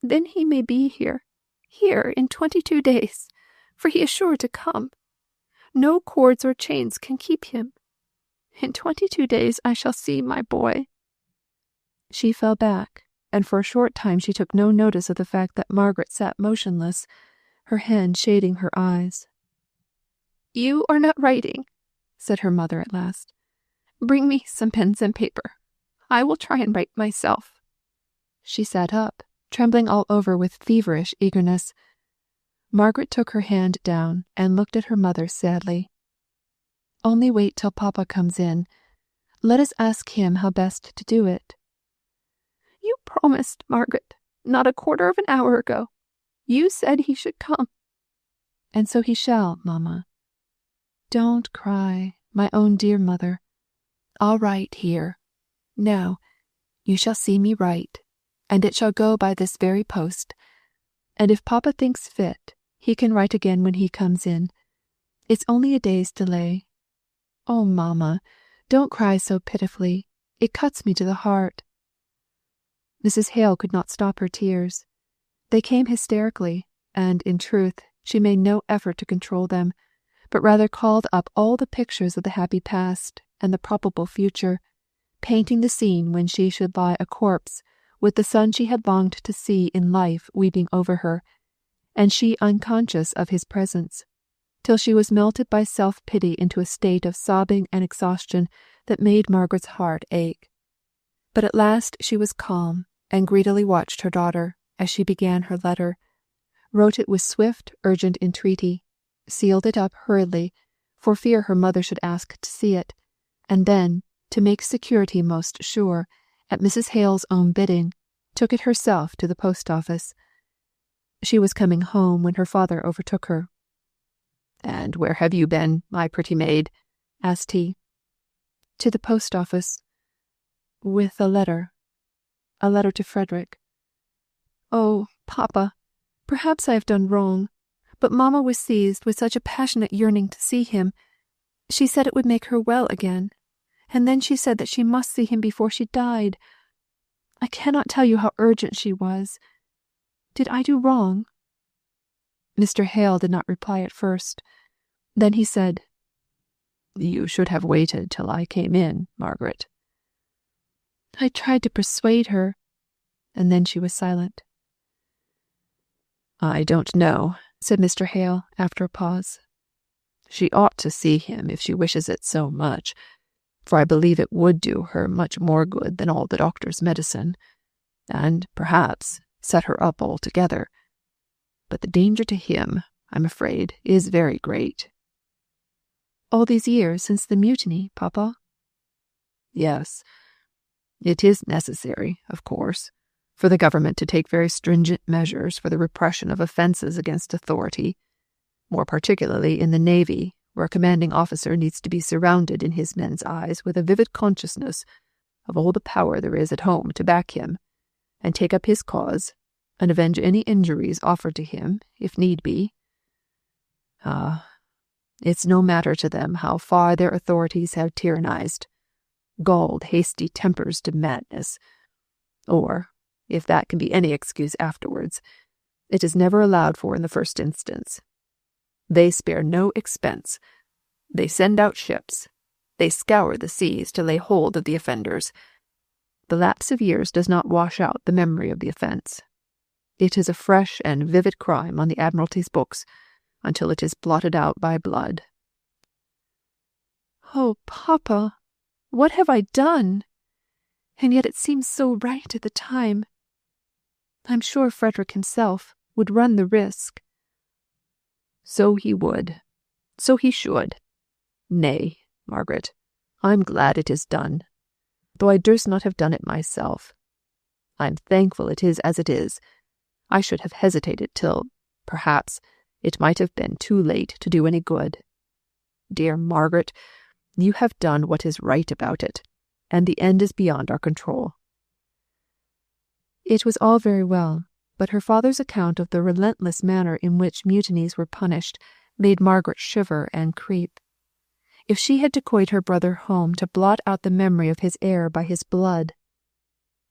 Then he may be here in 22 days, for he is sure to come. No cords or chains can keep him. In 22 days I shall see my boy." She fell back, and for a short time she took no notice of the fact that Margaret sat motionless, her hand shading her eyes. "You are not writing," said her mother at last. "Bring me some pens and paper. I will try and write myself." She sat up, trembling all over with feverish eagerness. Margaret took her hand down and looked at her mother sadly. "Only wait till Papa comes in. Let us ask him how best to do it." "You promised, Margaret, not a quarter of an hour ago. You said he should come." "And so he shall, Mamma. Don't cry, my own dear mother. I'll write here. Now, you shall see me write, and it shall go by this very post. And if Papa thinks fit, he can write again when he comes in. It's only a day's delay. Oh, Mamma, don't cry so pitifully. It cuts me to the heart." Mrs. Hale could not stop her tears. They came hysterically, and, in truth, she made no effort to control them, but rather called up all the pictures of the happy past and the probable future, painting the scene when she should lie a corpse, with the son she had longed to see in life weeping over her, and she unconscious of his presence, till she was melted by self-pity into a state of sobbing and exhaustion that made Margaret's heart ache. But at last she was calm, and greedily watched her daughter as she began her letter, wrote it with swift, urgent entreaty, sealed it up hurriedly, for fear her mother should ask to see it, and then, to make security most sure, at Mrs. Hale's own bidding, took it herself to the post-office. She was coming home when her father overtook her. "And where have you been, my pretty maid?" asked he. "To the post office, with a letter to Frederick. Oh, papa, perhaps I have done wrong, but mamma was seized with such a passionate yearning to see him. She said it would make her well again, and then she said that she must see him before she died. I cannot tell you how urgent she was. Did I do wrong?" Mr. Hale did not reply at first. Then he said, "You should have waited till I came in, Margaret." "I tried to persuade her," and then she was silent. "I don't know," said Mr. Hale after a pause. "She ought to see him if she wishes it so much, for I believe it would do her much more good than all the doctor's medicine, and perhaps set her up altogether. But the danger to him, I'm afraid, is very great." "All these years since the mutiny, papa?" "Yes. It is necessary, of course, for the government to take very stringent measures for the repression of offences against authority, more particularly in the Navy, where a commanding officer needs to be surrounded in his men's eyes with a vivid consciousness of all the power there is at home to back him, and take up his cause, and avenge any injuries offered to him, if need be. It's no matter to them how far their authorities have tyrannized, galled hasty tempers to madness, or, if that can be any excuse afterwards, it is never allowed for in the first instance. They spare no expense. They send out ships. They scour the seas to lay hold of the offenders. The lapse of years does not wash out the memory of the offence. It is a fresh and vivid crime on the Admiralty's books until it is blotted out by blood." "Oh, papa, what have I done? And yet it seems so right at the time. I'm sure Frederick himself would run the risk." "So he would. So he should. Nay, Margaret, I'm glad it is done, though I durst not have done it myself. I'm thankful it is as it is. I should have hesitated till, perhaps, it might have been too late to do any good. Dear Margaret, you have done what is right about it, and the end is beyond our control." It was all very well, but her father's account of the relentless manner in which mutinies were punished made Margaret shiver and creep. If she had decoyed her brother home to blot out the memory of his error by his blood,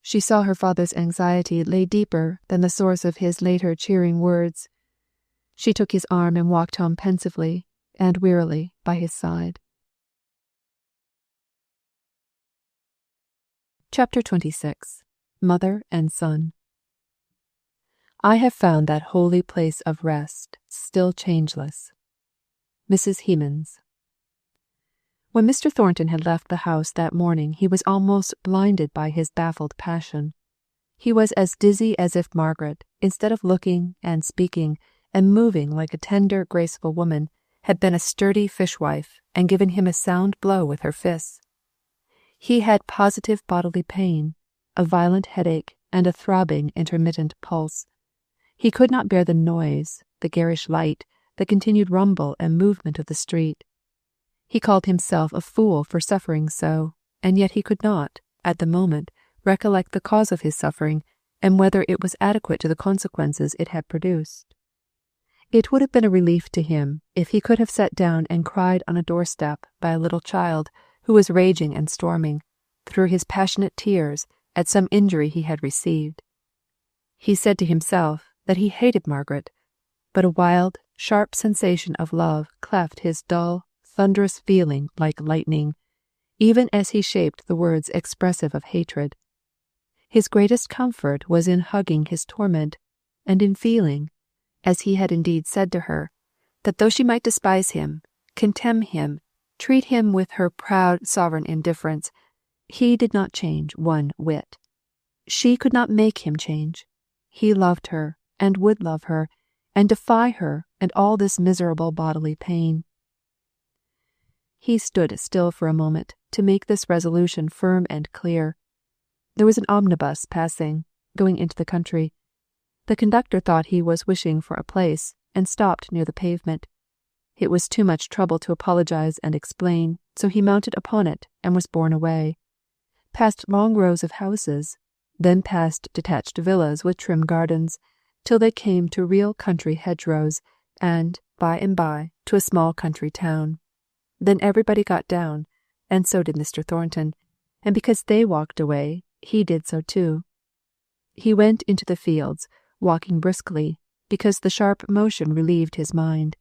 she saw her father's anxiety lay deeper than the source of his later cheering words. She took his arm and walked home pensively and wearily by his side. Chapter 26. Mother and Son. I have found that holy place of rest still changeless. Mrs. Hemans. When Mr. Thornton had left the house that morning, he was almost blinded by his baffled passion. He was as dizzy as if Margaret, instead of looking and speaking and moving like a tender, graceful woman, had been a sturdy fishwife and given him a sound blow with her fists. He had positive bodily pain, a violent headache, and a throbbing, intermittent pulse. He could not bear the noise, the garish light, the continued rumble and movement of the street. He called himself a fool for suffering so, and yet he could not, at the moment, recollect the cause of his suffering, and whether it was adequate to the consequences it had produced. It would have been a relief to him if he could have sat down and cried on a doorstep by a little child who was raging and storming, through his passionate tears, at some injury he had received. He said to himself that he hated Margaret, but a wild, sharp sensation of love cleft his dull, thunderous feeling like lightning, even as he shaped the words expressive of hatred. His greatest comfort was in hugging his torment, and in feeling, as he had indeed said to her, that though she might despise him, contemn him, treat him with her proud sovereign indifference, he did not change one whit. She could not make him change. He loved her, and would love her, and defy her and all this miserable bodily pain. He stood still for a moment to make this resolution firm and clear. There was an omnibus passing, going into the country. The conductor thought he was wishing for a place, and stopped near the pavement. It was too much trouble to apologize and explain, so he mounted upon it and was borne away, past long rows of houses, then past detached villas with trim gardens, till they came to real country hedgerows, and by, to a small country town. Then everybody got down, and so did Mr. Thornton, and because they walked away, he did so too. He went into the fields, walking briskly, because the sharp motion relieved his mind.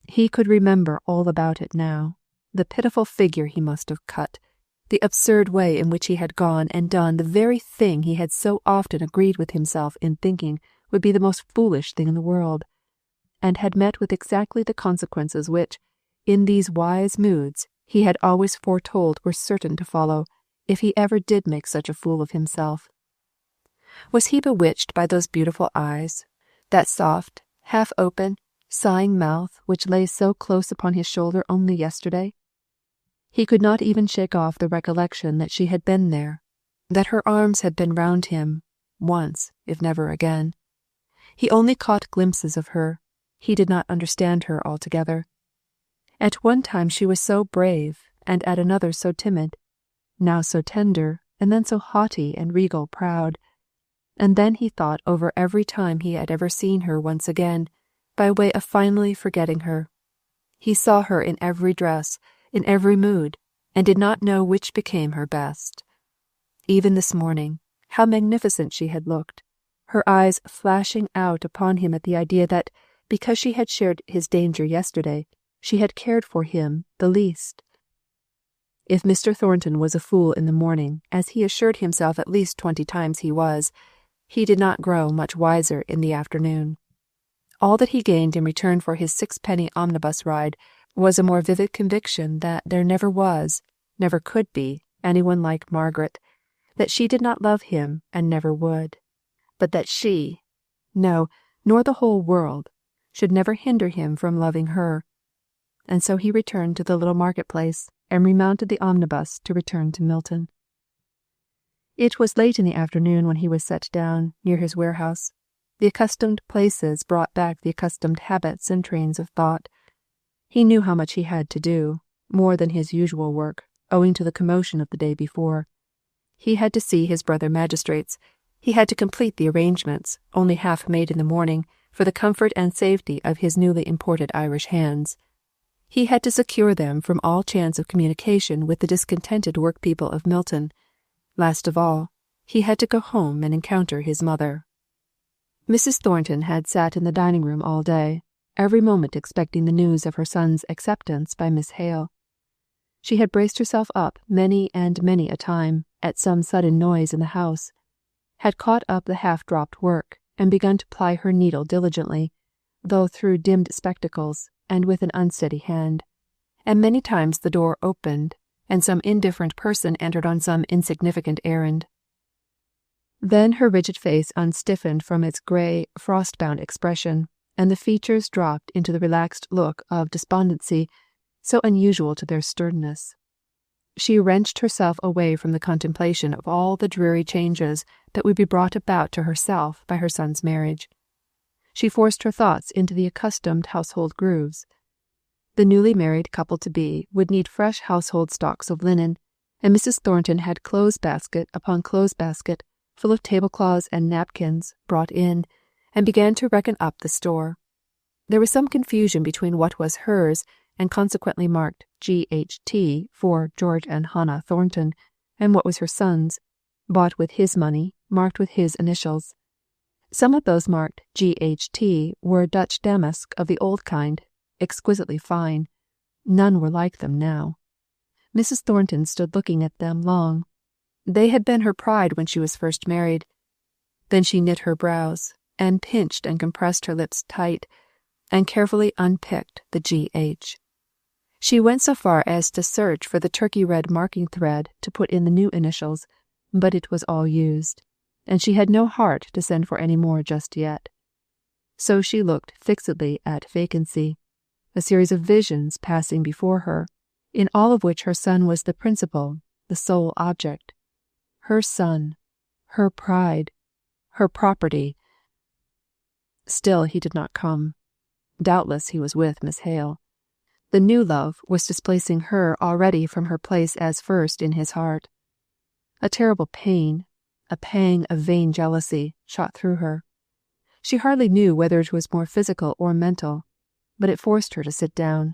He could remember all about it now, the pitiful figure he must have cut, the absurd way in which he had gone and done the very thing he had so often agreed with himself in thinking would be the most foolish thing in the world, and had met with exactly the consequences which, in these wise moods, he had always foretold were certain to follow, if he ever did make such a fool of himself. Was he bewitched by those beautiful eyes, that soft, half-open, sighing mouth which lay so close upon his shoulder only yesterday? He could not even shake off the recollection that she had been there, that her arms had been round him, once, if never again. He only caught glimpses of her. He did not understand her altogether. At one time she was so brave, and at another so timid, now so tender, and then so haughty and regal proud. And then he thought over every time he had ever seen her once again, by way of finally forgetting her. He saw her in every dress, in every mood, and did not know which became her best. Even this morning, how magnificent she had looked, her eyes flashing out upon him at the idea that, because she had shared his danger yesterday, she had cared for him the least. If Mr. Thornton was a fool in the morning, as he assured himself at least 20 times he was, he did not grow much wiser in the afternoon. All that he gained in return for his 6-penny omnibus ride was a more vivid conviction that there never was, never could be, anyone like Margaret, that she did not love him and never would, but that she, no, nor the whole world, should never hinder him from loving her. And so he returned to the little market-place and remounted the omnibus to return to Milton. It was late in the afternoon when he was set down near his warehouse. The accustomed places brought back the accustomed habits and trains of thought. He knew how much he had to do, more than his usual work, owing to the commotion of the day before. He had to see his brother magistrates. He had to complete the arrangements, only half made in the morning, for the comfort and safety of his newly imported Irish hands. He had to secure them from all chance of communication with the discontented workpeople of Milton. Last of all, he had to go home and encounter his mother. Mrs. Thornton had sat in the dining-room all day, every moment expecting the news of her son's acceptance by Miss Hale. She had braced herself up many and many a time at some sudden noise in the house, had caught up the half-dropped work, and begun to ply her needle diligently, though through dimmed spectacles, and with an unsteady hand, and many times the door opened, and some indifferent person entered on some insignificant errand. Then her rigid face unstiffened from its grey, frost-bound expression, and the features dropped into the relaxed look of despondency so unusual to their sternness. She wrenched herself away from the contemplation of all the dreary changes that would be brought about to herself by her son's marriage. She forced her thoughts into the accustomed household grooves. The newly married couple-to-be would need fresh household stocks of linen, and Mrs. Thornton had clothes-basket upon clothes-basket full of tablecloths and napkins brought in, and began to reckon up the store. There was some confusion between what was hers, and consequently marked G.H.T. for George and Hannah Thornton, and what was her son's, bought with his money, marked with his initials. Some of those marked G.H.T. were Dutch damask of the old kind, exquisitely fine. None were like them now. Mrs. Thornton stood looking at them long. They had been her pride when she was first married. Then she knit her brows, and pinched and compressed her lips tight, and carefully unpicked the G.H. She went so far as to search for the turkey-red marking thread to put in the new initials, but it was all used, and she had no heart to send for any more just yet. So she looked fixedly at vacancy, a series of visions passing before her, in all of which her son was the principal, the sole object. Her son, her pride, her property, Still he did not come. Doubtless he was with Miss Hale. The new love was displacing her already from her place as first in his heart. A terrible pain, a pang of vain jealousy, shot through her. She hardly knew whether it was more physical or mental, but it forced her to sit down.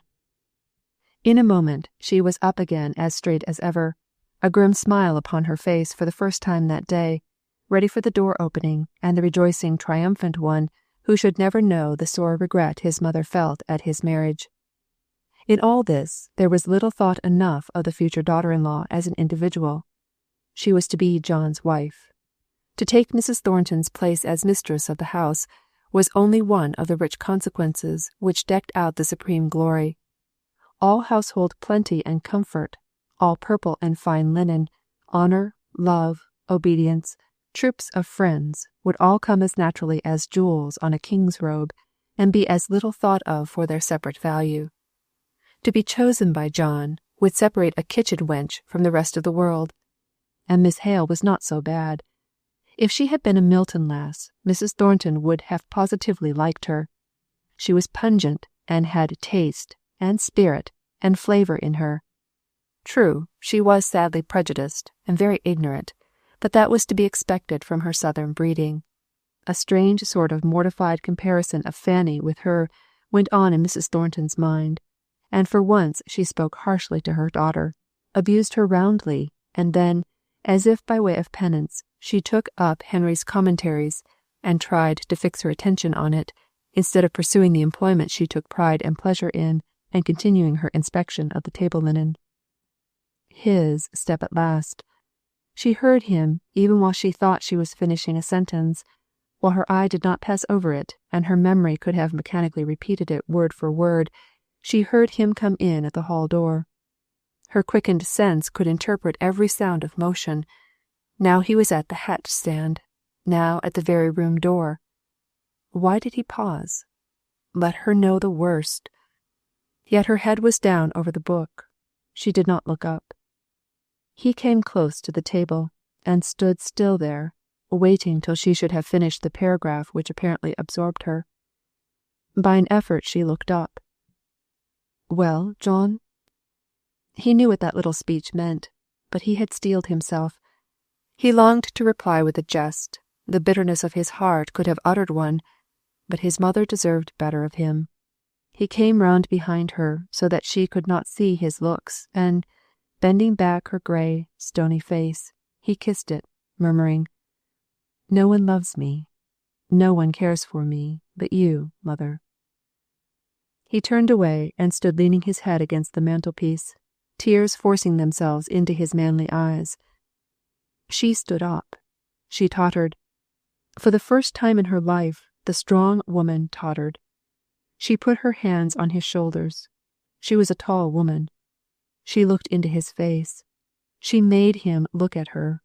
In a moment she was up again as straight as ever, a grim smile upon her face for the first time that day, ready for the door opening and the rejoicing triumphant one who should never know the sore regret his mother felt at his marriage. In all this there was little thought enough of the future daughter-in-law as an individual. She was to be John's wife. To take Mrs. Thornton's place as mistress of the house was only one of the rich consequences which decked out the supreme glory. All household plenty and comfort, all purple and fine linen, honour, love, obedience, troops of friends would all come as naturally as jewels on a king's robe, and be as little thought of for their separate value. To be chosen by John would separate a kitchen wench from the rest of the world. And Miss Hale was not so bad. If she had been a Milton lass, Mrs. Thornton would have positively liked her. She was pungent, and had taste, and spirit, and flavour in her. True, she was sadly prejudiced, and very ignorant, but that was to be expected from her southern breeding. A strange sort of mortified comparison of Fanny with her went on in Mrs. Thornton's mind, and for once she spoke harshly to her daughter, abused her roundly, and then, as if by way of penance, she took up Henry's Commentaries and tried to fix her attention on it, instead of pursuing the employment she took pride and pleasure in, and continuing her inspection of the table linen. His step at last. She heard him even while she thought she was finishing a sentence, while her eye did not pass over it, and her memory could have mechanically repeated it word for word. She heard him come in at the hall door. Her quickened sense could interpret every sound of motion. Now he was at the hat stand, now at the very room door. Why did he pause? Let her know the worst. Yet her head was down over the book. She did not look up. He came close to the table, and stood still there, waiting till she should have finished the paragraph which apparently absorbed her. By an effort she looked up. "Well, John?" He knew what that little speech meant, but he had steeled himself. He longed to reply with a jest. The bitterness of his heart could have uttered one, but his mother deserved better of him. He came round behind her so that she could not see his looks, and, bending back her grey, stony face, he kissed it, murmuring, "No one loves me, no one cares for me, but you, mother." He turned away and stood leaning his head against the mantelpiece, tears forcing themselves into his manly eyes. She stood up. She tottered. For the first time in her life, the strong woman tottered. She put her hands on his shoulders. She was a tall woman. She looked into his face. She made him look at her.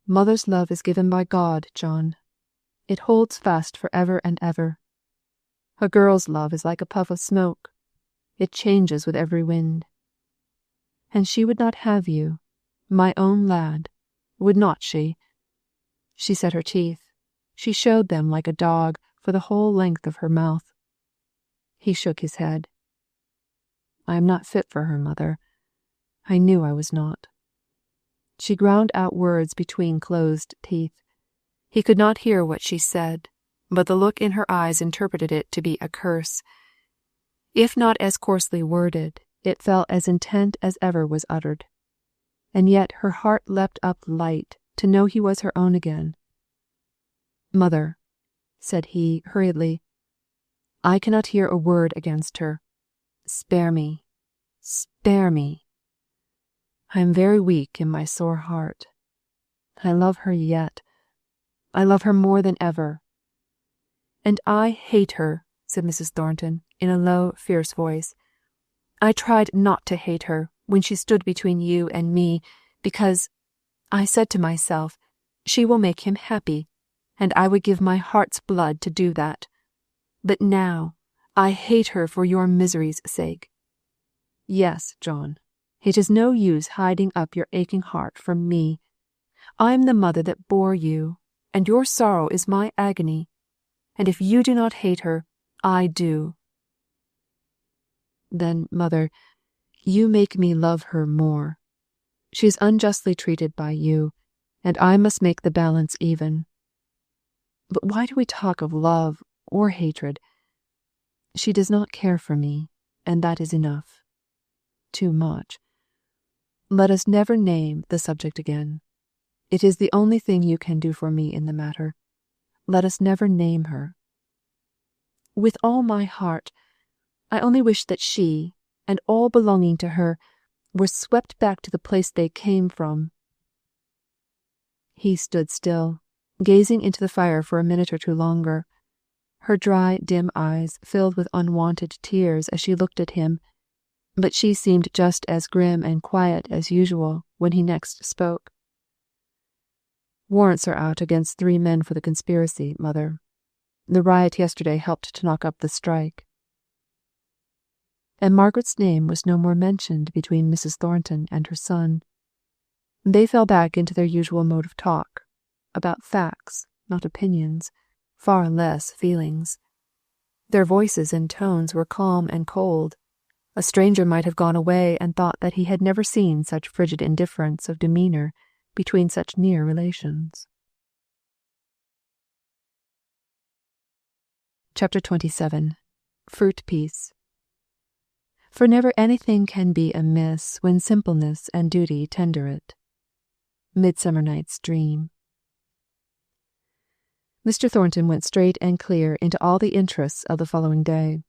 Mother's love is given by God, John. It holds fast for ever and ever. A girl's love is like a puff of smoke. It changes with every wind. And she would not have you, my own lad, would not she? She set her teeth. She showed them like a dog for the whole length of her mouth. He shook his head. "I am not fit for her, mother. I knew I was not." She ground out words between closed teeth. He could not hear what she said, but the look in her eyes interpreted it to be a curse. If not as coarsely worded, it fell as intent as ever was uttered. And yet her heart leapt up light to know he was her own again. "Mother," said he hurriedly, "I cannot hear a word against her. Spare me, spare me. I am very weak in my sore heart. I love her yet. I love her more than ever." "And I hate her," said Mrs. Thornton, in a low, fierce voice. "I tried not to hate her when she stood between you and me, because I said to myself, she will make him happy, and I would give my heart's blood to do that. But now I hate her for your misery's sake. Yes, John, it is no use hiding up your aching heart from me. I am the mother that bore you, and your sorrow is my agony. and if you do not hate her, I do." "Then, mother, you make me love her more. She is unjustly treated by you, and I must make the balance even. But why do we talk of love or hatred? She does not care for me, and that is enough. Too much. Let us never name the subject again. It is the only thing you can do for me in the matter. Let us never name her. With all my heart, I only wish that she, and all belonging to her, were swept back to the place they came from." He stood still, gazing into the fire for a minute or two longer. Her dry, dim eyes filled with unwonted tears as she looked at him, but she seemed just as grim and quiet as usual when he next spoke. "Warrants are out against 3 men for the conspiracy, mother. The riot yesterday helped to knock up the strike." And Margaret's name was no more mentioned between Mrs. Thornton and her son. They fell back into their usual mode of talk, about facts, not opinions, far less feelings. Their voices and tones were calm and cold. A stranger might have gone away and thought that he had never seen such frigid indifference of demeanour between such near relations. Chapter 27. Fruit Piece. For never anything can be amiss when simpleness and duty tender it. Midsummer Night's Dream. Mr. Thornton went straight and clear into all the interests of the following day.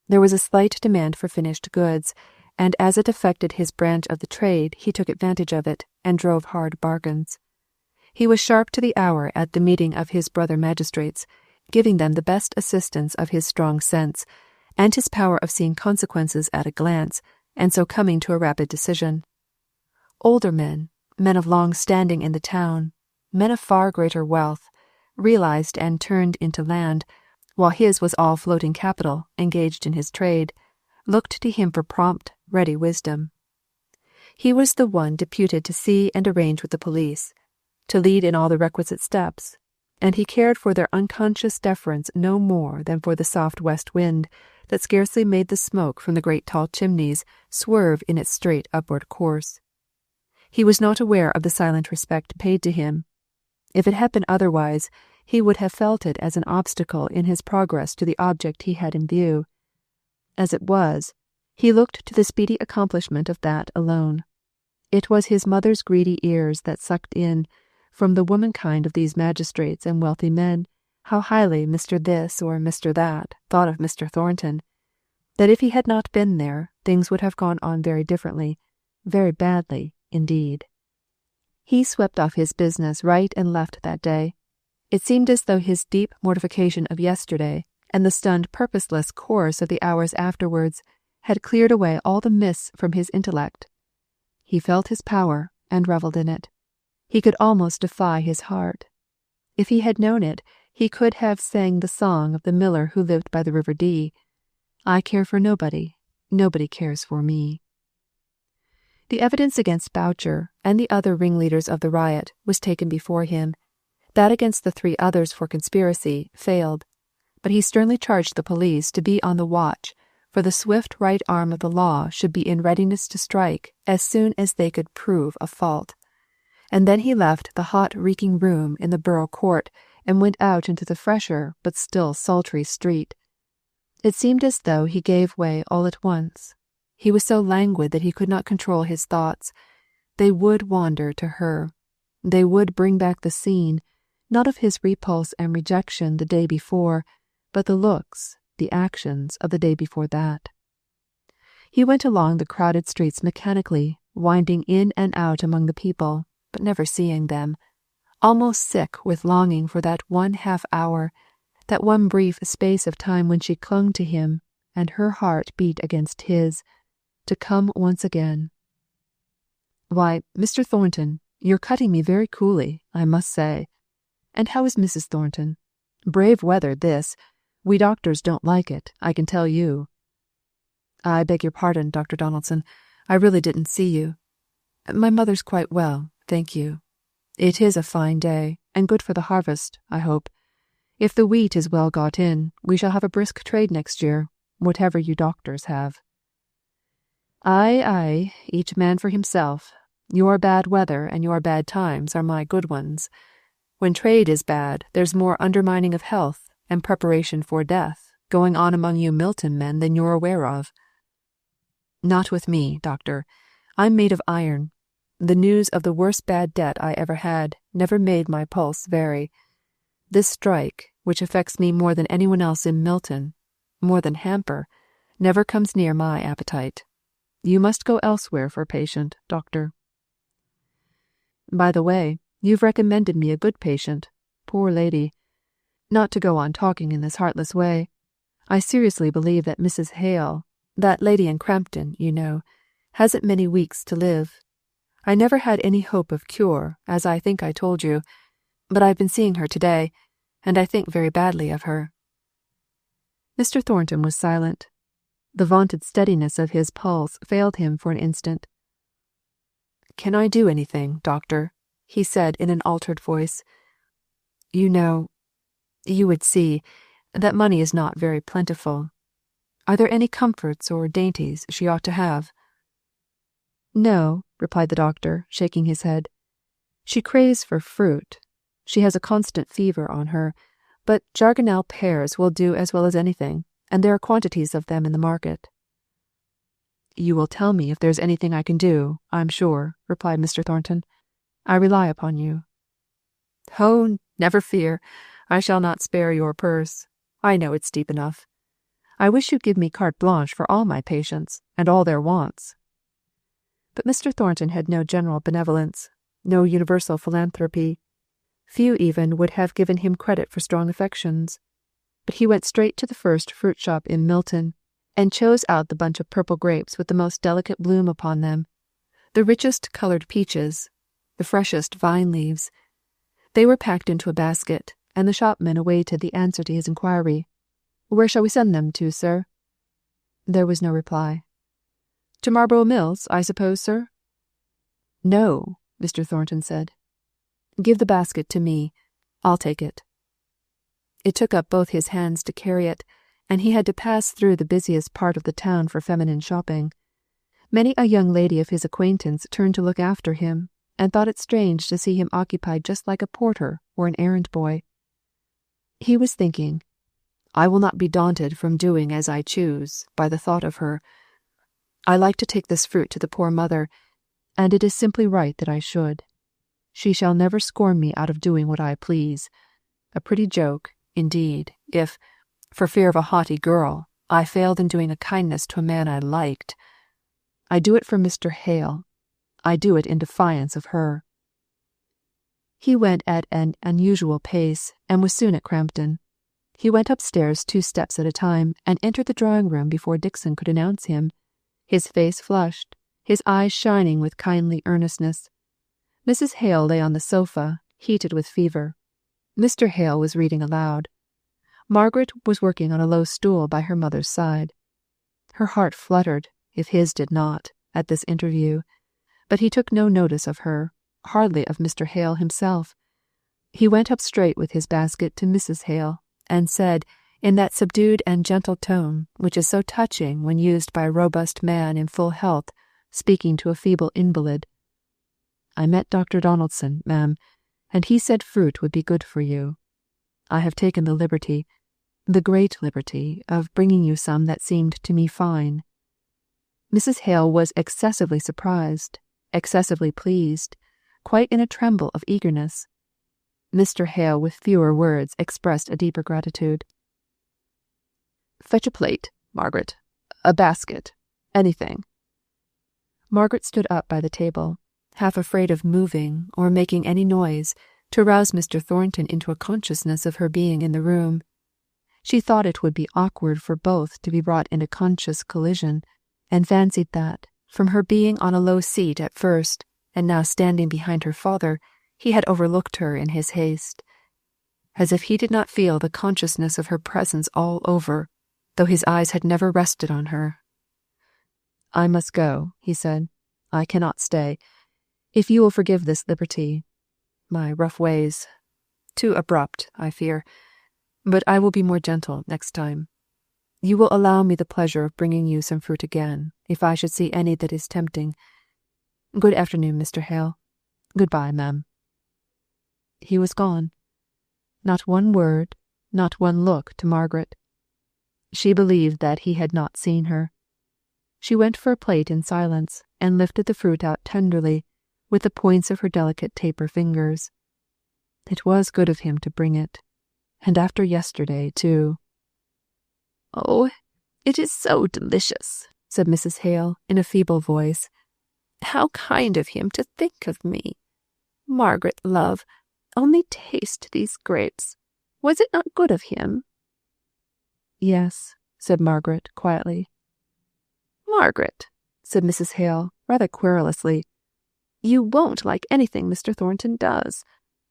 There was a slight demand for finished goods, and as it affected his branch of the trade, he took advantage of it and drove hard bargains. He was sharp to the hour at the meeting of his brother magistrates, giving them the best assistance of his strong sense, and his power of seeing consequences at a glance, and so coming to a rapid decision. Older men of long standing in the town, men of far greater wealth, realized and turned into land, while his was all floating capital engaged in his trade, looked to him for prompt, ready wisdom. He was the one deputed to see and arrange with the police, to lead in all the requisite steps, and he cared for their unconscious deference no more than for the soft west wind that scarcely made the smoke from the great tall chimneys swerve in its straight upward course. He was not aware of the silent respect paid to him. If it had been otherwise, he would have felt it as an obstacle in his progress to the object he had in view. As it was, he looked to the speedy accomplishment of that alone. It was his mother's greedy ears that sucked in, from the womankind of these magistrates and wealthy men, how highly Mr. This or Mr. That thought of Mr. Thornton, that if he had not been there, things would have gone on very differently, very badly indeed. He swept off his business right and left that day. It seemed as though his deep mortification of yesterday and the stunned purposeless course of the hours afterwards had cleared away all the mists from his intellect. He felt his power and revelled in it. He could almost defy his heart. If he had known it, he could have sang the song of the miller who lived by the River Dee. "I care for nobody, nobody cares for me." The evidence against Boucher and the other ringleaders of the riot was taken before him. That against the 3 others for conspiracy failed, but he sternly charged the police to be on the watch, for the swift right arm of the law should be in readiness to strike as soon as they could prove a fault. And then he left the hot reeking room in the Borough Court and went out into the fresher but still sultry street. It seemed as though he gave way all at once. He was so languid that he could not control his thoughts. They would wander to her. They would bring back the scene, not of his repulse and rejection the day before, but the looks, the actions of the day before that. He went along the crowded streets mechanically, winding in and out among the people, but never seeing them, almost sick with longing for that one half-hour, that one brief space of time when she clung to him, and her heart beat against his, to come once again. "Why, Mr. Thornton, you're cutting me very coolly, I must say. And how is Mrs. Thornton? Brave weather, this. We doctors don't like it, I can tell you." "I beg your pardon, Dr. Donaldson. I really didn't see you." "My mother's quite well, thank you. It is a fine day, and good for the harvest, I hope. If the wheat is well got in, we shall have a brisk trade next year, whatever you doctors have. Ay, each man for himself. Your bad weather and your bad times are my good ones. When trade is bad, there's more undermining of health and preparation for death going on among you Milton men than you're aware of. Not with me, doctor. I'm made of iron. The news of the worst bad debt I ever had never made my pulse vary. This strike, which affects me more than anyone else in Milton, more than Hamper, never comes near my appetite. You must go elsewhere for a patient, doctor. By the way, you've recommended me a good patient, poor lady. Not to go on talking in this heartless way, I seriously believe that Mrs. Hale, that lady in Crampton, you know, hasn't many weeks to live. I never had any hope of cure, as I think I told you, but I've been seeing her today, and I think very badly of her. Mr. Thornton was silent. The vaunted steadiness of his pulse failed him for an instant. "Can I do anything, doctor?" he said in an altered voice. "You know, you would see, that money is not very plentiful. Are there any comforts or dainties she ought to have?" "No," replied the doctor, shaking his head. "She craves for fruit. She has a constant fever on her, but Jargonelle pears will do as well as anything, and there are quantities of them in the market." "You will tell me if there is anything I can do, I'm sure," replied Mr. Thornton. "I rely upon you." "Oh, never fear. I shall not spare your purse. I know it's deep enough. I wish you'd give me carte blanche for all my patients, and all their wants." But Mr. Thornton had no general benevolence, no universal philanthropy. Few even would have given him credit for strong affections. But he went straight to the first fruit shop in Milton, and chose out the bunch of purple grapes with the most delicate bloom upon them, the richest coloured peaches, the freshest vine leaves. They were packed into a basket, and the shopman awaited the answer to his inquiry. "Where shall we send them to, sir?" There was no reply. "To Marlborough Mills, I suppose, sir?" "No," Mr. Thornton said. "Give the basket to me. I'll take it." It took up both his hands to carry it, and he had to pass through the busiest part of the town for feminine shopping. Many a young lady of his acquaintance turned to look after him, and thought it strange to see him occupied just like a porter or an errand boy. He was thinking, "I will not be daunted from doing as I choose by the thought of her. I like to take this fruit to the poor mother, and it is simply right that I should. She shall never scorn me out of doing what I please. A pretty joke, indeed, if, for fear of a haughty girl, I failed in doing a kindness to a man I liked. I do it for Mr. Hale. I do it in defiance of her." He went at an unusual pace, and was soon at Crampton. He went upstairs 2 steps at a time, and entered the drawing-room before Dixon could announce him. His face flushed, his eyes shining with kindly earnestness. Mrs. Hale lay on the sofa, heated with fever. Mr. Hale was reading aloud. Margaret was working on a low stool by her mother's side. Her heart fluttered, if his did not, at this interview, but he took no notice of her, hardly of Mr. Hale himself. He went up straight with his basket to Mrs. Hale, and said, in that subdued and gentle tone which is so touching when used by a robust man in full health, speaking to a feeble invalid, "I met Dr. Donaldson, ma'am, and he said fruit would be good for you. I have taken the liberty, the great liberty, of bringing you some that seemed to me fine." Mrs. Hale was excessively surprised, excessively pleased, quite in a tremble of eagerness. Mr. Hale with fewer words expressed a deeper gratitude. "Fetch a plate, Margaret. A basket. Anything." Margaret stood up by the table, half afraid of moving or making any noise to rouse Mr. Thornton into a consciousness of her being in the room. She thought it would be awkward for both to be brought into conscious collision, and fancied that, from her being on a low seat at first, and now standing behind her father, he had overlooked her in his haste. As if he did not feel the consciousness of her presence all over, though his eyes had never rested on her. "I must go," he said. "I cannot stay. If you will forgive this liberty, my rough ways, too abrupt, I fear. But I will be more gentle next time. You will allow me the pleasure of bringing you some fruit again, if I should see any that is tempting. Good afternoon, Mr. Hale. Good-bye, ma'am." He was gone. Not one word, not one look to Margaret. She believed that he had not seen her. She went for a plate in silence, and lifted the fruit out tenderly, with the points of her delicate taper fingers. It was good of him to bring it, and after yesterday, too. "Oh, it is so delicious," said Mrs. Hale in a feeble voice. "How kind of him to think of me. Margaret, love, only taste these grapes. Was it not good of him?" "Yes," said Margaret quietly. "Margaret," said Mrs. Hale, rather querulously, "you won't like anything Mr. Thornton does.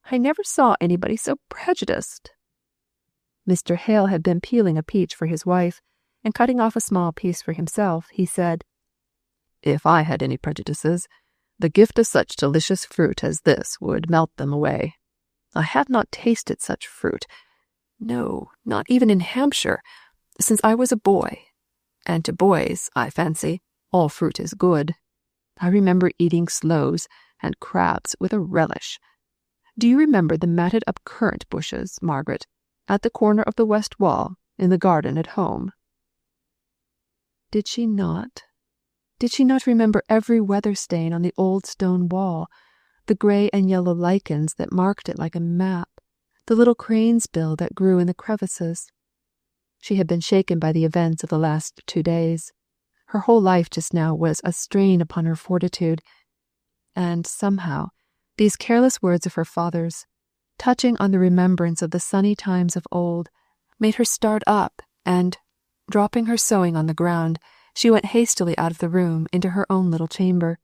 I never saw anybody so prejudiced." Mr. Hale had been peeling a peach for his wife, and cutting off a small piece for himself, he said, "If I had any prejudices, the gift of such delicious fruit as this would melt them away. I have not tasted such fruit, no, not even in Hampshire, since I was a boy. And to boys, I fancy, all fruit is good. I remember eating sloes and crabs with a relish. Do you remember the matted-up currant bushes, Margaret, at the corner of the west wall, in the garden at home?" Did she not? Did she not remember every weather stain on the old stone wall, the grey and yellow lichens that marked it like a map, the little crane's bill that grew in the crevices? She had been shaken by the events of the last 2 days. Her whole life just now was a strain upon her fortitude, and somehow these careless words of her father's, touching on the remembrance of the sunny times of old, made her start up, and, dropping her sewing on the ground, she went hastily out of the room into her own little chamber.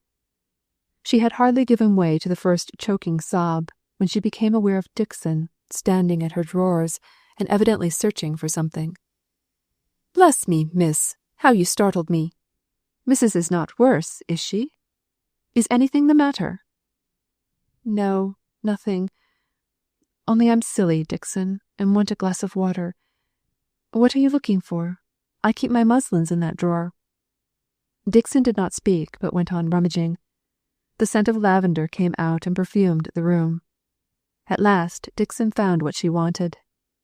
She had hardly given way to the first choking sob when she became aware of Dixon standing at her drawers and evidently searching for something. "Bless me, miss, how you startled me! Mrs. is not worse, is she? Is anything the matter?" "No, nothing. Only I'm silly, Dixon, and want a glass of water. What are you looking for? I keep my muslins in that drawer." Dixon did not speak, but went on rummaging. The scent of lavender came out and perfumed the room. At last Dixon found what she wanted.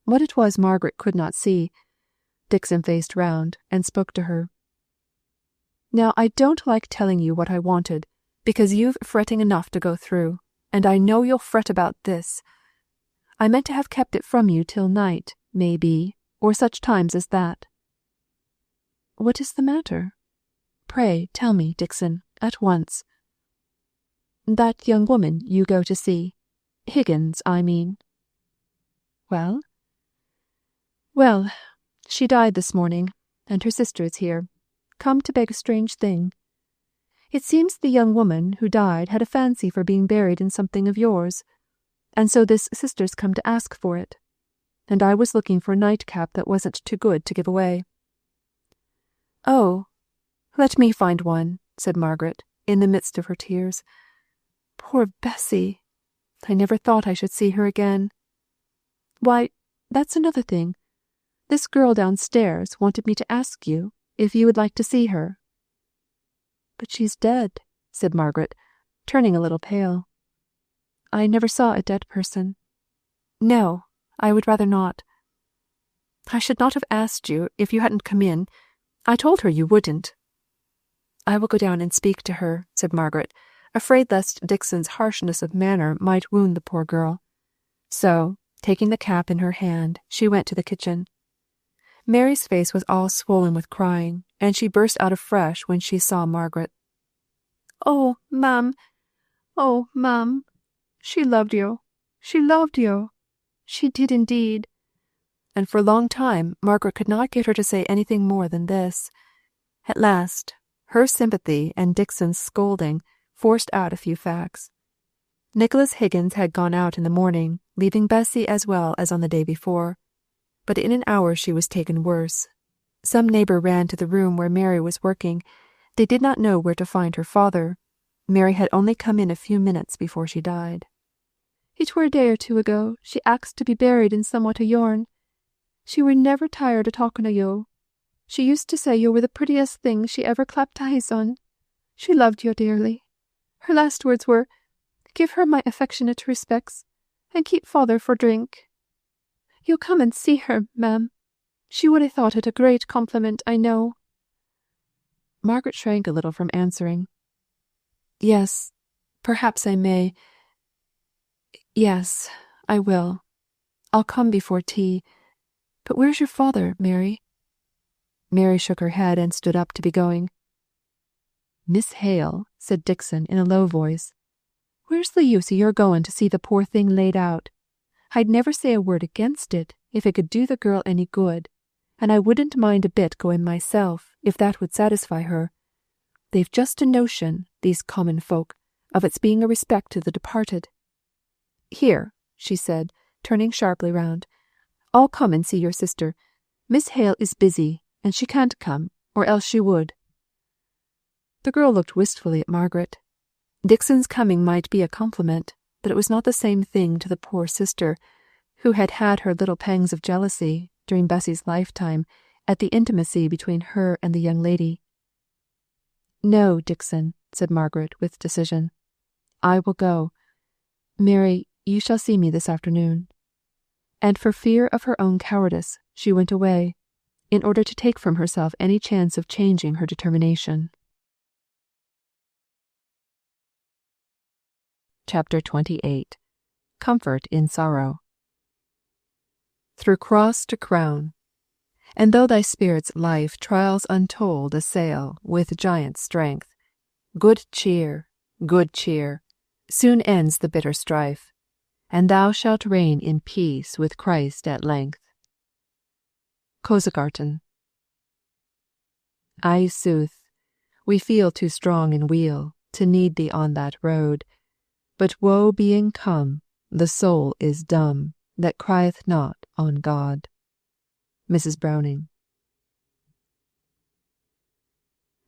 What it was Margaret could not see. Dixon faced round and spoke to her. "Now I don't like telling you what I wanted, because you've fretting enough to go through, and I know you'll fret about this. I meant to have kept it from you till night, may be, or such times as that." "What is the matter? Pray tell me, Dixon, at once." "That young woman you go to see. Higgins, I mean." "Well?" "Well, she died this morning, and her sister is here, come to beg a strange thing. It seems the young woman who died had a fancy for being buried in something of yours, and so this sister's come to ask for it, and I was looking for a nightcap that wasn't too good to give away." "Oh, let me find one," said Margaret, in the midst of her tears. "Poor Bessy! I never thought I should see her again. Why, that's another thing. This girl downstairs wanted me to ask you if you would like to see her." "But she's dead," said Margaret, turning a little pale. "I never saw a dead person. No, I would rather not. I should not have asked you if you hadn't come in. I told her you wouldn't." "I will go down and speak to her," said Margaret, afraid lest Dixon's harshness of manner might wound the poor girl. So, taking the cap in her hand, she went to the kitchen. Mary's face was all swollen with crying, and she burst out afresh when she saw Margaret. "Oh, ma'am! Oh, ma'am! She loved you! She loved you! She did indeed!" And for a long time Margaret could not get her to say anything more than this. At last, her sympathy and Dixon's scolding forced out a few facts. Nicholas Higgins had gone out in the morning, leaving Bessy as well as on the day before. But in an hour she was taken worse. Some neighbour ran to the room where Mary was working. They did not know where to find her father. Mary had only come in a few minutes before she died. "It were a day or two ago she axed to be buried in somewhat o' yourn. She were never tired o' talking o' yo. She used to say yo were the prettiest thing she ever clapped eyes on. She loved yo dearly. Her last words were, 'Give her my affectionate respects, and keep father for drink.' You'll come and see her, ma'am. She would have thought it a great compliment, I know." Margaret shrank a little from answering. "Yes, perhaps I may. Yes, I will. I'll come before tea. But where's your father, Mary?" Mary shook her head and stood up to be going. "Miss Hale," said Dixon in a low voice, "where's the use of your going to see the poor thing laid out? I'd never say a word against it if it could do the girl any good, and I wouldn't mind a bit going myself, if that would satisfy her. They've just a notion, these common folk, of its being a respect to the departed. Here," she said, turning sharply round, "I'll come and see your sister. Miss Hale is busy, and she can't come, or else she would." The girl looked wistfully at Margaret. Dixon's coming might be a compliment, but it was not the same thing to the poor sister, who had had her little pangs of jealousy, during Bessy's lifetime, at the intimacy between her and the young lady. "No, Dixon," said Margaret with decision. "I will go. Mary, you shall see me this afternoon." And for fear of her own cowardice, she went away, in order to take from herself any chance of changing her determination. Chapter 28. Comfort in Sorrow. Through cross to crown, and though thy spirit's life trials untold assail with giant strength, good cheer, soon ends the bitter strife, and thou shalt reign in peace with Christ at length. Kosegarten. Aye, sooth, we feel too strong in weal to need thee on that road, but woe being come, the soul is dumb that crieth not on God. Mrs. Browning.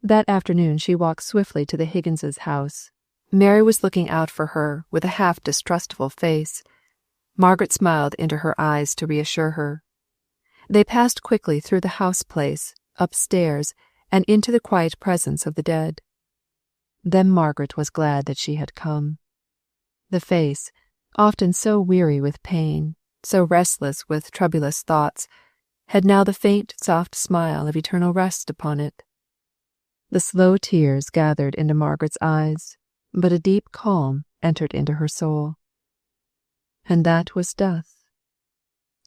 That afternoon she walked swiftly to the Higginses' house. Mary was looking out for her with a half distrustful face. Margaret smiled into her eyes to reassure her. They passed quickly through the house place, upstairs, and into the quiet presence of the dead. Then Margaret was glad that she had come. The face, often so weary with pain, so restless with troublous thoughts, had now the faint, soft smile of eternal rest upon it. The slow tears gathered into Margaret's eyes, but a deep calm entered into her soul. And that was death.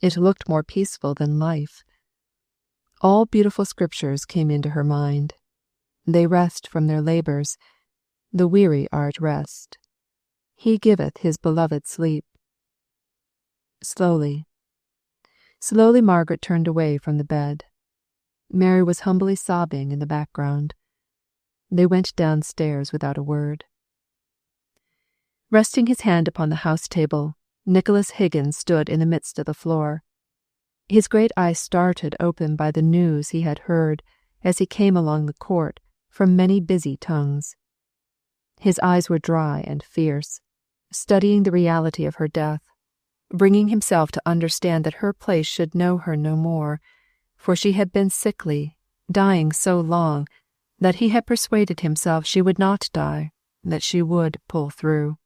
It looked more peaceful than life. All beautiful scriptures came into her mind. They rest from their labours. The weary are at rest. He giveth his beloved sleep. Slowly Margaret turned away from the bed. Mary was humbly sobbing in the background. They went downstairs without a word. Resting his hand upon the house table, Nicholas Higgins stood in the midst of the floor. His great eyes started open by the news he had heard as he came along the court from many busy tongues. His eyes were dry and fierce, studying the reality of her death, bringing himself to understand that her place should know her no more, for she had been sickly, dying so long that he had persuaded himself she would not die, that she would pull through.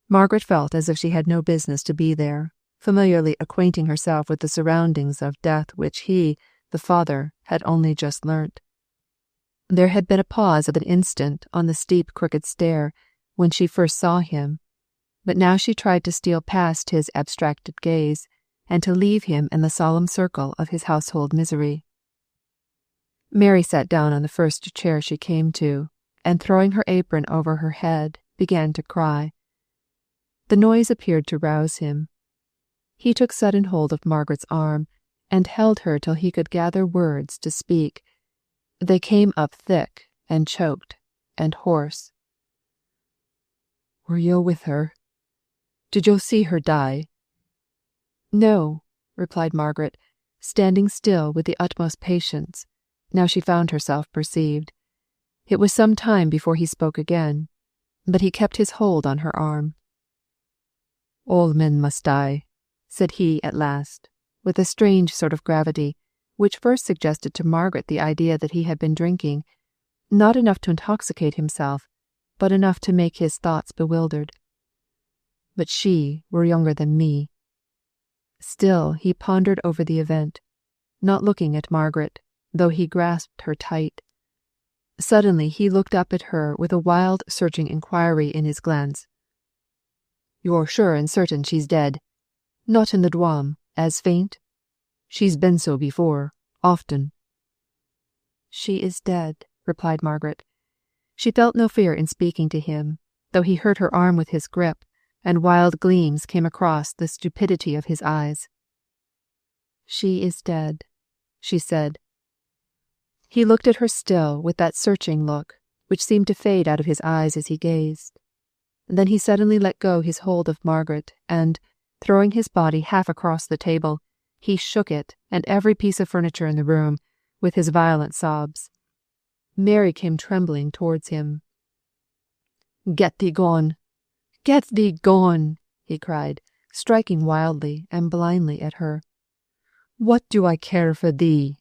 Margaret felt as if she had no business to be there, familiarly acquainting herself with the surroundings of death which he, the father, had only just learnt. There had been a pause of an instant on the steep crooked stair when she first saw him, but now she tried to steal past his abstracted gaze and to leave him in the solemn circle of his household misery. Mary sat down on the first chair she came to, and throwing her apron over her head, began to cry. The noise appeared to rouse him. He took sudden hold of Margaret's arm, and held her till he could gather words to speak. They came up thick and choked and hoarse. "Were yo with her? Did yo see her die?" "No," replied Margaret, standing still with the utmost patience, now she found herself perceived. It was some time before he spoke again, but he kept his hold on her arm. "All men must die," said he at last, with a strange sort of gravity, which first suggested to Margaret the idea that he had been drinking, not enough to intoxicate himself, but enough to make his thoughts bewildered. But she were younger than me. Still he pondered over the event, not looking at Margaret, though he grasped her tight. Suddenly he looked up at her with a wild searching inquiry in his glance. "You're sure and certain she's dead? Not in the Dwam, as faint? She's been so before, often." "She is dead," replied Margaret. She felt no fear in speaking to him, though he hurt her arm with his grip, and wild gleams came across the stupidity of his eyes. "She is dead," she said. He looked at her still with that searching look, which seemed to fade out of his eyes as he gazed. Then he suddenly let go his hold of Margaret, and, throwing his body half across the table, he shook it and every piece of furniture in the room with his violent sobs. Mary came trembling towards him. "Get thee gone! Get thee gone!" he cried, striking wildly and blindly at her. "What do I care for thee?"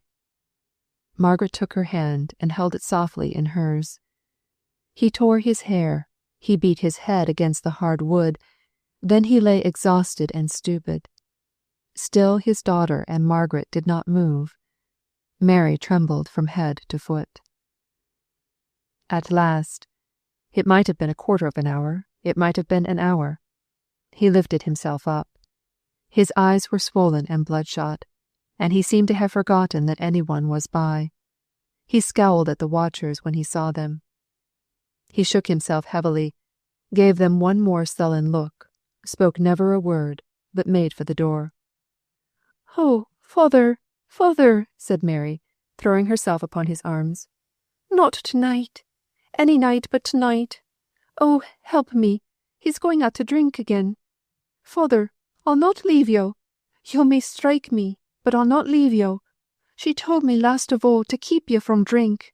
Margaret took her hand and held it softly in hers. He tore his hair, he beat his head against the hard wood, then he lay exhausted and stupid. Still his daughter and Margaret did not move. Mary trembled from head to foot. At last, it might have been a quarter of an hour, it might have been an hour, he lifted himself up. His eyes were swollen and bloodshot, and he seemed to have forgotten that anyone was by. He scowled at the watchers when he saw them. He shook himself heavily, gave them one more sullen look, spoke never a word, but made for the door. "Oh, father, father," said Mary, throwing herself upon his arms. "Not tonight. Any night but tonight. Oh, help me. He's going out to drink again. Father, I'll not leave you. You may strike me, but I'll not leave you. She told me last of all to keep you from drink."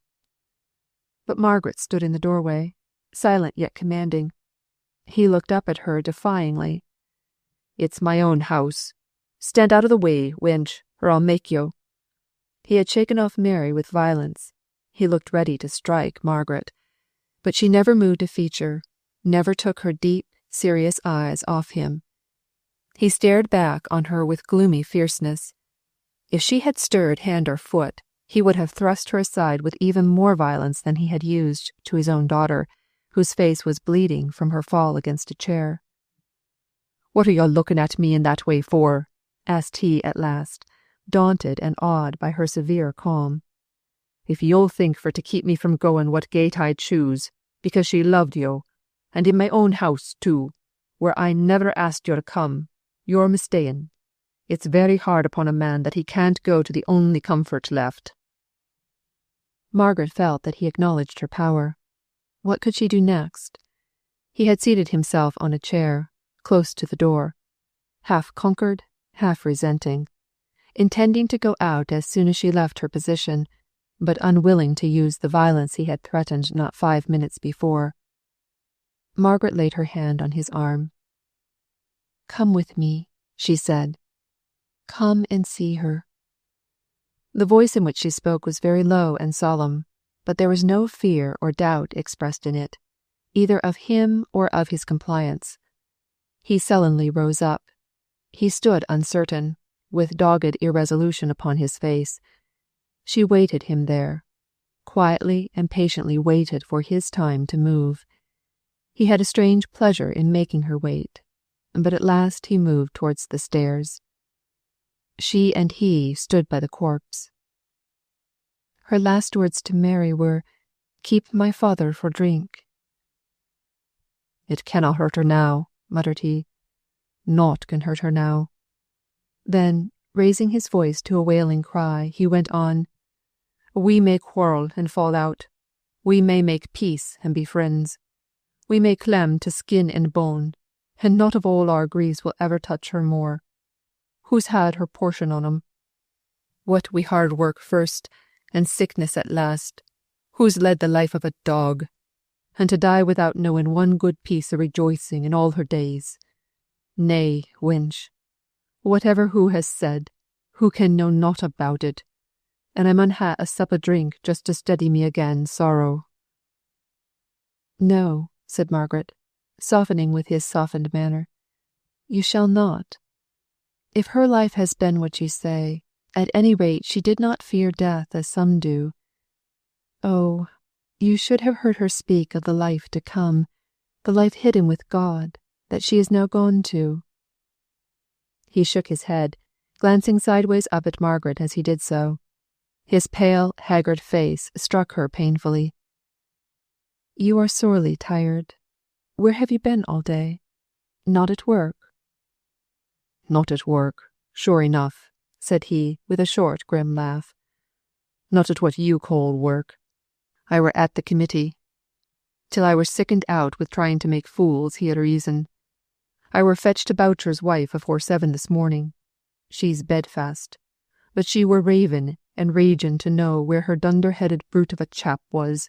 But Margaret stood in the doorway, silent yet commanding. He looked up at her defyingly. "It's my own house. Stand out of the way, wench, or I'll make you." He had shaken off Mary with violence. He looked ready to strike Margaret, but she never moved a feature, never took her deep, serious eyes off him. He stared back on her with gloomy fierceness. If she had stirred hand or foot, he would have thrust her aside with even more violence than he had used to his own daughter, whose face was bleeding from her fall against a chair. "What are you looking at me in that way for?" asked he at last, daunted and awed by her severe calm. "If you'll think for to keep me from going what gait I choose, because she loved you, and in my own house too, where I never asked you to come, you're mistaken. It's very hard upon a man that he can't go to the only comfort left." Margaret felt that he acknowledged her power. What could she do next? He had seated himself on a chair, close to the door, half conquered, half resenting, intending to go out as soon as she left her position, but unwilling to use the violence he had threatened not 5 minutes before. Margaret laid her hand on his arm. "Come with me," she said. "Come and see her." The voice in which she spoke was very low and solemn, but there was no fear or doubt expressed in it, either of him or of his compliance. He sullenly rose up. He stood uncertain, with dogged irresolution upon his face. She waited him there, quietly and patiently waited for his time to move. He had a strange pleasure in making her wait, but at last he moved towards the stairs. She and he stood by the corpse. Her last words to Mary were, "Keep my father for drink." "It cannot hurt her now," muttered he. "Naught can hurt her now." Then, raising his voice to a wailing cry, he went on, "We may quarrel and fall out. We may make peace and be friends. We may clem to skin and bone, and not of all our griefs will ever touch her more. Who's had her portion on 'em? What wi' hard work first, and sickness at last, who's led the life of a dog, and to die without knowing one good piece of rejoicing in all her days. Nay, wench, whatever who has said, who can know naught about it, and I mun ha' a sup of drink just to steady me again sorrow." "No," said Margaret, softening with his softened manner. "You shall not. If her life has been what you say, at any rate she did not fear death as some do. Oh, you should have heard her speak of the life to come, the life hidden with God, that she is now gone to." He shook his head, glancing sideways up at Margaret as he did so. His pale, haggard face struck her painfully. "You are sorely tired. Where have you been all day? Not at work?" "Not at work, sure enough," said he, with a short, grim laugh. "Not at what you call work. I were at the committee, till I were sickened out with trying to make fools hear reason. I were fetched to Boucher's wife afore 7 this morning. She's bedfast, but she were raving and raging to know where her dunder-headed brute of a chap was,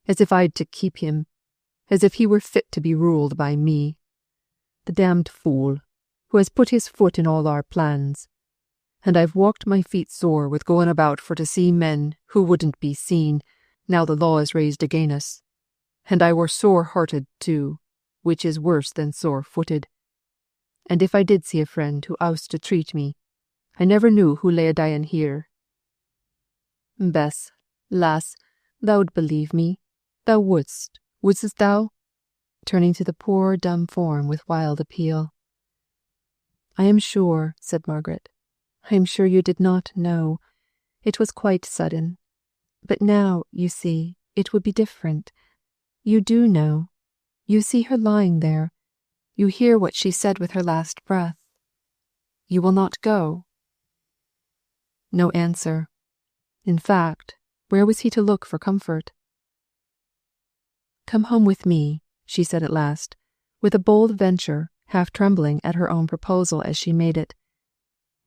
as if I'd to keep him, as if he were fit to be ruled by me. The damned fool, who has put his foot in all our plans. And I've walked my feet sore with going about for to see men who wouldn't be seen, now the law is raised again us. And I were sore-hearted too, which is worse than sore-footed. And if I did see a friend who oused to treat me, I never knew who lay a-dying here." "Bess, lass, thou'd believe me. Thou wouldst thou?" turning to the poor dumb form with wild appeal. "I am sure," said Margaret, "I am sure you did not know. It was quite sudden. But now, you see, it would be different. You do know. You see her lying there. You hear what she said with her last breath. You will not go." No answer. In fact, where was he to look for comfort? "Come home with me," she said at last, with a bold venture, half trembling at her own proposal as she made it.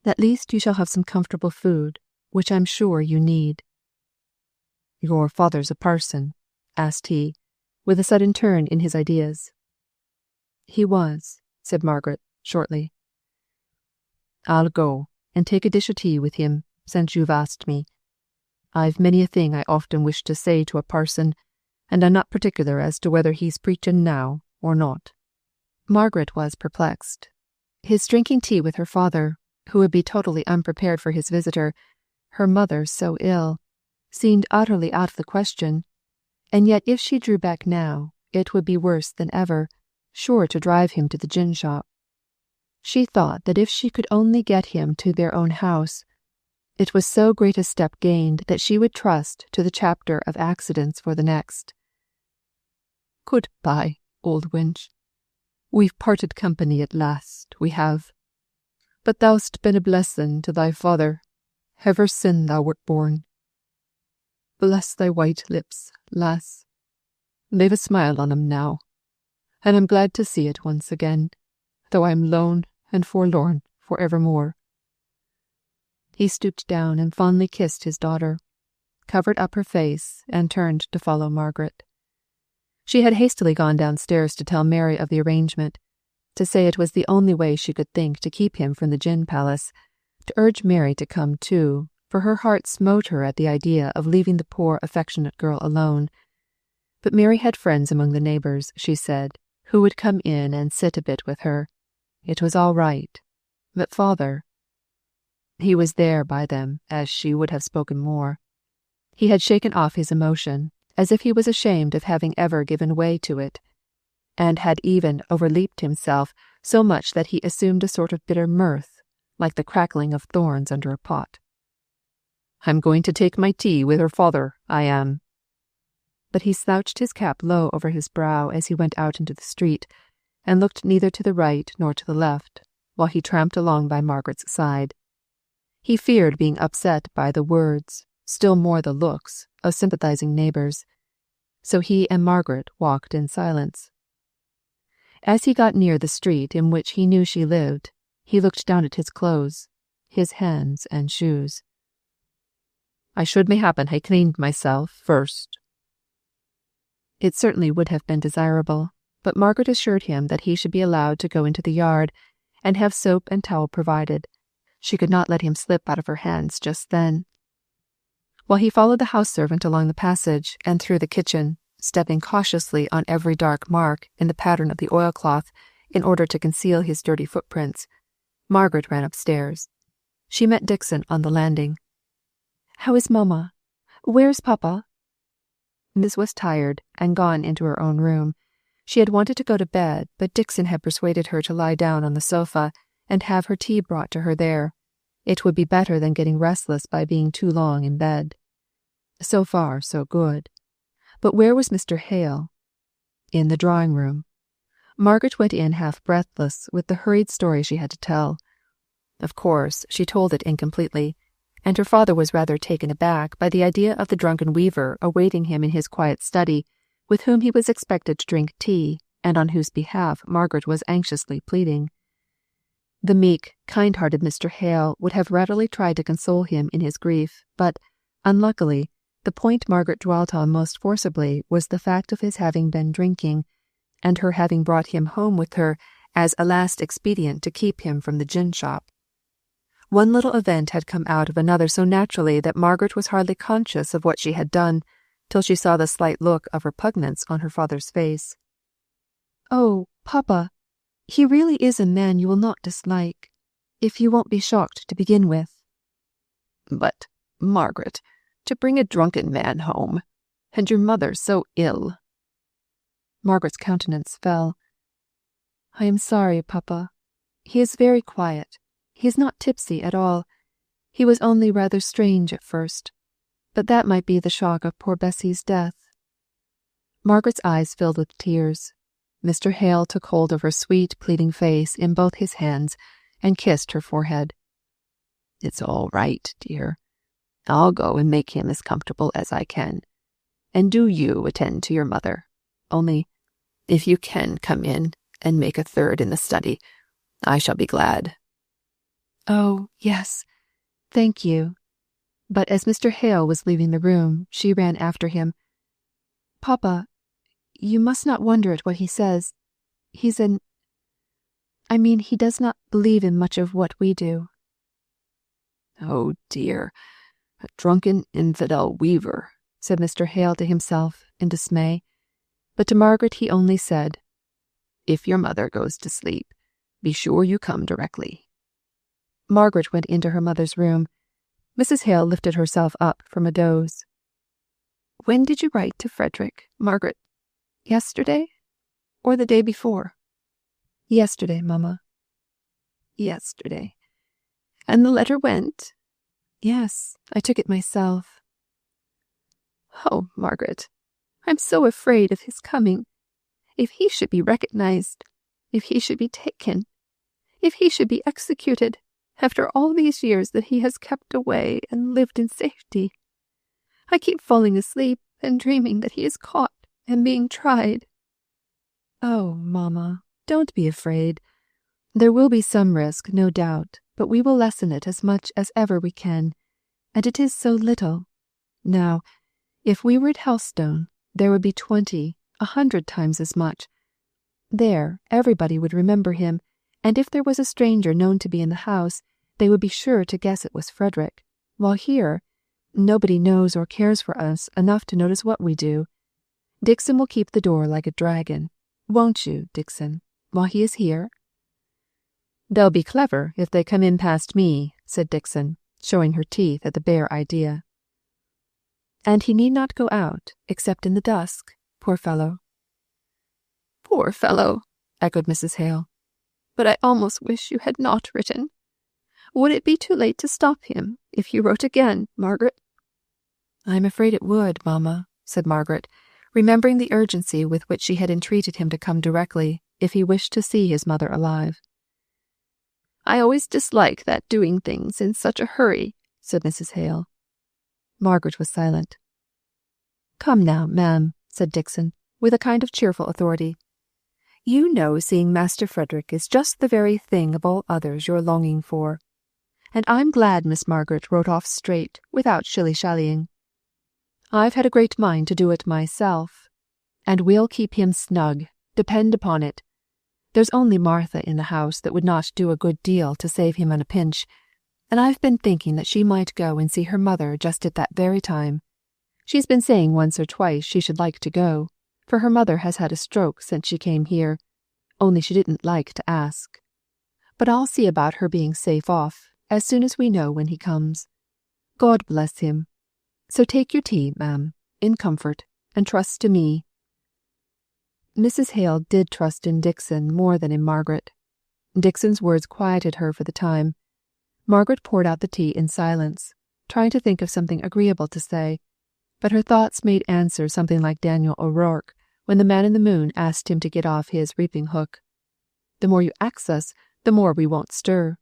"At least you shall have some comfortable food, which I'm sure you need." "Your father's a parson?" asked he, with a sudden turn in his ideas. "He was," said Margaret, shortly. "I'll go and take a dish of tea with him, since you've asked me. I've many a thing I often wish to say to a parson, and I'm not particular as to whether he's preaching now or not." Margaret was perplexed. His drinking tea with her father, who would be totally unprepared for his visitor, her mother so ill, seemed utterly out of the question, and yet if she drew back now, it would be worse than ever, sure to drive him to the gin shop. She thought that if she could only get him to their own house, it was so great a step gained that she would trust to the chapter of accidents for the next. "Good-bye, old wench. We've parted company at last, we have. But thou'st been a blessing to thy father, ever sin thou wert born. Bless thy white lips, lass. They've a smile on 'em now, and I'm glad to see it once again, though I'm lone and forlorn for evermore." He stooped down and fondly kissed his daughter, covered up her face, and turned to follow Margaret. She had hastily gone downstairs to tell Mary of the arrangement, to say it was the only way she could think to keep him from the gin palace, to urge Mary to come too, for her heart smote her at the idea of leaving the poor affectionate girl alone. But Mary had friends among the neighbours, she said, who would come in and sit a bit with her. It was all right. But father... He was there by them, as she would have spoken more. He had shaken off his emotion, as if he was ashamed of having ever given way to it, and had even overleaped himself so much that he assumed a sort of bitter mirth, like the crackling of thorns under a pot. "I'm going to take my tea with her father, I am." But he slouched his cap low over his brow as he went out into the street, and looked neither to the right nor to the left, while he tramped along by Margaret's side. He feared being upset by the words, still more the looks, of sympathizing neighbours. So he and Margaret walked in silence. As he got near the street in which he knew she lived, he looked down at his clothes, his hands and shoes. "I should mayhappen hae cleaned myself first." It certainly would have been desirable, but Margaret assured him that he should be allowed to go into the yard, and have soap and towel provided. She could not let him slip out of her hands just then. While he followed the house servant along the passage and through the kitchen, stepping cautiously on every dark mark in the pattern of the oilcloth in order to conceal his dirty footprints, Margaret ran upstairs. She met Dixon on the landing. "How is Mamma? Where's Papa?" Miss was tired and gone into her own room. She had wanted to go to bed, but Dixon had persuaded her to lie down on the sofa and have her tea brought to her there. It would be better than getting restless by being too long in bed. So far, so good. But where was Mr. Hale? In the drawing room. Margaret went in half breathless with the hurried story she had to tell. Of course, she told it incompletely, and her father was rather taken aback by the idea of the drunken weaver awaiting him in his quiet study, with whom he was expected to drink tea, and on whose behalf Margaret was anxiously pleading. The meek, kind-hearted Mr. Hale would have readily tried to console him in his grief, but, unluckily, the point Margaret dwelt on most forcibly was the fact of his having been drinking, and her having brought him home with her as a last expedient to keep him from the gin-shop. One little event had come out of another so naturally that Margaret was hardly conscious of what she had done, till she saw the slight look of repugnance on her father's face. "Oh, Papa, he really is a man you will not dislike, if you won't be shocked to begin with." "But, Margaret, to bring a drunken man home, and your mother so ill." Margaret's countenance fell. "I am sorry, Papa. He is very quiet. He is not tipsy at all. He was only rather strange at first, but that might be the shock of poor Bessie's death." Margaret's eyes filled with tears. Mr. Hale took hold of her sweet, pleading face in both his hands and kissed her forehead. "It's all right, dear. I'll go and make him as comfortable as I can. And do you attend to your mother. Only, if you can come in and make a third in the study, I shall be glad." "Oh, yes, thank you." But as Mr. Hale was leaving the room, she ran after him. "Papa, you must not wonder at what he says. He does not believe in much of what we do." "Oh, dear, a drunken infidel weaver," said Mr. Hale to himself in dismay. But to Margaret he only said, "If your mother goes to sleep, be sure you come directly." Margaret went into her mother's room. Mrs. Hale lifted herself up from a doze. "When did you write to Frederick, Margaret? Yesterday, or the day before?" "Yesterday, Mamma." "Yesterday. And the letter went?" "Yes, I took it myself." "Oh, Margaret, I'm so afraid of his coming. If he should be recognized, if he should be taken, if he should be executed, after all these years that he has kept away and lived in safety. I keep falling asleep and dreaming that he is caught and being tried." "Oh, Mamma, don't be afraid. There will be some risk, no doubt, but we will lessen it as much as ever we can, and it is so little. Now, if we were at Helstone, there would be 20, 100 times as much. There, everybody would remember him, and if there was a stranger known to be in the house, they would be sure to guess it was Frederick, while here, nobody knows or cares for us enough to notice what we do. Dixon will keep the door like a dragon. Won't you, Dixon, while he is here?" "They'll be clever if they come in past me," said Dixon, showing her teeth at the bare idea. "And he need not go out, except in the dusk, poor fellow." "Poor fellow," echoed Mrs. Hale. "But I almost wish you had not written. Would it be too late to stop him if you wrote again, Margaret?" "I am afraid it would, Mamma," said Margaret, remembering the urgency with which she had entreated him to come directly, if he wished to see his mother alive. "I always dislike that doing things in such a hurry," said Mrs. Hale. Margaret was silent. "Come now, ma'am," said Dixon, with a kind of cheerful authority. "You know seeing Master Frederick is just the very thing of all others you're longing for. And I'm glad Miss Margaret wrote off straight, without shilly-shallying. I've had a great mind to do it myself, and we'll keep him snug, depend upon it. There's only Martha in the house that would not do a good deal to save him on a pinch, and I've been thinking that she might go and see her mother just at that very time. She's been saying once or twice she should like to go, for her mother has had a stroke since she came here, only she didn't like to ask. But I'll see about her being safe off as soon as we know when he comes. God bless him. So take your tea, ma'am, in comfort, and trust to me." Mrs. Hale did trust in Dixon more than in Margaret. Dixon's words quieted her for the time. Margaret poured out the tea in silence, trying to think of something agreeable to say, but her thoughts made answer something like Daniel O'Rourke when the man in the moon asked him to get off his reaping hook. "The more you ax us, the more we won't stir."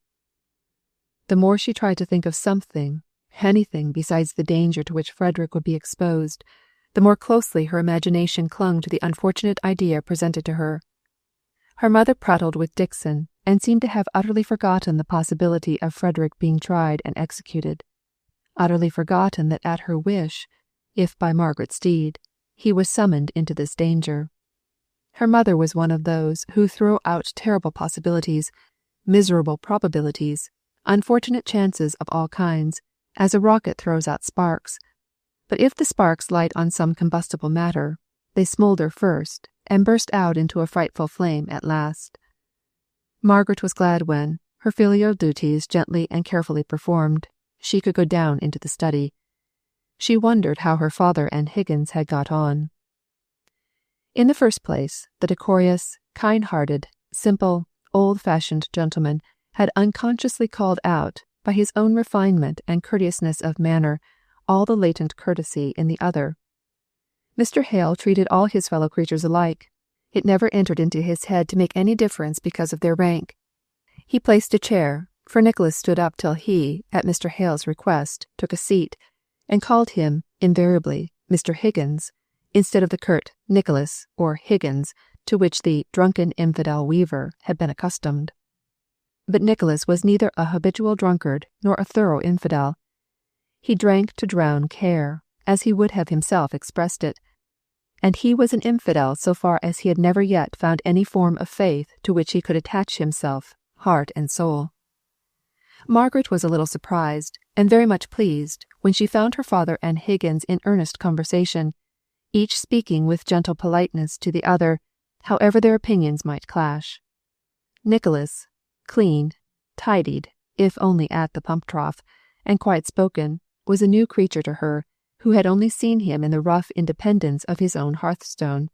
The more she tried to think of something, anything besides the danger to which Frederick would be exposed, the more closely her imagination clung to the unfortunate idea presented to her. Her mother prattled with Dixon, and seemed to have utterly forgotten the possibility of Frederick being tried and executed, utterly forgotten that at her wish, if by Margaret's deed, he was summoned into this danger. Her mother was one of those who throw out terrible possibilities, miserable probabilities, unfortunate chances of all kinds, as a rocket throws out sparks. But if the sparks light on some combustible matter, they smoulder first, and burst out into a frightful flame at last. Margaret was glad when, her filial duties gently and carefully performed, she could go down into the study. She wondered how her father and Higgins had got on. In the first place, the decorous, kind-hearted, simple, old-fashioned gentleman had unconsciously called out, by his own refinement and courteousness of manner, all the latent courtesy in the other. Mr. Hale treated all his fellow creatures alike. It never entered into his head to make any difference because of their rank. He placed a chair, for Nicholas stood up till he, at Mr. Hale's request, took a seat, and called him, invariably, Mr. Higgins, instead of the curt Nicholas or Higgins to which the drunken infidel weaver had been accustomed. But Nicholas was neither a habitual drunkard nor a thorough infidel. He drank to drown care, as he would have himself expressed it, and he was an infidel so far as he had never yet found any form of faith to which he could attach himself, heart and soul. Margaret was a little surprised, and very much pleased, when she found her father and Higgins in earnest conversation, each speaking with gentle politeness to the other, however their opinions might clash. Nicholas, clean, tidied, if only at the pump trough, and quiet spoken, was a new creature to her, who had only seen him in the rough independence of his own hearthstone.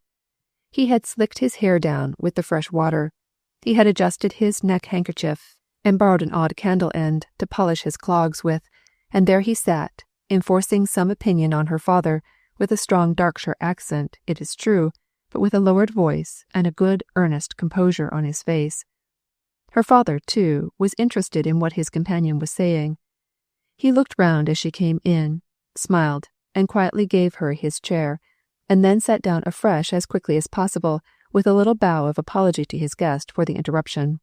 He had slicked his hair down with the fresh water. He had adjusted his neck-handkerchief, and borrowed an odd candle-end to polish his clogs with, and there he sat, enforcing some opinion on her father, with a strong Darkshire accent, it is true, but with a lowered voice and a good, earnest composure on his face. Her father, too, was interested in what his companion was saying. He looked round as she came in, smiled, and quietly gave her his chair, and then sat down afresh as quickly as possible, with a little bow of apology to his guest for the interruption.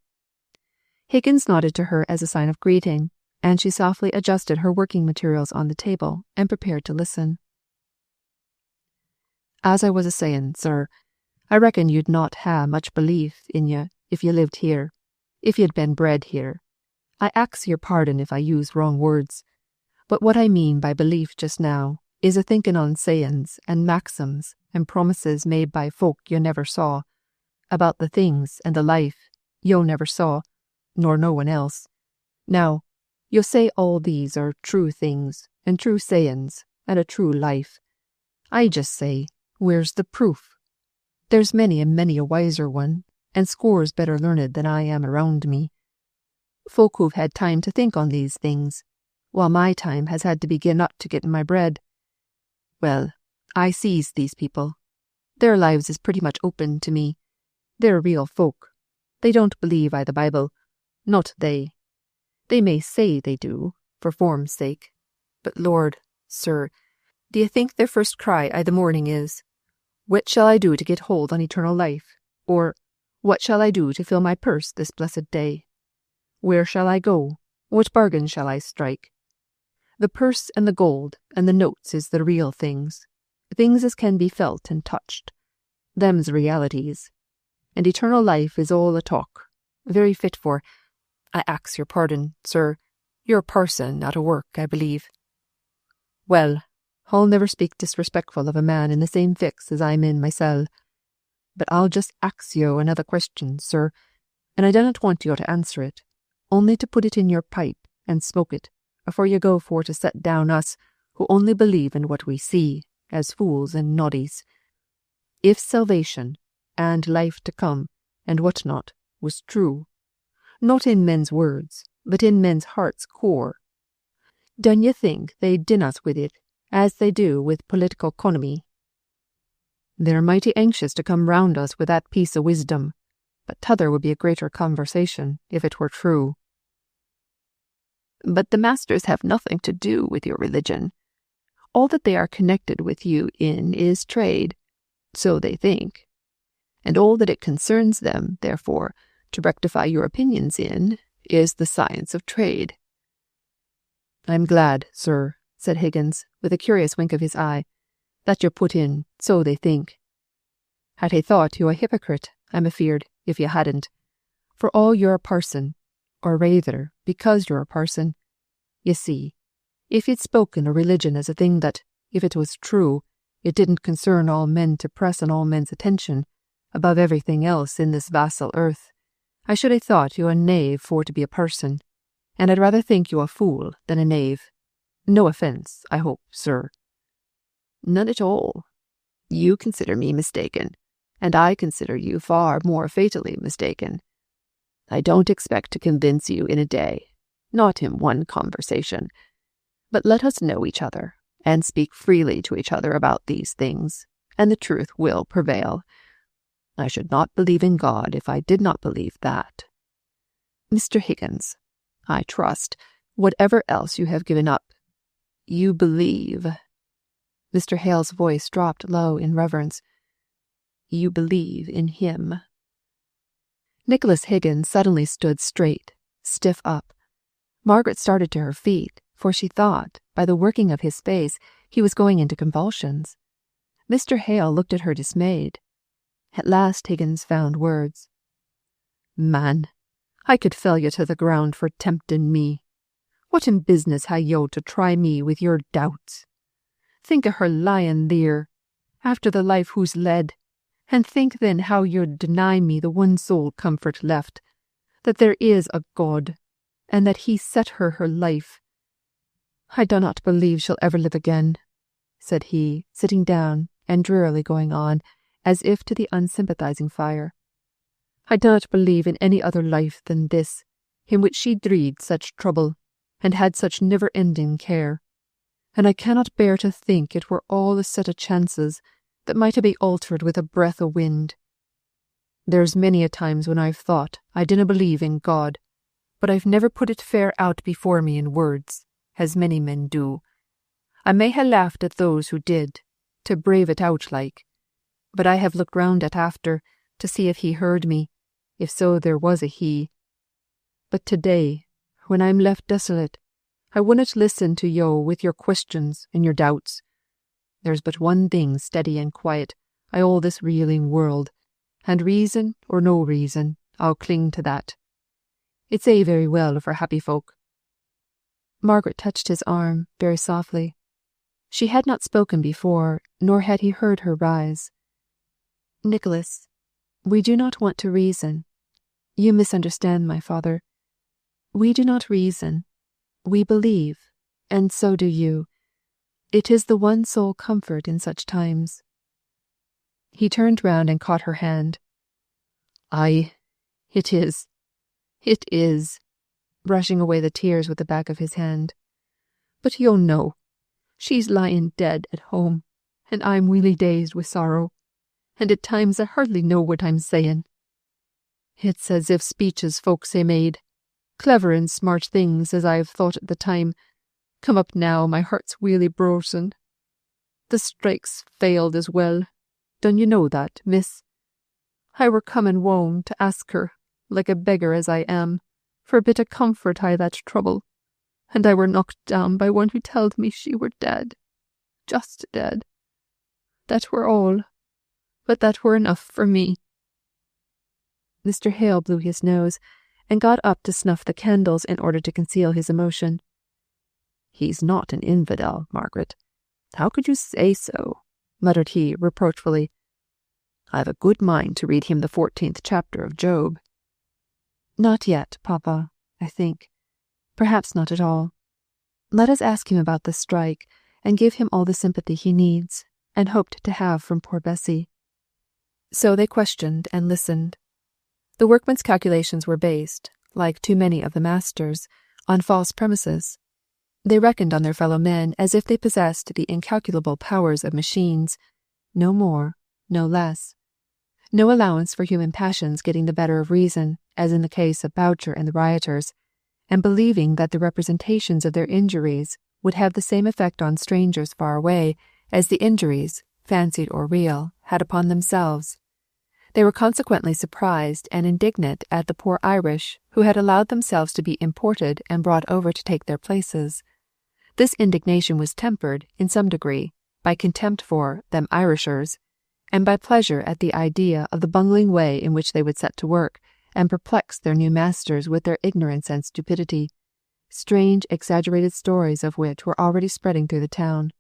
Higgins nodded to her as a sign of greeting, and she softly adjusted her working materials on the table and prepared to listen. "As I was a-saying, sir, I reckon you'd not ha' much belief in you if you lived here, if you'd been bred here. I ax your pardon if I use wrong words, but what I mean by belief just now is a thinking on sayings and maxims and promises made by folk you never saw, about the things and the life yo never saw, nor no one else. Now, yo say all these are true things, and true sayings, and a true life. I just say, where's the proof? There's many and many a wiser one, and scores better learned than I am around me. Folk who've had time to think on these things, while my time has had to be given up to getting my bread. Well, I sees these people. Their lives is pretty much open to me. They're real folk. They don't believe i' the Bible. Not they. They may say they do, for form's sake. But Lord, sir, do you think their first cry i' the morning is, what shall I do to get hold on eternal life? Or, what shall I do to fill my purse this blessed day? Where shall I go? What bargain shall I strike? The purse and the gold and the notes is the real things as can be felt and touched. Them's realities. And eternal life is all a talk, very fit for, I ax your pardon, sir, You're a parson, not a work, I believe. Well, I'll never speak disrespectful of a man in the same fix as I'm in mysel. But I'll just ax you another question, sir, and I don't want you to answer it, only to put it in your pipe and smoke it afore you go for to set down us who only believe in what we see, as fools and noddies. If salvation, and life to come, and what not, was true, not in men's words, but in men's hearts' core, dun ye think they'd din us with it, as they do with political economy? They're mighty anxious to come round us with that piece of wisdom, but t'other would be a greater conversation, if it were true. But the masters have nothing to do with your religion. All that they are connected with you in is trade, so they think, and all that it concerns them, therefore, to rectify your opinions in, is the science of trade. I'm glad, sir, said Higgins, with a curious wink of his eye, that you're put in, so they think. Had I thought you a hypocrite, I'm afeard, if you hadn't, for all you're a parson, or rather, because you're a parson. You see, if you'd spoken of religion as a thing that, if it was true, it didn't concern all men to press on all men's attention, above everything else in this vassal earth, I should have thought you a knave for to be a parson, and I'd rather think you a fool than a knave. No offence, I hope, sir. None at all. You consider me mistaken, and I consider you far more fatally mistaken. I don't expect to convince you in a day, not in one conversation, but let us know each other, and speak freely to each other about these things, and the truth will prevail. I should not believe in God if I did not believe that. Mr. Higgins, I trust, whatever else you have given up, you believe. Mr. Hale's voice dropped low in reverence. You believe in him. Nicholas Higgins suddenly stood straight, stiff up. Margaret started to her feet, for she thought, by the working of his face, he was going into convulsions. Mr. Hale looked at her dismayed. At last Higgins found words. Man, I could fell you to the ground for tempting me. What in business ha' yo to try me with your doubts? Think of her lying there, after the life who's led, and think then how you'd deny me the one sole comfort left, that there is a God, and that he set her life. I do not believe she'll ever live again, said he, sitting down and drearily going on, as if to the unsympathizing fire. I do not believe in any other life than this, in which she dreed such trouble, and had such never-ending care, and I cannot bear to think it were all a set of chances that might be altered with a breath o' wind. There's many a times when I've thought I dinna believe in God, but I've never put it fair out before me in words, as many men do. I may ha' laughed at those who did, to brave it out like, but I have looked round at after, to see if he heard me, if so there was a he. But today, when I'm left desolate, I wunnot listen to yo with your questions and your doubts. There's but one thing steady and quiet I all this reeling world, and reason or no reason, I'll cling to that. It's a very well for happy folk. Margaret touched his arm very softly. She had not spoken before, nor had he heard her rise. Nicholas, we do not want to reason. You misunderstand my father. We do not reason. We believe, and so do you. It is the one sole comfort in such times. He turned round and caught her hand. Aye, it is. It is, brushing away the tears with the back of his hand. But you'll know, she's lying dead at home, and I'm really dazed with sorrow, and at times I hardly know what I'm saying. It's as if speeches folks hae made, clever and smart things as I've thought at the time, come up now my heart's weally broken. The strike's failed as well. Dun you know that, miss? I were coming wone to ask her, like a beggar as I am, for a bit of comfort I that trouble, and I were knocked down by one who telled me she were dead, just dead. That were all, but that were enough for me. Mr. Hale blew his nose, and got up to snuff the candles in order to conceal his emotion. "He's not an infidel, Margaret. How could you say so?" muttered he reproachfully. "I've a good mind to read him the 14th chapter of Job." Not yet, Papa, I think. Perhaps not at all. Let us ask him about the strike, and give him all the sympathy he needs, and hoped to have from poor Bessy. So they questioned and listened. The workmen's calculations were based, like too many of the masters', on false premises. They reckoned on their fellow men as if they possessed the incalculable powers of machines, no more, no less. No allowance for human passions getting the better of reason, as in the case of Boucher and the rioters, and believing that the representations of their injuries would have the same effect on strangers far away as the injuries, fancied or real, had upon themselves. They were consequently surprised and indignant at the poor Irish who had allowed themselves to be imported and brought over to take their places. This indignation was tempered, in some degree, by contempt for them Irishers, and by pleasure at the idea of the bungling way in which they would set to work, and perplex their new masters with their ignorance and stupidity, strange exaggerated stories of which were already spreading through the town.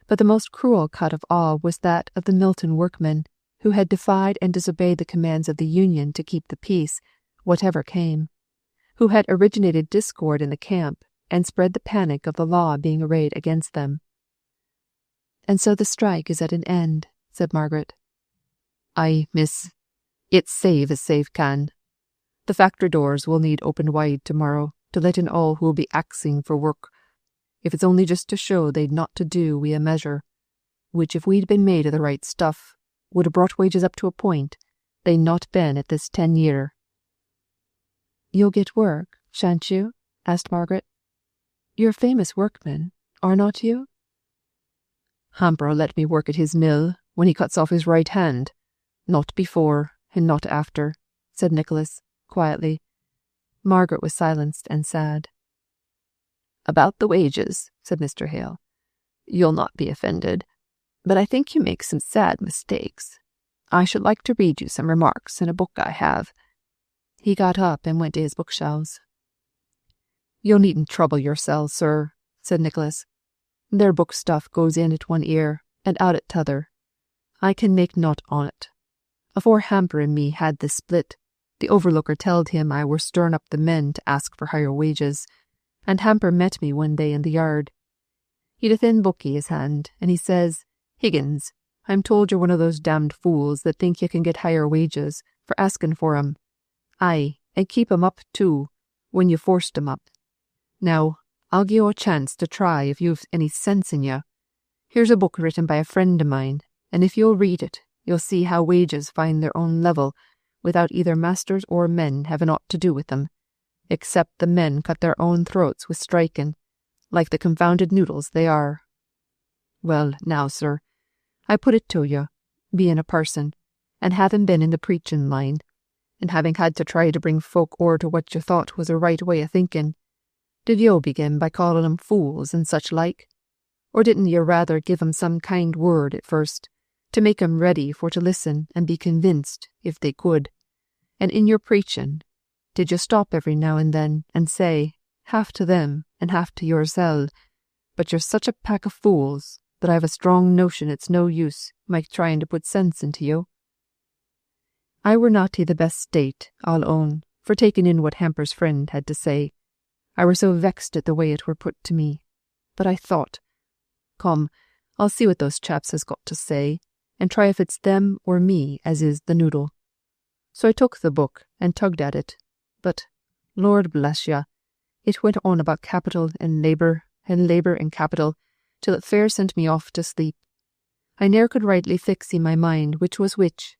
But the most cruel cut of all was that of the Milton workmen, who had defied and disobeyed the commands of the Union to keep the peace, whatever came, who had originated discord in the camp, and spread the panic of the law being arrayed against them. "And so the strike is at an end," said Margaret. "Aye, miss. It's save as save can. The factory doors will need opened wide tomorrow to let in all who'll be axing for work, if it's only just to show they'd naught to do wi' a measure, which if we'd been made of the right stuff, would have brought wages up to a point they'd not been at this 10 year. "You'll get work, shan't you?" asked Margaret. "You're a famous workman, are not you?" "Hamper'll let me work at his mill when he cuts off his right hand, not before and not after," said Nicholas, quietly. Margaret was silenced and sad. "About the wages," said Mr. Hale. "You'll not be offended, but I think you make some sad mistakes. I should like to read you some remarks in a book I have." He got up and went to his bookshelves. "You needn't trouble yourselves, sir," said Nicholas. "Their book stuff goes in at one ear and out at t'other. I can make nought on't. Afore Hamper and me had this split, the overlooker telled him I were stirring up the men to ask for higher wages, and Hamper met me one day in the yard. He'd a thin book i' his hand, and he says, 'Higgins, I'm told you're one of those damned fools that think you can get higher wages for asking for 'em. Aye, and keep 'em up too, when you forced 'em up. Now, I'll give you a chance to try if you've any sense in you. Here's a book written by a friend of mine, and if you'll read it, you'll see how wages find their own level, without either masters or men having aught to do with them, except the men cut their own throats with striking, like the confounded noodles they are. Well, now, sir, I put it to you, being a parson, and having been in the preaching line, and having had to try to bring folk o'er to what you thought was a right way of thinking, did you begin by calling 'em fools and such like? Or didn't you rather give 'em some kind word at first, to make 'em ready for to listen and be convinced, if they could? And in your preaching, did you stop every now and then and say, half to them and half to yoursel, but you're such a pack of fools that I've a strong notion it's no use my trying to put sense into you? I were not i' the best state, I'll own, for taking in what Hamper's friend had to say. I were so vexed at the way it were put to me. But I thought, come, I'll see what those chaps has got to say, and try if it's them or me as is the noodle. So I took the book and tugged at it, but, Lord bless ya, it went on about capital and labour and capital, till it fair sent me off to sleep. I ne'er could rightly fix in my mind which was which,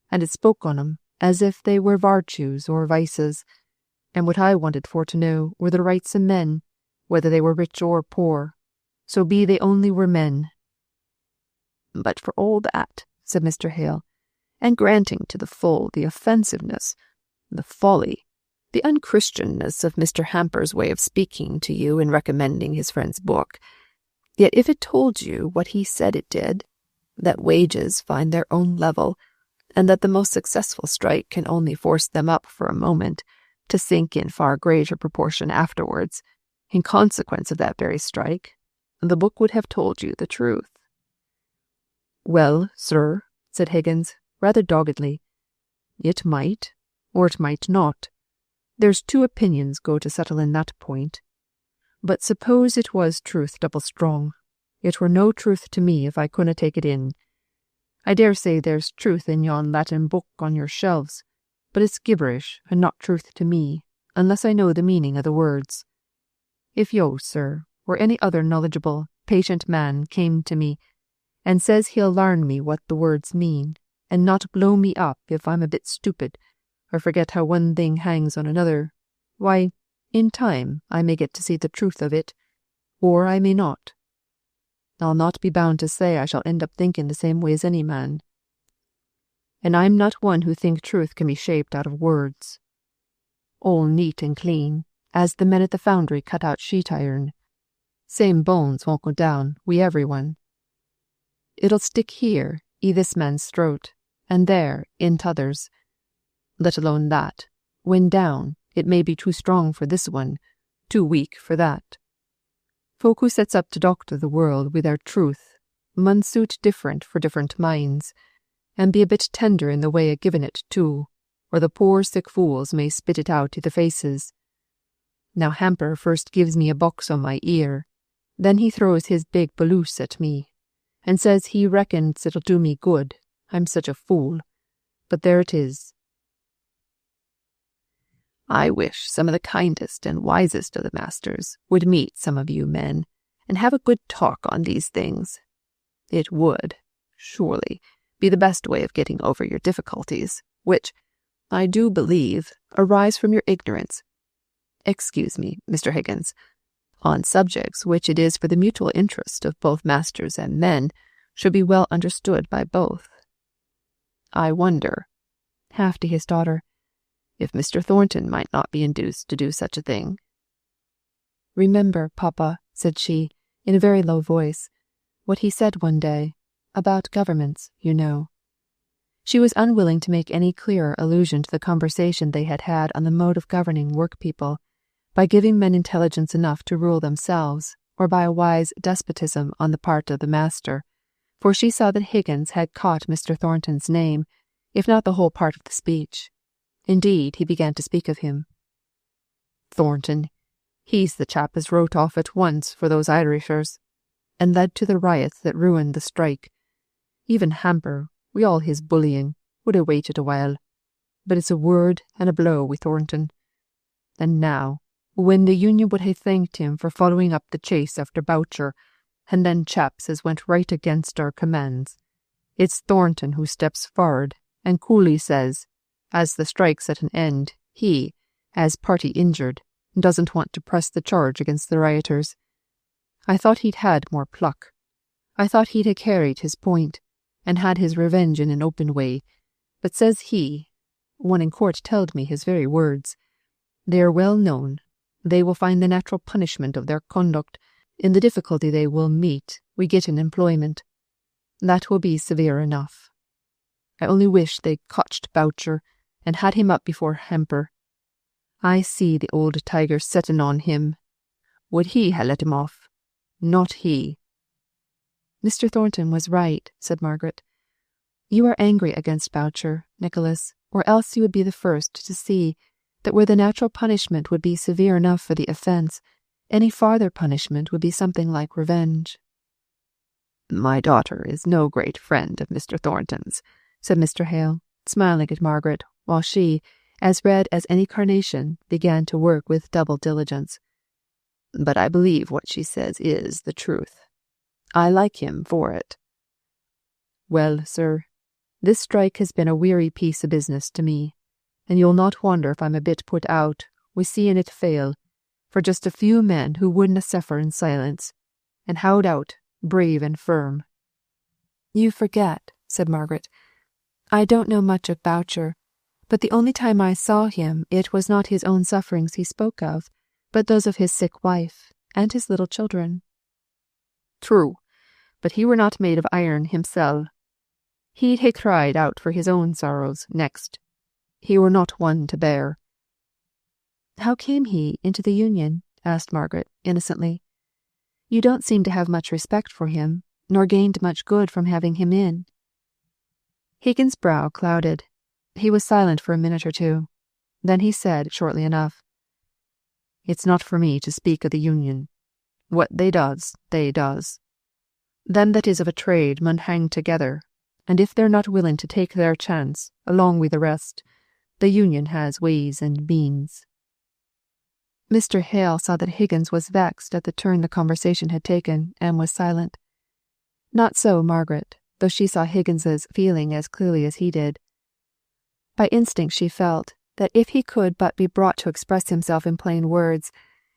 and it spoke on 'em as if they were vartues or vices, and what I wanted for to know were the rights of men, whether they were rich or poor, so be they only were men." "But for all that," said Mr. Hale, "and granting to the full the offensiveness, the folly, the unchristianness of Mr. Hamper's way of speaking to you in recommending his friend's book, yet if it told you what he said it did, that wages find their own level, and that the most successful strike can only force them up for a moment, to sink in far greater proportion afterwards, in consequence of that very strike, the book would have told you the truth. Well, sir, said Higgins, rather doggedly, it might, or it might not. There's two opinions go to settle in that point. But suppose it was truth double strong, it were no truth to me if I couldna take it in. I dare say there's truth in yon Latin book on your shelves, but it's gibberish and not truth to me, unless I know the meaning of the words. If yo, sir, or any other knowledgeable, patient man came to me and says he'll larn me what the words mean, and not blow me up if I'm a bit stupid, or forget how one thing hangs on another, why, in time I may get to see the truth of it, or I may not. I'll not be bound to say I shall end up thinking the same way as any man. And I'm not one who think truth can be shaped out of words. All neat and clean, as the men at the foundry cut out sheet iron. Same bones won't go down wi' everyone. It'll stick here, i' this man's throat, and there, in t'other's. Let alone that, when down, it may be too strong for this one, too weak for that. Folk who sets up to doctor the world wi' their truth mun suit different for different minds, and be a bit tender in the way of giving it too, or the poor sick fools may spit it out i' the faces. Now Hamper first gives me a box on my ear, then he throws his big baloose at me, and says he reckons it'll do me good. I'm such a fool. But there it is. I wish some of the kindest and wisest of the masters would meet some of you men, and have a good talk on these things. It would, surely, be the best way of getting over your difficulties, which, I do believe, arise from your ignorance. Excuse me, Mr. Higgins, on subjects which it is for the mutual interest of both masters and men should be well understood by both. I wonder, half to his daughter, if Mr. Thornton might not be induced to do such a thing. Remember, Papa, said she, in a very low voice, what he said one day, about governments, you know. She was unwilling to make any clearer allusion to the conversation they had had on the mode of governing work-people, by giving men intelligence enough to rule themselves, or by a wise despotism on the part of the master, for she saw that Higgins had caught Mr. Thornton's name, if not the whole part of the speech. Indeed, he began to speak of him. Thornton, he's the chap as wrote off at once for those Irishers, and led to the riots that ruined the strike. Even Hamper, wi' all his bullying, would have waited a while, but it's a word and a blow wi' Thornton. And now, when the Union would have thanked him for following up the chase after Boucher, and then chaps as went right against our commands, it's Thornton who steps forward and coolly says, as the strike's at an end, he, as party injured, doesn't want to press the charge against the rioters. I thought he'd had more pluck. I thought he'd have carried his point, and had his revenge in an open way, but says he, one in court telled me his very words, they are well known, they will find the natural punishment of their conduct in the difficulty they will meet we get in employment. That will be severe enough. I only wish they'd cotched Boucher, and had him up before Hamper. I see the old tiger setting on him. Would he ha' let him off? Not he. Mr. Thornton was right, said Margaret. You are angry against Boucher, Nicholas, or else you would be the first to see that where the natural punishment would be severe enough for the offence, any farther punishment would be something like revenge. My daughter is no great friend of Mr. Thornton's, said Mr. Hale, smiling at Margaret, while she, as red as any carnation, began to work with double diligence. But I believe what she says is the truth. I like him for it. Well, sir, this strike has been a weary piece of business to me, and you'll not wonder if I'm a bit put out with seeing it fail, for just a few men who wouldna suffer in silence, and howd out, brave and firm. You forget, said Margaret. I don't know much of Boucher, but the only time I saw him it was not his own sufferings he spoke of, but those of his sick wife, and his little children. True, but he were not made of iron himself. He'd hae cried out for his own sorrows next. He were not one to bear. How came he into the Union? Asked Margaret, innocently. You don't seem to have much respect for him, nor gained much good from having him in. Higgins' brow clouded. He was silent for a minute or two. Then he said, shortly enough, It's not for me to speak of the Union. What they does, they does. Them that is of a trade mun hang together, and if they're not willing to take their chance, along with the rest, the Union has ways and means. Mr. Hale saw that Higgins was vexed at the turn the conversation had taken, and was silent. Not so Margaret, though she saw Higgins's feeling as clearly as he did. By instinct she felt that if he could but be brought to express himself in plain words,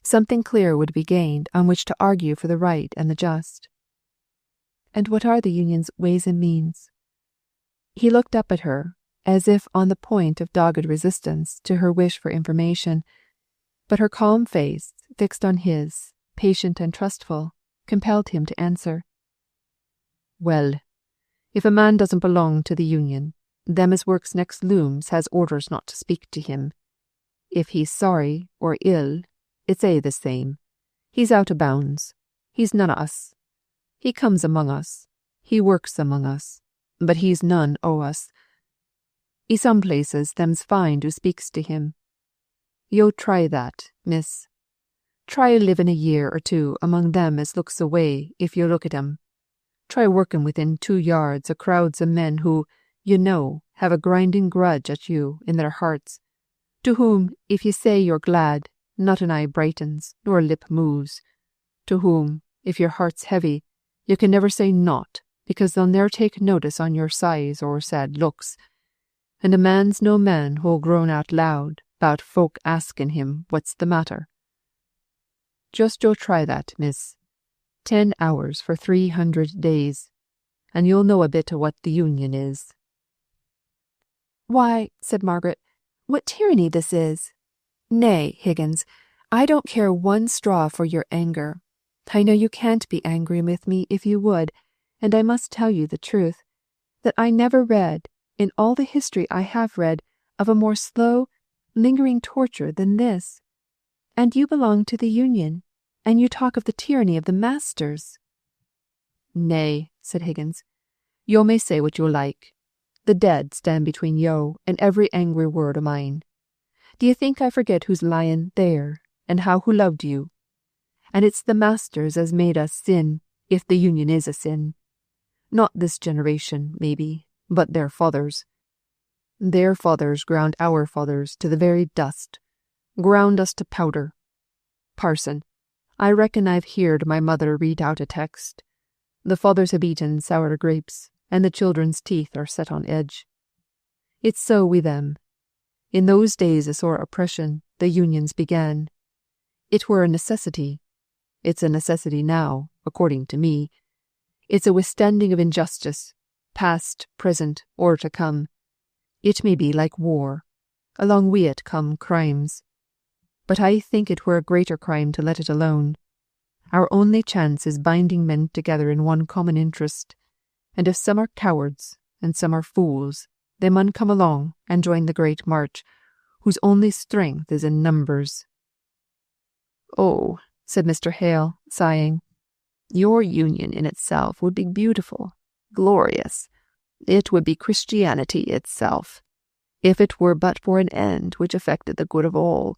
something clear would be gained on which to argue for the right and the just. And what are the Union's ways and means? He looked up at her, as if on the point of dogged resistance to her wish for information, but her calm face, fixed on his, patient and trustful, compelled him to answer. Well, if a man doesn't belong to the Union, them as works next looms has orders not to speak to him. If he's sorry or ill, it's the same. He's out of bounds. He's none o' us. He comes among us. He works among us. But he's none o' us. I some places them's find who speaks to him. Yo try that, miss. Try living a year or two among them as looks away if you look at 'em. Try working within 2 yards of crowds of men who, have a grinding grudge at you in their hearts, to whom, if you say you're glad, not an eye brightens, nor a lip moves, to whom, if your heart's heavy, you can never say naught, because they'll ne'er take notice on your sighs or sad looks, and a man's no man who'll groan out loud 'bout folk asking him what's the matter. Just yo try that, miss. 10 hours for 300 days, and you'll know a bit o' what the Union is. Why, said Margaret, what tyranny this is! Nay, Higgins, I don't care one straw for your anger. I know you can't be angry with me if you would, and I must tell you the truth, that I never read, in all the history I have read, of a more slow, lingering torture than this. And you belong to the Union, and you talk of the tyranny of the masters. Nay, said Higgins, yo may say what you like. The dead stand between yo and every angry word o' mine. Do you think I forget who's lying there, and how who loved you? And it's the masters as made us sin, if the Union is a sin. Not this generation, maybe, but their fathers. Their fathers ground our fathers to the very dust, ground us to powder. Parson, I reckon I've heard my mother read out a text. The fathers have eaten sour grapes, and the children's teeth are set on edge. It's so with them. In those days of sore oppression, the Unions began. It were a necessity. It's a necessity now, according to me. It's a withstanding of injustice, past, present, or to come. It may be like war. Along wi' it come crimes. But I think it were a greater crime to let it alone. Our only chance is binding men together in one common interest, and if some are cowards and some are fools, they mun come along and join the great march, whose only strength is in numbers. Oh, said Mr. Hale, sighing, your Union in itself would be beautiful, glorious. It would be Christianity itself, if it were but for an end which affected the good of all,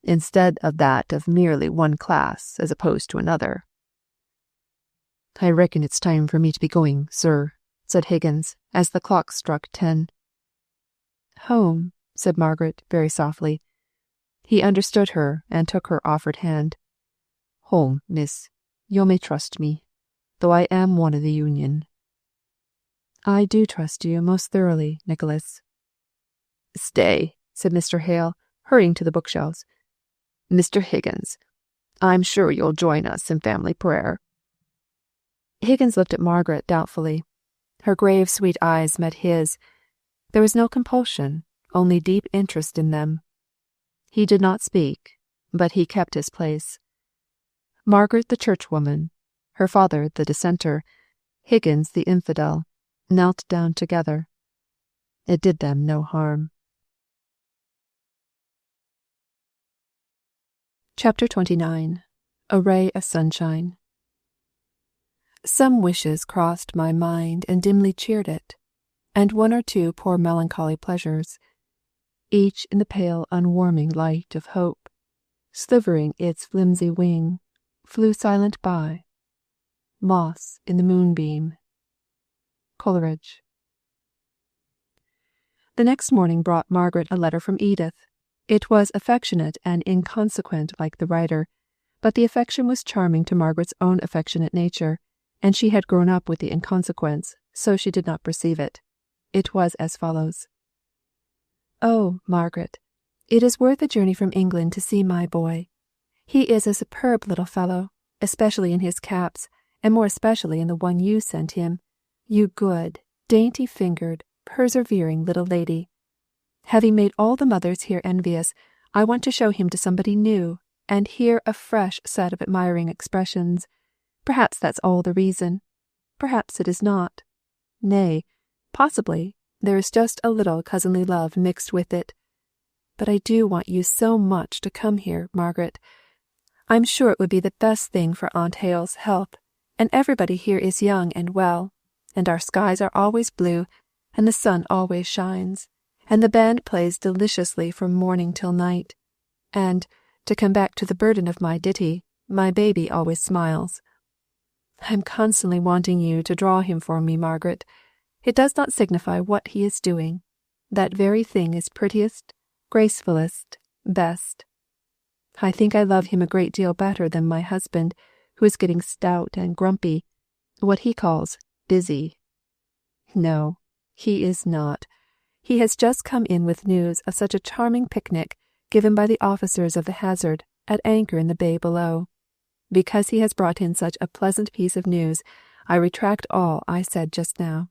instead of that of merely one class as opposed to another. I reckon it's time for me to be going, sir, said Higgins, as the clock struck 10. Home, said Margaret, very softly. He understood her and took her offered hand. Home, miss. You may trust me, though I am one of the Union. I do trust you most thoroughly, Nicholas. Stay, said Mr. Hale, hurrying to the bookshelves. Mr. Higgins, I'm sure you'll join us in family prayer. Higgins looked at Margaret doubtfully. Her grave, sweet eyes met his. There was no compulsion, only deep interest in them. He did not speak, but he kept his place. Margaret the churchwoman, her father the dissenter, Higgins the infidel, knelt down together. It did them no harm. Chapter 29. A Ray of Sunshine. Some wishes crossed my mind and dimly cheered it, and one or two poor melancholy pleasures, each in the pale unwarming light of hope, slivering its flimsy wing, flew silent by. Moss in the moonbeam. Coleridge. The next morning brought Margaret a letter from Edith. It was affectionate and inconsequent like the writer, but the affection was charming to Margaret's own affectionate nature, and she had grown up with the inconsequence, so she did not perceive it. It was as follows. Oh, Margaret, it is worth a journey from England to see my boy. He is a superb little fellow, especially in his caps, and more especially in the one you sent him, you good, dainty-fingered, persevering little lady. Having made all the mothers here envious, I want to show him to somebody new, and hear a fresh set of admiring expressions. Perhaps that's all the reason. Perhaps it is not. Nay, possibly there is just a little cousinly love mixed with it. But I do want you so much to come here, Margaret. I'm sure it would be the best thing for Aunt Hale's health, and everybody here is young and well, and our skies are always blue, and the sun always shines, and the band plays deliciously from morning till night, and, to come back to the burden of my ditty, my baby always smiles. I am constantly wanting you to draw him for me, Margaret. It does not signify what he is doing. That very thing is prettiest, gracefullest, best. I think I love him a great deal better than my husband, who is getting stout and grumpy, what he calls busy. No, he is not. He has just come in with news of such a charming picnic given by the officers of the Hazard at anchor in the bay below. Because he has brought in such a pleasant piece of news, I retract all I said just now.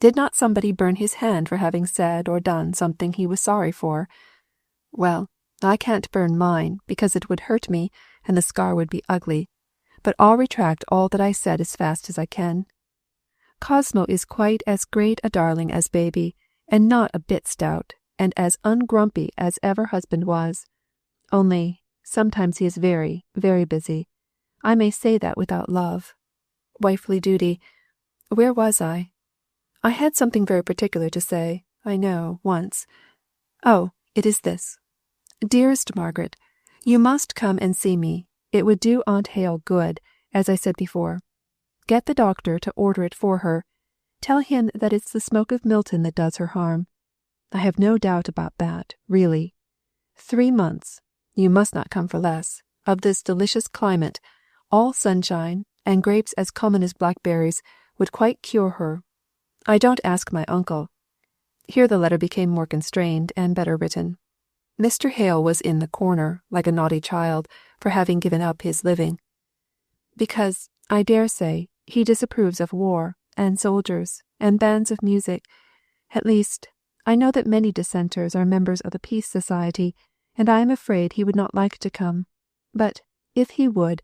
Did not somebody burn his hand for having said or done something he was sorry for? Well, I can't burn mine, because it would hurt me, and the scar would be ugly, but I'll retract all that I said as fast as I can. Cosmo is quite as great a darling as baby, and not a bit stout, and as ungrumpy as ever husband was. Only, sometimes he is very, very busy. I may say that without love. Wifely duty. Where was I? I had something very particular to say, I know, once. Oh, it is this. Dearest Margaret, you must come and see me. It would do Aunt Hale good, as I said before. Get the doctor to order it for her. Tell him that it's the smoke of Milton that does her harm. I have no doubt about that, really. 3 months, you must not come for less, of this delicious climate, all sunshine, and grapes as common as blackberries, would quite cure her. I don't ask my uncle. Here the letter became more constrained and better written. Mr. Hale was in the corner, like a naughty child, for having given up his living. Because, I dare say, he disapproves of war, and soldiers, and bands of music. At least, I know that many dissenters are members of the Peace Society, and I am afraid he would not like to come. But, if he would,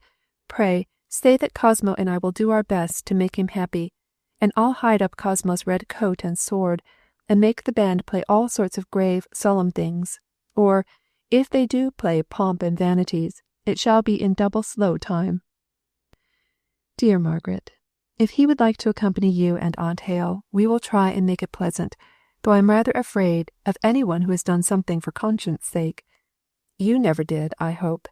pray say that Cosmo and I will do our best to make him happy, and I'll hide up Cosmo's red coat and sword, and make the band play all sorts of grave, solemn things. Or, if they do play pomp and vanities, it shall be in double slow time. Dear Margaret, if he would like to accompany you and Aunt Hale, we will try and make it pleasant, though I am rather afraid of anyone who has done something for conscience' sake. You never did, I hope.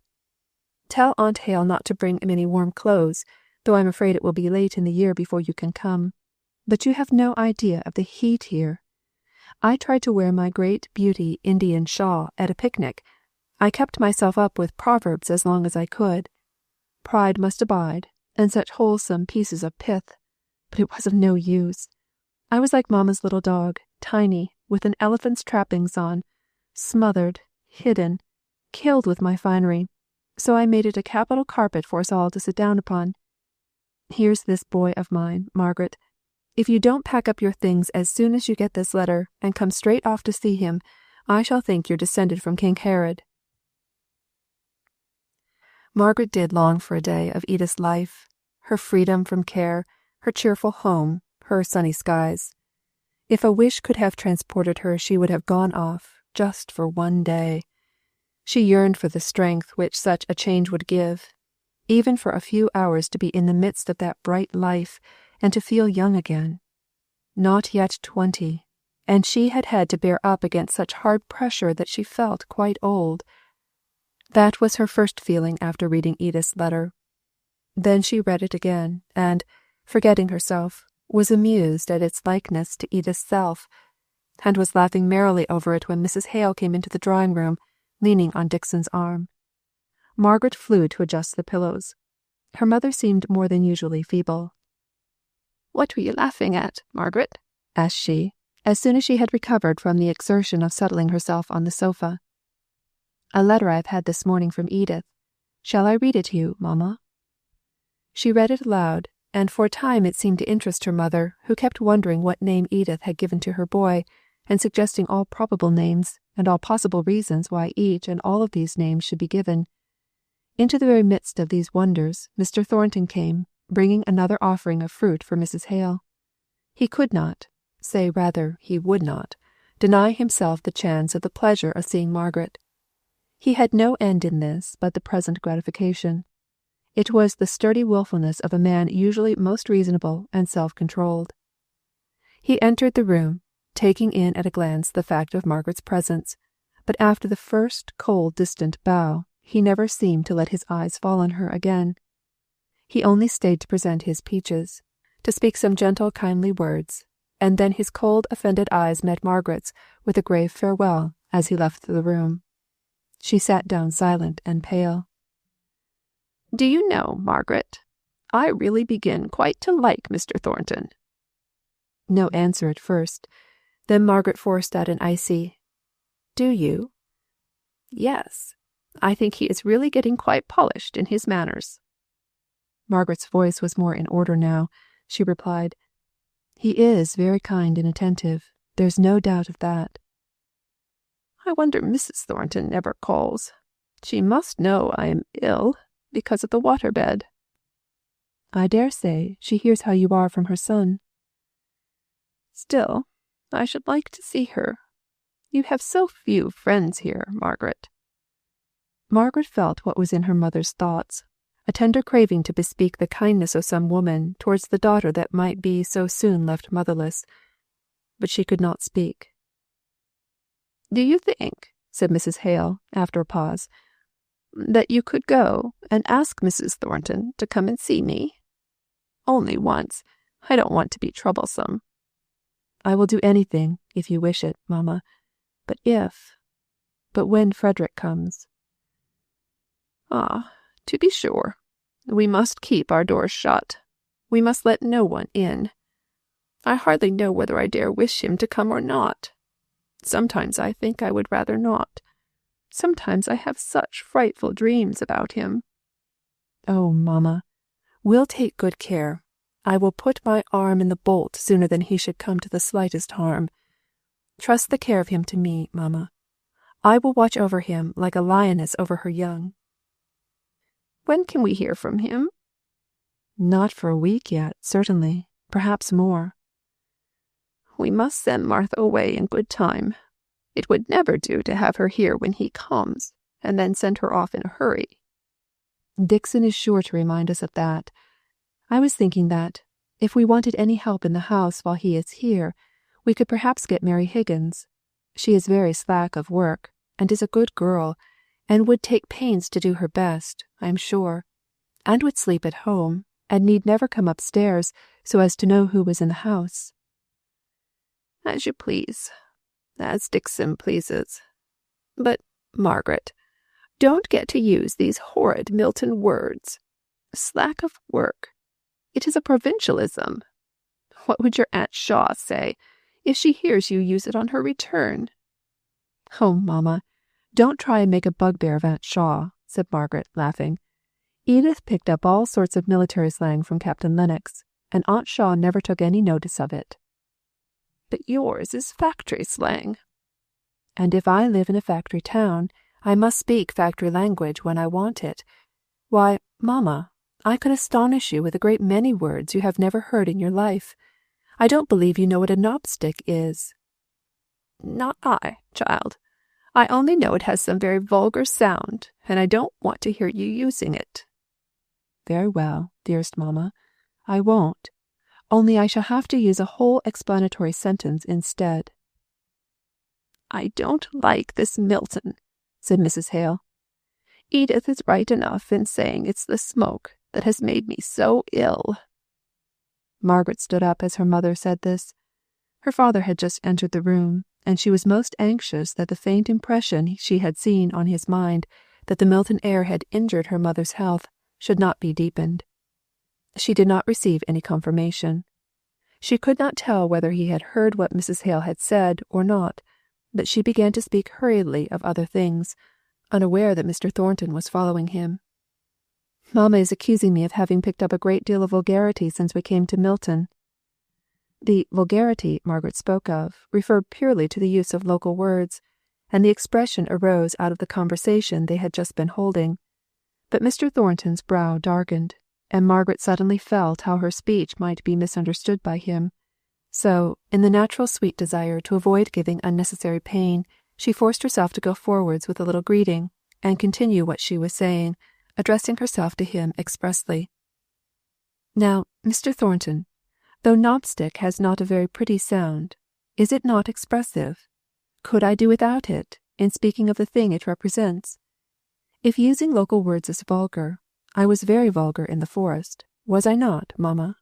Tell Aunt Hale not to bring many warm clothes, though I am afraid it will be late in the year before you can come. But you have no idea of the heat here. I tried to wear my great beauty Indian shawl at a picnic. I kept myself up with proverbs as long as I could. Pride must abide, and such wholesome pieces of pith. But it was of no use. I was like Mamma's little dog, tiny, with an elephant's trappings on, smothered, hidden, killed with my finery, so I made it a capital carpet for us all to sit down upon. Here's this boy of mine, Margaret. If you don't pack up your things as soon as you get this letter, and come straight off to see him, I shall think you're descended from King Herod. Margaret did long for a day of Edith's life, her freedom from care, her cheerful home, her sunny skies. If a wish could have transported her, she would have gone off, just for one day. She yearned for the strength which such a change would give, even for a few hours to be in the midst of that bright life, and to feel young again. Not yet 20, and she had had to bear up against such hard pressure that she felt quite old. That was her first feeling after reading Edith's letter. Then she read it again, and, forgetting herself, was amused at its likeness to Edith's self, and was laughing merrily over it when Mrs. Hale came into the drawing-room, leaning on Dixon's arm. Margaret flew to adjust the pillows. Her mother seemed more than usually feeble. "What were you laughing at, Margaret?" asked she, as soon as she had recovered from the exertion of settling herself on the sofa. "A letter I've had this morning from Edith. Shall I read it to you, Mamma?" She read it aloud, and for a time it seemed to interest her mother, who kept wondering what name Edith had given to her boy, and suggesting all probable names and all possible reasons why each and all of these names should be given. Into the very midst of these wonders Mr. Thornton came, bringing another offering of fruit for Mrs. Hale. He could not, say rather he would not, deny himself the chance of the pleasure of seeing Margaret. He had no end in this but the present gratification. It was the sturdy wilfulness of a man usually most reasonable and self-controlled. He entered the room, taking in at a glance the fact of Margaret's presence, but after the first cold distant bow, he never seemed to let his eyes fall on her again. He only stayed to present his peaches, to speak some gentle kindly words, and then his cold offended eyes met Margaret's with a grave farewell as he left the room. She sat down silent and pale. "Do you know, Margaret, I really begin quite to like Mr. Thornton." No answer at first. Then Margaret forced out an icy, "Do you?" "Yes, I think he is really getting quite polished in his manners." Margaret's voice was more in order now. She replied, "He is very kind and attentive. There's no doubt of that." "I wonder Mrs. Thornton never calls. She must know I am ill because of the waterbed." "I dare say she hears how you are from her son." "Still, I should like to see her. You have so few friends here, Margaret." Margaret felt what was in her mother's thoughts, a tender craving to bespeak the kindness of some woman towards the daughter that might be so soon left motherless. But she could not speak. "Do you think," said Mrs. Hale, after a pause, "that you could go and ask Mrs. Thornton to come and see me? Only once. I don't want to be troublesome." "I will do anything, if you wish it, Mamma. But when Frederick comes." "Ah, to be sure. We must keep our doors shut. We must let no one in. I hardly know whether I dare wish him to come or not. Sometimes I think I would rather not. Sometimes I have such frightful dreams about him." "Oh, Mamma, we'll take good care. I will put my arm in the bolt sooner than he should come to the slightest harm. Trust the care of him to me, Mamma. I will watch over him like a lioness over her young." "When can we hear from him?" "Not for a week yet, certainly. Perhaps more." "We must send Martha away in good time. It would never do to have her here when he comes, and then send her off in a hurry." "Dixon is sure to remind us of that. I was thinking that, if we wanted any help in the house while he is here, we could perhaps get Mary Higgins. She is very slack of work, and is a good girl, and would take pains to do her best, I am sure, and would sleep at home, and need never come upstairs so as to know who was in the house." "As you please, as Dixon pleases. But, Margaret, don't get to use these horrid Milton words. Slack of work. It is a provincialism. What would your Aunt Shaw say if she hears you use it on her return?" "Oh, Mamma, don't try and make a bugbear of Aunt Shaw," said Margaret, laughing. "Edith picked up all sorts of military slang from Captain Lennox, and Aunt Shaw never took any notice of it." "But yours is factory slang." "And if I live in a factory town, I must speak factory language when I want it. Why, Mamma, I could astonish you with a great many words you have never heard in your life. I don't believe you know what a knobstick is." "Not I, child. I only know it has some very vulgar sound, and I don't want to hear you using it." "Very well, dearest mamma, I won't, only I shall have to use a whole explanatory sentence instead." "I don't like this Milton," said Mrs. Hale. "Edith is right enough in saying it's the smoke that has made me so ill." Margaret stood up as her mother said this. Her father had just entered the room, and she was most anxious that the faint impression she had seen on his mind that the Milton air had injured her mother's health should not be deepened. She did not receive any confirmation. She could not tell whether he had heard what Mrs. Hale had said or not, but she began to speak hurriedly of other things, unaware that Mr. Thornton was following him. "Mamma is accusing me of having picked up a great deal of vulgarity since we came to Milton." The vulgarity Margaret spoke of referred purely to the use of local words, and the expression arose out of the conversation they had just been holding. But Mr. Thornton's brow darkened, and Margaret suddenly felt how her speech might be misunderstood by him. So, in the natural sweet desire to avoid giving unnecessary pain, she forced herself to go forwards with a little greeting, and continue what she was saying, addressing herself to him expressly. "Now, Mr. Thornton, though knobstick has not a very pretty sound, is it not expressive? Could I do without it, in speaking of the thing it represents? If using local words is vulgar, I was very vulgar in the forest, was I not, mamma?"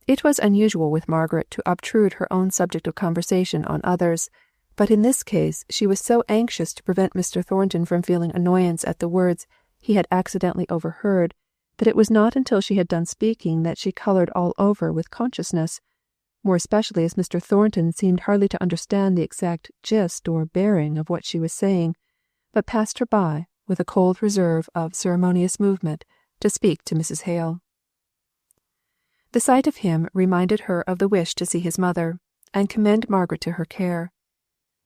It was unusual with Margaret to obtrude her own subject of conversation on others, but in this case she was so anxious to prevent Mr. Thornton from feeling annoyance at the words he had accidentally overheard, that it was not until she had done speaking that she coloured all over with consciousness, more especially as Mr. Thornton seemed hardly to understand the exact gist or bearing of what she was saying, but passed her by with a cold reserve of ceremonious movement to speak to Mrs. Hale. The sight of him reminded her of the wish to see his mother, and commend Margaret to her care.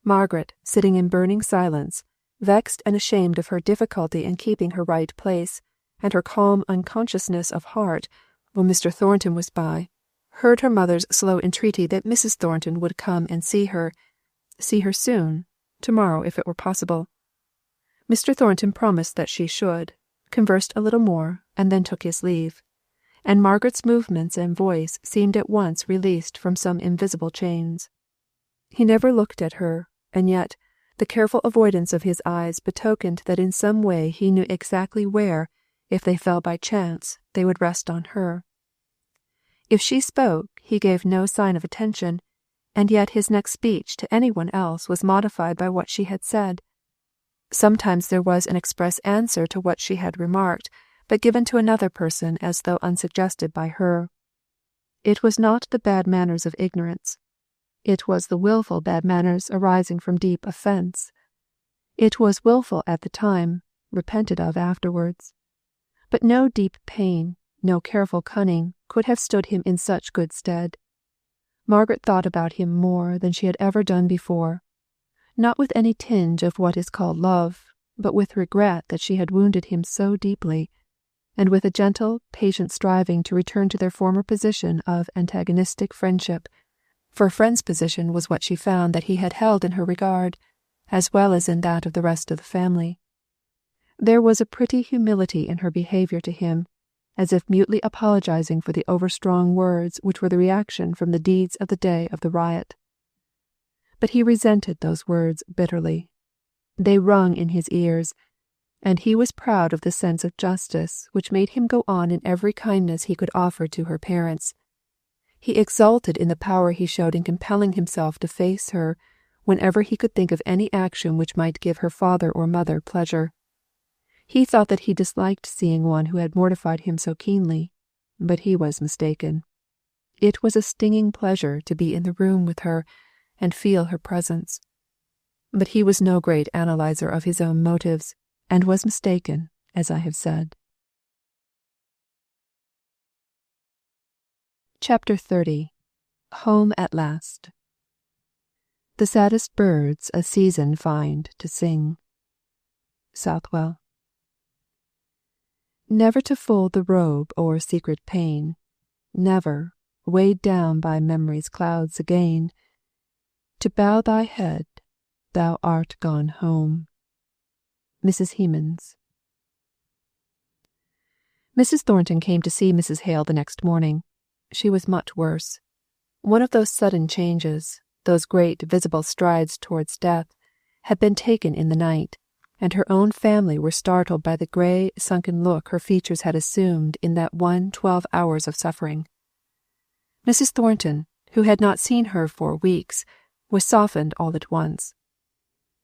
Margaret, sitting in burning silence, vexed and ashamed of her difficulty in keeping her right place, and her calm unconsciousness of heart when Mr. Thornton was by, heard her mother's slow entreaty that Mrs. Thornton would come and see her soon, to-morrow if it were possible. Mr. Thornton promised that she should, conversed a little more, and then took his leave, and Margaret's movements and voice seemed at once released from some invisible chains. He never looked at her, and yet the careful avoidance of his eyes betokened that in some way he knew exactly where, if they fell by chance, they would rest on her. If she spoke, he gave no sign of attention, and yet his next speech to any one else was modified by what she had said. Sometimes there was an express answer to what she had remarked, but given to another person as though unsuggested by her. It was not the bad manners of ignorance. It was the wilful bad manners arising from deep offence. It was wilful at the time, repented of afterwards. But no deep pain, no careful cunning, could have stood him in such good stead. Margaret thought about him more than she had ever done before, not with any tinge of what is called love, but with regret that she had wounded him so deeply, and with a gentle, patient striving to return to their former position of antagonistic friendship, for a friend's position was what she found that he had held in her regard, as well as in that of the rest of the family. There was a pretty humility in her behaviour to him, as if mutely apologizing for the overstrong words which were the reaction from the deeds of the day of the riot. But he resented those words bitterly. They rung in his ears, and he was proud of the sense of justice which made him go on in every kindness he could offer to her parents. He exulted in the power he showed in compelling himself to face her whenever he could think of any action which might give her father or mother pleasure. He thought that he disliked seeing one who had mortified him so keenly, but he was mistaken. It was a stinging pleasure to be in the room with her and feel her presence. But he was no great analyzer of his own motives, and was mistaken, as I have said. Chapter 30. Home at Last. The saddest birds a season find to sing. Southwell. Never to fold the robe o'er secret pain, never, weighed down by memory's clouds again, to bow thy head, thou art gone home. Mrs. Hemans. Mrs. Thornton came to see Mrs. Hale the next morning. She was much worse. One of those sudden changes, those great visible strides towards death, had been taken in the night, and her own family were startled by the grey, sunken look her features had assumed in that 12 hours of suffering. Mrs. Thornton, who had not seen her for weeks, was softened all at once.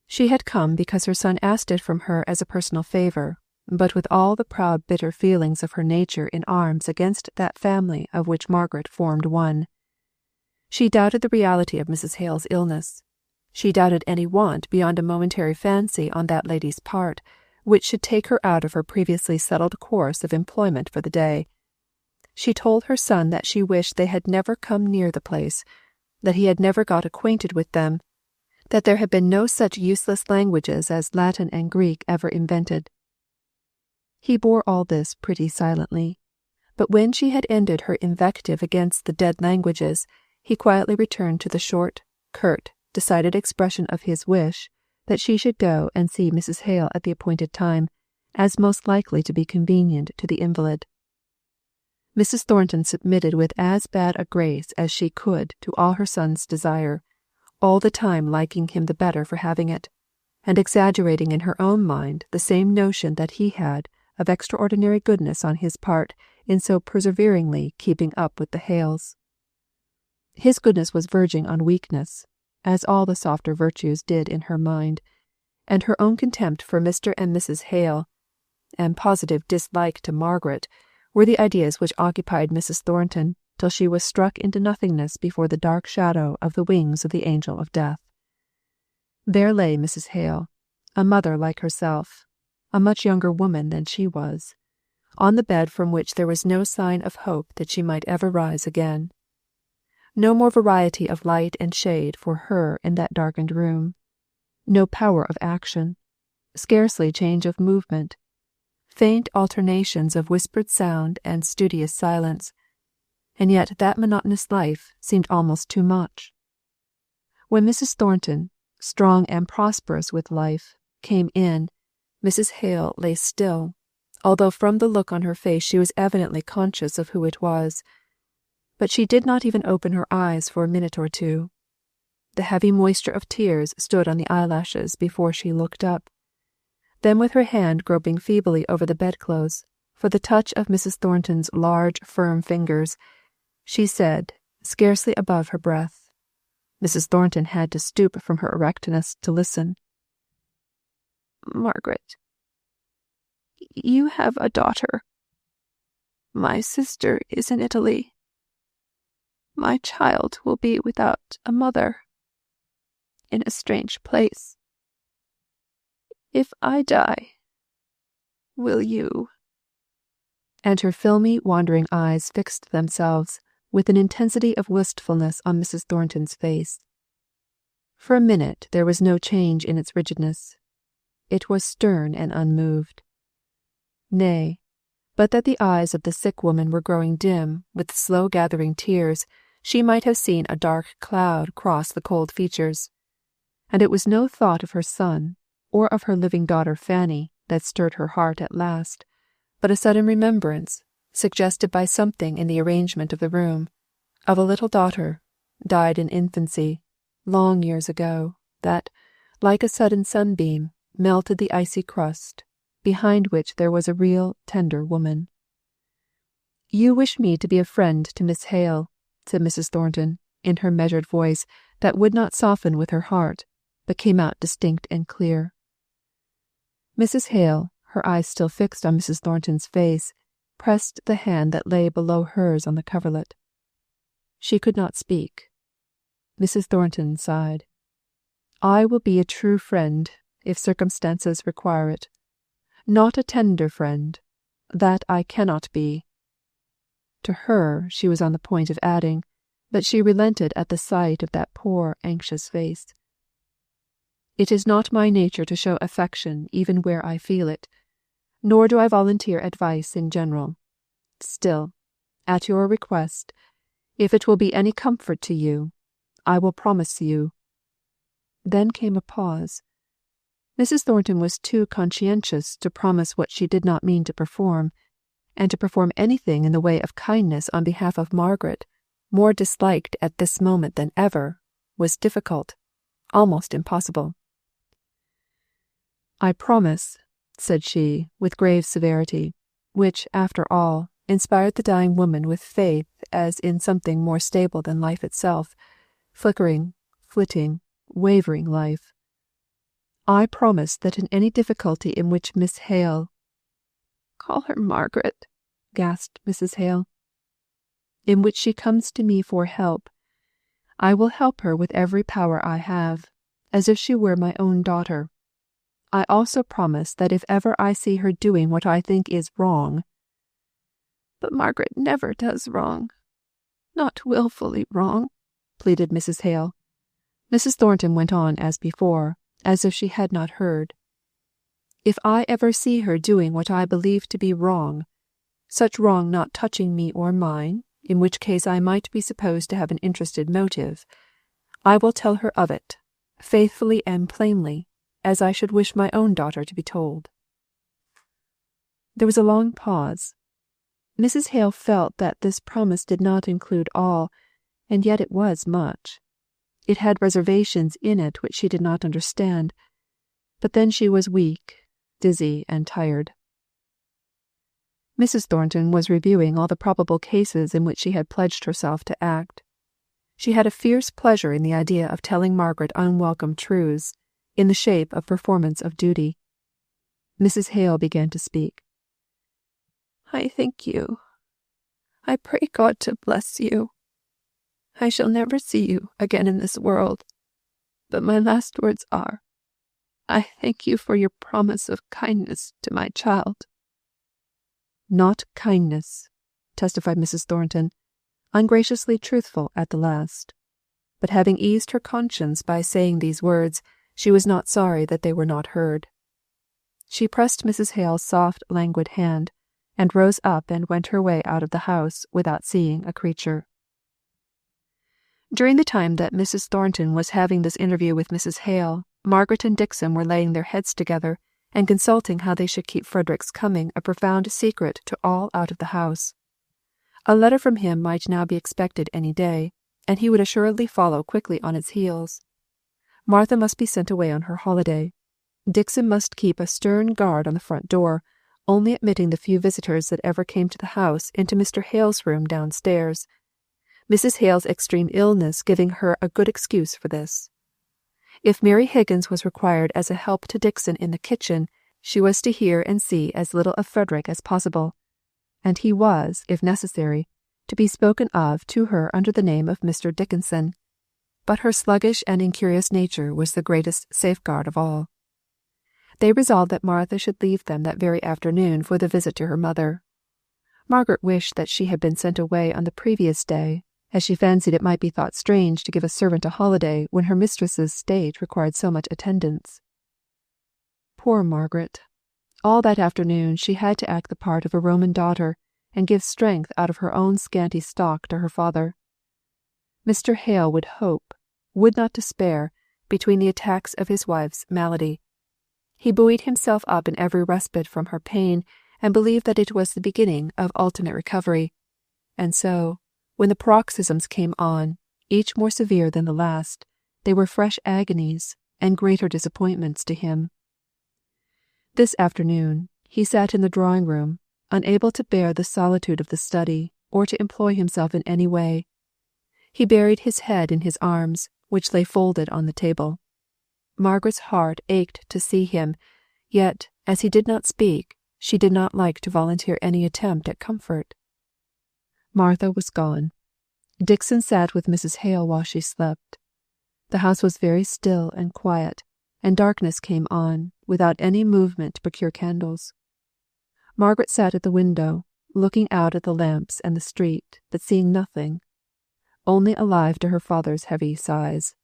She had come because her son asked it from her as a personal favour, but with all the proud bitter feelings of her nature in arms against that family of which Margaret formed one. She doubted the reality of Mrs. Hale's illness. She doubted any want beyond a momentary fancy on that lady's part, which should take her out of her previously settled course of employment for the day. She told her son that she wished they had never come near the place, that he had never got acquainted with them, that there had been no such useless languages as Latin and Greek ever invented. He bore all this pretty silently, but when she had ended her invective against the dead languages, he quietly returned to the short, curt, decided expression of his wish that she should go and see Mrs. Hale at the appointed time, as most likely to be convenient to the invalid. Mrs. Thornton submitted with as bad a grace as she could to all her son's desire, all the time liking him the better for having it, and exaggerating in her own mind the same notion that he had of extraordinary goodness on his part in so perseveringly keeping up with the Hales. His goodness was verging on weakness, as all the softer virtues did in her mind, and her own contempt for Mr. and Mrs. Hale, and positive dislike to Margaret, were the ideas which occupied Mrs. Thornton till she was struck into nothingness before the dark shadow of the wings of the angel of death. There lay Mrs. Hale, a mother like herself, a much younger woman than she was, on the bed from which there was no sign of hope that she might ever rise again. No more variety of light and shade for her in that darkened room, no power of action, scarcely change of movement, faint alternations of whispered sound and studious silence, and yet that monotonous life seemed almost too much. When Mrs. Thornton, strong and prosperous with life, came in, Mrs. Hale lay still, although from the look on her face she was evidently conscious of who it was. But she did not even open her eyes for a minute or two. The heavy moisture of tears stood on the eyelashes before she looked up. Then with her hand groping feebly over the bedclothes, for the touch of Mrs. Thornton's large, firm fingers, she said, scarcely above her breath. Mrs. Thornton had to stoop from her erectness to listen. "Margaret, you have a daughter. My sister is in Italy. My child will be without a mother, in a strange place. If I die, will you?" And her filmy, wandering eyes fixed themselves with an intensity of wistfulness on Mrs. Thornton's face. For a minute there was no change in its rigidness. It was stern and unmoved. Nay, but that the eyes of the sick woman were growing dim with slow gathering tears, she might have seen a dark cloud cross the cold features. And it was no thought of her son, or of her living daughter Fanny, that stirred her heart at last, but a sudden remembrance, suggested by something in the arrangement of the room, of a little daughter, died in infancy, long years ago, that, like a sudden sunbeam, melted the icy crust, behind which there was a real, tender woman. "You wish me to be a friend to Miss Hale," said Mrs. Thornton, in her measured voice that would not soften with her heart, but came out distinct and clear. Mrs. Hale, her eyes still fixed on Mrs. Thornton's face, pressed the hand that lay below hers on the coverlet. She could not speak. Mrs. Thornton sighed. "I will be a true friend, if circumstances require it. Not a tender friend. That I cannot be." To her she was on the point of adding, but she relented at the sight of that poor anxious face. "It is not my nature to show affection even where I feel it, nor do I volunteer advice in general. Still, at your request, if it will be any comfort to you, I will promise you." Then came a pause. Mrs. Thornton was too conscientious to promise what she did not mean to perform, and to perform anything in the way of kindness on behalf of Margaret, more disliked at this moment than ever, was difficult, almost impossible. "I promise," said she, with grave severity, which, after all, inspired the dying woman with faith as in something more stable than life itself, flickering, flitting, wavering life. "I promise that in any difficulty in which Miss Hale—" "Call her Margaret," gasped Mrs. Hale. "In which she comes to me for help, I will help her with every power I have, as if she were my own daughter. I also promise that if ever I see her doing what I think is wrong—" "But Margaret never does wrong. Not wilfully wrong," pleaded Mrs. Hale. Mrs. Thornton went on as before, as if she had not heard. "If I ever see her doing what I believe to be wrong, such wrong not touching me or mine, in which case I might be supposed to have an interested motive, I will tell her of it, faithfully and plainly, as I should wish my own daughter to be told." There was a long pause. Mrs. Hale felt that this promise did not include all, and yet it was much. It had reservations in it which she did not understand, but then she was weak, dizzy, and tired. Mrs. Thornton was reviewing all the probable cases in which she had pledged herself to act. She had a fierce pleasure in the idea of telling Margaret unwelcome truths, in the shape of performance of duty. Mrs. Hale began to speak. "I thank you. I pray God to bless you. I shall never see you again in this world, but my last words are, I thank you for your promise of kindness to my child." "Not kindness," testified Mrs. Thornton, ungraciously truthful at the last. But having eased her conscience by saying these words, she was not sorry that they were not heard. She pressed Mrs. Hale's soft, languid hand, and rose up and went her way out of the house without seeing a creature. During the time that Mrs. Thornton was having this interview with Mrs. Hale, Margaret and Dixon were laying their heads together and consulting how they should keep Frederick's coming a profound secret to all out of the house. A letter from him might now be expected any day, and he would assuredly follow quickly on its heels. Martha must be sent away on her holiday. Dixon must keep a stern guard on the front door, only admitting the few visitors that ever came to the house into Mr. Hale's room downstairs, Mrs. Hale's extreme illness giving her a good excuse for this. If Mary Higgins was required as a help to Dixon in the kitchen, she was to hear and see as little of Frederick as possible, and he was, if necessary, to be spoken of to her under the name of Mr. Dickinson. But her sluggish and incurious nature was the greatest safeguard of all. They resolved that Martha should leave them that very afternoon for the visit to her mother. Margaret wished that she had been sent away on the previous day, as she fancied it might be thought strange to give a servant a holiday when her mistress's state required so much attendance. Poor Margaret! All that afternoon she had to act the part of a Roman daughter, and give strength out of her own scanty stock to her father. Mr. Hale would hope, would not despair, between the attacks of his wife's malady. He buoyed himself up in every respite from her pain, and believed that it was the beginning of ultimate recovery. And so, when the paroxysms came on, each more severe than the last, they were fresh agonies and greater disappointments to him. This afternoon he sat in the drawing-room, unable to bear the solitude of the study, or to employ himself in any way. He buried his head in his arms, which lay folded on the table. Margaret's heart ached to see him, yet, as he did not speak, she did not like to volunteer any attempt at comfort. Martha was gone. Dixon sat with Mrs. Hale while she slept. The house was very still and quiet, and darkness came on, without any movement to procure candles. Margaret sat at the window, looking out at the lamps and the street, but seeing nothing, only alive to her father's heavy sighs.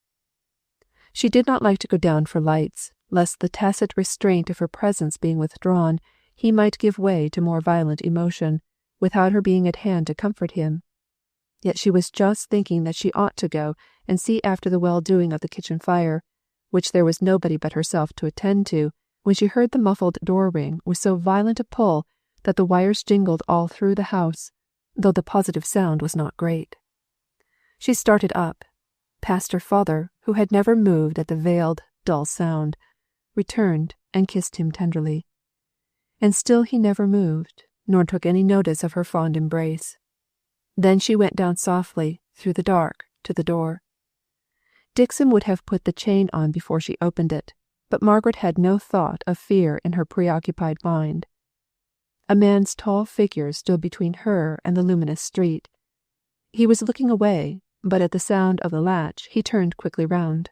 She did not like to go down for lights, lest the tacit restraint of her presence being withdrawn, he might give way to more violent emotion, without her being at hand to comfort him. Yet she was just thinking that she ought to go and see after the well-doing of the kitchen fire, which there was nobody but herself to attend to, when she heard the muffled door ring with so violent a pull that the wires jingled all through the house, though the positive sound was not great. She started up, passed her father, who had never moved at the veiled, dull sound, returned and kissed him tenderly. And still he never moved, nor took any notice of her fond embrace. Then she went down softly, through the dark, to the door. Dixon would have put the chain on before she opened it, but Margaret had no thought of fear in her preoccupied mind. A man's tall figure stood between her and the luminous street. He was looking away, but at the sound of the latch he turned quickly round.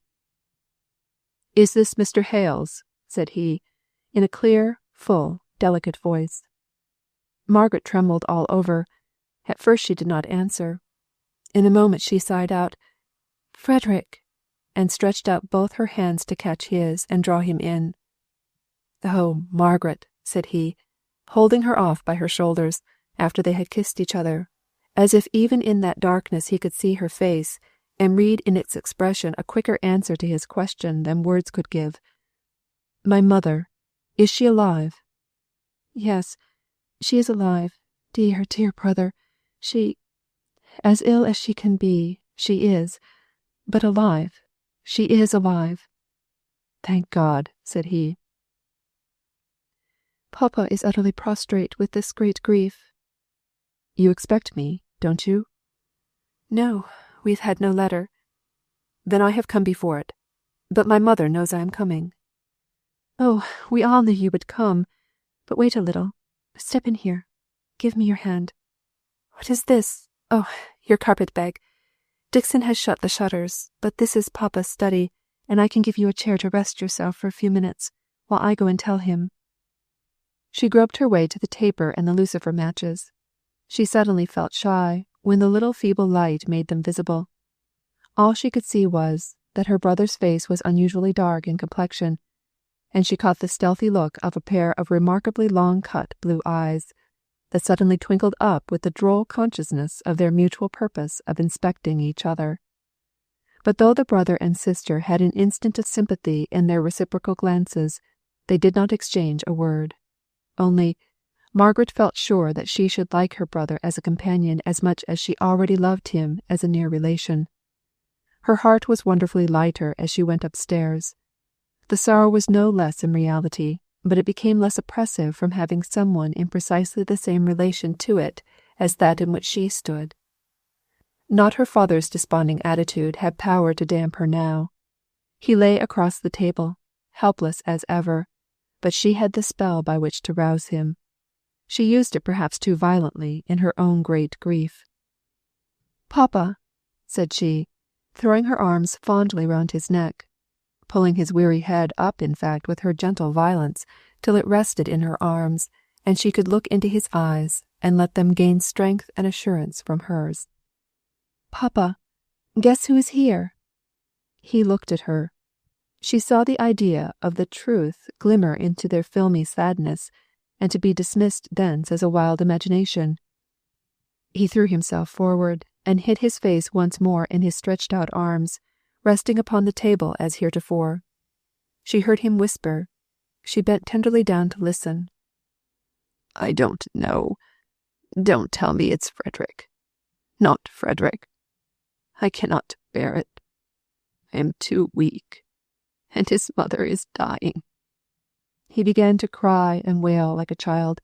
"Is this Mr. Hale's?" said he, in a clear, full, delicate voice. Margaret trembled all over. At first she did not answer. In a moment she sighed out, "Frederick," and stretched out both her hands to catch his and draw him in. "Oh, Margaret," said he, holding her off by her shoulders, after they had kissed each other, as if even in that darkness he could see her face, and read in its expression a quicker answer to his question than words could give. "My mother, is she alive?" "Yes, she is alive, dear, dear brother. She, as ill as she can be, she is, but alive. She is alive." "Thank God," said he. "Papa is utterly prostrate with this great grief." "You expect me, don't you?" "No, we've had no letter." "Then I have come before it. But my mother knows I am coming." "Oh, we all knew you would come. But wait a little. Step in here. Give me your hand. What is this? Oh, your carpet bag. Dixon has shut the shutters, but this is Papa's study, and I can give you a chair to rest yourself for a few minutes, while I go and tell him." She groped her way to the taper and the lucifer matches. She suddenly felt shy when the little feeble light made them visible. All she could see was that her brother's face was unusually dark in complexion, and she caught the stealthy look of a pair of remarkably long-cut blue eyes, that suddenly twinkled up with the droll consciousness of their mutual purpose of inspecting each other. But though the brother and sister had an instant of sympathy in their reciprocal glances, they did not exchange a word. Only, Margaret felt sure that she should like her brother as a companion as much as she already loved him as a near relation. Her heart was wonderfully lighter as she went upstairs. The sorrow was no less in reality, but it became less oppressive from having someone in precisely the same relation to it as that in which she stood. Not her father's desponding attitude had power to damp her now. He lay across the table, helpless as ever, but she had the spell by which to rouse him. She used it perhaps too violently in her own great grief. "Papa," said she, throwing her arms fondly round his neck, pulling his weary head up in fact with her gentle violence, till it rested in her arms, and she could look into his eyes and let them gain strength and assurance from hers. "Papa, guess who is here?" He looked at her. She saw the idea of the truth glimmer into their filmy sadness, and to be dismissed thence as a wild imagination. He threw himself forward, and hid his face once more in his stretched out arms, resting upon the table as heretofore. She heard him whisper. She bent tenderly down to listen. "I don't know. Don't tell me it's Frederick. Not Frederick. I cannot bear it. I am too weak, and his mother is dying." He began to cry and wail like a child.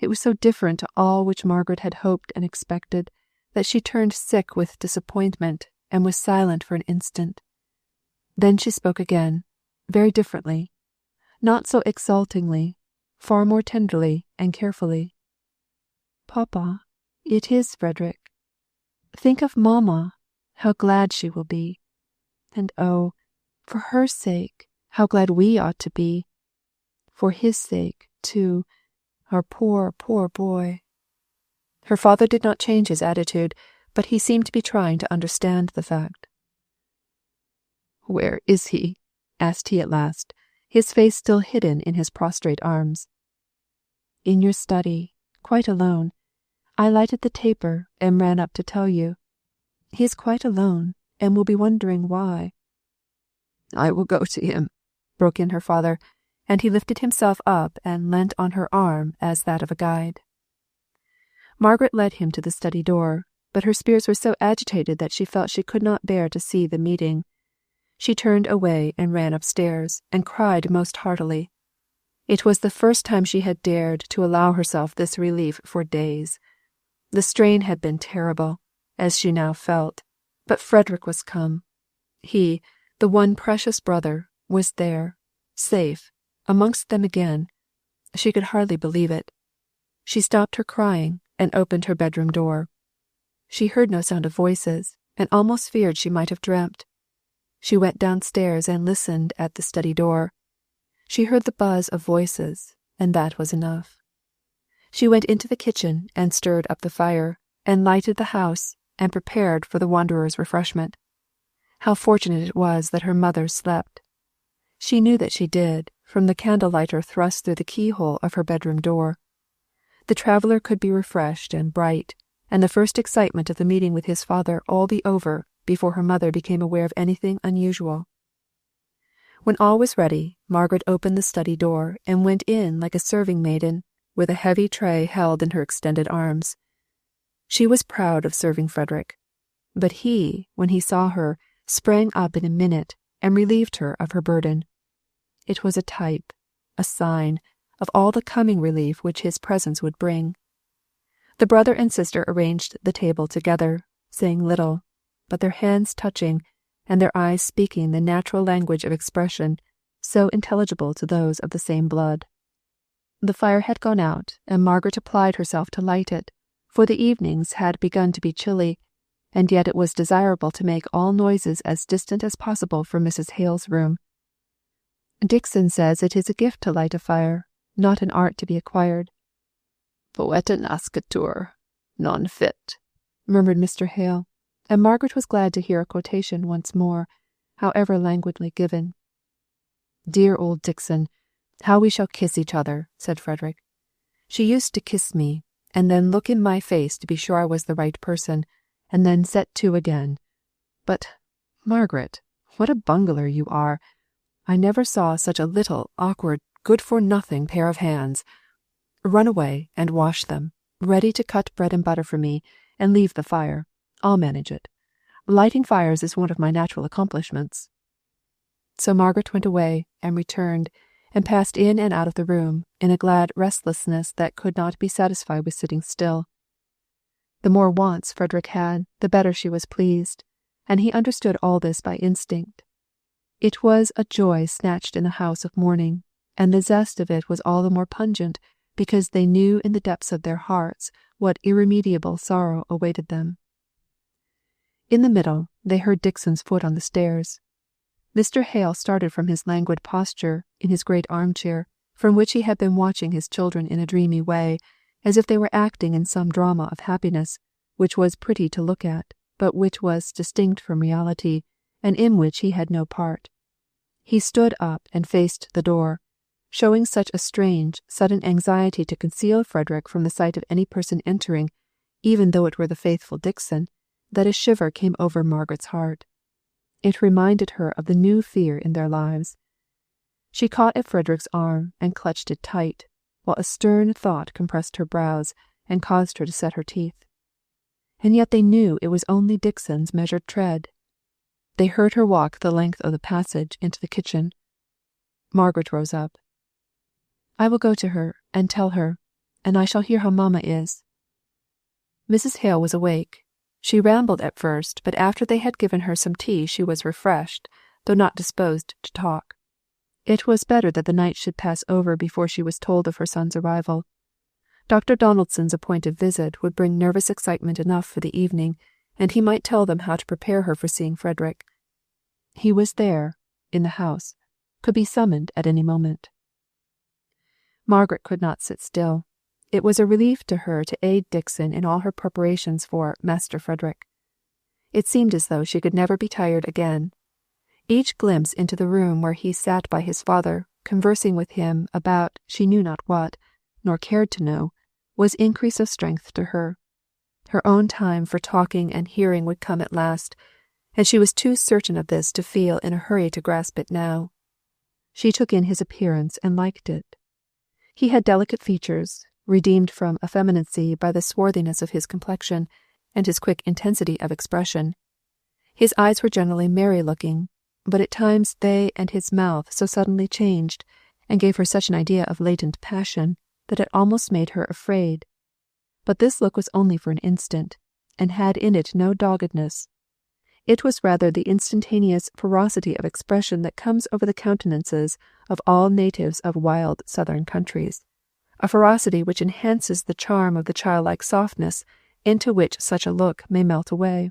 It was so different to all which Margaret had hoped and expected, that she turned sick with disappointment and was silent for an instant. Then she spoke again, very differently, not so exultingly, far more tenderly and carefully. "Papa, it is Frederick. Think of Mamma, how glad she will be. And oh, for her sake, how glad we ought to be. For his sake, too, our poor, poor boy." Her father did not change his attitude, but he seemed to be trying to understand the fact. "Where is he?" asked he at last, his face still hidden in his prostrate arms. "In your study, quite alone. I lighted the taper and ran up to tell you. He is quite alone, and will be wondering why." I will go to him," broke in her father, and he lifted himself up and leant on her arm as that of a guide. Margaret led him to the study door, but her spirits were so agitated that she felt she could not bear to see the meeting. She turned away and ran upstairs, and cried most heartily. It was the first time she had dared to allow herself this relief for days. The strain had been terrible, as she now felt, but Frederick was come. He, the one precious brother, was there, safe, amongst them again. She could hardly believe it. She stopped her crying and opened her bedroom door. She heard no sound of voices, and almost feared she might have dreamt. She went downstairs and listened at the study door. She heard the buzz of voices, and that was enough. She went into the kitchen and stirred up the fire, and lighted the house, and prepared for the wanderer's refreshment. How fortunate it was that her mother slept. She knew that she did, from the candle-lighter thrust through the keyhole of her bedroom door. The traveller could be refreshed and bright, and the first excitement of the meeting with his father all be over before her mother became aware of anything unusual. When all was ready, Margaret opened the study door and went in like a serving maiden, with a heavy tray held in her extended arms. She was proud of serving Frederick, but he, when he saw her, sprang up in a minute and relieved her of her burden. It was a type, a sign, of all the coming relief which his presence would bring. The brother and sister arranged the table together, saying little, but their hands touching, and their eyes speaking the natural language of expression, so intelligible to those of the same blood. The fire had gone out, and Margaret applied herself to light it, for the evenings had begun to be chilly, and yet it was desirable to make all noises as distant as possible from Mrs. Hale's room. Dixon says it is a gift to light a fire, not an art to be acquired. "Poeta nascitur, non fit," murmured Mr. Hale, and Margaret was glad to hear a quotation once more, however languidly given. "Dear old Dixon, how we shall kiss each other," said Frederick. "She used to kiss me, and then look in my face to be sure I was the right person, and then set to again. But, Margaret, what a bungler you are! I never saw such a little, awkward, good-for-nothing pair of hands. Run away and wash them, ready to cut bread and butter for me, and leave the fire. I'll manage it. Lighting fires is one of my natural accomplishments." So Margaret went away and returned, and passed in and out of the room in a glad restlessness that could not be satisfied with sitting still. The more wants Frederick had, the better she was pleased, and he understood all this by instinct. It was a joy snatched in the house of mourning, and the zest of it was all the more pungent because they knew in the depths of their hearts what irremediable sorrow awaited them. In the middle, they heard Dixon's foot on the stairs. Mr. Hale started from his languid posture in his great armchair, from which he had been watching his children in a dreamy way, as if they were acting in some drama of happiness, which was pretty to look at, but which was distinct from reality, and in which he had no part. He stood up and faced the door, showing such a strange, sudden anxiety to conceal Frederick from the sight of any person entering, even though it were the faithful Dixon, that a shiver came over Margaret's heart. It reminded her of the new fear in their lives. She caught at Frederick's arm and clutched it tight, while a stern thought compressed her brows and caused her to set her teeth. And yet they knew it was only Dixon's measured tread. They heard her walk the length of the passage into the kitchen. Margaret rose up. "I will go to her and tell her, and I shall hear how mamma is." Mrs. Hale was awake. She rambled at first, but after they had given her some tea she was refreshed, though not disposed to talk. It was better that the night should pass over before she was told of her son's arrival. Dr. Donaldson's appointed visit would bring nervous excitement enough for the evening, and he might tell them how to prepare her for seeing Frederick. He was there, in the house, could be summoned at any moment. Margaret could not sit still. It was a relief to her to aid Dixon in all her preparations for Master Frederick. It seemed as though she could never be tired again. Each glimpse into the room where he sat by his father, conversing with him about she knew not what, nor cared to know, was increase of strength to her. Her own time for talking and hearing would come at last, and she was too certain of this to feel in a hurry to grasp it now. She took in his appearance and liked it. He had delicate features, redeemed from effeminacy by the swarthiness of his complexion and his quick intensity of expression. His eyes were generally merry-looking, but at times they and his mouth so suddenly changed, and gave her such an idea of latent passion, that it almost made her afraid. But this look was only for an instant, and had in it no doggedness. It was rather the instantaneous ferocity of expression that comes over the countenances of all natives of wild southern countries, a ferocity which enhances the charm of the childlike softness into which such a look may melt away.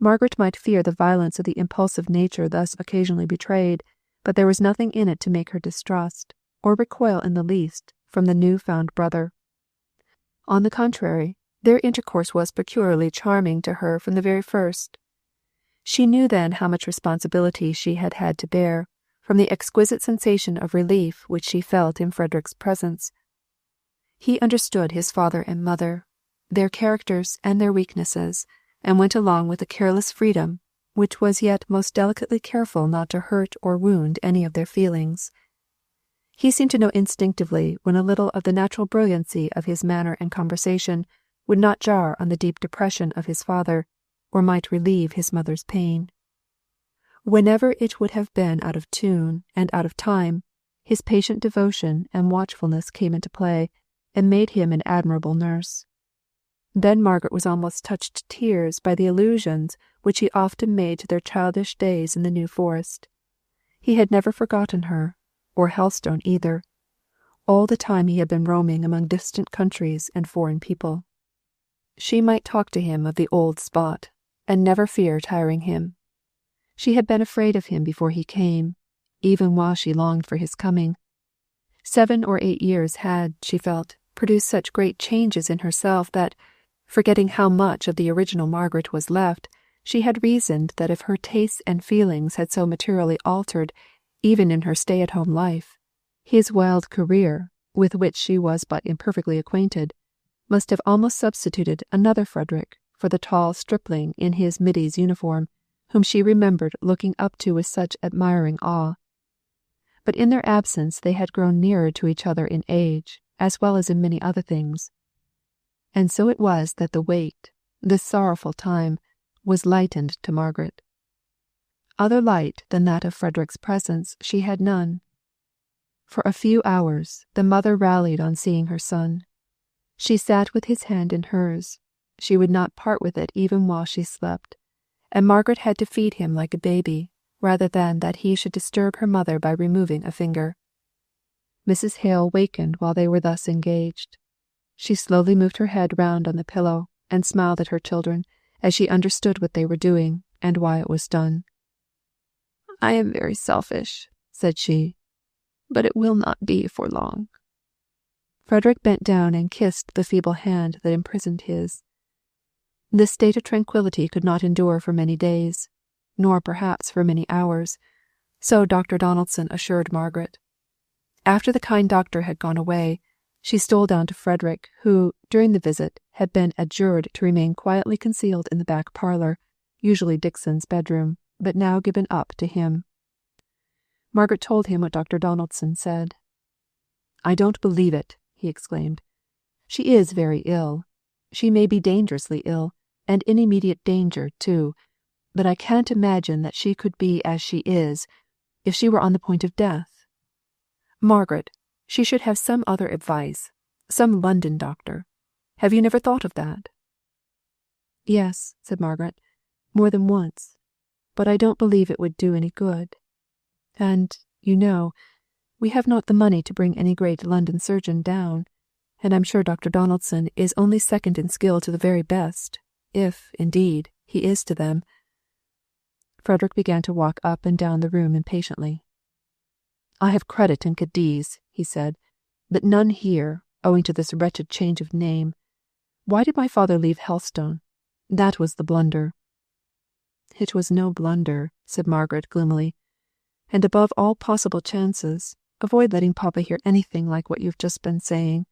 Margaret might fear the violence of the impulsive nature thus occasionally betrayed, but there was nothing in it to make her distrust, or recoil in the least, from the new-found brother. On the contrary, their intercourse was peculiarly charming to her from the very first. She knew then how much responsibility she had had to bear, from the exquisite sensation of relief which she felt in Frederick's presence. He understood his father and mother, their characters and their weaknesses, and went along with a careless freedom, which was yet most delicately careful not to hurt or wound any of their feelings. He seemed to know instinctively when a little of the natural brilliancy of his manner and conversation would not jar on the deep depression of his father, or might relieve his mother's pain. Whenever it would have been out of tune and out of time, his patient devotion and watchfulness came into play, and made him an admirable nurse. Then Margaret was almost touched to tears by the allusions which he often made to their childish days in the New Forest. He had never forgotten her, or Helstone either, all the time he had been roaming among distant countries and foreign people. She might talk to him of the old spot, and never fear tiring him. She had been afraid of him before he came, even while she longed for his coming. 7 or 8 years had, she felt, produced such great changes in herself that, forgetting how much of the original Margaret was left, she had reasoned that if her tastes and feelings had so materially altered, even in her stay-at-home life, his wild career, with which she was but imperfectly acquainted, must have almost substituted another Frederick for the tall stripling in his middy's uniform, whom she remembered looking up to with such admiring awe. But in their absence they had grown nearer to each other in age, as well as in many other things. And so it was that the weight, this sorrowful time, was lightened to Margaret. Other light than that of Frederick's presence she had none. For a few hours the mother rallied on seeing her son. She sat with his hand in hers. She would not part with it even while she slept, and Margaret had to feed him like a baby, rather than that he should disturb her mother by removing a finger. Mrs. Hale wakened while they were thus engaged. She slowly moved her head round on the pillow, and smiled at her children, as she understood what they were doing, and why it was done. "I am very selfish," said she, "but it will not be for long." Frederick bent down and kissed the feeble hand that imprisoned his. This state of tranquillity could not endure for many days, nor perhaps for many hours, so Dr. Donaldson assured Margaret. After the kind doctor had gone away, she stole down to Frederick, who, during the visit, had been adjured to remain quietly concealed in the back parlour, usually Dixon's bedroom, but now given up to him. Margaret told him what Dr. Donaldson said. "I don't believe it," he exclaimed. "She is very ill. She may be dangerously ill, and in immediate danger, too, but I can't imagine that she could be as she is, if she were on the point of death. Margaret, she should have some other advice, some London doctor. Have you never thought of that?" "Yes," said Margaret, "more than once, but I don't believe it would do any good. And, you know, we have not the money to bring any great London surgeon down, and I'm sure Dr. Donaldson is only second in skill to the very best, if, indeed, he is to them." Frederick began to walk up and down the room impatiently. "I have credit in Cadiz," he said, "but none here, owing to this wretched change of name. Why did my father leave Helstone? That was the blunder." "It was no blunder," said Margaret gloomily, "and above all possible chances, avoid letting papa hear anything like what you've just been saying.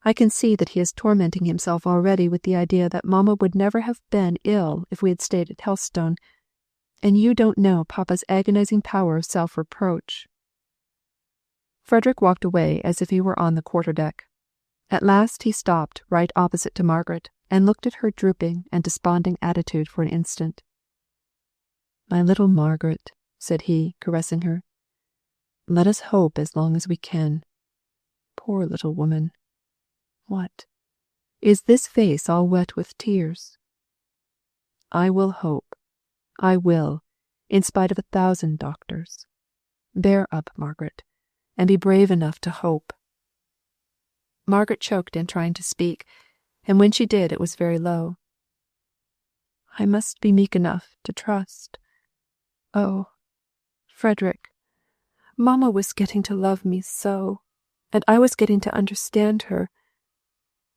I can see that he is tormenting himself already with the idea that Mamma would never have been ill if we had stayed at Helstone, and you don't know Papa's agonizing power of self-reproach." Frederick walked away as if he were on the quarter-deck. At last he stopped right opposite to Margaret, and looked at her drooping and desponding attitude for an instant. "My little Margaret," said he, caressing her, "let us hope as long as we can. Poor little woman. What? Is this face all wet with tears? I will hope. I will, in spite of 1,000 doctors. Bear up, Margaret, and be brave enough to hope." Margaret choked in trying to speak, and when she did it was very low. "I must be meek enough to trust. Oh, Frederick, Mamma was getting to love me so, and I was getting to understand her,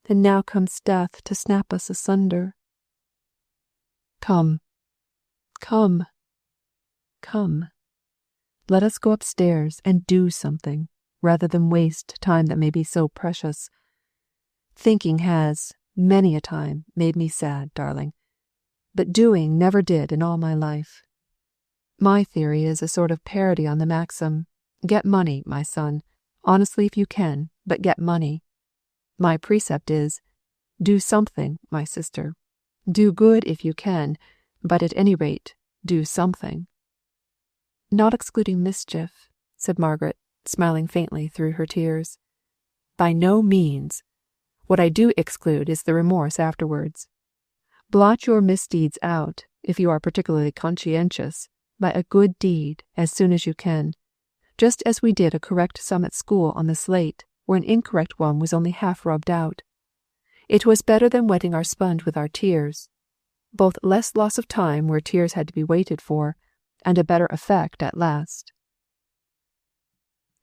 and now comes death to snap us asunder." "Come, come, come. Let us go upstairs and do something, rather than waste time that may be so precious. Thinking has, many a time, made me sad, darling, but doing never did in all my life. My theory is a sort of parody on the maxim, 'Get money, my son, honestly if you can, but get money.' My precept is, 'Do something, my sister. Do good if you can, but at any rate, do something.'" "Not excluding mischief," said Margaret, smiling faintly through her tears. "By no means. What I do exclude is the remorse afterwards. Blot your misdeeds out, if you are particularly conscientious, by a good deed as soon as you can, just as we did a correct sum at school on the slate, where an incorrect one was only half rubbed out. It was better than wetting our sponge with our tears, both less loss of time where tears had to be waited for, and a better effect at last."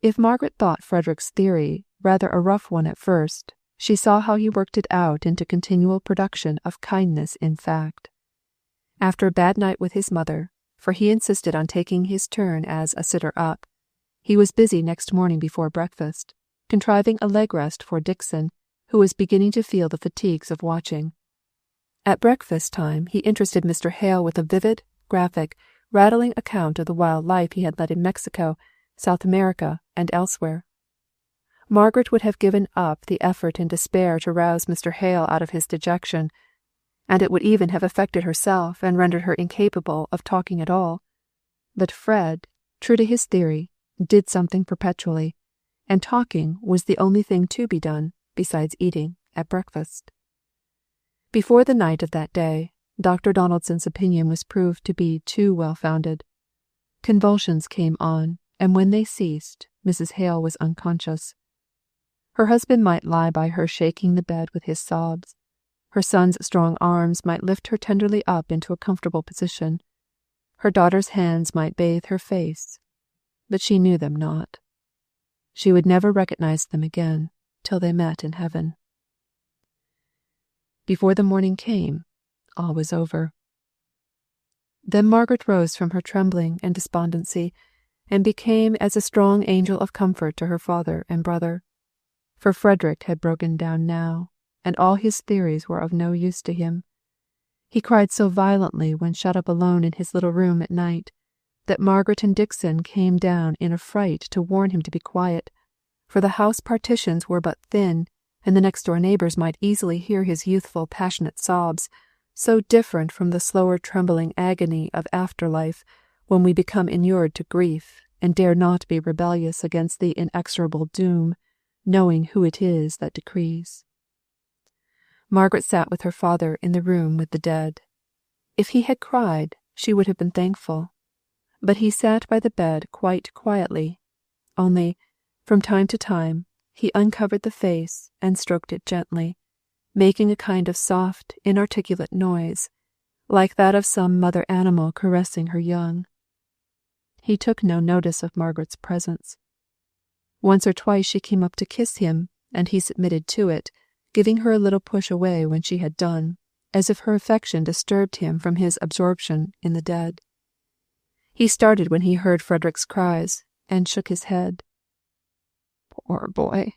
If Margaret thought Frederick's theory rather a rough one at first, she saw how he worked it out into continual production of kindness in fact. After a bad night with his mother, for he insisted on taking his turn as a sitter-up, he was busy next morning before breakfast, contriving a leg rest for Dixon, who was beginning to feel the fatigues of watching. At breakfast time he interested Mr. Hale with a vivid, graphic, rattling account of the wild life he had led in Mexico, South America, and elsewhere. Margaret would have given up the effort in despair to rouse Mr. Hale out of his dejection, and it would even have affected herself and rendered her incapable of talking at all. But Fred, true to his theory, did something perpetually, and talking was the only thing to be done, besides eating, at breakfast. Before the night of that day, Dr. Donaldson's opinion was proved to be too well-founded. Convulsions came on, and when they ceased, Mrs. Hale was unconscious. Her husband might lie by her shaking the bed with his sobs. Her son's strong arms might lift her tenderly up into a comfortable position. Her daughter's hands might bathe her face, but she knew them not. She would never recognize them again till they met in heaven. Before the morning came, all was over. Then Margaret rose from her trembling and despondency, and became as a strong angel of comfort to her father and brother. For Frederick had broken down now, and all his theories were of no use to him. He cried so violently when shut up alone in his little room at night, that Margaret and Dixon came down in a fright to warn him to be quiet, for the house partitions were but thin, and the next-door neighbours might easily hear his youthful passionate sobs, so different from the slower trembling agony of after-life, when we become inured to grief, and dare not be rebellious against the inexorable doom, knowing who it is that decrees. Margaret sat with her father in the room with the dead. If he had cried, she would have been thankful. But he sat by the bed quite quietly, only, from time to time, he uncovered the face and stroked it gently, making a kind of soft, inarticulate noise, like that of some mother animal caressing her young. He took no notice of Margaret's presence. Once or twice she came up to kiss him, and he submitted to it, giving her a little push away when she had done, as if her affection disturbed him from his absorption in the dead. He started when he heard Frederick's cries, and shook his head. Poor boy,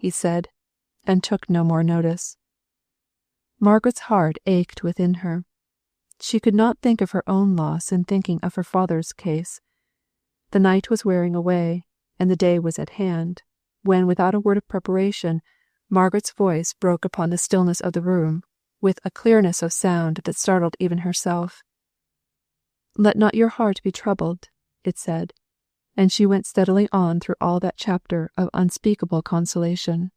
he said, and took no more notice. Margaret's heart ached within her. She could not think of her own loss in thinking of her father's case. The night was wearing away, and the day was at hand, when, without a word of preparation, Margaret's voice broke upon the stillness of the room with a clearness of sound that startled even herself. "Let not your heart be troubled," it said, and she went steadily on through all that chapter of unspeakable consolation.